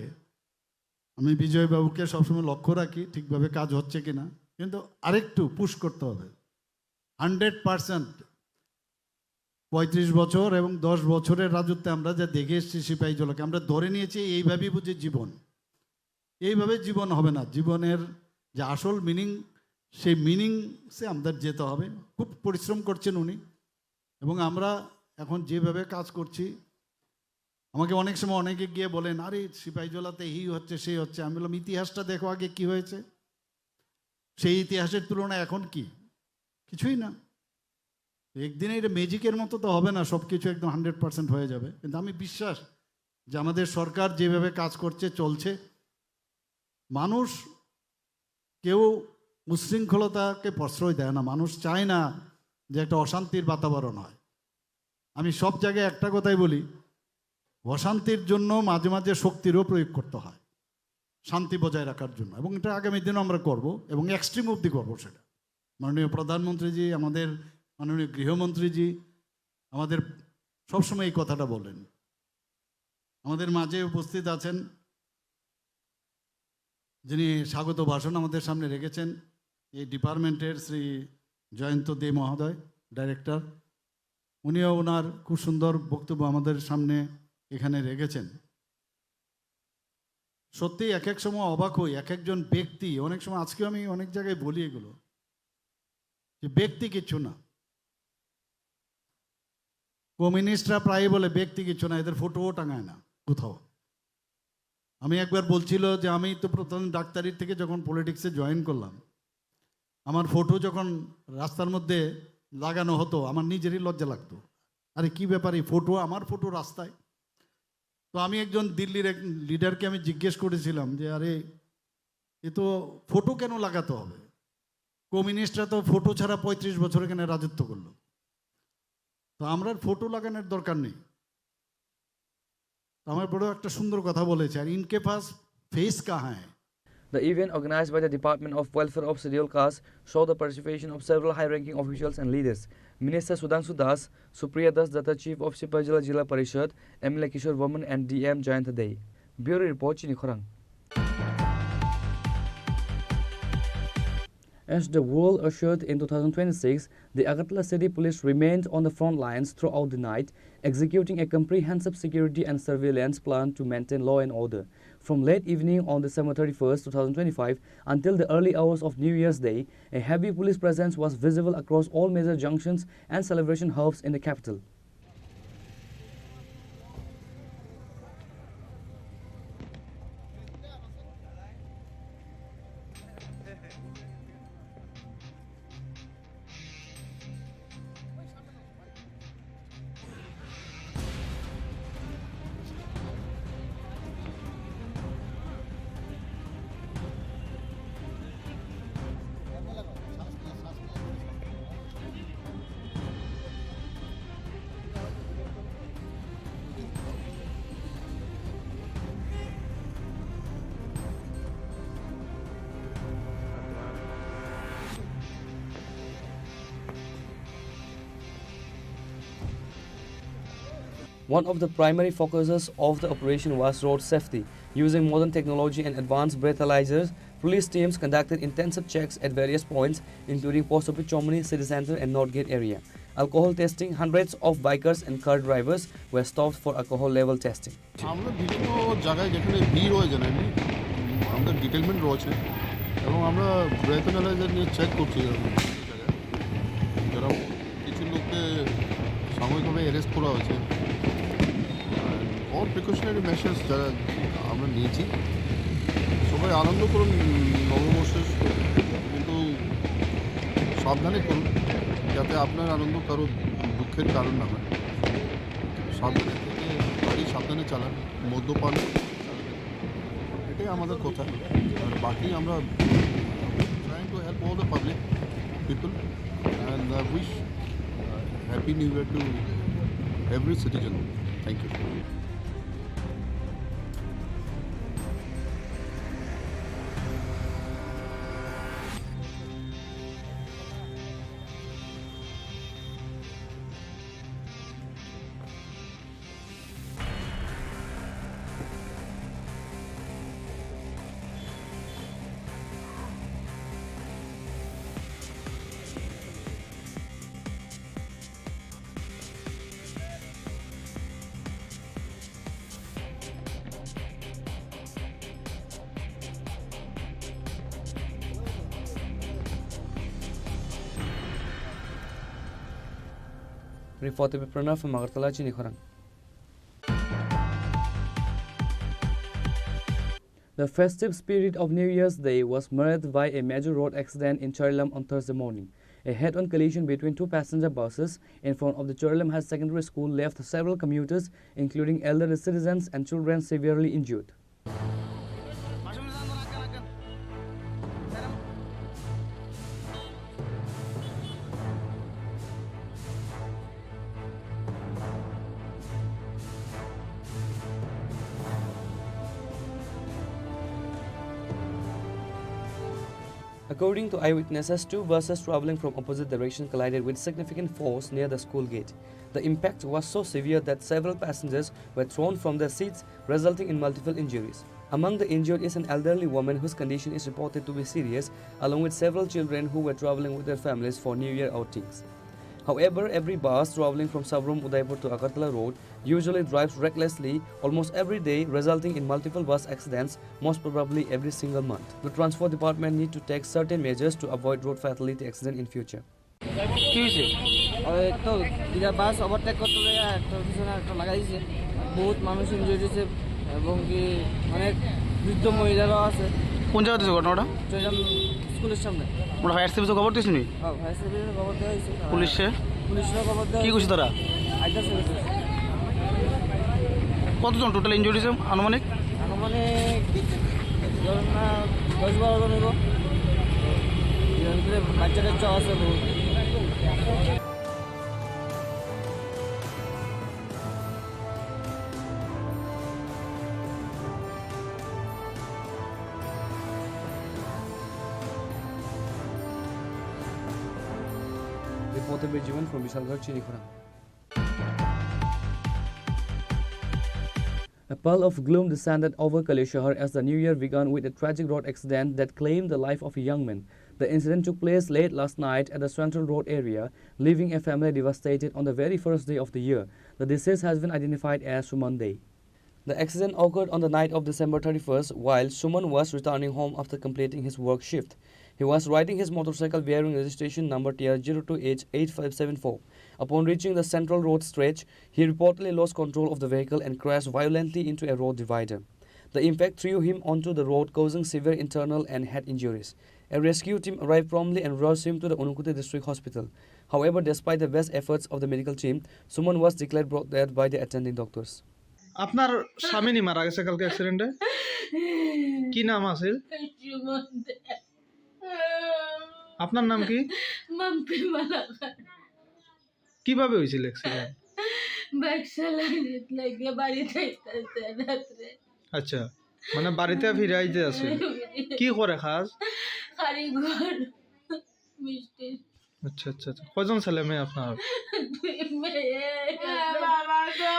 আমি বিজয়বাবুকে সবসময় লক্ষ্য রাখি ঠিকভাবে কাজ হচ্ছে কিনা, কিন্তু আরেকটু পুশ করতে হবে। 100% 35 বছর এবং 10 বছরের রাজত্বে আমরা যা দেখে এসেছি সিপাহীজলাকে, আমরা ধরে নিয়েছি এইভাবেই বুঝি জীবন। এইভাবে জীবন হবে না, জীবনের যে আসল মিনিং সেই মিনিংসে আমাদের যেতে হবে। খুব পরিশ্রম করছেন উনি, এবং আমরা এখন যেভাবে কাজ করছি, আমাকে অনেক সময় অনেকে গিয়ে বলেন আরে সিপাহীজলাতে এই হচ্ছে সেই হচ্ছে। আমি বললাম ইতিহাসটা দেখো আগে কি হয়েছে, সেই ইতিহাসের তুলনায় এখন কি, কিছুই না। একদিনে এটা ম্যাজিকের মতো তো হবে না, সব কিছু একদম 100% হয়ে যাবে। কিন্তু আমি বিশ্বাস যে আমাদের সরকার যেভাবে কাজ করছে চলছে, মানুষ কেউ উচ্ছৃঙ্খলতাকে প্রশ্রয় দেয় না, মানুষ চায় না যে একটা অশান্তির বাতাবরণ হয়। আমি সব জায়গায় একটা কথাই বলি, অশান্তির জন্য মাঝে মাঝে শক্তিরও প্রয়োগ করতে হয় শান্তি বজায় রাখার জন্য, এবং এটা আগামী দিনও আমরা করব এবং এক্সট্রিম অবধি করবো সেটা। মাননীয় প্রধানমন্ত্রীজি, আমাদের মাননীয় গৃহমন্ত্রীজি আমাদের সবসময় এই কথাটা বলেন। আমাদের মাঝে উপস্থিত আছেন যিনি স্বাগত ভাষণ আমাদের সামনে রেখেছেন, এই ডিপার্টমেন্টের শ্রী জয়ন্ত দে মহোদয়, ডাইরেক্টর। উনিও ওনার খুব সুন্দর বক্তব্য আমাদের সামনে এখানে রেখেছেন। সত্যি এক এক সময় অবাক হই, এক একজন ব্যক্তি, অনেক সময় আজকেও আমি অনেক জায়গায় বলি এগুলো, যে ব্যক্তি কিছু না। কমিউনিস্টরা প্রায় বলে ব্যক্তি কিছু না, এদের ফটোও টাঙায় না কোথাও। আমি একবার বলছিল যে আমি তো প্রথম ডাক্তারির থেকে যখন পলিটিক্সে জয়েন করলাম, আমার ফটো যখন রাস্তার মধ্যে লাগানো হতো আমার নিজেরই লজ্জা লাগতো। আরে কি ব্যাপার, এই ফটো, আমার ফটো রাস্তায়। তো আমি একজন দিল্লির এক লিডারকে আমি জিজ্ঞেস করেছিলাম যে আরে এ তো ফটো কেন লাগাতে হবে, কমিউনিস্টরা তো ফটো ছাড়া 35 বছর এখানে রাজত্ব করলো, তো আমরা ফটো লাগানোর দরকার নেই। আমার বড় একটা সুন্দর কথা বলেছে, আর ইনকে পাস ফেস কাহা হ্যায়। The event, organized by the Department of Welfare of Scheduled Castes, saw the participation of several high-ranking officials and leaders. Minister Sudhanshu Das, Supriya Das Datta, Chief of Sipaijala Jilla Parishad, MLA Kishore Varman and DM Jayanta Dey. Bureau Report, Chini Khorang. As the world ushered in 2026, the Agartala City Police remained on the front lines throughout the night, executing a comprehensive security and surveillance plan to maintain law and order. From late evening on December 31st, 2025 until the early hours of New Year's Day, a heavy police presence was visible across all major junctions and celebration hubs in the capital. One of the primary focuses of the operation was road safety. Using modern technology and advanced breathalyzers, police teams conducted intensive checks at various points, including Post Office Chomani, City Center and North Gate area. Alcohol testing, hundreds of bikers and car drivers were stopped for alcohol level testing. আমরা বিভিন্ন জায়গায় যেখানে ভিড় হয়ে যায় আমাদের detailment রয়েছে এবং আমরা ব্রেথ অ্যানালাইজার নিয়ে চেক করছি যারা কিছু লোককে সাময়িকভাবে অ্যারেস্ট করা হয়েছে। অল প্রিকশনারি মেজার্স যারা আমরা নিয়েছি, সবাই আনন্দ করুন নববর্ষের, কিন্তু সাবধানে করুন যাতে আপনার আনন্দ কারো দুঃখের কারণ না হয়। সাবধানে থেকে গাড়ি সাবধানে চালান, মদ্যপান এটাই আমাদের কথা। আর বাকি আমরা trying to help all the public people and wish happy Happy New Year to every citizen. Thank you. Reported by Pranav from Agartala, Chini Khorang. The festive spirit of New Year's Day was marred by a major road accident in Charilam on Thursday morning. A head-on collision between two passenger buses in front of the Charilam High Secondary School left several commuters, including elderly citizens and children, severely injured. According to eyewitnesses, two buses traveling from opposite direction collided with significant force near the school gate. The impact was so severe that several passengers were thrown from their seats, resulting in multiple injuries. Among the injured is an elderly woman whose condition is reported to be serious, along with several children who were traveling with their families for New Year outings. However, every bus traveling from Sabrum Udaipur to Agartala Road usually drives recklessly almost every day, resulting in multiple bus accidents, most probably every single month. The Transport Department need to take certain measures to avoid road fatality accident in future. Bus overtake করতে গিয়ে একটা পিছনে একটা লাগাইছে, বহুত মানুষ injury হয়েছে এবং কি অনেক বৃদ্ধ মহিলারাও আছে। কোন জায়গা থেকে ঘটনাটা? চললাম স্কুলের সামনে। ওরা ফায়ার সার্ভিসে খবর দিয়েছিনি? হ্যাঁ, ফায়ার সার্ভিসে খবর দেওয়া হয়েছে। পুলিশে খবর দেওয়া কি করছে তারা? আইতাছে। কতজন টোটাল ইনজুরি হয়েছে আনুমানিক? আনুমানিক ধরুন না 10-12 জন হইব। এর ভিতরে বাচ্চা কাচ্চা আছে বহুত। Reported by Jivan from Vishalgarh, Chini Khorang. A pall of gloom descended over Kaleshahar as the new year began with a tragic road accident that claimed the life of a young man. The incident took place late last night at the Central Road area, leaving a family devastated on the very first day of the year. The deceased has been identified as Suman Dey. The accident occurred on the night of December 31st while Suman was returning home after completing his work shift. He was riding his motorcycle bearing registration number TR02H8574. Upon reaching the Central Road stretch, he reportedly lost control of the vehicle and crashed violently into a road divider. The impact threw him onto the road, causing severe internal and head injuries. A rescue team arrived promptly and rushed him to the Unukute District Hospital. However, despite the best efforts of the medical team, Suman was declared brought dead by the attending doctors. আপনার স্বামী নি মারা গেছে কালকে অ্যাক্সিডেন্টে? কি নাম আছে? আপনার নাম কি? মাম্পি মালাকার। কিভাবে হয়েছিল অ্যাক্সিডেন্ট? বাইক চালাইতে লাগে বাড়িতে আইতাছে রাত্রে। আচ্ছা, মানে বাড়িতে ফিরে আইতে আছে। কি করে কাজ? কারিগর মিষ্টি। আচ্ছা আচ্ছা আচ্ছা। কয়জন ছেলে মেয়ে আপনার? বাবা গো।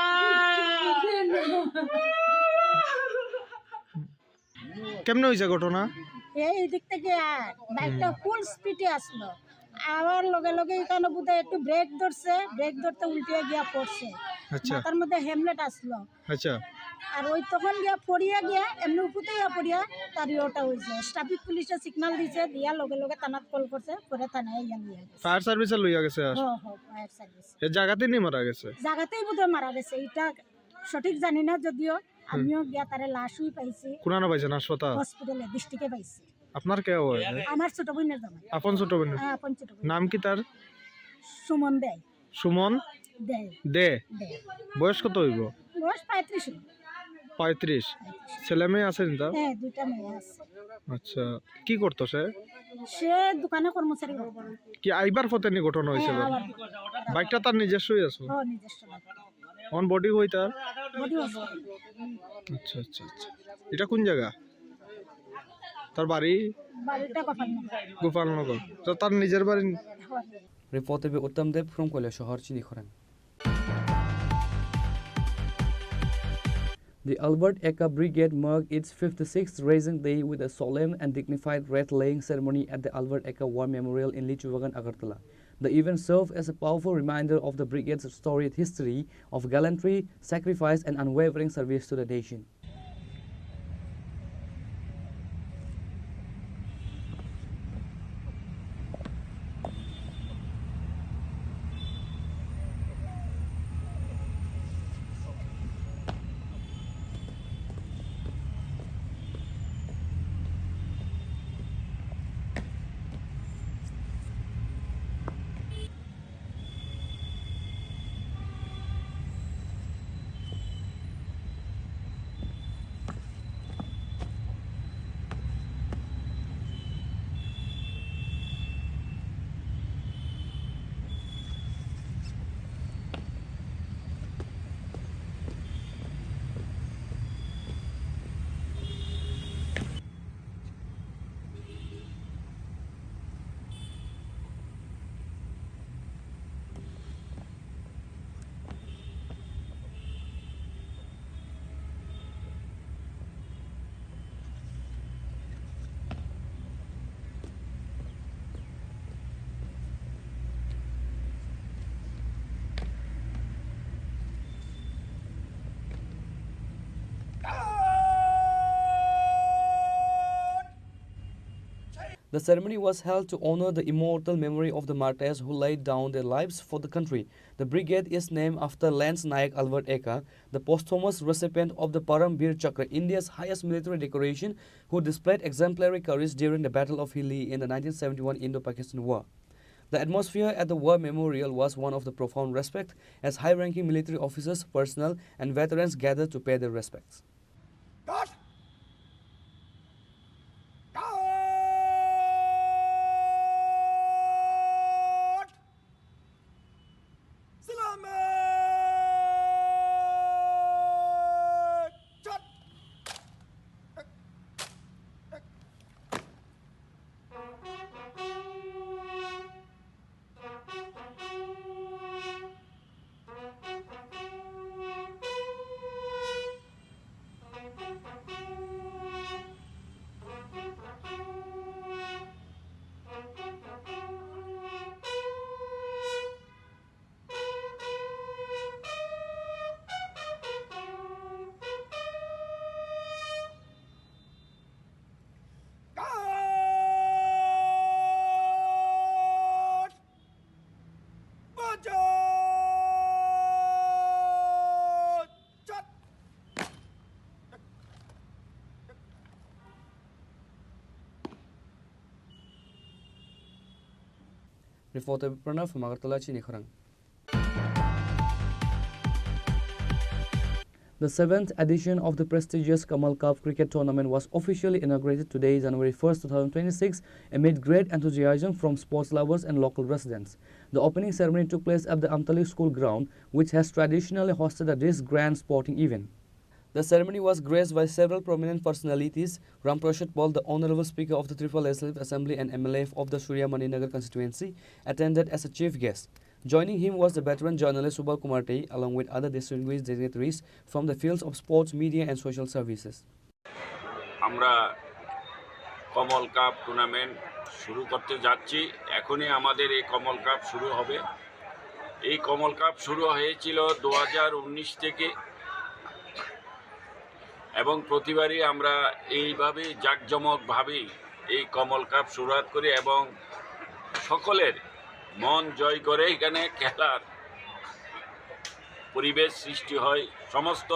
কেমনে হয়েছে ঘটনা? এই দিক থেকে বাইকটা ফুল স্পিডে আসলো, আবার লগে লগে এখানে বোধহয় একটু ব্রেক ধরতে উল্টে গিয়া পড়ছে। মাথার মধ্যে হেলমেট আসলো। আচ্ছা। আর ওই তখন গিয়া পড়িয়া গিয়া এমনি উপরে পড়িয়া তার ওটা হয়েছে। ট্রাফিক পুলিশে সিগন্যাল দিছে, দিয়া লগে লগে থানাত কল করছে, পরে থানায় গিয়া নিয়ে গেছে। ফায়ার সার্ভিসে লইয়া গেছে? হ্যাঁ হ্যাঁ, ফায়ার সার্ভিস। এই জায়গাতেই নি মারা গেছে? জায়গাতেই বোধহয় মারা গেছে, এটা সঠিক জানি না, যদিও আমিও গিয়া তারে লাশই পাইছি। কোনানো পাইছেন হাসপাতাল? হসপিটালে ডিস্ট্রিক্টে পাইছি। আপনার কে হয়? আমার ছোট বোনের জামাই। আপন ছোট বোন? হ্যাঁ, আপন ছোট বোন। নাম কি তার? সুমন দেয়। সুমন দেয়। দে। বয়স কত হইব? বয়স 35। 35 ছেলে মেয়ে আছে চিন্তা? হ্যাঁ, 2টা মেয়ে আছে। আচ্ছা, কি করতো সে? সে দোকানে কর্মচারী করতো। কি আইবার পথে নি ঘটনা হয়েছিল? বাইকটা তার নিজস্বই আছে? হ্যাঁ, নিজস্ব বাইক। অন বডি হই তার? Body hospital. আচ্ছা আচ্ছা আচ্ছা, এটা কোন জায়গা? তার বাড়ি? বাড়িটা গোপালনগর। গোপালনগর। তো তার নিজের বাড়ি? Reported by Uttam Dev from Koilashahar, Chini Khorang. The Albert Eka Brigade marked its 56th Rising Day with a solemn and dignified wreath-laying ceremony at the Albert Eka War Memorial in Lichuvagan, Agartala. The event served as a powerful reminder of the brigade's storied history of gallantry, sacrifice, and unwavering service to the nation. The ceremony was held to honor the immortal memory of the martyrs who laid down their lives for the country. The brigade is named after Lance Nayak Albert Eka, the posthumous recipient of the Param Bir Chakra, India's highest military decoration, who displayed exemplary courage during the Battle of Hilli in the 1971 Indo-Pakistan War. The atmosphere at the War Memorial was one of the profound respect as high-ranking military officers, personnel, and veterans gathered to pay their respects. Reported by Pranav from Agartala, Chini Khorang. The 7th edition of the prestigious Kamal Cup cricket tournament was officially inaugurated today, January 1st, 2026, amid great enthusiasm from sports lovers and local residents. The opening ceremony took place at the Amtali School ground, which has traditionally hosted this grand sporting event. The ceremony was graced by several prominent personalities. Ram Prashad Paul, the Honorable Speaker of the Tripura Legislative Assembly and MLA of the Surya Maninagar constituency, attended as a chief guest. Joining him was the veteran journalist Subal Kumar Tei, along with other distinguished dignitaries from the fields of sports, media and social services. আমরা কমল cup tournament শুরু করতে যাচ্ছি। এখনই আমাদের এই কমল cup শুরু হবে। এই কমল কাপ শুরু হয়েছিল 2019 থেকে এবং প্রতিবারই আমরা এইভাবে জাঁকজমকভাবে এই কমল কাপ শুরুয়াত করি এবং সকলের মন জয় করে এখানে খেলার পরিবেশ সৃষ্টি হয়। সমস্ত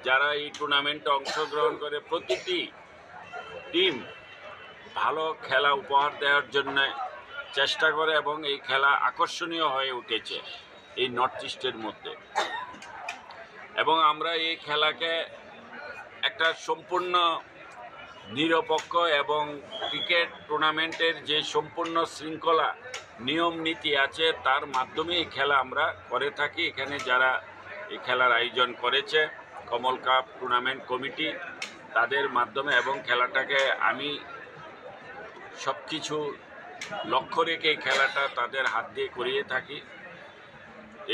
যারা এই টুর্নামেন্টে অংশগ্রহণ করে প্রতিটি টিম ভালো খেলা উপহার দেওয়ার জন্য চেষ্টা করে এবং এই খেলা আকর্ষণীয় হয়ে উঠেছে এই নর্থ ইস্টের মধ্যে এবং আমরা এই খেলাকে একটা সম্পূর্ণ নিরপেক্ষ এবং ক্রিকেট টুর্নামেন্টের যে সম্পূর্ণ শৃঙ্খলা নিয়ম নীতি আছে তার মাধ্যমে এই খেলা আমরা করে থাকি। এখানে যারা এই খেলার আয়োজন করেছে কমল কাপ টুর্নামেন্ট কমিটি, তাদের মাধ্যমে এবং খেলাটাকে আমি সব কিছু লক্ষ্য রেখে এই খেলাটা তাদের হাত দিয়ে করিয়ে থাকি।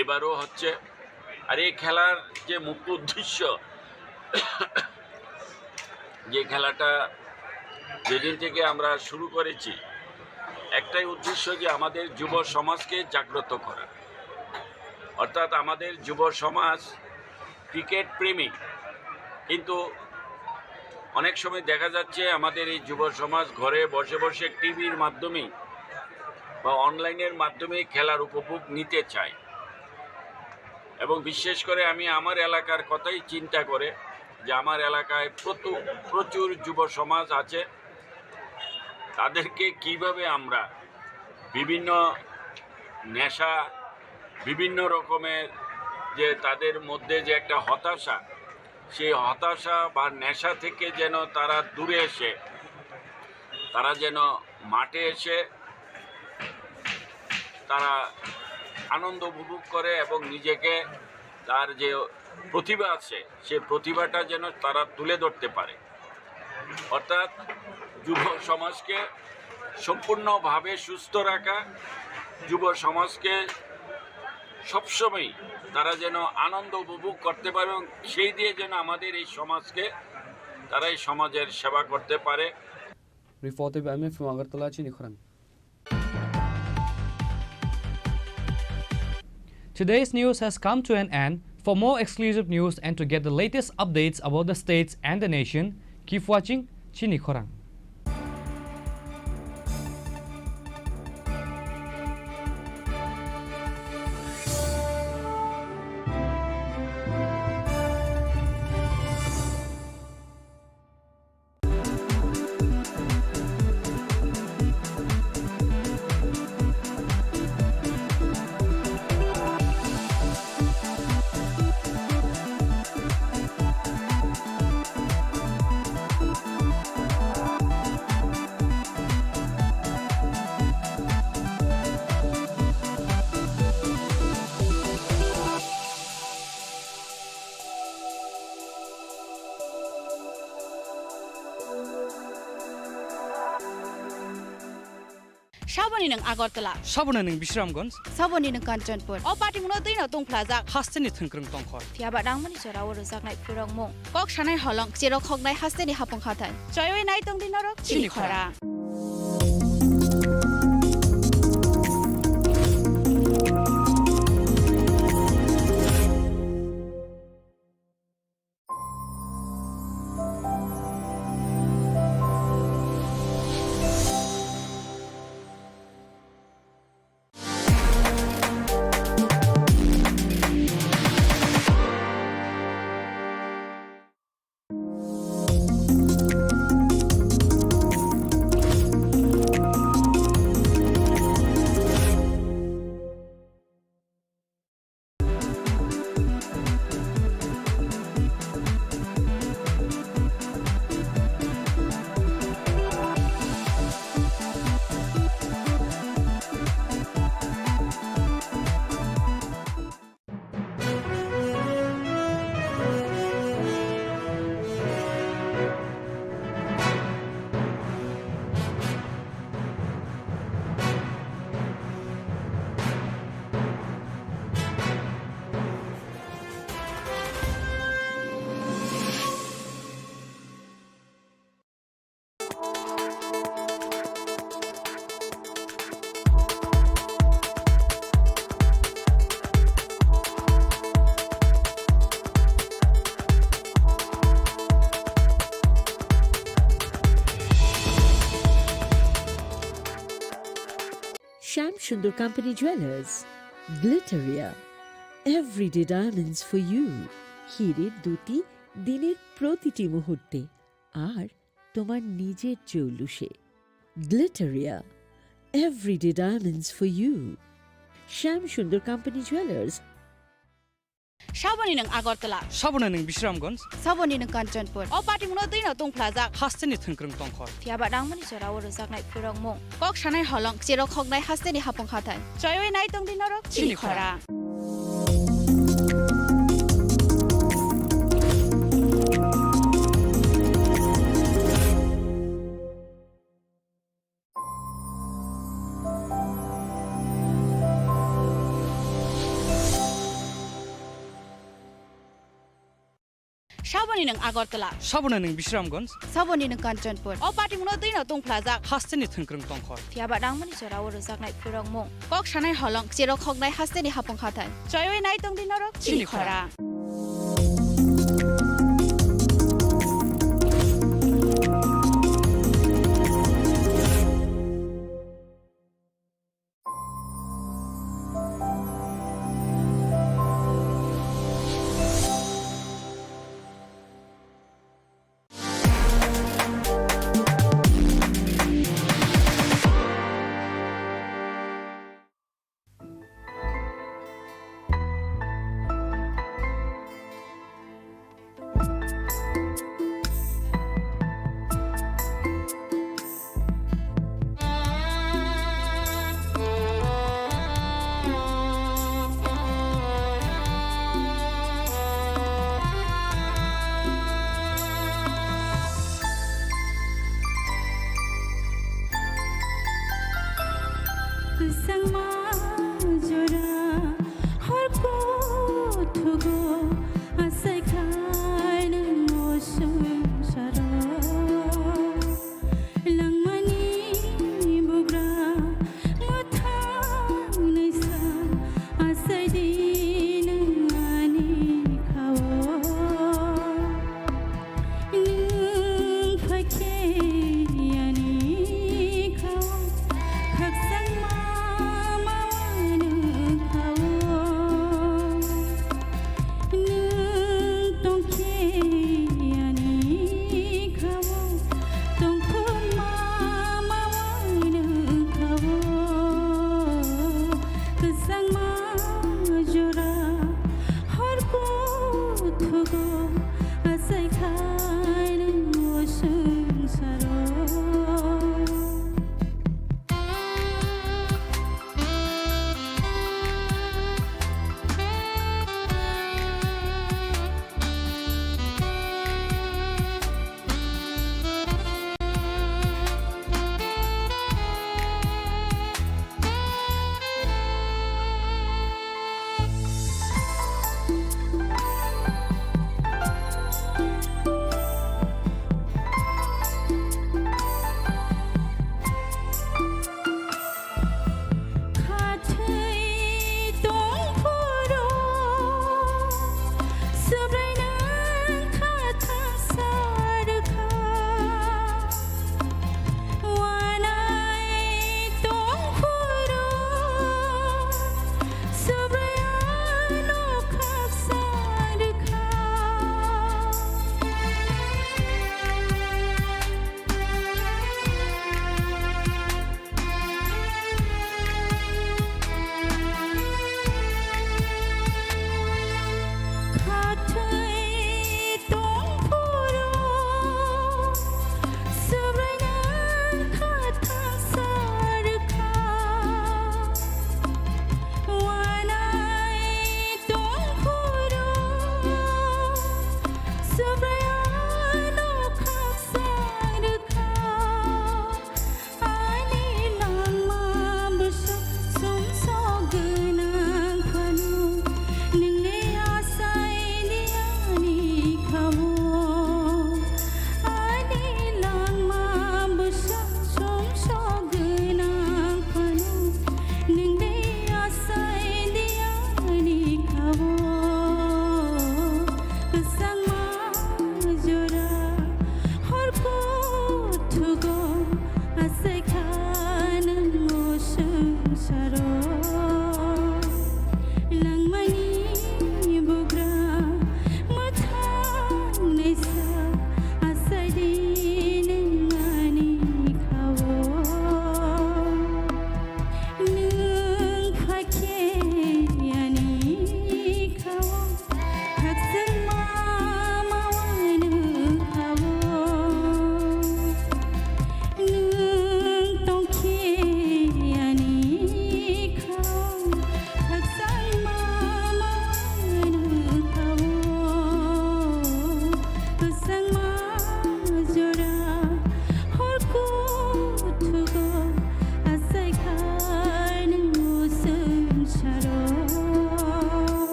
এবারও হচ্ছে। আর এই খেলার যে মুখ্য উদ্দেশ্য, যে খেলাটা যেদিন থেকে আমরা শুরু করেছি, একটাই উদ্দেশ্য যে আমাদের যুব সমাজকে জাগ্রত করা। অর্থাৎ আমাদের যুব সমাজ ক্রিকেট প্রেমিক, কিন্তু অনেক সময় দেখা যাচ্ছে আমাদের এই যুব সমাজ ঘরে বসে বসে টিভির মাধ্যমে বা অনলাইনের মাধ্যমে খেলার উপভোগ নিতে চায়। এবং বিশেষ করে আমি আমার এলাকার কথাই চিন্তা করে যে আমার এলাকায় প্রচুর যুব সমাজ আছে, তাদেরকে কিভাবে আমরা বিভিন্ন নেশা, বিভিন্ন রকমের যে তাদের মধ্যে যে একটা হতাশা, সেই হতাশা বা নেশা থেকে যেন তারা দূরে এসে তারা যেন মাঠে এসে তারা আনন্দ উপভোগ করে এবং নিজেকে তার যে প্রতিভা আছে সে প্রতিভাটা যেন তারা তুলে ধরতে পারে। অর্থাৎ যুব সমাজকে সম্পূর্ণভাবে সুস্থ রাখা, যুব সমাজকে সবসময় তারা যেন আনন্দ উপভোগ করতে পারে এবং সেই দিয়ে যেন আমাদের এই সমাজকে তারা এই সমাজের সেবা করতে পারে। Reported by me from Agartala, Chini Khorang. Today's news has come to an end. For more exclusive news and to get the latest updates about the states and the nation, keep watching Chini Khorang. Saboni nang Agartala, Sabona ning Bishramganj, Saboni nang Kanchanpur, O Pati muno tui tong plaza, Hasteni Thunkrung Tongkhor. Fiaba dangmani chora woro zaknai purang mong, Kok shanai holong, Chiro khognai hasteni hapong khatan, Choyoi nai tong dinarok, Chini Khorang. Sham Sundar Company Jewelers, Glitteria, everyday diamonds for you. হিরের দুটি দিনের প্রতিটি মুহূর্তে আর তোমার নিজের জৌলুসে। Glitteria, everyday diamonds for you. Sham Sundar Company Jewelers, Shaboni nang Agartala. Sabona ning Bisramganj. Saboni nang Kanchanpur. O party muno dino tung plaza. Hasteni thengkrung tongkhor. Fiaba dangmani chora o rozak nai phurang mong. Kok shanai holong chero khognai hasteni hapong khathai. Choyoi nai tong dinorok Chini Khorang. Shaboni nang Agartala. Sabona ning Bisramganj. Saboni nang Kanchanpur. O party muno dino tung plaza. Hasteni thengkrung tongkhor. Fiaba dangmani chora o rozak nai phurang mong. Kok shanai holong chero khognai hasteni hapong khathai. Choyoi nai tong dinorok Chini Khorang.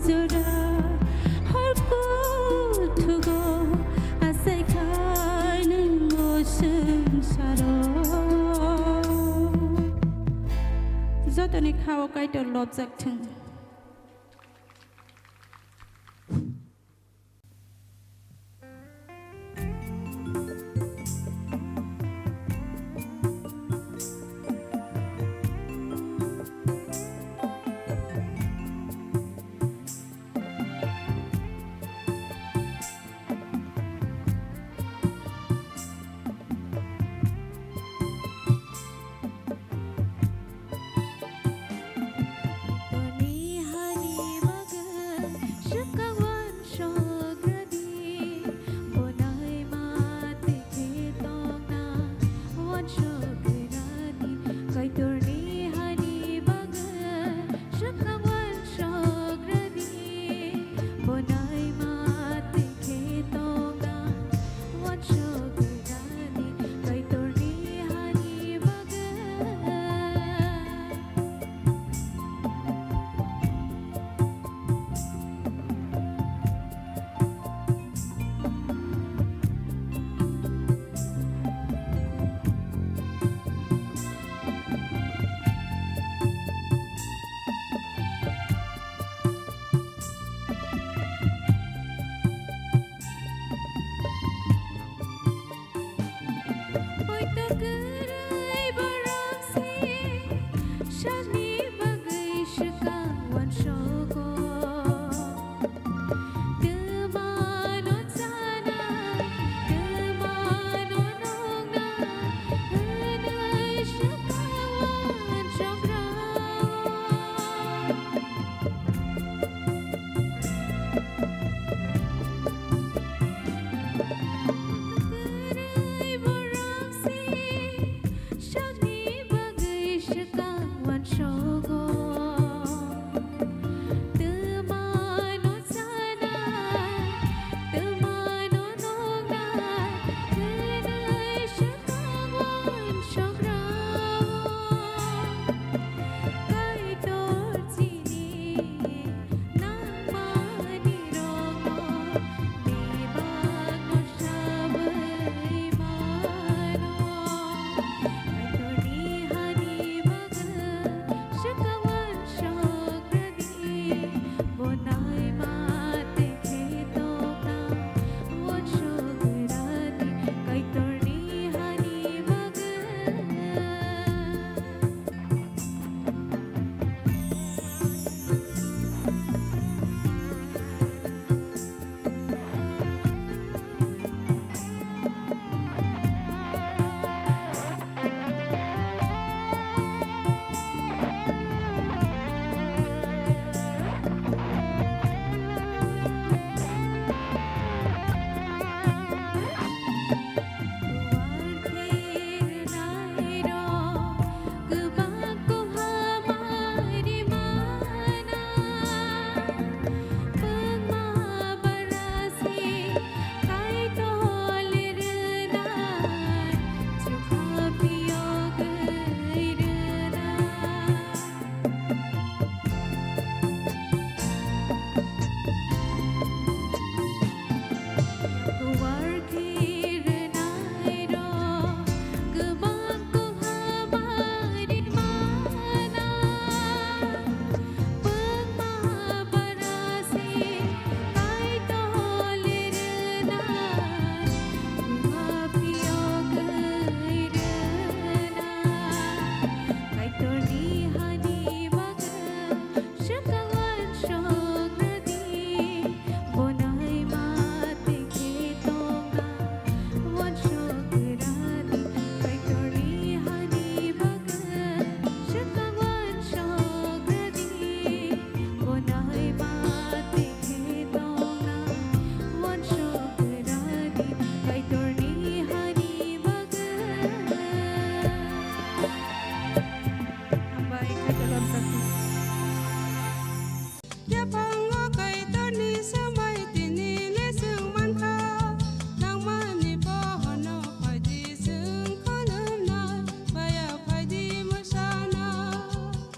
जरा हर को थुगो आसाय खानोंगो संसारो जतने खाओ kite लबजाकथों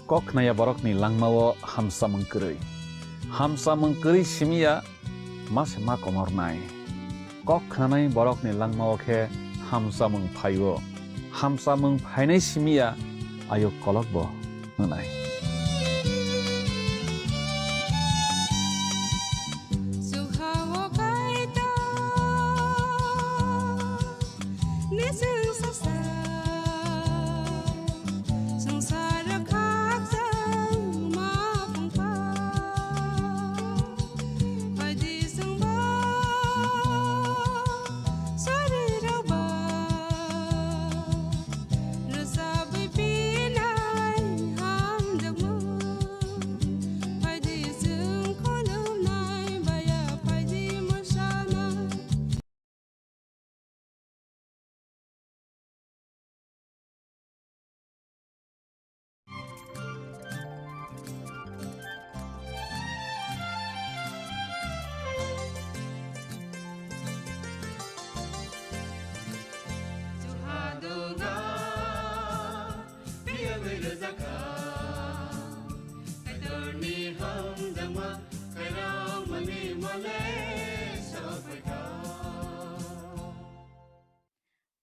kok naya borok ni langmao hamsa mengkeri simia mas ma komor nai kok khanai borok ni langmao khe hamsa mengphaio hamsa mengphainai simia ayo kolok bo nai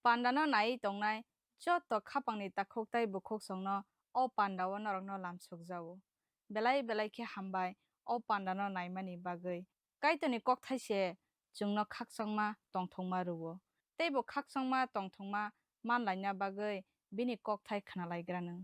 Pandano nai tongnai joto khapangni takhoktai bukhok songno o pandawo norokno lamsuk jawo belai khe hambai o pandano naimani bagui kaitoni kokthaise chungno khaksangma tongthongma ruwo teibo khaksangma tongthongma manlaina bagui bini kokthai khnalaigrano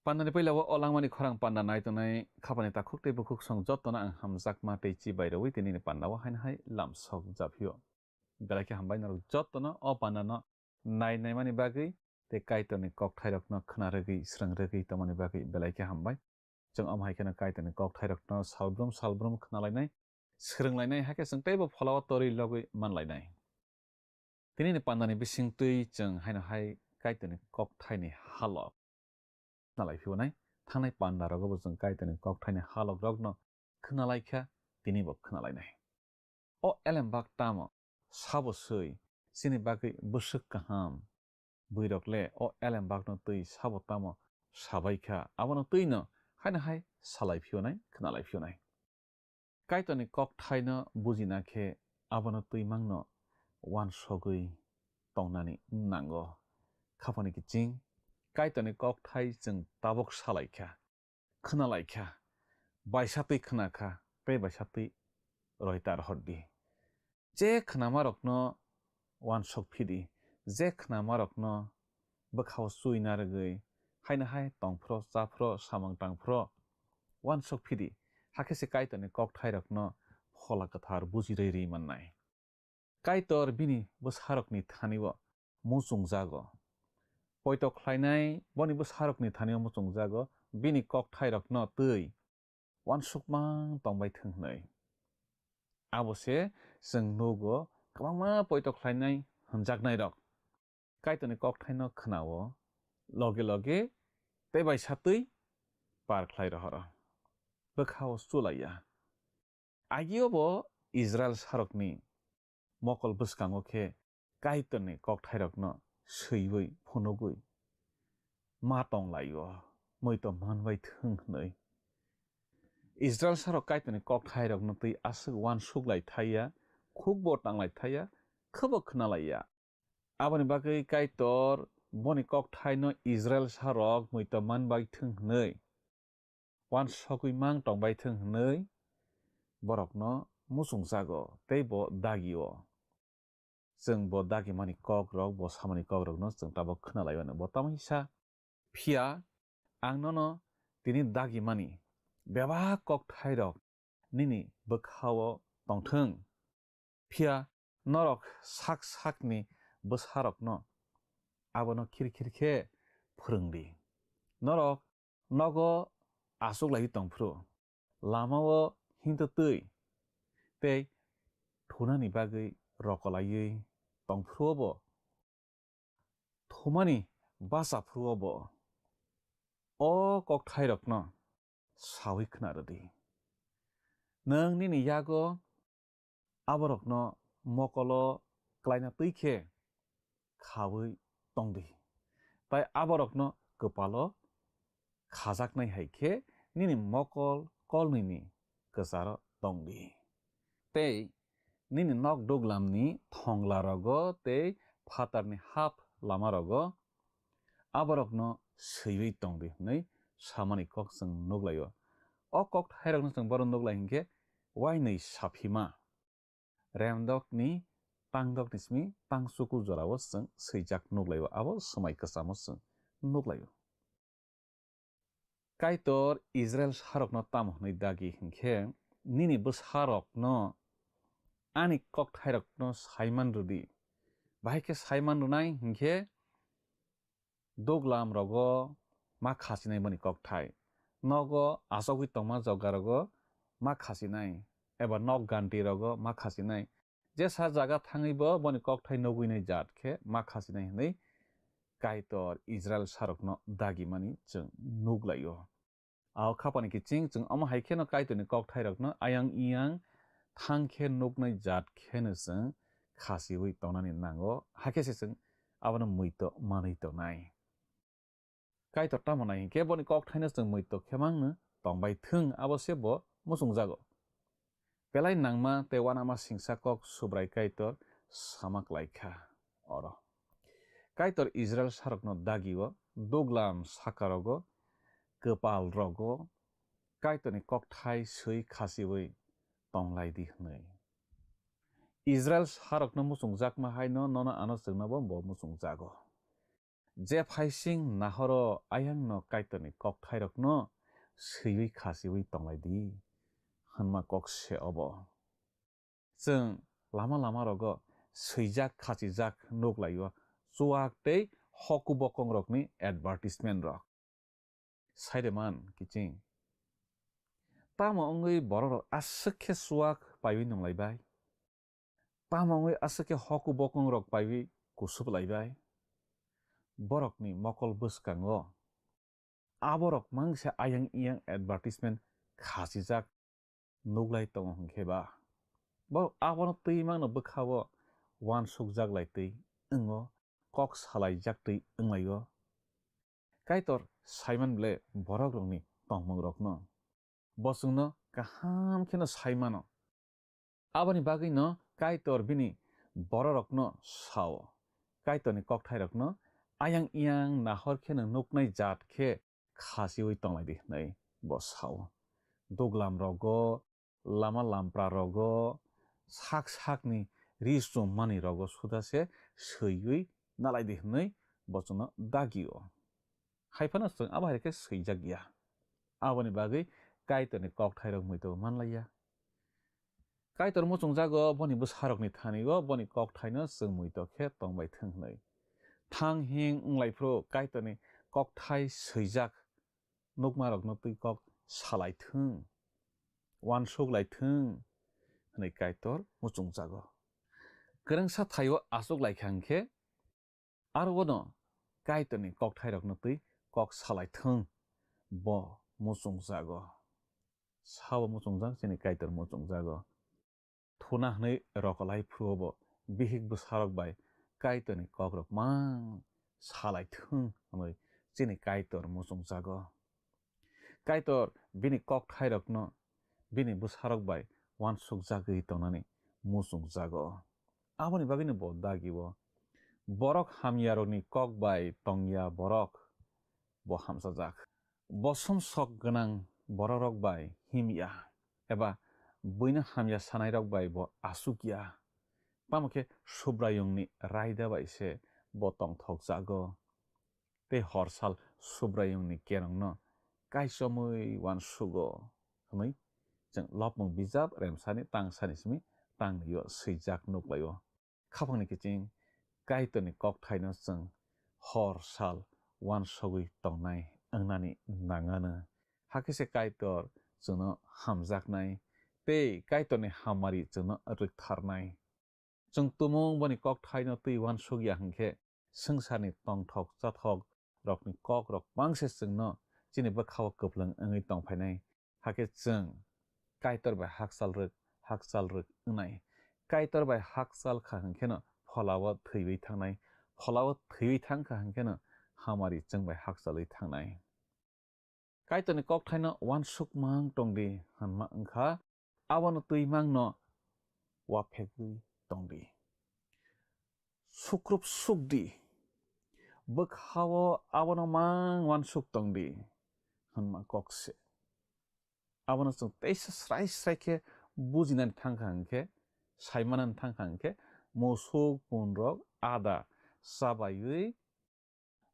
Pandani pailawo olangmani khorang panda nai tonai khapani ta khukte bukhuk song jotona ang hamjak ma tei chi bairo wi tini pandawo hain hai lamsok japhio belaki hambai narok jotona o pandano nai nai mani bagui te kaitoni kok thairokno khna ragui srang ragui tomani bagui belaki hambai jong am haikena kaitoni kok thairokno salbrum khnalainai sranglainai haike jong teibo pholawa tori logui manlainai tini pandani bising tui jong haina hai kaitoni kok thaini halok nalai phionai thanai panda rogo jong kaitoni kok thaini halok rogno khnalaikha tini bo khnalainai o elembak tamo sabo sui sini bagui busuk kaham buirokle o elembakno tui sabo tamo sabaikha abono tuino haina hai salai phionai khnalai phionai kaitoni kok thaino bujina khe abono tui mangno wan sogui tongnani nango khapani kiching kaitoni kok thai jeng tabok salaikha khnalaikha baisatui khnakha pe baisatui roitar hoddi je khnamarokno wan sok phidi je khnamarokno bkhao suina ragui haina hai tongphro chafro samang tangphro wan sok phidi hakese kaitoni kok thairokno phola kathar bujirei ri mannai kaitor bini bwsarokni thaniwo muchungjago poito khlainai boni bwsarokni thaniwo muchungjago bini kok thairokno tui wansukmang tongbai thwngnai abose jeng nugo kwbangma poito khlainai hwnjaknai rok kaitoni kok thaino khnao loge loge tebai satui par khlai rohoro bkhao chulaiya agio bo Israel sarokni mokol bwskango khe kaitoni kok thairokno seiwui phunugui ma tonglaio moito manbai thwngnai Israel sarok kaitoni kok thairokno tui asuk wan suklai thaiya khukbo tanglai thaiya khobo khnalaiya aboni bagui kaitor boni kok thaino Israel sarok moito manbai thwngnai wan sogui mang tongbai thwngnai borokno muchungjago tei bo dagio jeng bo dagi mani kok rok bo samani kok rokno jeng tabo khnalaibano bo tamisa phia ang nono tini dagi mani beba kok thairok nini bkhao tongthung phia norok sak sakni bwsarokno abono khirkhir khe phwrwngdi norok nogo achuklai tongphru lamao hintutui tei thunani bagui rokolaiui tongphruobo thumani bachaphuobo o kok thairokno sawi khnarodi nang nini yago aborokno mokolo klaina tuikhe khawi tongdi tai aborokno kwpalo khajaknai haikhe nini mokol kolnini kwcharo tongdi tei nini nok duglamni thonglarogo tei phatarni hap lamarogo aborokno seiwi tongdi hnai samani kok jeng nuglaio o kok thairokno jeng boro nuglai hinkhe wainui saphima remdokni tangdokni simi tangsuku jorao jeng seijak nuglaio abo swmai kwchamo jeng nuglaio kaitor Israel sarokno tamo hnai dagi hinkhe nini bwsarokno ani kok thairokno saiman rudi bahai khe saiman runai hinkhe duglam rogo ma khasinai boni kok thai nogo achogui tongma jogarogo ma khasinai eba nok ganti rogo ma khasinai jesa jaga thangaibo boni kok thai noguinai jat khe ma khasinai hnai kaitor Israel sarokno dagi mani jeng nuglaio ao khapani kiching jeng amo haikhe no kaitoni kok thairokno ayang iyang thangkhe nugnai jat kheno jeng khasiwi tongnani nango hakese jeng abono muito manui tongnai kaitor tamonai hinkhe boni kok thaino jeng muito khemangno tongbai thung abo sebo muchungjago belai nangma tei wanama singsa kok subrai kaitor samak laikha oro kaitor Israel sarokno dagio duglam sakarogo kwpal rogo kaitoni kok thai sui khasiwi tonglaidi hnai Israel sarokno muchungjakma haino nono ano jengnabo bo muchungjago je phaising nahoro ayang no kaitoni kok thairok no seiwi khasiwi tonglai di hanma kok se obo जों lama lama rogo seijak khachijak nuklayo chuak tei hoku bokong rokni advertisement rok saideman kiching tamo ongoi borok asakhe chuak paiwi nonglaibai tamo ongoi asakhe hoku bokong rok paiwi kusup laibai borokni mokol bwskango aborok mangsa ayang iyang advertisement khachijak nuglai tongo hingkheba borok abono tui mangno bwkhao wan sukjak lai tui ongo kok salaijak tui onglaio kaitor saiman ble borok rokni tongmung rokno bosungno kaham kheno saimano aboni bagui no kaitor bini bororokno sao kaitorni kokthai rokno ayang iyang nahor kheno nuknai jat khe khasiwi tonglai di nei bo sao duglam rogo lama lampra rogo sak sakni risum mani rogo sudase seiwi nalai di nei bochno dagio haifana sung abahai khe seijak gya aboni bagui kaitorni kokthai rok muito manlaiya kaitor muchungjago boni bwsarokni thanigo boni kokthaino chung muito khe tongbai thang nei thang hing onglaifru kaitorni kokthai seijak nukmarokno tui kok salai thung wansuk thung hanai kaitor muchungjago kwrwngsa thaio achuk laikhangkhe arwono kaitorni kokthairokno tui kok salai thung bo muchungjago sao muchungjak chini kaitor muchungjago thuna hnai rokolai phuobo bihik bwsarok bai kaitorni kokrok mang salai thung hanai chini kaitor muchungjago kaitor bini kokthairokno bini bwsarok bai wansukjagui tongnani muchungjago aboni bagui bo dagibo borok hamyarokni kok bai tongya borok bo hamsajak bosom sok gwnang borokrok bai himya eba buina hamya sanai rok bai bo asukya pamukhe subrayungni raida bai se bo tongthokjago tei horsal subrayungni kerongno kaisomui wansugo hwnui जों lopmung bijap remsani tangsani simi tangyo seijak nuklaio khapangni kiching kaitorni kokthaino जों hor sal wansogui tongnai ongnani nangano hakise kaitor जोंनो hamjaknai tei kaitorni hamari जोंनो rwktharnai जों tumung boni kokthaino tui wansugya hingkhe sungsarni tongthok chathok rokni kok rok bangse जोंनो chini bwkhao kwplung ongui tongphainai hake जों kaitor bai hakchal rwk ongnai kaitor bai hakchal kha hingkheno pholao theiwi thangnai pholao theiwi thangkha hingkheno hamari जों bai hakchalwi thangnai kaitorni kokthaino wansukmang tongdi hanma wngkha abono tui mangno waphegwi tongdi sukrup sukdi bwkhao abono mang wansuk tongdi hanma kokse abono जों teisa srai srai khe bujinani thangkha hingkhe saimanani thangkha hingkhe musuk punrok ada chabaiwi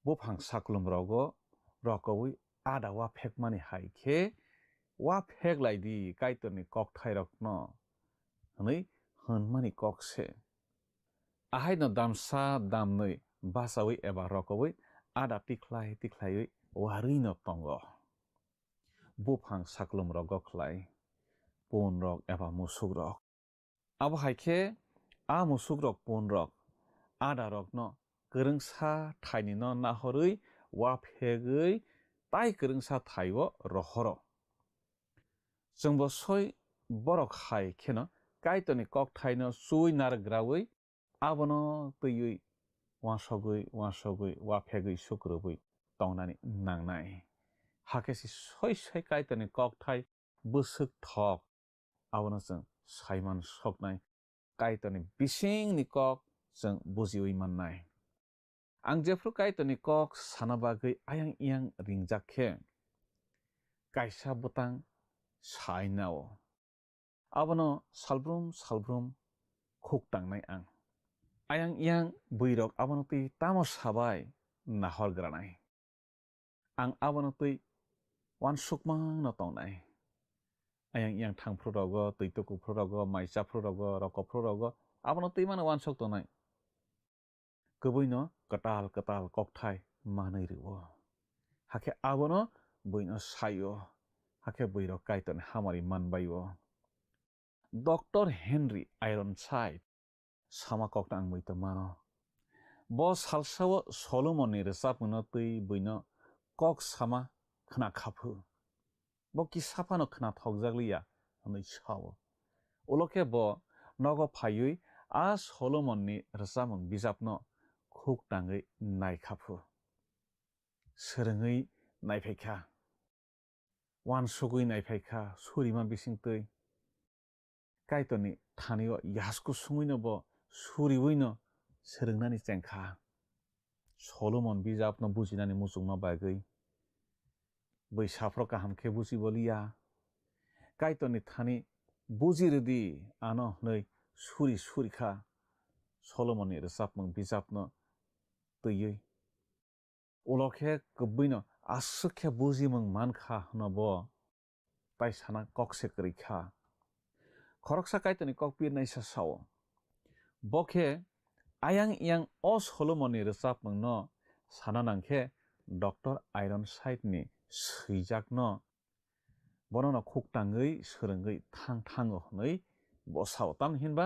buphang saklum rogo rokowi ada waphekmani haikhe wapheklaidi kaitorni kokthai-rokno hwnui hwnmani kokse ahaino damsa damnui basawi eba rokowi ada tiklaiwi warino tongo buphang saklum rogo khlai punrok eba musukrok abo haikhe a musukrok punrok ada rokno kwrwngsa thaini no nahorwi waphegwi tai kwrwngsa thaio rohoro जोंबो soi borok hai kheno kaitorni kokthaino chui nargrawi abono tuiwi wasogwi waphegwi sukrubwi tongnani nangnai hakesi soi kaitorni kokthai bwsuk thok abono जों saiman soknai kaitorni bisingni kok जों bujiwi mannai ang jefru kaitorni kok sana bagwi ayang iyang ringjakkhe kaisa butang sainao abono salbrum khuk tangnai ang ayang iyang buirok abono tui tamo sabai nahorgranai ang abono tui wansukmang no tongnai ayang yang thangphrorago tuitokphrorago maisaphrorago rokphrorago abono tui mano wansuk tongnai kubuino katal katal kokthai manai riwo hake abono buino sayo hake buiro kaiton hamari manbayo Dr. Henry Ironside sama kokta ang buito mano bo salsawo Solomon ni resapno tui buino kok sama khna khaphu bo ki sapano khna thokjaglia ani sawo uloke bo nogo phayui a Solomon ni resapmung bijapno khuk tangai nai khaphu serengui naiphaikha wansugui naiphaikha surima bisingtui kaitoni thanio yasku sungui bo suribuino serengnani chengkha Solomon bijapno bujinani musungma bagui बैसाफ्रो काहामखे बुझि बलिया काइतनि थानि बुजिरदि आनो नै सुरि सुरिखा सलमननि रोजाबमों बिजाबनो तैयै उलखे गब्बैनो आसुखे बुजिमों मानखा नबो ताइसाना कक्से करिखा खरकसा काइतनि ककपिर नाइसा साव बखे आयां इयां अ सलमननि रोजाबमों न साना नांखे doctor iron साइडनि सैजाकनो बननो खुकटाङै सोरोङै थां हनै बसाव ताम हिनबा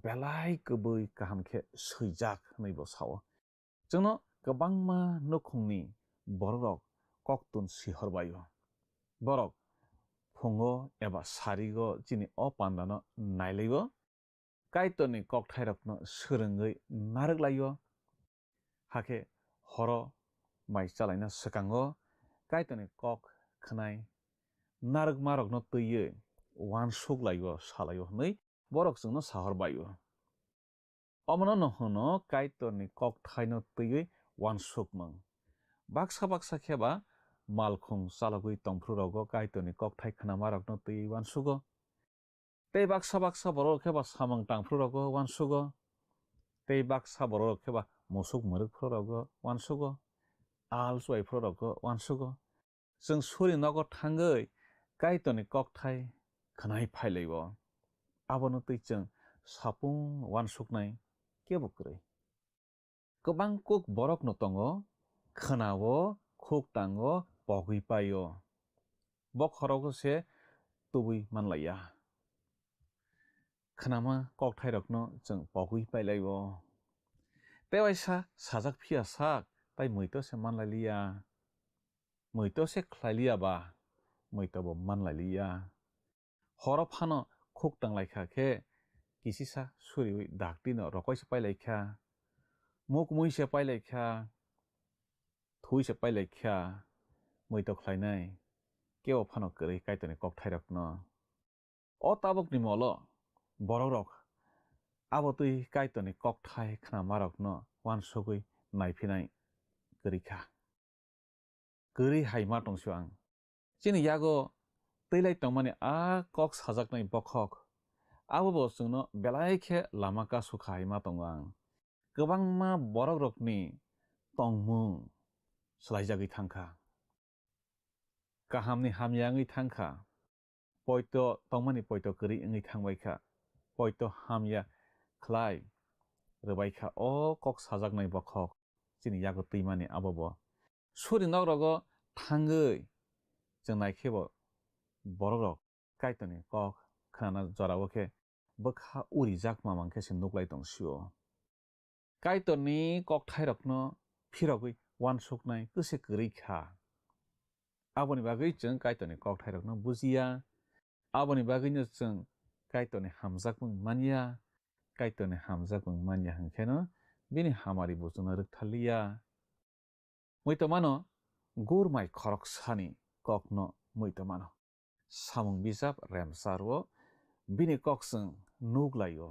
बेलाय गोबै गाहामखे सैजाक नै बसाव जोंनो गोबांमा नखुंनि बरक कक्तुन सिहरबायो बरक फुङो एबा सारिगो जिनि अ पान्दानो नायलायो काइतनि ककथाइरकनो सोरोङै नारगलायो हाके हर माइ चालायना सकाङो काइतनि कक खनाय नारग मारगनो तैयो वानसुक लायो सालायो नै बरक जोंनो साहरबायो अमनो नहनो काइतनि कक थाइनो तैयो वानसुकमों बाक्सा बाक्सा खेबा मालखुं सालगुइ तंफ्रुरगो काइतनि कक थाइ खना मारगनो तैयो वानसुगो तै बाक्सा बाक्सा बरक खेबा सामं तांफ्रुरगो वानसुगो तै बाक्सा बरक खेबा मुसुक मरुगफ्रुरगो वानसुगो आल सुवाइफ्रुरगो वानसुगो जों सुरि नगो थांगै काइतनि कक थाइ खनाय फाइलाइबो आबनो तैजों सापुं वानसुकनाय केबुक्रै गोबां कुक बरक न तंगो खनावो खुक तांगो पगै पायो बखरगो से तुबुइ मानलाया खनामा कक थाइ रखनो जों पगै पाइलाइबो तेवाइसा साजाक फिया साक ताइ मैतो से मानलालिया मैतो से खलाइलिया बा मैतो बो मानलालिया हर फानो खुक तांलाइखा के किसिसा सुरिवि दागतिनो रकoi से पाइलाइखा मुक मुइ से पाइलाइखा थुइ से पाइलाइखा मैतो खलाइनाय केव फानो करै काइतनि कक थाइ रखनो अ ताबक निमलो बरक आबो तुइ काइतनि कक थाइ खना मारकनो वानसुगै नायफिनाय करिखा करै हाइमा टंसु आं चिनि यागो तैलाइ टंमाने आ कक साजाकनाय बखक आबो बसुनो बेलायखे लामाका सुखा हाइमा टंग आं गोबांमा बरक रकनि तंमुं सलाइजागै थांखा काहामनि हामयाङै थांखा पयतो तंमानि पयतो करै ओङै थांबायखा पयतो हामया खलाय रबायखा अ कक साजाकनाय बखक चिनि यागो तैमानि आबो सुरि नगरगो थांगै जों नायखेबो बरक काइतनि कक खाना जरावखे बखा उरि जाक मामांखे से नुकलाय तंसियो काइतनि कक थाइ रखनो फिरगै वानसुकनाय कसे करैखा आबोनि बागै जों काइतनि कक थाइ रखनो बुजिया आबोनि बागैनो जों काइतनि हामजाकमों मानिया काइतनि हामजाकमों मानिया हंखेनो बिनि हामारि बुजुनो रखथालिया मैतो मानो गुरमाइ खरकसानि ककनो मैतो मानो सामुं बिजाब रेमसारवो बिनि ककजों नुगलायो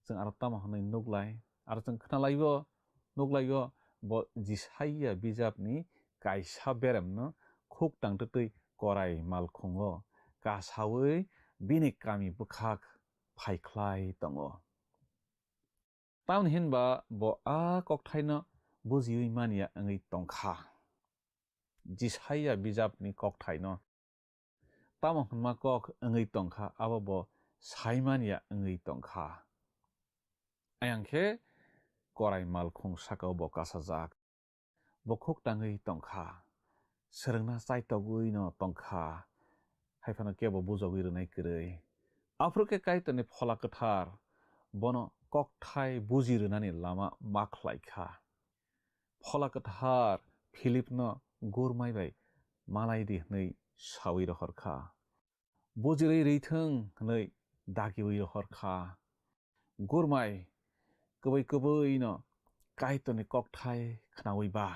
जों आरो तामा हनै नुगलाय आरो जों खोनालायो नुगलायो ब जिसाइया बिजाबनि काइसा बेरेमनो खुक तांतै कराय मालखुङो कासावै बिनि कामि बुखाक फाइख्लाय दङो ताउन हिनबा ब आ कक थाइनो bujiwi mania ngai tongkha jisaya bijapni kokthai no tamo hunma kok ngai tongkha abo bo saimania ngai tongkha ayangkhe korai malkhung sakao bo kasajak bo khoktangai tongkha serengna chaitogui no tongkha haifano kebo bujogui rwnai kwrui afroke kaitoni phola kwthar bono kokthai bujirwnani lama makhlaikha phola kwthar philip no gurmai bai malaidi hnei sawi rohorkha bujirei reitheng hnei dagiwi rohorkha gurmai kwbai no kaitoni kokthai khnawi ba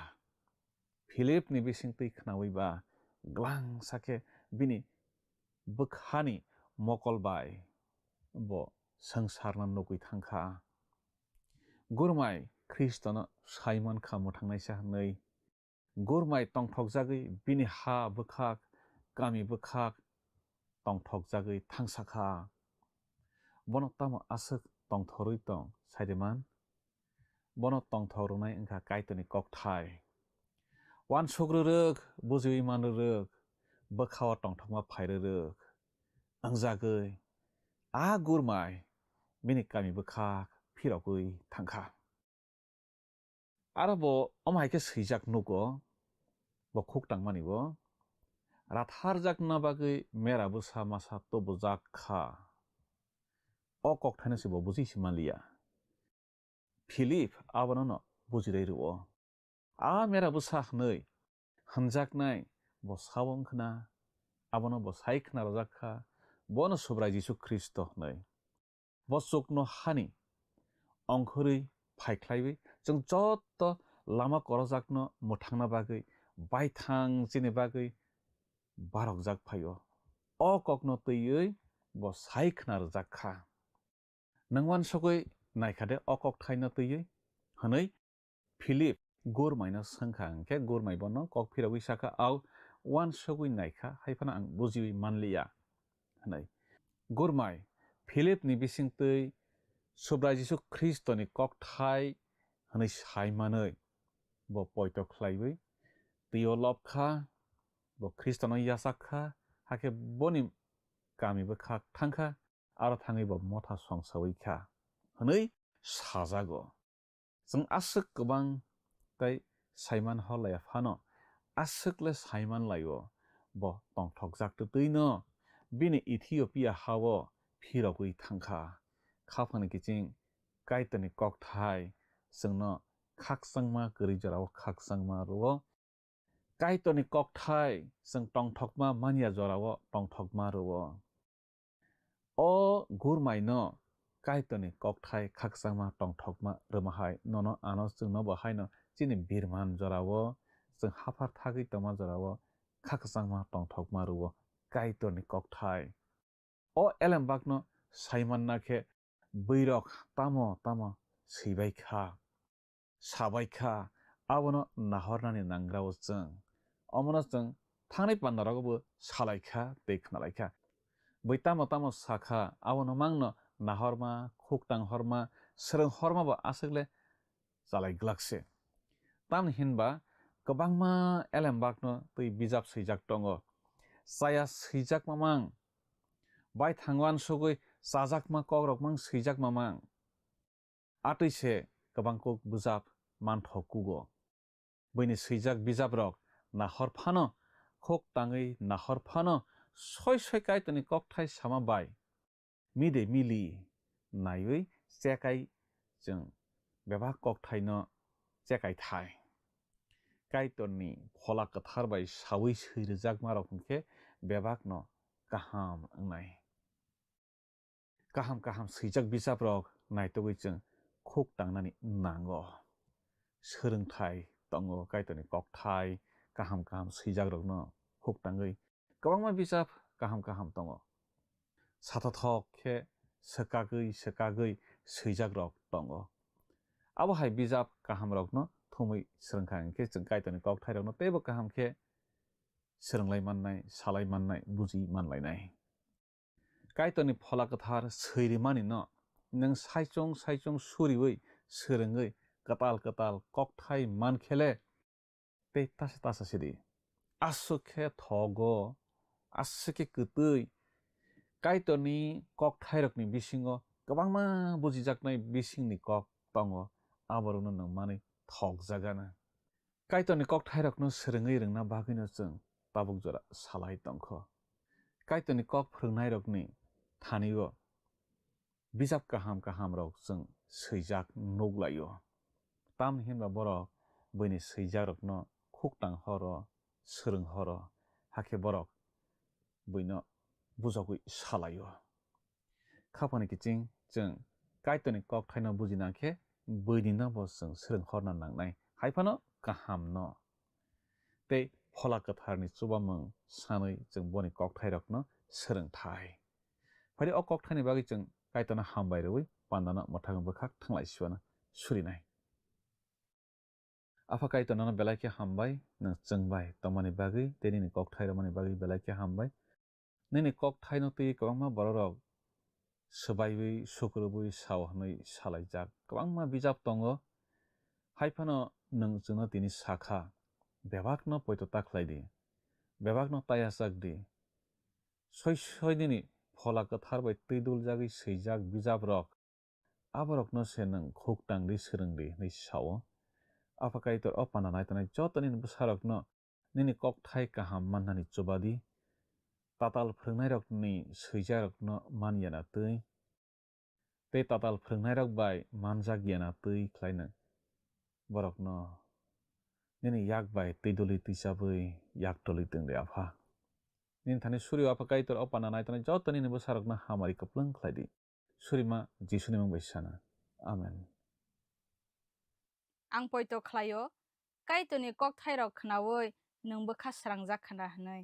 philip ni bisingtui khnawi ba glang sakhe bini bkhani mokolbai bo sangsarna nugui thangkha gurmai kristona saimon kha muthangnaisa hnei gurmai tongthokjagui bini ha bkhak kami bkhak tongthokjagui thangsakha bono tamo asuk tongthorui tong saideman bono tongthorunai wngkha kaitoni kokthai wansogruk bujiwi manruk bkhao tongthokma phairuruk angjagui a gurmai bini kami bkhak phirogui thangkha aro bo amhaike swijak nugo bo khoktangmani bo ratharjakna bagui mera busa masa tobujak kha o kokthaino se bo bujisi manliya philip abono no bujirei ruo a mera busa hnei hanjaknai bo sawong khna abono bo sai khna rojakha bono subrai jisu kristo hnei bo chukno hani ongkhorui phaikhlaiwi jong jotto lama korojakno muthangna bagui baithang chini bagui barokjak phaio o kokno tüiwi bo sai khna rojakha nangwan sogui naikade o kokthaino tüiwi hwnei philip gurmaino sangkha hingkhe gurmai bono kok phirogui saka au wansogui naikha haifano ang bujiwi manliya hnei gurmai philip ni bisingtui subrai jisu kristoni kokthai hwnei saimanui bo poito khlaiwi tio lobkha bo kristono yasakha hake boni kami bkhak thangkha aro thangwi bo motha songsawi kha hwnei sajago jong asuk kwbang tai saiman holaya phano asukle saiman laio bo tongthokjak tüino bini ethiopia hao phirogui thangkha khapani kiching kaitoni kokthai jongno khaksangma kwrui jorao khaksangma ruo kaitoni kokthai jong tongthokma mania jorao tongthokma ruo o gurmai no kaitoni kokthai khaksangma tongthokma rwmahai nono ano chungno bo haino chini birman jorao jong hafar thagui tongma jorao khaksangma tongthokma ruo kaitoni kokthai o elembakno saimanna khe bwrok tamo swibaikha sabaikha abono nahornani nangrao chong omono chong thangnai pandarogobo salaikha tei khnalaikha bai tamo sakha abono mangno nahorma khoktang horma srong horma bo asukle chalaiglakse tamni hinba kwbangma elembakno tei bijap swijak tongo chaya swijak mamang bai thangwan sugui chajakma kokrokmang swijak mamang atise kwbangkok bujap manthokugo bini swijak bijaprok nahorphano khoktangui nahorphano soi kaitoni kokthai sama bai mide mili naiwi chekai jong bebak kokthai no chekai thai kaitoni phola kwthar bai sawi swirijak marok hingkhe bebak no kaham wngnai kaham swijak bijaprok naitogui chong khoktangnani nango swrungthai tongo kaitoni kokthai kaham swijak rokno khoktangui kwbangma bijap kaham tongo sathothok khe swkagui swijak rok tongo abo hai bijap kaham rokno thumui swrungkha hingkhe chong kaitoni kokthai rokno teibo kaham khe swrunglai mannai salai mannai buji manlainai kaitoni phola kwthar swirimani no nang saichong suriwi swrungui katal kok thai man khele te tasa sidi asukhe thogo asike kutui kaitoni kok thai rokni bisingo kabangma bujijaknai bisingni kok tongo aborno nang mani thok jagana kaitoni kok thai rokno srengei rengna bagino chung tabuk jora salai tongkho kaitoni kok phringnai rokni thanigo bijap kaham rok chung seijak noglayo tam hinba borok bini seijak rokno khuktang horo sreng horo hake borok bino bujagui salayo khapani kiching chung kaitoni kok thaino bujinakhe bini na bo chung sreng horna nangnai haifano kaham no tei phola katharni chubamung sanui chung boni kok thai rokno sreng thai phari o kok thaini bagi chung kaitona hambai roi pandana mothang bukhak thanglai siwana surinai afa kaitona no belai ke hambai nang chungbai tomani bagi teni ni kok thai romani bagi belai ke hambai nini kok thai no tei kabangma borok sbaiwi sukrubui sawhanui salaijak kabangma bijap tongo haifano nang chungno tini sakha bebak no poito taklaidi bebak no tayasak di soi dini phola kathar bai teidul jagi seijak bijap rok aborok no se nang khuktang di srengdi nei sawo apakai tor opana naitanai jotoni busarok no nini kok thai kaham manani chubadi tatal phringnai rokni seijak rok no maniana tei tei tatal phringnai rok bai manjak yana tei khlaina borok no nini yak bai teiduli tisabui yak toli tengde apha nin thani suryo apakai tor opana naitanai jotoni ni busarok no hamari kaplung khlaidi surima jisuni mung baisana amen ang poito khlaio kaitoni kok thairok khnaoi nungbo khasrangjak khana hnai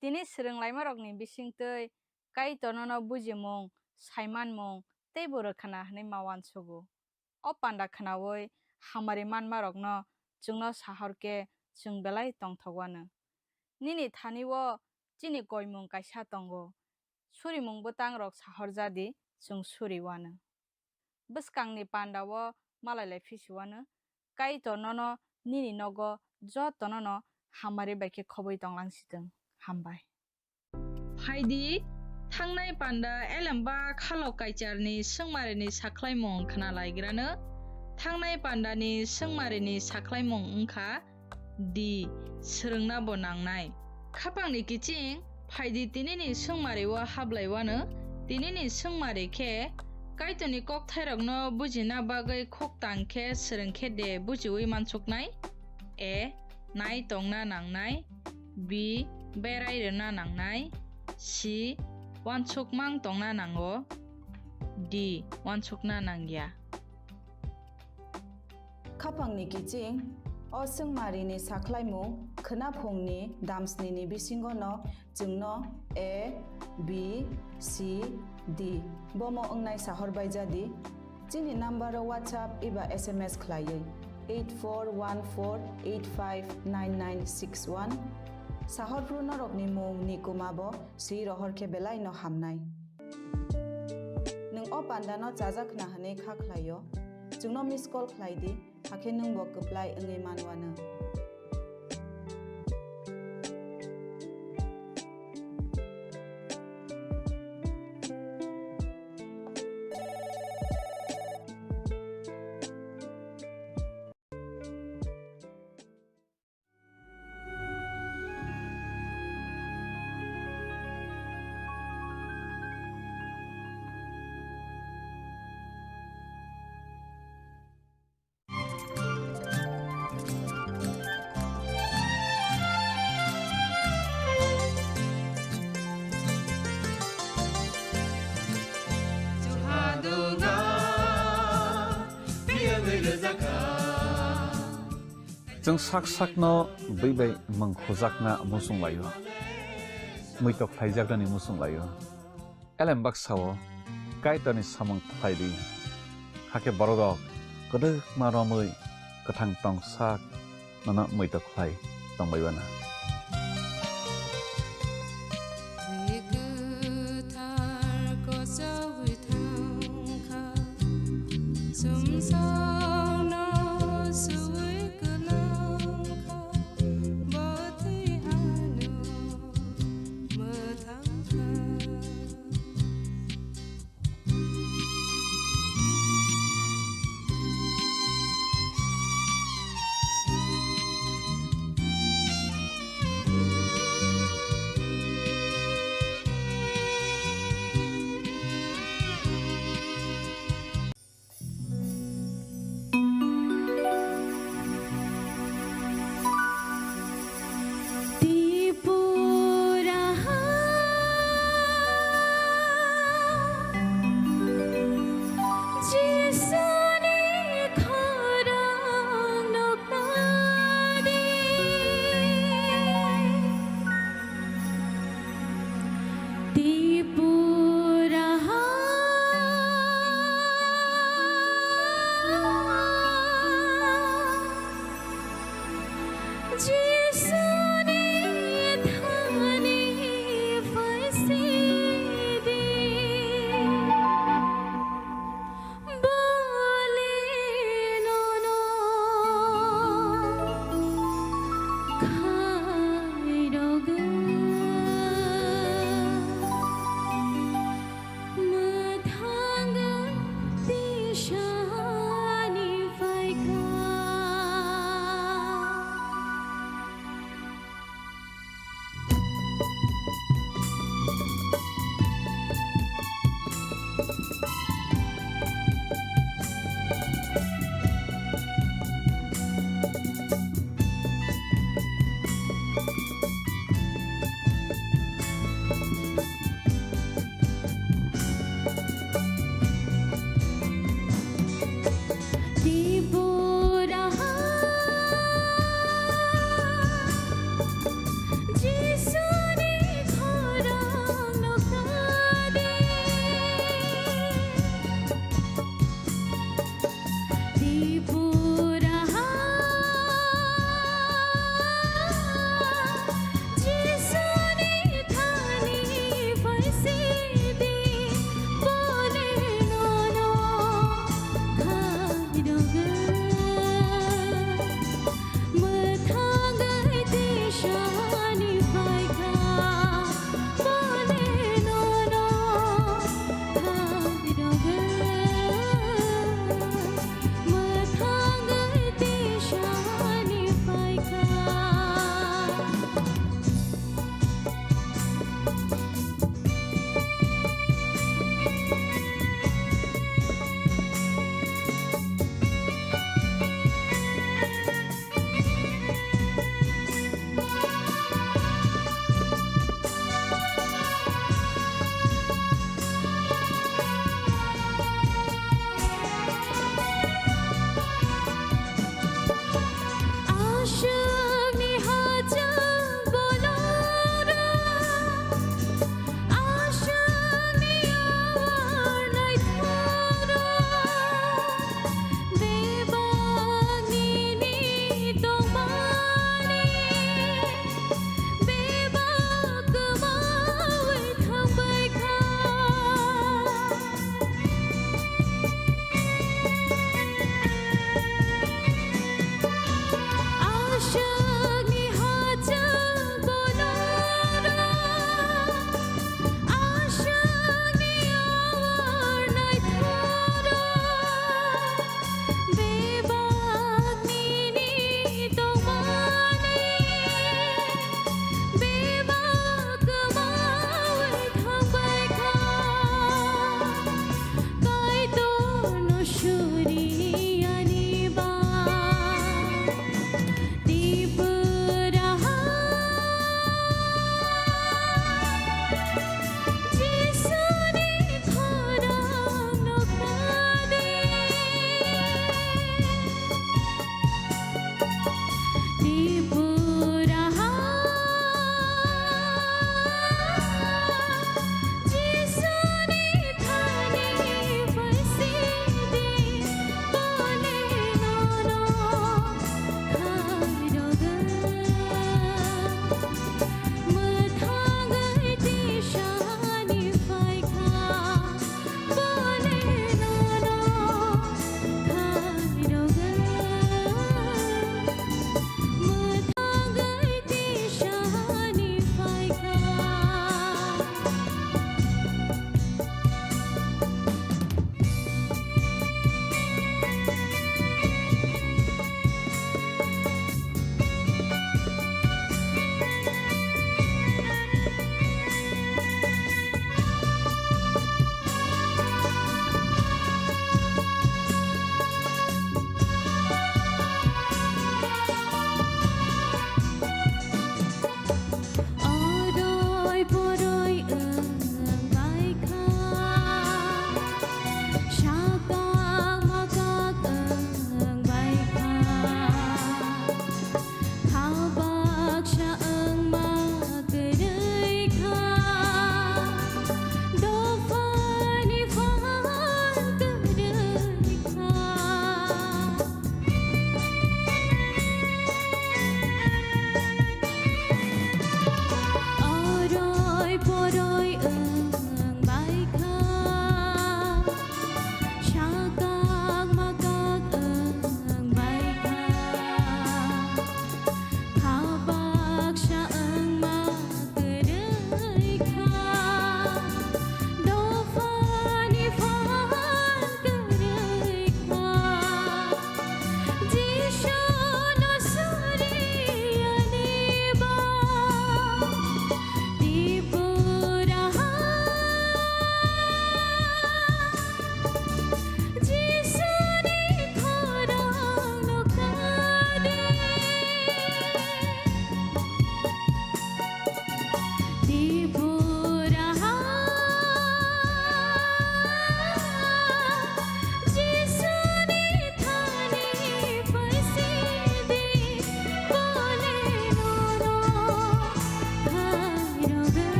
tini srenglaima rokni bisingtei kaitono no bujimung saimanmung tei boro khana hnai mawan sugo o panda khnaoi hamari manma rokno chungno sahorke chung belai tongthogwano nini thanio chini koimung kaisa tongo surimung butang rok sahorjadi chung suriwano bwskangni pandao malalai phisiwano kaitono no nini nogo jotono no hamari baike khoboi tonglangsitong hambai phaidi thangnai panda elamba khalo kaicharni sengmarini saklaimung khana laigrano thangnai pandani sengmarini saklaimung wngkha di srengna bo nangnai khapangni kiching phaidi tinini sengmario hablaiwano tinini sengmari khe kaitoni kok thairokno bujina bagui khoktang khe srengkhe de bujiwi mansuknai a nai tongna nangnai b berai rena nangnai c wansukmang tongna nango d wansukna nangya khapangni kiching o sengmarini saklaimung khnaphungni damsnini bisingo no chungno a b c d bomo ongnai sahor baijadi chini number whatsapp iba sms khlaiye 8414859961 sahor pruno rokni mung nikumabo sri rohor ke belai no hamnai nung o panda no chajakna hane kha khlaio chungno miss call khlaidi hakhe nung bo apply angai manwana Jeng sak-sakno bai mangkhojakna musung layo. Muitok phaijakna ni musung layo. Elem baksao kaitani samang phaidi. Hake borok kodok maromui kathang tongsak nana muitok phai tongbaibana. Sum sao no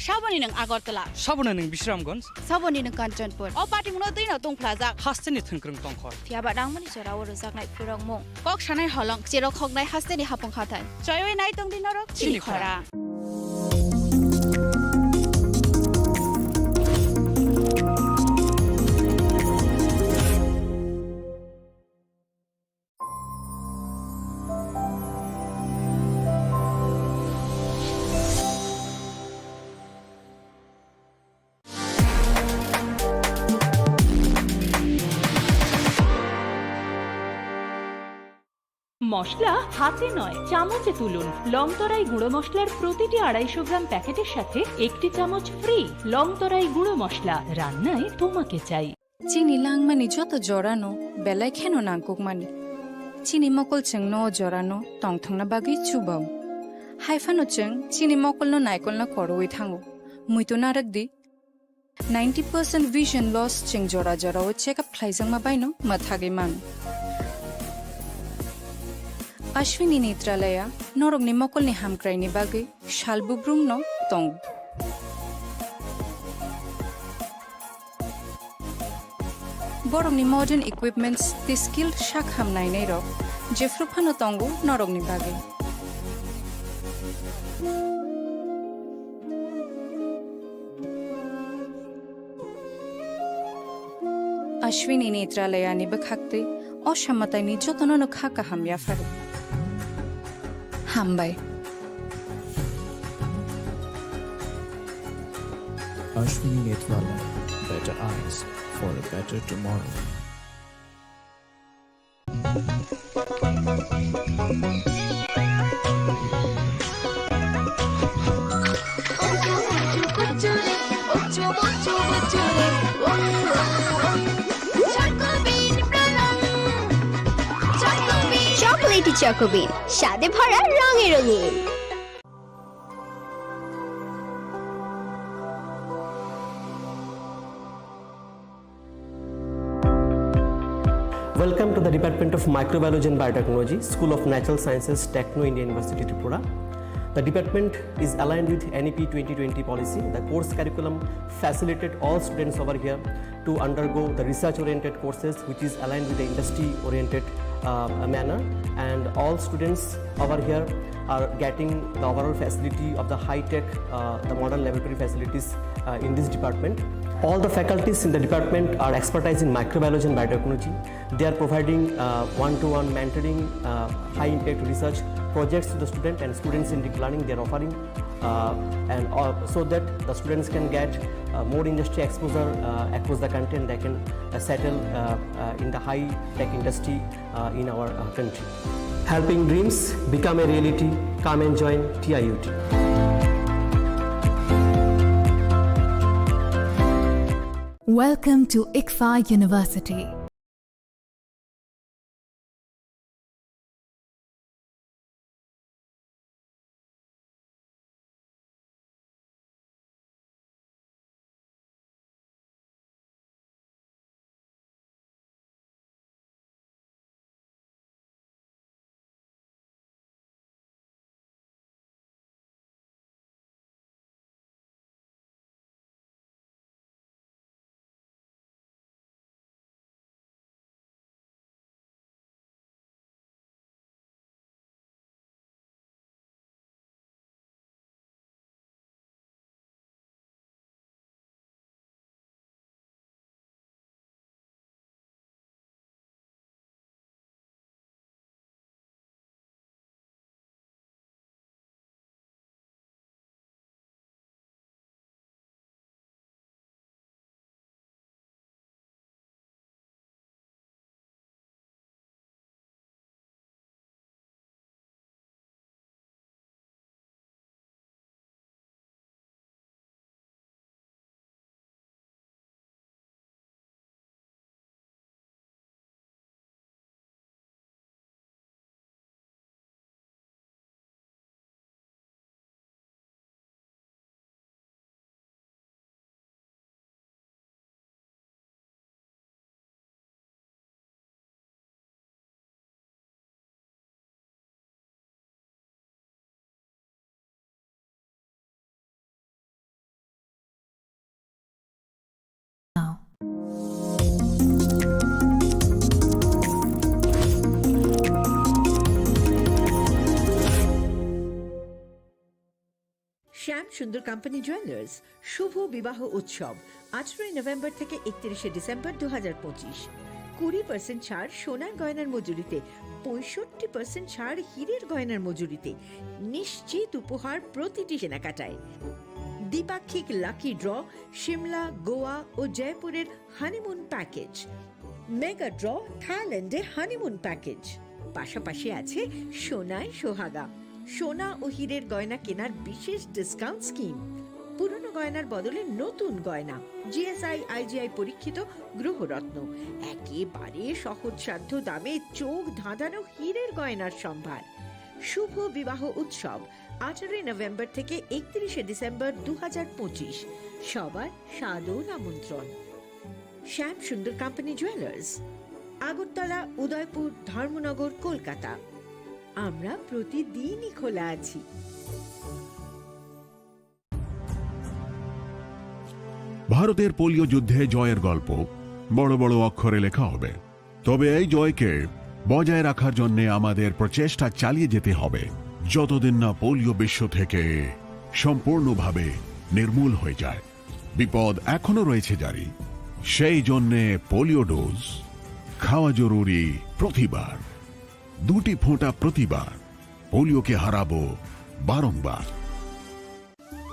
Saboni nang Agartala. Sabona ning Bisramganj. Saboni nang Kanchanpur. O party mo dui na tong plaza. Hasteni thengkrong tongkhor. Tiaba dang mani chora wor jak nai purang mo. Kok sanai holong chero khok nai hasteni hapong khatai. Choyoi nai tong din norok Chini Khorang. মশলা হাতে নয় চামচে তুলুন লংতরাই গুঁড়ো মশলার প্রতিটি 250 গ্রাম প্যাকেটের সাথে একটি চামচ ফ্রি লংতরাই গুঁড়ো মশলা রান্নায় তোমাকে চাই চিনি লাংমানি যত জরানো বেলায় খেনো নাংকুকমানি চিনি মকল চেং ন জরানো টংথংনা বাগি চুবাও হাইফানো চেং চিনি মকল ন নাইকল না করওই থাঙ্গো মুইতো নারক দি 90% vision loss চেং জরা জরাও চেকআপ খাইজাং মা বাইনো মাথাগে মান Ashwini Netralaya, Norog ni Mokol ni Hamkrai ni Bagay, Shalbubrum no Tong. Borog ni modern equipments, the skilled Shak Ham Nainero, Jeffrupano Tongo, Norog ni Bagay. Ashwini Netralaya ni Bakhakte, Oshamatay ni Jotono no Khaka Ham Yafar. Hambai. Ashwini Netrala, better eyes for a better tomorrow. Chocolaty চকোবিন স্বাদে ভরা রঙে রঙিন Welcome to the Department of Microbiology and Biotechnology, School of Natural Sciences, Techno India University, Tripura. The department is aligned with NEP 2020 policy. The course curriculum facilitated all students over here to undergo the research-oriented courses, which is aligned with the industry-oriented manner, and all students over here are getting the overall facility of the high-tech, the modern laboratory facilities in this department. All the faculties in the department are expertise in microbiology and biotechnology. They are providing one-to-one mentoring, high-impact research projects to the student, and students in deep learning they are offering, so that the students can get more industry exposure across the country, and they can settle in the high-tech industry in our country. Helping dreams become a reality. Come and join TIUT. Welcome to ICFA University. সুন্দর company jewellers শুভ বিবাহ উৎসব 18 November থেকে 31 December 2025। 20% ছাড় সোনার গয়নার মজুরিতে, 65% ছাড় হীরের গয়নার মজুরিতে, নিশ্চিত উপহার প্রতিটি কেনাকাটায়। দ্বিপাক্ষিক লাকি ড্র, শিমলা, গোয়া ও জয়পুরের হানিমুন প্যাকেজ, মেগা ড্র থাইল্যান্ডে হানিমুন প্যাকেজ। পাশাপাশি আছে সোনায় সোহাগা, সোনা ও হীরের গয়না কেনার বিশেষ ডিসকাউন্ট স্কিম। পুরনো গয়নার বদলে নতুন গয়না, জিএসআই আইজিআই পরীক্ষিত গ্রহরত্ন, একেবারে সহজসাধ্য দামে চোখ ধাঁধানো হীরের গয়নার সম্ভার। শুভ বিবাহ উৎসব 18 নভেম্বর থেকে 31 ডিসেম্বর 2025। সবার সাদর আমন্ত্রণ। শ্যাম সুন্দর কোম্পানি জুয়েলার্স, আগরতলা, উদয়পুর, ধর্মনগর, কলকাতা। আমরা প্রতিদিনই খোলা আছি। ভারতের পোলিও যুদ্ধে জয়ের গল্প বড় বড় অক্ষরে লেখা হবে, তবে এই জয়কে বজায় রাখার জন্য আমাদের প্রচেষ্টা চালিয়ে যেতে হবে যতদিন না পোলিও বিশ্ব থেকে সম্পূর্ণভাবে নির্মূল হয়ে যায়। বিপদ এখনো রয়েছে জারি, সেই জন্যে পোলিও ডোজ খাওয়া জরুরি প্রতিবার, 2টি ফোঁটা প্রতিবার। পোলিওকে হারাবো বারংবার।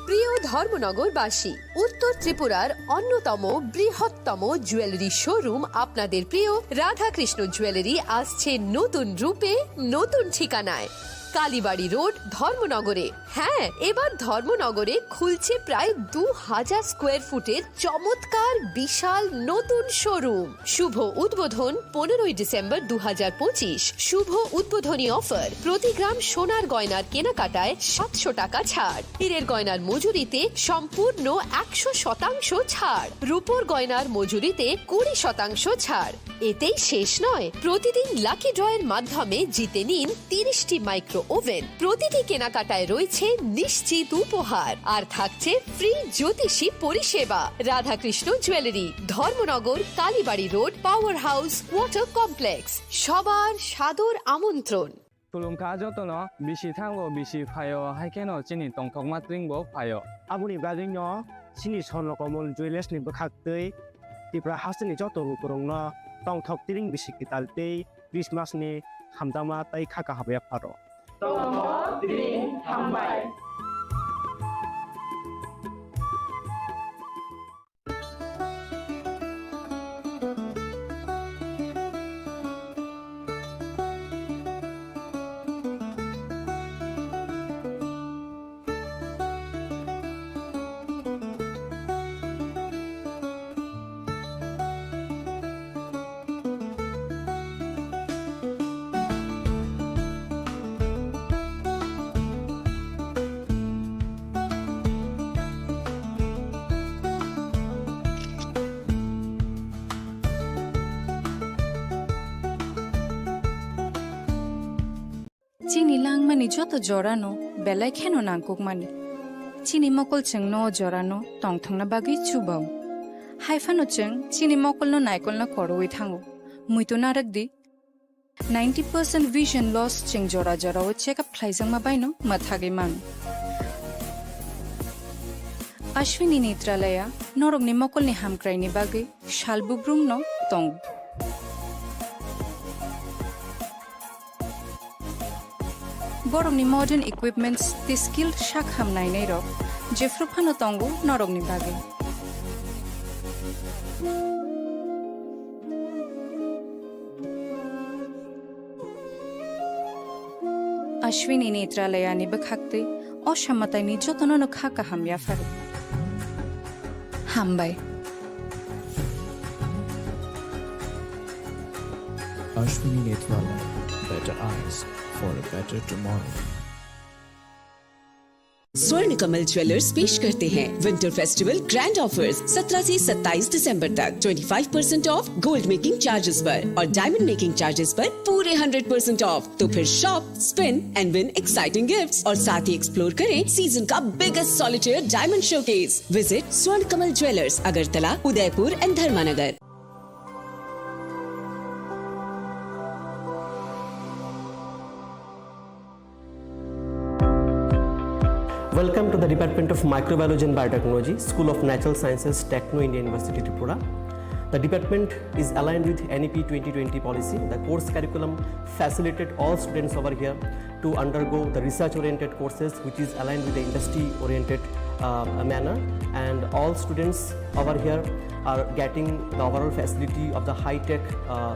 প্রিয় ধর্মনগরবাসী, উত্তর ত্রিপুরার অন্যতম বৃহত্তম জুয়েলারি শোরুম আপনাদের প্রিয় রাধাকৃষ্ণ জুয়েলারি আসছে নতুন রূপে, নতুন ঠিকানায়, কালীবাড়ি রোড, ধর্মনগরে। হ্যাঁ, এবার ধর্মনগরে খুলছে প্রায় 2000 স্কোয়ার ফুটের চমৎকার বিশাল নতুন শোরুম। শুভ উদ্বোধন 15 ডিসেম্বর 2025। শুভ উদ্বোধনী অফার, প্রতি গ্রাম সোনার গয়নার কেনাকাটায় 700 টাকা ছাড়, হীরের গয়নার মজুরিতে সম্পূর্ণ 100% ছাড়, রূপোর গয়নার মজুরিতে 20% ছাড়। এতেই শেষ নয়, প্রতিদিন লাকি ড্রয়ের মাধ্যমে জিতে নিন 30টি মাইক্রো ওভেন। প্রতিটি কেনাকাটায় রয়েছে নিশ্চিত উপহার, আর থাকছে ফ্রি জ্যোতিষী পরিষেবা। Radhakrishna jewellery, Dharmanagar, Kalibari road, power house, water complex. সবার সাদর আমন্ত্রণ। তুলুমকা যতন বিশি থাঙ্গো বিশি ফায় হাইকেন চিনি টংথক মাত্রিংবো ফায় আবুনি বাজিং চিনি সনকমল জুয়েলার্স নিবো খাকতৈ ত্রিপুরা হাসনি যত করং টংথক তিরিং বিশি কিতালতৈ ক্রিসমাসনি হামদামা তাই খাকা হাবে ফারো চিনি লাংমানি যত জড়ানো বেলায় খেনো নাংকুক মানি চিনি মকল চেং ন জড়ানো টংথংনা বাগি চুবাও হাইফানো চেং চিনি মকল ন নাইকল না করওই থাঙ্গো মুইতো নারক দি 90% vision loss চেং জড়া জড়াও চেকআপ খাইজাং মা বাইনো মাথাগে মান अश्विनी नेत्रालया नरकनि मकलनि हामक्रायनि बागै शालबुब्रुम न तं बरकनि मॉडर्न इक्विपमेंट्स ति स्किल शाक हामनायनै रक जेफ्रुफानो तंगु नरकनि बागै अश्विनी नेत्रालयानि बखाक्तै असामतायनि जतननो खाका हामया फारो हामबाय Ashwini Netralaya, better eyes for a better tomorrow. स्वर्ण कमल ज्वेलर्स पेश करते हैं विंटर फेस्टिवल ग्रैंड ऑफर्स 17 से 27 दिसंबर तक 25% ऑफ गोल्ड मेकिंग चार्जेस पर और डायमंड मेकिंग चार्जेस पर पूरे 100% ऑफ। तो फिर shop, spin and win exciting gifts और साथ ही एक्सप्लोर करें सीजन का biggest solitaire diamond showcase. Visit Swarna Kamal jewellers, Agartala, Udaipur and Dharmanagar. Welcome to the Department of Microbiology and Biotechnology, School of Natural Sciences, Techno India University, Tripura. The department is aligned with NEP 2020 policy. The course curriculum facilitated all students over here to undergo the research-oriented courses, which is aligned with the industry-oriented manner. And all students over here are getting the overall facility of the high-tech,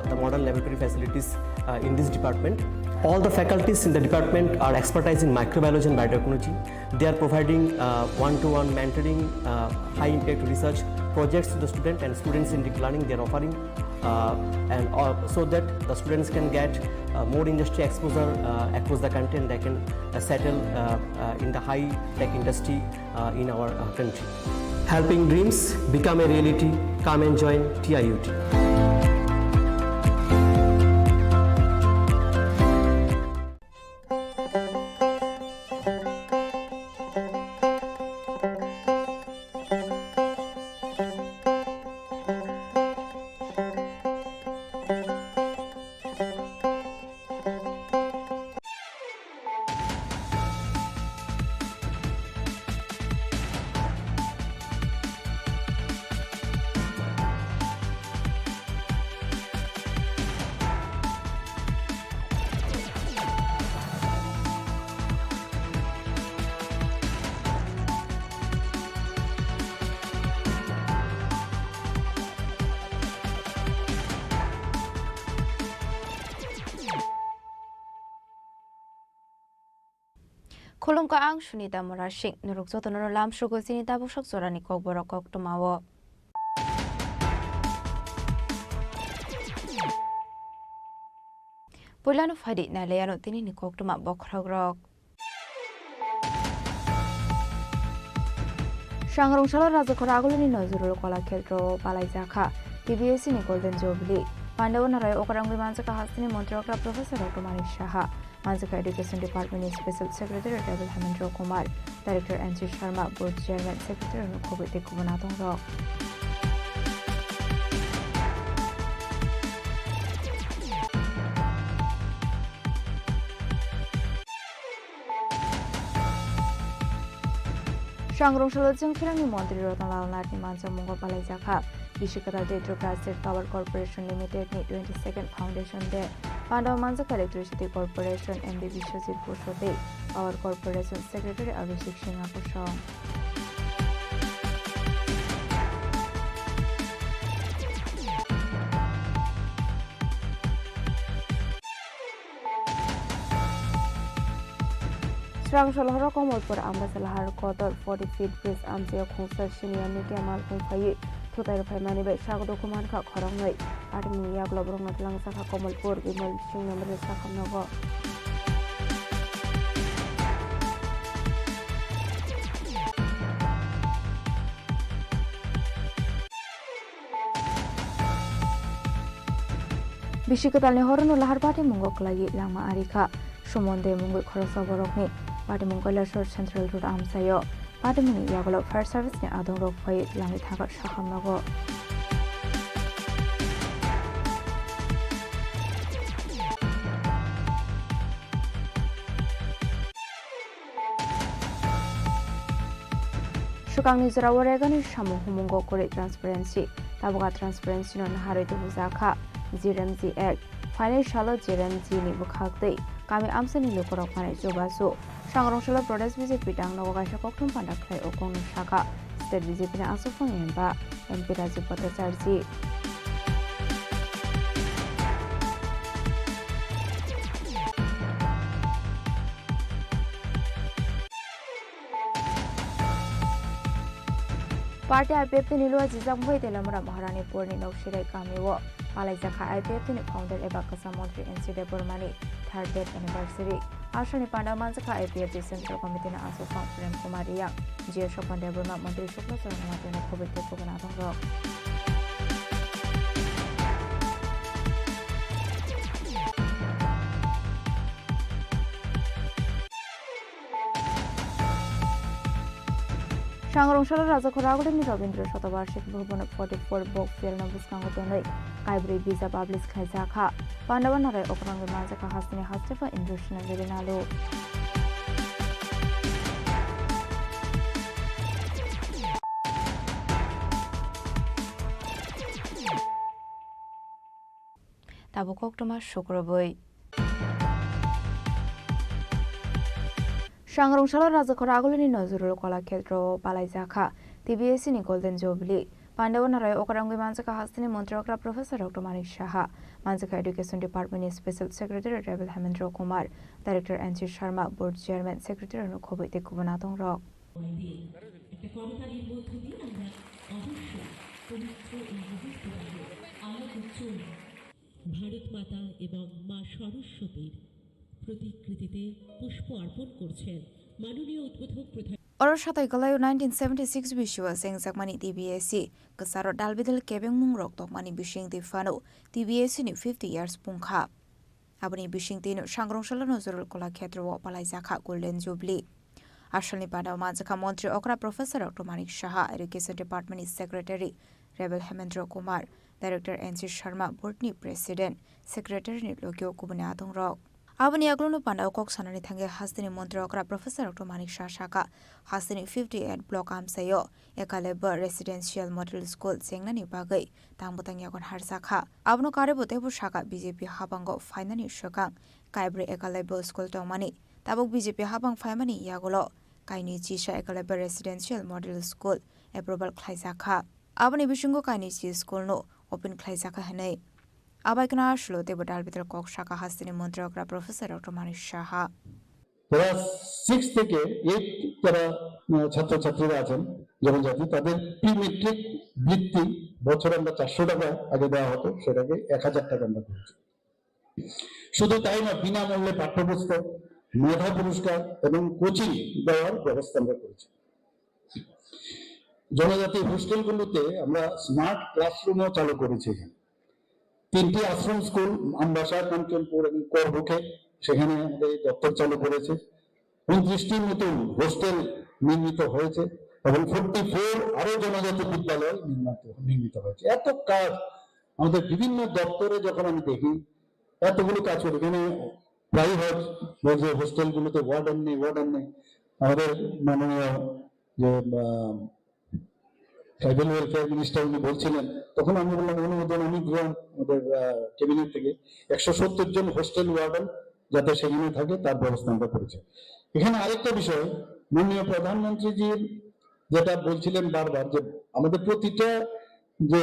the modern laboratory facilities in this department. All the faculties in the department are expertise in microbiology and biotechnology. They are providing one-to-one mentoring, high-impact research projects to the student, and students in deep learning they are offering, so that the students can get more industry exposure across the country, and they can settle in the high-tech industry in our country. Helping dreams become a reality. Come and join TIUT. Kolom ka ang Sunita Morashik, Nurukso to Nolam Sugo Sinita Bushok Sorani Kok Borokok Tomawo. Pulano Fadi na Leano Tini Nikok Toma Bokragrok. Shangrong Shala Raza Koragulini Nozuru Kola Keltro, Palaizaka, TBS in Golden Jubilee. Pandawan Rai Okarang Vimansaka Hasini Montrokra Professor Otomani Shaha. Manzaka Education Department Special Secretary Devil Hamendra Kumar, Director N.C. Sharma, Board Chairman Secretary Nukobite Kubanatong Rock. Shangrong Shalojang Firani Montri Rotanal Nati Mansa Mungo Palaizaka, Bishikata Detro State Power Corporation Limited ni 22nd Foundation Day. Pandaw Manzaka Electricity Corporation MD Vishwajit Pushote, Power Corporation Secretary Abhishek Singha Pushong. Srang Shalahara Komolpur Ambasalahar Kotor 40 feet bridge Amzia Khongsa Shinia Nikamal Kungfayi. Tutai Paimani by Shagdo Kumanka Korongai, Armi Yaglobron at Langsaka Komolpur, Gimal Shing number Sakanovo. Bishikatalni Horno Lahar Party Mungok Lagi Lama Arika, Shumonde Mungu Korosa Borokni, Party Mungola Short Central Road Amsayo. Padamuni Yagolo Fire Service ni Adong Rock Fay Langit Hagat Shahamago. Shukang ni Zara Waregani Shamu Humungo Kore Transparency, Tabuga Transparency non Haridu Buzaka, ZRMZ Act, Financial ZRMZ ni Bukakte, Kami Amsani Lukorok Mane Jobasu. Shangrong Shala Brothers visit Pitang Nogasha Koktum Pandaklay Okong Shaka, State visit in Asufang Yemba, and Pirazi Potasarzi. Party IPF Nilo Zizamway de Lamra Maharani Purni no Shirai Kamiwo, Malaizaka IPF in founder Ebakasa Montri NC de Burmani, 3rd death anniversary. Ashani Pandamanzaka IPF Central Committee na Asufang Prem Kumaria, Jia Shopan de Burma, Montri Shukla Saramatina Kobite Kubanatong. Shangrong Shala Raza Koragul ni Rabindra Shotavarshik Bhuban 44 Bok Fielna Viskangotonai, Kaibri Visa Publis Kaizaka, Pandavan Rai Okrang Mazaka Hasni Hastefa Indrushna Virinalo. তাবো কক্টমা শুক্রবই সাংরংশাল রাজাখর আগলিনি নজরুল কলাক্ষেত্র পালাইজাখা TBSE নি golden jubilee পান্ডাবনারায় ওকারাঙ্গি মানজাকা হাস্তিনি মন্ত্রী অকরা প্রফেসর ডক্টর মানিক সাহা মানজাকা এডুকেশন ডিপার্টমেন্টনি স্পেশাল সেক্রেটারি রেবেল Hemendra Kumar director NC Sharma board chairman secretary নখবইতে কুবনাতং রক ভারত মাতা এবং মা সরস্বতীর প্রতিকৃতিতে পুষ্প অর্পণ করছেন মাননীয় উদ্বোধক প্রধান Oroshatai Galayo 1976 Bishua Sengzakmani TBSC Kasaro Dalbidal Kebeng Mungrok Tokmani Bishing Di Fano TBSC ni 50 years Pungkha Abani Bishing Tino Shangrongshalo Nozurul Kola Khetro Palai Zakha Golden Jubilee Ashalni Panda Manzaka Montri Okra Professor Dr. Manik Shaha Education Department Secretary Rebel Hemendra Kumar Director NC Sharma Boardni President Secretary Lokyo Kubunatong Rock Abani Aglono Panda Kok Sanani Thange Hastini Montri Okra Professor Dr. Manik Shashaka Hastini 58 Block Amsayo Ekaleba Residential Model School Sengnani Bagai Tambutang Yakon Harsakha Abno Karebo Tebu Shaka BJP Habango Finani Shakang Kaibre Ekaleba School Tomani Tabuk BJP Habang Famani Yagolo Kaini Chisha Ekaleba Residential Model School Approval Klaisakha Abani Bishungo Kaini Chi School no Open Klaisakha Hanei Abaikana Shlo Tebu Dalbital Kok Shaka Hastini Montri Okra Professor Dr. Manik Shaha class 6 থেকে 8 যারা ছাত্রছাত্রীরা আছেন জনজাতি তাদের pre metric বৃত্তি বছরে আমরা 400 টাকা আগে দেওয়া হতো সেটাকে 1000 টাকা আমরা করেছি শুধু তাই না বিনামূল্যে পাঠ্যপুস্তক মেধা পুরস্কার এবং কোচিং দেওয়ার ব্যবস্থা আমরা করেছি জনজাতি হোস্টেলগুলোতে আমরা স্মার্ট ক্লাসরুমও চালু করেছি 3টি আশ্রম স্কুল আমবাসা কাঞ্চনপুর এবং করবুকে সেখানে আমাদের দপ্তর চালু করেছে 29টি নতুন হোস্টেল নির্মিত হয়েছে এবং 44 আরো জনজাতি বিদ্যালয় নির্মিত হয়েছে এত কাজ আমাদের বিভিন্ন দপ্তরে যখন আমি দেখি এতগুলো কাজ করে এখানে প্রাইভেট যে হোস্টেলগুলোতে ওয়ার্ডেন নেই আমাদের মাননীয় যে ট্রাইবাল ওয়েলফেয়ার মিনিস্টার উনি বলছিলেন তখন আমি বললাম অনুমোদন আমি দিলাম আমাদের ক্যাবিনেট থেকে 170 জন হোস্টেল ওয়ার্ডেন যাতে সেখানে থাকে তার ব্যবস্থা আমরা করেছি এখানে আরেকটা বিষয় মাননীয় প্রধানমন্ত্রীজির যেটা বলছিলেন বারবার যে আমাদের প্রতিটা যে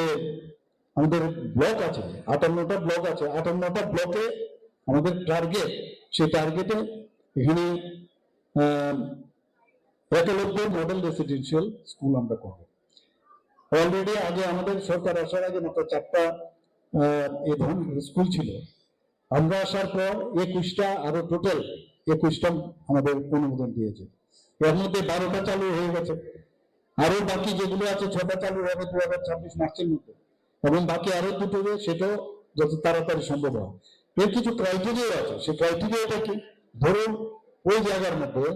আমাদের ব্লক আছে 58টা ব্লক আছে 58টা ব্লকে আমাদের টার্গেট সেই টার্গেটে এখানে একলব্য মডেল রেসিডেন্সিয়াল স্কুল আমরা করব অলরেডি আগে আমাদের সরকার আসার আগে মাত্র 4টা এই ধরনের স্কুল ছিল আমরা আসার পর 21টা আরো টোটাল 21টা আমাদের অনুমোদন দিয়েছে এর মধ্যে 12টা চালু হয়ে গেছে আরো বাকি যেগুলো আছে 6টা চালু হবে 2026 মার্চের মধ্যে এবং বাকি আরো দুটো সেটা যত তাড়াতাড়ি সম্ভব হয় এর কিছু ক্রাইটেরিয়া আছে সেই ক্রাইটেরিয়াটা কি ধরুন ওই জায়গার মধ্যে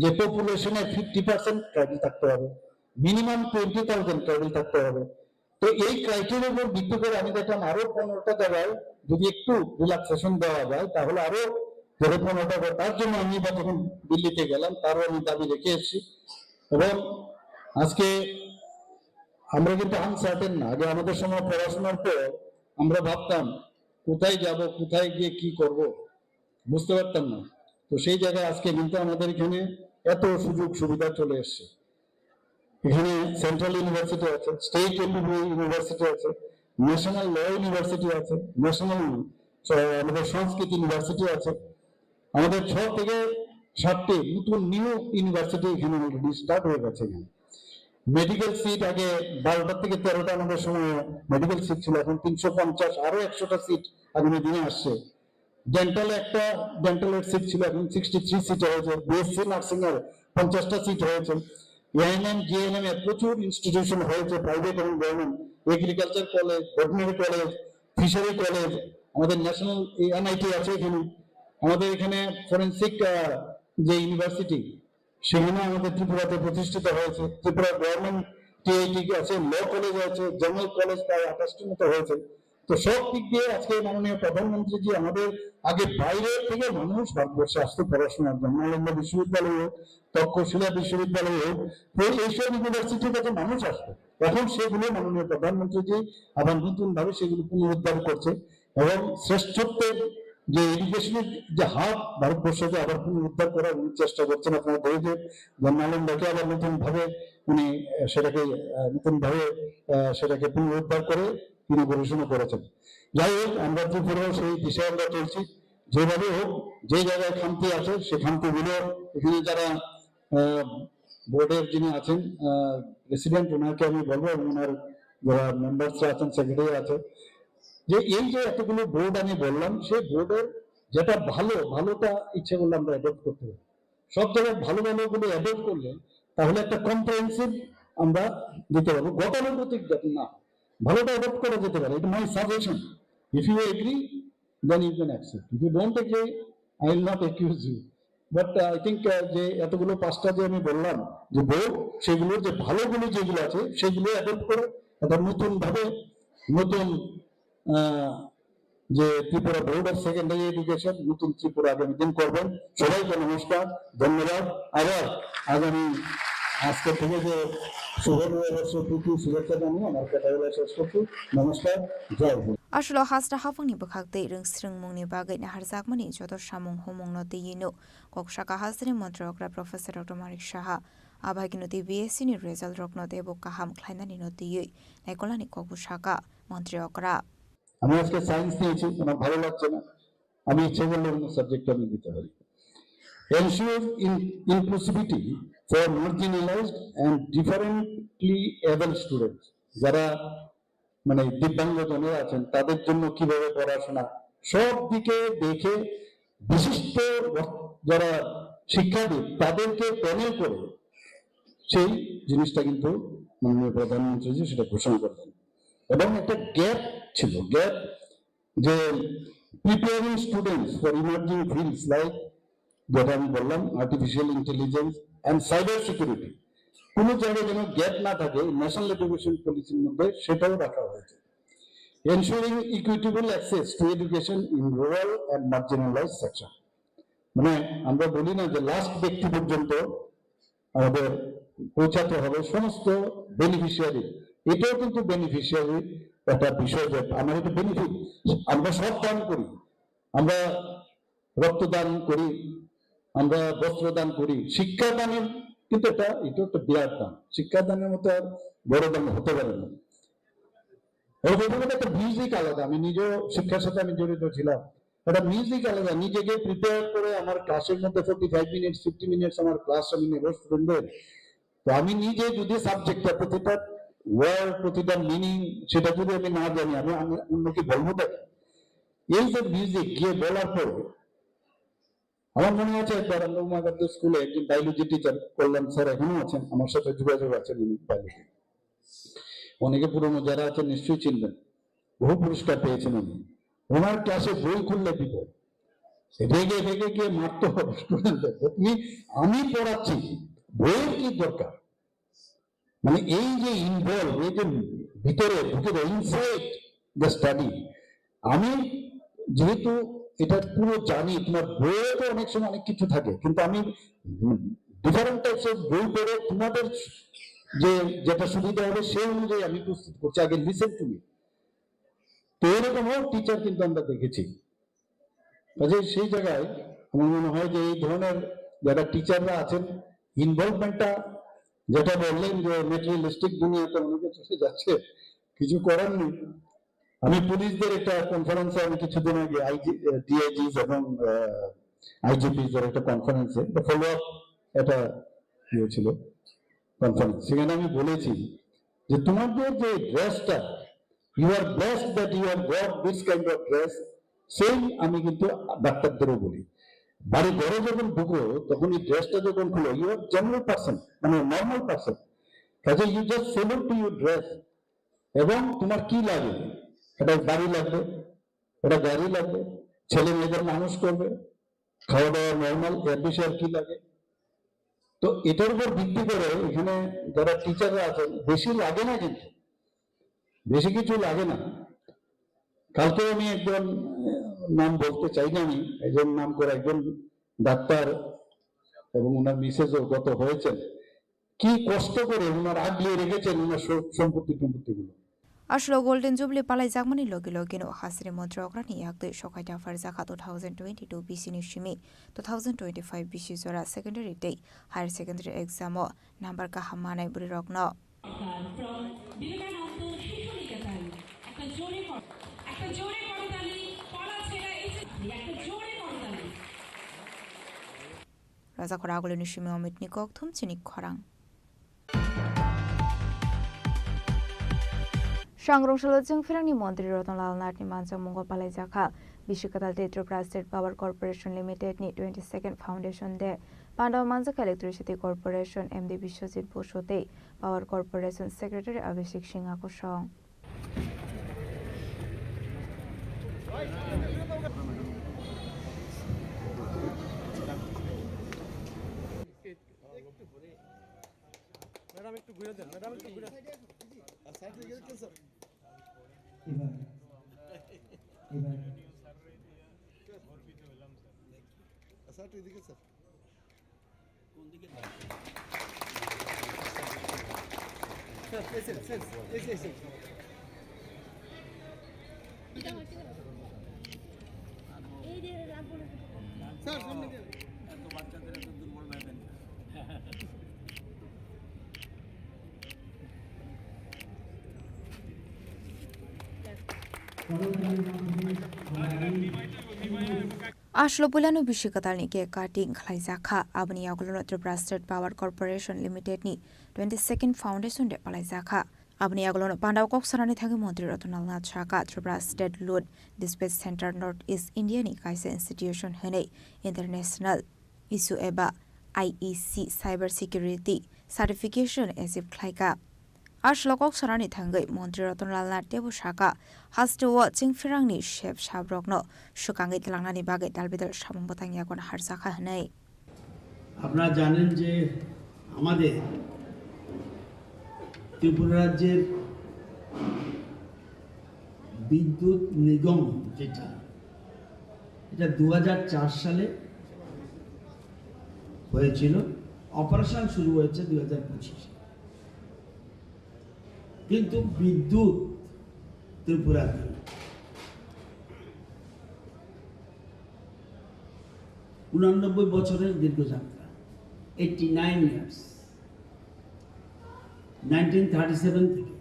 যে পপুলেশনের 50% ট্রাইবেল থাকতে হবে মিনিমাম 20,000 ট্রাইবেল থাকতে হবে তো এই ক্রাইটেরিয়ার উপর ভিত্তি করে আমি দেখলাম আরো 15টা জায়গায় যদি একটু রিল্যাক্সেশন দেওয়া যায় তাহলে আরো 15টা তার জন্য আমি যখন দিল্লিতে গেলাম তারও আমি দাবি রেখে এসেছি এবং আজকে আমরা কিন্তু আনসার্টেন না আগে আমাদের সময় পড়াশোনার পর আমরা ভাবতাম কোথায় যাব কোথায় গিয়ে কি করব বুঝতে পারতাম না তো সেই জায়গায় আজকে কিন্তু আমাদের এখানে এত সুযোগ সুবিধা চলে এসেছে এখানে সেন্ট্রাল ইউনিভার্সিটি আছে স্টেট ইউনিভার্সিটি আছে ন্যাশনাল ল ইউনিভার্সিটি আছে ন্যাশনাল আমাদের সংস্কৃত ইউনিভার্সিটি আছে আমাদের 6 থেকে 7টি নতুন নিউ ইউনিভার্সিটি এখানে অলরেডি স্টার্ট হয়ে গেছে এখানে মেডিকেল সিট আগে 12টা থেকে 13টা আমাদের সময় মেডিকেল সিট ছিল এখন 350 আরো 100টা সিট আগামী দিনে আসছে ডেন্টালের সিট ছিল এখন 63 সিট হয়েছে বিএসসি নার্সিং এর 50টা সিট হয়েছে এএনএম জিএনএম এর প্রচুর ইনস্টিটিউশন হয়েছে প্রাইভেট এবং government agriculture college veterinary college fishery college আমাদের ন্যাশনাল এনআইটি আছে এখানে আমাদের এখানে ফরেনসিক যে ইউনিভার্সিটি সেখানে আমাদের ত্রিপুরাতে প্রতিষ্ঠিত হয়েছে ত্রিপুরা গভর্নমেন্ট টিআইটি আছে ল কলেজ আছে জেনারেল কলেজ প্রায় 28টির মতো হয়েছে তো সব দিক দিয়ে আজকে মাননীয় প্রধানমন্ত্রীজি আমাদের আগে বাইরে থেকে মানুষ ভারতবর্ষে আসতে পড়াশোনার জন্য নালন্দা বিশ্ববিদ্যালয় হোক তক্ষশিলা বিশ্ববিদ্যালয় হোক এইসব ইউনিভার্সিটির কাছে মানুষ আসবে এখন সেগুলো মাননীয় প্রধানমন্ত্রীজি আবার নতুন ভাবে সেগুলো পুনরুদ্ধার করছে এবং শ্রেষ্ঠত্বের যে এডুকেশনের যে হাব ভারতবর্ষকে আবার পুনরুদ্ধার করার উনি চেষ্টা করছেন। আপনারা দেখেছেন নালন্দাকে আবার নতুন ভাবে উনি সেটাকে নতুন ভাবে সেটাকে পুনরুদ্ধার করে তিনি গবেষণা করেছেন। যাই হোক, আমরা ত্রিপুরাও সেই দিশায় আমরা চলছি। যেভাবে হোক, যে জায়গায় খামতি আছে সে খামতিগুলো এখানে যারা বোর্ডের যিনি আছেন প্রেসিডেন্ট, ওনাকে আমি বলবো, এবং ওনার যারা মেম্বার্সরা আছেন, সেক্রেটারি আছে, যে এই যে এতগুলো বোর্ড আমি বললাম, সেই বোর্ডের যেটা ভালোটা ইচ্ছে করলে আমরা অ্যাডপ্ট করতে পারি। সব জায়গায় ভালোগুলো অ্যাডপ্ট করলে তাহলে একটা কম্প্রিহেন্সিভ আমরা দিতে পারবো, গতানুগতিক যাতে না, ভালোটা অ্যাডপ্ট করা যেতে পারে। এটা my suggestion. If you agree then you can accept. If you don't agree, I will not accuse you. But I think যে এতগুলো পাঁচটা যে আমি বললাম যে বোর্ড, সেগুলোর যে ভালোগুলো যেগুলো আছে সেগুলো অ্যাডপ্ট করে একটা নতুন ভাবে নতুন যে Tripura board of secondary education, নতুন ত্রিপুরা আগামী দিন করবেন। সবাইকে নমস্কার, ধন্যবাদ। আবার আগামী আজকে থেকে যে শুভেচ্ছা জানিয়ে আমার কথা বলা শেষ করছি। নমস্কার, জয় Hind. Ashlo hasra hafungni bukhakte ring sring mungni bagai na harzakmani jotor samung humung no tiyino kokshaka hasri montrokra Professor Dr. Marik Shaha abhagino ti BSc ni result rokno debo kaham khlainani no tiyoi naikolani kokbushaka মন্ত্রী okra আমি আজকে science নিয়েছি, আমার ভালো লাগছে না, আমি ইচ্ছে করলে অন্য সাবজেক্ট আমি দিতে পারি। Ensure inclusivity for marginalized and differently able students, যারা মানে দিব্যাঙ্গ জনেরা আছেন তাদের জন্য কিভাবে পড়াশোনা, সব দিকে দেখে বিশিষ্ট যারা শিক্ষাবিদ তাদেরকে প্যানেল করে সেই জিনিসটা কিন্তু মাননীয় প্রধানমন্ত্রী সেটা ঘোষণা করলেন। এবং একটা গ্যাপ ছিল, গ্যাপ যে preparing students for emerging fields like যেটা আমি বললাম artificial intelligence and cyber security, কোনো জায়গায় যেন গ্যাপ না থাকে ন্যাশনাল এডুকেশন পলিসির মধ্যে, সেটাও রাখা হয়েছে। Ensuring equitable access to education in rural and marginalised section, মানে আমরা বলি না যে লাস্ট ব্যক্তি পর্যন্ত আমাদের পৌঁছাতে হবে, সমস্ত বেনিফিশিয়ারি, এটাও কিন্তু বেনিফিশিয়ারি একটা বিষয়। যে আমার এটা বেনিফিট, আমরা সব দান করি, আমরা রক্তদান করি, আমরা বস্ত্রদান করি, শিক্ষাদানের কিন্তু এটা একটা বিরাট দান। শিক্ষাদানের মতো আর বড় দান হতে পারে না। একটা মিউজিক আলাদা, আমি নিজেও শিক্ষার সাথে আমি জড়িত ছিলাম, একটা মিউজিক আলাদা। নিজেকে প্রিপেয়ার করে আমার ক্লাসের মধ্যে 45 মিনিট 50 মিনিটস আমার ক্লাস আমি নেব স্টুডেন্টদের, তো আমি নিজে যদি সাবজেক্টটা প্রতিটা ওয়ার্ড প্রতিটা মিনিং সেটা যদি আমি না জানি, আমি অন্যকে বলবো তাকে। এই যে মিউজিক গিয়ে বলার পর আমার মনে আছে একবার আমরা উমাগান্ধী স্কুলে একজন বায়োলজি টিচার কল্যাণ স্যার এখনো আছেন, আমার সাথে যোগাযোগ আছেন, উনি বায়োলজি অনেকে পুরনো যারা আছেন নিশ্চয়ই চিনবেন, বহু পুরস্কার পেয়েছেন উনি। ওনার ক্লাসে বই খুললে বিপদ, রেগে রেগে গিয়ে মারতে হবে স্টুডেন্টদের, তুমি আমি পড়াচ্ছি, বইয়ের কি দরকার? মানে এই যে ইনভলভ, এই যে ভিতরে ভিতরে ইনসাইড দ্য স্টাডি, আমি যেহেতু এটা পুরো জানি, তোমার বইয়ে তো অনেক সময় অনেক কিছু থাকে, কিন্তু আমি ডিফারেন্ট টাইপস বই পড়ে তোমাদের যে যেটা সুবিধা হবে সেই অনুযায়ী আমি প্রস্তুত করছি, আগে লিসেন টু মি। তো এরকমও টিচার কিন্তু আমরা দেখেছি। কাজে সেই জায়গায় আমার মনে হয় যে এই ধরনের যারা টিচাররা আছেন, ইনভলভমেন্টটা যেটা বললেন যে মেটেরিয়ালিস্টিক দুনিয়াতে অনেকে চলে যাচ্ছে, কিছু করার নেই। আমি পুলিশদের একটা কনফারেন্সে আমি কিছুদিন আগে ডিআইজি এবং আইজিপিদের একটা কনফারেন্সে ফলো আপ একটা হয়েছিল কনফারেন্স, সেখানে আমি বলেছি যে তোমাদের যে ড্রেসটা, you are blessed that you are got this kind of dress. সেই আমি কিন্তু ডাক্তারদেরও বলি, বাড়ি ঘরে যখন ঢুকো তখন এই ড্রেসটা যখন খুলো, ইউ আর জেনারেল পার্সন, মানে নর্মাল পার্সন, কাজে you just salute to your dress. এবং তোমার কি লাগে, এটা বাড়ি লাগবে, এটা গাড়ি লাগবে, ছেলে মেয়েদের মানুষ করবে, খাওয়া দাওয়া নর্মাল, এর বিষয়ে কি লাগে। তো এটার উপর ভিত্তি করে এখানে যারা টিচাররা আছেন, বেশি লাগে না, কিন্তু বেশি কিছু লাগে না। কালকে আমি একজন নাম বলতে চাই না, আমি একজন নাম করে একজন ডাক্তার এবং ওনার মিসেসও গত হয়েছেন, কি কষ্ট করে ওনার আগলিয়ে রেখেছেন ওনার সম্পত্তি গুলো। Ashlo Golden Jubilee Palai Zagmani Logino Hasri Montrograni Yakde Shokaita Farzaka 2022 BC Nishimi 2025 BC Zora Secondary Day Higher Secondary Exam Number Kahamana Burirogno. Raza Koragolo Nishimi Omit Nikok Tum Chini Khorang Shangrongshalo Jingfirangni Montri Rotonlal Natni Manjang Mongol Palai Jaka Bishikatal Tripura State Power Corporation Limited ni 22nd Foundation de Pandaw Manjak Electricity Corporation MD Bishojit Boshote Power Corporation Secretary Abhishek Singh Akoshong madam একটু ঘুরে দেন madam একটু ঘুরে side থেকে গেছেন sir এবার sir তো এদিকে sir কোন দিকে স্যার এসে এই যে স্যার সামনে এত বাচ্চাদের এত দুর্বল ভাবেন Ashlo Pulano Bishikatalni ke cutting Klaizaka Abni Agolo Tripura State Power Corporation Limited ni 22nd Foundation de Palaizaka Abni Agolo Pandaw Kok Sarani Thagi Montri Rotonal Nachaka Tripura State Load Dispatch Center North East India ni Kaisa Institution Hene International Issue Eba IEC Cyber Security Certification Asif Klaika Ashlo Kok Sarani Thangai Montri Rotonal Natebu Shaka Hasto Jingfirangni Chef Shabrokno Shukangi Telangani Bagai Dalbidal Shamon Botanya Kon Harsaka Hanai আপনারা জানেন যে আমাদের ত্রিপুরা রাজ্যের বিদ্যুৎ নিগম যেটা এটা 2004 সালে হয়েছিল অপারেশন শুরু হয়েছে 2025 কিন্তু বিদ্যুৎ ত্রিপুরাতে 89 বছরের দীর্ঘ যাত্রা 89 ইয়ার্স 1937 থেকে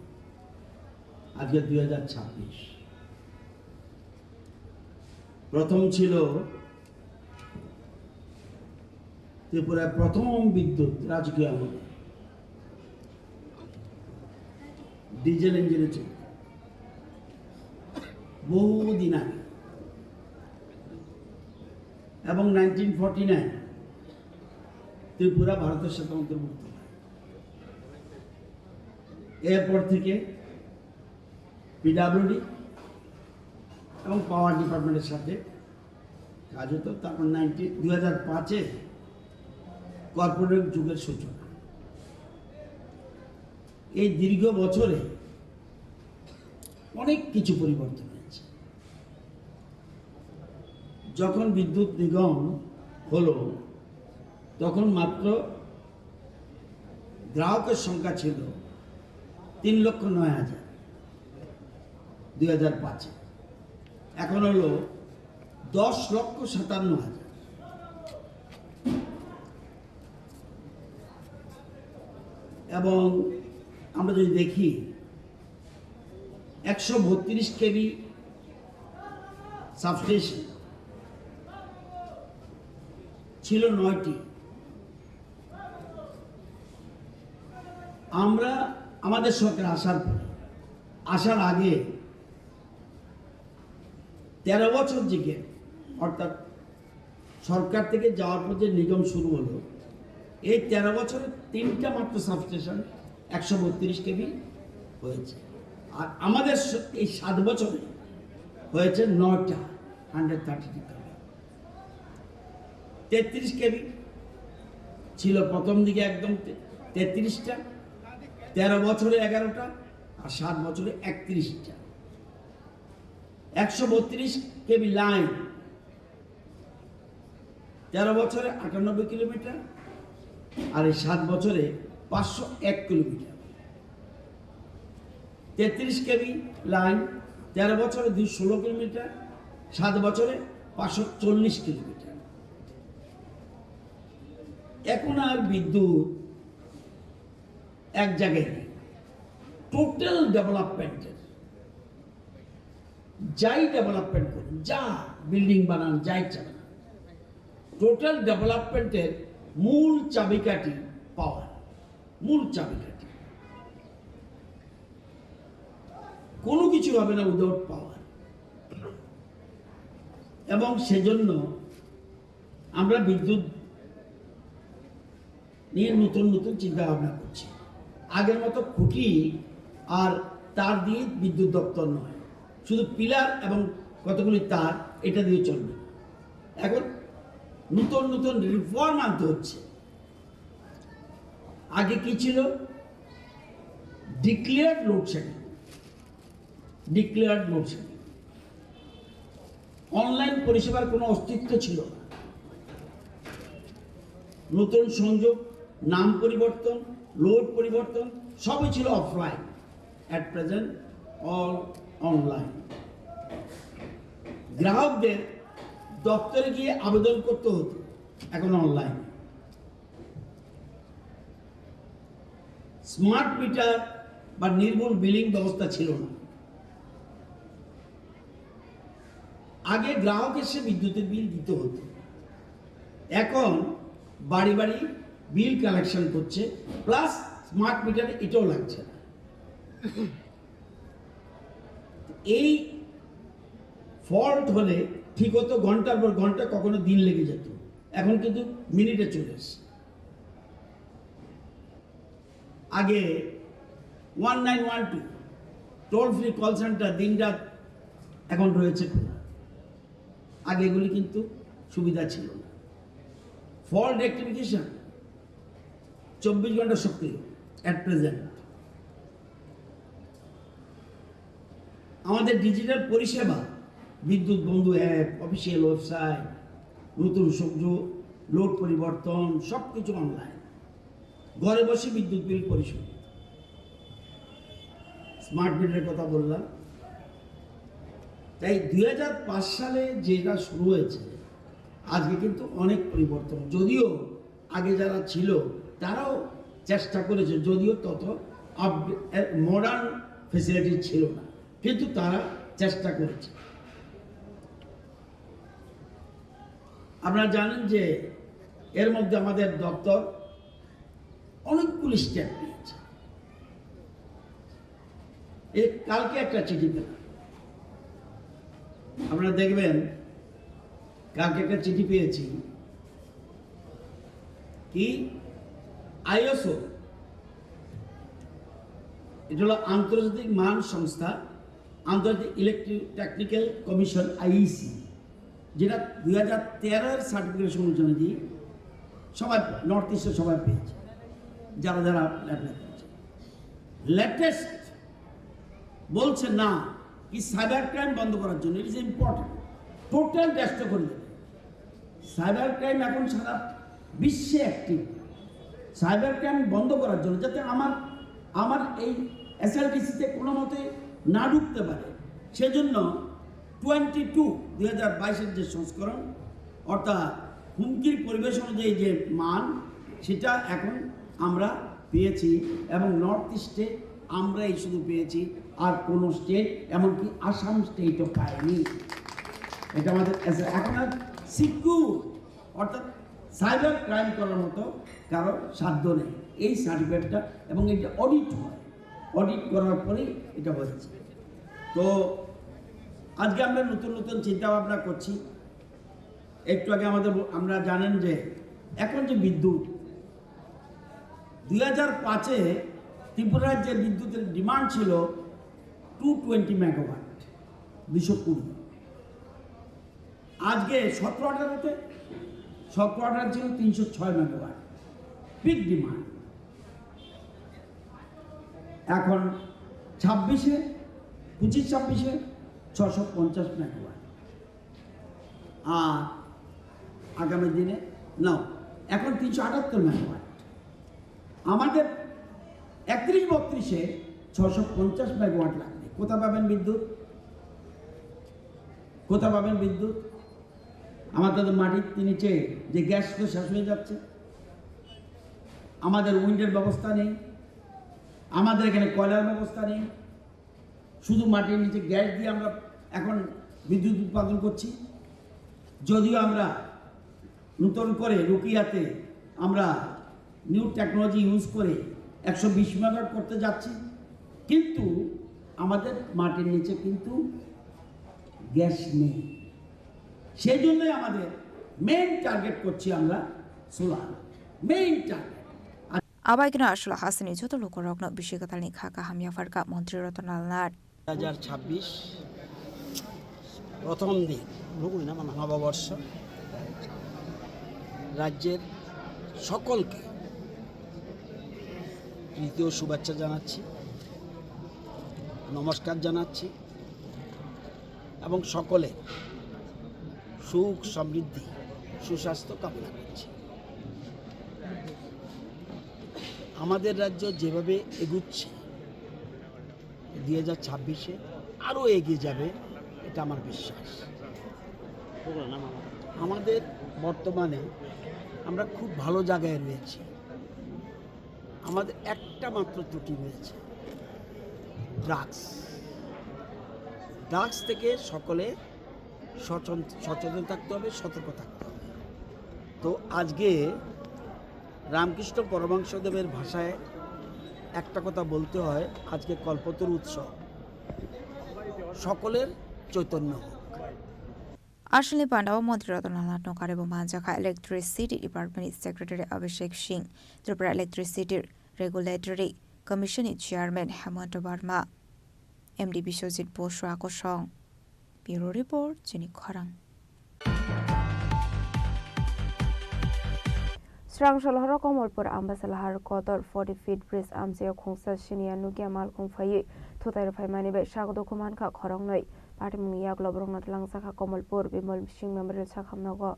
আজকে 2026 প্রথম ছিল ত্রিপুরার প্রথম বিদ্যুৎ রাজকীয় আমলে ডিজেল ইঞ্জিনে ছিল বহুদিন আগে এবং 1949 ত্রিপুরা ভারতের সাথে অন্তর্ভুক্ত হয় এরপর থেকে পিডব্লিউডি এবং পাওয়ার ডিপার্টমেন্টের সাথে কাজ হতো তারপর 2005-এ কর্পোরেট যুগের সূচনা এই দীর্ঘ বছরে অনেক কিছু পরিবর্তন হয়েছে যখন বিদ্যুৎ নিগম হলো তখন মাত্র গ্রাহকের সংখ্যা ছিল 3,09,000 2005-এ এখন হলো 10,57,000 এবং আমরা যদি দেখি 132 কেভি সাবস্টেশন ছিল 9টি আমরা আমাদের সরকার আসার আগে 13 বছর থেকে অর্থাৎ সরকার থেকে যাওয়ার পর যে নিগম শুরু হলো এই 13 বছরে 3টা মাত্র সাবস্টেশন 132 কেভি হয়েছে আর আমাদের এই 7 বছরে হয়েছে 9টা 132 কেভি 33 কেভি ছিল প্রথম দিকে একদম 33টা 13 বছরে 11টা আর 7 বছরে 31টা 132 কেভি লাইন 13 বছরে 98 কিলোমিটার আর এই 7 বছরে 501 কিলোমিটার 33 কেভি লাইন, 13 বছরে 216 কিলোমিটার, 7 বছরে 540 কিলোমিটার। এখন আর বিদ্যুৎ এক জায়গায় নেই, টোটাল ডেভেলপমেন্টের যাই ডেভেলপমেন্ট করুন, যা বিল্ডিং বানান, যাই চালান, টোটাল ডেভেলপমেন্টের মূল চাবিকাঠি পাওয়ার, মূল চাবিকাঠি। কোনো কিছু হবে না উইদাউট পাওয়ার। এবং সেজন্য আমরা বিদ্যুৎ নিয়ে নতুন নতুন চিন্তা ভাবনা করছি। আগের মতো খুঁটি আর তার দিয়ে বিদ্যুৎ দপ্তর নয়, শুধু পিলার এবং কতগুলি তার, এটা দিয়ে চলবে। এখন নতুন নতুন রিফর্ম আনতে হচ্ছে। আগে কি ছিল? Declared load shedding, declared load shedding. Online পরিষেবার কোনো অস্তিত্ব ছিল না। নতুন সংযোগ, নাম পরিবর্তন, লোড পরিবর্তন সবই ছিল offline. At present all online. গ্রাহকদের দপ্তরে গিয়ে আবেদন করতে হতো, এখন অনলাইন। স্মার্ট মিটার বা নির্ভুল বিলিং ব্যবস্থা ছিল না। আগে গ্রাহক এসে বিদ্যুতের বিল দিতে হতো, এখন বাড়ি বাড়ি বিল কালেকশন করছে, প্লাস স্মার্ট মিটারে এটাও লাগছে না। এই ফল্ট হলে ঠিক হতো ঘন্টার পর ঘন্টা, কখনো দিন লেগে যেত, এখন কিন্তু মিনিটে চলে এসছে। আগে 1912 টোল ফ্রি কল সেন্টার দিন রাত এখন রয়েছে খোলা, আগে এগুলি কিন্তু সুবিধা ছিল না। ফল্ট রেকটিফিকেশন 24 ঘন্টা সক্রিয় অ্যাট প্রেজেন্ট। আমাদের ডিজিটাল পরিষেবা, বিদ্যুৎ বন্ধু অ্যাপ, অফিসিয়াল ওয়েবসাইট, নতুন সংযোগ, লোড পরিবর্তন সব কিছু অনলাইন। ঘরে বসে বিদ্যুৎ বিল পরিশোধ। স্মার্ট মিটারের কথা বললাম। তাই 2005 সালে যেটা শুরু হয়েছে, আজকে কিন্তু অনেক পরিবর্তন। যদিও আগে যারা ছিল তারাও চেষ্টা করেছে, যদিও তত মডার্ন ফেসিলিটি ছিল না, কিন্তু তারা চেষ্টা করেছে। আপনারা জানেন যে এর মধ্যে আমাদের দপ্তর অনেকগুলি স্টেপ নিয়েছে। কালকে একটা চিঠি পেলাম, আপনারা দেখবেন, কালকে একটা চিঠি পেয়েছি। কি? আইএসও, এটা হলো আন্তর্জাতিক মান সংস্থা, আন্তর্জাতিক ইলেকট্রিক টেকনিক্যাল কমিশন, আইইসি, যেটা 2013 সার্টিফিকেশন অনুযায়ী সবাই নর্থ ইস্টে সবাই পেয়েছে, যারা যারা অ্যাপ্লাই করেছে। লেটেস্ট বলছে না কি সাইবার ক্রাইম বন্ধ করার জন্য, it is important, total destroy করে দেবে। সাইবার ক্রাইম এখন সারা বিশ্বে অ্যাক্টিভ। সাইবার ক্রাইম বন্ধ করার জন্য, যাতে আমার এই এসএলটিসিতে কোনো মতে না ঢুকতে পারে, সেজন্য 2022 যে সংস্করণ, অর্থাৎ হুমকির পরিবেশ অনুযায়ী যে মান, সেটা এখন আমরা পেয়েছি। এবং নর্থ ইস্টে আমরাই শুধু পেয়েছি, আর কোনো স্টেট, এমনকি আসাম স্টেটও পায়নি। এটা আমাদের এখন আর সিকিউর, অর্থাৎ সাইবার ক্রাইম করার মতো কারো সাধ্য নেই। এই সার্টিফিকেটটা, এবং এটা অডিট হয়, অডিট করার পরেই এটা হয়েছে। তো আজকে আমরা নতুন নতুন চিন্তা ভাবনা করছি। একটু আগে আমরা জানেন যে এখন যে বিদ্যুৎ, 2005-এ ত্রিপুরার যে বিদ্যুতের ডিমান্ড ছিল 220 মেগাওয়াট, 220। আজকে 17-18-তে 17-18 ছিল 306 মেগাওয়াট, পিক ডিমান্ড। এখন 25-26-এ 650 মেগাওয়াট। আর আগামী দিনে নাও এখন 378 মেগাওয়াট। আমাদের 31-32-এ 650 মেগাওয়াট লাগবে। কোথা পাবেন বিদ্যুৎ? কোথা পাবেন বিদ্যুৎ? আমাদের মাটির নিচে যে গ্যাস তো শেষ হয়ে যাচ্ছে, আমাদের উইন্ডের ব্যবস্থা নেই, আমাদের এখানে কয়লার ব্যবস্থা নেই, শুধু মাটির নিচে গ্যাস দিয়ে আমরা এখন বিদ্যুৎ উৎপাদন করছি। যদিও আমরা নতুন করে রুকিয়াতে আমরা নিউ টেকনোলজি ইউজ করে 120 মেগাওয়াট করতে যাচ্ছি, কিন্তু আমাদের মাটির নিচে কিন্তু গ্যাস নেই। সেই জন্যই আমাদের মেইন টার্গেট করছি আমরা solar, main target. Abaikina Ashla Hasani Joto Lokorokno Bishikatalni Khaka Hamia Farka Montri Rotonal Nat 2026 প্রথম দিন নববর্ষ, রাজ্যের সকলকে তৃতীয় শুভেচ্ছা জানাচ্ছি, নমস্কার জানাচ্ছি এবং সকলের সুখ সমৃদ্ধি সুস্বাস্থ্য কামনা করছি। আমাদের রাজ্য যেভাবে এগুচ্ছে 2026-এ আরও এগিয়ে যাবে, এটা আমার বিশ্বাস। আমাদের বর্তমানে আমরা খুব ভালো জায়গায় রয়েছি। আমাদের একটা মাত্র ত্রুটি রয়েছে, ড্রাগস থেকে সকলে সচেতন থাকতে হবে, সতর্ক থাকতে হবে। তো আজকে রামকৃষ্ণ পরমহংসদেবের ভাষায় একটা কথা বলতে হয়, আজকে কল্পতরু উৎসব, সকলের চৈতন্য হোক। Ashley Pandava Montri Rotonal Nat Nokarebo Manjaka Electricity Department Secretary Abhishek Singh, Tripura Electricity Regulatory Commission Chairman Hemant Verma, MD Bishojit Boshua Koshong. Bureau Report, Chini Khorang. Strang Shalhara Komolpur Ambasalahar Kotor 40 feet bridge Amsia Kongsa Shinia Nugia Malkong Faye, Tutai Faimani by Shagdo Kumanka Khorong Noi, Patimunia Globrong Langsaka Komolpur, Bimol Shing Memorial Sakam Nago.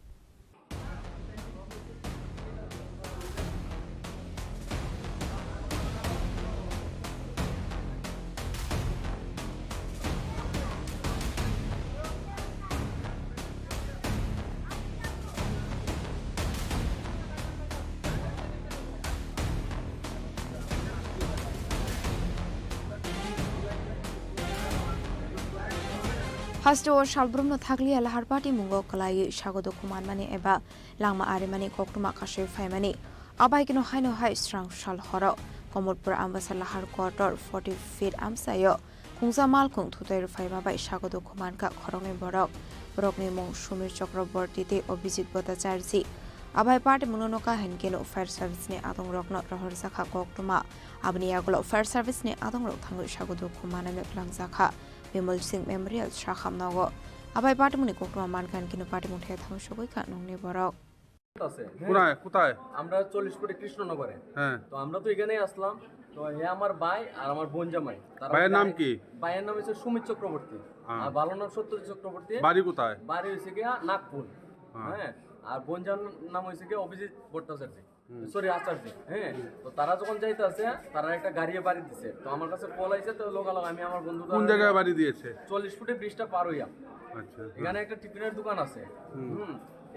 Hasto Shalbrum Thagli Alhar Party Mungo Kalai Shagodo Kumanmani Eba Lama Arimani Koktuma Kashe Faimani Abaikino Haino High Strang Shal Horo Komolpur Ambasalahar Quarter 40 feet Amsayo Kungza Malkung Tutai Faima by Shagodo Kumanka Korong Borok Borokni Mong Shumir Chakraborti Obizit Bota Charsi Abai Party Munonoka Henkeno Fire Service Ne Adong Rokno Rahorsaka Koktuma Abniaglo Fire Service Ne Adong Rok Tango Shagodo Kumana Langzaka Bimol Singh Memorial Shakam Nago Abai Party Muni Koktuma Mankan Kino Party Muthe Thamshoka Nongni Borok কোথায় আমরা 40 ফুটে কৃষ্ণনগরে। হ্যাঁ, তো আমরা তো এখানেই আসলাম। তো এ আমার ভাই আর আমার বোন জামাই। ভাইয়ের নাম কি? ভাইয়ের নাম হচ্ছে সুমিত চক্রবর্তী আর ভালো নাম সত্যজিৎ চক্রবর্তী। বাড়ি কোথায়? বাড়ি হইছে কি নাগপুর। হ্যাঁ, আর বোন জামাইর নাম হইছে কি অভিজিৎ ভট্টাচার্য, সরি আচার্য। হ্যাঁ, তো তারা যখন যাইতাছে তারা একটা গাড়িয়ে বাড়ি দিছে। তো আমার কাছে কল আইছে, তো লোকাল আমি আমার বন্ধু কোন জায়গায় বাড়ি দিয়েছে? 40 ফুটে ব্রিজটা পার হইয়া। আচ্ছা, এখানে একটা টিফিনের দোকান আছে।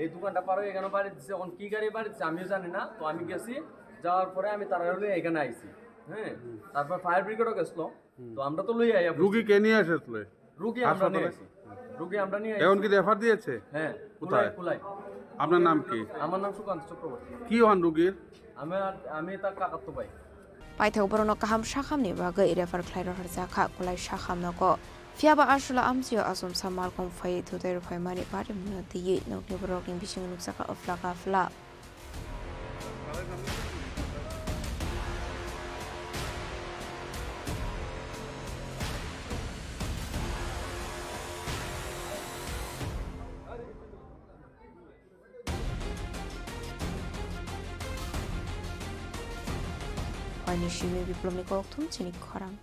এই দোকানটা পার হয়ে এখানে বাড়ি দিচ্ছে। এখন কি গাড়ি বাড়ি দিচ্ছে আমিও জানি না। তো আমি গেছি, যাওয়ার পরে আমি তারা লইয়া এখানে আইছি। হ্যাঁ, তারপর ফায়ার ব্রিগেডও গেছিল। তো আমরা তো লইয়া আইয়া রুগী কে নিয়ে আসলে? রুগী আমরা নিয়ে আসি। রুগী আমরা নিয়ে আইছি। এখন কি রেফার দিয়েছে? হ্যাঁ, কোথায়? কুলাই। আপনার নাম কি? আমার নাম সুকান্ত চক্রবর্তী। কি হন রুগীর? আমি তার কাকাতো ভাই। Paithau Borono Kaham Shakamni Baga Refer Clairo Herzaka Kulai Shakam Nago Fiaba Ashula Amsio Asum Samalcom Fay to their Family Party Munati no Broken Bishing Nuksaka of Flaka Fla. Nishimi Biplomni Koktum Chini Khorang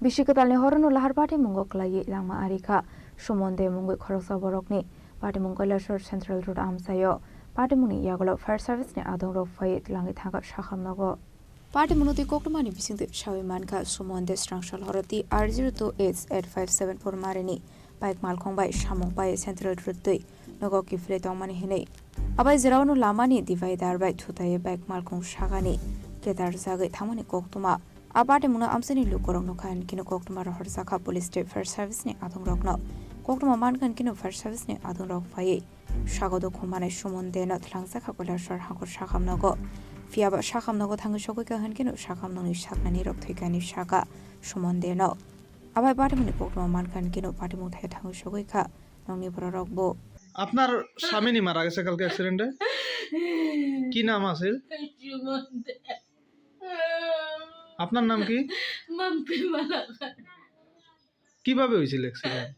Bishikatalni Horono Lahar Party Mungo Klai Lama Arika Shumonde Mungo Khorosa Borokni Party Mungo Lashor Central Road Amsayo पार्टीमुनि यागलो fire सर्भिसनि आदं रक फायै लाङि थांगा साखामनागो पार्टीमुनुति कोक्टमानि बिसिंदे सावे मानखा सुमनदे स्ट्रांगशाल हरति R028857 मारिनि बाइक मालखंबाय सामं बाय सेंट्रल रोड दै नगो किफ्ले तंमानि हिनै आबाय जेरावनो लामानि डिवाइडार बाय थुतायै बाइक मालखं सागानि केदार जागै थांमानि कोक्टमा आबाटे मुना आमसेनि लुकरंनो खान किनो कोक्टमा रहर जाखा पुलिस स्टेट फायर सर्भिसनि आदं रकनो कोक्टमा मानखान किनो फायर सर्भिसनि आदं रक फायै सागदो खुमानाय सुमनदेनो थलांजाखा कलासर हाखर साखामनागो फियाबा साखामनागो थाङो सगैका होनकिनो साखामनांनि साखनानि रबथैकानि सागा सुमनदेनो आबाय पार्टीमुनि कोक्टमा मानखान किनो पार्टीमुं थाय थाङो सगैका नंनि बर रकबो আপনার স্বামী মারা গেছে কালকে অ্যাক্সিডেন্টে কি নাম আছে আপনার নাম কি কিভাবে হয়েছিল অ্যাক্সিডেন্ট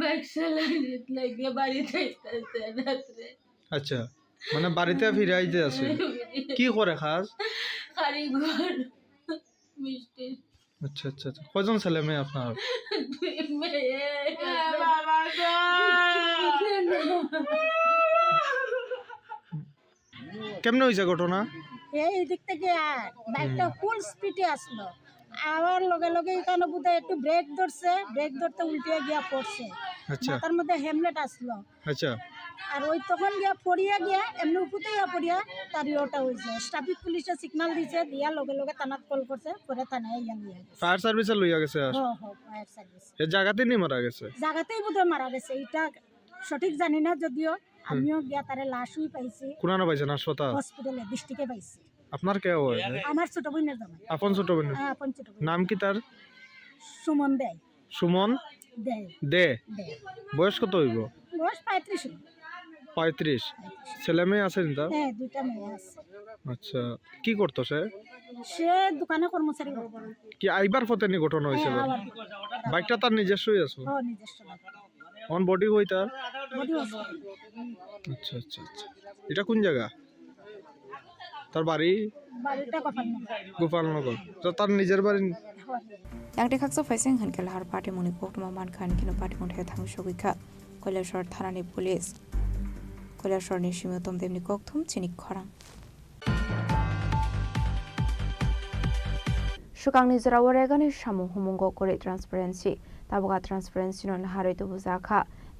বাইক চালাইতে লাগে বাড়িতে রাত্রে আচ্ছা মানে বাড়িতে ফিরে আইতে আছে কি করে খাস কারিগর মিষ্টি আচ্ছা আচ্ছা কয়জন ছেলে মেয়ে আপনার কেমনে হয়েছে ঘটনা এই দিক থেকে বাইকটা ফুল স্পিডে আসলো আবার লগে লগে এখানে বোধহয় একটু ব্রেক ধরতে উল্টে গিয়া পড়ছে মাথার মধ্যে হেলমেট আসলো আচ্ছা আর ওই তখন গিয়া পড়িয়া গিয়া এমনি উপরে পড়িয়া তার ইয়েটা হয়েছে ট্রাফিক পুলিশে সিগন্যাল দিছে দিয়া লগে লগে থানাত কল করছে পরে থানায় গিয়া নিয়ে গেছে ফায়ার সার্ভিসে লইয়া গেছে ফায়ার সার্ভিস এই জায়গাতেই নি মারা গেছে জায়গাতেই বোধহয় মারা গেছে এটা সঠিক জানি না যদিও আমিও গিয়া তারে লাশই পাইছি কোনানো পাইছেন হাসপাতাল হসপিটালে ডিস্ট্রিক্টে পাইছি আপনার কে হয় আমার ছোট বোনের জামাই আপন ছোট বোন হ্যাঁ আপন ছোট বোন নাম কি তার সুমন দে সুমন দে বয়স কত হইব বয়স 35 ছেলে মেয়ে আছে না হ্যাঁ দুইটা মেয়ে আছে আচ্ছা কি করতো সে দোকানে কর্মচারী কি আইবার পথে নি ঘটনা হয়েছিল বাইকটা তার নিজস্বই আছে নিজস্ব অন বডি হই তার বডি আছে আচ্ছা আচ্ছা আচ্ছা এটা কোন জায়গা তার বাড়িটা গোপালনগর তো তার নিজের বাড়ি 양대 각서 발생 한kel 할 파티문이 꼭도마 만칸 기노 파티문 해 당 소기카 콜레셔 타나니 폴리스 콜레셔 니시며 톰데미 꼭톰 치니 커랑 수강니 저라워레가니 사무 후문고 고레 트랜스퍼런시 다보가 트랜스퍼런시는 하루도 부자카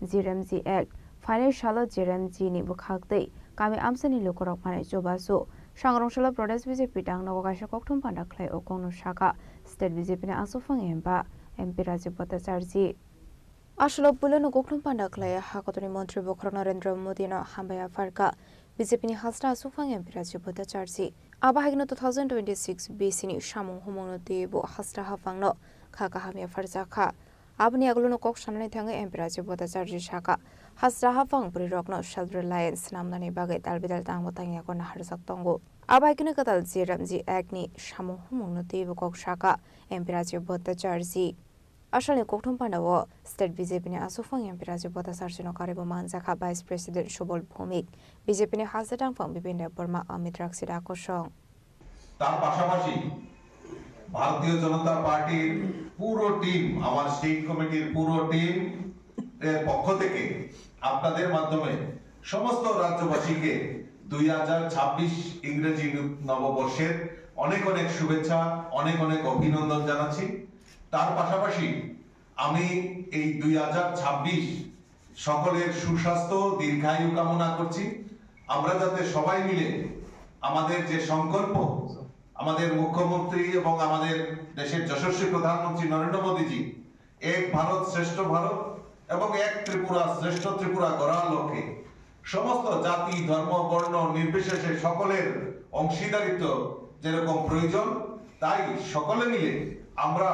GRMG 액 파이낸셜 GRMG니 부카크데 까미 암선이 로코럭 파네 조바소 상롱셜 프로데스 비제피 당 너가셔 꼭톰 판다 클레 오공노 샤가 스테트 비제피네 아소팡 엠바 MP রাজ্যপত চার্জি আসলে বুলনো গোখলম পান্ডা ক্লায় হাকতনি মন্ত্রী বখর নরেন্দ্র মোদী ন হামবায়া ফারকা বিজেপিনি হাসরা সুফাং এমপি রাজ্যপত চার্জি আবাহাগিন 2026 বিসিনি সামং হুমংনো দেবো হাসরা হাফাংনো খাকা হামিয়া ফারজাখা abni agluno kok shamnai thanga MP রাজ্যপত চার্জি শাখা হাসরা হাফাং পুরি রকনো সেলফ রিলায়েন্স নামনানি বাগে তালবিদাল তাংবো তাংয়া কোন হারজাক তঙ্গো আবাইকিনো কাতাল জিরামজি একনি সামং হুমংনো দেবো কক শাখা MP রাজ্যপত চার্জি আসলে কোকঠম পান্ডাও স্টেট বিজেপিনি আসুফাং এমপি রাজ্যপত চার্জিনো কারিবো মানজাখা ভাইস প্রেসিডেন্ট সুবল ভৌমিক বিজেপিনি হাজারাংফাং বিপিন দেববর্মা অমিত রাক্সির আকর্ষণ তার পাশাপাশি ভারতীয় জনতা পার্টির পুরো টিম আমার স্টেট কমিটির পুরো টিম এর পক্ষ থেকে আপনাদের মাধ্যমে সমস্ত রাজ্যবাসীকে 2026 ইংরেজি নববর্ষের অনেক অনেক শুভেচ্ছা অনেক অনেক অভিনন্দন জানাচ্ছি তার পাশাপাশি আমি এই 2026 সকলের সুস্বাস্থ্য দীর্ঘায়ু কামনা করছি আমরা যাতে সবাই মিলে আমাদের যে সংকল্প আমাদের মুখ্যমন্ত্রী এবং আমাদের দেশের যশস্বী প্রধানমন্ত্রী নরেন্দ্র মোদীজি এক ভারত শ্রেষ্ঠ ভারত এবং এক ত্রিপুরা শ্রেষ্ঠ ত্রিপুরা গড়ার লক্ষ্যে সমস্ত জাতি ধর্ম বর্ণ নির্বিশেষে সকলের অংশীদারিত্ব যেরকম প্রয়োজন তাই সকলে মিলে আমরা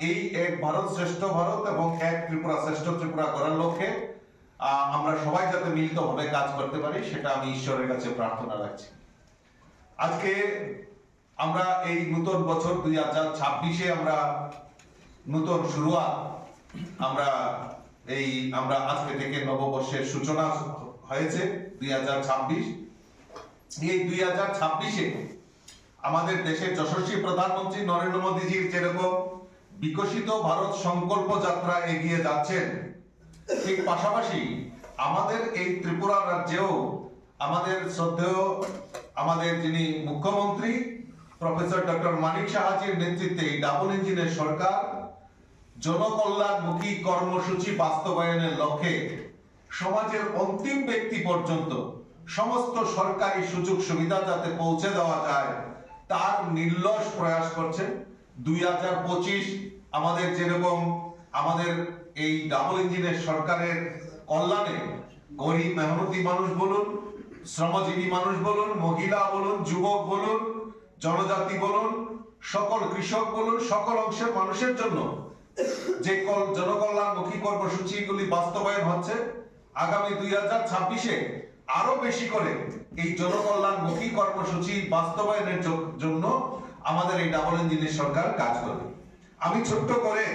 এই এক ভারত শ্রেষ্ঠ ভারত এবং এক ত্রিপুরা শ্রেষ্ঠ ত্রিপুরা করার লক্ষ্যে আমরা সবাই যাতে মিলিতভাবে কাজ করতে পারি সেটা আমি ঈশ্বরের কাছে প্রার্থনা রাখছি আজকে আমরা এই নতুন বছর 2026 এ আমরা নতুন শুরুয়াত আমরা আজকে থেকে নববর্ষের সূচনা হয়েছে 2026 এই 2026 এ আমাদের দেশের যশস্বী প্রধানমন্ত্রী নরেন্দ্র মোদীজির যেরকম বিকশিত ভারত সংকল্প যাত্রা এগিয়ে যাচ্ছেন ঠিক পাশাপাশি আমাদের এই ত্রিপুরা রাজ্যেও আমাদের শ্রদ্ধেয় আমাদের যিনি মুখ্যমন্ত্রী প্রফেসর ডক্টর মানিক সাহাজির নেতৃত্বে এই ডাবল ইঞ্জিনের সরকার জনকল্যাণমুখী কর্মসূচি বাস্তবায়নের লক্ষ্যে সমাজের অন্তিম ব্যক্তি পর্যন্ত সমস্ত সরকারি সুযোগ সুবিধা যাতে পৌঁছে দেওয়া যায় তার নির্লস প্রয়াস করছে। 2025 আমাদের যেরকম আমাদের এই ডাবল ইঞ্জিনের সরকারের কল্যাণে গরিব মেহনতি মানুষ বলুন, শ্রমজীবী মানুষ বলুন, মহিলা বলুন, যুবক বলুন, জনজাতি বলুন, সকল কৃষক বলুন, সকল অংশের মানুষের জন্য যে জনকল্যাণমুখী কর্মসূচিগুলি বাস্তবায়ন হচ্ছে, আগামী 2026-এ আরো বেশি করে এই জনকল্যাণমুখী কর্মসূচি বাস্তবায়নের জন্য আমাদের এই ডাবল ইঞ্জিনের সরকার কাজ করবে। আমি ছোট্ট করে,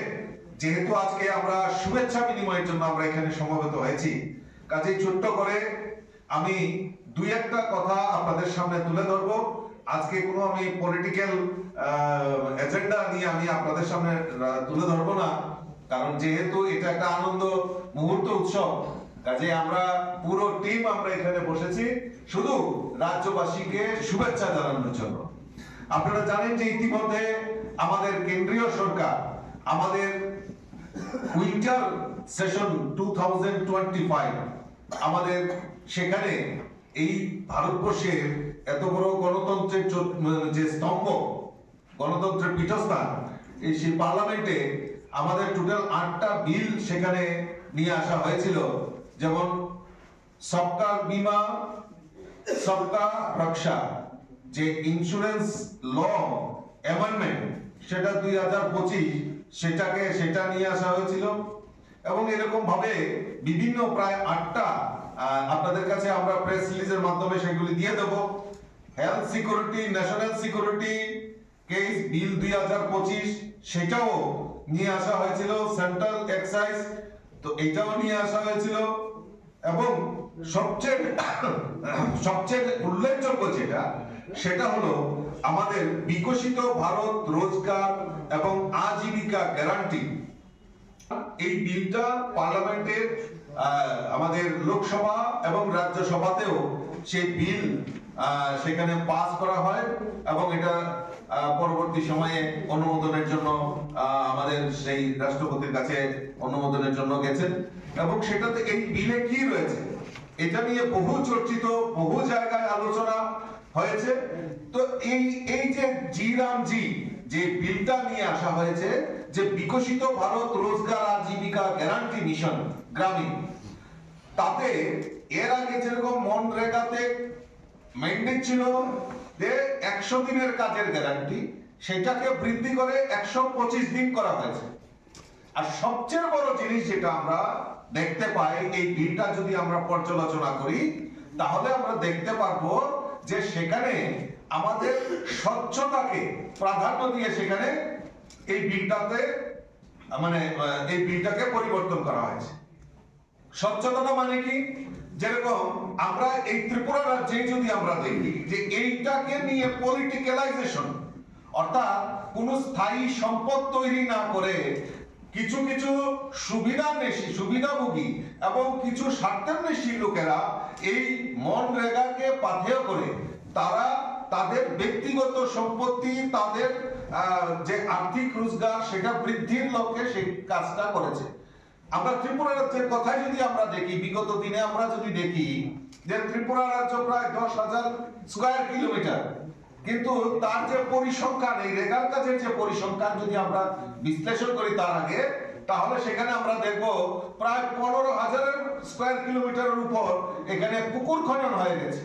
যেহেতু আজকে আমরা শুভেচ্ছা বিনিময়ের জন্য আমরা এখানে সমবেত হয়েছি, কাজেই ছোট্ট করে আমি দুই একটা কথা আপনাদের সামনে তুলে ধরবো। আজকে কোনো আমি পলিটিক্যাল এজেন্ডা নিয়ে আমি আপনাদের সামনে তুলে ধরবো না, কারণ যেহেতু এটা একটা আনন্দ মুহূর্ত উৎসব, কাজে আমরা পুরো টিম আমরা এখানে বসেছি শুধু রাজ্যবাসীকে শুভেচ্ছা জানানোর জন্য। আপনারা জানেন যে ইতিমধ্যে আমাদের কেন্দ্রীয় সরকার আমাদের উইন্টার সেশন 2025 আমাদের সেখানে এই ভারতবর্ষের এত বড় গণতন্ত্রের যে স্তম্ভ, গণতন্ত্রের পীঠস্থান, এই সেই পার্লামেন্টে আমাদের টোটাল 8টা বিল সেখানে নিয়ে আসা হয়েছিল। যেমন সবকা বিমা সবকা রক্ষা, যে ইন্স্যুরেন্স ল অ্যামেন্ডমেন্ট, সেটা 2025 সেটা নিয়ে আসা হয়েছিল। এবং এরকম ভাবে বিভিন্ন প্রায় 8টা আপনাদের কাছে আমরা প্রেস রিলিজের মাধ্যমে সেগুলি দিয়ে দেব। Health security, national security case bill 2025 সেটাও নিয়ে আসা হয়েছিল। সেন্ট্রাল এক্সাইজ, তো এটাও নিয়ে আসা হয়েছিল। এবং সবচেয়ে উল্লেখযোগ্য সেটা হলো আমাদের বিকশিত ভারত রোজগার এবং আজীবিকা গ্যারান্টি। এই বিলটা পার্লামেন্টের আমাদের লোকসভা এবং রাজ্যসভাতেও সেই বিল সেখানে পাস করা হয় এবং এটা পরবর্তী সময়ে অনুমোদনের জন্য আমাদের সেই রাষ্ট্রপতির কাছে অনুমোদনের জন্য গেছেন। এবং সেটাতে এই বিলে কি রয়েছে এটা নিয়ে বহু চর্চিত, বহু জায়গায় আলোচনা হয়েছে। তো এই যে জি যে বিলটা নিয়ে আসা হয়েছে, যে বিকশিত ভারত রোজগার আজীবিকা গ্যারান্টি মিশন গ্রামীণ, তাতে এর আগে যেরকম মনরেগাতে ম্যান্ডেট ছিল যে 100 দিনের কাজের গ্যারান্টি, সেটাকে বৃদ্ধি করে 125 দিন করা হয়েছে। আর সবচেয়ে বড় জিনিস যেটা আমরা দেখতে পাই, এই বিলটা যদি আমরা পর্যালোচনা করি তাহলে আমরা দেখতে পারবো যে সেখানে আমাদের স্বচ্ছতাকে প্রাধান্য দিয়ে সেখানে এই বিলটাতে এই বিলটাকে পরিবর্তন করা হয়েছে। স্বচ্ছতা মানে কি? যেরকম আমরা এই ত্রিপুরা রাজ্যে যদি আমরা দেখি যে এইটাকে নিয়ে পলিটিক্যালাইজেশন, অর্থাৎ কোন স্থায়ী সম্পদ তৈরি না করে কিছু কিছু সুবিধাভোগী এবং কিছু স্বার্থান্বেষী লোকেরা এই মনরেগাকে পাথেয় করে তারা তাদের ব্যক্তিগত সম্পত্তি, তাদের যে আর্থিক রোজগার সেটা বৃদ্ধির লক্ষ্যে সেই কাজটা করেছে। আমরা ত্রিপুরা রাজ্যের কথাই যদি আমরা দেখি, বিগত দিনে আমরা যদি দেখি যে ত্রিপুরা রাজ্য প্রায় 10,000 স্কয়ার কিলোমিটার, কিন্তু তার যে পরিসংখ্যান, এই রেগার কাজের যে পরিসংখ্যান যদি আমরা বিশ্লেষণ করি তার আগে, তাহলে সেখানে আমরা দেখব প্রায় 15,000 স্কয়ার কিলোমিটারের উপর এখানে পুকুর খনন হয়ে গেছে।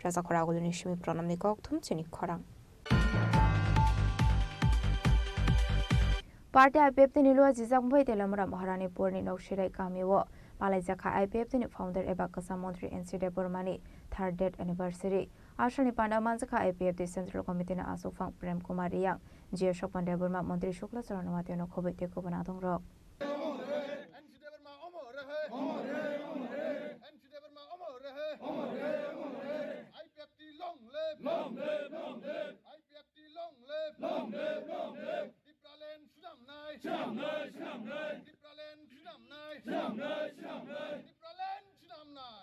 Khorang Shimi Pranamni Kokthum Chini Khorang Party IPF the Nilua Zizang Boy de Lamra Maharani Purni Nokshirai Kamiwo Palazaka IPF the founder Ebakasa Montri NCD Burmani 3rd date anniversary Ashani Panda Manzaka IPF the Central Committee na Asufang Prem Kumar Yang Jio Shopande Burma Montri Shukla Saranamati no Kobite Kubanatong Rock Long live, long live, IPFT long live, long live, long live, Dipralen Shram Nai, Dipralen Shram Nai, Dipralen Shram Nai,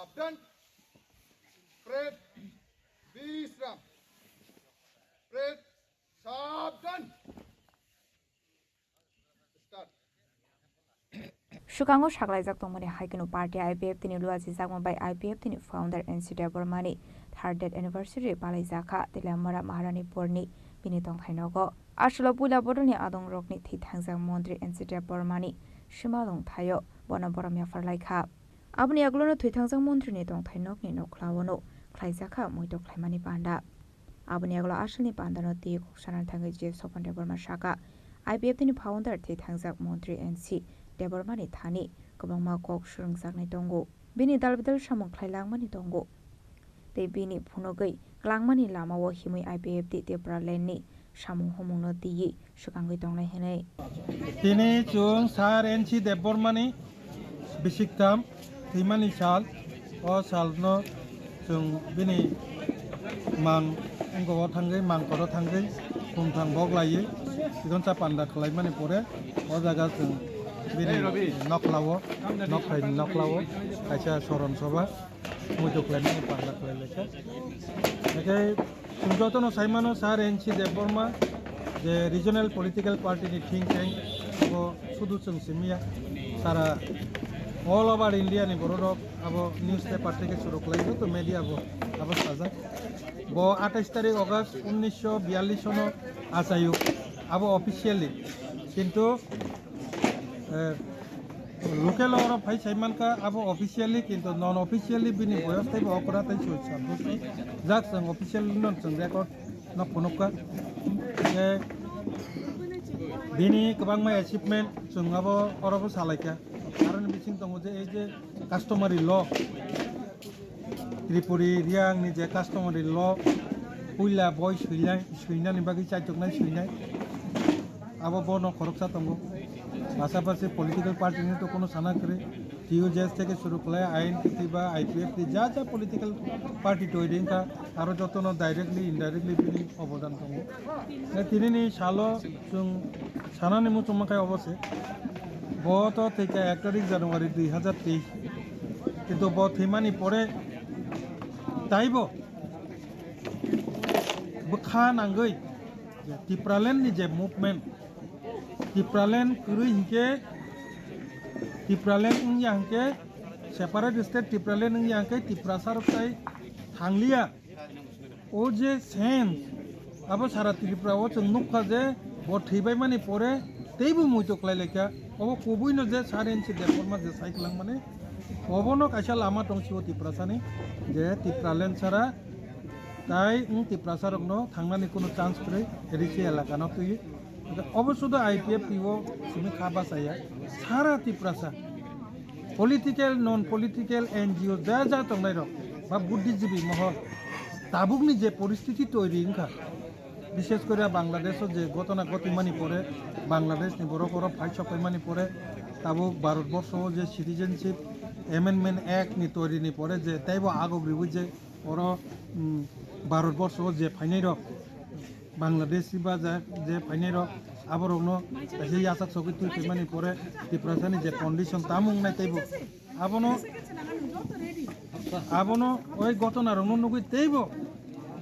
সাবধান prayed বিশ্রাম prayed সাবধান start Shukango Shaklajak Tomoni Haikino Party IPF Tini Luazi Zagmbai IPF Tini founder NCD Bormani 3rd anniversary Palai Zaka Tilamara Maharani Porni Bini Tongthainogo Ashlo Pula Bodoni Adong Rokni Thithangzang Montri NCD Bormani Shimalong Thayo Bona Boromia Farlaikha Abni Aglono Thithangzang Montri ni Tongthainok ni Noklawono Klaizaka Moito Klaimani Panda Abni Aglo Ashni Pandano Ti Koksanan Thangai Je Sopande Borma Shaka IPF Tini founder Thithangzang Montri NC Debormani Thani Kobangma Kok Shurungzakni Tongo Bini Dalbidal Shamong Klailangmani Tongo Te Bini Phunogei Klangmani Lama Wo Himui IPF Ti Tripura Lenni Shamong Homongno Tiyi Shukangoi Tonglai Henei Tini Chung Sar NC Debormani Bisiktam Timani Sal O Salno Chung Bini Mang Enggo Thangai Mang Koro Thangai Tumthang Boglai Idon Chapanda Klaimani Pore O Jaga Chung Bini Noklawo Noklawo Kaisa Soron Soba Mujo Klaimani Panda Klaileka Ekai Sumjotono Saimano Sar NC Deborma The Regional Political Party ni Think Tank Abo Sudu Chung Simia Sara all over India ni Borodok Abo newspaper থেকে শুরু করাইলো তো media abo সাজা bo 28 তারিখ August 1942 সন আসায়ু abo officially কিন্তু local or ভাই সাইমানকা abo officially কিন্তু নন officially বিনি বয়সতাই অপরাধই চলছে বুঝছি যাক जों অফিশিয়ালি নন जों রেকর্ড ন ফনুকা যে বিনি गोबां অ্যাচিভমেন্ট जों abo অরবো সালাইকা কারণ বিচিং দङ যে এই যে কাস্টমারি ল ত্রিপুরি রিয়াং नि যে কাস্টমারি ল পুইলা বয় সুইনানি বাকি চাইতকনাই সুইনাই আবো বন খরকসা দङ পাশাপাশি পলিটিক্যাল পার্টি নিয়ে তো কোনো সানা করে টিউজেস থেকে শুরু করে আইএনপিটি বা আইপিএফটি যা যা পলিটিক্যাল পার্টি তৈরি কা আরো যতন ডাইরেক্টলি ইনডাইরেক্টলি বিনি অবদান দङ তিনি সালো जों সানানি মুচমাকায় অবশ্যই বত থেকে 1 তারিখ জানুয়ারি 2023 কিন্তু বত হিমানি পরে তাইব বখা নাঙ্গই ত্রিপুরাল্যান্ড নি যে মুভমেন্ট ত্রিপুরাল্যান্ড কুরুই হিকে ত্রিপুরাল্যান্ড ইংয়াংকে সেপারেট স্টেট ত্রিপুরাল্যান্ড ইংয়াংকে ত্রিপুরা সারকতাই থাংলিয়া ও যে সেন্স আবো সারা ত্রিপুরা ও जों नुखा जे ब थैबाय माने परे तैबो मुइतो क्लाइलेका अब कबुइनो जे सारेनसि देबरमा जे साइक्लां माने अबनो काइसा लामा दंसिओ टिप्रासानि जे टिप्रालेन सारा ताई टिप्रासारकनो थांनानै कोनो चान्स फ्रै एरिसि एलाकानो तुइ अबसुद आईपीएफ पिओ सिमी खाबासाया सारा टिप्रासा पलिटिकल नन पलिटिकल एनजीओ जा जा दंनाय र बा बुद्धिजीवी महल ताबुकनि जे परिस्थिति तৈরি इनका বিশেষ করে বাংলাদেশত যে ঘটনা গতিমানি পরে বাংলাদেশনি বড় ফাইট সপাইমানি পরে তাবুক ভারতবর্ষ যে সিটিজেনশিপ এমেন্ডমেন্ট অ্যাক্ট নি তৈরি নি পরে যে তাইব আগগ্রিব যে ওর ভারতবর্ষ যে ফাইনাই রক বাংলাদেশি বা যে ফাইনাই রক আবরগ্ন সেই আসাক সকি তুই ফেমানি পরে ত্রিপুরাসানি যে কন্ডিশন তামুং নাই তাইব আবনো ওই ঘটনার অনুনগুই তাইব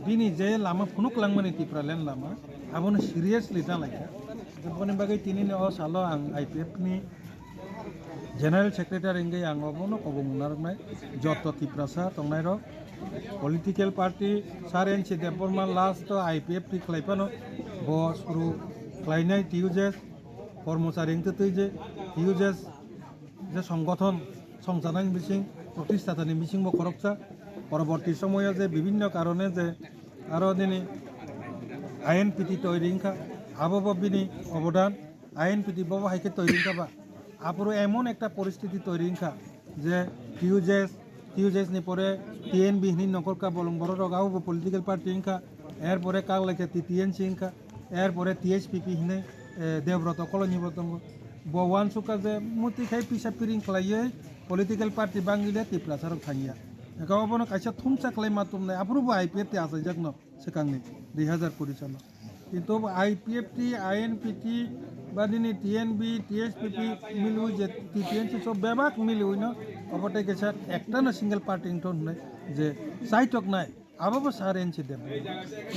बिनी जे लामा फुनुक लांगमानि टिप्रालेन लामा आबोनो सिरियासलि दालायखा जोबोनि बागै तिनिनि अ सालो आं आईपीएफ नि जनरल सेक्रेटारि इंगै आं अबोनो कबुंनारनाय जत टिप्रासा तंनाय र पलिटिकल पार्टी सारेनसि देबरमा लास्ट आईपीएफ ति क्लाइपानो ब सुरु क्लाइनाय टिउजेस कर्मचारि इंगतै जे टिउजेस जे संगठन संजानाय मिसिं प्रतिष्ठातानि मिसिं ब खरकसा পরবর্তী সময়ে যে বিভিন্ন কারণে যে আরো দিনে আইএনপিটি তৈরি ইনকা আবব বিনি অবদান আইএনপিটি বাবা হাইকে তৈরি ইনকা বা আপুরো এমন একটা পরিস্থিতি তৈরি ইনকা যে টিউজেস নি পরে টিএনবি হিনি নকলকা বলং বড় রগাও পলিটিক্যাল পার্টি ইনকা এরপরে কাল লেখে টিএনসি ইনকা এরপরে টিএসপিপি হিনে দেবব্রত কলোনি বতঙ্গ বওয়ান সুকা যে মুতি খাই পিসা পিরিং খলাইয়ে পলিটিক্যাল পার্টি বাঙ্গিলে টিপ্রাসারক থাঙ্গিয়া गावबोनो कायसा थुमसा क्लाइमा तुमनाय आपुरुबो आईपीएफ ति आसाय जागनो सेकांनि 2020 सालाव किन्तु आईपीएफ ति आईएनपीटी बादिनि टीएनबी टीएसपीपी मिलु जे टीएनसी सब बेबाक मिलुइनो অপরটাই গেছে একটা না সিঙ্গেল পার্টি ইন্টন নাই যে সাইটক নাই আবাবো সার এনছি দেব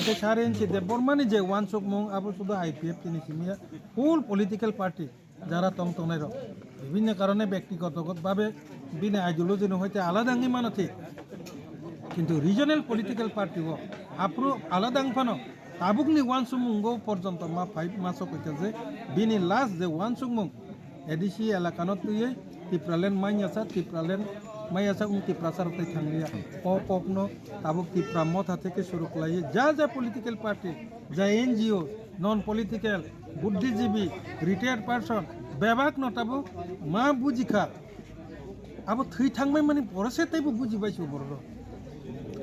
এটা সার এনছি দেব বর্মানি যে ওয়ান চক মং আবো শুধু আইপিএফ তিনি সিমিয়া ফুল পলিটিক্যাল পার্টি যারা টং টংনাই রক বিভিন্ন কারণে ব্যক্তিগতভাবে বিনা আইডিওলজি হইতে আলাদা আঙ্গি মানো ঠিক কিন্তু রিজনাল পলিটিক্যাল পার্টি ও আপ্রো আলাদা আংফানো তাবুকনি ওয়ান সুমুঙ্গো পর্যন্ত মা 5 মাস কইতে যে বিনি লাস্ট যে ওয়ান সুমুং এডিসি এলাকানত তুই টিপ্রালেন মাইয়াসা টিপ্রালেন মাইয়াসা টিপ্রাসার তাই থাঙ্গিয়া পপনো তাবুক টিপ্রা মথা থেকে শুরু করাই যা যা পলিটিক্যাল পার্টি যা এনজিও নন পলিটিক্যাল বুদ্ধিজীবী রিটায়ার্ড পার্সন বেবাক নটাবো মা বুঝিখা আবো থৈ থাংবাই মানে পড়েছে তাইবো বুঝিবাইছো বড়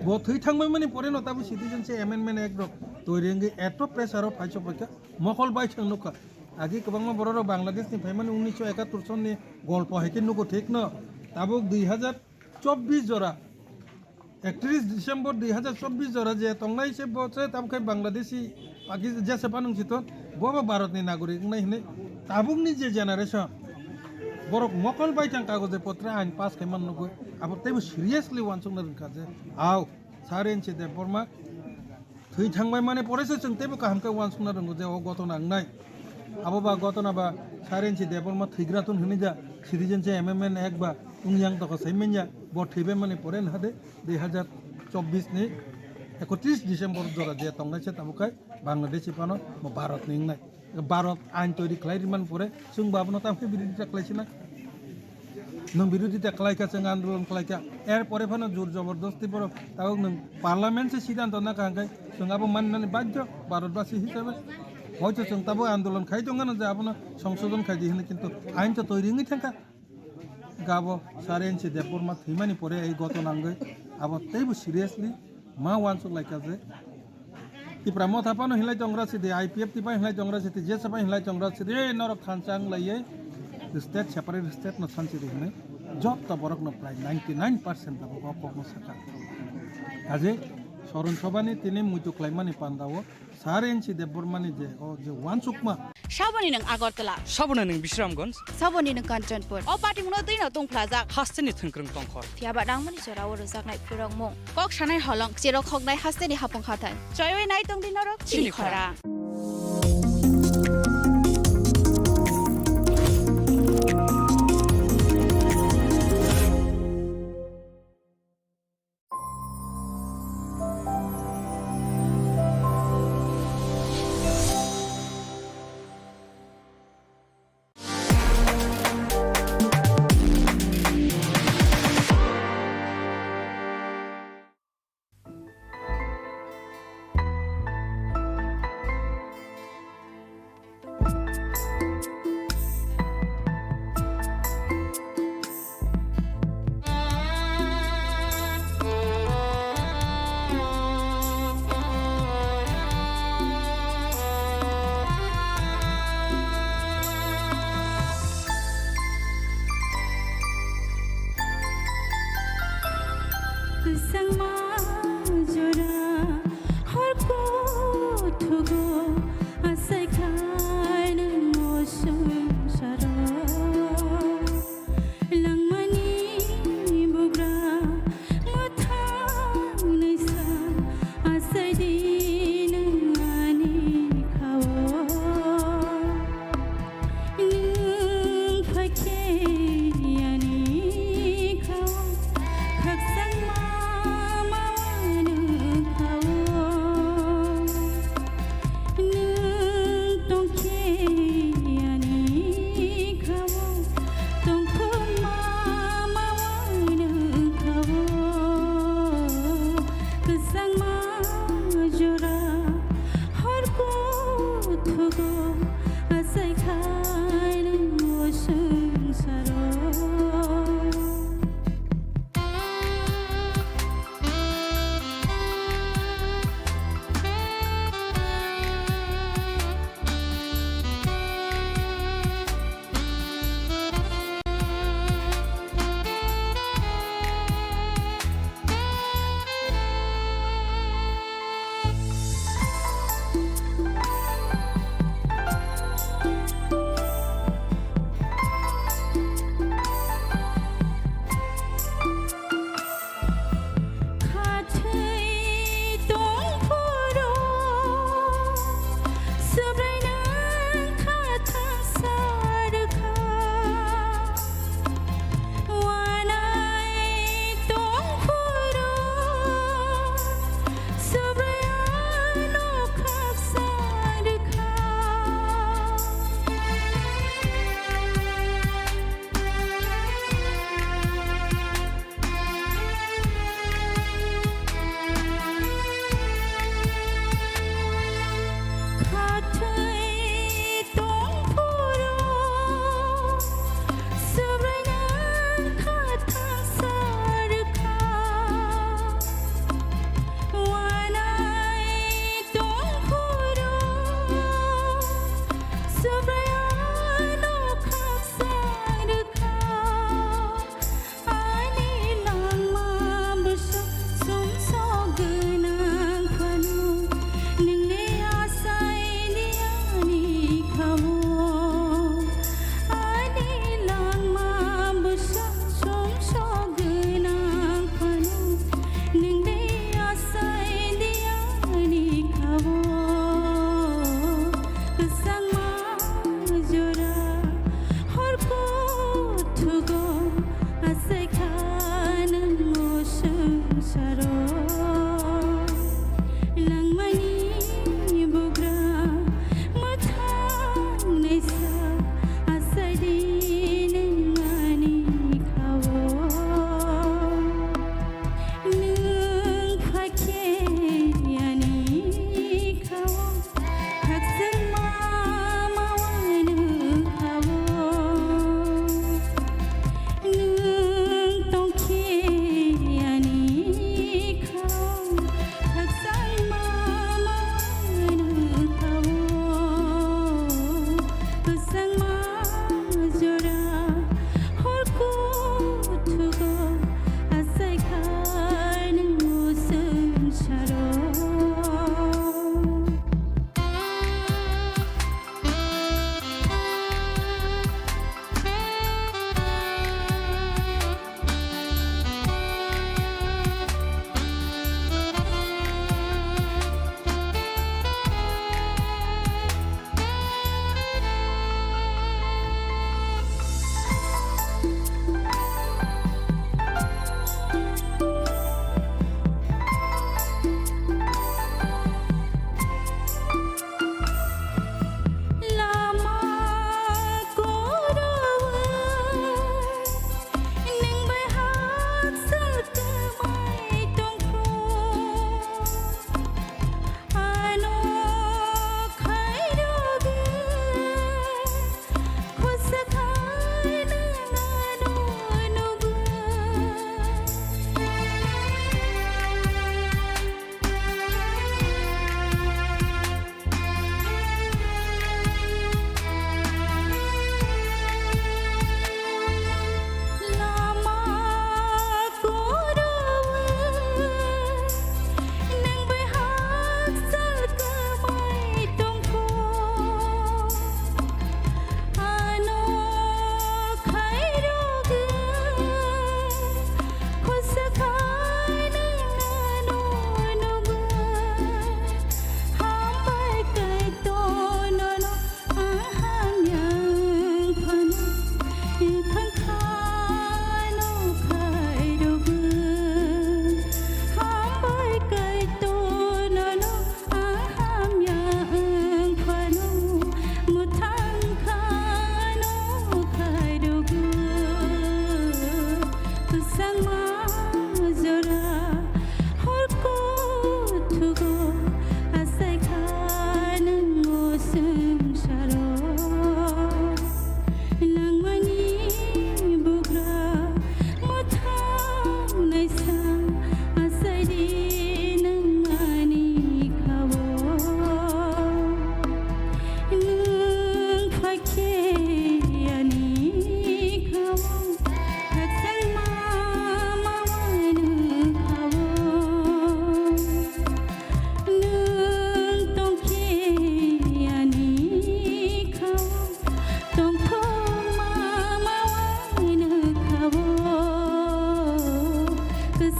ব থৈ থাংবাই মানে পড়ে নটাবো সিটিজেনশিপ অ্যামেন্ডমেন্ট এক রক তৈরি এত প্রেসারও ফাইছো পয়সা মকল বাই থাংনুকা আগে গোबां बर'र बांग्लादेशनिफ्राय माने 1971 सननि गल्प हायके नुगो ठीक न ताबुक 2024 जरा 31 डिसेम्बर 2024 जरा जे तंगनाय से बसे ताबुक बांग्लादेशी पाकिस्तान जेसे पानुंसित बबा भारतनि नागरिक नायने ताबुकनि जे जेनारेशन बरक मकल बायथां कागजे पत्र आइन पास खायमान नुगो आबो तेबो सिरियासलि वानसंनो रोंखा जे आव सारेनसे दे बर्मा थै थांबाय माने परेसे जों तेबो काहामखौ वानसंनो रोंगो जे अ गथ नांनाय আবো বা গতনা বা সারেনছি দেবর মা থৈগ্রাতুন হনি যা সিটিজেনশিপ এমএমএন এক বা উংয়াং তক সাইমেন যা ব থৈবে মানে পরেন হাদে 2024 नि 31 ডিসেম্বর জরা যে তংনাইছে তাবুকাই বাংলাদেশি পানো ভারত নিংনাই ভারত আইন তৈরি খাইরিমান পরে जों বাবনো তামকে বিরোধিতা খাইছিনা नों বিরোধিতা খাইকা जों आंदोलन खालायका एर परे फानो जोर जबरदस्ती पर ताव नों पार्लियामेन्ट से सिद्धांत ना कांगाय जों आबो माननानै बाध्य भारतबासी हिसाबै হয়তো जों ताबो आंदोलन खाई दंगानो जे आपनो संशोधन खाई दिहने किन्तु आइन तो तैरि नङै थांका गाबो सारेनसे देबरमा थैमानि परे এই গত নাঙ্গै आबो तैबो सिरियासलि मा वानसो लाइका जे तिप्रा म थापानो हिलाय दंग्रा सिदे आईपीएफ तिपा हिलाय दंग्रा सिदे जे सपा हिलाय दंग्रा सिदे नरक खानचांग लायै स्टेट सेपारेट स्टेट न सानसि दिहने जब त बरक न प्राय 99% ताबो गपनो सका आजे शरण सभानि तिनि मुइतो क्लाइमानि पान्दावो सारेनसि देबरमानि जे ओ जे वानसुकमा साबनि नों आगरतला साबनि नों बिश्रामगंज साबनि नों काञ्चनपुर अ पाटिमुनो दैनाव दंफ्लाजा हास्तेनि थंख्रं तंखर फियाबा दांमनि जराव रोजाकनाय फुरंमु कक सानाय हलं जेराव खगनाय हास्तेनि हापं खाथाय जयवे नाय दंदि नरक चिनि खरा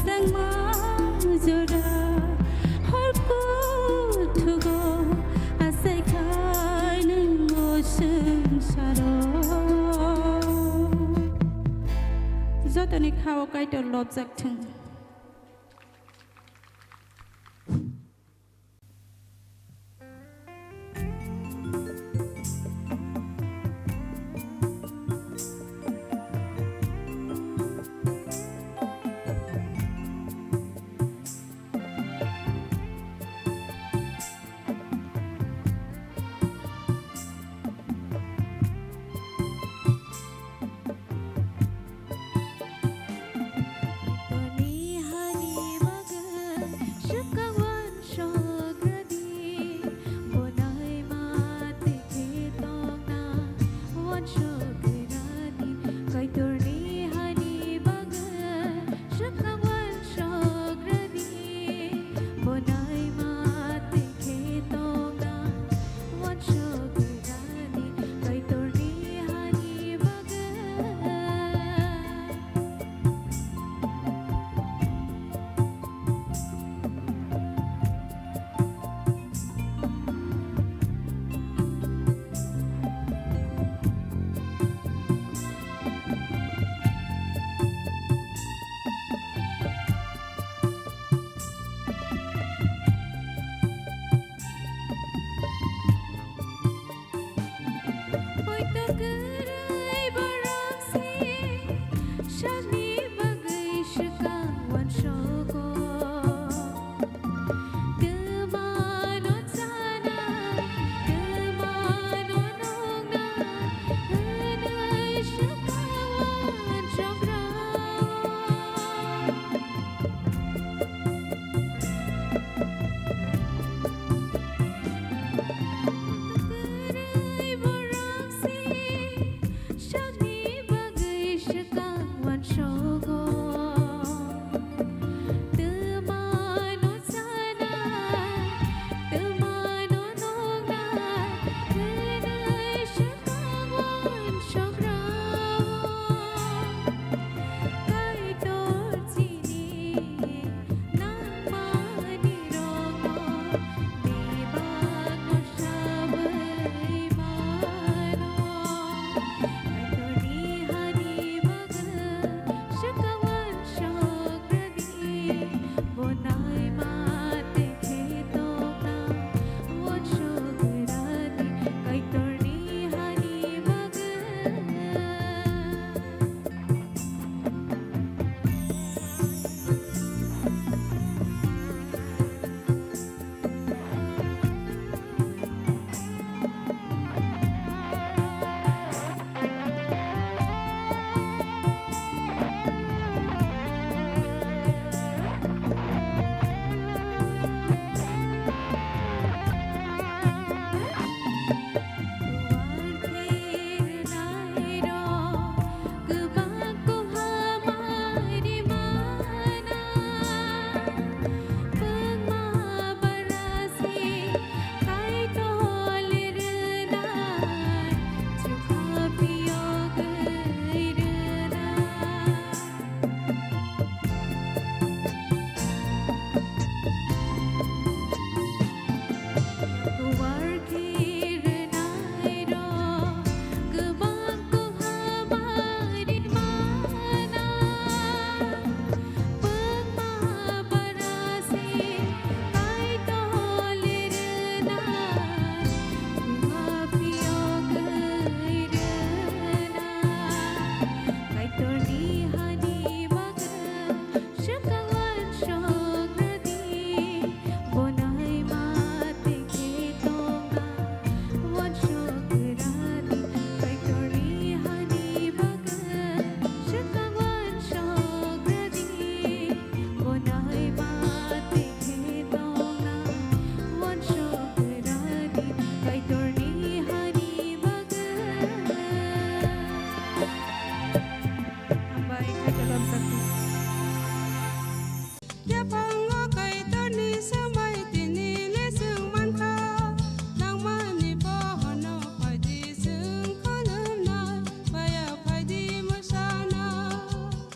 sang majora har ko thugo asai khai nang sangsaro jotoni khao kai to lob jak thung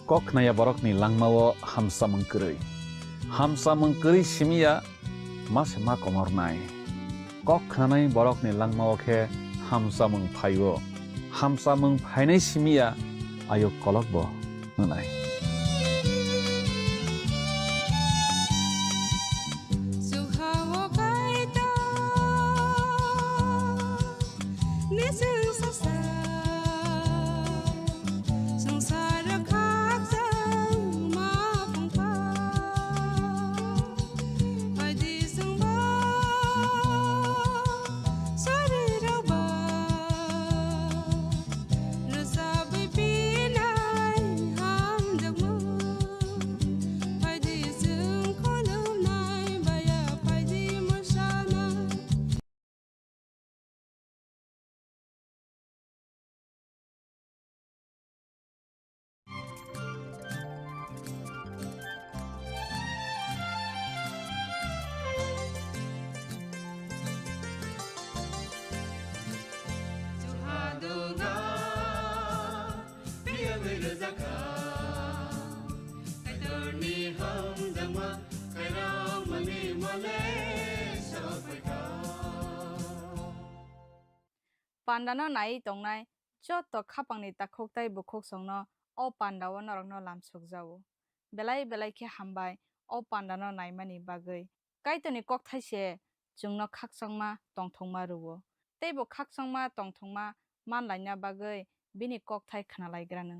kok naya borok ni langmawo hamsa mengkeri simia mas ma komor nai kok nanai borok ni langmawo ke hamsa mengphainai simia ayo kolok bo nai Pandana nai tongnai joto khapangni takhoktai bukhok songno o pandawo norokno lamsuk jawo belai khe hambai o pandano naimani bagui kaitoni kokthaise jungno khaksangma tongthongma ruwo teibo khaksangma tongthongma manlaina bagui bini kokthai khnalaigrano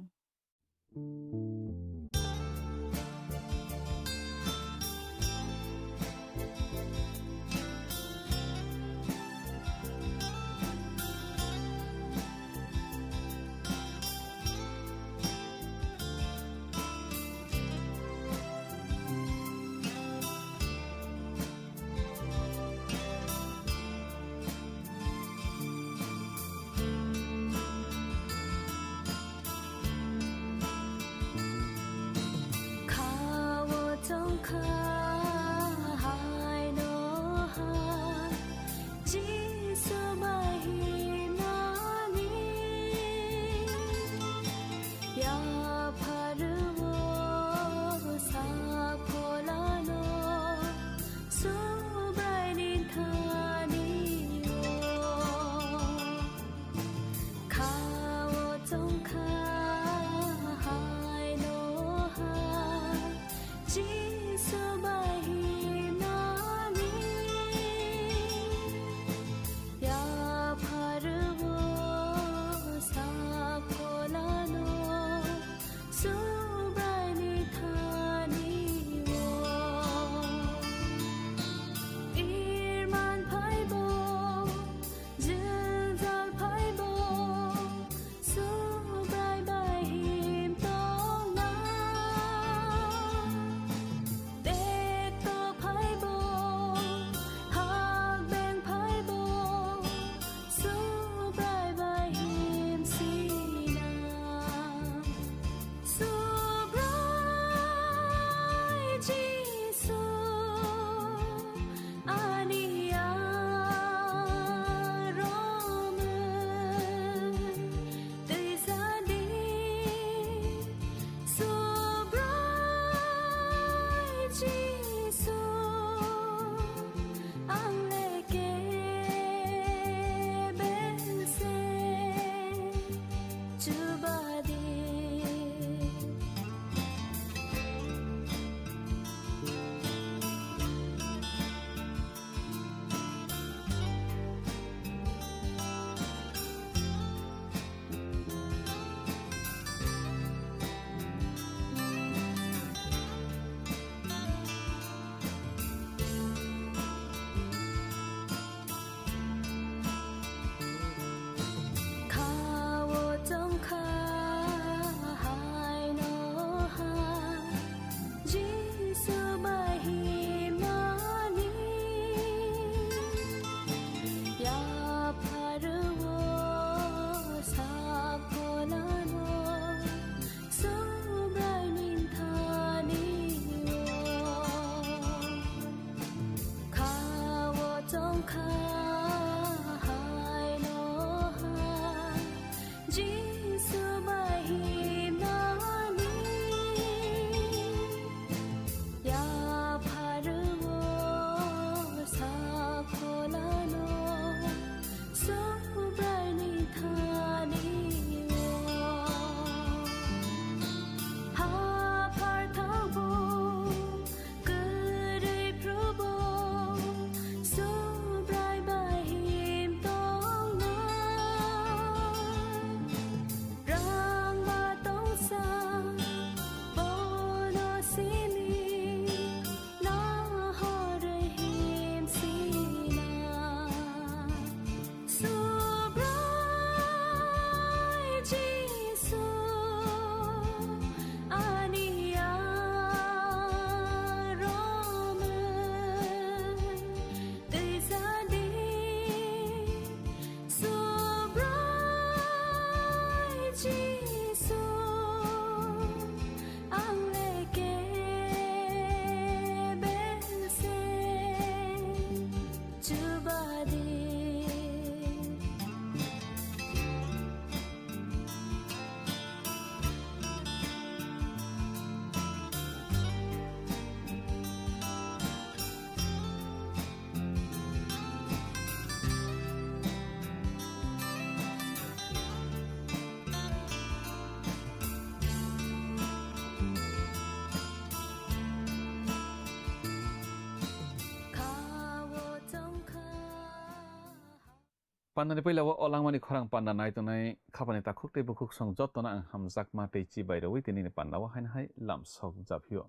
Pandani pailawo olangmani khorang panda nai tonai khapani takhuk te bukhuk song jotona ang hamjak ma tei chi bairawi tini ni pandawo hain hai lamsok japhio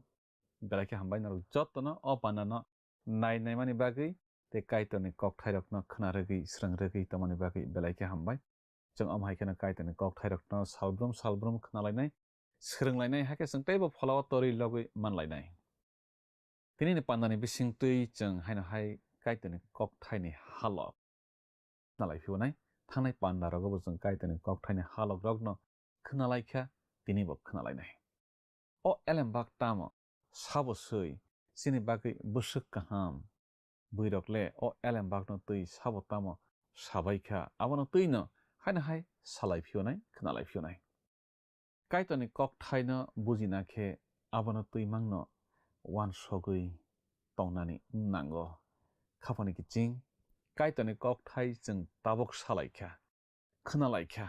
belake hambai narok jotona o pandano nai naimani bagui te kaitoni kok thairokno khna rogui srang rogui tomani bagui belake hambai jong am haikena kaitoni kok thairokno salbrum khnalainai sranglainai hake sing teibo pholawo tori logui manlainai tini ni pandani bising tui jong haina hai kaitoni kok thaini halok nalai phionai thangnai panda rogobo jong kaitoni kok thaini halok rogno khnalaikha tini bo khnalainai o elembak tamo sabo sui sini bagui busuk kaham buirokle o elembakno tui sabo tamo sabaikha abono tuino haina hai salai phionai khnalai phionai kaitoni kok thaino bujina khe abono tui mangno wan sogui tongnani nango khapani kiching kaitoni kok thai jeng tabok salaikha khnalaikha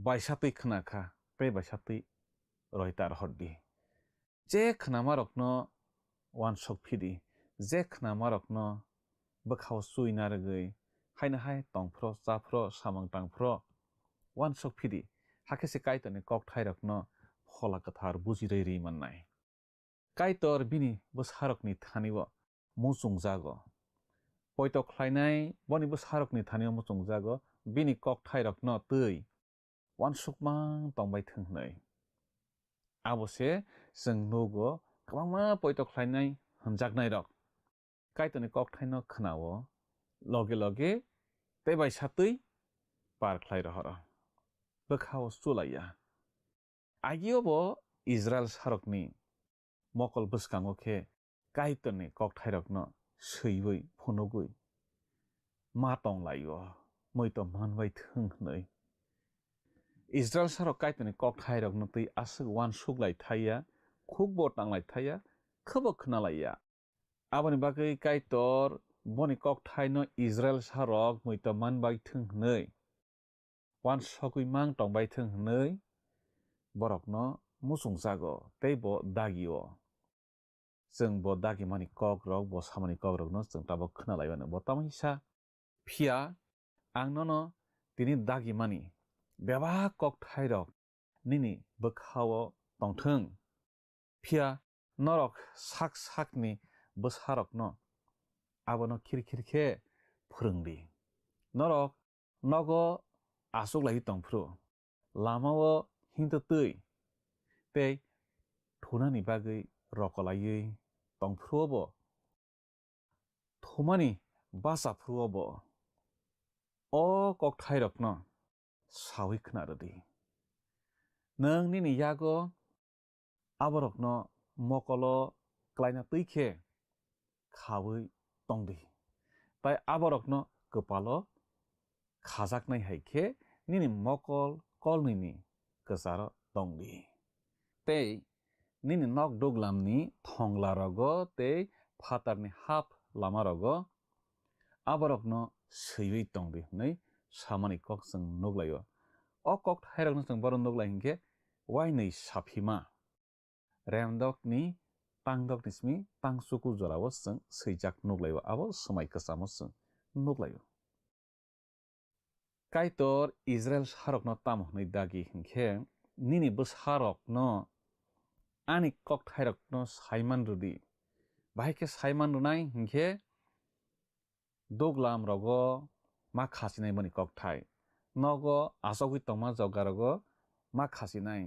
baisatui khnakha tei baisatui roitar hordi je khnamarokno wan sok phidi je khnamarokno bkhao chui nargui haina hai tongphro chafro samang tangphro wan sok phidi hakese kaitoni kok thairokno phola kathar bujirei ri mannai kaitor bini bwsarokni thaniwo muchungjago poito khlainai boni bwsarokni thaniwo muchungjago bini kok thairokno tui wansukmang tongbai thwngnai abose jeng nugo kwbangma poito khlainai hwnjaknai rok kaitoni kok thaino khnao loge loge tebai satui par khlai rohoro bkhao chulaiya agiobo Israel sarokni mokol bwskango khe kaitoni kok thairokno seiwui phunugui ma tonglaio muito manbai thwngnai Israel sarok kaitoni kok thairokno tui asuk wan suklai thaiya khukbo tanglai thaiya khobo khnalaiya aboni bagui kaitor boni kok thaino Israel sarok muito manbai thwngnai wan sogui mang tongbai thwngnai borokno muchungjago tei bo dagio jeng bo dagi mani kok rok bo samani kok rokno jeng tabo khnalaibano bo tamisa phia angnono tini dagi mani beba kok thairok nini bkhao tongthung phia norok sak sakni bwsarokno abono khirkhir khe phurungdi norok nogo achuklai tongphru lamao hingtutui tei thunani bagui rokolaiui tongphruobo thumani bachaphuobo o kok thairokno sawi khnarodi nang nini yago aborokno mokolo klaina tuikhe khawi tongdi tai aborokno kwpalo khajaknai haikhe nini mokol kolnini kwcharo tongdi tei nini nok duglamni thonglarogo tei phatarni hap lamarogo aborokno seiwi tongdi hnai samani kok jeng nuglaio o kok thairokno jeng boro nuglai hinkhe wainui saphima remdokni tangdokni simi tangsuku jorao jeng seijak nuglaio abo swmai kwchamo jeng nuglaio kaitor Israel sarokno tamo hnai dagi hinkhe nini bwsarokno ani kok thairokno saiman rudi bahai saiman runai hinkhe duglam rogo ma khasinai boni kok thai nogo achogui tongma jogarogo ma khasinai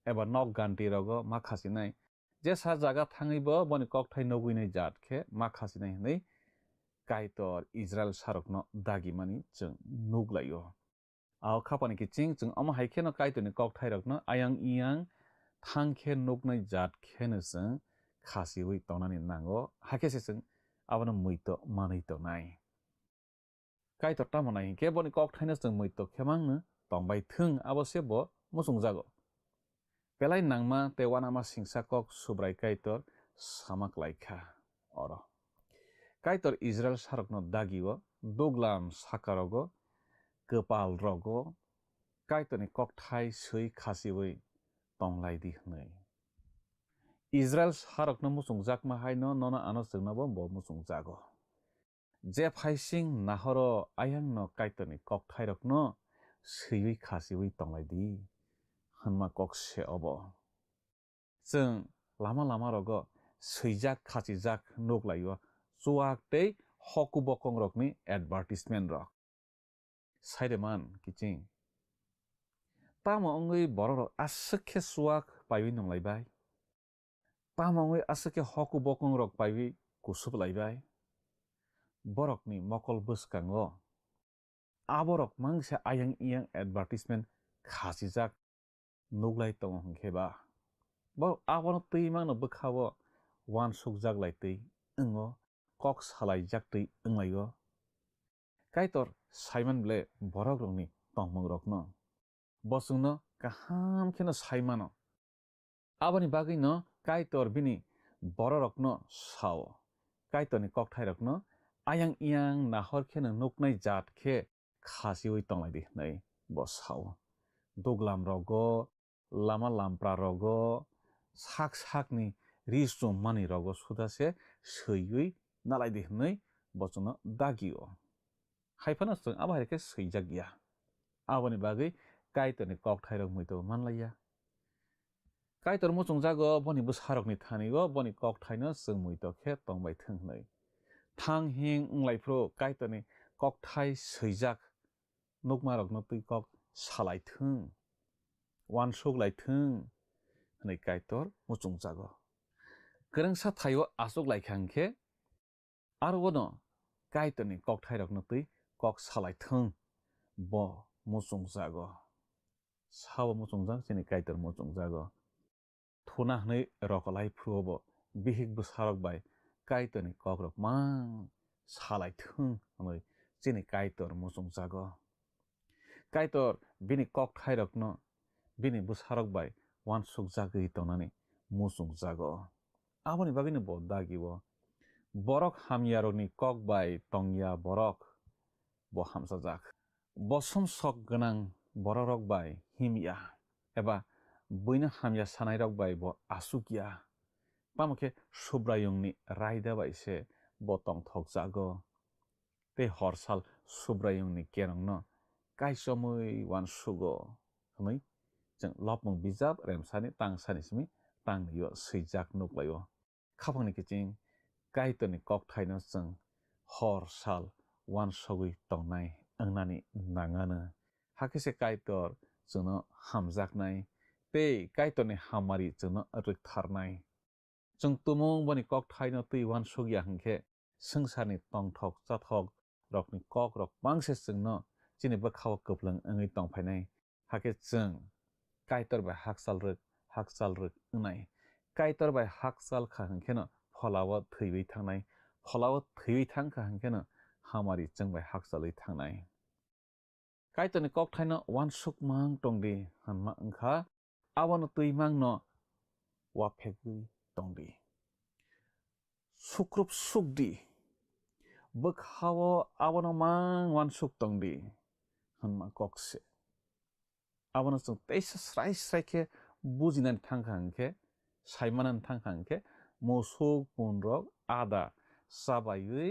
eba nok ganti rogo ma khasinai jesa jaga thangaibo boni kok thai noguinai jat khe ma khasinai hnai kaitor Israel sarokno dagi mani jeng nuglaio ao khapani kiching jeng amo haikhe no kaitoni kok thairokno ayang iyang thangkhe nugnai jat kheno jeng khasiwi tongnani nango hakese jeng abono muito manui tongnai kaitor tamonai hinkhe boni kok thaino jeng muito khemangno tongbai thung abo sebo muchungjago belai nangma tei wanama singsa kok subrai kaitor samaklaikha oro kaitor Israel sarokno dagio duglam sakarogo kwpal rogo kaitoni kok thai sui khasiwi tonglaidi hnai Israel sarokno muchungjakma haino nono ano jengnabo bo muchungjago je phaising nahoro ayang no kaitoni kok thairok no seiwi khasiwi tonglai di hanma kok se obo जों लामा लामा रगो सैजाक खाचिजाक नोगलायो चुवाक तै हकु बकं रकनि advertisement रक साइदेमान किचिं तामा अंगै बरर आसखे सुवाक पाइवि नंलायबाय तामा अंगै आसखे हकु बकं रक पाइवि कुसुब लायबाय बरकनि मकल बसकांगो आबरक मांगसे आयं इयं एडभार्टाइजमेन्ट खाचिजाक नोगलाय तं हंखेबा Bo abon tui mang no bukhawo wan suk jak lai tui ngo kok salai jak tui nglayo kaitor saiman ble borok rokni tongmung rok no bosung no kaham kheno saimano aboni bagui no kaitor bini borok rok no sao kaitor ni kok thai rok no ayang iyang nahor kheno nuknai jat khe khasiwi tonglai di nei bo sao doglam rogo lama lampra rogo sak sakni risu mani rogo sudase seiwi nalai di nei bosono dagio haifana sung abahare ke seijak ya aboni bagui kaitor ni kok thai rok muito manlaya kaitor muchung jago boni busarok ni thanigo boni kok thai no sung muito khe tongbai thung nei thang hing nglai pro kaitor ni kok thai seijak nukma rok no tui kok salai thung wan suk lai thung nei kaitor muchung jago kerengsa thayo asuk lai khangkhe arwono kaitor ni kok thai rok no tui kok salai thung bo muchung jago sao muchung jag chini kaitor muchung jago thuna hnei rokolai phuobo bihik busarok bai kaitor ni kok rok mang salai thung nei chini kaitor muchung jago kaitor bini kok thai rok no bini busarok bai wan suk jagui tonani muchung jago aboni bagui bo dagiwo borok hamyarokni kok bai tongya borok bo hamsajak bosom sok ganang borok bai himya eba buina hamya sanai rok bai bo asukya pamukhe subrayungni raida bai se bo tongthok jago tei horsal subrayungni kerong no kaisomui wan sugo hmei जों लपमं बिजाब रेमसानि तांसानि सिमी तांनियो सैजाक नुक्लायो खाफांनि किचिं काइतोनि कक थाइनो जों हर साल wan sogui tongnai अंगनानि नाङानो हाकिसे काइतर जोंनो हामजाकनाय tei काइतोनि हामारि जोंनो रैथारनाय जों तुमुं बनि कक थाइनो तै wan sogया हंखे संसारनि तंथक जाथक रकनि कक रक बांसे जोंनो चिनि बखाव कप्लं अंगै तंफायनाय हाके जों kaitor bai haksal ruk nai kaitor bai haksal kha hangkheno pholawo theiwi thangkha hangkheno hamari chengbai haksalwi thangnai kaitor ni kok thaino wan suk mang tongdi hanma wngkha abono tui mang no wafegui tongdi sukrup sukdi bokhawo abono mang wan suk tongdi hanma kokse abono जों teisa srai srai khe bujinan thangkha hangkhe saimanan thangkha hangkhe mosuk punrok ada sabaiwi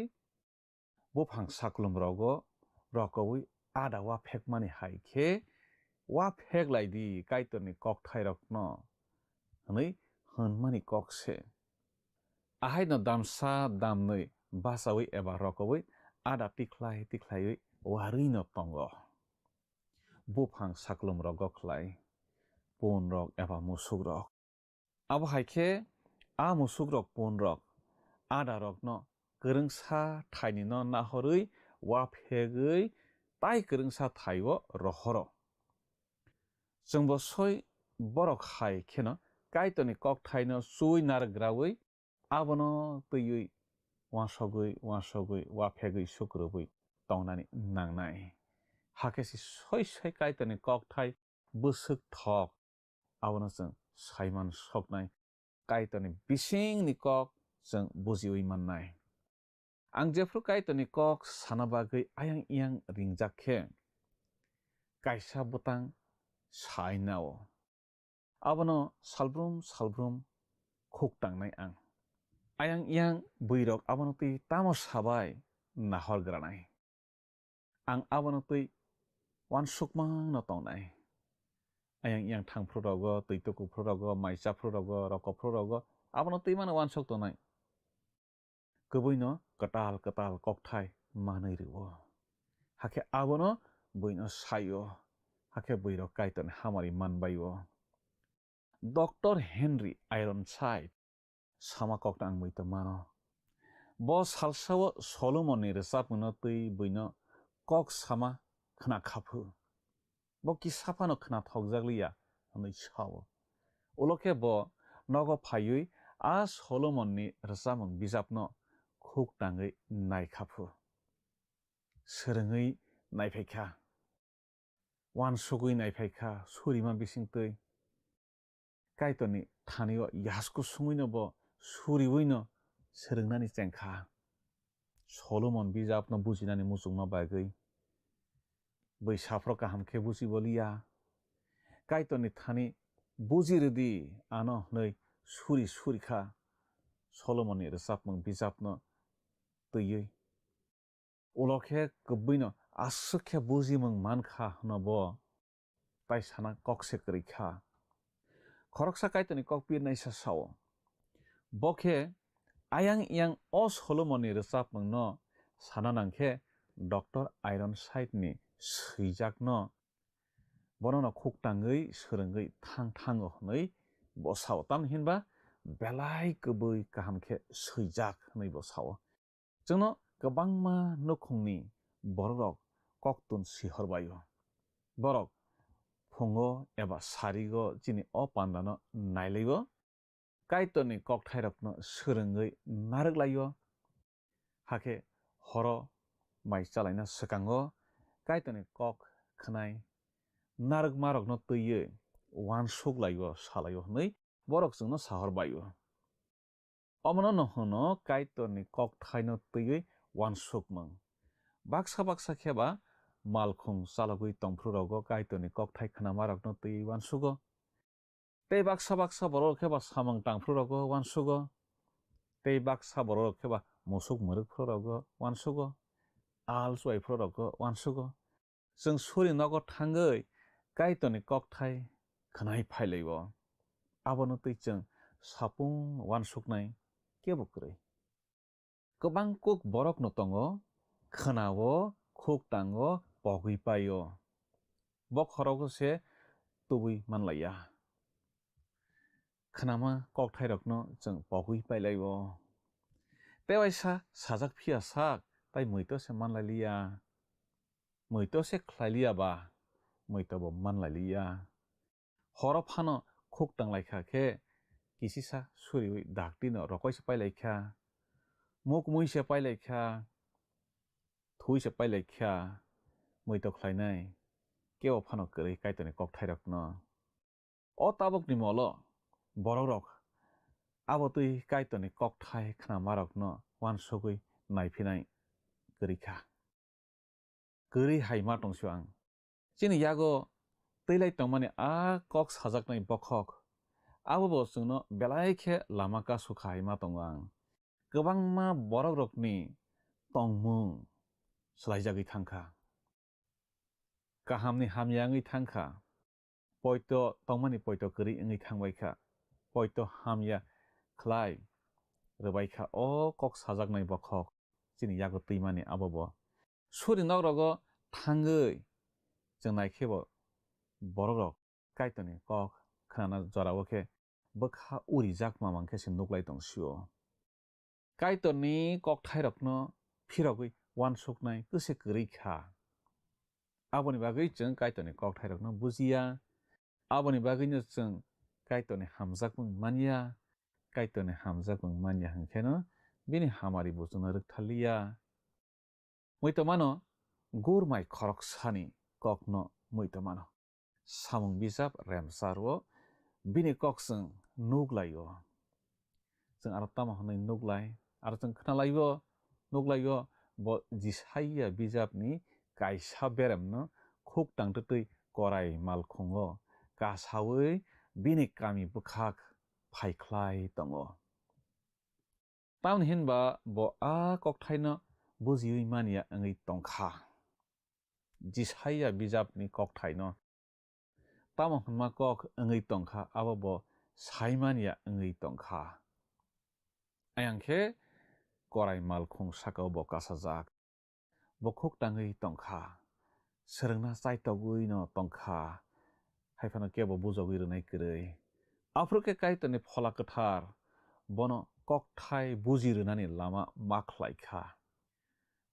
buphang saklum rogo rokowi ada wa phekmani haikhe wa pheklai di kaitorni kok thairok no hwnui hwnmani kokse ahai no damsa damnui basawi eba rokowi ada tikhlaiwi warui no tongo buphang saklum rogo khlai pun rok eba musuk rok abo haikhe a musuk rok pun rok ada rok no kerengsa thaini no nahorui wafegui tai kerengsa thaiwo rohoro जोंबो सय borok hai kheno kaitoni kok thaino chui nargrawi abono tui wasogui wafegui sukrubui tongnani nangnai hakesi soi kaitoni kok thai busuk thok abono जों saiman soknai kaitoni bising ni kok जों bujiwi mannai ang jefru kaitoni kok sanabagui ayang iyang ringjakhe kaisa butang sainao abono salbrum khuk tangnai ang ayang iyang buirok abono tui tamo sabai nahorgranai ang abono tui wansukmang no tongnai ayang yang thangphrorago tuitokupphrorago maisapphrorago rokopphrorago abono tui mano wansuk tongnai kubuino katal katal kokthai manui rwo hake abono buino sayo hake buiro kaiton hamari manbayo Dr. Henry Ironside sama kokta ang muito mano bo salsawo Solomon ni resapno tui buino kok sama khna khaphu bo kisapano khna thokjakliya hanui sawo uloke bo nogo phayui a Solomon ni resapmung bijapno khuk tangui naikhapu srengui naiphaikha wansugui naiphaikha surima bisingtui kaitoni thanio yasku sunguino bo suribuino srwngnani chengkha Solomon bijapno bujinani musungma bagui boisafro kaham khe bujibolia kaitoni thani bujiridi ano nei suri surikha Solomon ni resapmung bijapno tui ulokhe kubuino asukhe bujimung mankha no bo taisana kokse krikha khoroksa kaitoni kokpir naisa sawo bokhe ayang yang o Solomon ni resapmung no sananangkhe Dr. Ironside ni swijak bono khuktangui srengui thangthango hnoi bo sawo tam hinba belai kubui kahamkhe swijak hnoi bo sawo jongno kwbangma nukhungni borok koktun sihorbayo borok phungo eba sarigo chini o pandano nailaibo kaitoni kokthairokno srengui naruklaio hake horo mai chalaina swkango kaitoni kok khnai narukmarokno tuiye wansuklaio salaio hnoi borok chungno sahorbaio omono nohono kaitoni kokthaino tuiye wansukmung baksa baksa kheba malkhung chalogui tongphrurogo kaitoni kokthai khnamarokno tui wansugo tei baksa baksa borok kheba samung tangphrurogo wansugo tei baksa borok kheba musuk murukphrurogo wansugo al chuaiphrorogo wansugo jeng suri nogo thangui kaitoni kokthai khnai phailaio abono tui jeng sapung wansuknai kebo kwrwi kwbang kuk borok no tongo khnao khuktango pogui paio bo khorogo se tubui manlaia khnama kokthairokno jeng pogui pailaio tewaisa sajak phia sak tai muito se manlailia muito se khlailia ba muito bo manlailia horo phano khuktang laikha khe kisisa suriwi daktino rokoise pailaikha muk muise pailaikha thuise pailaikha muito khlainai keo phano kwrwi kaitoni kokthairokno o tabukni molo borokrok abo tui kaitoni kokthai khnamarokno wansugui naiphinai kwrwikha kwrwi haima tongsiu ang chini yago twiilai tongmani a kok sajaknai bokhok abo bo chungno belai khe lama kasukha haima tongo ang kwbangma borokrokni tongmung swlaijagui thangkha kahamni hamya wngui thangkha poito tongmani poito kwrwi wngui thangbaikha poito hamya khlai rwbaikha o kok sajaknai bokhok chini yago twijmani abo bo suri nokrogo thangui jeng naikhebo borokrok kaitoni kok khnana jorao khe bwkha urijak mamang khe se nuklai tongsio kaitoni kokthairokno phirogui wansuknai kwse kwrwikha aboni bagui jeng kaitoni kokthairokno bujiya aboni baguino jeng kaitoni hamjakmung manya kaitoni hamjakmung manya hingkheno bini hamari buchungno rwkthalia muito mano gurmai khoroksani kokno muito mano samung bijap remsaro bini kok jeng nuklaio jeng aro tamo hwnoi nuklai aro jeng khnalaio nuklaio bo jisaiya bijapni kaisa beremno khuktang twi korai malkhungo kasaui bini kami bwkhak phaikhlai tongo tamoni hinba bo a kokthaino bujiwi mania ngai tongkha jisaya bijapni kokthai no tamo hunma kok ngai tongkha abo bo saimania ngai tongkha ayangkhe korai malkhung sakao bo kasajak bo khuk tangai tongkha serengna chaitogui no tongkha haifano kebo bujogui rwnai kwrui afroke kaitoni phola kwthar bono kokthai bujirwnani lama maklaikha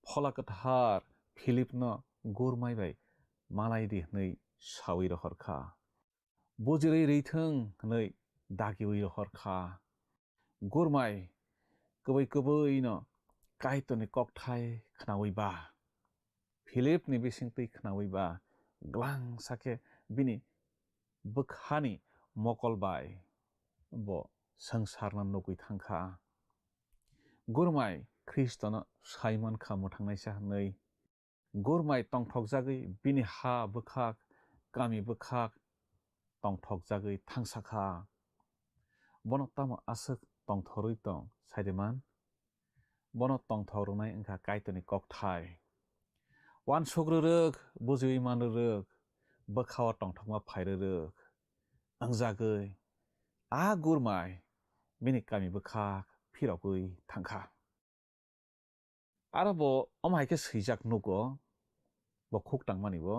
phola kwthar philip no gurmai bai malaidi hnai sawi rohorkha bujirei reithung hnai dagiwi rohorkha gurmai kwbai no kaitoni kokthai khnawi ba philip ni bisingtui khnawi ba glang sake bini bkhani mokol bai bo sangsarna nugui thangkha gurmai Kristono Simon kha muthangnaisa hnai gurmai tongthokjagui bini ha bkhak kami bkhak tongthokjagui thangsakha bono tamo asuk tongthorui tong saideman bono tongthorunai wngkha kaitoni kokthai wan sugruruk bujiwi manruruk bkhao tongthokma phairuruk angjagui a gurmai bini kami bkhak phirogui thangkha aro bo omhaike swijak nugo bo khuk tangmani bo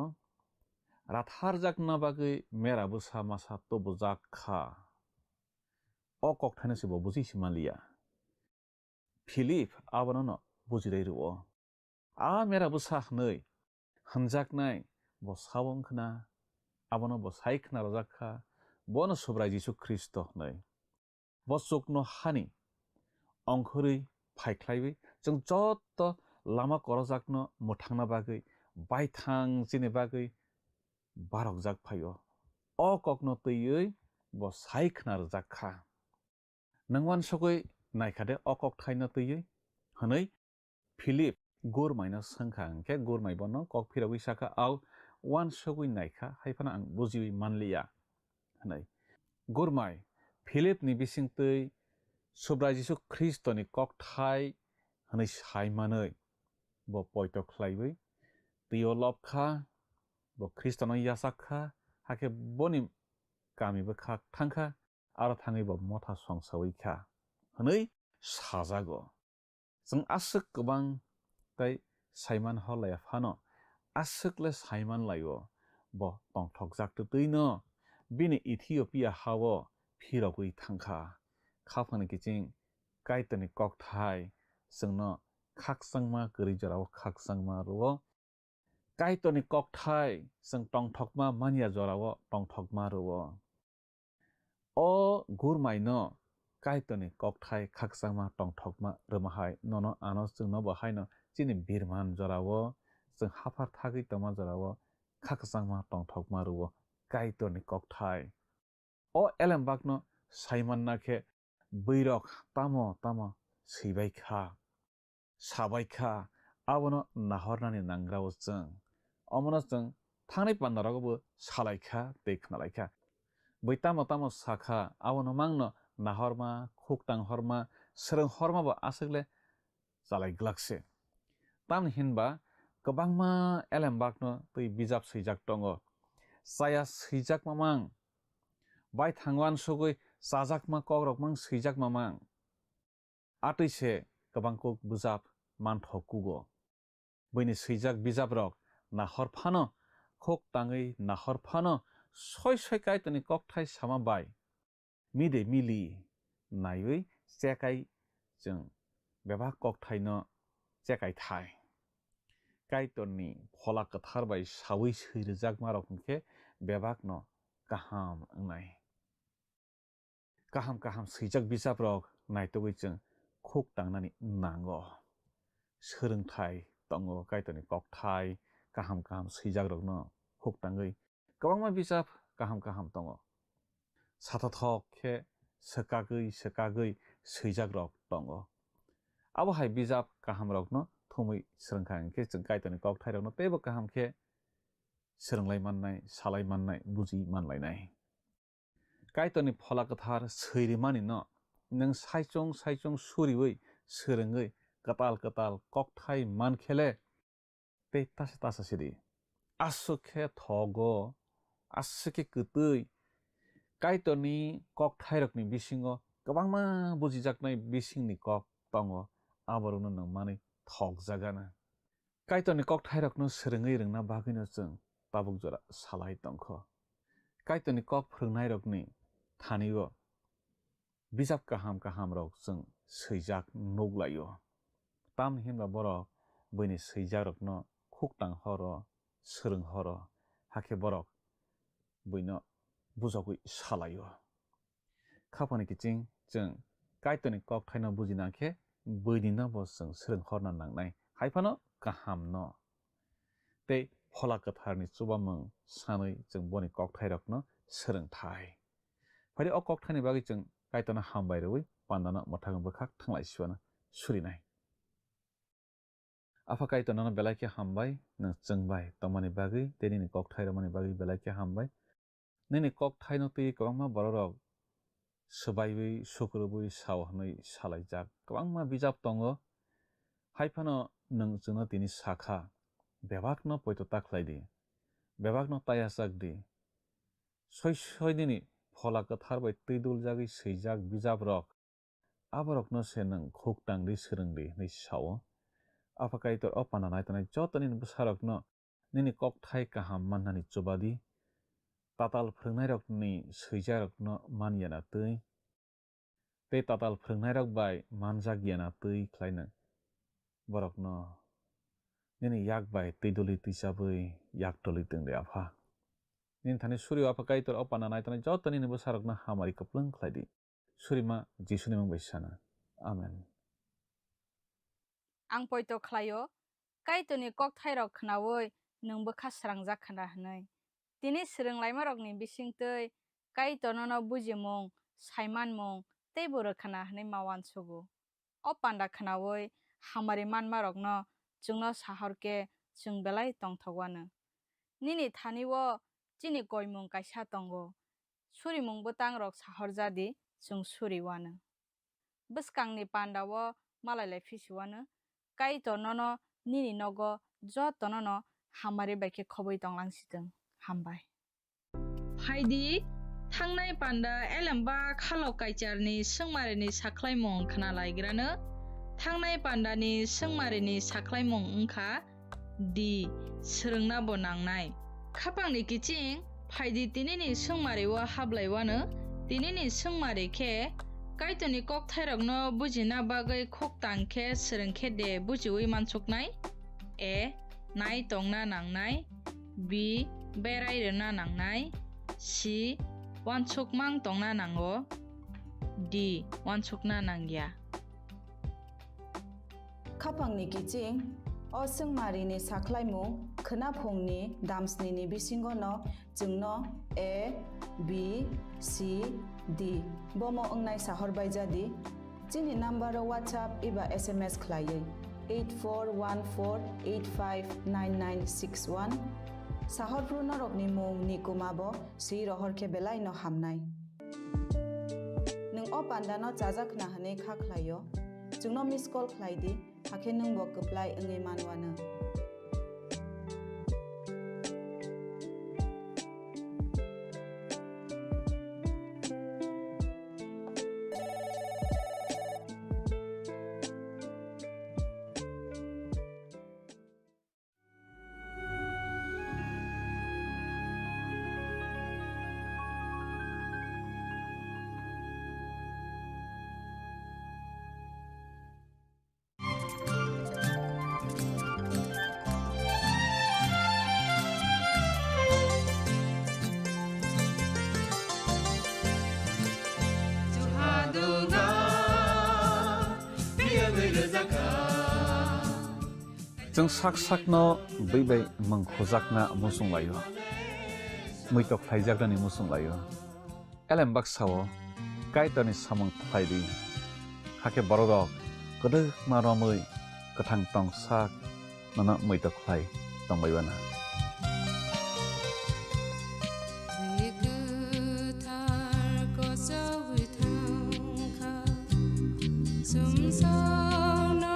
ratharjak na bagui mera busa masa tobujak kha o kokthai se bo buji simalia philip abono no bujirei ruo a mera busa hnai hanjaknai bo sawong khna abono bo sai khna rojak kha bono subrai jisu Kristo hnai bo chukno hani ongkhorui phaikhlaiwi जों जत्त Lama करjakno muthangna bagui baithang chini bagui barokjak phaio o kokno twiwi bo sai khna rwjak kha nangwan sogui naikade o kok thaino twiwi hwnui philip gurmaino sangkha hingkhe gurmai bono kok phirogui saka au wan sogui naikha haifano ang bujiwi manliya hnai gurmai philip ni bisingtui subrai jisu Kristo ni kokthai hwnui saimanui bo poito khlaiwi tio lobkha bo Kristono yasakha hake boni kami bkhak thangkha aro thangui bo motha songsawi kha hwnui sajago जों asuk kwbang tei saiman holaya phano asukle saiman laio bo tongthokjak twi no bini Ethiopia hao phirogui thangkha khapangni kiching kaitoni kokthai जोंनो खाकसांमा गरि जराव खाकसांमा रुओ काइतोनि kokthai जों tongthokma mania जराव tongthokma रुओ o gurmaino kaitoni kokthai खाकसांमा tongthokma rwmahai nono ano जोंनो bahaino chini birman जराव जों hafar thagui tongma जराव खाकसांमा tongthokma रुओ kaitoni kokthai o elembakno saimanna khe bwirok tamo tamo sibaikha sabaikha abono nahornani nangrao जों omono जों thangnai pandarogobo salaikha tei khnalaikha bai tamo tamo sakha abono mangno nahorma khuktang horma srung horma bo asukle jalai glakse tamni hinba kwbangma elembakno tei bijap swijak tongo chaya swijak mamang bai thangwan sugui chajakma kogrokmang swijak mamang atwise kwbang kok bijap manthokugo bini swijak bijaprok nahorphano khok tangui nahorphano soi soi kaitoni kokthai sama bai mide mili naiwi chekai जों beba kokthaino chekai thai kaitoni phola kwthar bai sawi swijak marok hingkhe bebakno kaham wngnai kaham kaham swijak bijaprok naitogui जों khuk tangnani nango swrungthai tongo kaitoni kokthai kaham kaham swijakrokno khuk tangui kwbangma bijap kaham kaham tongo sathothok khe swkagui swijakrok tongo abo hai bijap kahamrokno thumui swrungkha hingkhe जों kaitoni kokthairokno teibo kaham khe swrunglai mannai salai mannai buji manlainai kaitoni phola kwthar swirimani no nung saichong suriwi swrungui katal katal kok thai man khele te tasa sidi asukhe thogo asike kutui kaitoni kok thai rokni bisingo kabangma bujijaknai bisingni kok tongo aborno nang mani thok jagana kaitoni kok thai rokno srengei rengna bagino chung tabuk jora salai tongkho kaitoni kok phrengnai rokni thanigo bijap kaham rok chung seijak noglayo tam himba borok bini seijak rokno khuktang horo sreng horo hake borok bino bujagui salayo khapani kiching chung kaitoni kok thaino bujinakhe bini no bo chung sreng horna nangnai haifano kaham no tei phola katharni chubamung sanui chung boni kok thai rokno sreng thai phari o kok thaini bagi chung kaitona hambai roi pandana mothang bukhak thanglai siwana surinai afa kaitona belaike hambai nang chungbai tomani bagi teni ni kok thai romani bagi belaike hambai nini kok thai no tei kabangma borok subaiwi sukrubui sawhanui salaijak kabangma bijap tongo haifano nang chungno tini sakha bebakno poito taklaidi bebakno tayasakdi soi nini phola kathar bai tüidul jagi seijak bijap rok aborokno se nang khuktangdi srengdi nei sawo afakaitor opana naitanai jotoni bwsarokno nini kok thai kaham mannani chubadi tatal phrengnai rokni seijak rokno manyana tui tei tatal phrengnai rok bai manjak yana tui khlaina borokno nini yak bai tüiduli tüisabui yak toli tungde afa nin thani suryo apakaitor opana naitanai jotoni bwsarokno hamari kaplung khlaidi surima jisuni mung baisana amen ang poito khlaio kaitoni kok thairok khnaoi nungbo khasrangjak khana hnai tini srenglaima rokni bisingtui kaitono no bujimung saimanmung tei boro khana hnai mawan sugo o panda khnaoi hamari manma rokno chungno sahorke chung belai tongthokwana nini thaniwo chini koimung kaisa tongo surimung bwtang rok sahorjadi chung suriwana bwskangni pandao malailai phisiwano kaitono no nini nogo jotono no hamari baikhe khoboi tonglangsitong hambai Haidi thangnai panda elemba khalo kaicharni sengmarini saklaimung khana laigrano thangnai pandani sengmarini saklaimung wngkha di srengna bo nangnai khapangni kiching phaidi tinini sengmariwo hablaiwano tinini sengmari khe kaitoni kok thairokno bujina bagui khoktang khe srengkhe de bujiwi mansuknai a nai tongna nangnai b berai rena nangnai c wansukmang tongna nango d wansukna nangya khapangni kiching o sengmarini saklaimung khnaphongni damsnini bisingo no chungno a b c d bomo ongnai sahor baijadi chini number whatsapp iba sms khlaiye 8414859961 sahor prunorokni mung nikumabo sei rohor ke belai no hamnai nung o pandano chajakna hane kha khlaio chungno miss call khlaidi hakhe nung bo kaplai angai manwana Jeng sak-sakno bai mengkhojakna musunglayo muitok phaijaknani musunglayo elembak sawo kaitoni samung phaidi hake borok kodok maromui kathang tongsak nana muitok phai tongbaibana Sumsana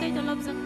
kaito lobjak.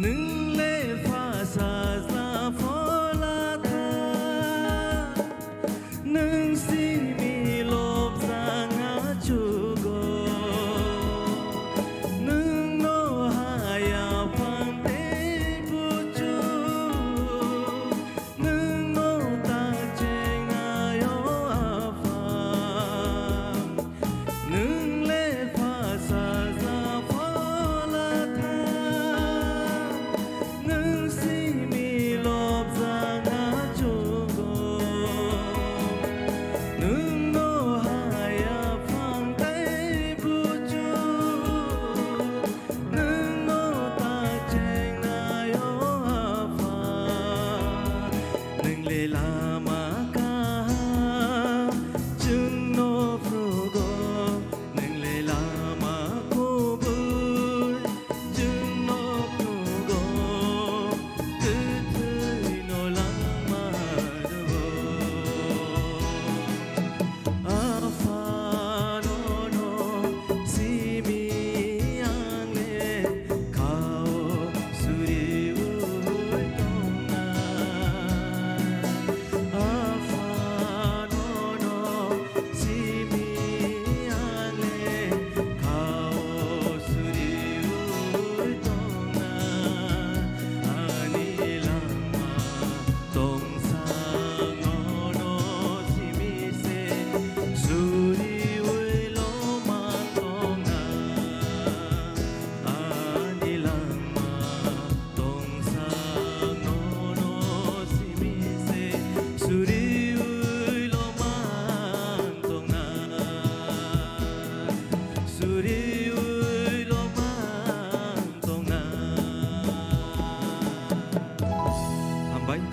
nâng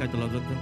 kaitala jogdo.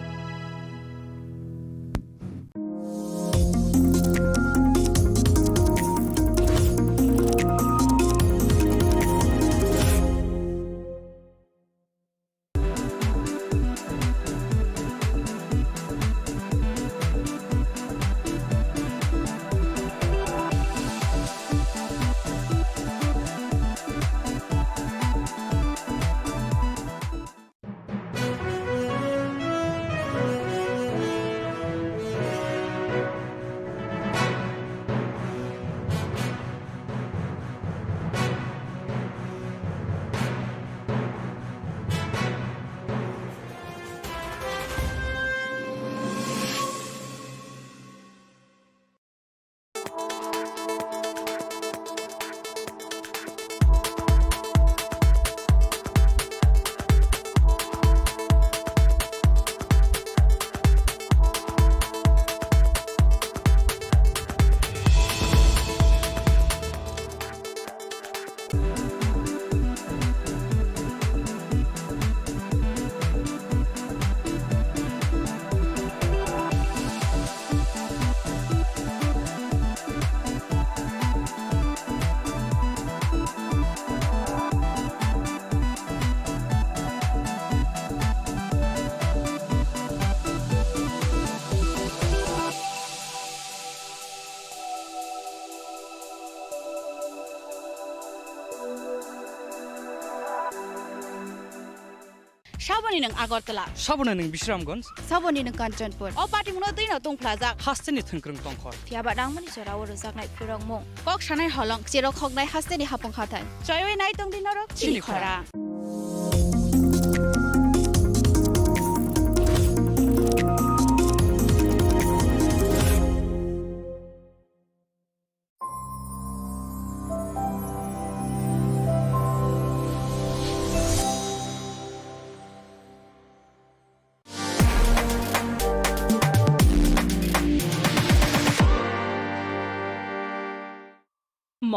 Saboni nang Agartala. Sabona nang Bisramganj. Saboni nang Kanchanpur. O party muno tuina tung plaza. Hasteni thangkrang tongkhor. Fiaba dangmani chora woro zaknai phurang mong. Kok shanai holong chero khognai hasteni hapong khatai. Joyoi nai tong dinarok Chini Khorang.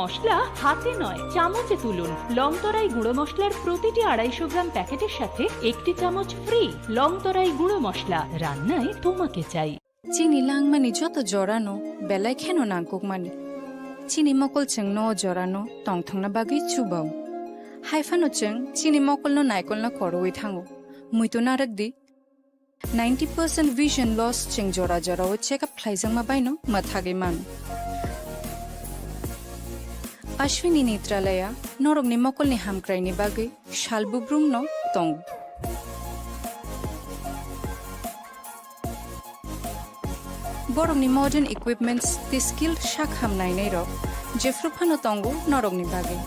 মশলা হাতে নয় চামচে তুলুন লংতরাই গুঁড়ো মশলার প্রতিটি 250 গ্রাম প্যাকেটের সাথে একটি চামচ ফ্রি লংতরাই গুঁড়ো মশলা রান্নায় তোমাকে চাই চিনি লাংমানি যত জরানো বেলায় খেন নাংকুকমানি চিনি মকল চেং ন জরানো টংথংনা বাগি চুবাও হাইফানো চেং চিনি মকল ন নাইকল না করওই থাঙ্গো মুইতো নারক দি 90% vision loss চেং জরা জরাও চেকআপ খাইজাং মাবাইনো মাথাগে মান Ashwini Netralaya, Norogni Mokolni Hamkraini Bagi, Shalbubrumno, Tong. Borogni modern equipments, the skilled Shakham Nainero, Jeffrupano Tongo, Norogni Bagi.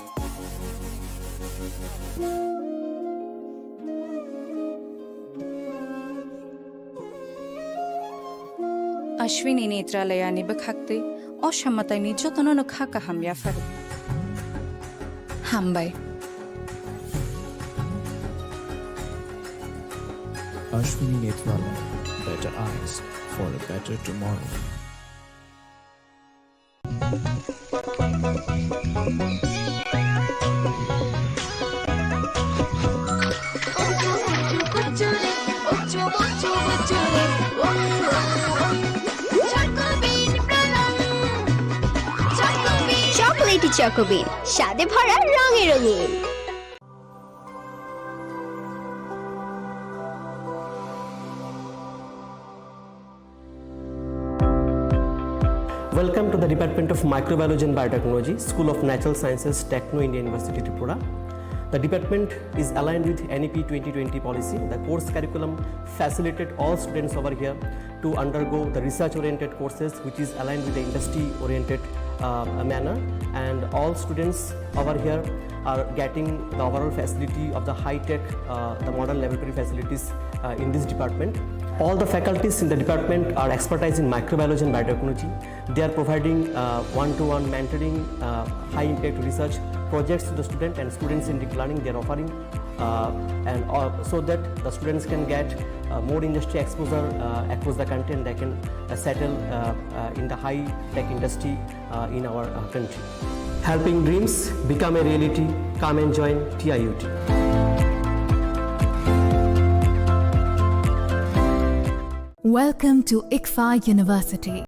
Ashwini Netralaya Nibakakti, Oshamataini Jotono Kaka Hamyafaru. Hambai. Ashwini Netrala, better eyes for a better tomorrow. Chocolaty চকোবিন স্বাদে ভরা রঙে রঙিন Welcome to the Department of Microbiology and Biotechnology, School of Natural Sciences, Techno India University, Tripura. The department is aligned with NEP 2020 policy. The course curriculum facilitated all students over here to undergo the research-oriented courses, which is aligned with the industry-oriented manner, and all students over here are getting the overall facility of the high-tech, the modern laboratory facilities in this department. All the faculties in the department are expertise in microbiology and biotechnology. They are providing one-to-one mentoring, high-impact research projects to the student, and students in deep learning they are offering, so that the students can get more industry exposure across the country, and they can settle in the high-tech industry in our country. Helping dreams become a reality. Come and join TIUT. Welcome to ICFA University.